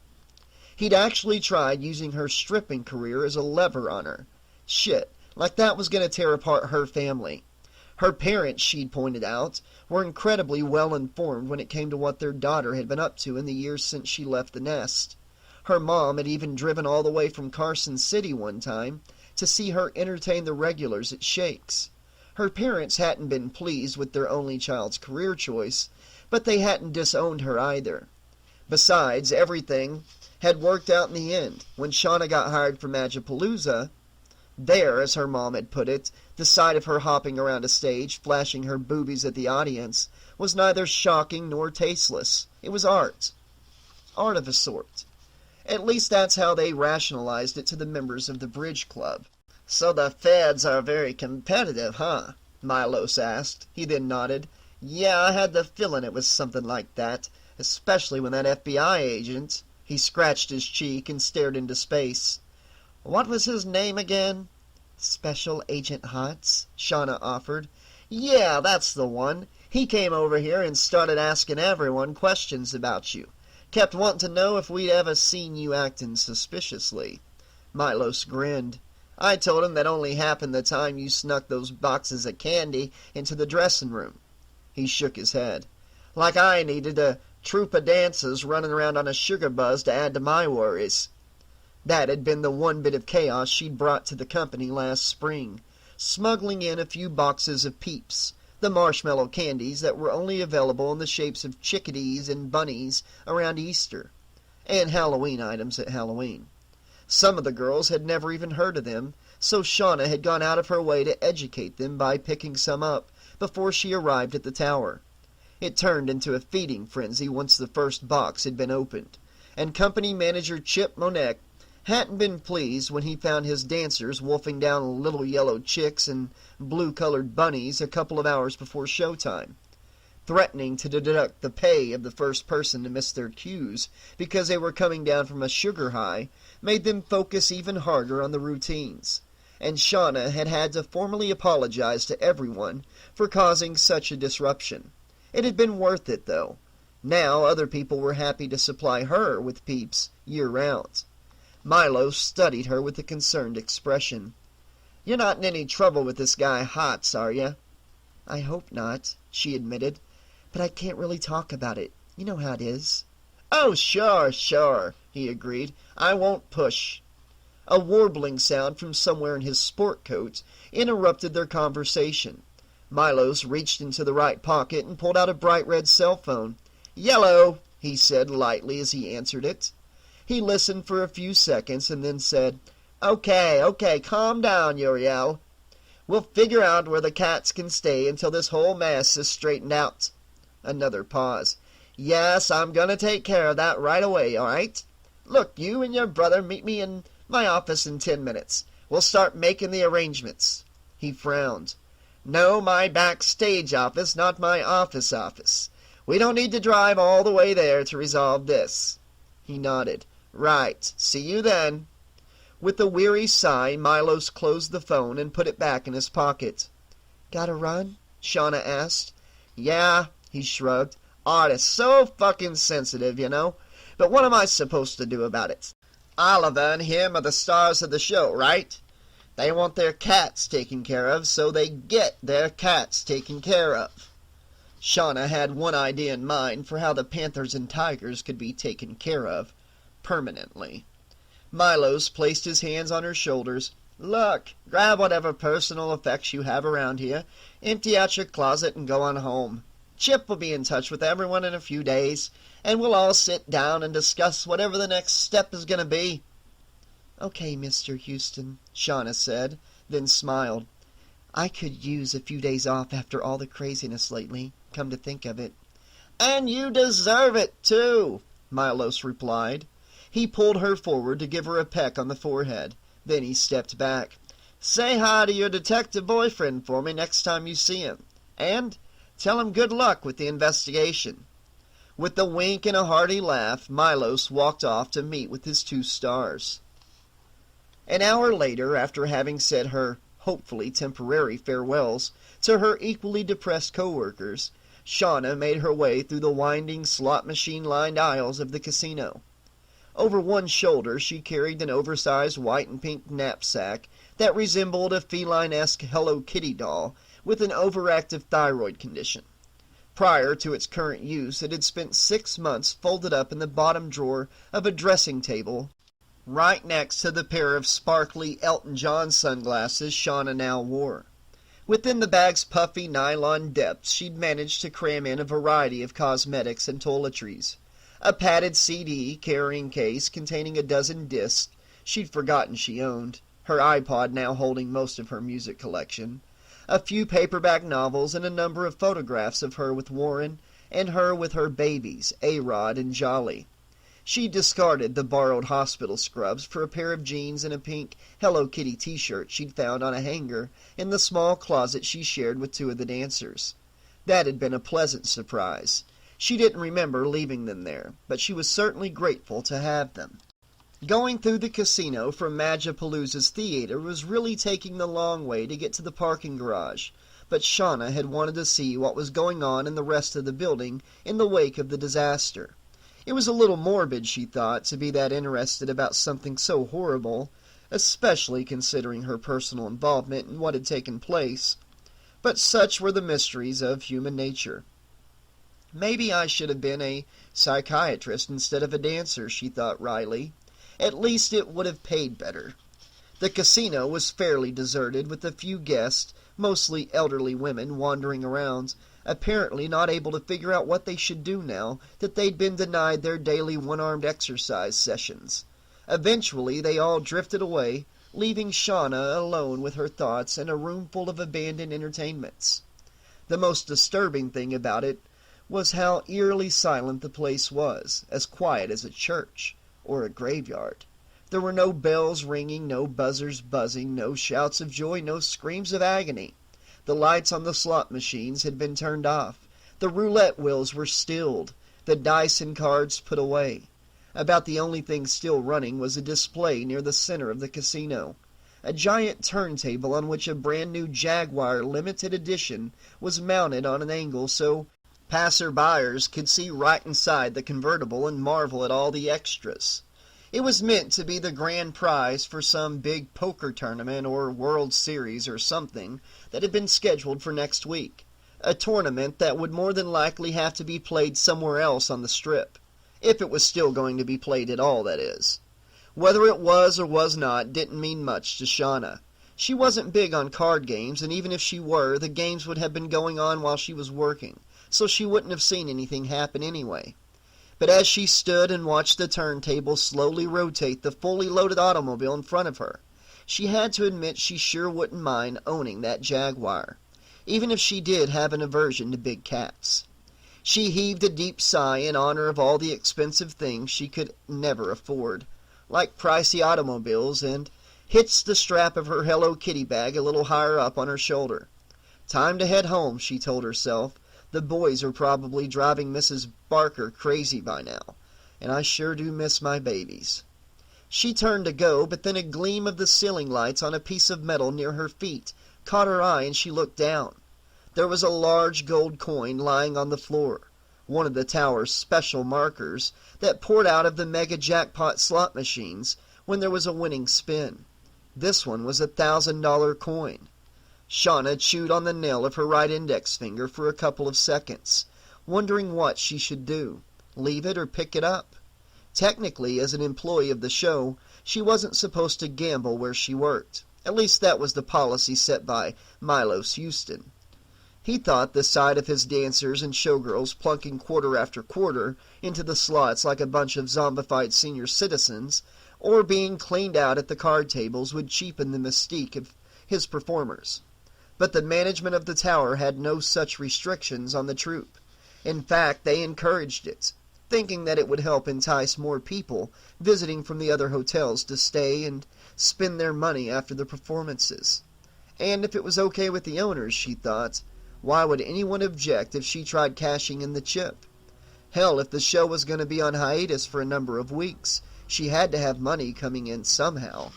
Speaker 3: He'd actually tried using her stripping career as a lever on her. Shit, like that was going to tear apart her family. Her parents, she'd pointed out, were incredibly well informed when it came to what their daughter had been up to in the years since she left the nest. Her mom had even driven all the way from Carson City one time to see her entertain the regulars at Shakes. Her parents hadn't been pleased with their only child's career choice, but they hadn't disowned her either. Besides, everything had worked out in the end. When Shauna got hired for Magipalooza, there, as her mom had put it, the sight of her hopping around a stage, flashing her boobies at the audience, was neither shocking nor tasteless. It was art. Art of a sort. At least that's how they rationalized it to the members of the Bridge Club. So the feds are very competitive, huh? Milos asked. He then nodded. Yeah, I had the feeling it was something like that, especially when that FBI agent... He scratched his cheek and stared into space. What was his name again? Special Agent Hotz, Shauna offered. Yeah, that's the one. He came over here and started asking everyone questions about you. Kept wanting to know if we'd ever seen you acting suspiciously. Milos grinned. I told him that only happened the time you snuck those boxes of candy into the dressing room. He shook his head. Like I needed a troupe of dancers running around on a sugar buzz to add to my worries. That had been the one bit of chaos she'd brought to the company last spring, smuggling in a few boxes of Peeps, the marshmallow candies that were only available in the shapes of chickadees and bunnies around Easter, and Halloween items at Halloween. Some of the girls had never even heard of them, so Shauna had gone out of her way to educate them by picking some up before she arrived at the tower. It turned into a feeding frenzy once the first box had been opened, and company manager Chip Monek hadn't been pleased when he found his dancers wolfing down little yellow chicks and blue-colored bunnies a couple of hours before showtime, threatening to deduct the pay of the first person to miss their cues because they were coming down from a sugar high, made them focus even harder on the routines. And Shauna had had to formally apologize to everyone for causing such a disruption. It had been worth it, though. Now other people were happy to supply her with Peeps year-round. Milo studied her with a concerned expression. You're not in any trouble with this guy Hotz, are you? I hope not, she admitted. But I can't really talk about it. You know how it is. Oh, sure, he agreed. I won't push. A warbling sound from somewhere in his sport coat interrupted their conversation. Milos reached into the right pocket and pulled out a bright red cell phone. Yellow, he said lightly as he answered it. He listened for a few seconds and then said, Okay, calm down, Uriel. We'll figure out where the cats can stay until this whole mess is straightened out. Another pause. Yes, I'm going to take care of that right away, all right? Look, you and your brother meet me in my office in 10 minutes. We'll start making the arrangements. He frowned. No, my backstage office, not my office. We don't need to drive all the way there to resolve this. He nodded. Right. See you then. With a weary sigh, Milos closed the phone and put it back in his pocket. Gotta run? Shauna asked. Yeah, he shrugged. Artist, so fucking sensitive, you know. But what am I supposed to do about it? Oliver and him are the stars of the show, right? They want their cats taken care of, so they get their cats taken care of. Shauna had one idea in mind for how the Panthers and Tigers could be taken care of, permanently. Milos placed his hands on her shoulders. "Look, grab whatever personal effects you have around here, empty out your closet, and go on home. Chip will be in touch with everyone in a few days, and we'll all sit down and discuss whatever the next step is going to be." "Okay, Mr. Houston," Shauna said, then smiled. "I could use a few days off after all the craziness lately, come to think of it." "And you deserve it, too," Milos replied. He pulled her forward to give her a peck on the forehead. Then he stepped back. "Say hi to your detective boyfriend for me next time you see him. And tell him good luck with the investigation." With a wink and a hearty laugh, Milos walked off to meet with his 2 stars. An hour later, after having said her hopefully temporary farewells to her equally depressed co-workers, Shauna made her way through the winding slot machine-lined aisles of the casino. Over one shoulder she carried an oversized white and pink knapsack that resembled a feline-esque Hello Kitty doll with an overactive thyroid condition. Prior to its current use, it had spent 6 months folded up in the bottom drawer of a dressing table right next to the pair of sparkly Elton John sunglasses Shauna now wore. Within the bag's puffy nylon depths she'd managed to cram in a variety of cosmetics and toiletries. A padded CD carrying case containing a dozen discs she'd forgotten she owned, her iPod now holding most of her music collection, a few paperback novels, and a number of photographs of her with Warren and her with her babies, A-Rod and Jolly. She discarded the borrowed hospital scrubs for a pair of jeans and a pink Hello Kitty t-shirt she'd found on a hanger in the small closet she shared with 2 of the dancers. That had been a pleasant surprise. She didn't remember leaving them there, but she was certainly grateful to have them. Going through the casino from Magapalooza's theater was really taking the long way to get to the parking garage, but Shauna had wanted to see what was going on in the rest of the building in the wake of the disaster. It was a little morbid, she thought, to be that interested about something so horrible, especially considering her personal involvement in what had taken place. But such were the mysteries of human nature. "Maybe I should have been a psychiatrist instead of a dancer," she thought wryly. "At least it would have paid better." The casino was fairly deserted, with a few guests, mostly elderly women, wandering around, apparently not able to figure out what they should do now that they'd been denied their daily one-armed exercise sessions. Eventually they all drifted away, leaving Shauna alone with her thoughts and a room full of abandoned entertainments. The most disturbing thing about it was how eerily silent the place was, as quiet as a church or a graveyard. There were no bells ringing, no buzzers buzzing, no shouts of joy, no screams of agony. The lights on the slot machines had been turned off. The roulette wheels were stilled, the dice and cards put away. About the only thing still running was a display near the center of the casino. A giant turntable on which a brand-new Jaguar limited edition was mounted on an angle so passer-byers could see right inside the convertible and marvel at all the extras. It was meant to be the grand prize for some big poker tournament or World Series or something that had been scheduled for next week. A tournament that would more than likely have to be played somewhere else on the Strip. If it was still going to be played at all, that is. Whether it was or was not didn't mean much to Shauna. She wasn't big on card games, and even if she were, the games would have been going on while she was working, so she wouldn't have seen anything happen anyway. But as she stood and watched the turntable slowly rotate the fully loaded automobile in front of her, she had to admit she sure wouldn't mind owning that Jaguar, even if she did have an aversion to big cats. She heaved a deep sigh in honor of all the expensive things she could never afford, like pricey automobiles, and hitched the strap of her Hello Kitty bag a little higher up on her shoulder. Time to head home, she told herself. The boys are probably driving Mrs. Barker crazy by now, and I sure do miss my babies. She turned to go, but then a gleam of the ceiling lights on a piece of metal near her feet caught her eye, and she looked down. There was a large gold coin lying on the floor, one of the tower's special markers that poured out of the mega jackpot slot machines when there was a winning spin. This one was $1,000 coin. Shauna chewed on the nail of her right index finger for a couple of seconds, wondering what she should do. Leave it or pick it up? Technically, as an employee of the show, she wasn't supposed to gamble where she worked. At least that was the policy set by Milos Houston. He thought the sight of his dancers and showgirls plunking quarter after quarter into the slots like a bunch of zombified senior citizens, or being cleaned out at the card tables, would cheapen the mystique of his performers. But the management of the tower had no such restrictions on the troupe. In fact, they encouraged it, thinking that it would help entice more people visiting from the other hotels to stay and spend their money after the performances. And if it was okay with the owners, she thought, why would anyone object if she tried cashing in the chip? Hell, if the show was going to be on hiatus for a number of weeks, she had to have money coming in somehow.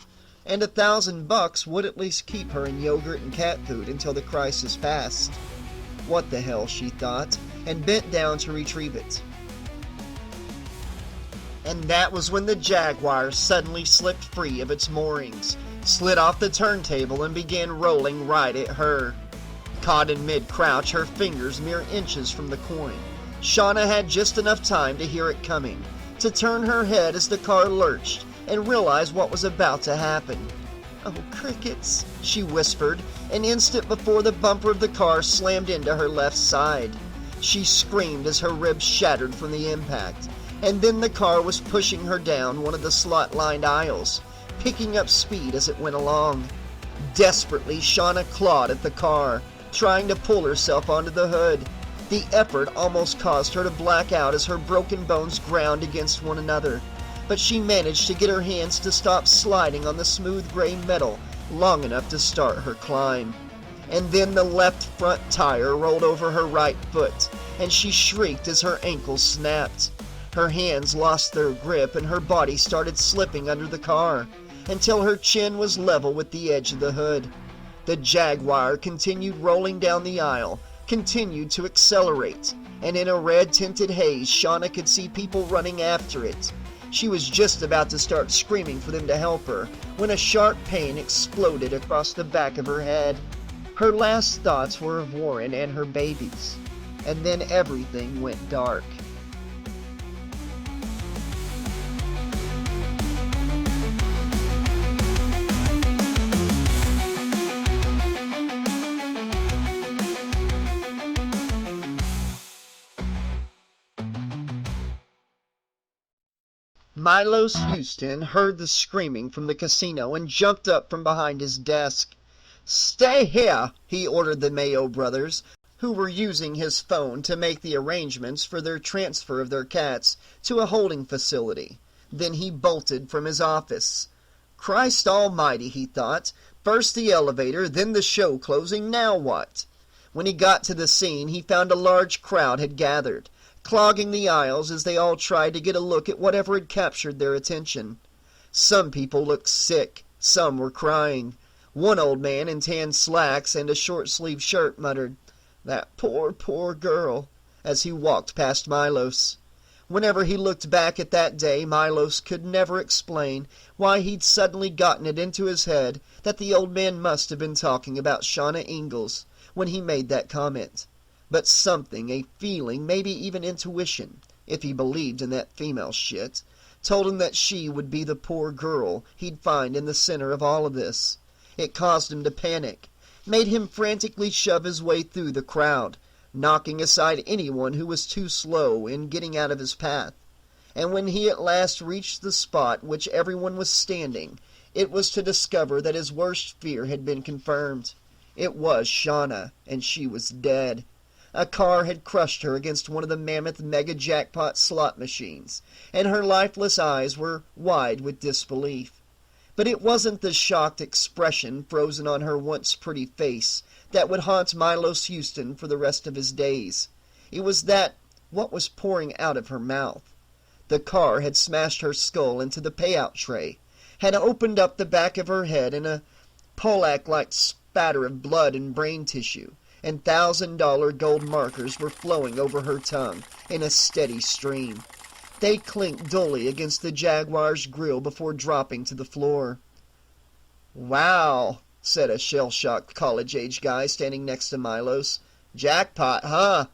Speaker 3: And $1,000 would at least keep her in yogurt and cat food until the crisis passed. What the hell, she thought, and bent down to retrieve it. And that was when the Jaguar suddenly slipped free of its moorings, slid off the turntable, and began rolling right at her. Caught in mid-crouch, her fingers mere inches from the coin, Shauna had just enough time to hear it coming, to turn her head as the car lurched, and realize what was about to happen. "Oh, crickets," she whispered, an instant before the bumper of the car slammed into her left side. She screamed as her ribs shattered from the impact, and then the car was pushing her down one of the slot-lined aisles, picking up speed as it went along. Desperately, Shauna clawed at the car, trying to pull herself onto the hood. The effort almost caused her to black out as her broken bones ground against one another, but she managed to get her hands to stop sliding on the smooth gray metal long enough to start her climb. And then the left front tire rolled over her right foot, and she shrieked as her ankle snapped. Her hands lost their grip and her body started slipping under the car, until her chin was level with the edge of the hood. The Jaguar continued rolling down the aisle, continued to accelerate, and in a red-tinted haze, Shauna could see people running after it. She was just about to start screaming for them to help her, when a sharp pain exploded across the back of her head. Her last thoughts were of Warren and her babies, and then everything went dark. Milos Houston heard the screaming from the casino and jumped up from behind his desk. "Stay here," he ordered the Mayo brothers, who were using his phone to make the arrangements for their transfer of their cats to a holding facility. Then he bolted from his office. Christ almighty, he thought. First the elevator, then the show closing, now what? When he got to the scene, he found a large crowd had gathered, clogging the aisles as they all tried to get a look at whatever had captured their attention. Some people looked sick, some were crying. One old man in tan slacks and a short-sleeved shirt muttered, "That poor, poor girl," as he walked past Milos. Whenever he looked back at that day, Milos could never explain why he'd suddenly gotten it into his head that the old man must have been talking about Shauna Ingalls when he made that comment. But something, a feeling, maybe even intuition, if he believed in that female shit, told him that she would be the poor girl he'd find in the center of all of this. It caused him to panic, made him frantically shove his way through the crowd, knocking aside anyone who was too slow in getting out of his path. And when he at last reached the spot which everyone was standing, it was to discover that his worst fear had been confirmed. It was Shauna, and she was dead. A car had crushed her against one of the mammoth mega jackpot slot machines, and her lifeless eyes were wide with disbelief. But it wasn't the shocked expression frozen on her once pretty face that would haunt Milos Houston for the rest of his days. It was that what was pouring out of her mouth. The car had smashed her skull into the payout tray, had opened up the back of her head in a Polak-like spatter of blood and brain tissue, and $1,000 gold markers were flowing over her tongue in a steady stream. They clinked dully against the Jaguar's grill before dropping to the floor. "Wow," said a shell-shocked college-age guy standing next to Milos. "Jackpot, huh?"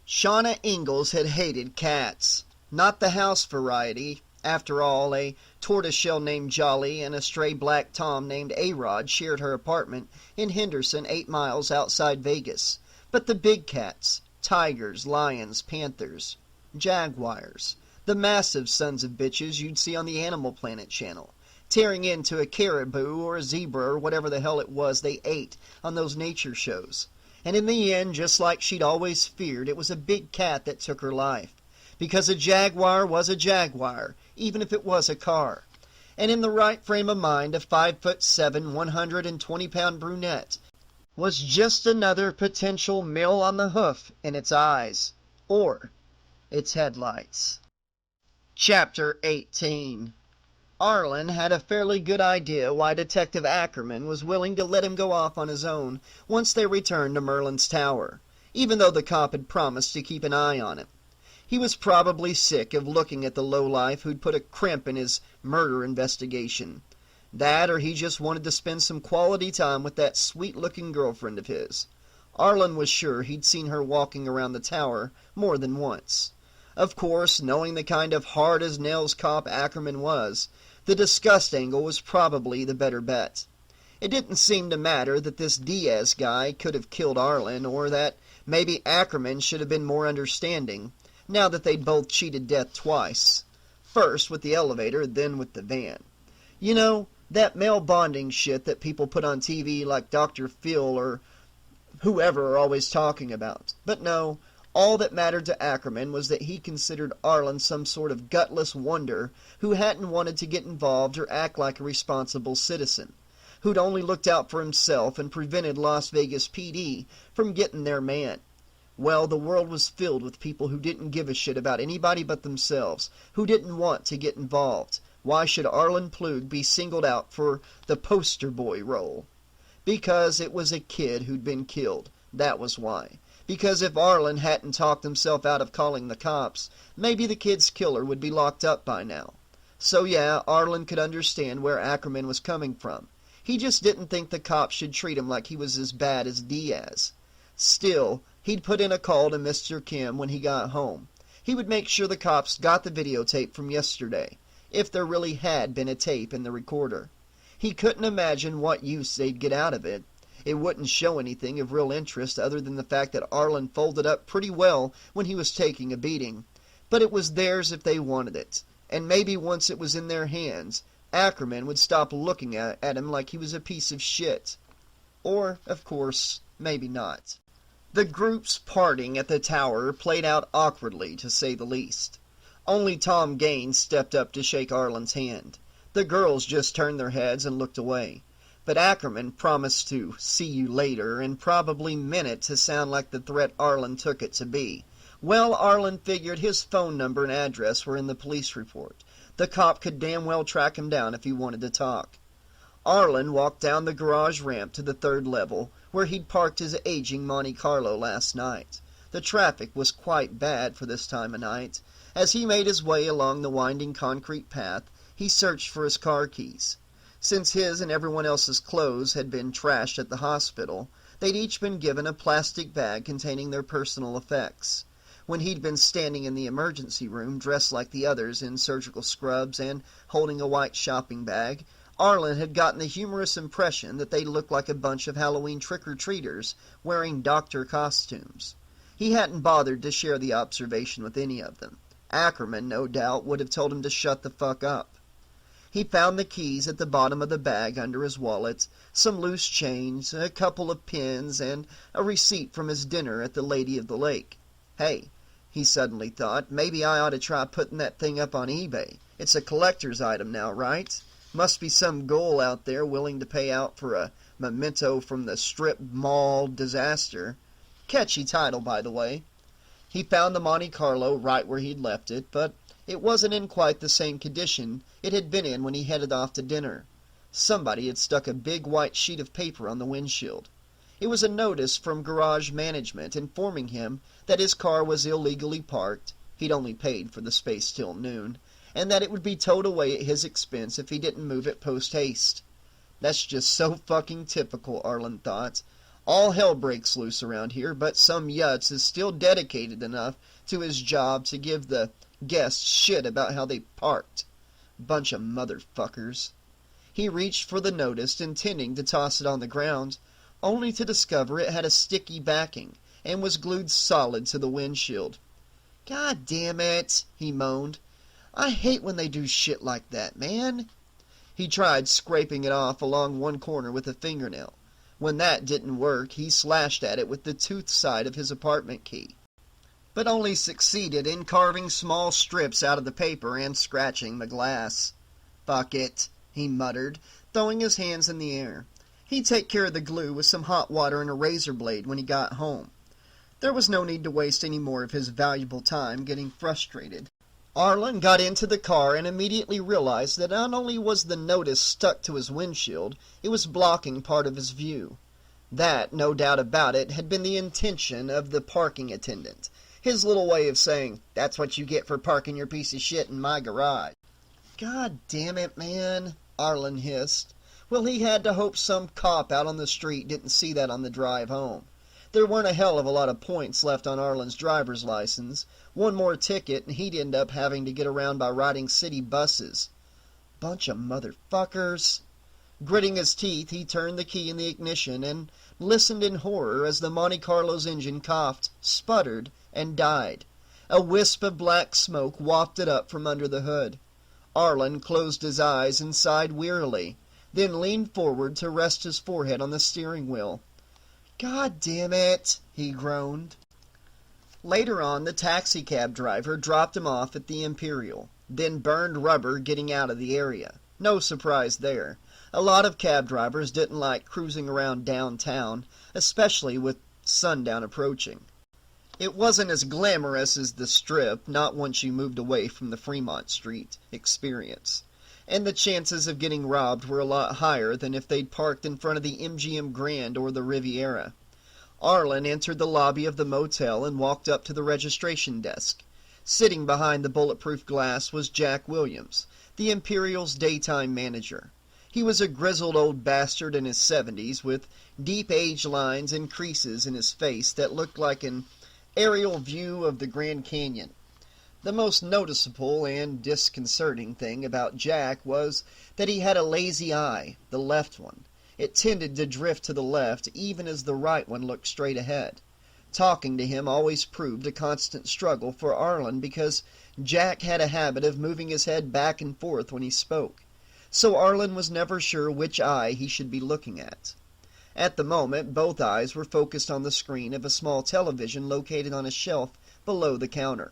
Speaker 3: Shauna Ingalls had hated cats. Not the house variety. After all, a tortoiseshell named Jolly and a stray black Tom named A-Rod shared her apartment in Henderson, 8 miles outside Vegas. But the big cats, tigers, lions, panthers, jaguars, the massive sons of bitches you'd see on the Animal Planet channel, tearing into a caribou or a zebra or whatever the hell it was they ate on those nature shows. And in the end, just like she'd always feared, it was a big cat that took her life. Because a jaguar was a jaguar, even if it was a car. And in the right frame of mind, a 5'7", 120-pound brunette was just another potential mill on the hoof in its eyes. Or its headlights. Chapter 18. Arlen had a fairly good idea why Detective Ackerman was willing to let him go off on his own once they returned to Merlin's tower, even though the cop had promised to keep an eye on him. He was probably sick of looking at the lowlife who'd put a crimp in his murder investigation. That, or he just wanted to spend some quality time with that sweet-looking girlfriend of his. Arlen was sure he'd seen her walking around the tower more than once. Of course, knowing the kind of hard-as-nails cop Ackerman was, the disgust angle was probably the better bet. It didn't seem to matter that this Diaz guy could have killed Arlen, or that maybe Ackerman should have been more understanding, now that they'd both cheated death twice. First with the elevator, then with the van. You know, that male bonding shit that people put on TV like Dr. Phil or whoever are always talking about. But no, all that mattered to Ackerman was that he considered Arlen some sort of gutless wonder who hadn't wanted to get involved or act like a responsible citizen, who'd only looked out for himself and prevented Las Vegas PD from getting their man. Well, the world was filled with people who didn't give a shit about anybody but themselves, who didn't want to get involved. Why should Arlen Plug be singled out for the poster boy role? Because it was a kid who'd been killed. That was why. Because if Arlen hadn't talked himself out of calling the cops, maybe the kid's killer would be locked up by now. So yeah, Arlen could understand where Ackerman was coming from. He just didn't think the cops should treat him like he was as bad as Diaz. Still, he'd put in a call to Mr. Kim when he got home. He would make sure the cops got the videotape from yesterday, if there really had been a tape in the recorder. He couldn't imagine what use they'd get out of it. It wouldn't show anything of real interest other than the fact that Arlen folded up pretty well when he was taking a beating. But it was theirs if they wanted it, and maybe once it was in their hands, Ackerman would stop looking at him like he was a piece of shit. Or, of course, maybe not. The group's parting at the tower played out awkwardly, to say the least. Only Tom Gaines stepped up to shake Arlen's hand. The girls just turned their heads and looked away. But Ackerman promised to see you later and probably meant it to sound like the threat Arlen took it to be. Well, Arlen figured his phone number and address were in the police report. The cop could damn well track him down if he wanted to talk. Arlen walked down the garage ramp to the 3rd level, where he'd parked his aging Monte Carlo last night. The traffic was quite bad for this time of night. As he made his way along the winding concrete path, he searched for his car keys. Since his and everyone else's clothes had been trashed at the hospital, they'd each been given a plastic bag containing their personal effects. When he'd been standing in the emergency room dressed like the others in surgical scrubs and holding a white shopping bag, Arlen had gotten the humorous impression that they looked like a bunch of Halloween trick-or-treaters wearing doctor costumes. He hadn't bothered to share the observation with any of them. Ackerman, no doubt, would have told him to shut the fuck up. He found the keys at the bottom of the bag under his wallet, some loose change, a couple of pins, and a receipt from his dinner at the Lady of the Lake. Hey, he suddenly thought, maybe I ought to try putting that thing up on eBay. It's a collector's item now, right? Must be some ghoul out there willing to pay out for a memento from the strip mall disaster. Catchy title, by the way. He found the Monte Carlo right where he'd left it, but it wasn't in quite the same condition it had been in when he headed off to dinner. Somebody had stuck a big white sheet of paper on the windshield. It was a notice from garage management informing him that his car was illegally parked, He'd only paid for the space till noon, and that it would be towed away at his expense if he didn't move it post-haste. That's just so fucking typical, Arlen thought. All hell breaks loose around here, but some yutz is still dedicated enough to his job to give the guests shit about how they parked. Bunch of motherfuckers. He reached for the notice, intending to toss it on the ground, only to discover it had a sticky backing and was glued solid to the windshield. "God damn it," he moaned. "I hate when they do shit like that, man." He tried scraping it off along one corner with a fingernail. When that didn't work, he slashed at it with the tooth side of his apartment key, but only succeeded in carving small strips out of the paper and scratching the glass. "Fuck it," he muttered, throwing his hands in the air. He'd take care of the glue with some hot water and a razor blade when he got home. There was no need to waste any more of his valuable time getting frustrated. Arlen got into the car and immediately realized that not only was the notice stuck to his windshield, it was blocking part of his view. That, no doubt about it, had been the intention of the parking attendant. His little way of saying, "That's what you get for parking your piece of shit in my garage." "God damn it, man," Arlen hissed. Well, he had to hope some cop out on the street didn't see that on the drive home. There weren't a hell of a lot of points left on Arlen's driver's license. One more ticket and he'd end up having to get around by riding city buses. Bunch of motherfuckers. Gritting his teeth, he turned the key in the ignition and listened in horror as the Monte Carlo's engine coughed, sputtered, and died. A wisp of black smoke wafted up from under the hood. Arlen closed his eyes and sighed wearily, then leaned forward to rest his forehead on the steering wheel. "God damn it," he groaned. Later on, the taxicab driver dropped him off at the Imperial, then burned rubber getting out of the area. No surprise there. A lot of cab drivers didn't like cruising around downtown, especially with sundown approaching. It wasn't as glamorous as the Strip, not once you moved away from the Fremont Street experience. And the chances of getting robbed were a lot higher than if they'd parked in front of the MGM Grand or the Riviera. Arlen entered the lobby of the motel and walked up to the registration desk. Sitting behind the bulletproof glass was Jack Williams, the Imperial's daytime manager. He was a grizzled old bastard in his 70s, with deep age lines and creases in his face that looked like an aerial view of the Grand Canyon. The most noticeable and disconcerting thing about Jack was that he had a lazy eye, the left one. It tended to drift to the left even as the right one looked straight ahead. Talking to him always proved a constant struggle for Arlen because Jack had a habit of moving his head back and forth when he spoke. So Arlen was never sure which eye he should be looking at. At the moment, both eyes were focused on the screen of a small television located on a shelf below the counter.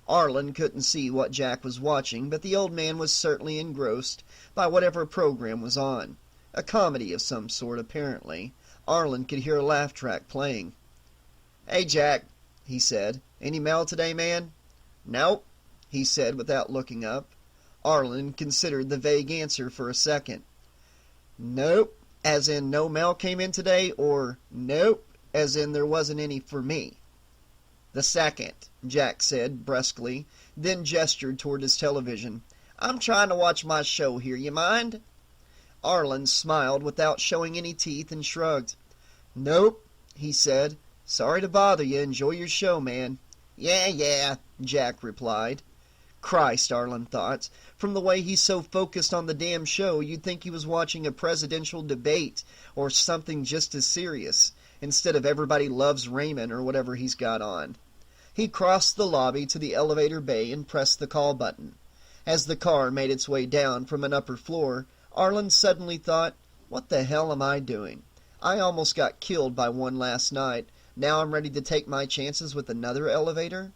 Speaker 3: Arlen couldn't see what Jack was watching, but the old man was certainly engrossed by whatever program was on. A comedy of some sort, apparently. Arlen could hear a laugh track playing. "Hey, Jack," he said. "Any mail today, man?" "Nope," he said without looking up. Arlen considered the vague answer for a second. "Nope, as in no mail came in today, or nope, as in there wasn't any for me?" "The second," Jack said brusquely, then gestured toward his television. "I'm trying to watch my show here, you mind?" Arlen smiled without showing any teeth and shrugged. "Nope," he said. "Sorry to bother you. Enjoy your show, man." Yeah, Jack replied. Christ, Arlen thought. From the way he's so focused on the damn show, you'd think he was watching a presidential debate or something just as serious, instead of Everybody Loves Raymond or whatever he's got on. He crossed the lobby to the elevator bay and pressed the call button. As the car made its way down from an upper floor, Arlen suddenly thought, "What the hell am I doing? I almost got killed by one last night. Now I'm ready to take my chances with another elevator?"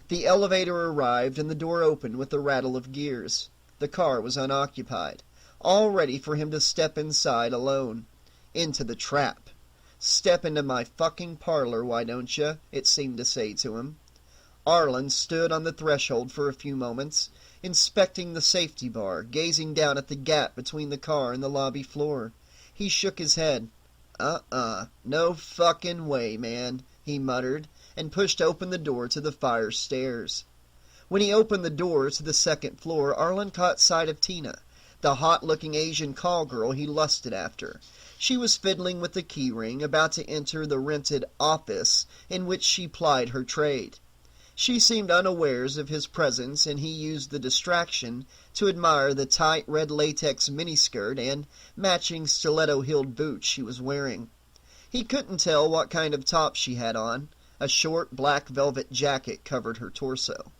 Speaker 3: The elevator arrived and the door opened with a rattle of gears. The car was unoccupied, all ready for him to step inside alone. Into the trap. "Step into my fucking parlor, why don't you?" it seemed to say to him. Arlen stood on the threshold for a few moments, inspecting the safety bar, gazing down at the gap between the car and the lobby floor. He shook his head. No fucking way, man," he muttered, and pushed open the door to the fire stairs. When he opened the door to the second floor, Arlen caught sight of Tina, the hot-looking Asian call girl he lusted after. She was fiddling with the keyring, about to enter the rented office in which she plied her trade. She seemed unawares of his presence, and he used the distraction to admire the tight red latex miniskirt and matching stiletto-heeled boots she was wearing. He couldn't tell what kind of top she had on. A short black velvet jacket covered her torso.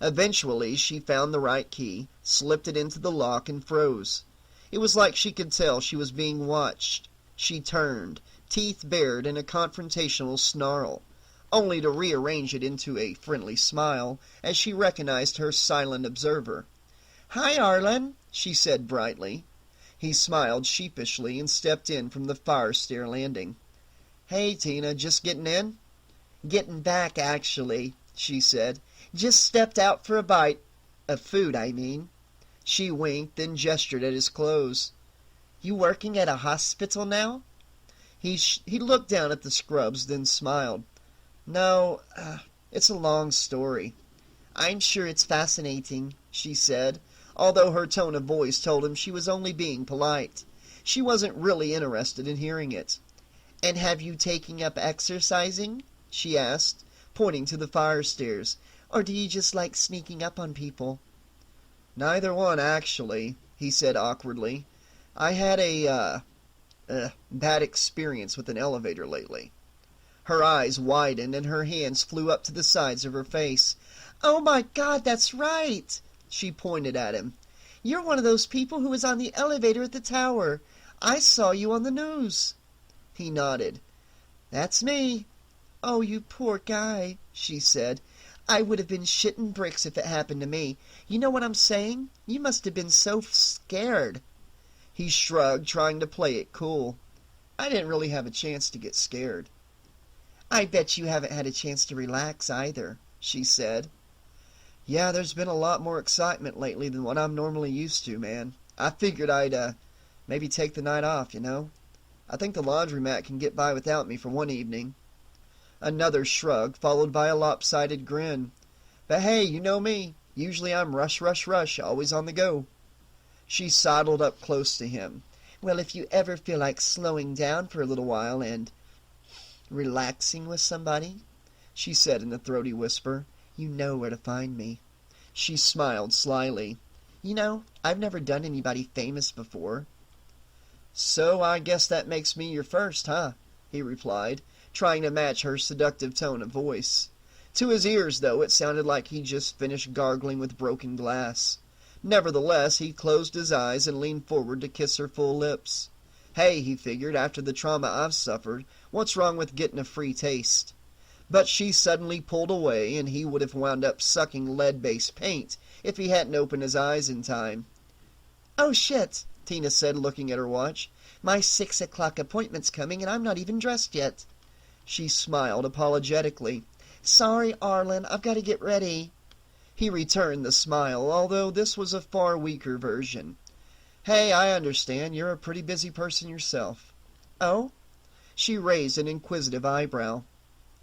Speaker 3: Eventually she found the right key, slipped it into the lock, and froze. It was like she could tell she was being watched. She turned, teeth bared in a confrontational snarl, only to rearrange it into a friendly smile as she recognized her silent observer. "Hi, Arlen," she said brightly. He smiled sheepishly and stepped in from the fire stair landing. "Hey, Tina, just getting in?" "Getting back, actually," she said. "Just stepped out for a bite. Of food, I mean." She winked, then gestured at his clothes. "You working at a hospital now?" He looked down at the scrubs, then smiled. "No, it's a long story." "I'm sure it's fascinating," she said, although her tone of voice told him she was only being polite. She wasn't really interested in hearing it. "And have you taken up exercising?" she asked, pointing to the fire stairs. "Or do you just like sneaking up on people?" "Neither one, actually," he said awkwardly. "I had a bad experience with an elevator lately." Her eyes widened and her hands flew up to the sides of her face. "Oh my God, that's right!" She pointed at him. "You're one of those people who was on the elevator at the tower. I saw you on the news." He nodded. "That's me." "Oh, you poor guy," she said. "I would have been shitting bricks if it happened to me. You know what I'm saying? You must have been so scared." He shrugged, trying to play it cool. "I didn't really have a chance to get scared." "I bet you haven't had a chance to relax either," she said. "Yeah, there's been a lot more excitement lately than what I'm normally used to, man. I figured I'd maybe take the night off, you know. I think the laundromat can get by without me for one evening." Another shrug, followed by a lopsided grin. "But hey, you know me. Usually I'm rush, rush, rush, always on the go." She sidled up close to him. "Well, if you ever feel like slowing down for a little while and relaxing with somebody," she said in a throaty whisper, "you know where to find me." She smiled slyly. "You know, I've never done anybody famous before." "So I guess that makes me your first, huh?" he replied, trying to match her seductive tone of voice. To his ears, though, it sounded like he'd just finished gargling with broken glass. Nevertheless, he closed his eyes and leaned forward to kiss her full lips. Hey, he figured, after the trauma I've suffered, what's wrong with getting a free taste? But she suddenly pulled away, and he would have wound up sucking lead-based paint if he hadn't opened his eyes in time. "Oh, shit," Tina said, looking at her watch. "My 6 o'clock appointment's coming, and I'm not even dressed yet." She smiled apologetically. "Sorry, Arlen, I've got to get ready." He returned the smile, although this was a far weaker version. "Hey, I understand. You're a pretty busy person yourself." "Oh?" She raised an inquisitive eyebrow.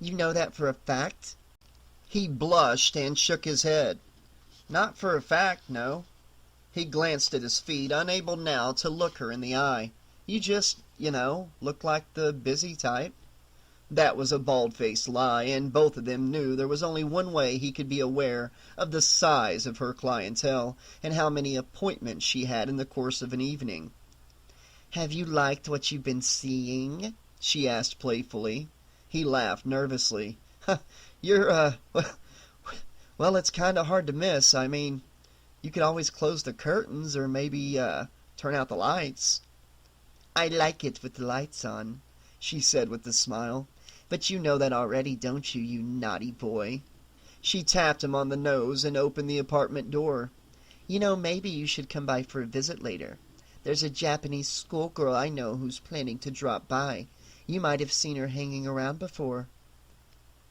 Speaker 3: "You know that for a fact?" He blushed and shook his head. "Not for a fact, no." He glanced at his feet, unable now to look her in the eye. "You just, look like the busy type." That was a bald-faced lie, and both of them knew there was only one way he could be aware of the size of her clientele and how many appointments she had in the course of an evening. "Have you liked what you've been seeing?" she asked playfully. He laughed nervously. "You're, well, it's kind of hard to miss. I mean, you could always close the curtains or maybe, turn out the lights." "I like it with the lights on," she said with a smile. "But you know that already, don't you, you naughty boy?" She tapped him on the nose and opened the apartment door. Maybe you should come by for a visit later. There's a Japanese schoolgirl I know who's planning to drop by. You might have seen her hanging around before."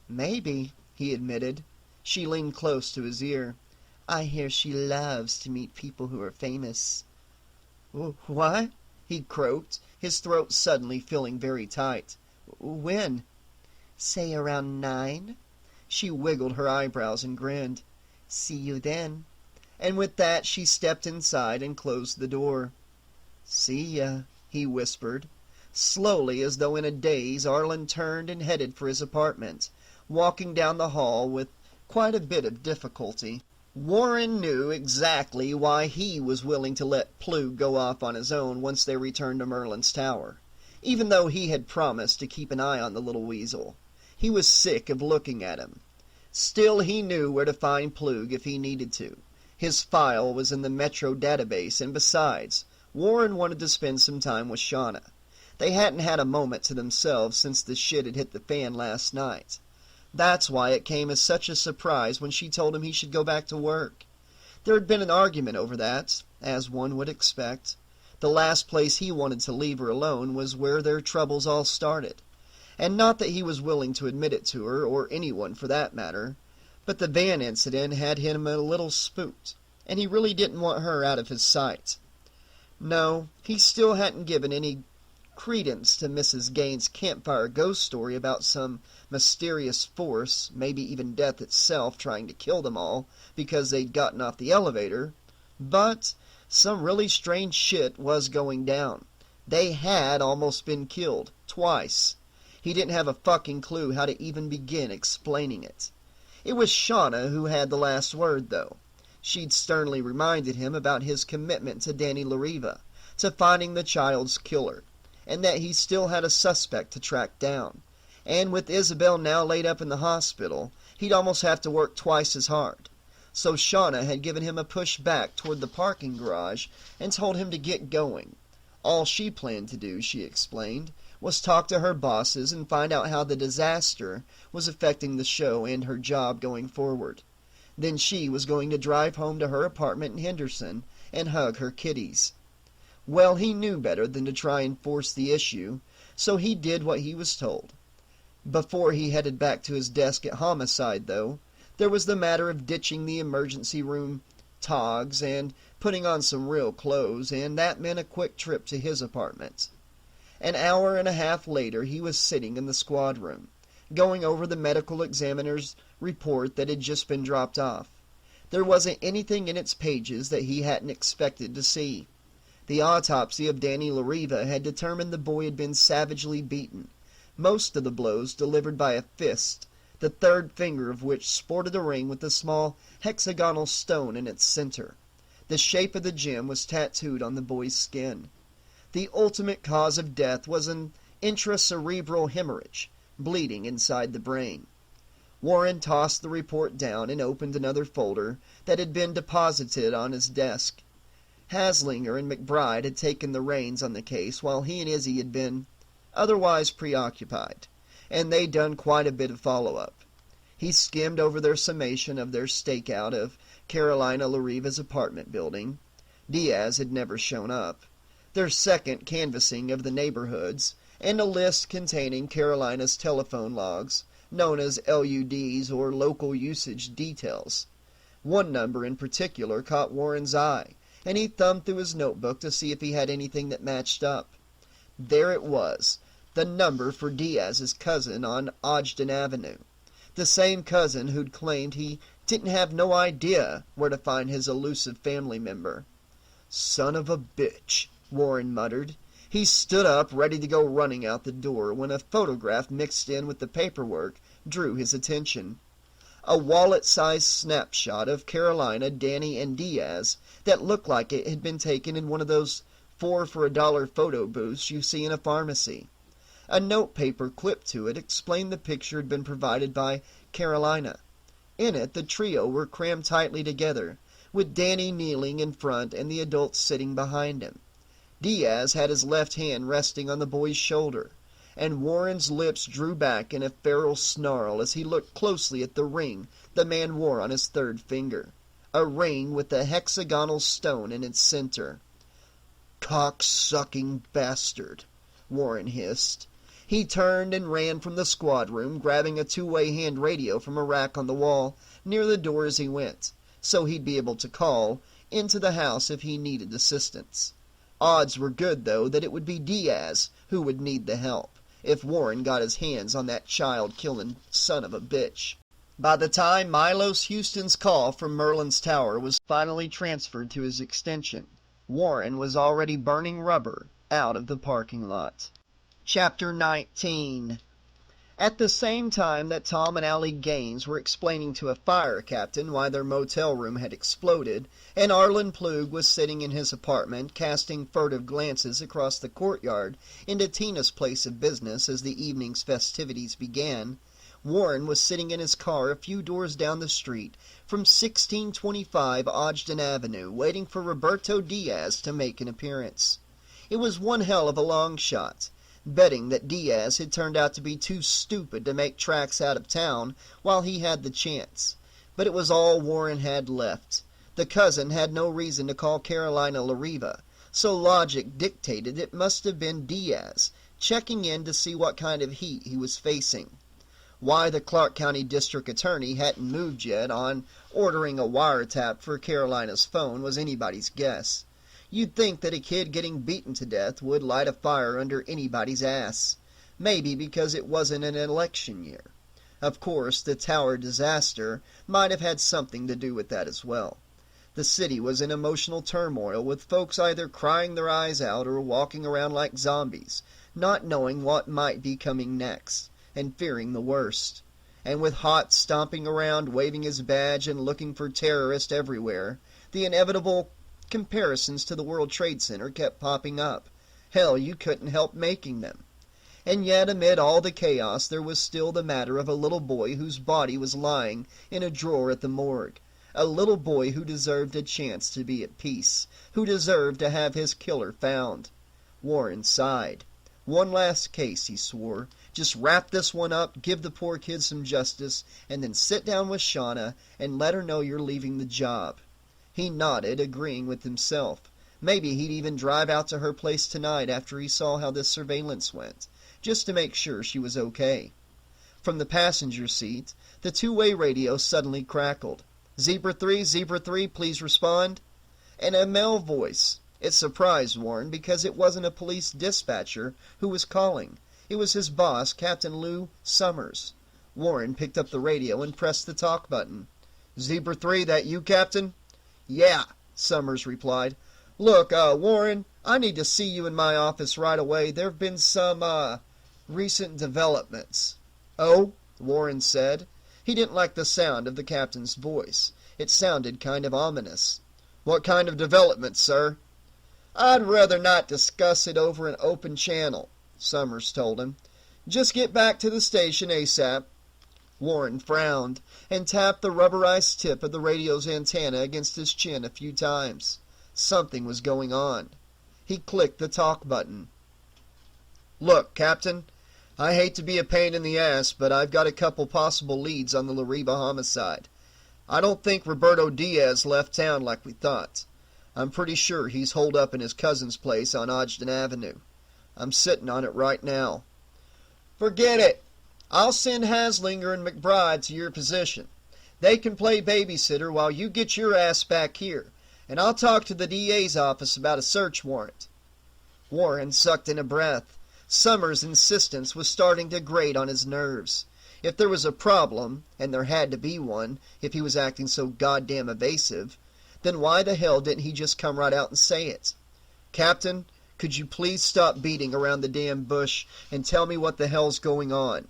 Speaker 3: "Maybe," he admitted. She leaned close to his ear. "I hear she loves to meet people who are famous." "What?" he croaked, his throat suddenly feeling very tight. "When?" "Say around 9. She wiggled her eyebrows and grinned. See you then. And with that she stepped inside and closed the door. See ya, he whispered. Slowly, as though in a daze, Arlen turned and headed for his apartment, walking down the hall with quite a bit of difficulty. Warren knew exactly why he was willing to let Plug go off on his own once they returned to Merlin's tower, even though he had promised to keep an eye on the little weasel. He was sick of looking at him. Still, he knew where to find Plug if he needed to. His file was in the Metro database, and besides, Warren wanted to spend some time with Shauna. They hadn't had a moment to themselves since the shit had hit the fan last night. That's why it came as such a surprise when she told him he should go back to work. There had been an argument over that, as one would expect. The last place he wanted to leave her alone was where their troubles all started. And not that he was willing to admit it to her, or anyone for that matter, but the van incident had him a little spooked, and he really didn't want her out of his sight. No, he still hadn't given any credence to Mrs. Gaines' campfire ghost story about some mysterious force, maybe even death itself, trying to kill them all because they'd gotten off the elevator. But some really strange shit was going down. They had almost been killed, twice. He didn't have a fucking clue how to even begin explaining it. It was Shauna who had the last word, though. She'd sternly reminded him about his commitment to Danny Lariva, to finding the child's killer, and that he still had a suspect to track down. And with Isabel now laid up in the hospital, he'd almost have to work twice as hard. So Shauna had given him a push back toward the parking garage and told him to get going. All she planned to do, she explained, was talk to her bosses and find out how the disaster was affecting the show and her job going forward. Then she was going to drive home to her apartment in Henderson and hug her kitties. Well, he knew better than to try and force the issue, so he did what he was told. Before he headed back to his desk at Homicide, though, there was the matter of ditching the emergency room togs and putting on some real clothes, and that meant a quick trip to his apartment. An hour and a half later he was sitting in the squad room, going over the medical examiner's report that had just been dropped off. There wasn't anything in its pages that he hadn't expected to see. The autopsy of Danny Lariva had determined the boy had been savagely beaten, most of the blows delivered by a fist, the third finger of which sported a ring with a small hexagonal stone in its center. The shape of the gem was tattooed on the boy's skin. The ultimate cause of death was an intracerebral hemorrhage, bleeding inside the brain. Warren tossed the report down and opened another folder that had been deposited on his desk. Haslinger and McBride had taken the reins on the case while he and Izzy had been otherwise preoccupied, and they'd done quite a bit of follow-up. He skimmed over their summation of their stakeout of Carolina Lariva's apartment building. Diaz had never shown up. Their second canvassing of the neighborhoods, and a list containing Carolina's telephone logs, known as LUDs or local usage details. One number in particular caught Warren's eye, and he thumbed through his notebook to see if he had anything that matched up. There it was, the number for Diaz's cousin on Ogden Avenue, the same cousin who'd claimed he didn't have no idea where to find his elusive family member. "Son of a bitch," Warren muttered. He stood up, ready to go running out the door, when a photograph mixed in with the paperwork drew his attention. A wallet-sized snapshot of Carolina, Danny, and Diaz that looked like it had been taken in one of those 4 for $1 photo booths you see in a pharmacy. A note paper clipped to it explained the picture had been provided by Carolina. In it, the trio were crammed tightly together, with Danny kneeling in front and the adults sitting behind him. Diaz had his left hand resting on the boy's shoulder, and Warren's lips drew back in a feral snarl as he looked closely at the ring the man wore on his third finger, a ring with a hexagonal stone in its center. "Cock-sucking bastard," Warren hissed. He turned and ran from the squad room, grabbing a two-way hand radio from a rack on the wall near the door as he went, so he'd be able to call into the house if he needed assistance. Odds were good, though, that it would be Diaz who would need the help if Warren got his hands on that child-killing son of a bitch. By the time Milos Houston's call from Merlin's tower was finally transferred to his extension, Warren was already burning rubber out of the parking lot. Chapter 19. At the same time that Tom and Allie Gaines were explaining to a fire captain why their motel room had exploded, and Arlen Plug was sitting in his apartment casting furtive glances across the courtyard into Tina's place of business as the evening's festivities began, Warren was sitting in his car a few doors down the street from 1625 Ogden Avenue, waiting for Roberto Diaz to make an appearance. It was one hell of a long shot, betting that Diaz had turned out to be too stupid to make tracks out of town while he had the chance. But it was all Warren had left. The cousin had no reason to call Carolina Lariva, so logic dictated it must have been Diaz, checking in to see what kind of heat he was facing. Why the Clark County District Attorney hadn't moved yet on ordering a wiretap for Carolina's phone was anybody's guess. You'd think that a kid getting beaten to death would light a fire under anybody's ass. Maybe because it wasn't an election year. Of course, the tower disaster might have had something to do with that as well. The city was in emotional turmoil, with folks either crying their eyes out or walking around like zombies, not knowing what might be coming next, and fearing the worst. And with Hot stomping around, waving his badge and looking for terrorists everywhere, the inevitable comparisons to the World Trade Center kept popping up. Hell, you couldn't help making them. And yet, amid all the chaos, there was still the matter of a little boy whose body was lying in a drawer at the morgue. A little boy who deserved a chance to be at peace, who deserved to have his killer found. Warren sighed. One last case, he swore. Just wrap this one up, give the poor kid some justice, and then sit down with Shauna and let her know you're leaving the job. He nodded, agreeing with himself. Maybe he'd even drive out to her place tonight after he saw how this surveillance went, just to make sure she was okay. From the passenger seat, the two-way radio suddenly crackled. Zebra 3, please respond. And a male voice. It surprised Warren because it wasn't a police dispatcher who was calling. It was his boss, Captain Lou Summers. Warren picked up the radio and pressed the talk button. Zebra 3, that you, Captain? Yeah, Summers replied. Look, Warren, I need to see you in my office right away. There've been some, recent developments. Oh, Warren said. He didn't like the sound of the captain's voice. It sounded kind of ominous. What kind of developments, sir? I'd rather not discuss it over an open channel, Summers told him. Just get back to the station ASAP. Warren frowned and tapped the rubberized tip of the radio's antenna against his chin a few times. Something was going on. He clicked the talk button. Look, Captain, I hate to be a pain in the ass, but I've got a couple possible leads on the Lariva homicide. I don't think Roberto Diaz left town like we thought. I'm pretty sure he's holed up in his cousin's place on Ogden Avenue. I'm sitting on it right now. Forget it. I'll send Haslinger and McBride to your position. They can play babysitter while you get your ass back here, and I'll talk to the DA's office about a search warrant. Warren sucked in a breath. Summers' insistence was starting to grate on his nerves. If there was a problem, and there had to be one if he was acting so goddamn evasive, then why the hell didn't he just come right out and say it? Captain, could you please stop beating around the damn bush and tell me what the hell's going on?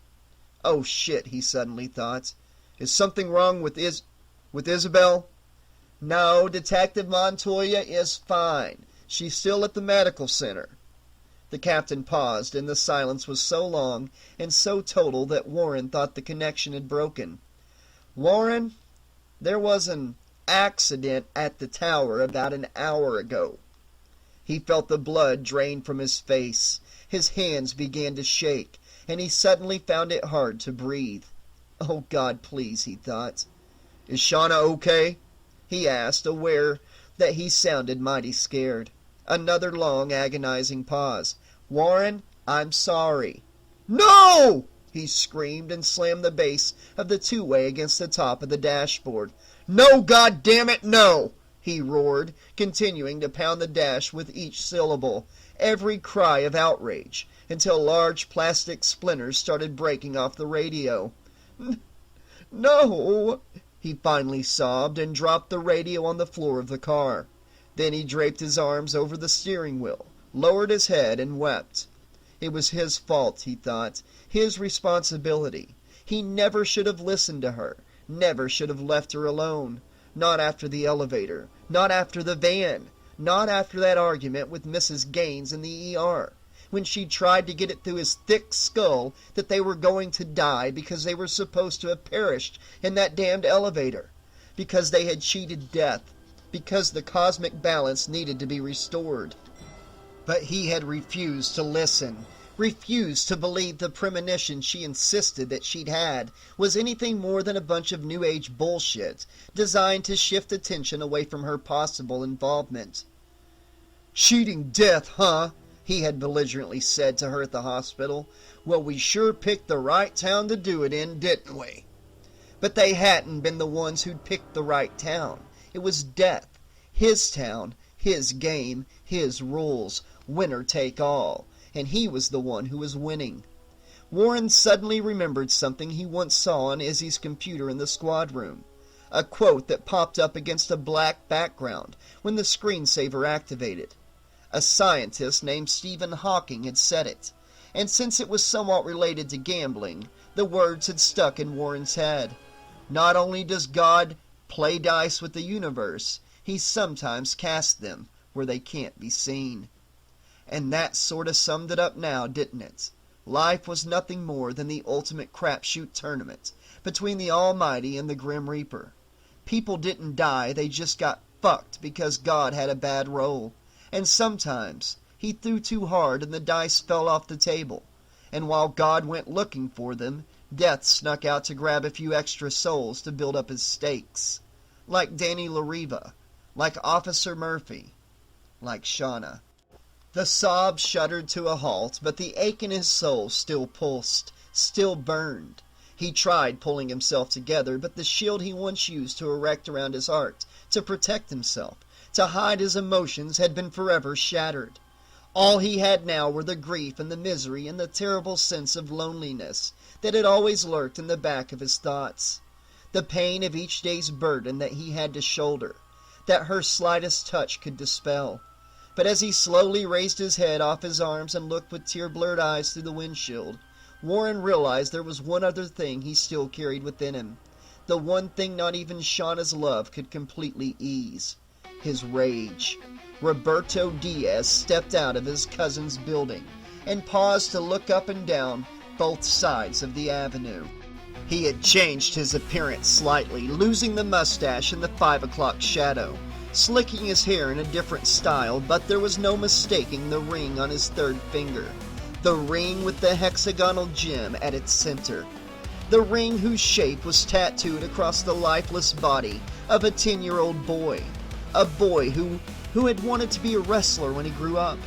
Speaker 3: Oh shit, he suddenly thought. Is something wrong with Isabel? No, Detective Montoya is fine. She's still at the medical center. The captain paused, and the silence was so long and so total that Warren thought the connection had broken. Warren, there was an accident at the tower about an hour ago. He felt the blood drain from his face. His hands began to shake, and he suddenly found it hard to breathe. Oh, God, please, he thought. Is Shauna okay? He asked, aware that he sounded mighty scared. Another long, agonizing pause. Warren, I'm sorry. No! He screamed and slammed the base of the two-way against the top of the dashboard. No, goddammit, no! He roared, continuing to pound the dash with each syllable, every cry of outrage, until large plastic splinters started breaking off the radio. No!" he finally sobbed and dropped the radio on the floor of the car. Then he draped his arms over the steering wheel, lowered his head, and wept. It was his fault, he thought, his responsibility. He never should have listened to her, never should have left her alone. Not after the elevator, not after the van, not after that argument with Mrs. Gaines in the ER, when she tried to get it through his thick skull that they were going to die because they were supposed to have perished in that damned elevator, because they had cheated death, because the cosmic balance needed to be restored. But he had refused to listen, refused to believe the premonition she insisted that she'd had was anything more than a bunch of New Age bullshit designed to shift attention away from her possible involvement. "Cheating death, huh?" he had belligerently said to her at the hospital. "Well, we sure picked the right town to do it in, didn't we?" But they hadn't been the ones who'd picked the right town. It was death. His town, his game, his rules, winner take all. And he was the one who was winning. Warren suddenly remembered something he once saw on Izzy's computer in the squad room. A quote that popped up against a black background when the screensaver activated. A scientist named Stephen Hawking had said it, and since it was somewhat related to gambling, the words had stuck in Warren's head. Not only does God play dice with the universe, he sometimes casts them where they can't be seen. And that sort of summed it up now, didn't it? Life was nothing more than the ultimate crapshoot tournament between the Almighty and the Grim Reaper. People didn't die, they just got fucked because God had a bad roll. And sometimes he threw too hard and the dice fell off the table. And while God went looking for them, death snuck out to grab a few extra souls to build up his stakes. Like Danny LaRiva, like Officer Murphy, like Shauna. The sob shuddered to a halt, but the ache in his soul still pulsed, still burned. He tried pulling himself together, but the shield he once used to erect around his heart, to protect himself, to hide his emotions, had been forever shattered. All he had now were the grief and the misery and the terrible sense of loneliness that had always lurked in the back of his thoughts. The pain of each day's burden that he had to shoulder, that her slightest touch could dispel. But as he slowly raised his head off his arms and looked with tear-blurred eyes through the windshield, Warren realized there was one other thing he still carried within him. The one thing not even Shauna's love could completely ease. His rage. Roberto Diaz stepped out of his cousin's building and paused to look up and down both sides of the avenue. He had changed his appearance slightly, losing the mustache and the 5 o'clock shadow, slicking his hair in a different style, but there was no mistaking the ring on his third finger. The ring with the hexagonal gem at its center. The ring whose shape was tattooed across the lifeless body of a 10-year-old boy. A boy who had wanted to be a wrestler when he grew up.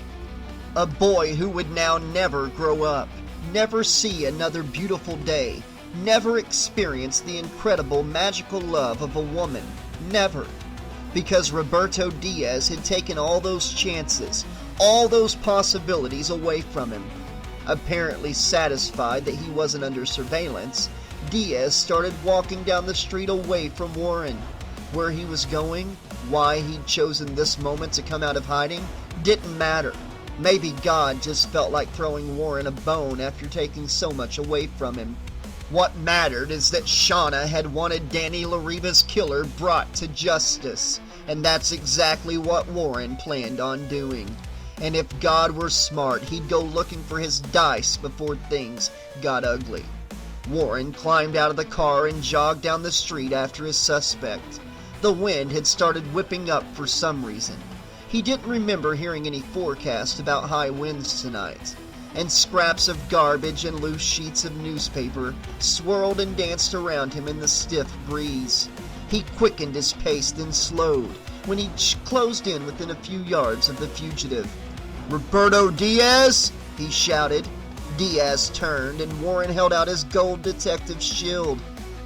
Speaker 3: A boy who would now never grow up, never see another beautiful day, never experience the incredible magical love of a woman. Never. Because Roberto Diaz had taken all those chances, all those possibilities away from him. Apparently satisfied that he wasn't under surveillance, Diaz started walking down the street away from Warren. Where he was going, why he'd chosen this moment to come out of hiding, didn't matter. Maybe God just felt like throwing Warren a bone after taking so much away from him. What mattered is that Shauna had wanted Danny LaRiva's killer brought to justice, and that's exactly what Warren planned on doing. And if God were smart, he'd go looking for his dice before things got ugly. Warren climbed out of the car and jogged down the street after his suspect. The wind had started whipping up for some reason. He didn't remember hearing any forecast about high winds tonight. And scraps of garbage and loose sheets of newspaper swirled and danced around him in the stiff breeze. He quickened his pace, then slowed, when he closed in within a few yards of the fugitive. "Roberto Diaz!" he shouted. Diaz turned, and Warren held out his gold detective shield.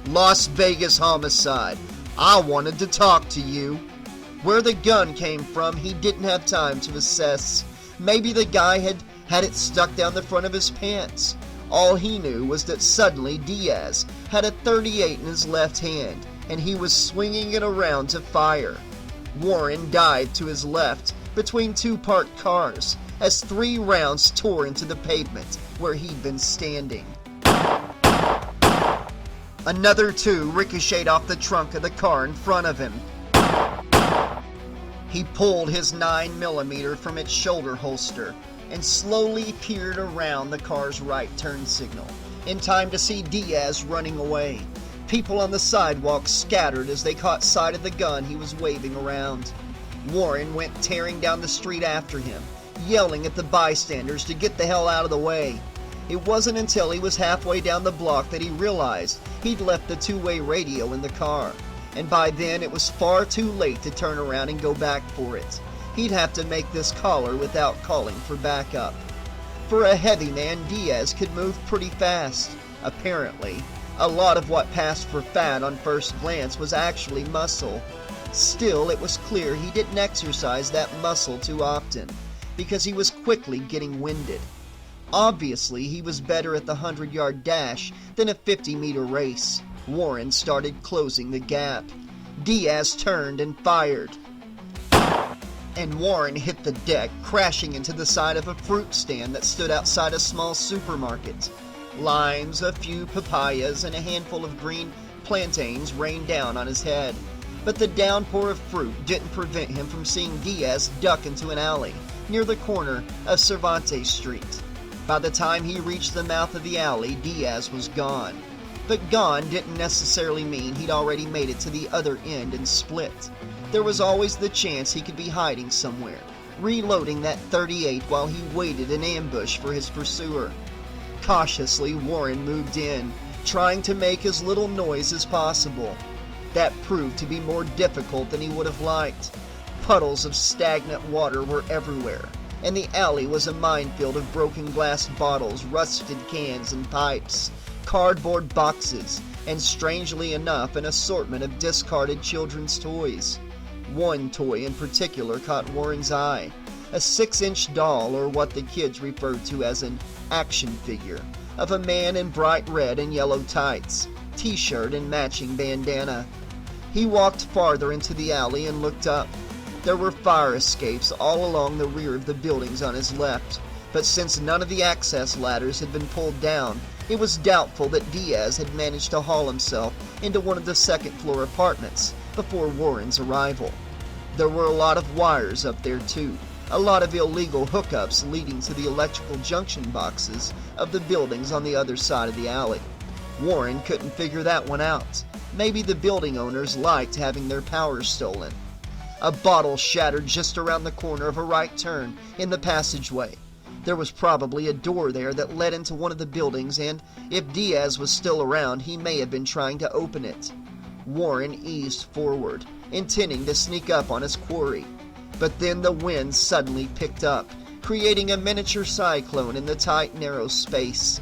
Speaker 3: "Las Vegas homicide. I wanted to talk to you." Where the gun came from, he didn't have time to assess. Maybe the guy had it stuck down the front of his pants. All he knew was that suddenly Diaz had a .38 in his left hand, and he was swinging it around to fire. Warren dived to his left between two parked cars as 3 rounds tore into the pavement where he'd been standing. Another 2 ricocheted off the trunk of the car in front of him. He pulled his 9mm from its shoulder holster and slowly peered around the car's right turn signal, in time to see Diaz running away. People on the sidewalk scattered as they caught sight of the gun he was waving around. Warren went tearing down the street after him, yelling at the bystanders to get the hell out of the way. It wasn't until he was halfway down the block that he realized he'd left the 2-way radio in the car, and by then it was far too late to turn around and go back for it. He'd have to make this caller without calling for backup. For a heavy man, Diaz could move pretty fast. Apparently, a lot of what passed for fat on first glance was actually muscle. Still, it was clear he didn't exercise that muscle too often, because he was quickly getting winded. Obviously, he was better at the 100-yard dash than a 50-meter race. Warren started closing the gap. Diaz turned and fired. And Warren hit the deck, crashing into the side of a fruit stand that stood outside a small supermarket. Limes, a few papayas, and a handful of green plantains rained down on his head. But the downpour of fruit didn't prevent him from seeing Diaz duck into an alley near the corner of Cervantes Street. By the time he reached the mouth of the alley, Diaz was gone. But gone didn't necessarily mean he'd already made it to the other end and split. There was always the chance he could be hiding somewhere, reloading that .38 while he waited in ambush for his pursuer. Cautiously, Warren moved in, trying to make as little noise as possible. That proved to be more difficult than he would have liked. Puddles of stagnant water were everywhere, and the alley was a minefield of broken glass bottles, rusted cans and pipes, cardboard boxes, and strangely enough, an assortment of discarded children's toys. One toy in particular caught Warren's eye, a 6-inch doll, or what the kids referred to as an action figure, of a man in bright red and yellow tights, t-shirt and matching bandana. He walked farther into the alley and looked up. There were fire escapes all along the rear of the buildings on his left, but since none of the access ladders had been pulled down, it was doubtful that Diaz had managed to haul himself into one of the second-floor apartments before Warren's arrival. There were a lot of wires up there too, a lot of illegal hookups leading to the electrical junction boxes of the buildings on the other side of the alley. Warren couldn't figure that one out. Maybe the building owners liked having their power stolen. A bottle shattered just around the corner of a right turn in the passageway. There was probably a door there that led into one of the buildings, and if Diaz was still around, he may have been trying to open it. Warren eased forward, intending to sneak up on his quarry. But then the wind suddenly picked up, creating a miniature cyclone in the tight, narrow space.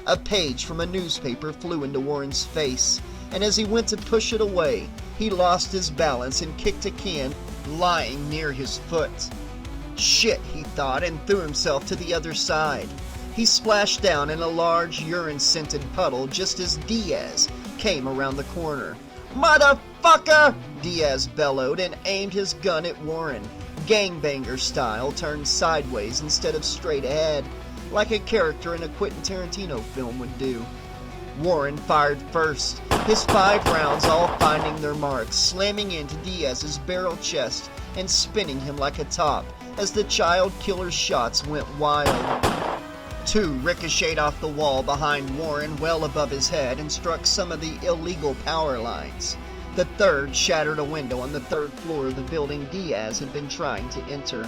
Speaker 3: A page from a newspaper flew into Warren's face, and as he went to push it away, he lost his balance and kicked a can lying near his foot. Shit, he thought, and threw himself to the other side. He splashed down in a large, urine-scented puddle just as Diaz came around the corner. "Motherfucker!" Diaz bellowed and aimed his gun at Warren, gangbanger style, turned sideways instead of straight ahead, like a character in a Quentin Tarantino film would do. Warren fired first, his 5 rounds all finding their marks, slamming into Diaz's barrel chest and spinning him like a top as the child killer's shots went wild. 2 ricocheted off the wall behind Warren well above his head and struck some of the illegal power lines. The 3rd shattered a window on the 3rd floor of the building Diaz had been trying to enter.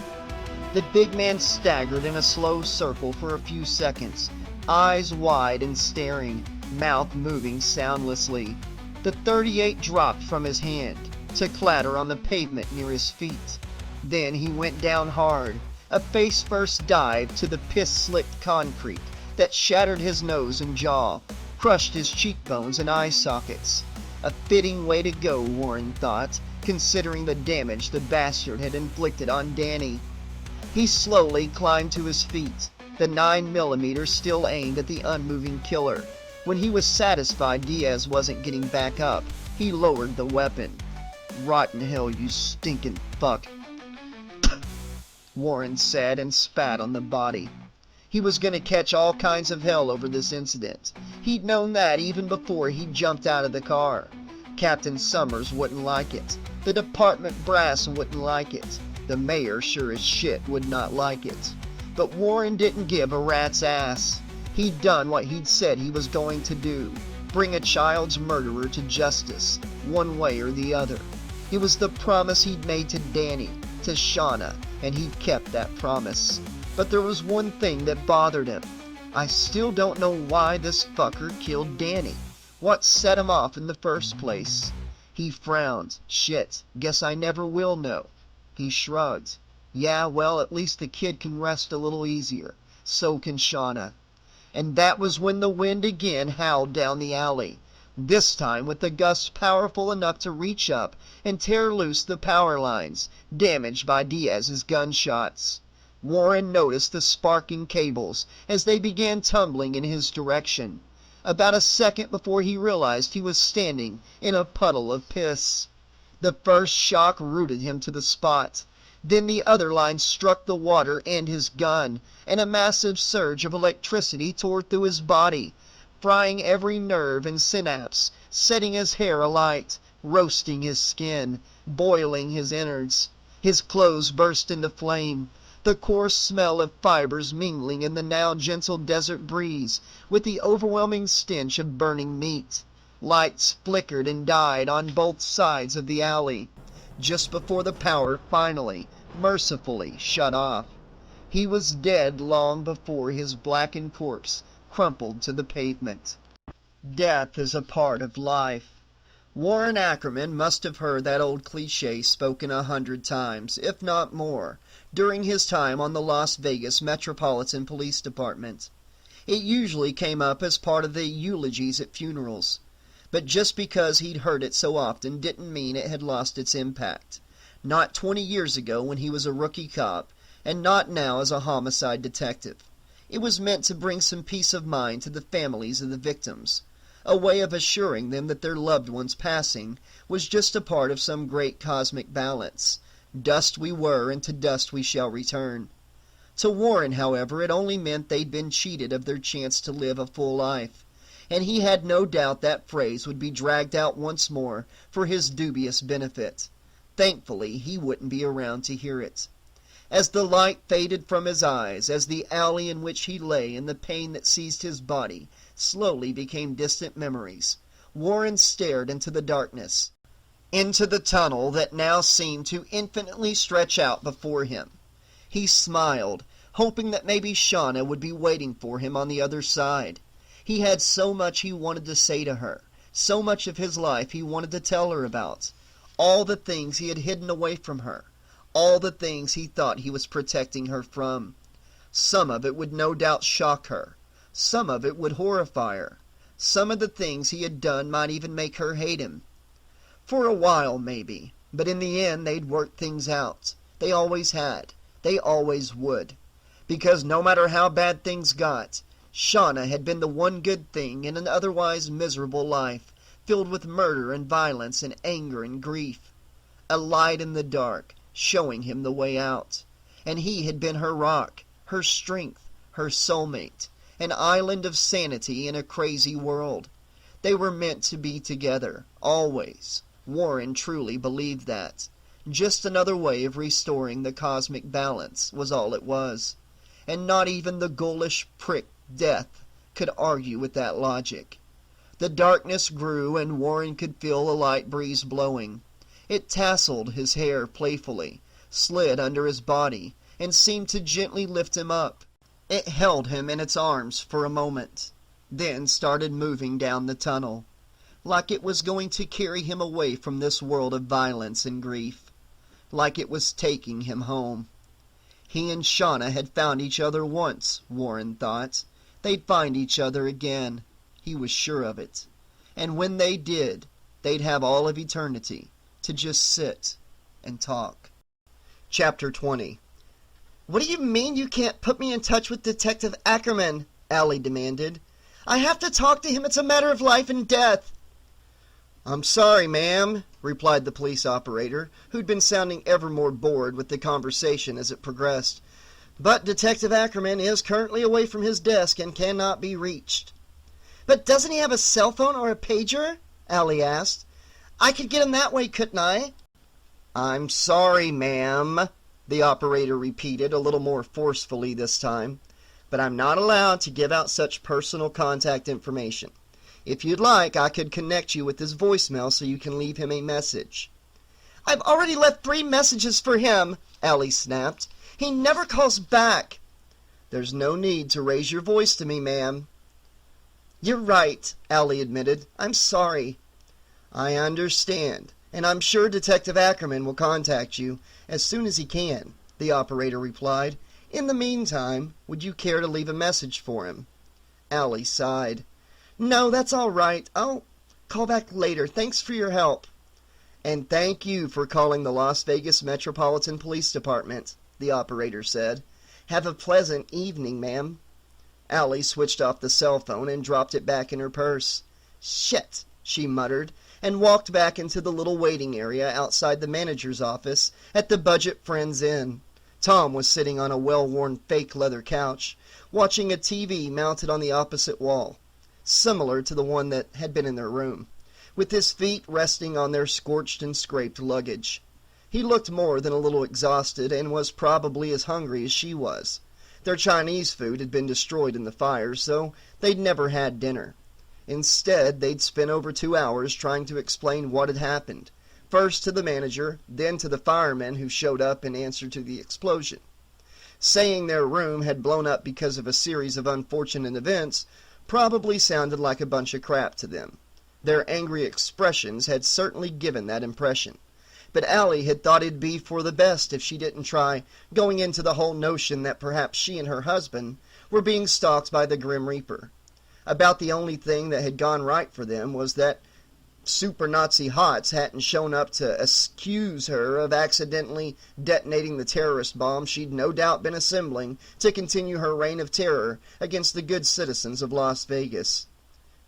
Speaker 3: The big man staggered in a slow circle for a few seconds, eyes wide and staring, mouth moving soundlessly. The .38 dropped from his hand to clatter on the pavement near his feet. Then he went down hard, a face-first dive to the piss-slicked concrete that shattered his nose and jaw, crushed his cheekbones and eye sockets. A fitting way to go, Warren thought, considering the damage the bastard had inflicted on Danny. He slowly climbed to his feet, the 9mm still aimed at the unmoving killer. When he was satisfied Diaz wasn't getting back up, he lowered the weapon. "Rotten hell, you stinking fuck," Warren said and spat on the body. He was going to catch all kinds of hell over this incident. He'd known that even before he jumped out of the car. Captain Summers wouldn't like it. The department brass wouldn't like it. The mayor sure as shit would not like it. But Warren didn't give a rat's ass. He'd done what he'd said he was going to do. Bring a child's murderer to justice, one way or the other. It was the promise he'd made to Danny, to Shauna, and he'd kept that promise. But there was one thing that bothered him. I still don't know why this fucker killed Danny. What set him off in the first place? He frowned. Shit, guess I never will know. He shrugged. Yeah, well, at least the kid can rest a little easier. So can Shauna. And that was when the wind again howled down the alley. This time with the gusts powerful enough to reach up and tear loose the power lines, damaged by Diaz's gunshots. Warren noticed the sparking cables as they began tumbling in his direction. About a second before he realized he was standing in a puddle of piss. The first shock rooted him to the spot. Then the other line struck the water and his gun, and a massive surge of electricity tore through his body, frying every nerve and synapse, setting his hair alight, roasting his skin, boiling his innards. His clothes burst into flame, the coarse smell of fibers mingling in the now gentle desert breeze with the overwhelming stench of burning meat. Lights flickered and died on both sides of the alley, just before the power finally, mercifully shut off. He was dead long before his blackened corpse crumpled to the pavement. Death is a part of life. Warren Ackerman must have heard that old cliché spoken 100 times, if not more, during his time on the Las Vegas Metropolitan Police Department. It usually came up as part of the eulogies at funerals. But just because he'd heard it so often didn't mean it had lost its impact. Not 20 years ago when he was a rookie cop, and not now as a homicide detective. It was meant to bring some peace of mind to the families of the victims, a way of assuring them that their loved one's passing was just a part of some great cosmic balance. Dust we were, and to dust we shall return. To Warren, however, it only meant they'd been cheated of their chance to live a full life, and he had no doubt that phrase would be dragged out once more for his dubious benefit. Thankfully, he wouldn't be around to hear it. As the light faded from his eyes, as the alley in which he lay and the pain that seized his body slowly became distant memories, Warren stared into the darkness, into the tunnel that now seemed to infinitely stretch out before him. He smiled, hoping that maybe Shauna would be waiting for him on the other side. He had so much he wanted to say to her, so much of his life he wanted to tell her about, all the things he had hidden away from her, all the things he thought he was protecting her from. Some of it would no doubt shock her. Some of it would horrify her. Some of the things he had done might even make her hate him. For a while, maybe, but in the end they'd work things out. They always had. They always would. Because no matter how bad things got, Shauna had been the one good thing in an otherwise miserable life, filled with murder and violence and anger and grief. A light in the dark, showing him the way out. And he had been her rock, her strength, her soulmate, an island of sanity in a crazy world. They were meant to be together, always. Warren truly believed that. Just another way of restoring the cosmic balance was all it was. And not even the ghoulish prick Death could argue with that logic. The darkness grew, and Warren could feel a light breeze blowing. It tasseled his hair playfully, slid under his body, and seemed to gently lift him up. It held him in its arms for a moment, then started moving down the tunnel, like it was going to carry him away from this world of violence and grief, like it was taking him home. He and Shauna had found each other once, Warren thought. They'd find each other again. He was sure of it. And when they did, they'd have all of eternity to just sit and talk. Chapter 20. What do you mean you can't put me in touch with Detective Ackerman? Allie demanded. I have to talk to him. It's a matter of life and death. I'm sorry, ma'am, replied the police operator, who'd been sounding ever more bored with the conversation as it progressed. But Detective Ackerman is currently away from his desk and cannot be reached. But doesn't he have a cell phone or a pager? Allie asked. I could get him that way, couldn't I? I'm sorry, ma'am, the operator repeated a little more forcefully this time, but I'm not allowed to give out such personal contact information. If you'd like, I could connect you with his voicemail so you can leave him a message. I've already left 3 messages for him, Allie snapped. He never calls back. There's no need to raise your voice to me, ma'am. You're right, Allie admitted. I'm sorry. I understand, and I'm sure Detective Ackerman will contact you as soon as he can, the operator replied. In the meantime, would you care to leave a message for him? Allie sighed. No, that's all right. I'll call back later. Thanks for your help. And thank you for calling the Las Vegas Metropolitan Police Department, the operator said. Have a pleasant evening, ma'am. Allie switched off the cell phone and dropped it back in her purse. Shit, she muttered, and walked back into the little waiting area outside the manager's office at the Budget Friends Inn. Tom was sitting on a well-worn fake leather couch, watching a TV mounted on the opposite wall, similar to the one that had been in their room, with his feet resting on their scorched and scraped luggage. He looked more than a little exhausted and was probably as hungry as she was. Their Chinese food had been destroyed in the fire, so they'd never had dinner. Instead, they'd spent over 2 hours trying to explain what had happened, first to the manager, then to the firemen who showed up in answer to the explosion. Saying their room had blown up because of a series of unfortunate events probably sounded like a bunch of crap to them. Their angry expressions had certainly given that impression. But Allie had thought it'd be for the best if she didn't try going into the whole notion that perhaps she and her husband were being stalked by the Grim Reaper. About the only thing that had gone right for them was that super Nazi hots hadn't shown up to accuse her of accidentally detonating the terrorist bomb she'd no doubt been assembling to continue her reign of terror against the good citizens of Las Vegas.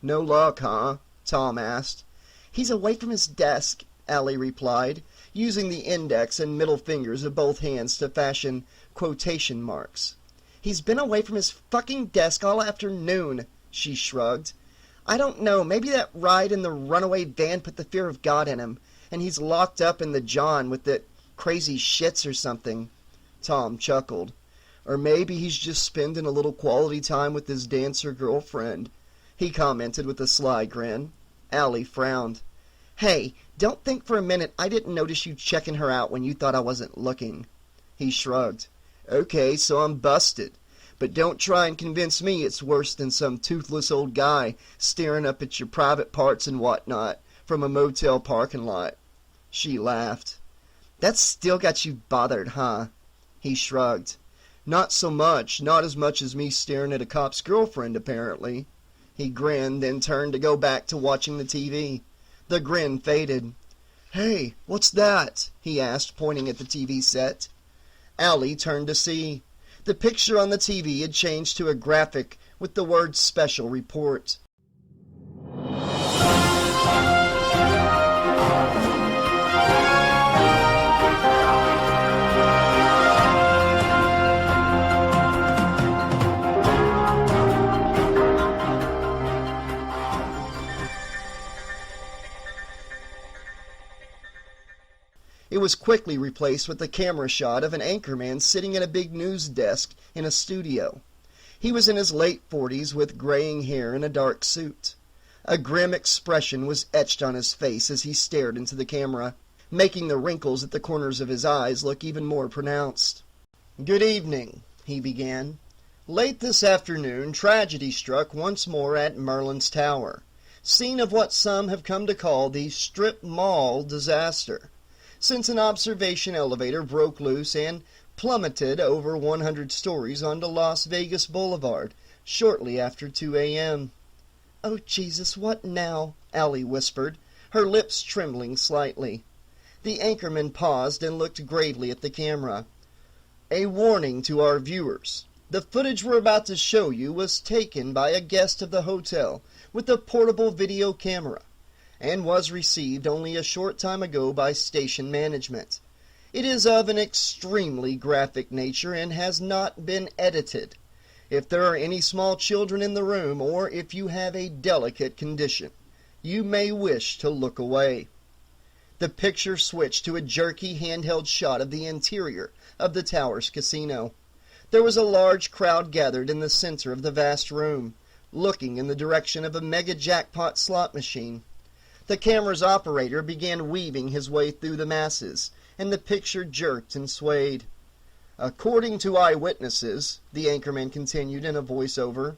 Speaker 3: No luck, huh? Tom asked. He's away from his desk, Allie replied, using the index and middle fingers of both hands to fashion quotation marks. He's been away from his fucking desk all afternoon, she shrugged. I don't know, maybe that ride in the runaway van put the fear of God in him, and he's locked up in the John with the crazy shits or something. Tom chuckled. Or maybe he's just spending a little quality time with his dancer girlfriend, he commented with a sly grin. Allie frowned. Hey, don't think for a minute I didn't notice you checking her out when you thought I wasn't looking. He shrugged. Okay, so I'm busted. But don't try and convince me it's worse than some toothless old guy staring up at your private parts and whatnot from a motel parking lot. She laughed. That's still got you bothered, huh? He shrugged. Not so much, not as much as me staring at a cop's girlfriend, apparently. He grinned, then turned to go back to watching the TV. The grin faded. Hey, what's that? He asked, pointing at the TV set. Allie turned to see. The picture on the TV had changed to a graphic with the word Special Report. It was quickly replaced with a camera shot of an anchorman sitting at a big news desk in a studio. He was in his late 40s with graying hair and a dark suit. A grim expression was etched on his face as he stared into the camera, making the wrinkles at the corners of his eyes look even more pronounced. Good evening, he began. Late this afternoon, tragedy struck once more at Merlin's Tower, scene of what some have come to call the strip mall disaster, since an observation elevator broke loose and plummeted over 100 stories onto Las Vegas Boulevard shortly after 2 a.m. Oh, Jesus, what now? Allie whispered, her lips trembling slightly. The anchorman paused and looked gravely at the camera. A warning to our viewers. The footage we're about to show you was taken by a guest of the hotel with a portable video camera and was received only a short time ago by station management. It is of an extremely graphic nature and has not been edited. If there are any small children in the room, or if you have a delicate condition, you may wish to look away. The picture switched to a jerky handheld shot of the interior of the Towers Casino. There was a large crowd gathered in the center of the vast room, looking in the direction of a mega jackpot slot machine. The camera's operator began weaving his way through the masses, and the picture jerked and swayed. According to eyewitnesses, the anchorman continued in a voiceover,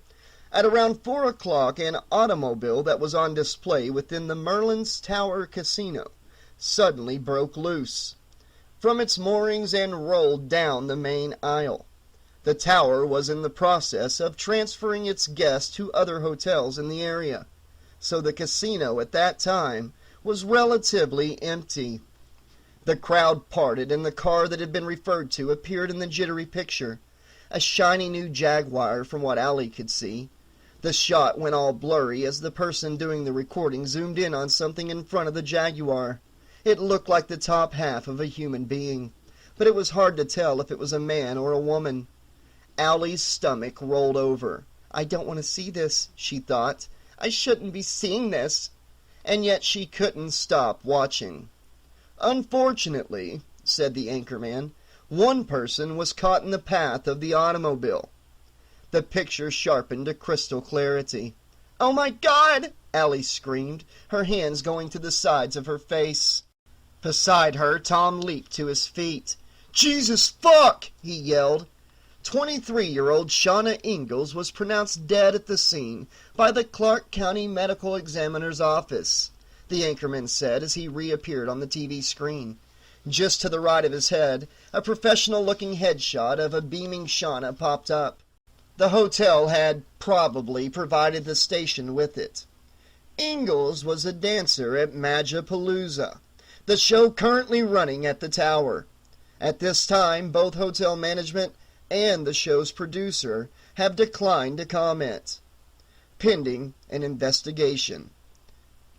Speaker 3: at around 4 o'clock an automobile that was on display within the Merlin's Tower Casino suddenly broke loose from its moorings and rolled down the main aisle. The tower was in the process of transferring its guests to other hotels in the area, so the casino at that time was relatively empty. The crowd parted and the car that had been referred to appeared in the jittery picture, a shiny new Jaguar from what Allie could see. The shot went all blurry as the person doing the recording zoomed in on something in front of the Jaguar. It looked like the top half of a human being, but it was hard to tell if it was a man or a woman. Allie's stomach rolled over. I don't want to see this, she thought. I shouldn't be seeing this. And yet she couldn't stop watching. Unfortunately, said the anchorman, one person was caught in the path of the automobile. The picture sharpened to crystal clarity. Oh my God! Allie screamed, her hands going to the sides of her face. Beside her, Tom leaped to his feet. Jesus fuck! He yelled. 23-year-old Shauna Ingalls was pronounced dead at the scene by the Clark County Medical Examiner's office, the anchorman said as he reappeared on the TV screen. Just to the right of his head, a professional-looking headshot of a beaming Shauna popped up. The hotel had probably provided the station with it. Ingalls was a dancer at Magapalooza, the show currently running at the Tower. At this time, both hotel management and the show's producer have declined to comment, pending an investigation.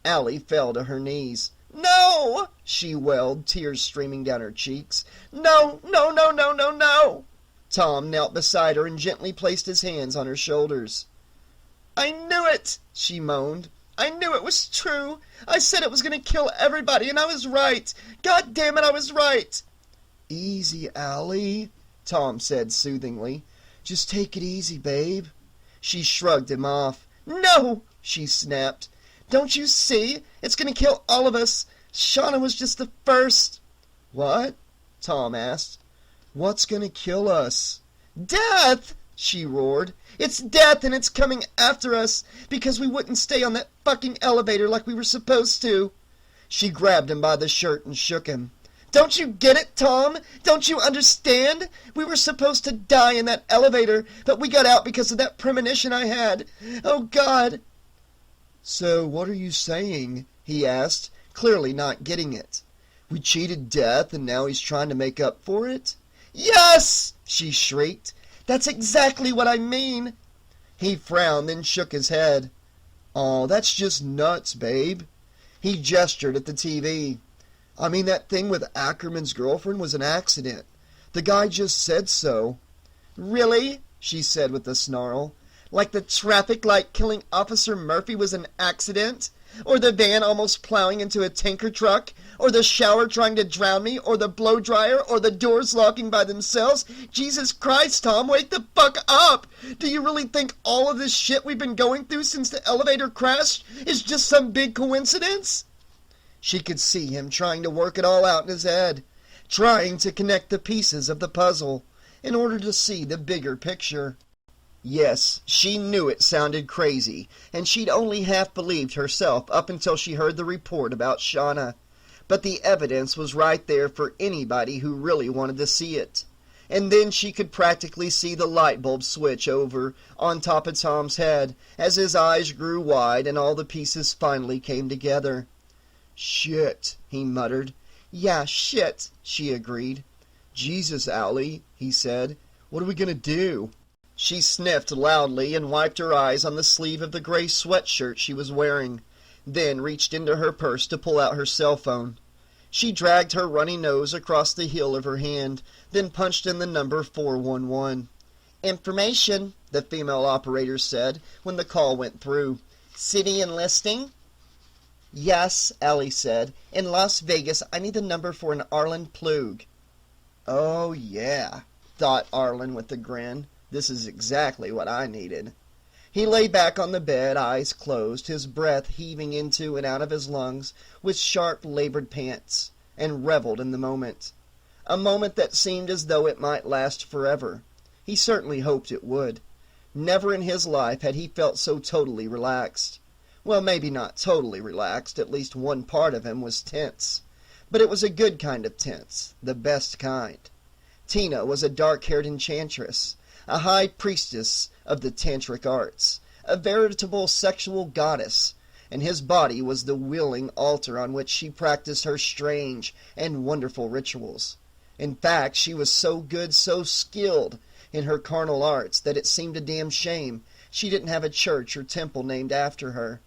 Speaker 3: Allie fell to her knees. No! She wailed, tears streaming down her cheeks. No, no, no, no, no, no! Tom knelt beside her and gently placed his hands on her shoulders. I knew it, she moaned. I knew it was true. I said it was going to kill everybody, and I was right. God damn it, I was right. Easy, Allie, Tom said soothingly. Just take it easy, babe. She shrugged him off. No, she snapped. Don't you see? It's going to kill all of us. Shauna was just the first. What? Tom asked. What's going to kill us? Death! She roared. It's death, and it's coming after us because we wouldn't stay on that fucking elevator like we were supposed to. She grabbed him by the shirt and shook him. Don't you get it, Tom? Don't you understand? We were supposed to die in that elevator, but we got out because of that premonition I had. Oh, God. So what are you saying? He asked, clearly not getting it. We cheated death, and now he's trying to make up for it? Yes! She shrieked. That's exactly what I mean. He frowned, then shook his head. Oh, that's just nuts, babe. He gestured at the TV. I mean, that thing with Ackerman's girlfriend was an accident. The guy just said so. Really? She said with a snarl. Like the traffic light killing Officer Murphy was an accident? Or the van almost plowing into a tanker truck? Or the shower trying to drown me? Or the blow dryer? Or the doors locking by themselves? Jesus Christ, Tom, wake the fuck up! Do you really think all of this shit we've been going through since the elevator crashed is just some big coincidence? She could see him trying to work it all out in his head, trying to connect the pieces of the puzzle in order to see the bigger picture. Yes, she knew it sounded crazy, and she'd only half believed herself up until she heard the report about Shauna. But the evidence was right there for anybody who really wanted to see it. And then she could practically see the light bulb switch over on top of Tom's head as his eyes grew wide and all the pieces finally came together. Shit, he muttered. Yeah, shit, she agreed. Jesus, Allie, he said. What are we going to do? She sniffed loudly and wiped her eyes on the sleeve of the gray sweatshirt she was wearing, then reached into her purse to pull out her cell phone. She dragged her runny nose across the heel of her hand, then punched in the number 411. Information, the female operator said when the call went through. City enlisting? Yes, Allie said. In Las Vegas, I need the number for an Arlen Plug. Oh, yeah, thought Arlen with a grin. This is exactly what I needed. He lay back on the bed, eyes closed, his breath heaving into and out of his lungs with sharp, labored pants, and reveled in the moment. A moment that seemed as though it might last forever. He certainly hoped it would. Never in his life had he felt so totally relaxed. Well, maybe not totally relaxed, at least one part of him was tense. But it was a good kind of tense, the best kind. Tina was a dark-haired enchantress, a high priestess of the tantric arts, a veritable sexual goddess, and his body was the willing altar on which she practiced her strange and wonderful rituals. In fact, she was so good, so skilled in her carnal arts that it seemed a damn shame she didn't have a church or temple named after her.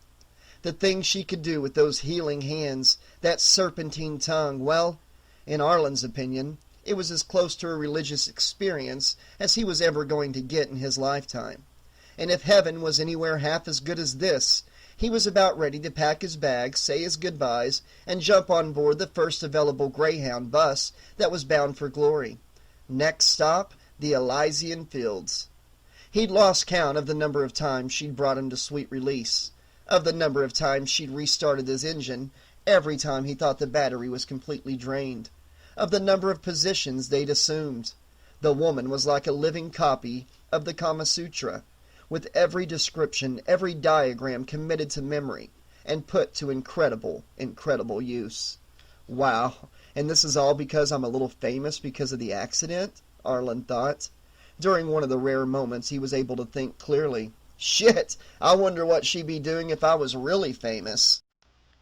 Speaker 3: The things she could do with those healing hands, that serpentine tongue, well, in Arlen's opinion, it was as close to a religious experience as he was ever going to get in his lifetime. And if heaven was anywhere half as good as this, he was about ready to pack his bags, say his goodbyes, and jump on board the first available Greyhound bus that was bound for glory. Next stop, the Elysian Fields. He'd lost count of the number of times she'd brought him to sweet release, of the number of times she'd restarted his engine every time he thought the battery was completely drained, of the number of positions they'd assumed. The woman was like a living copy of the Kama Sutra, with every description, every diagram committed to memory and put to incredible, incredible use. Wow, and this is all because I'm a little famous because of the accident? Arlen thought. During one of the rare moments he was able to think clearly. Shit, I wonder what she'd be doing if I was really famous.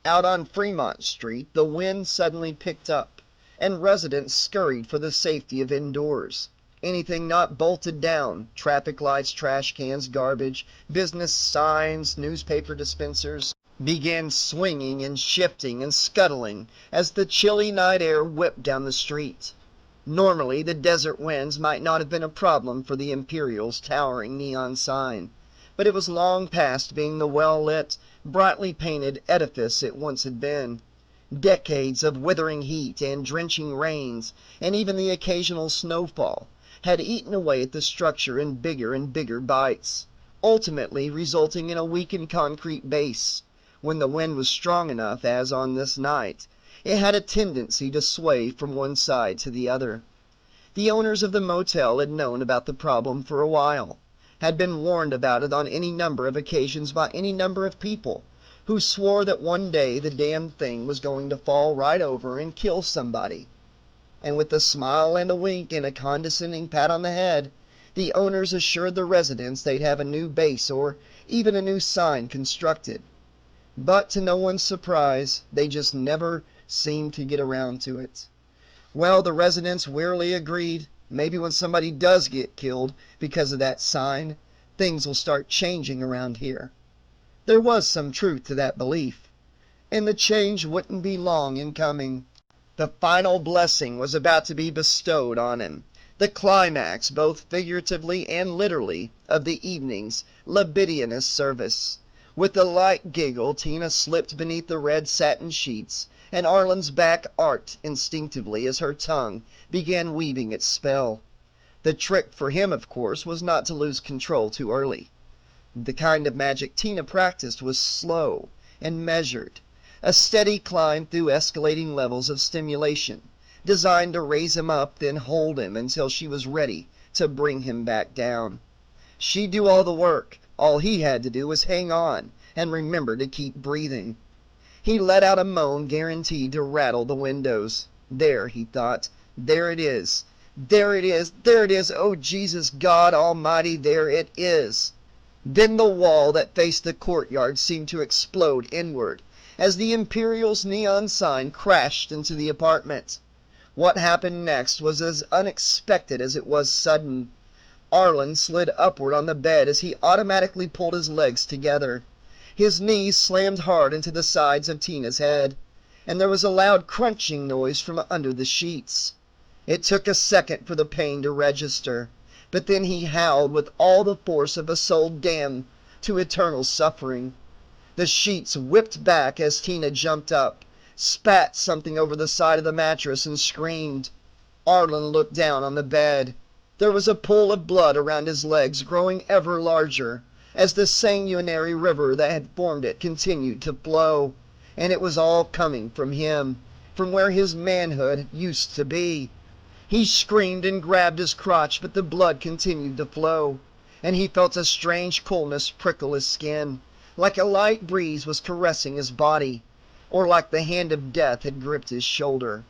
Speaker 3: Out on Fremont Street, the wind suddenly picked up, and residents scurried for the safety of indoors. Anything not bolted down, traffic lights, trash cans, garbage, business signs, newspaper dispensers, began swinging and shifting and scuttling as the chilly night air whipped down the street. Normally, the desert winds might not have been a problem for the Imperial's towering neon sign, but it was long past being the well-lit, brightly painted edifice it once had been. Decades of withering heat and drenching rains, and even the occasional snowfall, had eaten away at the structure in bigger and bigger bites, ultimately resulting in a weakened concrete base. When the wind was strong enough, as on this night, it had a tendency to sway from one side to the other. The owners of the motel had known about the problem for a while, had been warned about it on any number of occasions by any number of people, who swore that one day the damn thing was going to fall right over and kill somebody. And with a smile and a wink and a condescending pat on the head, the owners assured the residents they'd have a new base or even a new sign constructed. But to no one's surprise, they just never seemed to get around to it. Well, the residents wearily agreed, maybe when somebody does get killed because of that sign, things will start changing around here. There was some truth to that belief, and the change wouldn't be long in coming. The final blessing was about to be bestowed on him, the climax, both figuratively and literally, of the evening's libidinous service. With a light giggle, Tina slipped beneath the red satin sheets, and Arlen's back arched instinctively as her tongue began weaving its spell. The trick for him, of course, was not to lose control too early. The kind of magic Tina practiced was slow and measured, a steady climb through escalating levels of stimulation, designed to raise him up, then hold him until she was ready to bring him back down. She'd do all the work. All he had to do was hang on and remember to keep breathing. He let out a moan guaranteed to rattle the windows. There, he thought. There it is. There it is. There it is. Oh, Jesus God Almighty, there it is. Then the wall that faced the courtyard seemed to explode inward as the Imperial's neon sign crashed into the apartment. What happened next was as unexpected as it was sudden. Arlen slid upward on the bed as he automatically pulled his legs together. His knees slammed hard into the sides of Tina's head, and there was a loud crunching noise from under the sheets. It took a second for the pain to register, but then he howled with all the force of a soul damned to eternal suffering. The sheets whipped back as Tina jumped up, spat something over the side of the mattress, and screamed. Arlen looked down on the bed. There was a pool of blood around his legs, growing ever larger, as the sanguinary river that had formed it continued to flow. And it was all coming from him, from where his manhood used to be. He screamed and grabbed his crotch, but the blood continued to flow, and he felt a strange coolness prickle his skin, like a light breeze was caressing his body, or like the hand of death had gripped his shoulder.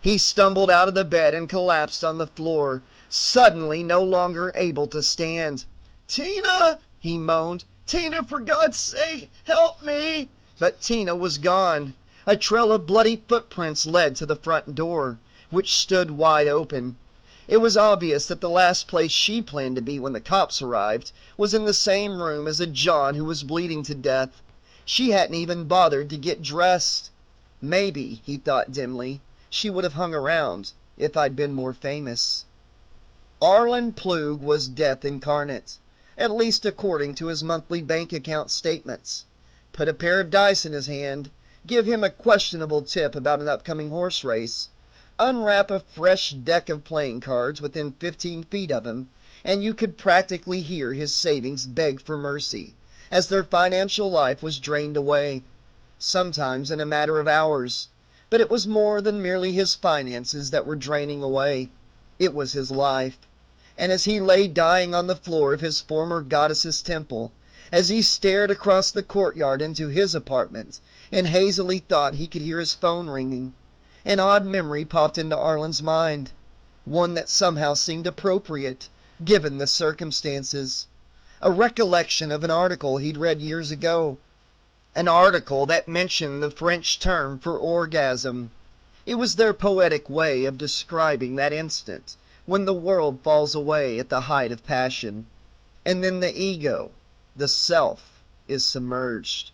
Speaker 3: He stumbled out of the bed and collapsed on the floor, suddenly no longer able to stand. "Tina!" he moaned. "Tina, for God's sake, help me!" But Tina was gone. A trail of bloody footprints led to the front door, which stood wide open. It was obvious that the last place she planned to be when the cops arrived was in the same room as a John who was bleeding to death. She hadn't even bothered to get dressed. Maybe, he thought dimly, she would have hung around if I'd been more famous. Arlen Plug was death incarnate, at least according to his monthly bank account statements. Put a pair of dice in his hand, give him a questionable tip about an upcoming horse race, unwrap a fresh deck of playing cards within 15 feet of him, and you could practically hear his savings beg for mercy as their financial life was drained away, sometimes in a matter of hours. But it was more than merely his finances that were draining away. It was his life. And as he lay dying on the floor of his former goddess's temple, as he stared across the courtyard into his apartment, and hazily thought he could hear his phone ringing, an odd memory popped into Arlen's mind, one that somehow seemed appropriate, given the circumstances. A recollection of an article he'd read years ago. An article that mentioned the French term for orgasm. It was their poetic way of describing that instant when the world falls away at the height of passion, and then the ego, the self, is submerged.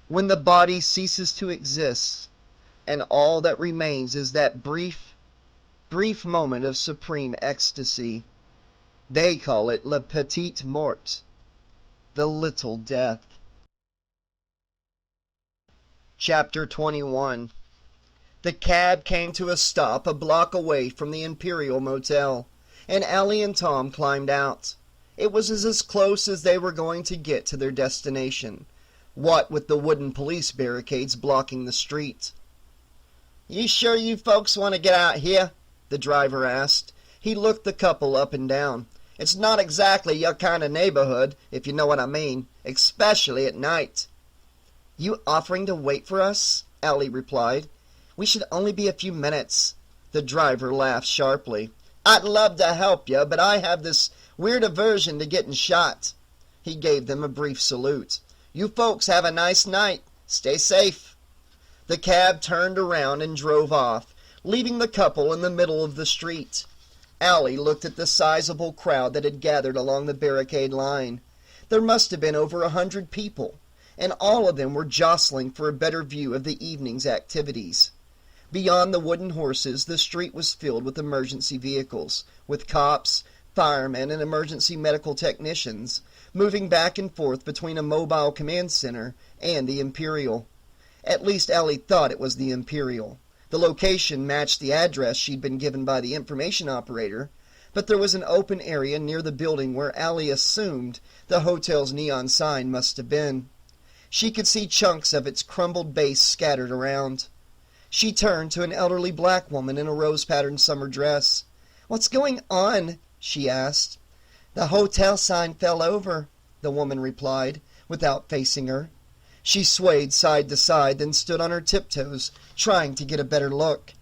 Speaker 3: When the body ceases to exist, and all that remains is that brief moment of supreme ecstasy. They call it la petite mort, the little death. Chapter 21. The cab came to a stop a block away from the Imperial Motel, and Allie and Tom climbed out. It was as close as they were going to get to their destination, what with the wooden police barricades blocking the street. "You sure you folks want to get out here?" the driver asked. He looked the couple up and down. "It's not exactly your kind of neighborhood, if you know what I mean, especially at night." "You offering to wait for us?" Allie replied. "We should only be a few minutes." The driver laughed sharply. "I'd love to help you, but I have this weird aversion to getting shot." He gave them a brief salute. "You folks have a nice night. Stay safe." The cab turned around and drove off, leaving the couple in the middle of the street. Allie looked at the sizable crowd that had gathered along the barricade line. There must have been over 100 people, and all of them were jostling for a better view of the evening's activities. Beyond the wooden horses, the street was filled with emergency vehicles, with cops, firemen, and emergency medical technicians moving back and forth between a mobile command center and the Imperial. At least Allie thought it was the Imperial. The location matched the address she'd been given by the information operator, but there was an open area near the building where Allie assumed the hotel's neon sign must have been. She could see chunks of its crumbled base scattered around. She turned to an elderly black woman in a rose-patterned summer dress. "What's going on?" she asked. "The hotel sign fell over," the woman replied, without facing her. She swayed side to side, then stood on her tiptoes, trying to get a better look.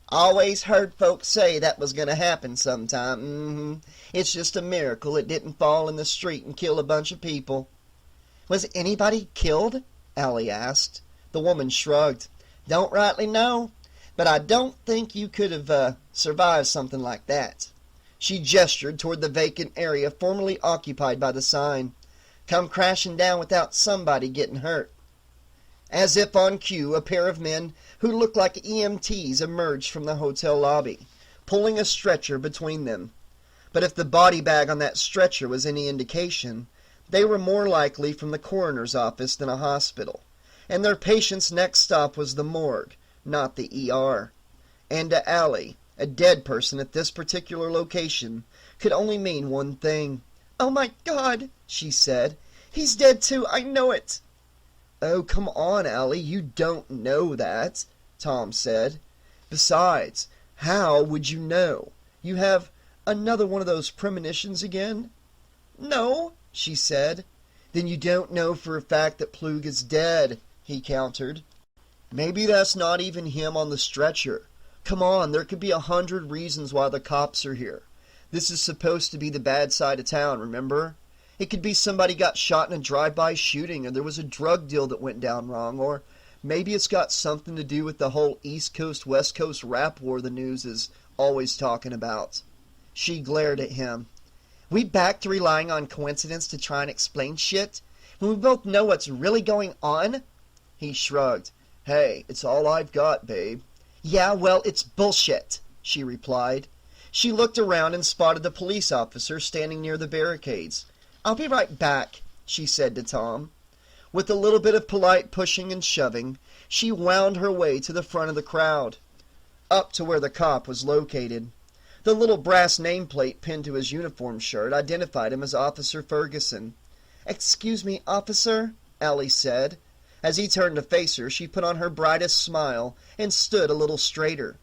Speaker 3: "Always heard folks say that was going to happen sometime. It's just a miracle it didn't fall in the street and kill a bunch of people." "Was anybody killed?" Allie asked. The woman shrugged. "Don't rightly know. but I don't think you could have survived something like that. She gestured toward the vacant area formerly occupied by the sign. Come crashing down without somebody getting hurt. As if on cue, a pair of men who looked like EMTs emerged from the hotel lobby, pulling a stretcher between them. But if the body bag on that stretcher was any indication, they were more likely from the coroner's office than a hospital, and their patient's next stop was the morgue, not the ER. And to Allie, a dead person at this particular location could only mean one thing. "Oh my God," she said. "He's dead too, I know it." "Oh, come on, Allie, you don't know that," Tom said. "Besides, how would you know? You have another one of those premonitions again?" "No," she said. "Then you don't know for a fact that Plug is dead," he countered. "Maybe that's not even him on the stretcher. Come on, there could be 100 reasons why the cops are here. This is supposed to be the bad side of town, remember? It could be somebody got shot in a drive-by shooting, or there was a drug deal that went down wrong, or maybe it's got something to do with the whole East Coast, West Coast rap war the news is always talking about." She glared at him. "We back to relying on coincidence to try and explain shit, when we both know what's really going on?" He shrugged. "Hey, it's all I've got, babe." "Yeah, well, it's bullshit," she replied. She looked around and spotted the police officer standing near the barricades. "I'll be right back," she said to Tom. With a little bit of polite pushing and shoving, she wound her way to the front of the crowd, up to where the cop was located. The little brass nameplate pinned to his uniform shirt identified him as Officer Ferguson. "Excuse me, officer," Allie said. As he turned to face her, she put on her brightest smile and stood a little straighter,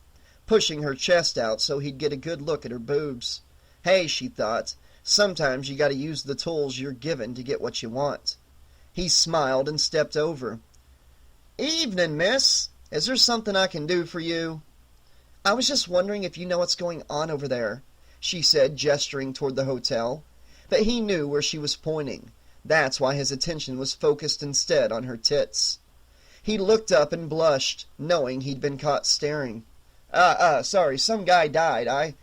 Speaker 3: pushing her chest out so he'd get a good look at her boobs. Hey, she thought, sometimes you gotta use the tools you're given to get what you want. He smiled and stepped over. "Evening, miss. Is there something I can do for you?" "I was just wondering if you know what's going on over there," she said, gesturing toward the hotel. But he knew where she was pointing. That's why his attention was focused instead on her tits. He looked up and blushed, knowing he'd been caught staring. Sorry, some guy died. I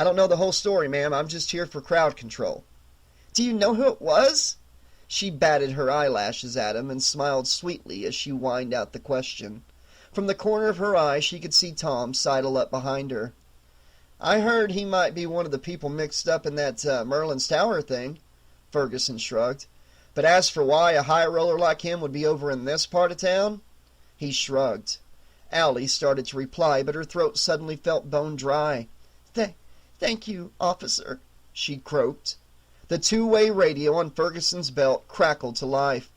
Speaker 3: don't know the whole story, ma'am. I'm just here for crowd control." "Do you know who it was?" She batted her eyelashes at him and smiled sweetly as she whined out the question. From the corner of her eye, she could see Tom sidle up behind her. "I heard he might be one of the people mixed up in that Merlin's Tower thing," Ferguson shrugged. "But as for why a high roller like him would be over in this part of town," he shrugged. Allie started to reply, but her throat suddenly felt bone dry. Thank you, officer," she croaked. The two-way radio on Ferguson's belt crackled to life.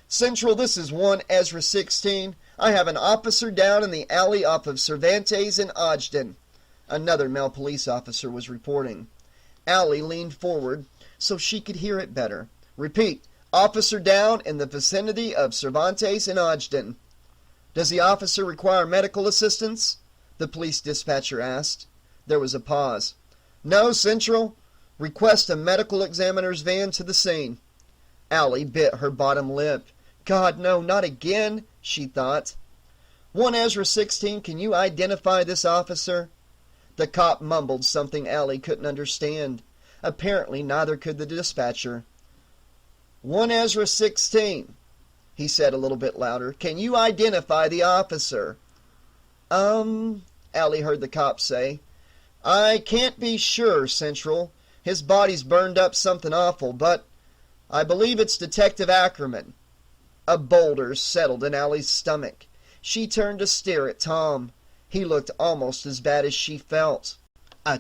Speaker 3: "Central, this is 1 Ezra 16. I have an officer down in the alley off of Cervantes and Ogden." Another male police officer was reporting. Allie leaned forward so she could hear it better. "Repeat, officer down in the vicinity of Cervantes and Ogden." "Does the officer require medical assistance?" the police dispatcher asked. There was a pause. "No, Central. Request a medical examiner's van to the scene." Allie bit her bottom lip. God, no, not again, she thought. 1 Ezra 16, can you identify this officer? The cop mumbled something Allie couldn't understand. Apparently neither could the dispatcher. 1 Ezra 16, he said a little bit louder. Can you identify the officer? Allie heard the cop say. I can't be sure, Central. His body's burned up something awful, but I believe it's Detective Ackerman. A boulder settled in Allie's stomach. She turned to stare at Tom. He looked almost as bad as she felt.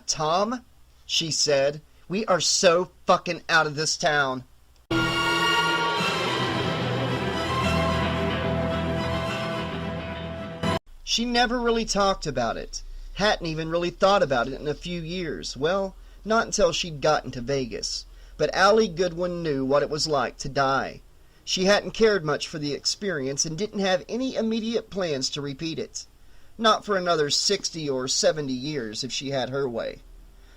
Speaker 3: Tom? She said. We are so fucking out of this town. She never really talked about it. Hadn't even really thought about it in a few years. Well, not until she'd gotten to Vegas. But Annie Goodwin knew what it was like to die. She hadn't cared much for the experience and didn't have any immediate plans to repeat it. Not for another 60 or 70 years if she had her way.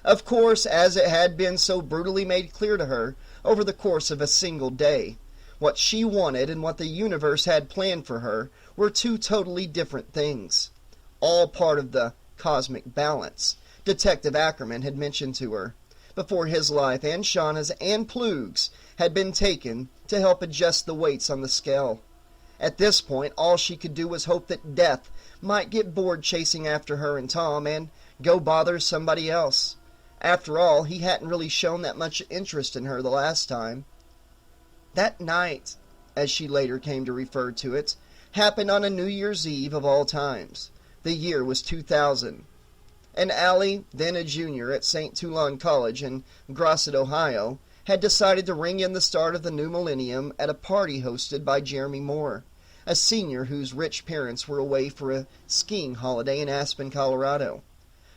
Speaker 3: Of course, as it had been so brutally made clear to her over the course of a single day, what she wanted and what the universe had planned for her were two totally different things. all part of the cosmic balance Detective Ackerman had mentioned to her, before his life and Shauna's and Plug's had been taken to help adjust the weights on the scale. At this point, all she could do was hope that Death might get bored chasing after her and Tom and go bother somebody else. After all, he hadn't really shown that much interest in her the last time. That night, as she later came to refer to it, happened on a New Year's Eve of all times. The year was 2000. And Allie, then a junior at St. Toulon College in Grosset, Ohio, had decided to ring in the start of the new millennium at a party hosted by Jeremy Moore, a senior whose rich parents were away for a skiing holiday in Aspen, Colorado.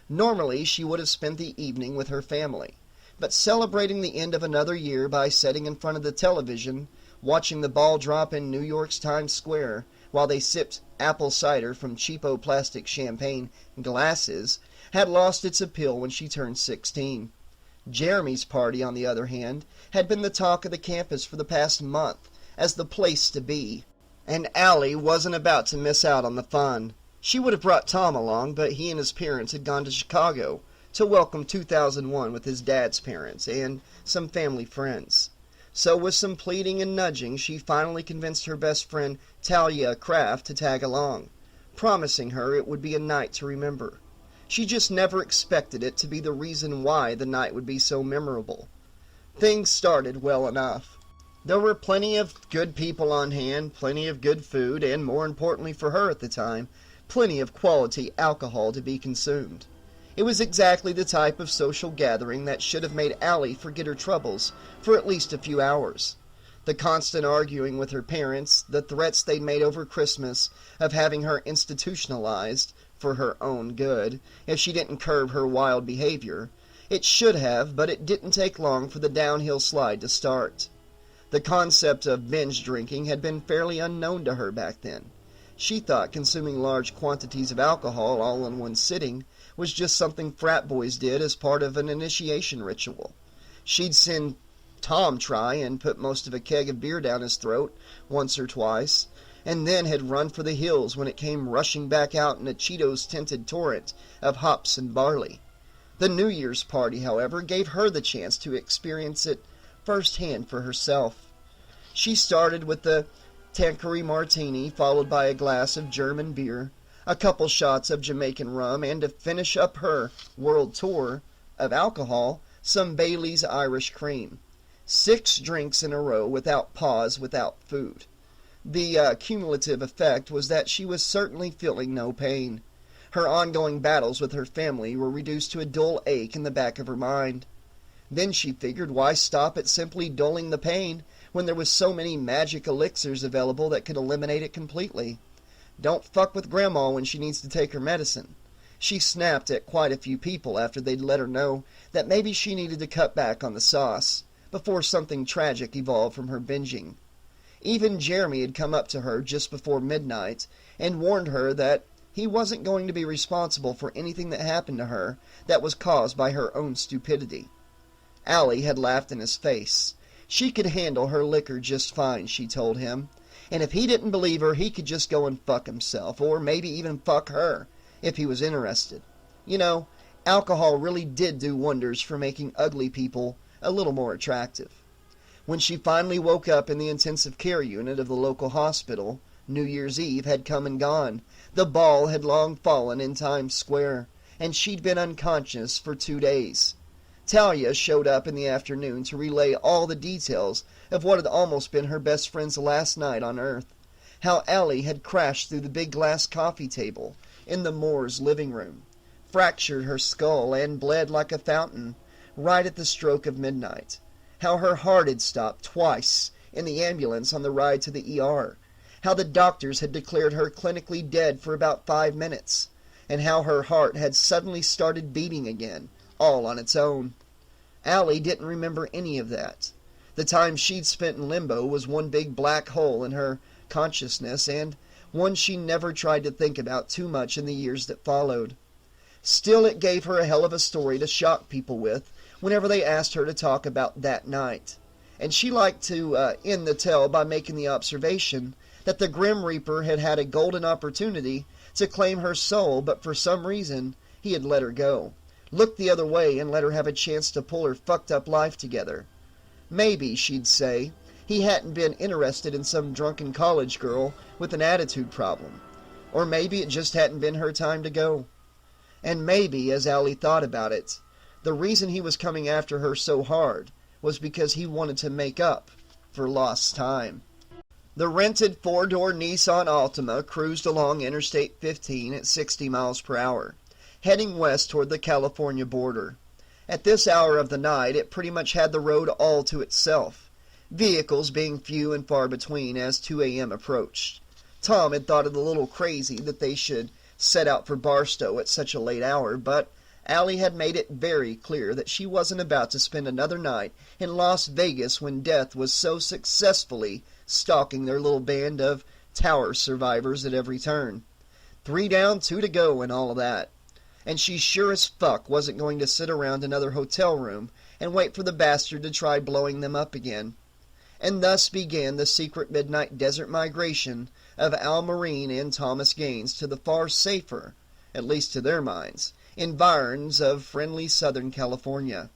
Speaker 3: Normally, she would have spent the evening with her family, but celebrating the end of another year by sitting in front of the television, watching the ball drop in New York's Times Square while they sipped apple cider from cheapo plastic champagne glasses, had lost its appeal when she turned 16. Jeremy's party, on the other hand, had been the talk of the campus for the past month as the place to be, and Allie wasn't about to miss out on the fun. She would have brought Tom along, but he and his parents had gone to Chicago to welcome 2001 with his dad's parents and some family friends. So with some pleading and nudging, she finally convinced her best friend Talia Kraft to tag along, promising her it would be a night to remember. She just never expected it to be the reason why the night would be so memorable. Things started well enough. There were plenty of good people on hand, plenty of good food, and more importantly for her at the time, plenty of quality alcohol to be consumed. It was exactly the type of social gathering that should have made Allie forget her troubles for at least a few hours. The constant arguing with her parents, the threats they'd made over Christmas of having her institutionalized for her own good if she didn't curb her wild behavior. It should have, but it didn't take long for the downhill slide to start. The concept of binge drinking had been fairly unknown to her back then. She thought consuming large quantities of alcohol all in one sitting was just something frat boys did as part of an initiation ritual. She'd seen Tom try and put most of a keg of beer down his throat once or twice, and then had run for the hills when it came rushing back out in a Cheetos-tinted torrent of hops and barley. The New Year's party, however, gave her the chance to experience it firsthand for herself. She started with the Tanqueray martini, followed by a glass of German beer, a couple shots of Jamaican rum, and to finish up her world tour of alcohol, some Bailey's Irish Cream. 6 drinks in a row without pause, without food. The cumulative effect was that she was certainly feeling no pain. Her ongoing battles with her family were reduced to a dull ache in the back of her mind. Then she figured, why stop at simply dulling the pain when there was so many magic elixirs available that could eliminate it completely? Don't fuck with Grandma when she needs to take her medicine. She snapped at quite a few people after they'd let her know that maybe she needed to cut back on the sauce before something tragic evolved from her binging. Even Jeremy had come up to her just before midnight and warned her that he wasn't going to be responsible for anything that happened to her that was caused by her own stupidity. Allie had laughed in his face. She could handle her liquor just fine, she told him, and if he didn't believe her, he could just go and fuck himself, or maybe even fuck her, if he was interested. You know, alcohol really did do wonders for making ugly people a little more attractive. When she finally woke up in the intensive care unit of the local hospital, New Year's Eve had come and gone. The ball had long fallen in Times Square, and she'd been unconscious for 2 days. Talia showed up in the afternoon to relay all the details of what had almost been her best friend's last night on Earth. How Allie had crashed through the big glass coffee table in the Moores' living room, fractured her skull, and bled like a fountain right at the stroke of midnight. How her heart had stopped twice in the ambulance on the ride to the ER. How the doctors had declared her clinically dead for about 5 minutes. And how her heart had suddenly started beating again, all on its own. Allie didn't remember any of that. The time she'd spent in limbo was one big black hole in her consciousness, and one she never tried to think about too much in the years that followed. Still, it gave her a hell of a story to shock people with whenever they asked her to talk about that night. And she liked to end the tale by making the observation that the Grim Reaper had had a golden opportunity to claim her soul, but for some reason he had let her go, looked the other way and let her have a chance to pull her fucked up life together. Maybe, she'd say, he hadn't been interested in some drunken college girl with an attitude problem. Or maybe it just hadn't been her time to go. And maybe, as Allie thought about it, the reason he was coming after her so hard was because he wanted to make up for lost time. The rented four-door Nissan Altima cruised along Interstate 15 at 60 miles per hour, heading west toward the California border. At this hour of the night, it pretty much had the road all to itself, vehicles being few and far between as 2 a.m. approached. Tom had thought it a little crazy that they should set out for Barstow at such a late hour, but Allie had made it very clear that she wasn't about to spend another night in Las Vegas when death was so successfully stalking their little band of tower survivors at every turn. 3 down, 2 to go, and all of that. And she sure as fuck wasn't going to sit around another hotel room and wait for the bastard to try blowing them up again. And thus began the secret midnight desert migration of Al Marine and Thomas Gaines to the far safer, at least to their minds, environs of friendly Southern California.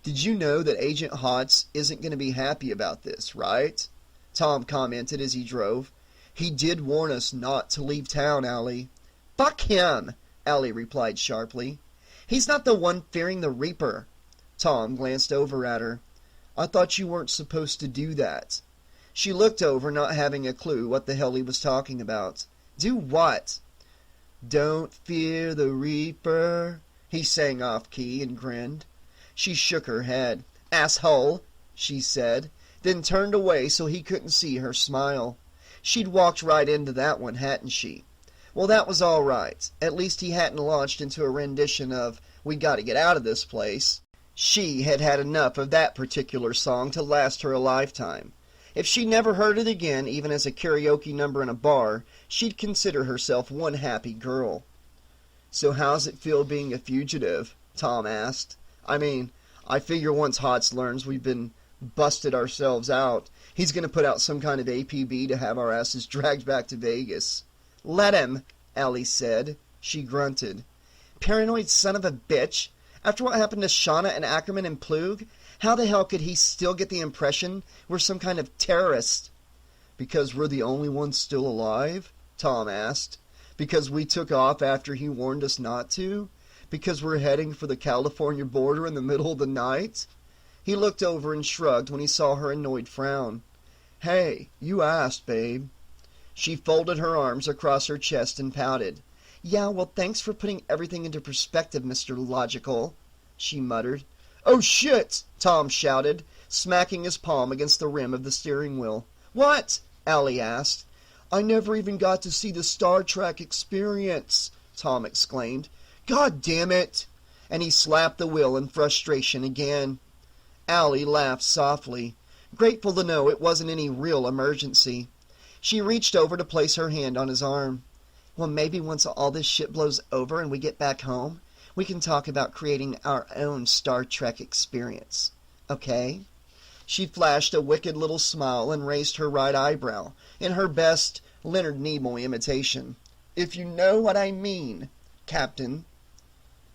Speaker 3: "Did you know that Agent Hotz isn't going to be happy about this, right?" Tom commented as he drove. "He did warn us not to leave town, Allie." "Fuck him!" Allie replied sharply. "He's not the one fearing the Reaper." Tom glanced over at her. "I thought you weren't supposed to do that." She looked over, not having a clue what the hell he was talking about. "Do what?" "Don't fear the Reaper," he sang off-key and grinned. She shook her head. "Asshole," she said, then turned away so he couldn't see her smile. She'd walked right into that one, hadn't she? Well, that was all right. At least he hadn't launched into a rendition of "We Gotta Get Out of This Place." She had had enough of that particular song to last her a lifetime. If she never heard it again, even as a karaoke number in a bar, she'd consider herself one happy girl. "So how's it feel being a fugitive?" Tom asked. I figure once Hotz learns we've been busted ourselves out, he's going to put out some kind of APB to have our asses dragged back to Vegas." "Let him," Allie said. She grunted. "Paranoid son of a bitch. After what happened to Shauna and Ackerman and Plug, how the hell could he still get the impression we're some kind of terrorist?" "Because we're the only ones still alive?" Tom asked. "Because we took off after he warned us not to? Because we're heading for the California border in the middle of the night?" He looked over and shrugged when he saw her annoyed frown. "Hey, you asked, babe." She folded her arms across her chest and pouted. "Yeah, well, thanks for putting everything into perspective, Mr. Logical," she muttered. "Oh, shit!" Tom shouted, smacking his palm against the rim of the steering wheel. "What?" Allie asked. "I never even got to see the Star Trek experience," Tom exclaimed. "God damn it!" And he slapped the wheel in frustration again. Allie laughed softly, grateful to know it wasn't any real emergency. She reached over to place her hand on his arm. "Well, maybe once all this shit blows over and we get back home, we can talk about creating our own Star Trek experience. Okay?" She flashed a wicked little smile and raised her right eyebrow in her best Leonard Nimoy imitation. "If you know what I mean, Captain."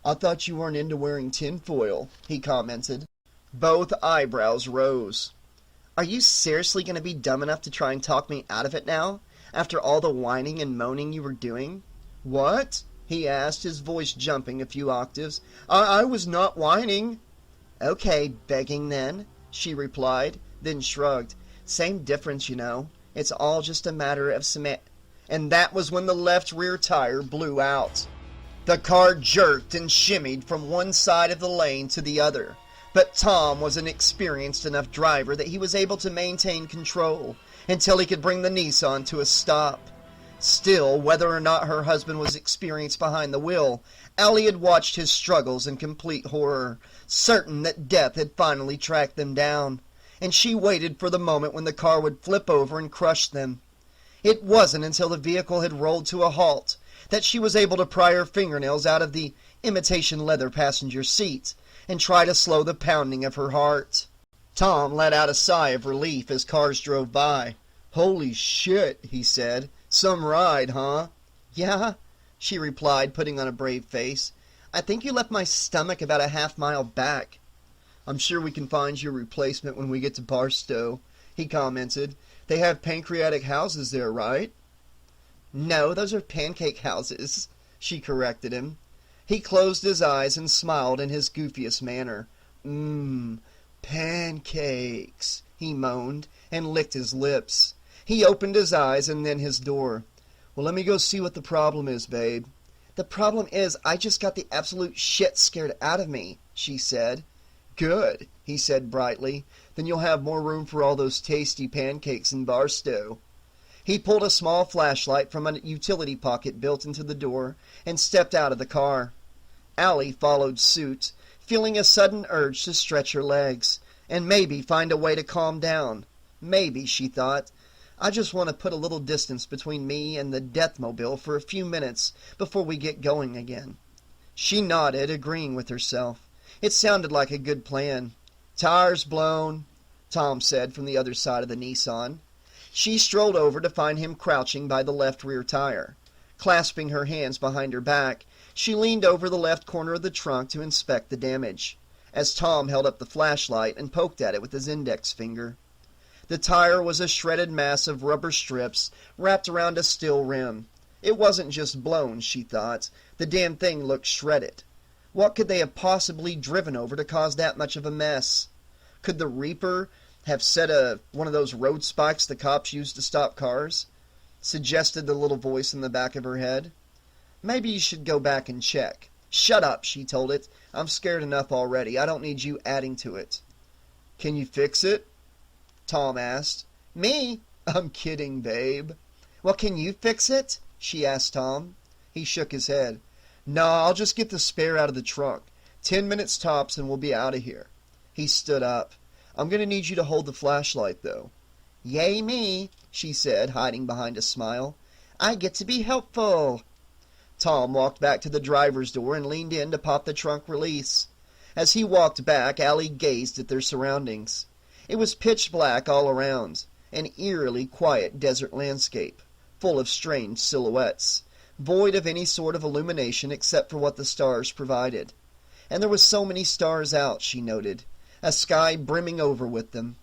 Speaker 3: "I thought you weren't into wearing tinfoil," he commented. Both eyebrows rose. "Are you seriously going to be dumb enough to try and talk me out of it now, after all the whining and moaning you were doing?" "What?" he asked, his voice jumping a few octaves. I was not whining." "Okay, begging then," she replied, then shrugged. "Same difference, you know. It's all just a matter of And that was when the left rear tire blew out. The car jerked and shimmied from one side of the lane to the other, but Tom was an experienced enough driver that he was able to maintain control until he could bring the Nissan to a stop. Still, whether or not her husband was experienced behind the wheel, Allie had watched his struggles in complete horror, certain that death had finally tracked them down, and she waited for the moment when the car would flip over and crush them. It wasn't until the vehicle had rolled to a halt that she was able to pry her fingernails out of the imitation leather passenger seat and try to slow the pounding of her heart. Tom let out a sigh of relief as cars drove by. "Holy shit," he said. "Some ride, huh?" Yeah, she replied, putting on a brave face. I think you left my stomach about a half-mile back. I'm sure we can find your replacement when we get to Barstow, he commented. They have pancreatic houses there, right? No, those are pancake houses, she corrected him. He closed his eyes and smiled in his goofiest manner. Pancakes, he moaned, and licked his lips. He opened his eyes and then his door. Well, let me go see what the problem is, babe. The problem is I just got the absolute shit scared out of me, she said. Good, he said brightly. Then you'll have more room for all those tasty pancakes in Barstow. He pulled a small flashlight from a utility pocket built into the door and stepped out of the car. Allie followed suit, feeling a sudden urge to stretch her legs and maybe find a way to calm down. Maybe, she thought, I just want to put a little distance between me and the Deathmobile for a few minutes before we get going again. She nodded, agreeing with herself. It sounded like a good plan. Tires blown, Tom said from the other side of the Nissan. She strolled over to find him crouching by the left rear tire. Clasping her hands behind her back, she leaned over the left corner of the trunk to inspect the damage, as Tom held up the flashlight and poked at it with his index finger. The tire was a shredded mass of rubber strips wrapped around a steel rim. It wasn't just blown, she thought. The damn thing looked shredded. What could they have possibly driven over to cause that much of a mess? Could the Reaper have set one of those road spikes the cops used to stop cars? Suggested the little voice in the back of her head. Maybe you should go back and check. Shut up, she told it. I'm scared enough already. I don't need you adding to it. Can you fix it? Tom asked. Me? I'm kidding, babe. Well, can you fix it? She asked Tom. He shook his head. No, I'll just get the spare out of the trunk. 10 minutes tops and we'll be out of here. He stood up. I'm going to need you to hold the flashlight, though. Yay me, she said, hiding behind a smile. I get to be helpful. Tom walked back to the driver's door and leaned in to pop the trunk release. As he walked back, Allie gazed at their surroundings. It was pitch black all around, an eerily quiet desert landscape, full of strange silhouettes, void of any sort of illumination except for what the stars provided. And there were so many stars out, she noted, a sky brimming over with them.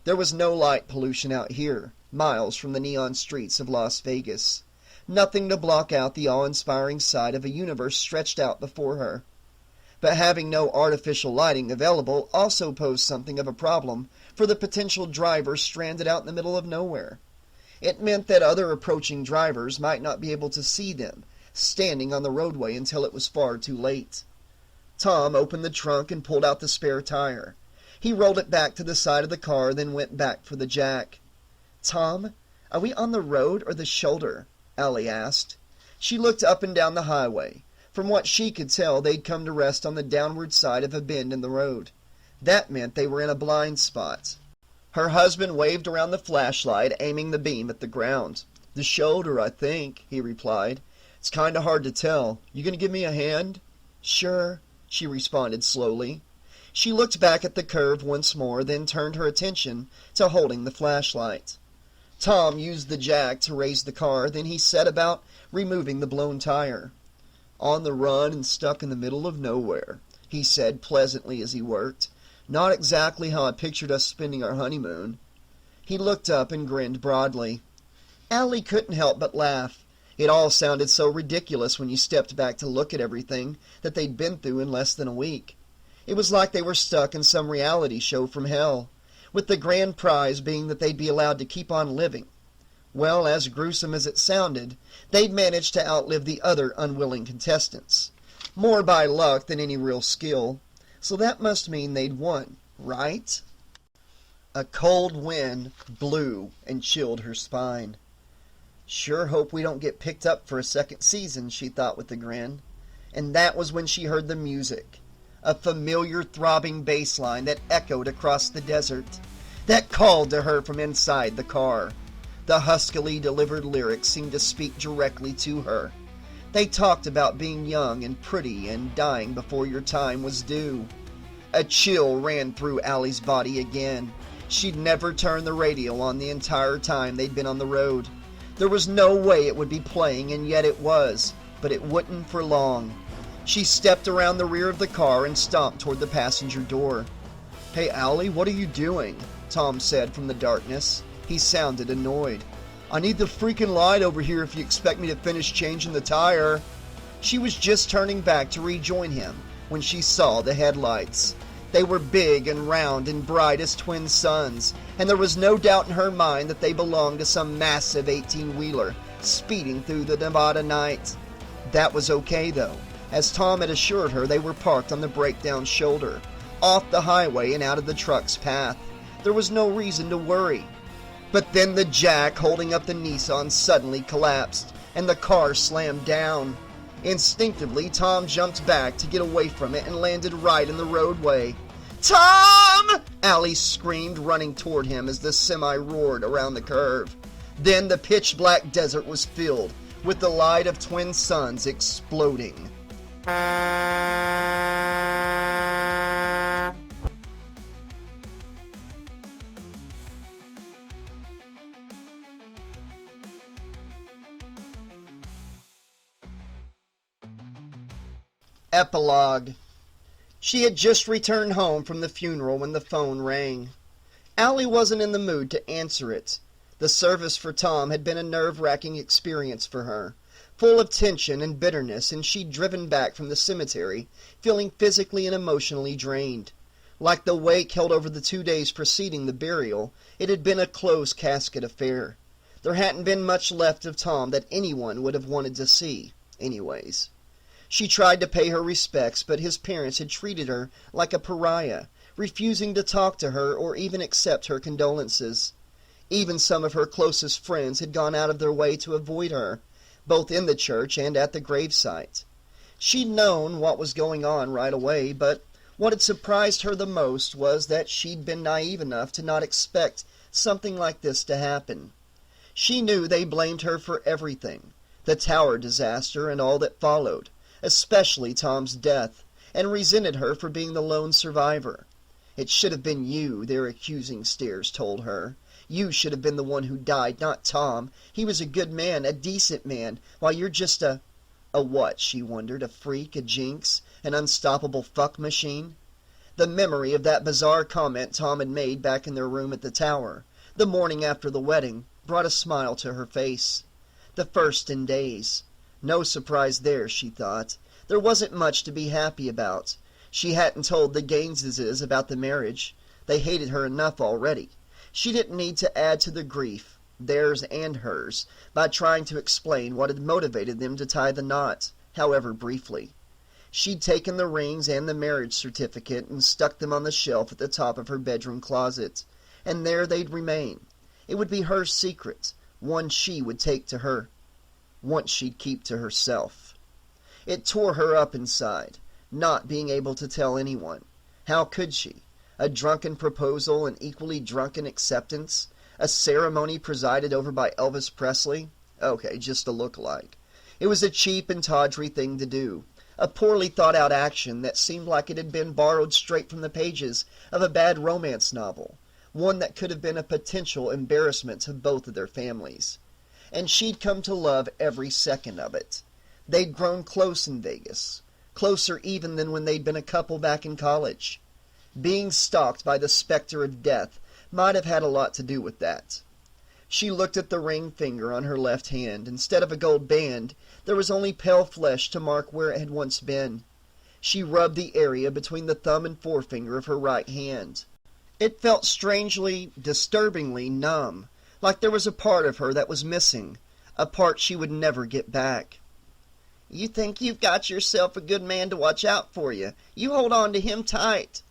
Speaker 3: There was no light pollution out here, miles from the neon streets of Las Vegas. Nothing to block out the awe-inspiring sight of a universe stretched out before her. But having no artificial lighting available also posed something of a problem for the potential driver stranded out in the middle of nowhere. It meant that other approaching drivers might not be able to see them, standing on the roadway until it was far too late. Tom opened the trunk and pulled out the spare tire. He rolled it back to the side of the car, then went back for the jack. Tom, are we on the road or the shoulder? Allie asked. She looked up and down the highway. From what she could tell, they'd come to rest on the downward side of a bend in the road. That meant they were in a blind spot. Her husband waved around the flashlight, aiming the beam at the ground. The shoulder, I think, he replied. It's kind of hard to tell. You gonna give me a hand? Sure, she responded slowly. She looked back at the curve once more, then turned her attention to holding the flashlight. Tom used the jack to raise the car, then he set about removing the blown tire. On the run and stuck in the middle of nowhere, he said pleasantly as he worked. Not exactly how I pictured us spending our honeymoon. He looked up and grinned broadly. Allie couldn't help but laugh. It all sounded so ridiculous when you stepped back to look at everything that they'd been through in less than a week. It was like they were stuck in some reality show from hell, with the grand prize being that they'd be allowed to keep on living. Well, as gruesome as it sounded, they'd managed to outlive the other unwilling contestants, more by luck than any real skill, so that must mean they'd won, right? A cold wind blew and chilled her spine. Sure hope we don't get picked up for a second season, she thought with a grin. And that was when she heard the music, a familiar throbbing bass line that echoed across the desert, that called to her from inside the car. The huskily delivered lyrics seemed to speak directly to her. They talked about being young and pretty and dying before your time was due. A chill ran through Allie's body again. She'd never turned the radio on the entire time they'd been on the road. There was no way it would be playing, and yet it was, but it wouldn't for long. She stepped around the rear of the car and stomped toward the passenger door. "Hey, Allie, what are you doing?" Tom said from the darkness. He sounded annoyed. "I need the freaking light over here if you expect me to finish changing the tire." She was just turning back to rejoin him when she saw the headlights. They were big and round and bright as twin suns, and there was no doubt in her mind that they belonged to some massive 18-wheeler speeding through the Nevada night. That was okay, though, as Tom had assured her they were parked on the breakdown shoulder, off the highway and out of the truck's path. There was no reason to worry. But then the jack holding up the Nissan suddenly collapsed, and the car slammed down. Instinctively, Tom jumped back to get away from it and landed right in the roadway. "Tom!" Allie screamed, running toward him as the semi roared around the curve. Then the pitch-black desert was filled with the light of twin suns exploding. Epilogue. She had just returned home from the funeral when the phone rang. Allie wasn't in the mood to answer it. The service for Tom had been a nerve-wracking experience for her, full of tension and bitterness, and she'd driven back from the cemetery feeling physically and emotionally drained. Like the wake held over the 2 days preceding the burial, it had been a closed-casket affair. There hadn't been much left of Tom that anyone would have wanted to see, anyways. She tried to pay her respects, but his parents had treated her like a pariah, refusing to talk to her or even accept her condolences. Even some of her closest friends had gone out of their way to avoid her, both in the church and at the gravesite. She'd known what was going on right away, but what had surprised her the most was that she'd been naive enough to not expect something like this to happen. She knew they blamed her for everything, the tower disaster and all that followed, especially Tom's death, and resented her for being the lone survivor. "It should have been you," their accusing stares told her. "You should have been the one who died, not Tom. He was a good man, a decent man, while you're just a what?" she wondered. A freak, a jinx, an unstoppable fuck machine? The memory of that bizarre comment Tom had made back in their room at the tower, the morning after the wedding, brought a smile to her face. The first in days. No surprise there, she thought. There wasn't much to be happy about. She hadn't told the Gaineses about the marriage. They hated her enough already. She didn't need to add to the grief, theirs and hers, by trying to explain what had motivated them to tie the knot, however briefly. She'd taken the rings and the marriage certificate and stuck them on the shelf at the top of her bedroom closet, and there they'd remain. It would be her secret, one she would take to her, one she'd keep to herself. It tore her up inside, not being able to tell anyone. How could she? A drunken proposal, an equally drunken acceptance, a ceremony presided over by Elvis Presley? Okay, just a look-alike. It was a cheap and tawdry thing to do, a poorly thought-out action that seemed like it had been borrowed straight from the pages of a bad romance novel, one that could have been a potential embarrassment to both of their families. And she'd come to love every second of it. They'd grown close in Vegas, closer even than when they'd been a couple back in college. Being stalked by the specter of death might have had a lot to do with that. She looked at the ring finger on her left hand. Instead of a gold band, there was only pale flesh to mark where it had once been. She rubbed the area between the thumb and forefinger of her right hand. It felt strangely, disturbingly numb, like there was a part of her that was missing, a part she would never get back. "You think you've got yourself a good man to watch out for you. You hold on to him tight,"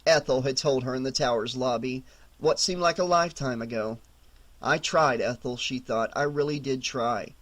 Speaker 3: Ethel had told her in the tower's lobby, what seemed like a lifetime ago. I tried, Ethel, she thought. I really did try.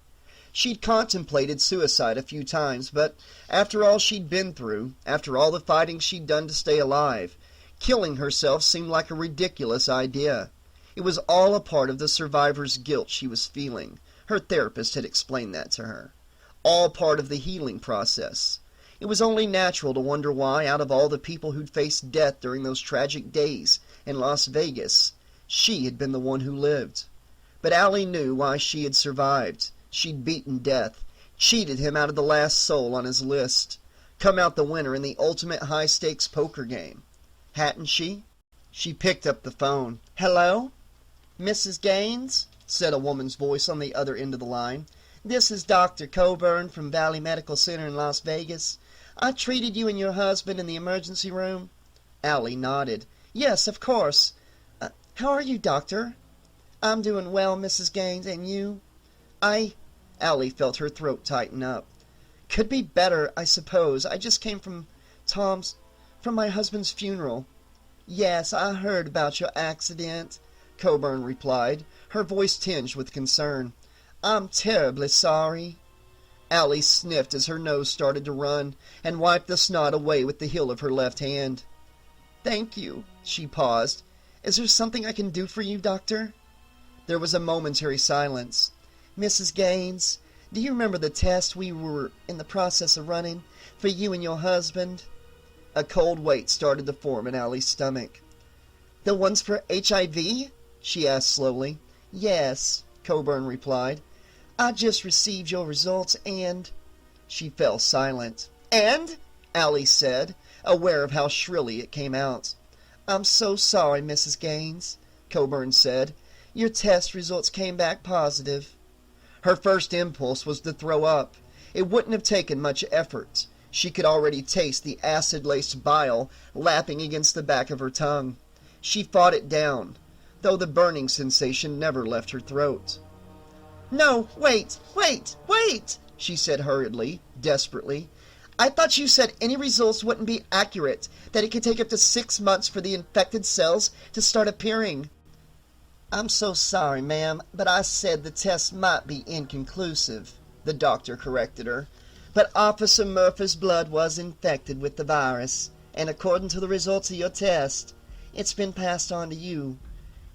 Speaker 3: She'd contemplated suicide a few times, but after all she'd been through, after all the fighting she'd done to stay alive, killing herself seemed like a ridiculous idea. It was all a part of the survivor's guilt she was feeling. Her therapist had explained that to her. All part of the healing process. It was only natural to wonder why, out of all the people who'd faced death during those tragic days in Las Vegas, she had been the one who lived. But Allie knew why she had survived. She'd beaten death, cheated him out of the last soul on his list, come out the winner in the ultimate high-stakes poker game. Hadn't she? She picked up the phone. "Hello? Mrs. Gaines?" said a woman's voice on the other end of the line. "This is Dr. Coburn from Valley Medical Center in Las Vegas. I treated you and your husband in the emergency room." Allie nodded. "Yes, of course. How are you, doctor?" "I'm doing well, Mrs. Gaines, and you?" Allie felt her throat tighten up. "Could be better, I suppose. I just came from my husband's funeral." "Yes, I heard about your accident," Coburn replied, her voice tinged with concern. "I'm terribly sorry." Allie sniffed as her nose started to run and wiped the snot away with the heel of her left hand. "Thank you." She paused. "Is there something I can do for you, doctor?" There was a momentary silence. "Mrs. Gaines, do you remember the test we were in the process of running for you and your husband?" A cold weight started to form in Allie's stomach. "The ones for HIV?" she asked slowly. "Yes," Coburn replied. "I just received your results and—" She fell silent. "And?" Allie said, aware of how shrilly it came out. "I'm so sorry, Mrs. Gaines," Coburn said. "Your test results came back positive." Her first impulse was to throw up. It wouldn't have taken much effort. She could already taste the acid-laced bile lapping against the back of her tongue. She fought it down, though the burning sensation never left her throat. "No, wait, she said hurriedly, desperately. "I thought you said any results wouldn't be accurate, that it could take up to 6 months for the infected cells to start appearing." "I'm so sorry, ma'am, but I said the test might be inconclusive," the doctor corrected her. "But Officer Murphy's blood was infected with the virus, and according to the results of your test, it's been passed on to you.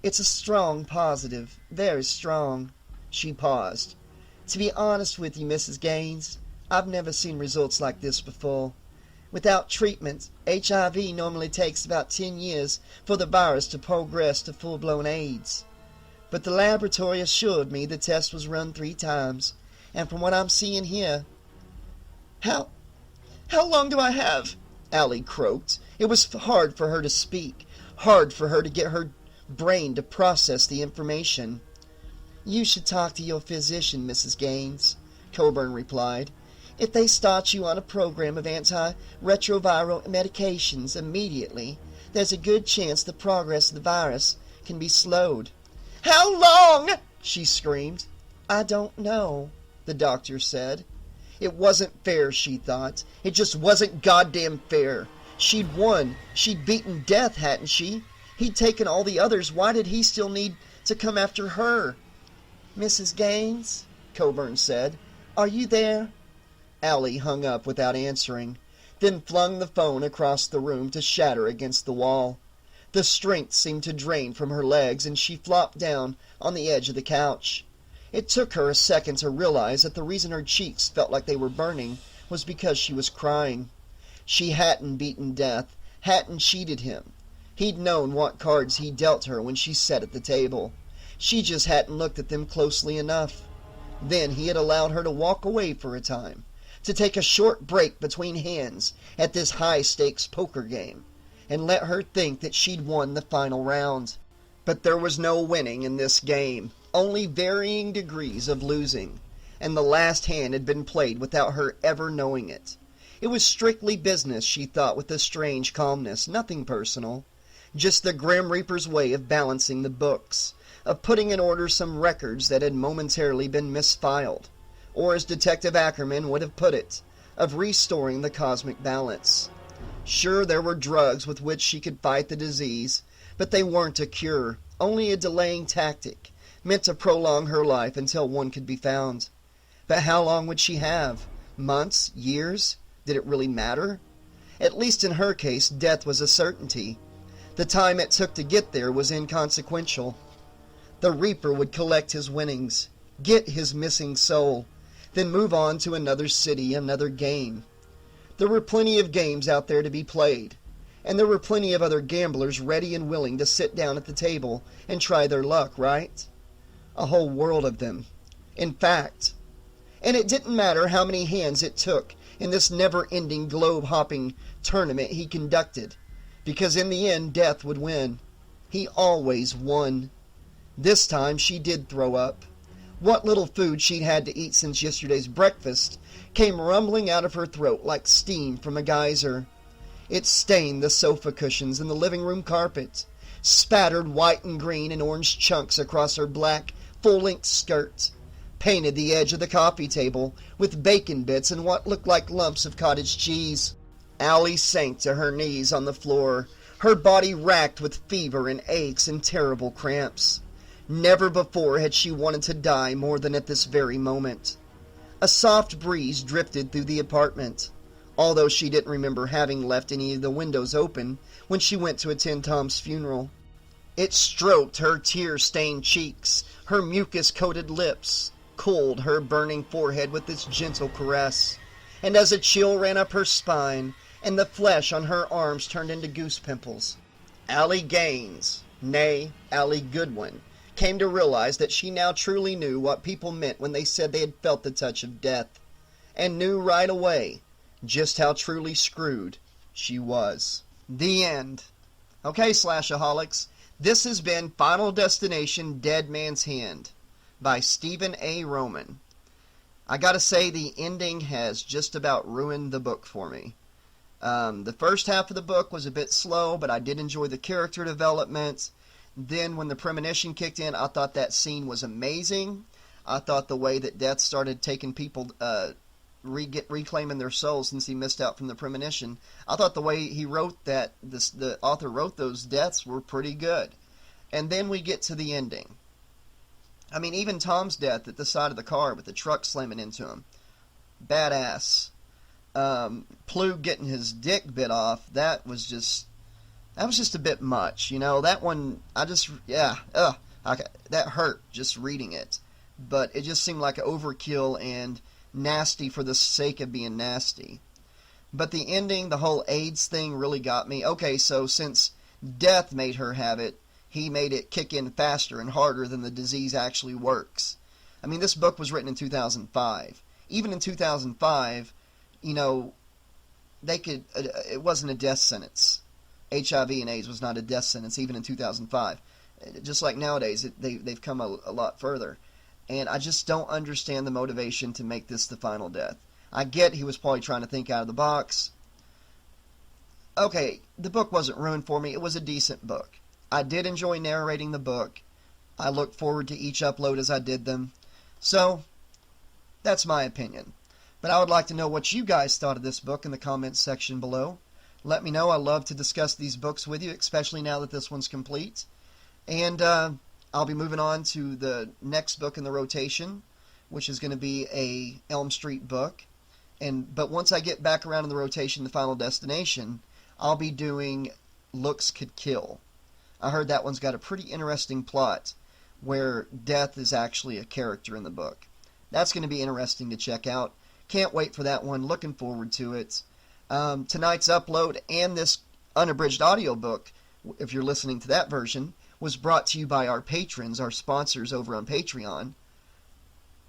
Speaker 3: It's a strong positive, very strong." She paused. "To be honest with you, Mrs. Gaines, I've never seen results like this before. Without treatment, HIV normally takes about 10 years for the virus to progress to full-blown AIDS. But the laboratory assured me the test was run 3 times, and from what I'm seeing here—" How long do I have?" Allie croaked. It was hard for her to speak, hard for her to get her brain to process the information. "You should talk to your physician, Mrs. Gaines," Coburn replied. "If they start you on a program of antiretroviral medications immediately, there's a good chance the progress of the virus can be slowed." "How long?" she screamed. "I don't know," the doctor said. It wasn't fair, she thought. It just wasn't goddamn fair. She'd won. She'd beaten death, hadn't she? He'd taken all the others. Why did he still need to come after her? "Mrs. Gaines," Coburn said, "are you there?" Allie hung up without answering, then flung the phone across the room to shatter against the wall. The strength seemed to drain from her legs, and she flopped down on the edge of the couch. It took her a second to realize that the reason her cheeks felt like they were burning was because she was crying. She hadn't beaten death, hadn't cheated him. He'd known what cards he dealt her when she sat at the table. She just hadn't looked at them closely enough. Then he had allowed her to walk away for a time, to take a short break between hands at this high-stakes poker game, and let her think that she'd won the final round. But there was no winning in this game, only varying degrees of losing, and the last hand had been played without her ever knowing it. It was strictly business, she thought with a strange calmness, nothing personal. Just the Grim Reaper's way of balancing the books, of putting in order some records that had momentarily been misfiled, or as Detective Ackerman would have put it, of restoring the cosmic balance. Sure, there were drugs with which she could fight the disease, but they weren't a cure, only a delaying tactic, meant to prolong her life until one could be found. But how long would she have? Months? Years? Did it really matter? At least in her case, death was a certainty. The time it took to get there was inconsequential. The Reaper would collect his winnings, get his missing soul, then move on to another city, another game. There were plenty of games out there to be played, and there were plenty of other gamblers ready and willing to sit down at the table and try their luck, right? A whole world of them, in fact. And it didn't matter how many hands it took in this never-ending globe-hopping tournament he conducted, because in the end, death would win. He always won. This time she did throw up. What little food she'd had to eat since yesterday's breakfast came rumbling out of her throat like steam from a geyser. It stained the sofa cushions and the living room carpet, spattered white and green and orange chunks across her black, full-length skirt, painted the edge of the coffee table with bacon bits and what looked like lumps of cottage cheese. Allie sank to her knees on the floor, her body racked with fever and aches and terrible cramps. Never before had she wanted to die more than at this very moment. A soft breeze drifted through the apartment, although she didn't remember having left any of the windows open when she went to attend Tom's funeral. It stroked her tear-stained cheeks, her mucus-coated lips, cooled her burning forehead with its gentle caress, and as a chill ran up her spine, and the flesh on her arms turned into goose pimples, Allie Gaines, nay, Annie Goodwin, came to realize that she now truly knew what people meant when they said they had felt the touch of death, and knew right away just how truly screwed she was. The end. Okay, Slashaholics, this has been Final Destination Dead Man's Hand by Stephen A. Roman. I gotta say, the ending has just about ruined the book for me. The first half of the book was a bit slow, but I did enjoy the character development. Then when the premonition kicked in, I thought that scene was amazing. I thought the way that Death started taking people, reclaiming their souls since he missed out from the premonition, I thought the way he wrote that, the author wrote those deaths were pretty good. And then we get to the ending. I mean, even Tom's death at the side of the car with the truck slamming into him, badass. Plug getting his dick bit off, that was just a bit much, you know. That one, that hurt just reading it. But it just seemed like overkill and nasty for the sake of being nasty. But the ending, the whole AIDS thing really got me. Okay, so since Death made her have it, he made it kick in faster and harder than the disease actually works. I mean, this book was written in 2005. Even in 2005, you know, it wasn't a death sentence. HIV and AIDS was not a death sentence, even in 2005. Just like nowadays, they've come a lot further. And I just don't understand the motivation to make this the final death. I get he was probably trying to think out of the box. Okay, the book wasn't ruined for me. It was a decent book. I did enjoy narrating the book. I looked forward to each upload as I did them. So, that's my opinion. But I would like to know what you guys thought of this book in the comments section below. Let me know. I love to discuss these books with you, especially now that this one's complete. And I'll be moving on to the next book in the rotation, which is going to be a Elm Street book. But once I get back around in the rotation, the Final Destination, I'll be doing Looks Could Kill. I heard that one's got a pretty interesting plot where Death is actually a character in the book. That's going to be interesting to check out. Can't wait for that one. Looking forward to it. Tonight's upload and this unabridged audiobook, if you're listening to that version, was brought to you by our patrons, our sponsors over on Patreon.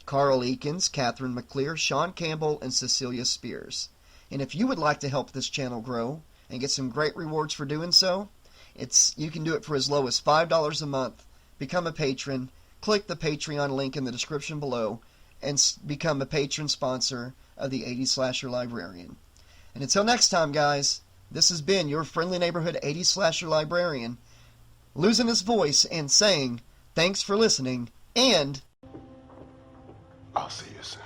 Speaker 3: Carl Eakins, Catherine McClear, Sean Campbell, and Cecilia Spears. And if you would like to help this channel grow and get some great rewards for doing so, you can do it for as low as $5 a month. Become a patron, click the Patreon link in the description below, and become a patron sponsor of the 80s Slasher Librarian. And until next time, guys, this has been your friendly neighborhood 80s Slasher Librarian, losing his voice and saying, thanks for listening, and
Speaker 2: I'll see you soon.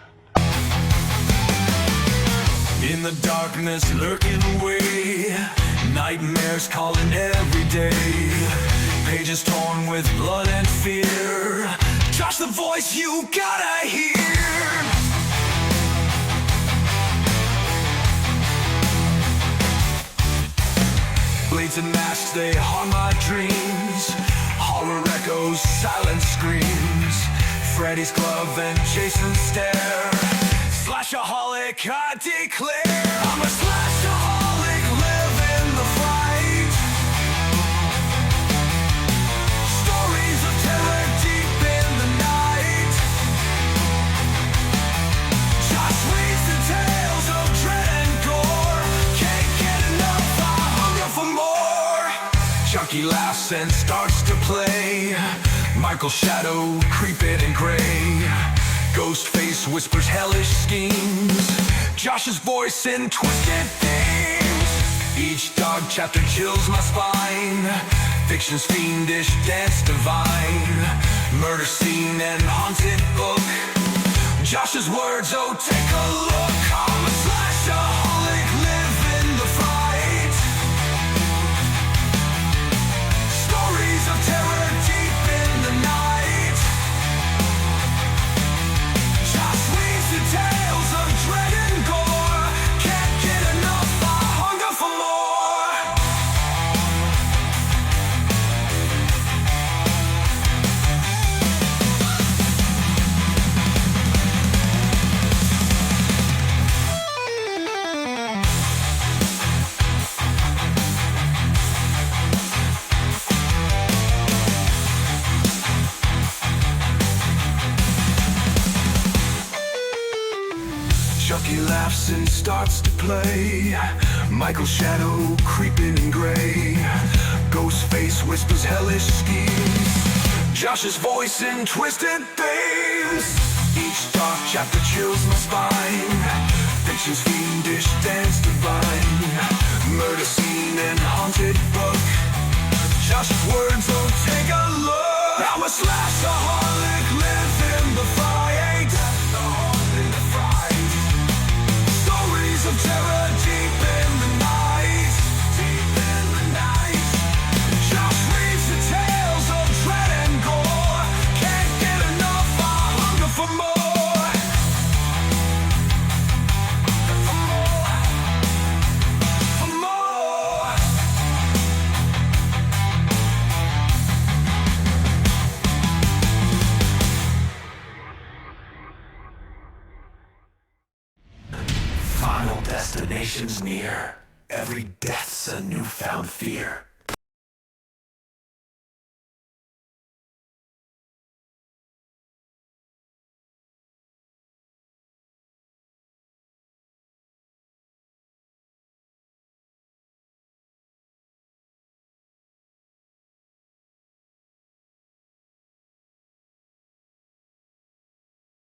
Speaker 2: In the darkness, lurking away, nightmares calling every day, pages torn with blood and fear. Trust the voice you gotta hear. Blades and masks, they haunt my dreams. Horror echoes, silent screams. Freddy's glove and Jason's stare. Slashaholic, I declare. I'm a slashaholic, live in the fight. Stories of terror deep in the night. Chucky laughs and starts to play. Michael's shadow creeping in gray. Ghostface whispers hellish schemes. Josh's voice in twisted themes. Each dog chapter chills my spine. Fiction's fiendish dance divine. Murder scene and haunted book. Josh's words, oh take a look. I'm a slashaholic, live in the fight. Stories of terror deep in the night. Josh weaves the tales of dread and gore. Can't get enough, I hunger for more. Chucky laughs and starts to play. Michael's shadow creeping in gray. Ghostface whispers hellish schemes. Josh's voice in twisted themes. Each dark chapter chills my spine. Fiction's fiendish dance divine. Murder scene and haunted book. Josh's words, oh take a look. I'm a slashaholic, live in the fight. Of terror deep in the night. Deep in the night. Josh reads the tales of dread and gore. Can't get enough, I hunger for more. For more. Final destination's near. Every death's a newfound fear.